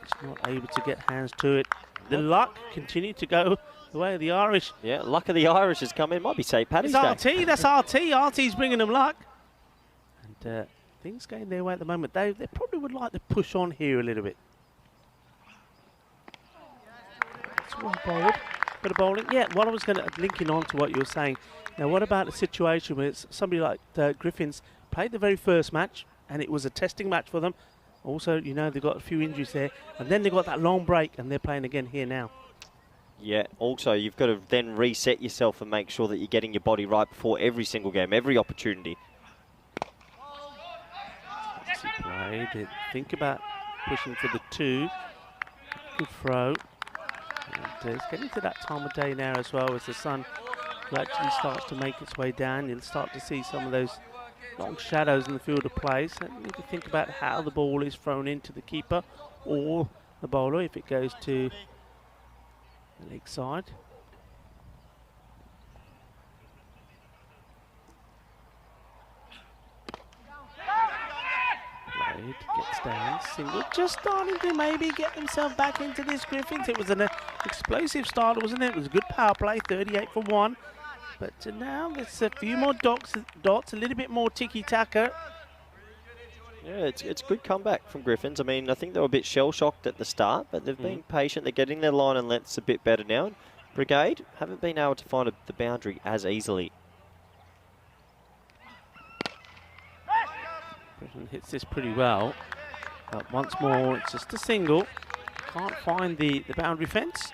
he's not able to get hands to it. The luck continued to go the way of the Irish. Yeah, luck of the Irish has come in. Might be St. Paddy's It's Day. RT, that's RT. RT's bringing them luck. And things going their way at the moment. They probably would like to push on here a little bit. That's well bowled. Bit of bowling. Yeah, what I was going to, linking on to what you were saying. Now, what about a situation where it's somebody like Griffins played the very first match, and it was a testing match for them. Also, you know, they've got a few injuries there, and then they got that long break, and they're playing again here now. Yeah, also, you've got to then reset yourself and make sure that you're getting your body right before every single game, every opportunity. Play. They think about pushing for the 2. Good throw. And it's getting to that time of day now as well, as the sun gradually starts to make its way down. You'll start to see some of those long shadows in the field of play. So you need to think about how the ball is thrown into the keeper or the bowler if it goes to the leg side. Blade gets down, single, just starting to maybe get themselves back into this, Griffins. It was an explosive start, wasn't it? It was a good power play, 38 for 1. But now there's a few more dots, a little bit more tiki-taka. Yeah, it's a good comeback from Griffins. I mean, I think they were a bit shell-shocked at the start, but they've been patient. They're getting their line and lengths a bit better now. Brigade haven't been able to find the boundary as easily. Griffin hits this pretty well. But once more, it's just a single. Can't find the boundary fence.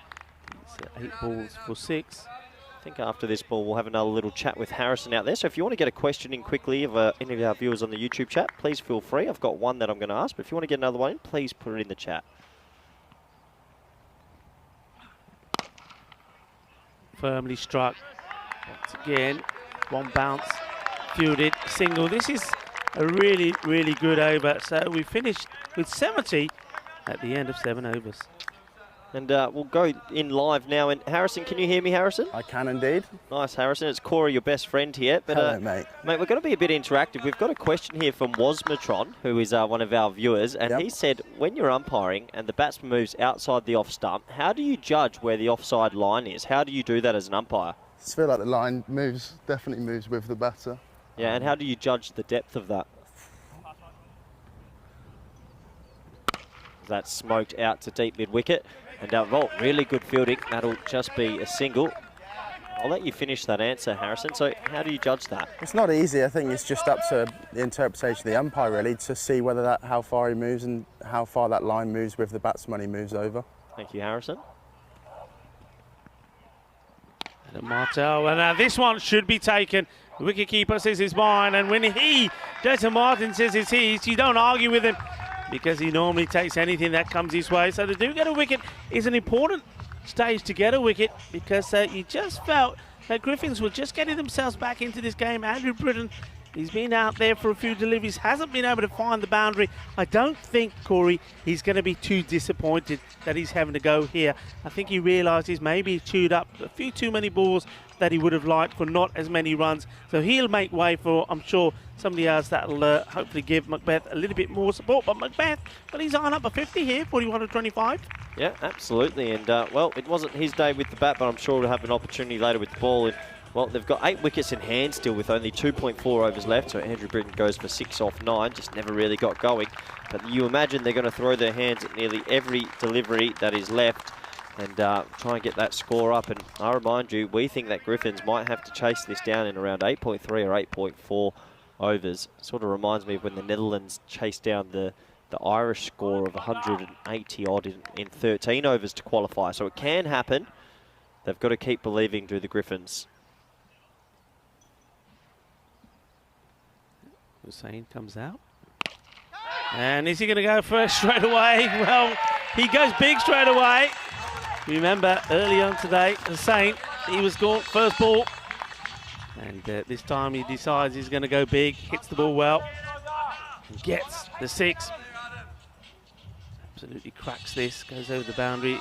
It's 8 balls for 6. I think after this ball, we'll have another little chat with Harrison out there. So if you want to get a question in quickly of any of our viewers on the YouTube chat, please feel free. I've got one that I'm going to ask, but if you want to get another one in, please put it in the chat. Firmly struck. Once again, one bounce, fielded, single. This is a really, really good over. So we finished with 70 at the end of 7 overs. And we'll go in live now. And Harrison, can you hear me, Harrison? I can indeed. Nice, Harrison. It's Corey, your best friend here. But, hello, mate. Mate, we're going to be a bit interactive. We've got a question here from Wasmatron, who is one of our viewers. And he said, when you're umpiring and the batsman moves outside the off stump, how do you judge where the offside line is? How do you do that as an umpire? I just feel like the line definitely moves with the batter. Yeah, and how do you judge the depth of that? That's smoked out to deep mid-wicket. And Volt, really good fielding. That'll just be a single. I'll let you finish that answer, Harrison. So how do you judge that? It's not easy. I think it's just up to the interpretation of the umpire, really, to see whether how far he moves and how far that line moves with the batsman he moves over. Thank you, Harrison. And Martel, and this one should be taken. The wicketkeeper says it's mine, and when Jason Martin says it's his, you don't argue with him, because he normally takes anything that comes his way. So to do get a wicket is an important stage to get a wicket, because you just felt that Griffins were just getting themselves back into this game. Andrew Britton, he's been out there for a few deliveries, hasn't been able to find the boundary. I don't think, Corey, he's going to be too disappointed that he's having to go here. I think he realises maybe he chewed up a few too many balls that he would have liked for not as many runs. So he'll make way for, I'm sure, somebody else that'll hopefully give Macbeth a little bit more support. But Macbeth, well, he's on up a 50 here, 41 to 25. Yeah, absolutely. And, well, it wasn't his day with the bat, but I'm sure we'll have an opportunity later with the ball. And, well, they've got 8 wickets in hand still with only 2.4 overs left. So Andrew Britton goes for 6 off 9, just never really got going. But you imagine they're going to throw their hands at nearly every delivery that is left and try and get that score up. And I remind you, we think that Griffins might have to chase this down in around 8.3 or 8.4 overs. Sort of reminds me of when the Netherlands chased down the Irish score of 180 odd in 13 overs to qualify. So it can happen. They've got to keep believing, do the Griffins. Hussain comes out. And is he going to go first straight away? Well, he goes big straight away. Remember, early on today, Hussain, he was gone first ball. And this time he decides he's going to go big, hits the ball well, and gets the 6. Absolutely cracks this, goes over the boundary.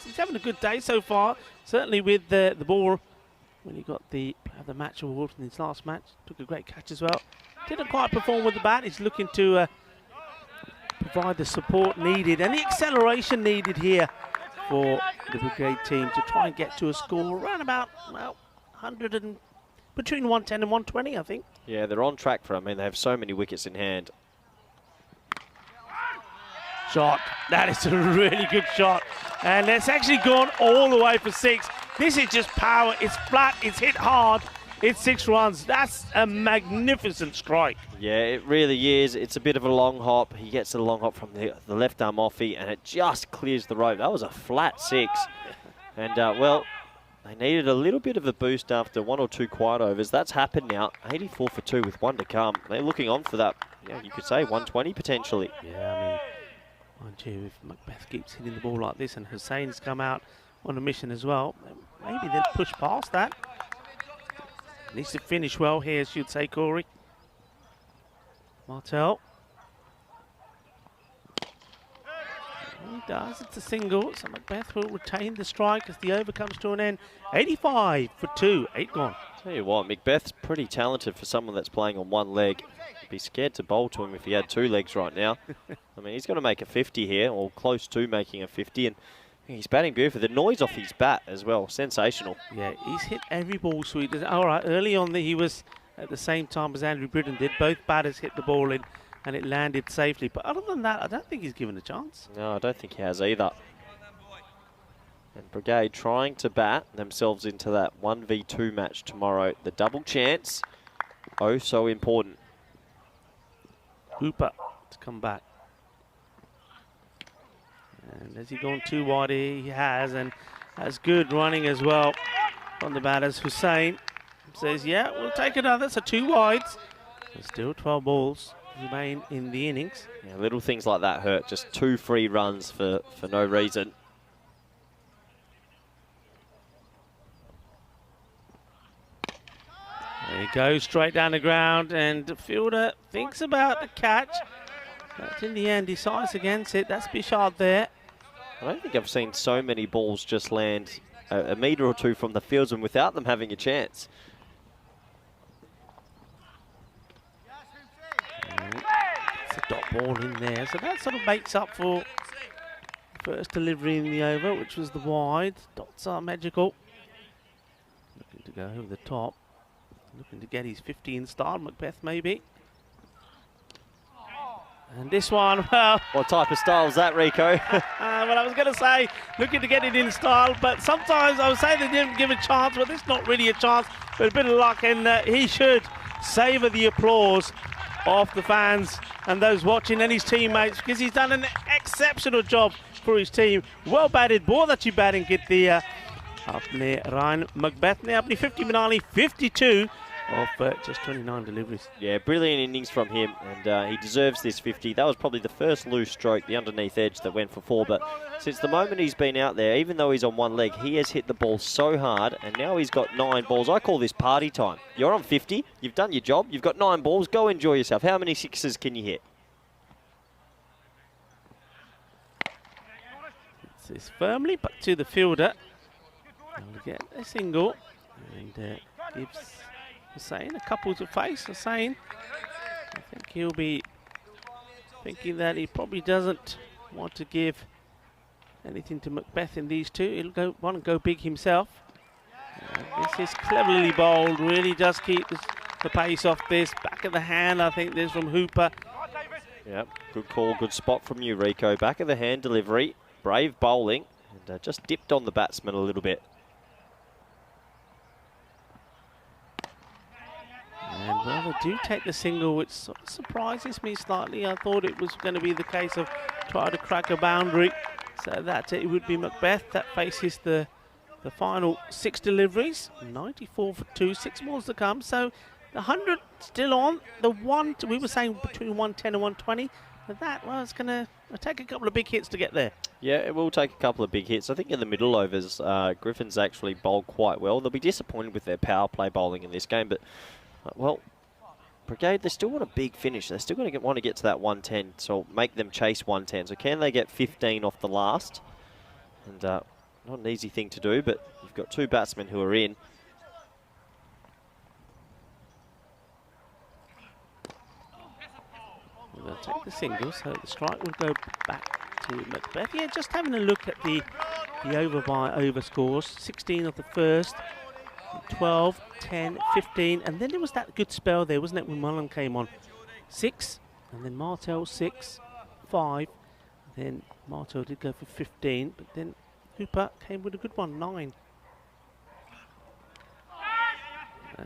He's having a good day so far, certainly with the ball. When he got the match award in his last match, took a great catch as well. Didn't quite perform with the bat. He's looking to provide the support needed and the acceleration needed here for the Brigade team to try and get to a score around about, well, between 110 and 120, I think. Yeah, they're on track for it. I mean, they have so many wickets in hand. Shot. That is a really good shot. And it's actually gone all the way for 6. This is just power. It's flat. It's hit hard. It's 6 runs. That's a magnificent strike. Yeah, it really is. It's a bit of a long hop. He gets the long hop from the left arm offie, and it just clears the rope. That was a flat 6. And, well, they needed a little bit of a boost after 1 or 2 quiet overs. That's happened now. 84 for 2 with 1 to come. They're looking on for that, yeah, you could say 120 potentially. Yeah, I mean, mind you, if Macbeth keeps hitting the ball like this and Hussein's come out on a mission as well, maybe they'll push past that. Needs to finish well here, should say, Corey. Martel. He does, it's a single, so Macbeth will retain the strike as the over comes to an end. 85 for 2, 8 gone. Tell you what, Macbeth's pretty talented for someone that's playing on one leg. Be scared to bowl to him if he had 2 legs right now. I mean, he's going to make a 50 here, or close to making a 50, and he's batting beautifully. The noise off his bat as well, sensational. Yeah, he's hit every ball sweet. All right, early on he was at the same time as Andrew Britton did. Both batters hit the ball in, and it landed safely. But other than that, I don't think he's given a chance. No, I don't think he has either. And Brigade trying to bat themselves into that 1v2 match tomorrow. The double chance, oh so important. Hooper to come back. And has he gone too wide? He has, and that's good running as well on the batters. Hussein says, yeah, we'll take another. So 2 wides. There's still 12 balls remain in the innings. Yeah, little things like that hurt. Just 2 free runs for no reason. There he goes, straight down the ground, and the fielder thinks about the catch, but in the end decides against it. That's Bishard there. I don't think I've seen so many balls just land a metre or 2 from the fieldsman without them having a chance. It's a dot ball in there, so that sort of makes up for the first delivery in the over, which was the wide. Dots are magical. Looking to go over the top. Looking to get his 50 in style, Macbeth maybe. And this one, well... What type of style is that, Rico? Well, I was going to say, looking to get it in style, but sometimes I would say they didn't give a chance, but this is not really a chance, but a bit of luck, and he should savour the applause of the fans and those watching and his teammates, because he's done an exceptional job for his team. Well batted, बहुत अच्छी batting की थी अपने Ryan Macbeth ने अपनी 50 बनाली 52 of just 29 deliveries. Yeah, brilliant innings from him, and he deserves this 50. That was probably the first loose stroke, the underneath edge that went for 4, but since the moment he's been out there, even though he's on one leg, he has hit the ball so hard, and now he's got 9 balls. I call this party time. You're on 50, you've done your job, you've got 9 balls, go enjoy yourself. How many 6s can you hit? It's firmly, but to the fielder. And we get a single, and gives Hussein a couple to face. Hussein, I think he'll be thinking that he probably doesn't want to give anything to Macbeth in these 2. He'll want to go big himself. This is cleverly bowled, really does keep the pace off this. Back of the hand, I think this from Hooper. Yep, good call, good spot from you, Rico. Back of the hand delivery, brave bowling, and just dipped on the batsman a little bit. And well, they do take the single, which sort of surprises me slightly. I thought it was going to be the case of trying to crack a boundary, so that it would be Macbeth that faces the final 6 deliveries. 94 for 2, 6 balls to come. So the 100 still on. The one we were saying between 110 and 120. But that, well, it's going to take a couple of big hits to get there. Yeah, it will take a couple of big hits. I think in the middle overs, Griffin's actually bowled quite well. They'll be disappointed with their power play bowling in this game, but well, Brigade, they still want a big finish. They're still going to want to get to that 110, so make them chase 110. So can they get 15 off the last? And not an easy thing to do, but you've got 2 batsmen who are in. They'll take the single, so the strike will go back to Macbeth. Yeah, just having a look at the the over by over scores. 16 of the first, 12, 10, 15, and then there was that good spell there, wasn't it, when Mullen came on. 6, and then Martel 6, 5, then Martel did go for 15, but then Hooper came with a good one, 9.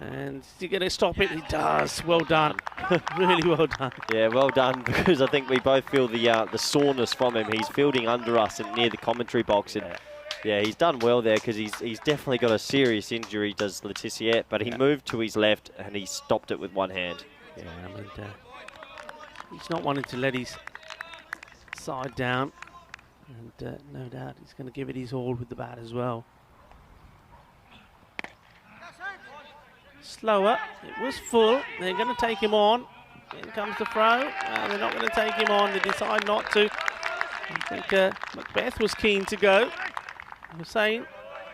And is he going to stop it? He does. Well done. Really well done. Yeah, well done, because I think we both feel the soreness from him. He's fielding under us and near the commentary box, and yeah, he's done well there, because he's definitely got a serious injury, does Letitia, but he moved to his left and he stopped it with one hand. Yeah, I mean, he's not wanting to let his side down, and no doubt he's going to give it his all with the bat as well. Slower, it was full, they're going to take him on. In comes the throw, they're not going to take him on, they decide not to. I think Macbeth was keen to go. Hussein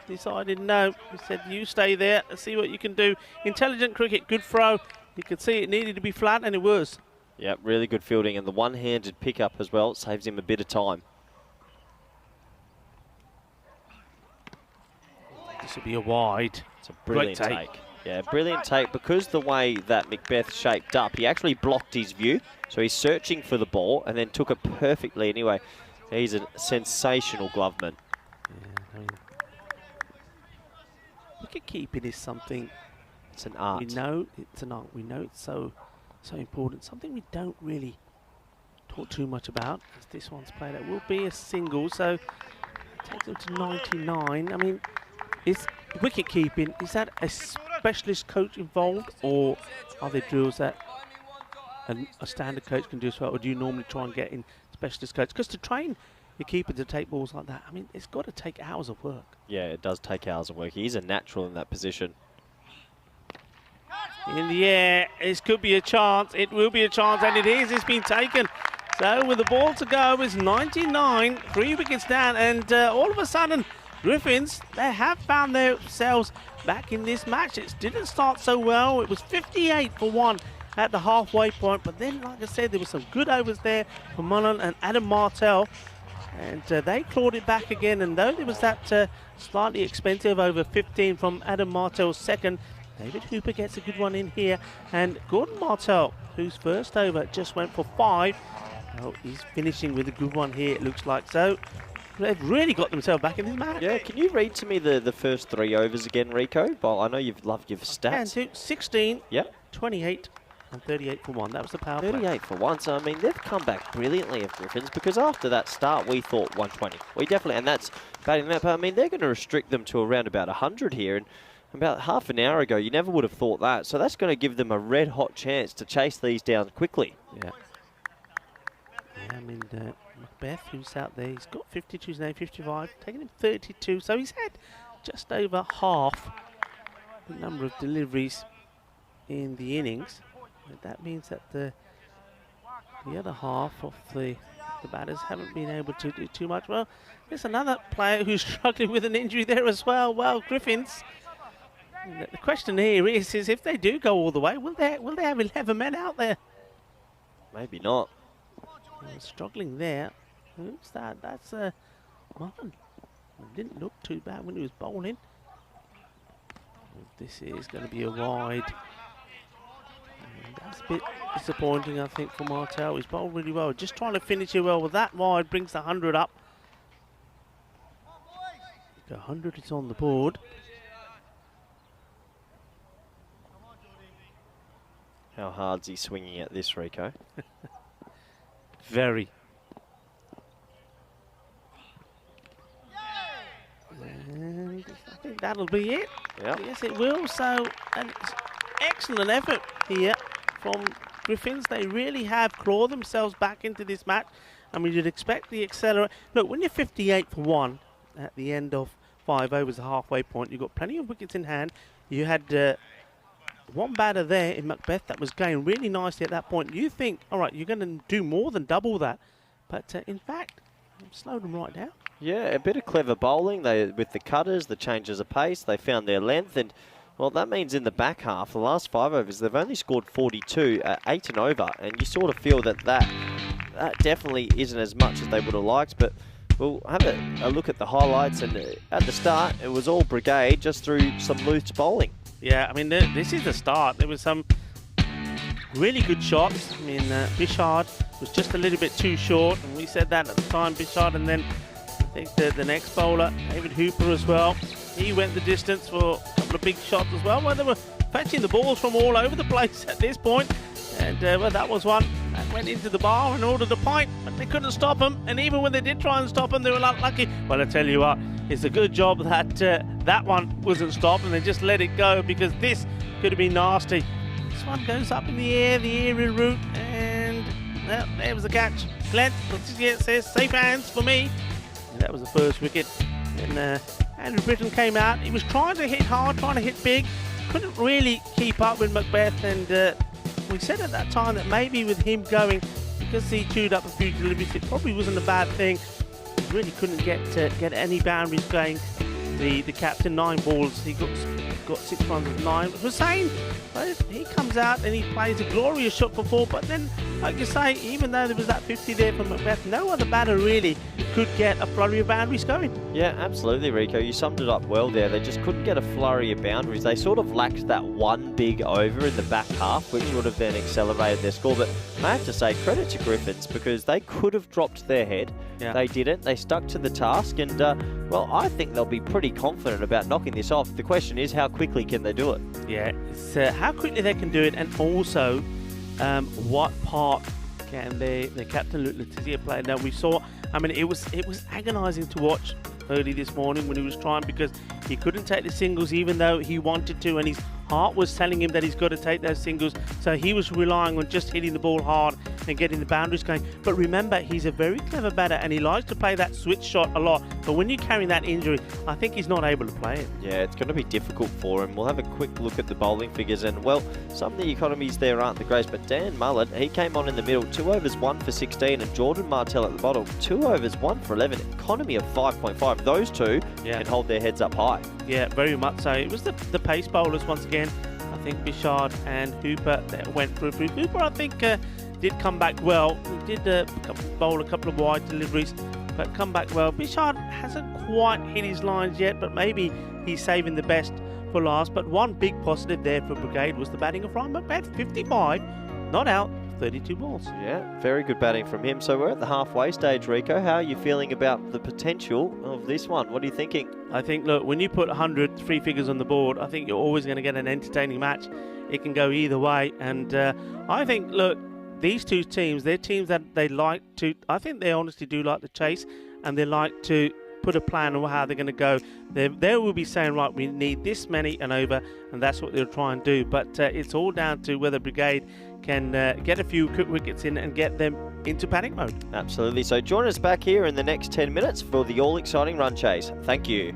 decided no, he said you stay there, let's see what you can do. Intelligent cricket, good throw, you could see it needed to be flat and it was. Yeah, really good fielding, and the one-handed pickup as well saves him a bit of time. This will be a wide. It's a brilliant take. Yeah, brilliant take, because the way that Macbeth shaped up, he actually blocked his view, so he's searching for the ball and then took it perfectly anyway. He's a sensational gloveman. Yeah, I mean, wicket keeping is something. It's an art. We know it's an art. We know it's so important. Something we don't really talk too much about, as this one's played. It will be a single, so it takes them to 99. I mean, is wicket keeping, is that a specialist coach involved, or are there drills that a standard coach can do as well, or do you normally try and get in specialist coach? Because to train your keeper to take balls like that, I mean, it's got to take hours of work. Yeah, it does take hours of work. He's a natural in that position. In the air, this could be a chance. It will be a chance, and it is. It's been taken. So with the ball to go, it's 99, 3 wickets down, and all of a sudden, Griffins, they have found themselves back in this match. It didn't start so well. It was 58 for 1 at the halfway point, but then, like I said, there were some good overs there for Mullen and Adam Martel, and they clawed it back again. And though there was that slightly expensive over 15 from Adam Martel's second, David Hooper gets a good one in here, and Gordon Martel, whose first over just went for 5, well, he's finishing with a good one here, it looks like. So they've really got themselves back in this match. Yeah, can you read to me the first 3 overs again, Rico? Well, I know you've loved your stats. And 16, yep. 28 and 38 for 1. That was the power play. 38 for 1. So, I mean, they've come back brilliantly of Griffins, because after that start, we thought 120. We definitely, and that's batting that, but I mean, they're going to restrict them to around about 100 here. And about half an hour ago, you never would have thought that. So that's going to give them a red-hot chance to chase these down quickly. Yeah. Yeah, I mean, Macbeth, who's out there, he's got 52, he's now 55, taking him 32. So he's had just over half the number of deliveries in the innings. And that means that the other half of the batters haven't been able to do too much. Well, there's another player who's struggling with an injury there as well. Well, Griffins. The question here is if they do go all the way, will they have 11 men out there? Maybe not. Struggling there. Who's that? That's Mullen. Didn't look too bad when he was bowling. This is going to be a wide. And that's a bit disappointing, I think, for Martel. He's bowled really well. Just trying to finish it well with that wide brings the 100 up. The 100 is on the board. How hard's he swinging at this, Rico? Very. And I think that'll be it. Yep. Yes, it will. So, an excellent effort here from Griffins. They really have clawed themselves back into this match. I mean, you'd expect the accelerate. Look, when you're 58 for 1 at the end of 5 overs, the halfway point, you've got plenty of wickets in hand. You had one batter there in Macbeth that was going really nicely at that point. You think, all right, you're going to do more than double that. But in fact, slowed them right down. Yeah, a bit of clever bowling. With the cutters, the changes of pace, they found their length. And, well, that means in the back half, the last 5 overs, they've only scored 42 at 8 and over. And you sort of feel that definitely isn't as much as they would have liked. But we'll have a look at the highlights. And at the start, it was all Brigade just through some loose bowling. Yeah, I mean, this is the start. There was some really good shots. I mean, Bishard was just a little bit too short, and we said that at the time, Bishard, and then I think the next bowler, David Hooper as well, he went the distance for a couple of big shots as well, where they were fetching the balls from all over the place at this point. And well, that was one that went into the bar and ordered a pint, but they couldn't stop him. And even when they did try and stop him, they were not lucky. Well, I tell you what, it's a good job that that one wasn't stopped and they just let it go, because this could have been nasty. This one goes up in the aerial route, and well, there was a catch. Glenn says safe hands for me. And that was the first wicket. And Andrew Britton came out. He was trying to hit hard, trying to hit big. Couldn't really keep up with Macbeth, and we said at that time that maybe with him going, because he chewed up a few deliveries, it probably wasn't a bad thing. He really couldn't get any boundaries going. The captain, 9 balls, he got 6 runs with 9. Hussain, he comes out and he plays a glorious shot for 4, but then, like you say, even though there was that 50 there from Macbeth, no other batter really could get a flurry of boundaries going. Yeah, absolutely, Rico. You summed it up well there. They just couldn't get a flurry of boundaries. They sort of lacked that one big over in the back half, which would have then accelerated their score. But I have to say, credit to Griffins, because they could have dropped their head. Yeah. They didn't. They stuck to the task, and well, I think they'll be pretty confident about knocking this off. The question is, how quickly can they do it? Yeah, it's how quickly they can do it, and also what part can the captain Luke Letizia play. Now we saw, I mean, it was agonising to watch early this morning when he was trying, because he couldn't take the singles even though he wanted to, and his heart was telling him that he's got to take those singles, so he was relying on just hitting the ball hard and getting the boundaries going. But remember, he's a very clever batter and he likes to play that switch shot a lot, but when you're carrying that injury, I think he's not able to play it. Yeah, it's going to be difficult for him. We'll have a quick look at the bowling figures, and well, some of the economies there aren't the greatest, but Dan Mullen, he came on in the middle, 2 overs 1 for 16, and Jordan Martell at the bottom, 2 overs 1 for 11, economy of 5.5. Those two can hold their heads up high. Yeah, very much so. It was the pace bowlers once again. I think Bishard and Hooper that went through. Hooper, I think, did come back well. He did bowl a couple of wide deliveries, but come back well. Bishard hasn't quite hit his lines yet, but maybe he's saving the best for last. But one big positive there for Brigade was the batting of Ryan Macbeth, 55, not out, 32 balls. Yeah, very good batting from him. So we're at the halfway stage, Rico. How are you feeling about the potential of this one? What are you thinking? I think, look, when you put 100, 3 figures on the board, I think you're always going to get an entertaining match. It can go either way. And I think, look, these two teams, they're teams that they like to, I think they honestly do like to chase, and they like to put a plan on how they're going to go. They will be saying, right, we need this many and over, and that's what they'll try and do. But it's all down to whether Brigade can get a few quick wickets in and get them into panic mode. Absolutely. So join us back here in the next 10 minutes for the all-exciting run chase. Thank you.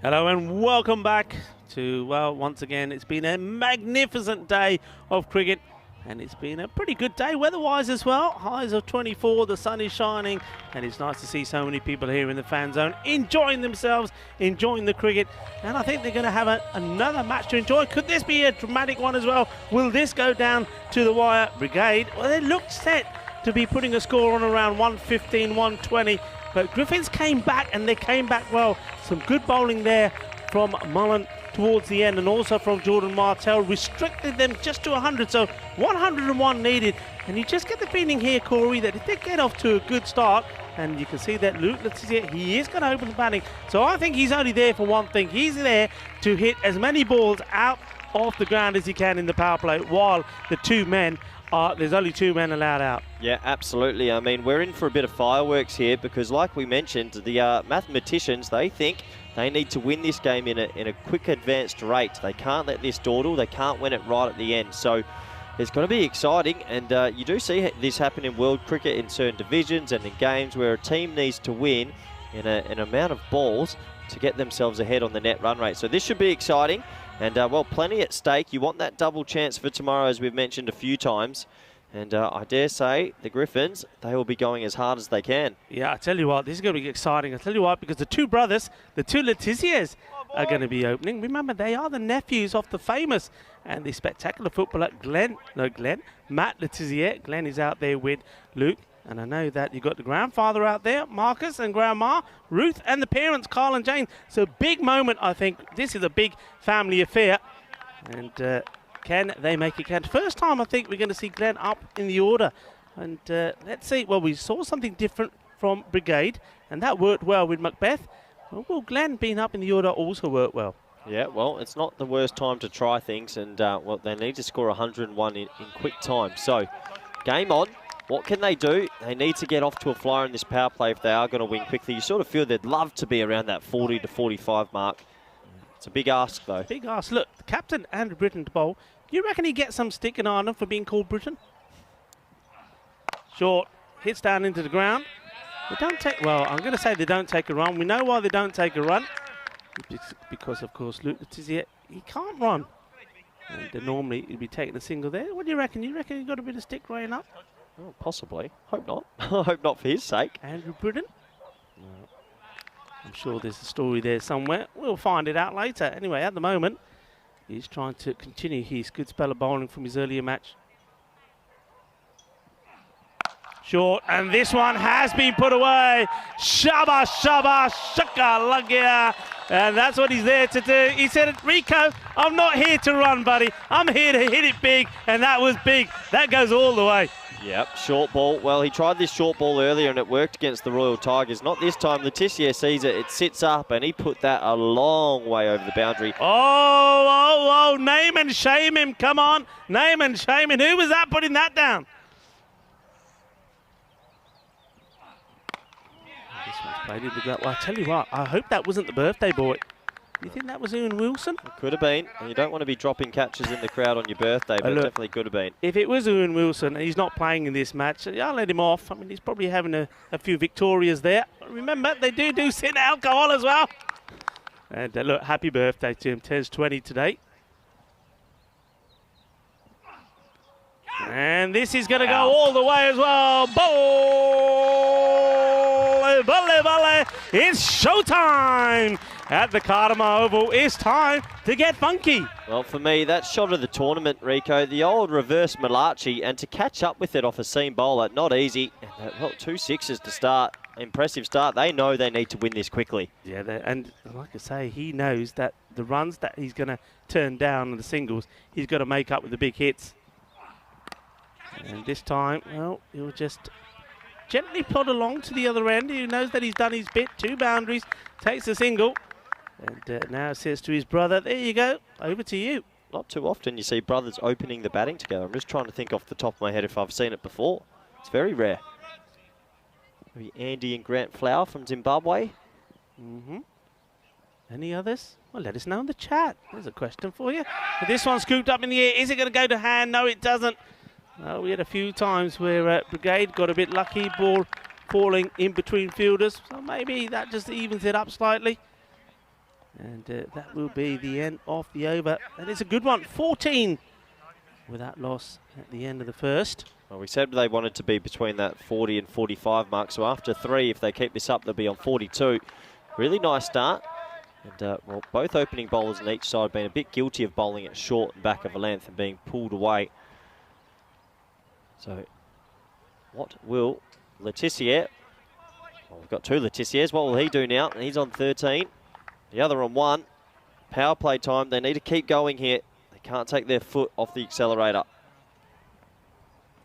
Hello and welcome back to, well, once again, it's been a magnificent day of cricket. And it's been a pretty good day weather-wise as well. Highs of 24, the sun is shining, and it's nice to see so many people here in the fan zone enjoying themselves, enjoying the cricket. And I think they're going to have another match to enjoy. Could this be a dramatic one as well? Will this go down to the wire? Brigade, well, they looked set to be putting a score on around 115, 120. But Griffins came back, and they came back well. Some good bowling there from Mullen towards the end, and also from Jordan Martell, restricted them just to 100, so 101 needed. And you just get the feeling here, Corey, that if they get off to a good start, and you can see that Luke Letizia, he is going to open the batting. So I think he's only there for one thing. He's there to hit as many balls out off the ground as he can in the power play, while the two men there's only two men allowed out. Yeah, absolutely. I mean, we're in for a bit of fireworks here because, like we mentioned, the mathematicians, they think they need to win this game in a quick advanced rate. They can't let this dawdle. They can't win it right at the end. So it's going to be exciting, and you do see this happen in world cricket in certain divisions and in games where a team needs to win in an amount of balls to get themselves ahead on the net run rate. So this should be exciting. And, well, plenty at stake. You want that double chance for tomorrow, as we've mentioned a few times. And I dare say the Griffins, they will be going as hard as they can. Yeah, I tell you what, this is going to be exciting. I tell you what, because the two brothers, the two Letizias, are going to be opening. Remember, they are the nephews of the famous and the spectacular footballer Matt Letizia. Glenn is out there with Luke. And I know that you've got the grandfather out there, Marcus, and grandma, Ruth, and the parents, Carl and Jane. So big moment, I think. This is a big family affair. And can they make it count? First time, I think, we're going to see Glenn up in the order. And let's see. Well, we saw something different from Brigade, and that worked well with Macbeth. Well, will Glenn being up in the order also work well? Yeah, well, it's not the worst time to try things. And, well, they need to score 101 in quick time. So, game on. What can they do? They need to get off to a flyer in this power play if they are going to win quickly. You sort of feel they'd love to be around that 40 to 45 mark. It's a big ask, though. Big ask. Look, the captain, Andrew Britton, to bowl. Do you reckon he gets some stick in Ireland for being called Britton? Short. Hits down into the ground. They don't take... Well, I'm going to say they don't take a run. We know why they don't take a run. It's because, of course, Luke Letizia, he can't run. And normally he'd be taking a single there. What do you reckon? You reckon he got a bit of stick running up? Oh, possibly. Hope not. Hope not for his sake. Andrew Britton? No. I'm sure there's a story there somewhere. We'll find it out later. Anyway, at the moment, he's trying to continue his good spell of bowling from his earlier match. Short, and this one has been put away. Shabba, shabba, shaka, lagia. And that's what he's there to do. He said, Rico, I'm not here to run, buddy. I'm here to hit it big, and that was big. That goes all the way. Yep, short ball. Well, he tried this short ball earlier and it worked against the Royal Tigers. Not this time. Letizia sees it. It sits up and he put that a long way over the boundary. Oh, name and shame him. Come on. Name and shame him. Who was that putting that down? This one's played in the gut. Well, I tell you what, I hope that wasn't the birthday boy. You think that was Ian Wilson? It could have been. And you don't want to be dropping catches in the crowd on your birthday, but it definitely could have been. If it was Ian Wilson and he's not playing in this match, I'll let him off. I mean, he's probably having a few Victorias there. Remember, they do send alcohol as well. And look, happy birthday to him. Turns 20 today. And this is going to go all the way as well. Volley. It's showtime at the Cartama Oval. It's time to get funky. Well, for me, that shot of the tournament, Rico, the old reverse Malachi, and to catch up with it off a seam bowler, not easy. Well, 2 sixes to start. Impressive start. They know they need to win this quickly. Yeah, and like I say, he knows that the runs that he's going to turn down in the singles, he's got to make up with the big hits. And this time, well, he'll just gently plod along to the other end. He knows that he's done his bit. 2 boundaries, takes a single. And now says to his brother, there you go, over to you. Not too often you see brothers opening the batting together. I'm just trying to think off the top of my head if I've seen it before. It's very rare. Maybe Andy and Grant Flower from Zimbabwe. Any others? Well, let us know in the chat. There's a question for you. But this one scooped up in the air. Is it going to go to hand? No, it doesn't. We had a few times where Brigade got a bit lucky. Ball falling in between fielders. So maybe that just evens it up slightly. And that will be the end of the over. And it's a good one, 14 with that loss at the end of the first. Well, we said they wanted to be between that 40 and 45 mark. So after 3, if they keep this up, they'll be on 42. Really nice start. And well, both opening bowlers on each side have been a bit guilty of bowling it short and back of a length and being pulled away. So what will Letitia, well, we've got 2 Letitias, what will he do now? He's on 13, the other on 1. Power play time, they need to keep going here. They can't take their foot off the accelerator.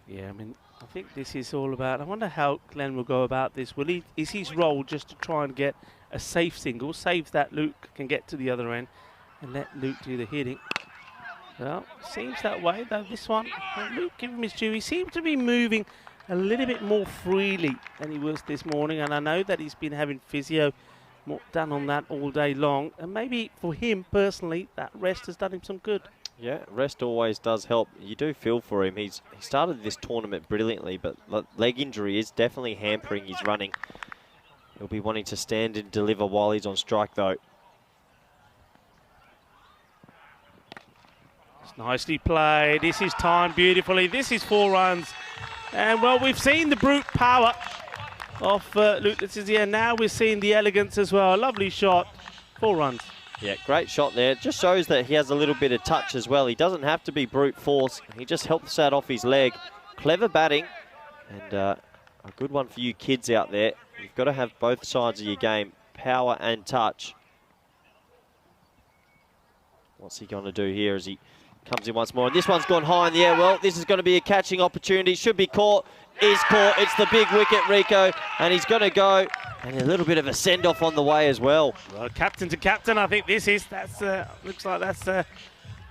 Yeah, I mean, I think this is all about, I wonder how Glenn will go about this. Is his role just to try and get a safe single, save that Luke can get to the other end and let Luke do the hitting? Well, seems that way, though this one, Luke, give him his due, he seems to be moving a little bit more freely than he was this morning, and I know that he's been having physio done on that all day long, and maybe for him personally, that rest has done him some good. Yeah, rest always does help. You do feel for him. He started this tournament brilliantly, but leg injury is definitely hampering his running. He'll be wanting to stand and deliver while he's on strike, though. It's nicely played. This is timed beautifully. This is 4 runs. And, well, we've seen the brute power of Luke Letizia. Now we're seeing the elegance as well. A lovely shot. 4 runs. Yeah, great shot there. Just shows that he has a little bit of touch as well. He doesn't have to be brute force. He just helps that off his leg. Clever batting. And a good one for you kids out there. You've got to have both sides of your game, power and touch. What's he going to do here as he comes in once more? And this one's gone high in the air. Well, this is going to be a catching opportunity. Should be caught. Is caught. It's the big wicket, Rico. And he's going to go. And a little bit of a send-off on the way as well. Well, captain to captain, I think this is. Looks like that's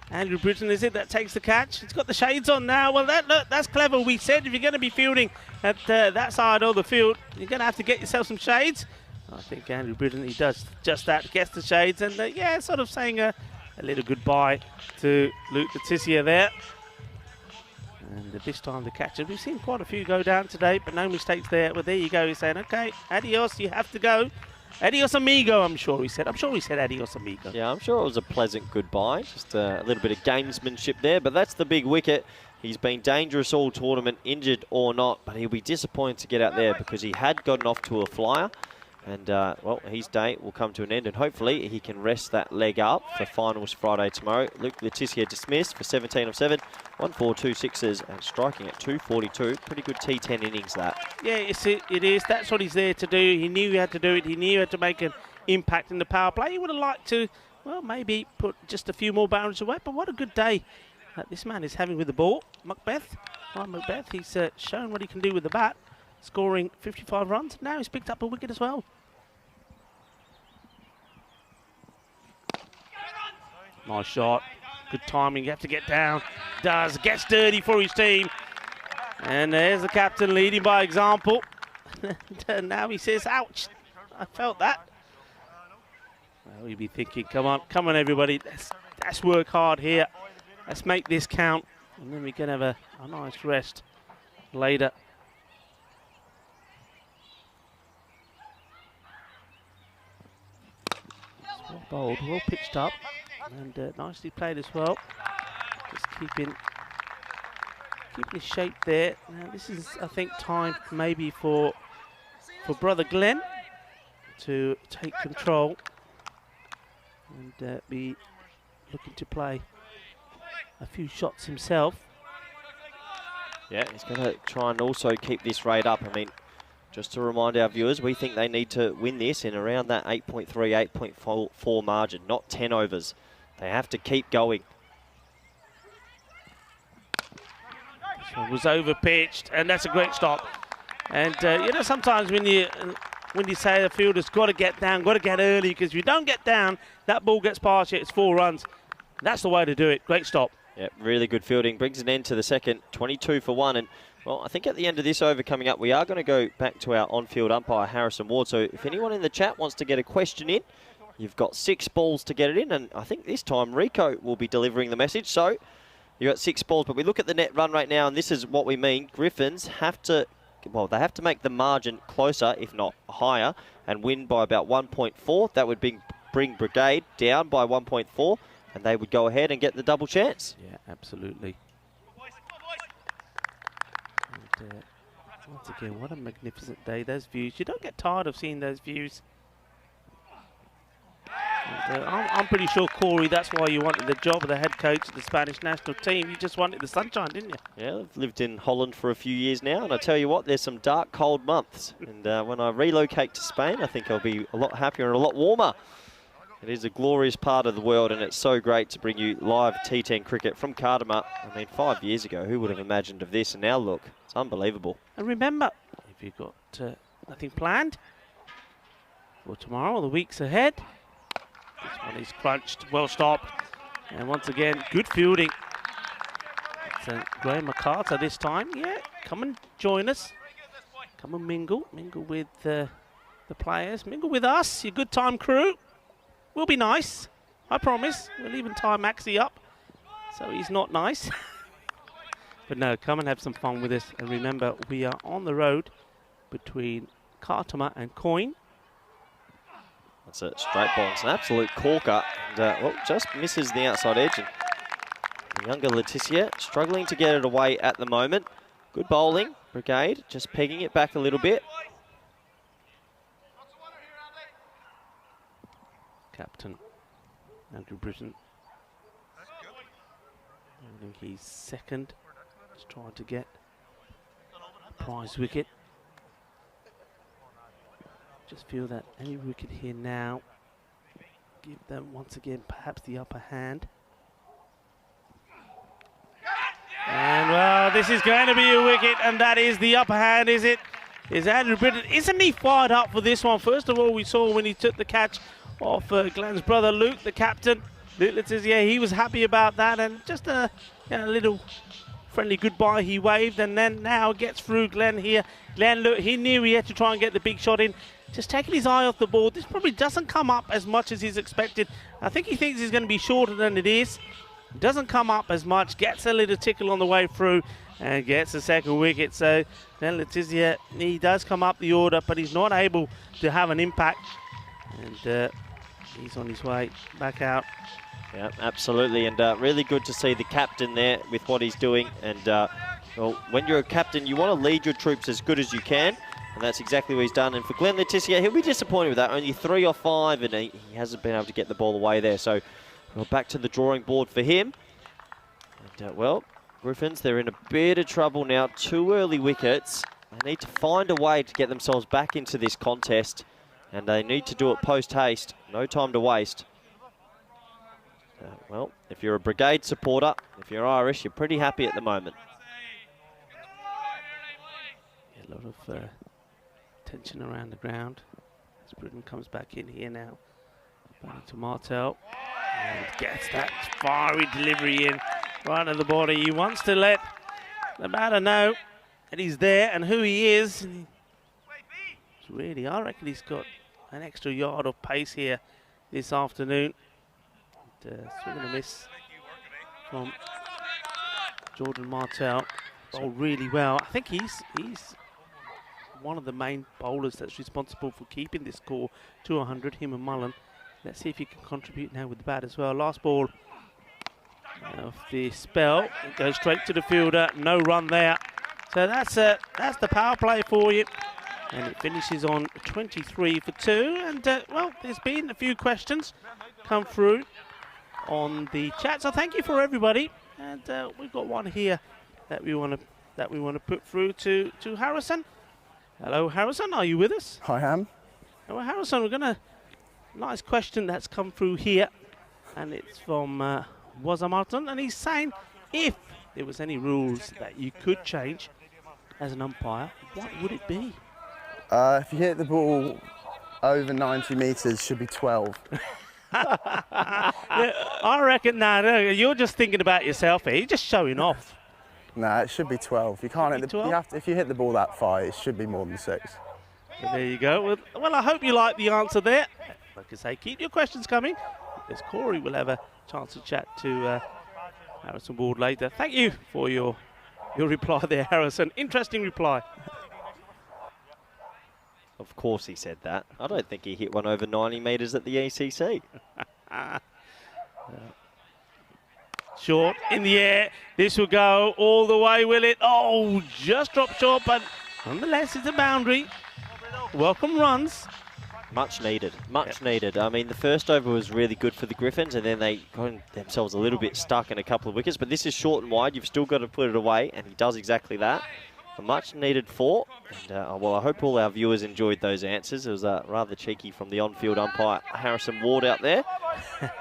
Andrew Britton, is it, that takes the catch? He's got the shades on now. Well, look, that's clever. We said if you're going to be fielding at that side of the field, you're going to have to get yourself some shades. I think Andrew Britton, he does just that, gets the shades, and yeah, sort of saying a little goodbye to Luke Letizia there. And this time the catcher, we've seen quite a few go down today, but no mistakes there. Well, there you go. He's saying, okay, adios, you have to go. Adios, amigo, I'm sure he said. I'm sure he said adios, amigo. Yeah, I'm sure it was a pleasant goodbye. Just a little bit of gamesmanship there, but that's the big wicket. He's been dangerous all tournament, injured or not, but he'll be disappointed to get out there because he had gotten off to a flyer. And, well, his day will come to an end, and hopefully he can rest that leg up for finals Friday tomorrow. Luke Letizia dismissed for 17 of 7, 1 4, 2 6s, and striking at 242. Pretty good T10 innings, that. Yeah, it is. That's what he's there to do. He knew he had to do it. He knew he had to make an impact in the power play. He would have liked to, well, maybe put just a few more boundaries away, but what a good day that this man is having with the ball. Macbeth, he's shown what he can do with the bat, scoring 55 runs. Now he's picked up a wicket as well. Nice shot. Good timing. You have to get down. Does. Gets dirty for his team. And there's the captain leading by example. And now he says, ouch. I felt that. Well, you'd be thinking, come on, everybody. Let's work hard here. Let's make this count. And then we can have a nice rest later. Well bowled, well pitched up, and nicely played as well. Just keeping his shape there. Now this is, I think, time maybe for brother Glenn to take control and be looking to play a few shots himself. Yeah, he's going to try and also keep this rate up. I mean, just to remind our viewers, we think they need to win this in around that 8.3, 8.4 margin, not 10 overs. They have to keep going. This one was over pitched, and that's a great stop. And you know, sometimes when you say the fielder's got to get down, got to get early, because if you don't get down, that ball gets past you. It's 4 runs. That's the way to do it. Great stop. Yeah, really good fielding. Brings an end to the second. 22 for 1, and well, I think at the end of this over coming up, we are going to go back to our on-field umpire, Harrison Ward. So if anyone in the chat wants to get a question in, you've got 6 balls to get it in. And I think this time Rico will be delivering the message. So you've got 6 balls. But we look at the net run rate now, and this is what we mean. Griffins have to well, they have to make the margin closer, if not higher, and win by about 1.4. That would bring Brigade down by 1.4, and they would go ahead and get the double chance. Yeah, absolutely. And, once again, what a magnificent day. Those views, you don't get tired of seeing those views. And, I'm pretty sure, Corey, that's why you wanted the job of the head coach of the Spanish national team. You just wanted the sunshine, didn't you? Yeah, I've lived in Holland for a few years now, and I tell you what, there's some dark, cold months. And when I relocate to Spain, I think I'll be a lot happier and a lot warmer. It is a glorious part of the world, and it's so great to bring you live T10 cricket from Cartama. I mean, 5 years ago, who would have imagined of this? And now look, it's unbelievable. And remember, if you've got nothing planned for tomorrow or the weeks ahead, this one is crunched, well stopped. And once again, good fielding. So Graham McCarter this time. Yeah, come and join us. Come and mingle with the players. Mingle with us, your good time crew. We'll be nice, I promise. We'll even tie Maxi up so he's not nice. But no, come and have some fun with us. And remember, we are on the road between Cartama and Coin. That's a straight ball. It's an absolute corker. And, well, just misses the outside edge. And the younger Leticia struggling to get it away at the moment. Good bowling, Brigade, just pegging it back a little bit. Captain Andrew Britton. I think he's second. Just trying to get a prize wicket. Just feel that any wicket here now, give them once again perhaps the upper hand. And well, this is going to be a wicket, and that is the upper hand, is it? Is Andrew Britton? Isn't he fired up for this one? First of all, we saw when he took the catch off Glenn's brother Luke, the captain. Luke says, yeah, he was happy about that, and just a little friendly goodbye he waved, and then now gets through Glenn here. Glenn, look, he knew he had to try and get the big shot in. Just taking his eye off the ball. This probably doesn't come up as much as he's expected. I think he thinks he's going to be shorter than it is. Doesn't come up as much, gets a little tickle on the way through, and gets a second wicket. So then Letizia, he does come up the order, but he's not able to have an impact. And he's on his way back out. Yeah, absolutely, and really good to see the captain there with what he's doing. And well, when you're a captain, you want to lead your troops as good as you can, and that's exactly what he's done. And for Glenn Leticia, he'll be disappointed with that. Only 3 off 5, and he hasn't been able to get the ball away there. So we're back to the drawing board for him. And well, Griffins, they're in a bit of trouble now. 2 early wickets. They need to find a way to get themselves back into this contest, and they need to do it post-haste. No time to waste. Well, if you're a Brigade supporter, if you're Irish, you're pretty happy at the moment. Yeah, a lot of tension around the ground. As Britton comes back in here now. Back to Martel. And gets that fiery delivery in right of the body. He wants to let the batter know that he's there and who he is. And really, I reckon he's got an extra yard of pace here this afternoon. Swing and a miss from Jordan Martel. Bowled really well. I think he's one of the main bowlers that's responsible for keeping this score to 100, him and Mullen. Let's see if he can contribute now with the bat as well. Last ball of the spell. It goes straight to the fielder. No run there. So that's the power play for you. And it finishes on 23 for 2. And well, there's been a few questions come through on the chat, so thank you for everybody. And we've got one here that we want to put through to Harrison. Hello, Harrison, are you with us? I am. Well, Harrison, we're gonna nice question that's come through here, and it's from Waza Martin, and he's saying if there was any rules that you could change as an umpire, what would it be? If you hit the ball over 90 metres, should be 12. I reckon, no, you're just thinking about yourself here. You're just showing off. Nah, it should be 12. You can't hit the, 12? you have to, if you hit the ball that far, it should be more than 6. So there you go. Well, I hope you like the answer there. Like I say, keep your questions coming, because Corey will have a chance to chat to Harrison Ward later. Thank you for your reply there, Harrison. Interesting reply. Of course he said that. I don't think he hit one over 90 metres at the ECC. Short in the air. This will go all the way, will it? Oh, just dropped short, but nonetheless, it's a boundary. Welcome runs. Much needed, much needed. I mean, the first over was really good for the Griffins, and then they got themselves a little bit stuck in a couple of wickets. But this is short and wide. You've still got to put it away, and he does exactly that. A much needed 4. And, well, I hope all our viewers enjoyed those answers. It was rather cheeky from the on-field umpire, Harrison Ward, out there.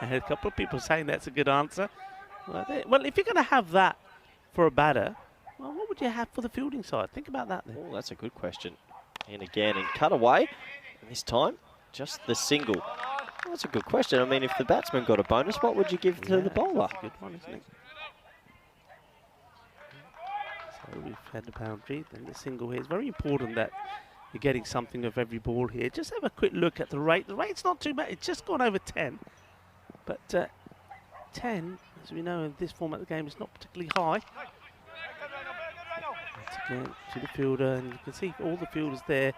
A couple of people saying that's a good answer. Well, if you're going to have that for a batter, well, what would you have for the fielding side? Think about that then. Oh, that's a good question. And again, and cut away. And this time, just the single. Well, that's a good question. I mean, if the batsman got a bonus, what would you give to the bowler? That's a good one, isn't it? So we've had the boundary, then the single here. It's very important that you're getting something of every ball here. Just have a quick look at the rate. The rate's not too bad. It's just gone over 10. But 10, as we know in this format of the game, is not particularly high. Once again, to the fielder, and you can see all the fielders there.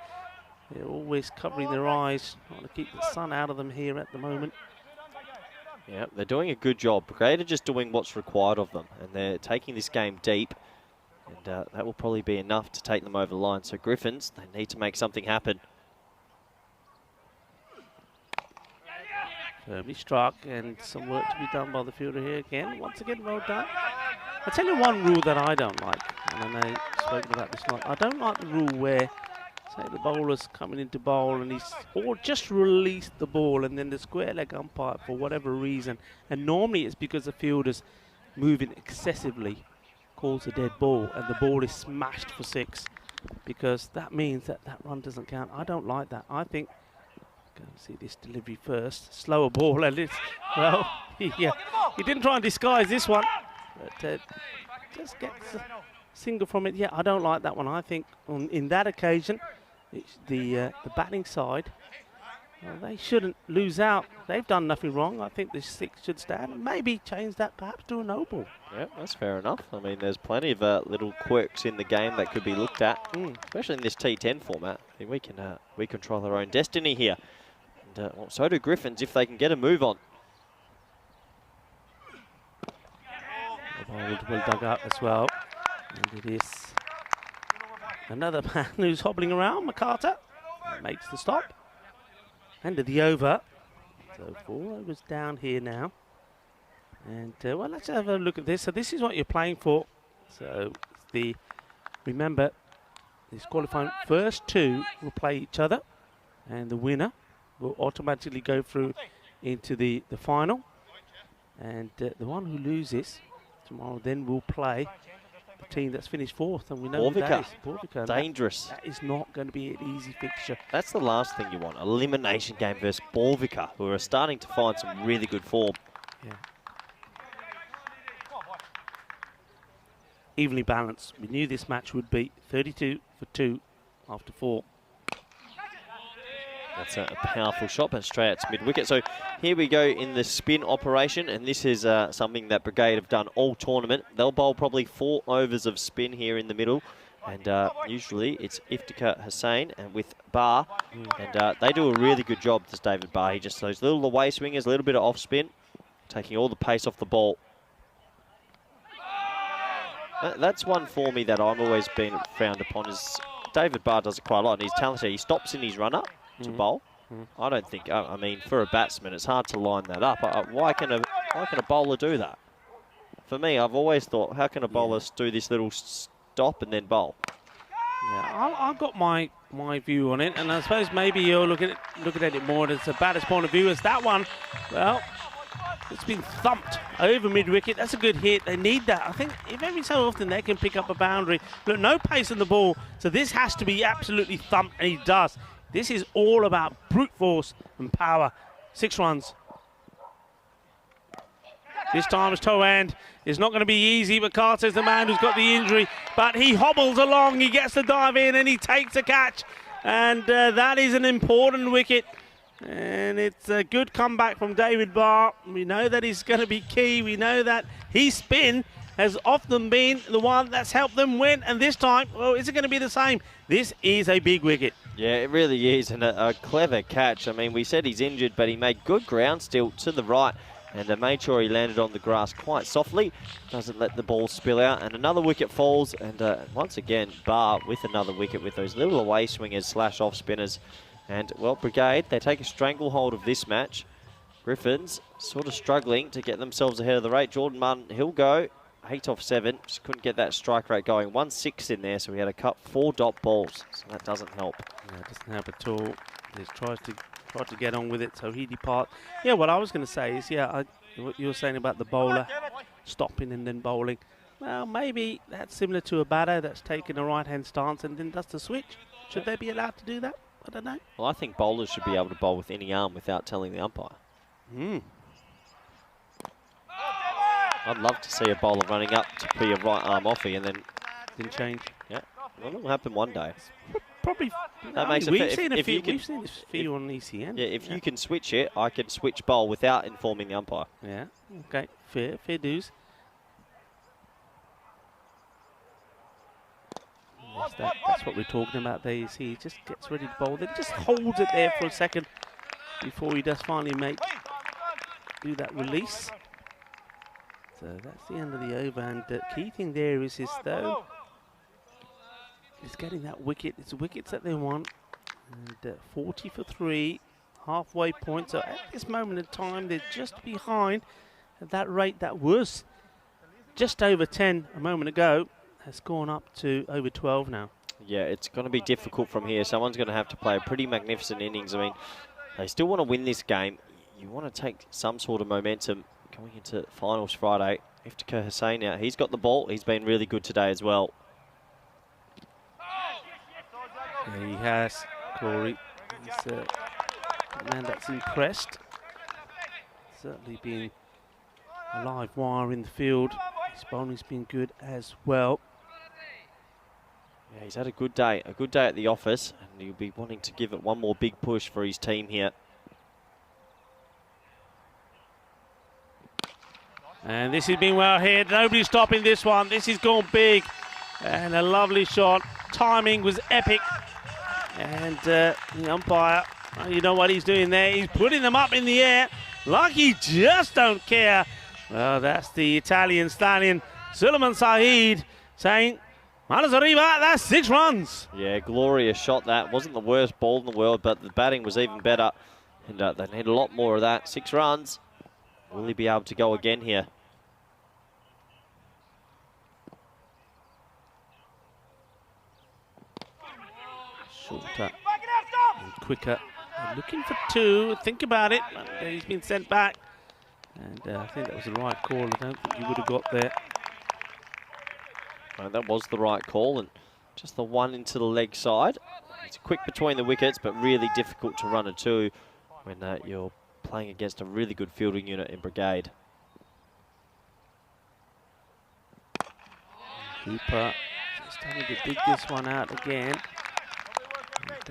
They're always covering their eyes, trying to keep the sun out of them here at the moment. Yeah, they're doing a good job. Brigade are just doing what's required of them, and they're taking this game deep, and that will probably be enough to take them over the line. So Griffins, they need to make something happen. Firmly struck, and some work to be done by the fielder here again. Once again, well done. I'll tell you one rule that I don't like, and I know I've spoken about this a lot. I don't like the rule where, say, the bowler's coming into bowl and he's just released the ball, and then the square leg umpire, for whatever reason, and normally it's because the fielder's moving excessively, calls a dead ball, and the ball is smashed for 6, because that means that that run doesn't count. I don't like that. I think, go and see this delivery first, slower ball, and it's, well, yeah, he didn't try and disguise this one, but just gets a single from it. Yeah, I don't like that one. I think in that occasion, it's the batting side, they shouldn't lose out. They've done nothing wrong. I think the 6 should stand. Maybe change that perhaps to a no ball. Yeah, that's fair enough. I mean, there's plenty of little quirks in the game that could be looked at, especially in this T10 format. I think we control our own destiny here. And well, so do Griffins if they can get a move on. The ball well dug up as well. And it is another man who's hobbling around, McCarter, makes the stop. End of the over. So 4 overs down here now. And well, let's have a look at this. So this is what you're playing for. So remember, this qualifying first 2 will play each other, and the winner will automatically go through into the final. And the one who loses tomorrow then will play the team that's finished 4th, and we know who that is. Porvica. Dangerous. That is not going to be an easy fixture. That's the last thing you want. Elimination game versus Porvica, who are starting to find some really good form. Yeah. Evenly balanced. We knew this match would be 32 for 2 after 4. That's a powerful shot, but straight out to mid-wicket. So here we go in the spin operation, and this is something that Brigade have done all tournament. They'll bowl probably 4 overs of spin here in the middle, and usually it's Iftikhar Hussain and with Barr, and they do a really good job, this David Barr. He just those little away swingers, a little bit of off-spin, taking all the pace off the ball. That's one for me that I've always been frowned upon, is David Barr does it quite a lot, and he's talented. He stops in his run-up to bowl. I don't think, I mean, for a batsman, it's hard to line that up. Why can a bowler do that? For me, I've always thought, how can a bowler do this little stop and then bowl? Yeah, I've got my view on it, and I suppose maybe you're looking at it more as a batter's point of view. As that one, well, it's been thumped over mid-wicket. That's a good hit. They need that. I think if every so often they can pick up a boundary. Look, no pace on the ball, so this has to be absolutely thumped, and he does. This is all about brute force and power. 6 runs. This time his toe end is not going to be easy, but Carter's the man who's got the injury, but he hobbles along, he gets the dive in, and he takes a catch. And that is an important wicket. And it's a good comeback from David Barr. We know that he's going to be key. We know that he spin, has often been the one that's helped them win, and this time, well, is it going to be the same? This is a big wicket. Yeah, it really is, and a clever catch. I mean, we said he's injured, but he made good ground still to the right, and made sure he landed on the grass quite softly. Doesn't let the ball spill out, and another wicket falls, and once again, Bar with another wicket with those little away swingers / off spinners. And, well, Brigade, they take a stranglehold of this match. Griffins sort of struggling to get themselves ahead of the rate. Jordan Martin, he'll go 8 off 7. Just couldn't get that strike rate going. 1-6 in there, so he had to cut 4 dot balls. So that doesn't help. No, it doesn't help at all. He tries to get on with it, so he departs. Yeah, what I was going to say is, what you were saying about the bowler stopping and then bowling. Well, maybe that's similar to a batter that's taken a right-hand stance and then does the switch. Should they be allowed to do that? I don't know. Well, I think bowlers should be able to bowl with any arm without telling the umpire. I'd love to see a bowler running up to be a right arm offie and then didn't change. Yeah, well, it'll happen one day. Probably. That makes we've it seen a few. you can, We've seen this few on ECN. Yeah, if you can switch it, I can switch bowl without informing the umpire. Yeah. Okay. Fair dues. That's what we're talking about there. You see, he just gets ready to bowl, then just holds it there for a second before he does finally do that release. So that's the end of the over, and the key thing there is though is getting that wicket. It's wickets that they want, and 40 for 3, halfway point. So at this moment in time, they're just behind at that rate that was just over 10 a moment ago. Has gone up to over 12 now. Yeah, it's going to be difficult from here. Someone's going to have to play a pretty magnificent innings. I mean, they still want to win this game. You want to take some sort of momentum going into finals Friday. Iftikhar Hussain now, he's got the ball. He's been really good today as well. Yeah, he has, Corey. He's a man that's impressed. Certainly been a live wire in the field. His bowling's been good as well. Yeah, he's had a good day at the office, and he'll be wanting to give it one more big push for his team here. And this has been well hit. Nobody's stopping this one. This has gone big. And a lovely shot. Timing was epic. And the umpire, you know what he's doing there? He's putting them up in the air like he just don't care. Well, that's the Italian stallion, Suleiman Saeed, saying, Manas arriba, that's 6 runs. Yeah, glorious shot that. Wasn't the worst ball in the world, but the batting was even better. And they need a lot more of that. 6 runs. Will he be able to go again here? Shorter and quicker. And looking for 2. Think about it. He's been sent back. And I think that was the right call. I don't think he would have got there. No, that was the right call, and just the one into the leg side. It's quick between the wickets, but really difficult to run a 2 when you're playing against a really good fielding unit in Brigade. Hooper just having to dig this one out again.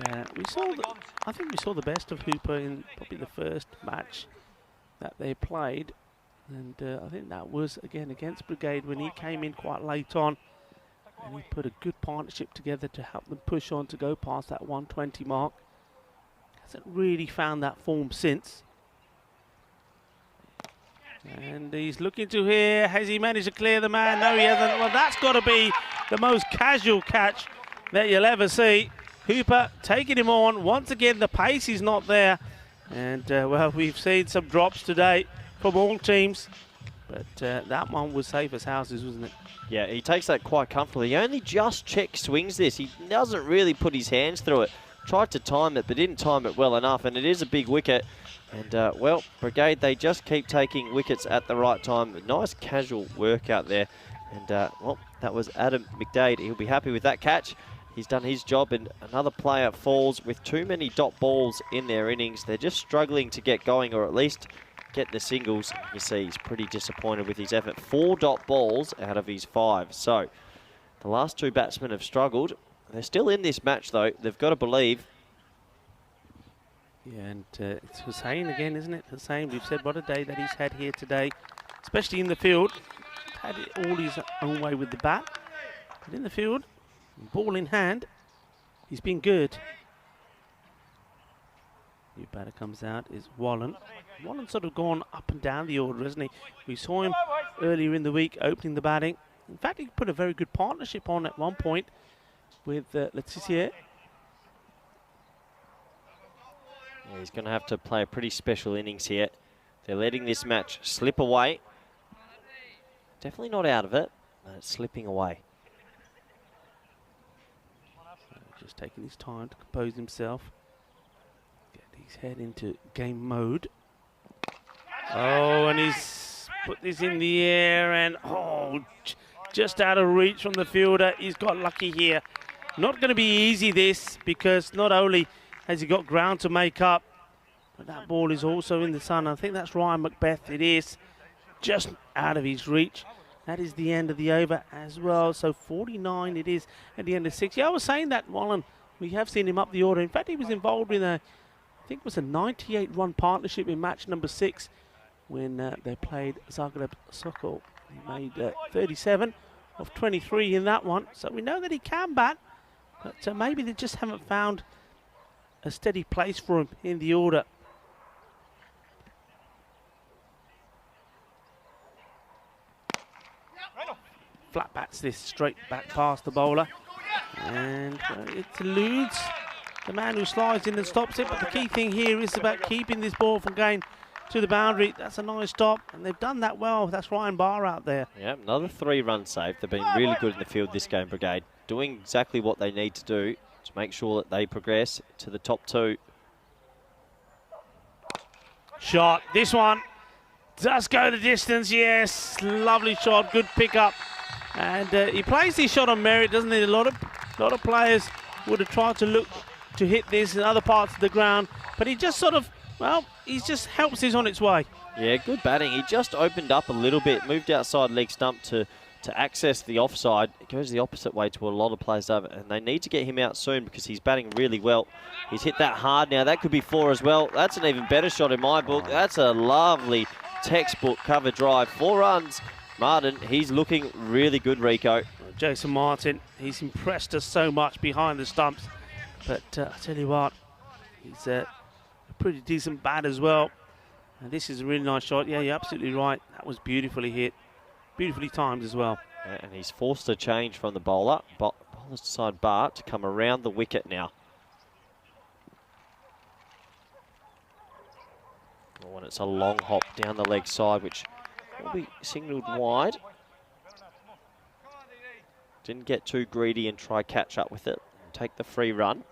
And, I think we saw the best of Hooper in probably the first match that they played, and I think that was again against Brigade when he came in quite late on, and he put a good partnership together to help them push on to go past that 120 mark. Hasn't really found that form since. And he's looking to here. Has he managed to clear the man? No, he hasn't. Well, that's got to be the most casual catch that you'll ever see. Hooper taking him on. Once again, the pace is not there. And, well, we've seen some drops today from all teams. But that one was safe as houses, wasn't it? Yeah, he takes that quite comfortably. He only just check swings this. He doesn't really put his hands through it. Tried to time it, but didn't time it well enough. And it is a big wicket. And, well, Brigade, they just keep taking wickets at the right time. Nice casual work out there. And, well, that was Adam McDade. He'll be happy with that catch. He's done his job, and another player falls with too many dot balls in their innings. They're just struggling to get going, or at least get the singles. You see he's pretty disappointed with his effort. 4 dot balls out of his 5. So the last 2 batsmen have struggled. They're still in this match, though. They've got to believe. Yeah, and it's Hussain again, isn't it? Hussain, we've said what a day that he's had here today, especially in the field. had it all his own way with the bat. But in the field, ball in hand, he's been good. New batter comes out is Wallen. Wallen's sort of gone up and down the order, hasn't he? We saw him earlier in the week opening the batting. In fact, he put a very good partnership on at one point with Letitia. Yeah, he's going to have to play a pretty special innings here. They're letting this match slip away. Definitely not out of it, but it's slipping away. Just taking his time to compose himself. Get his head into game mode. Oh, and he's put this in the air and, just out of reach from the fielder. He's got lucky here. Not going to be easy, this, because not only has he got ground to make up, but that ball is also in the sun. I think that's Ryan Macbeth. It is just out of his reach. That is the end of the over as well. So 49 it is at the end of 6. Yeah, I was saying that, Wallen. We have seen him up the order. In fact, he was involved in I think it was a 98-run partnership in match number 6 when they played Zagreb Sokol. He made 37 of 23 in that one. So we know that he can bat, but maybe they just haven't found a steady place for him in the order. Flat bats this straight back past the bowler, and it eludes the man who slides in and stops it. But the key thing here is about keeping this ball from going to the boundary. That's a nice stop, and they've done that well. That's Ryan Barr out there. Yeah, another 3-run save. They've been really good in the field this game, Brigade, doing exactly what they need to do to make sure that they progress to the top 2. Shot. This one does go the distance. Yes, lovely shot. Good pickup. And he plays his shot on merit, doesn't he? A lot of players would have tried to look to hit this in other parts of the ground, but he just sort of, he just helps this on its way. Yeah, good batting. He just opened up a little bit, moved outside leg stump to access the offside. It goes the opposite way to a lot of players over, and they need to get him out soon because he's batting really well. He's hit that hard now. That could be 4 as well. That's an even better shot in my book. That's a lovely textbook cover drive. 4 runs. Martin, he's looking really good, Rico. Jason Martin, he's impressed us so much behind the stumps. But I tell you what, he's a pretty decent bat as well. And this is a really nice shot. Yeah, you're absolutely right. That was beautifully hit. Beautifully timed as well. Yeah, and he's forced a change from the bowler. Bowler's decide Bart to come around the wicket now. Oh, and it's a long hop down the leg side, which will be signalled wide. Didn't get too greedy and try catch up with it. Take the free run.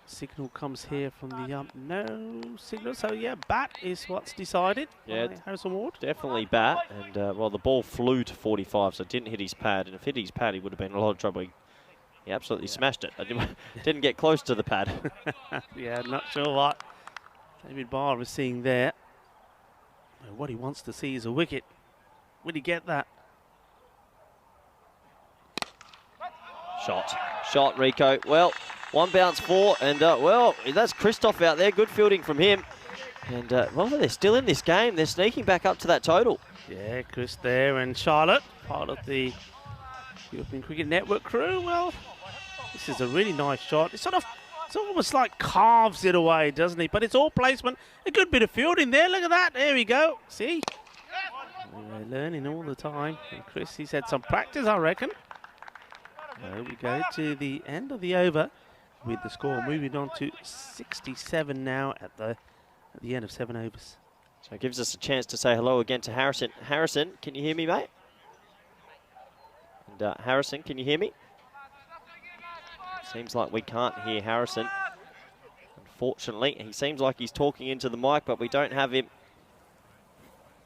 Signal comes here from the no signal. So yeah, bat is what's decided. Yeah, Harrison Ward. Definitely bat. And well, the ball flew to 45, so it didn't hit his pad. And if it hit his pad, he would have been in a lot of trouble. He absolutely smashed it. Didn't get close to the pad. Yeah, not sure what David Barr was seeing there. What he wants to see is a wicket. Will he get that? Shot, Rico. Well, 1 bounce 4, and well, that's Christoph out there. Good fielding from him. And well, they're still in this game. They're sneaking back up to that total. Yeah, Chris there and Charlotte, part of the European Cricket Network crew. Well, this is a really nice shot. It's almost like carves it away, doesn't he? But it's all placement. A good bit of fielding there. Look at that. There we go. See? We're learning all the time. And Chris, he's had some practice, I reckon. There we go to the end of the over with the score moving on to 67 now at the end of 7 overs. So it gives us a chance to say hello again to Harrison. Harrison, can you hear me, mate? And Harrison, can you hear me? Seems like we can't hear Harrison. Unfortunately, he seems like he's talking into the mic, but we don't have him.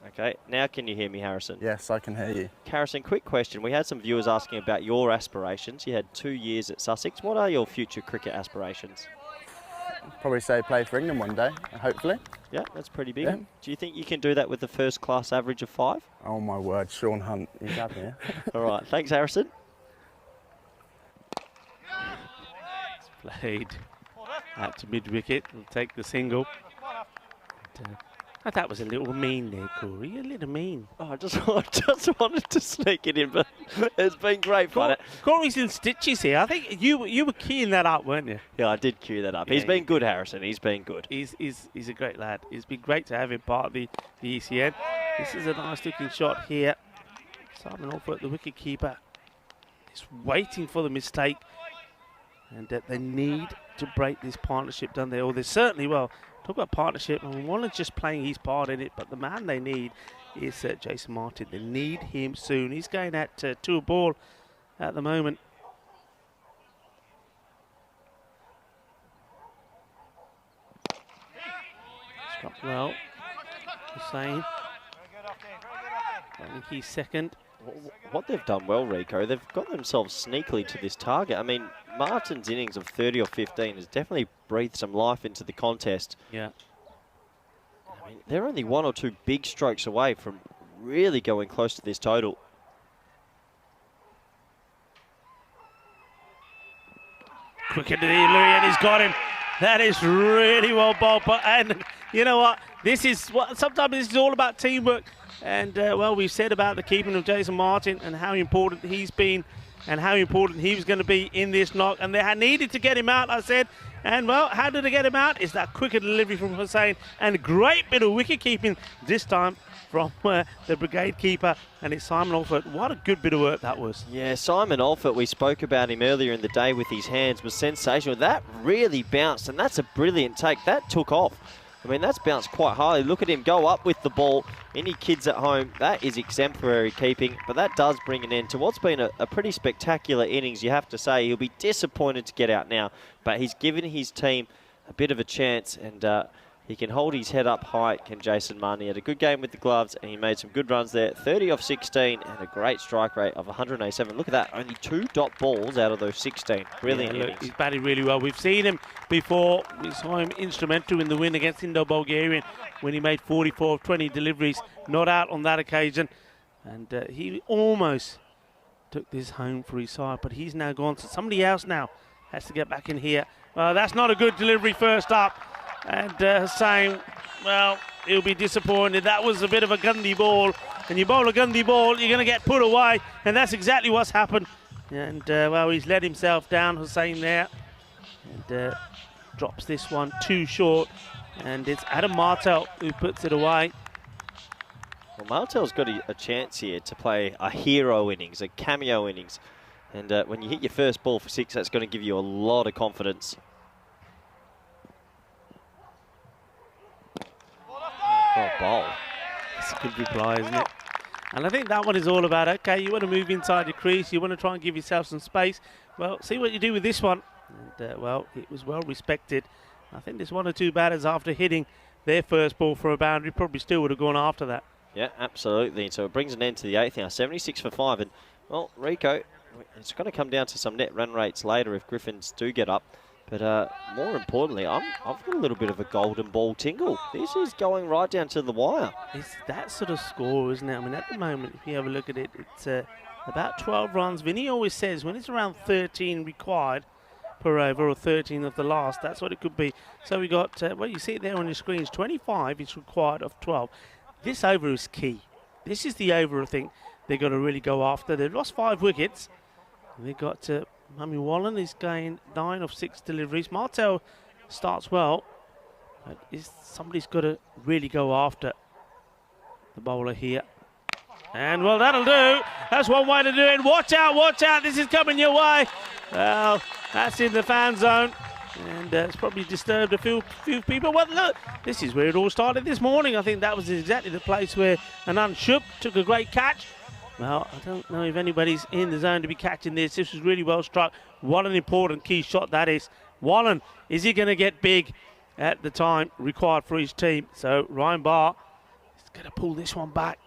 Okay, now can you hear me, Harrison? Yes, I can hear you. Harrison, quick question. We had some viewers asking about your aspirations. You had 2 years at Sussex. What are your future cricket aspirations? Probably say play for England one day, hopefully. Yeah, that's pretty big. Yeah. Do you think you can do that with the first class average of 5? Oh my word, Sean Hunt, he's had me. All right, thanks, Harrison. Played out to mid-wicket. Will take the single. I thought that was a little mean there, Corey. A little mean. Oh, I just wanted to sneak it in, but it's been great fun. Corey's in stitches here. I think you were keying that up, weren't you? Yeah, I did cue that up. Yeah, he's been good, Harrison. He's been good. He's a great lad. It's been great to have him part of the ECN. This is a nice looking shot here. Simon Alford, the wicket keeper, is waiting for the mistake, and they need to break this partnership down there. Or they certainly will. Talk about partnership, and Wallen's just playing his part in it, but the man they need is Jason Martin. They need him soon. He's going at 2-ball at the moment. Struck well. Hussain. I think he's second. What they've done well, Rico, they've got themselves sneakily to this target. I mean, Martin's innings of 30 or 15 has definitely breathed some life into the contest. Yeah. I mean, they're only 1 or 2 big strokes away from really going close to this total. Quick into the delivery, and he's got him. That is really well bowled. And you know what? Sometimes this is all about teamwork. And, well, we've said about the keeping of Jason Martin and how important he's been and how important he was going to be in this knock. And they had needed to get him out, I said. And, well, how did they get him out? It's that quicker delivery from Hussain and a great bit of wicket keeping this time from the brigade keeper. And it's Simon Alford. What a good bit of work that was. Yeah, Simon Alford, we spoke about him earlier in the day with his hands, was sensational. That really bounced, and that's a brilliant take. That took off. I mean, that's bounced quite highly. Look at him go up with the ball. Any kids at home, that is exemplary keeping. But that does bring an end to what's been a pretty spectacular innings, you have to say. He'll be disappointed to get out now. But he's given his team a bit of a chance, and he can hold his head up high, can Jason Martin. He had a good game with the gloves, and he made some good runs there. 30 off 16 and a great strike rate of 187. Look at that, only 2 dot balls out of those 16. Brilliant innings. He's batted really well. We've seen him before. We saw him instrumental in the win against Indo-Bulgarian when he made 44 of 20 deliveries. Not out on that occasion. And he almost took this home for his side, but he's now gone. So somebody else now has to get back in here. That's not a good delivery first up. And Hussain, well, he'll be disappointed. That was a bit of a gundy ball. And you bowl a gundy ball, you're going to get put away. And that's exactly what's happened. And, well, he's let himself down, Hussain there. And drops this one too short. And it's Adam Martel who puts it away. Well, Martel's got a chance here to play a hero innings, a cameo innings. And when you hit your first ball for 6, that's going to give you a lot of confidence. Oh, bowl. It's a good reply, isn't it? And I think that one is all about, okay, you want to move inside the crease, you want to try and give yourself some space. Well, see what you do with this one. And, well, it was well respected. I think there's 1 or 2 batters after hitting their first ball for a boundary probably still would have gone after that. Yeah, absolutely. So it brings an end to the 8th now, 76 for 5. And, well, Rico, it's going to come down to some net run rates later if Griffins do get up. But more importantly, I've got a little bit of a golden ball tingle. This is going right down to the wire. It's that sort of score, isn't it? I mean, at the moment, if you have a look at it, it's about 12 runs. Vinny always says when it's around 13 required per over, or 13 of the last, that's what it could be. So we got, well, you see it there on your screens, 25 is required of 12. This over is key. This is the over, I think, they're going to really go after. They've lost 5 wickets. They've got... Mummy Wallen is going 9 of 6 deliveries. Martel starts well, but somebody's got to really go after the bowler here. And, well, that'll do. That's one way to do it. Watch out, watch out. This is coming your way. Well, that's in the fan zone. And it's probably disturbed a few people. Well, look, this is where it all started this morning. I think that was exactly the place where Anand Shup took a great catch. Well, I don't know if anybody's in the zone to be catching this. This was really well struck. What an important key shot that is. Wallen, is he going to get big at the time required for his team? So Ryan Barr is going to pull this one back.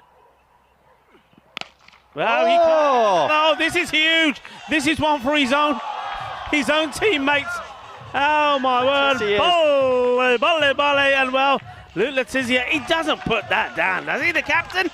Well, he can't. Oh, this is huge. This is one for his own teammates. Oh, my word. Volley, volley, volley. And, well, Luke Letizia, he doesn't put that down, does he, the captain?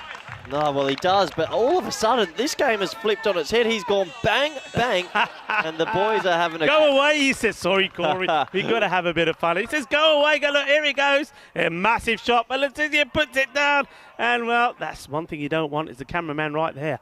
No, well, he does, but all of a sudden, this game has flipped on its head. He's gone bang, bang, and the boys are having a... Go away, he says. Sorry, Corey. We've got to have a bit of fun. He says, go away. Go, look, here he goes. A massive shot, but Letizia puts it down. And, well, that's one thing you don't want is the cameraman right there.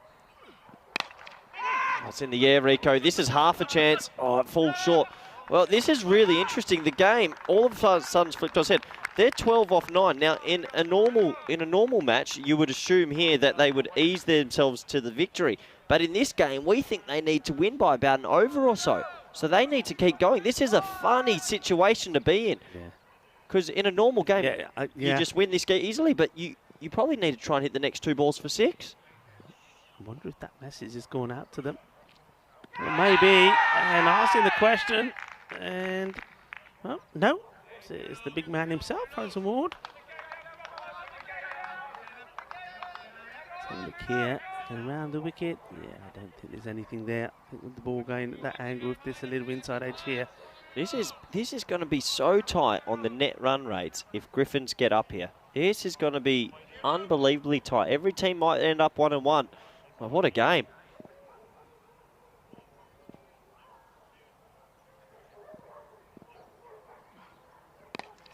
It's in the air, Rico. This is half a chance. Oh, it falls short. Well, this is really interesting. The game, all of a sudden, flipped on its head. They're 12 off 9. Now, in a normal match, you would assume here that they would ease themselves to the victory. But in this game, we think they need to win by about an over or so. So they need to keep going. This is a funny situation to be in. Because in a normal game, you just win this game easily, but you probably need to try and hit the next 2 balls for 6. I wonder if that message is going out to them. Well, maybe. And asking the question. And, well, no. It's the big man himself, Harrison Ward. So look here, around the wicket. Yeah, I don't think there's anything there. I think with the ball going at that angle, if there's a little inside edge here. This is going to be so tight on the net run rates if Griffins get up here. This is going to be unbelievably tight. Every team might end up 1-1. Well, what a game.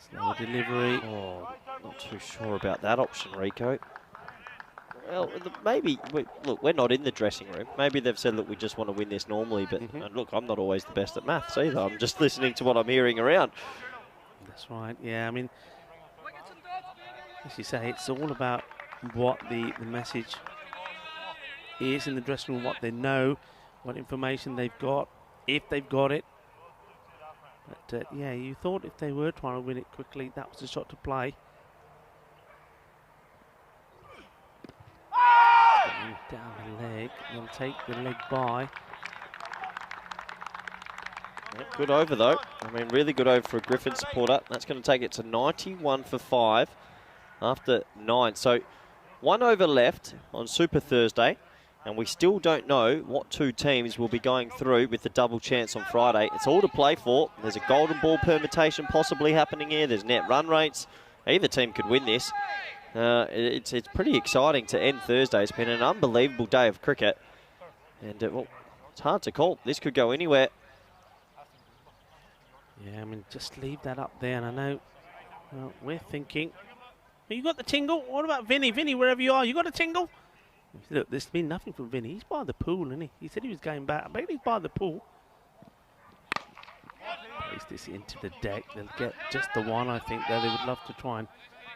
Slow delivery. Oh, not too sure about that option, Rico. Well, maybe, look, we're not in the dressing room. Maybe they've said, look, we just want to win this normally. But and look, I'm not always the best at maths either. I'm just listening to what I'm hearing around. That's right, yeah. I mean, as you say, it's all about what the message is in the dressing room, what they know, what information they've got, if they've got it. But, yeah, you thought if they were trying to win it quickly, that was the shot to play. Down the leg, they'll take the leg by. Yep, good over, though. I mean, really good over for a Griffin supporter. That's going to take it to 91 for 5 after 9. So, 1 over left on Super Thursday. And we still don't know what 2 teams will be going through with the double chance on Friday. It's all to play for. There's a golden ball permutation possibly happening here. There's net run rates. Either team could win this. It's pretty exciting to end Thursday. It's been an unbelievable day of cricket. And, well, it's hard to call. This could go anywhere. Yeah, I mean, just leave that up there. And I know we're thinking, well, you got the tingle? What about Vinny? Vinny, wherever you are, you got a tingle? Look, there's been nothing from Vinny. He's by the pool, isn't he? He said he was going back. I bet he's by the pool. Place this into the deck. They'll get just the 1, I think, though. They would love to try and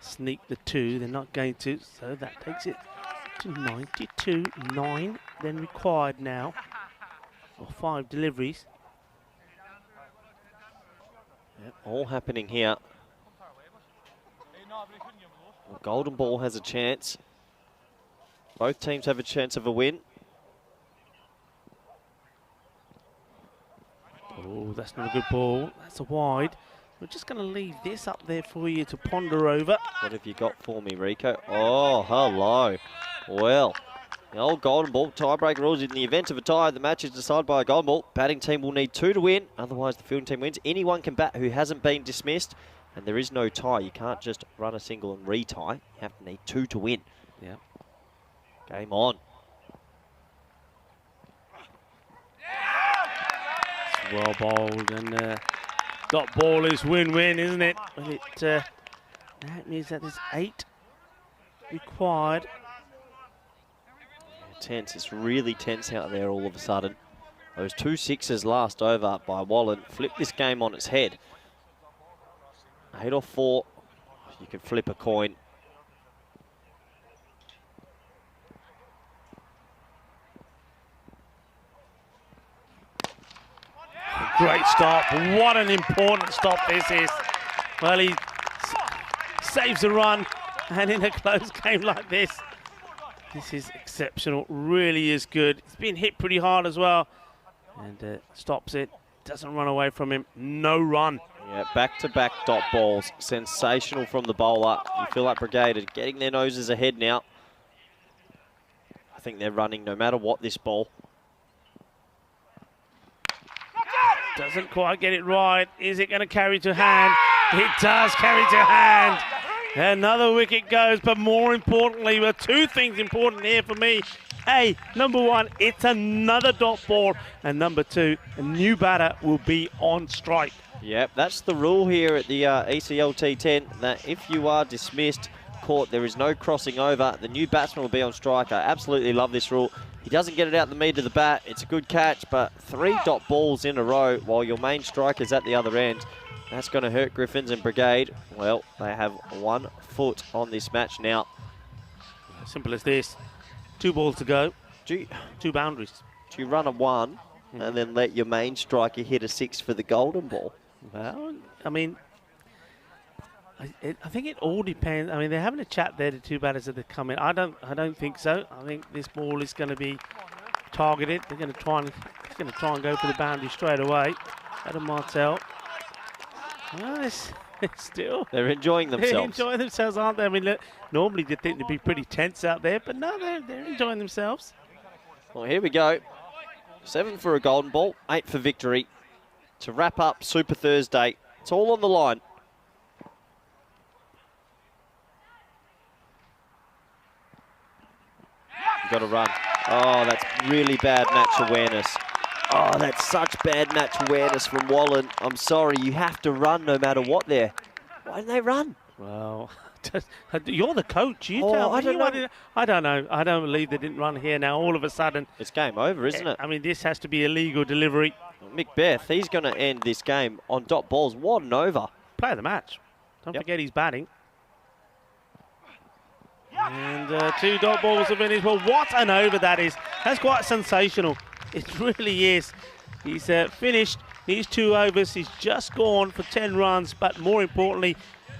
sneak the 2. They're not going to. So that takes it to 92. 9 then required now. Or 5 deliveries. Yep, all happening here. Well, golden ball has a chance. Both teams have a chance of a win. Oh, that's not a good ball. That's a wide. We're just going to leave this up there for you to ponder over. What have you got for me, Rico? Oh, hello. Well, the old golden ball tiebreaker rules. In the event of a tie, the match is decided by a golden ball. Batting team will need 2 to win. Otherwise, the fielding team wins. Anyone can bat who hasn't been dismissed. And there is no tie. You can't just run a single and retie. You have to need 2 to win. Yeah. Game on. It's well bowled, and dot ball is win-win, isn't it? Well, that means that there's 8 required. Yeah, tense. It's really tense out there all of a sudden. Those 2 sixes last over by Wallen flipped this game on its head. 8 or 4, you can flip a coin. Great stop. What an important stop this is. Well, he saves a run, and in a close game like this, this is exceptional. Really is good. It's been hit pretty hard as well, and stops it. Doesn't run away from him. No run. Yeah, back-to-back dot balls. Sensational from the bowler. You feel like Brigade are getting their noses ahead now. I think they're running no matter what this ball. Doesn't quite get it right. Is it going to carry to hand? It does carry to hand. Another wicket goes, but more importantly, well, two things important here for me. A, number one, it's another dot ball. And number two, a new batter will be on strike. Yep, that's the rule here at the ECL T10, that if you are dismissed, caught, there is no crossing over. The new batsman will be on strike. I absolutely love this rule. He doesn't get it out the meat of the bat. It's a good catch, but 3 dot balls in a row while your main striker's at the other end. That's going to hurt Griffins and Brigade. Well, they have 1 foot on this match now. Simple as this. 2 balls to go. 2 boundaries. Do you run a 1 and then let your main striker hit a 6 for the golden ball? Well, I mean, I think it all depends. I mean, they're having a chat there, the 2 batters that have come in. I don't think so. I think this ball is going to be targeted. They're going to try and go for the boundary straight away. Adam Martel. Well, it's still. They're enjoying themselves. They're enjoying themselves, aren't they? I mean, look, normally you'd think they'd be pretty tense out there, but no, they're enjoying themselves. Well, here we go. 7 for a golden ball, 8 for victory. To wrap up Super Thursday. It's all on the line. You've got to run. Oh, that's really bad match awareness. Oh, that's such bad match awareness from Wallen. I'm sorry, you have to run no matter what there. Why didn't they run? Well, you're the coach. You Oh, tell me. I don't know. I don't know. I don't believe they didn't run here now. All of a sudden. It's game over, isn't it? I mean, this has to be a legal delivery. Macbeth, he's going to end this game on dot balls. What an over. Player of the match. Don't forget he's batting. And 2 dot balls have finished. Well, what an over that is. That's quite sensational. It really is. He's finished his 2 overs. He's just gone for 10 runs. But more importantly,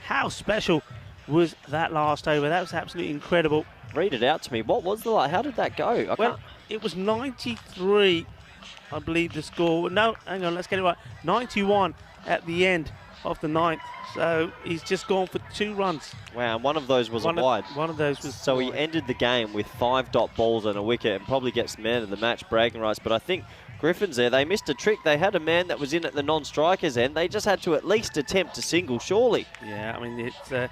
how special was that last over? That was absolutely incredible. Read it out to me. What was the like? How did that go? Well, it was 93, I believe the score. No, hang on, let's get it right. 91 at the end of the 9th. So he's just gone for 2 runs. Wow, and one of those was a wide. One of those was So he ended the game with 5 dot balls and a wicket and probably gets man of the match bragging rights. But I think Griffins there, they missed a trick. They had a man that was in at the non-strikers end. They just had to at least attempt a single, surely. Yeah, I mean, it's that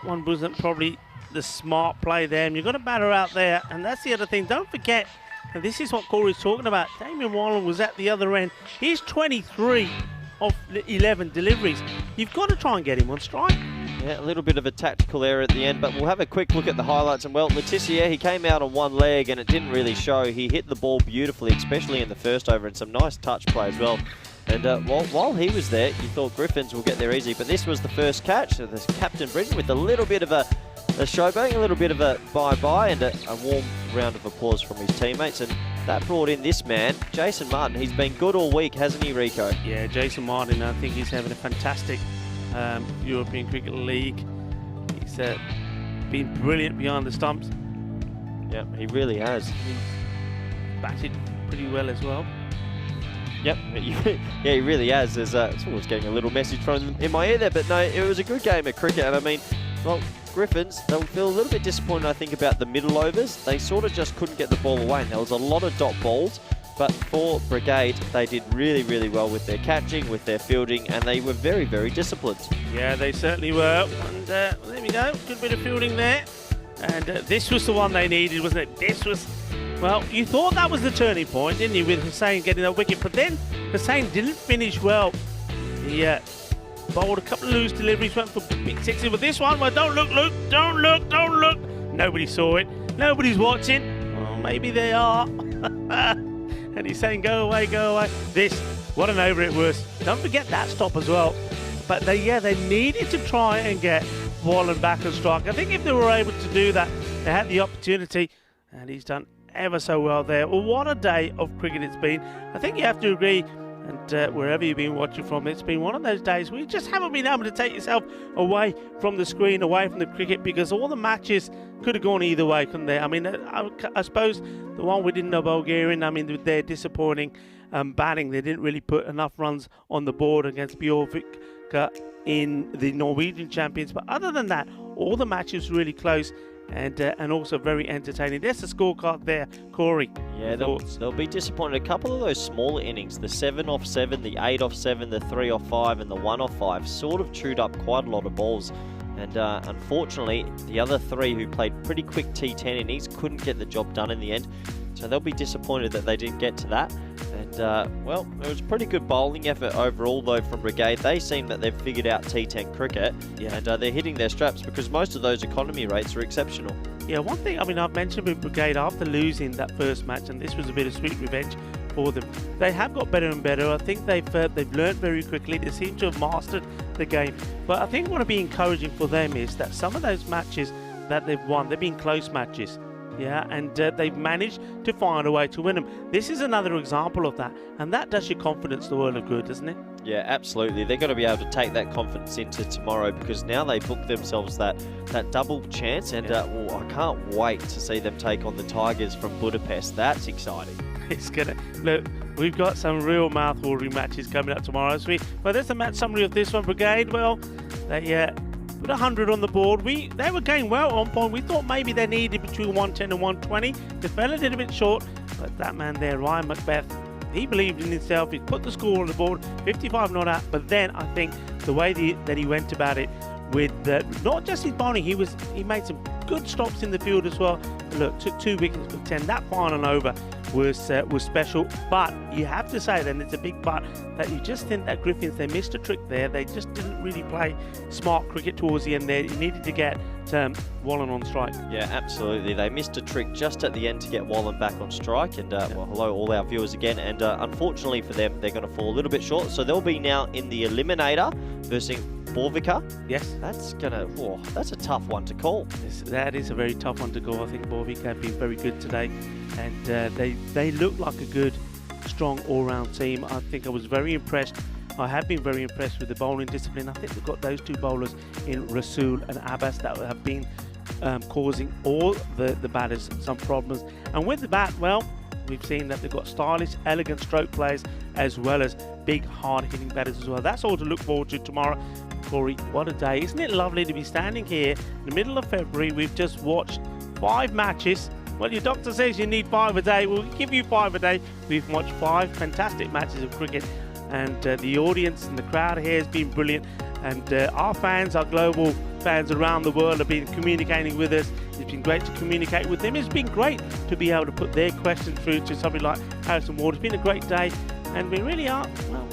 one wasn't probably the smart play there. And you've got a batter out there. And that's the other thing. Don't forget, and this is what Corey's talking about, Damien Wallen was at the other end. He's 23 of 11 deliveries. You've got to try and get him on strike. Yeah, a little bit of a tactical error at the end, but we'll have a quick look at the highlights. And well, Letitia, he came out on one leg and it didn't really show. He hit the ball beautifully, especially in the first over, and some nice touch play as well. And while he was there, you thought Griffins will get there easy, but this was the first catch. So there's Captain Britain with a little bit of a showboat, a little bit of a bye-bye, and a warm round of applause from his teammates. And that brought in this man, Jason Martin. He's been good all week, hasn't he, Rico? Yeah, Jason Martin, I think he's having a fantastic European Cricket League. He's been brilliant behind the stumps. Yeah, he really has. He's batted pretty well as well. Yep, yeah, he really has. There's always getting a little message from him in my ear there, but no, it was a good game of cricket. And I mean, well, Griffins, they'll feel a little bit disappointed, I think, about the middle overs. They sort of just couldn't get the ball away, and there was a lot of dot balls. But for Brigade, they did really, really well with their catching, with their fielding, and they were very, very disciplined. Yeah, they certainly were. And there we go, good bit of fielding there. And this was the one they needed, wasn't it? This was, well, you thought that was the turning point, didn't you, with Hussain getting that wicket? But then Hussain didn't finish well. He bowled a couple of loose deliveries, went for big sixes. But this one, well, don't look, Luke, don't look, don't look. Nobody saw it. Nobody's watching. Well, maybe they are. And he's saying, go away, go away. This, what an over it was. Don't forget that stop as well. But they needed to try and get Wallen back on strike. I think if they were able to do that, they had the opportunity, and he's done ever so well there. Well, what a day of cricket it's been. I think you have to agree, and wherever you've been watching from, it's been one of those days where you just haven't been able to take yourself away from the screen, away from the cricket, because all the matches could have gone either way, couldn't they? I mean, I suppose the one we didn't know Bulgarian, I mean, with their disappointing batting, they didn't really put enough runs on the board against Bjorvik in the Norwegian champions. But other than that, all the matches really close and also very entertaining. There's the scorecard there, Corey. Yeah, they'll be disappointed. A couple of those smaller innings, the 7 off 7, the 8 off 7, the 3 off 5, and the 1 off 5, sort of chewed up quite a lot of balls. And unfortunately, the other 3 who played pretty quick T10 innings couldn't get the job done in the end. So they'll be disappointed that they didn't get to that. And, well, it was a pretty good bowling effort overall, though, from Brigade. They seem that they've figured out T10 cricket, and they're hitting their straps because most of those economy rates are exceptional. Yeah, one thing, I mean, I've mentioned with Brigade after losing that first match, and this was a bit of sweet revenge for them. They have got better and better. I think they've learned very quickly. They seem to have mastered the game. But I think what would be encouraging for them is that some of those matches that they've won, they've been close matches. Yeah, and they've managed to find a way to win them. This is another example of that, and that does your confidence the world of good, doesn't it? Yeah, absolutely. They're going to be able to take that confidence into tomorrow because now they book themselves that double chance, and well, I can't wait to see them take on the Tigers from Budapest. That's exciting. It's gonna look. We've got some real mouth-watering matches coming up tomorrow. Well, there's the match summary of this one, Brigade. Well, they put 100 on the board. They were going well on point. We thought maybe they needed between 110 and 120. They fell a little bit short, but that man there, Ryan Macbeth, he believed in himself. He put the score on the board, 55 not out. But then I think the way that he went about it with not just his bowling, he made some good stops in the field as well. Look, took 2 wickets for 10. That final over was special, but you have to say then, it's a big but, that you just think that Griffins, they missed a trick there. They just didn't really play smart cricket towards the end there. You needed to get Wallen on strike. Yeah, absolutely. They missed a trick just at the end to get Wallen back on strike. And well, hello all our viewers again. And unfortunately for them, they're going to fall a little bit short. So they'll be now in the eliminator versus Borvika. Yes. That's a tough one to call. Yes, that is a very tough one to call. I think Borvika have been very good today, and they look like a good, strong all-round team. I think I was very impressed. I have been very impressed with the bowling discipline. I think we've got those 2 bowlers in Rasool and Abbas that have been causing all the batters some problems. And with the bat, well, we've seen that they've got stylish, elegant stroke players as well as big, hard-hitting batters as well. That's all to look forward to tomorrow. Corey, what a day. Isn't it lovely to be standing here in the middle of February? We've just watched 5 matches. Well, your doctor says you need 5 a day. We'll give you 5 a day. We've watched 5 fantastic matches of cricket, and the audience and the crowd here has been brilliant. And our fans, our global fans around the world, have been communicating with us. It's been great to communicate with them. It's been great to be able to put their questions through to somebody like Harrison Ward. It's been a great day, and we really are, well,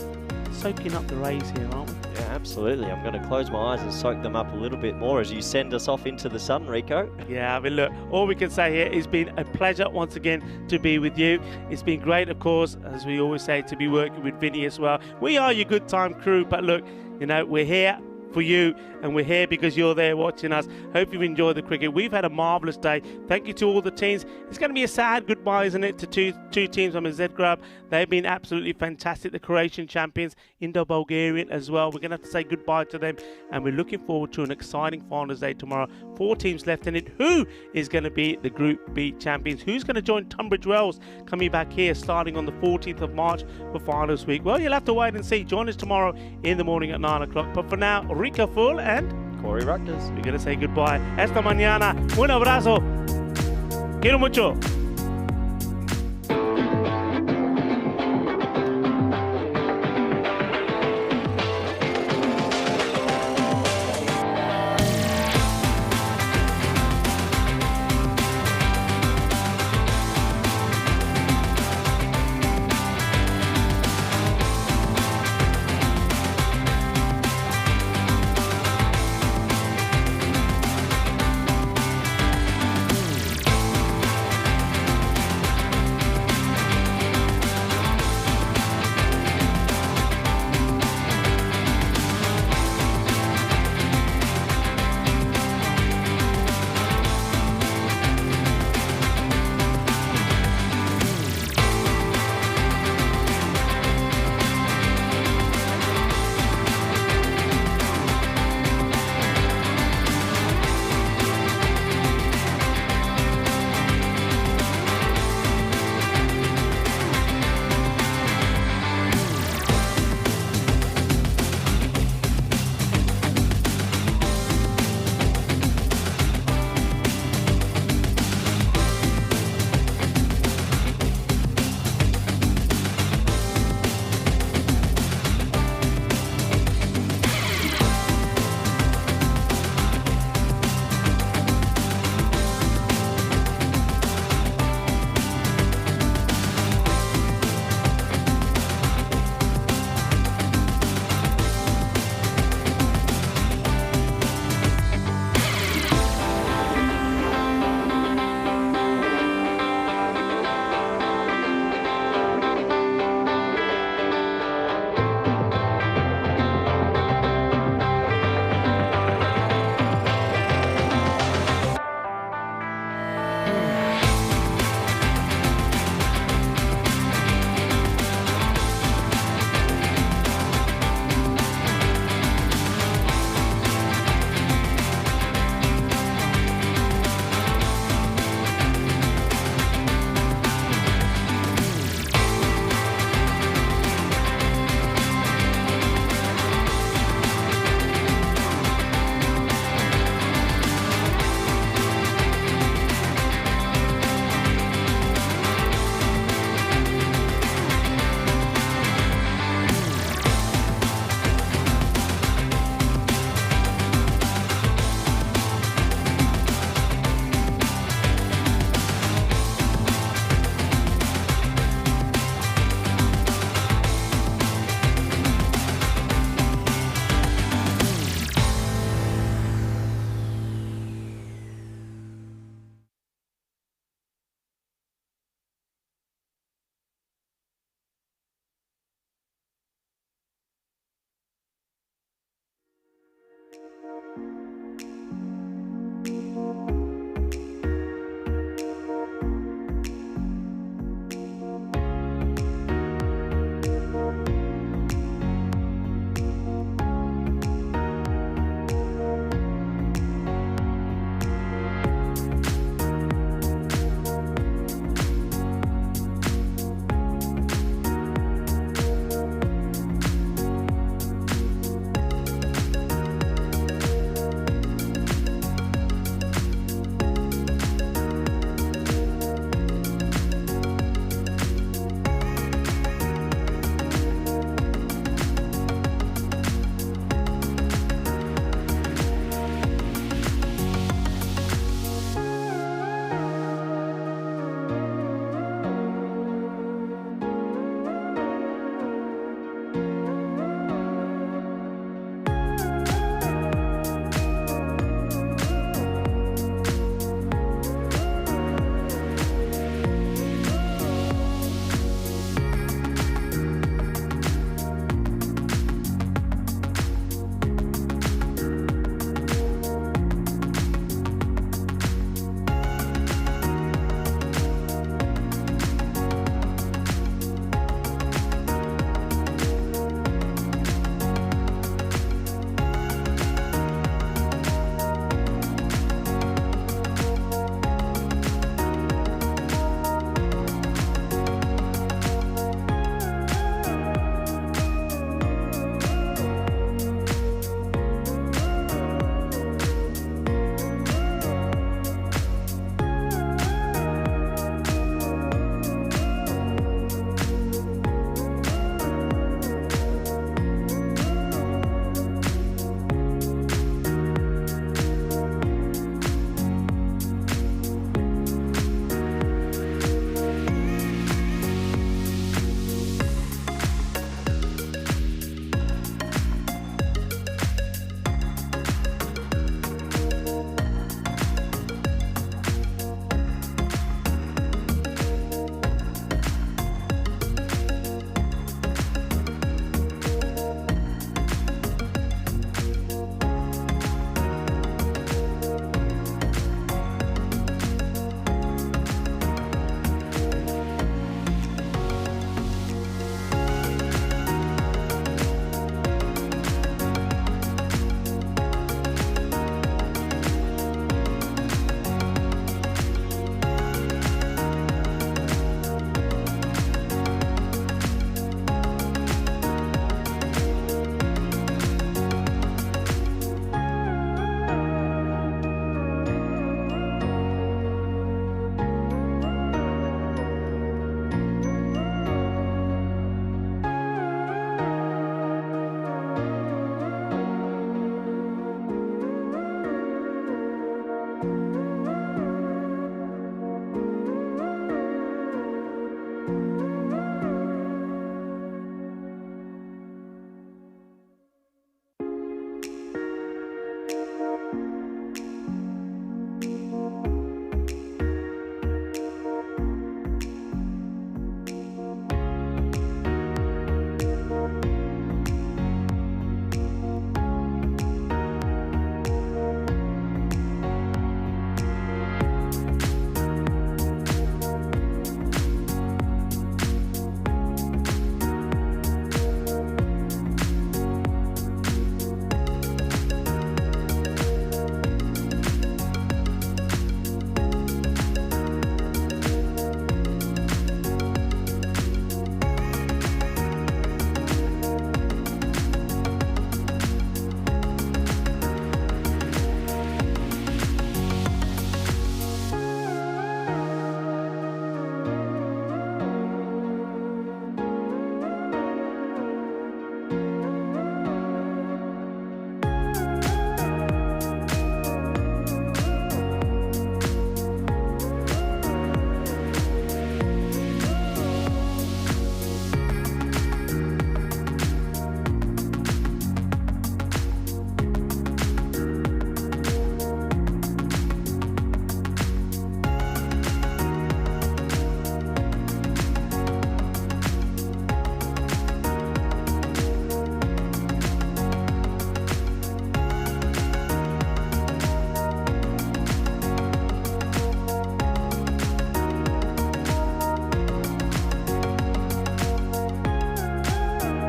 soaking up the rays here, aren't we? Yeah, absolutely. I'm going to close my eyes and soak them up a little bit more as you send us off into the sun, Rico. Yeah, I mean, look, all we can say here, it's been a pleasure once again to be with you. It's been great, of course, as we always say, to be working with Vinny as well. We are your good time crew, but look, you know, we're here for you, and we're here because you're there watching us. Hope you've enjoyed the cricket. We've had a marvellous day. Thank you to all the teams. It's going to be a sad goodbye, isn't it, to two teams. I'm in Z-Grab. They've been absolutely fantastic. The Croatian champions, Indo-Bulgarian as well. We're going to have to say goodbye to them, and we're looking forward to an exciting finals day tomorrow. 4 teams left in it. Who is going to be the Group B champions? Who's going to join Tunbridge Wells coming back here starting on the 14th of March for finals week? Well, you'll have to wait and see. Join us tomorrow in the morning at 9 o'clock. But for now, Rico Full and Corey Rutgers. We're going to say goodbye. Esta mañana. Un abrazo. Quiero mucho.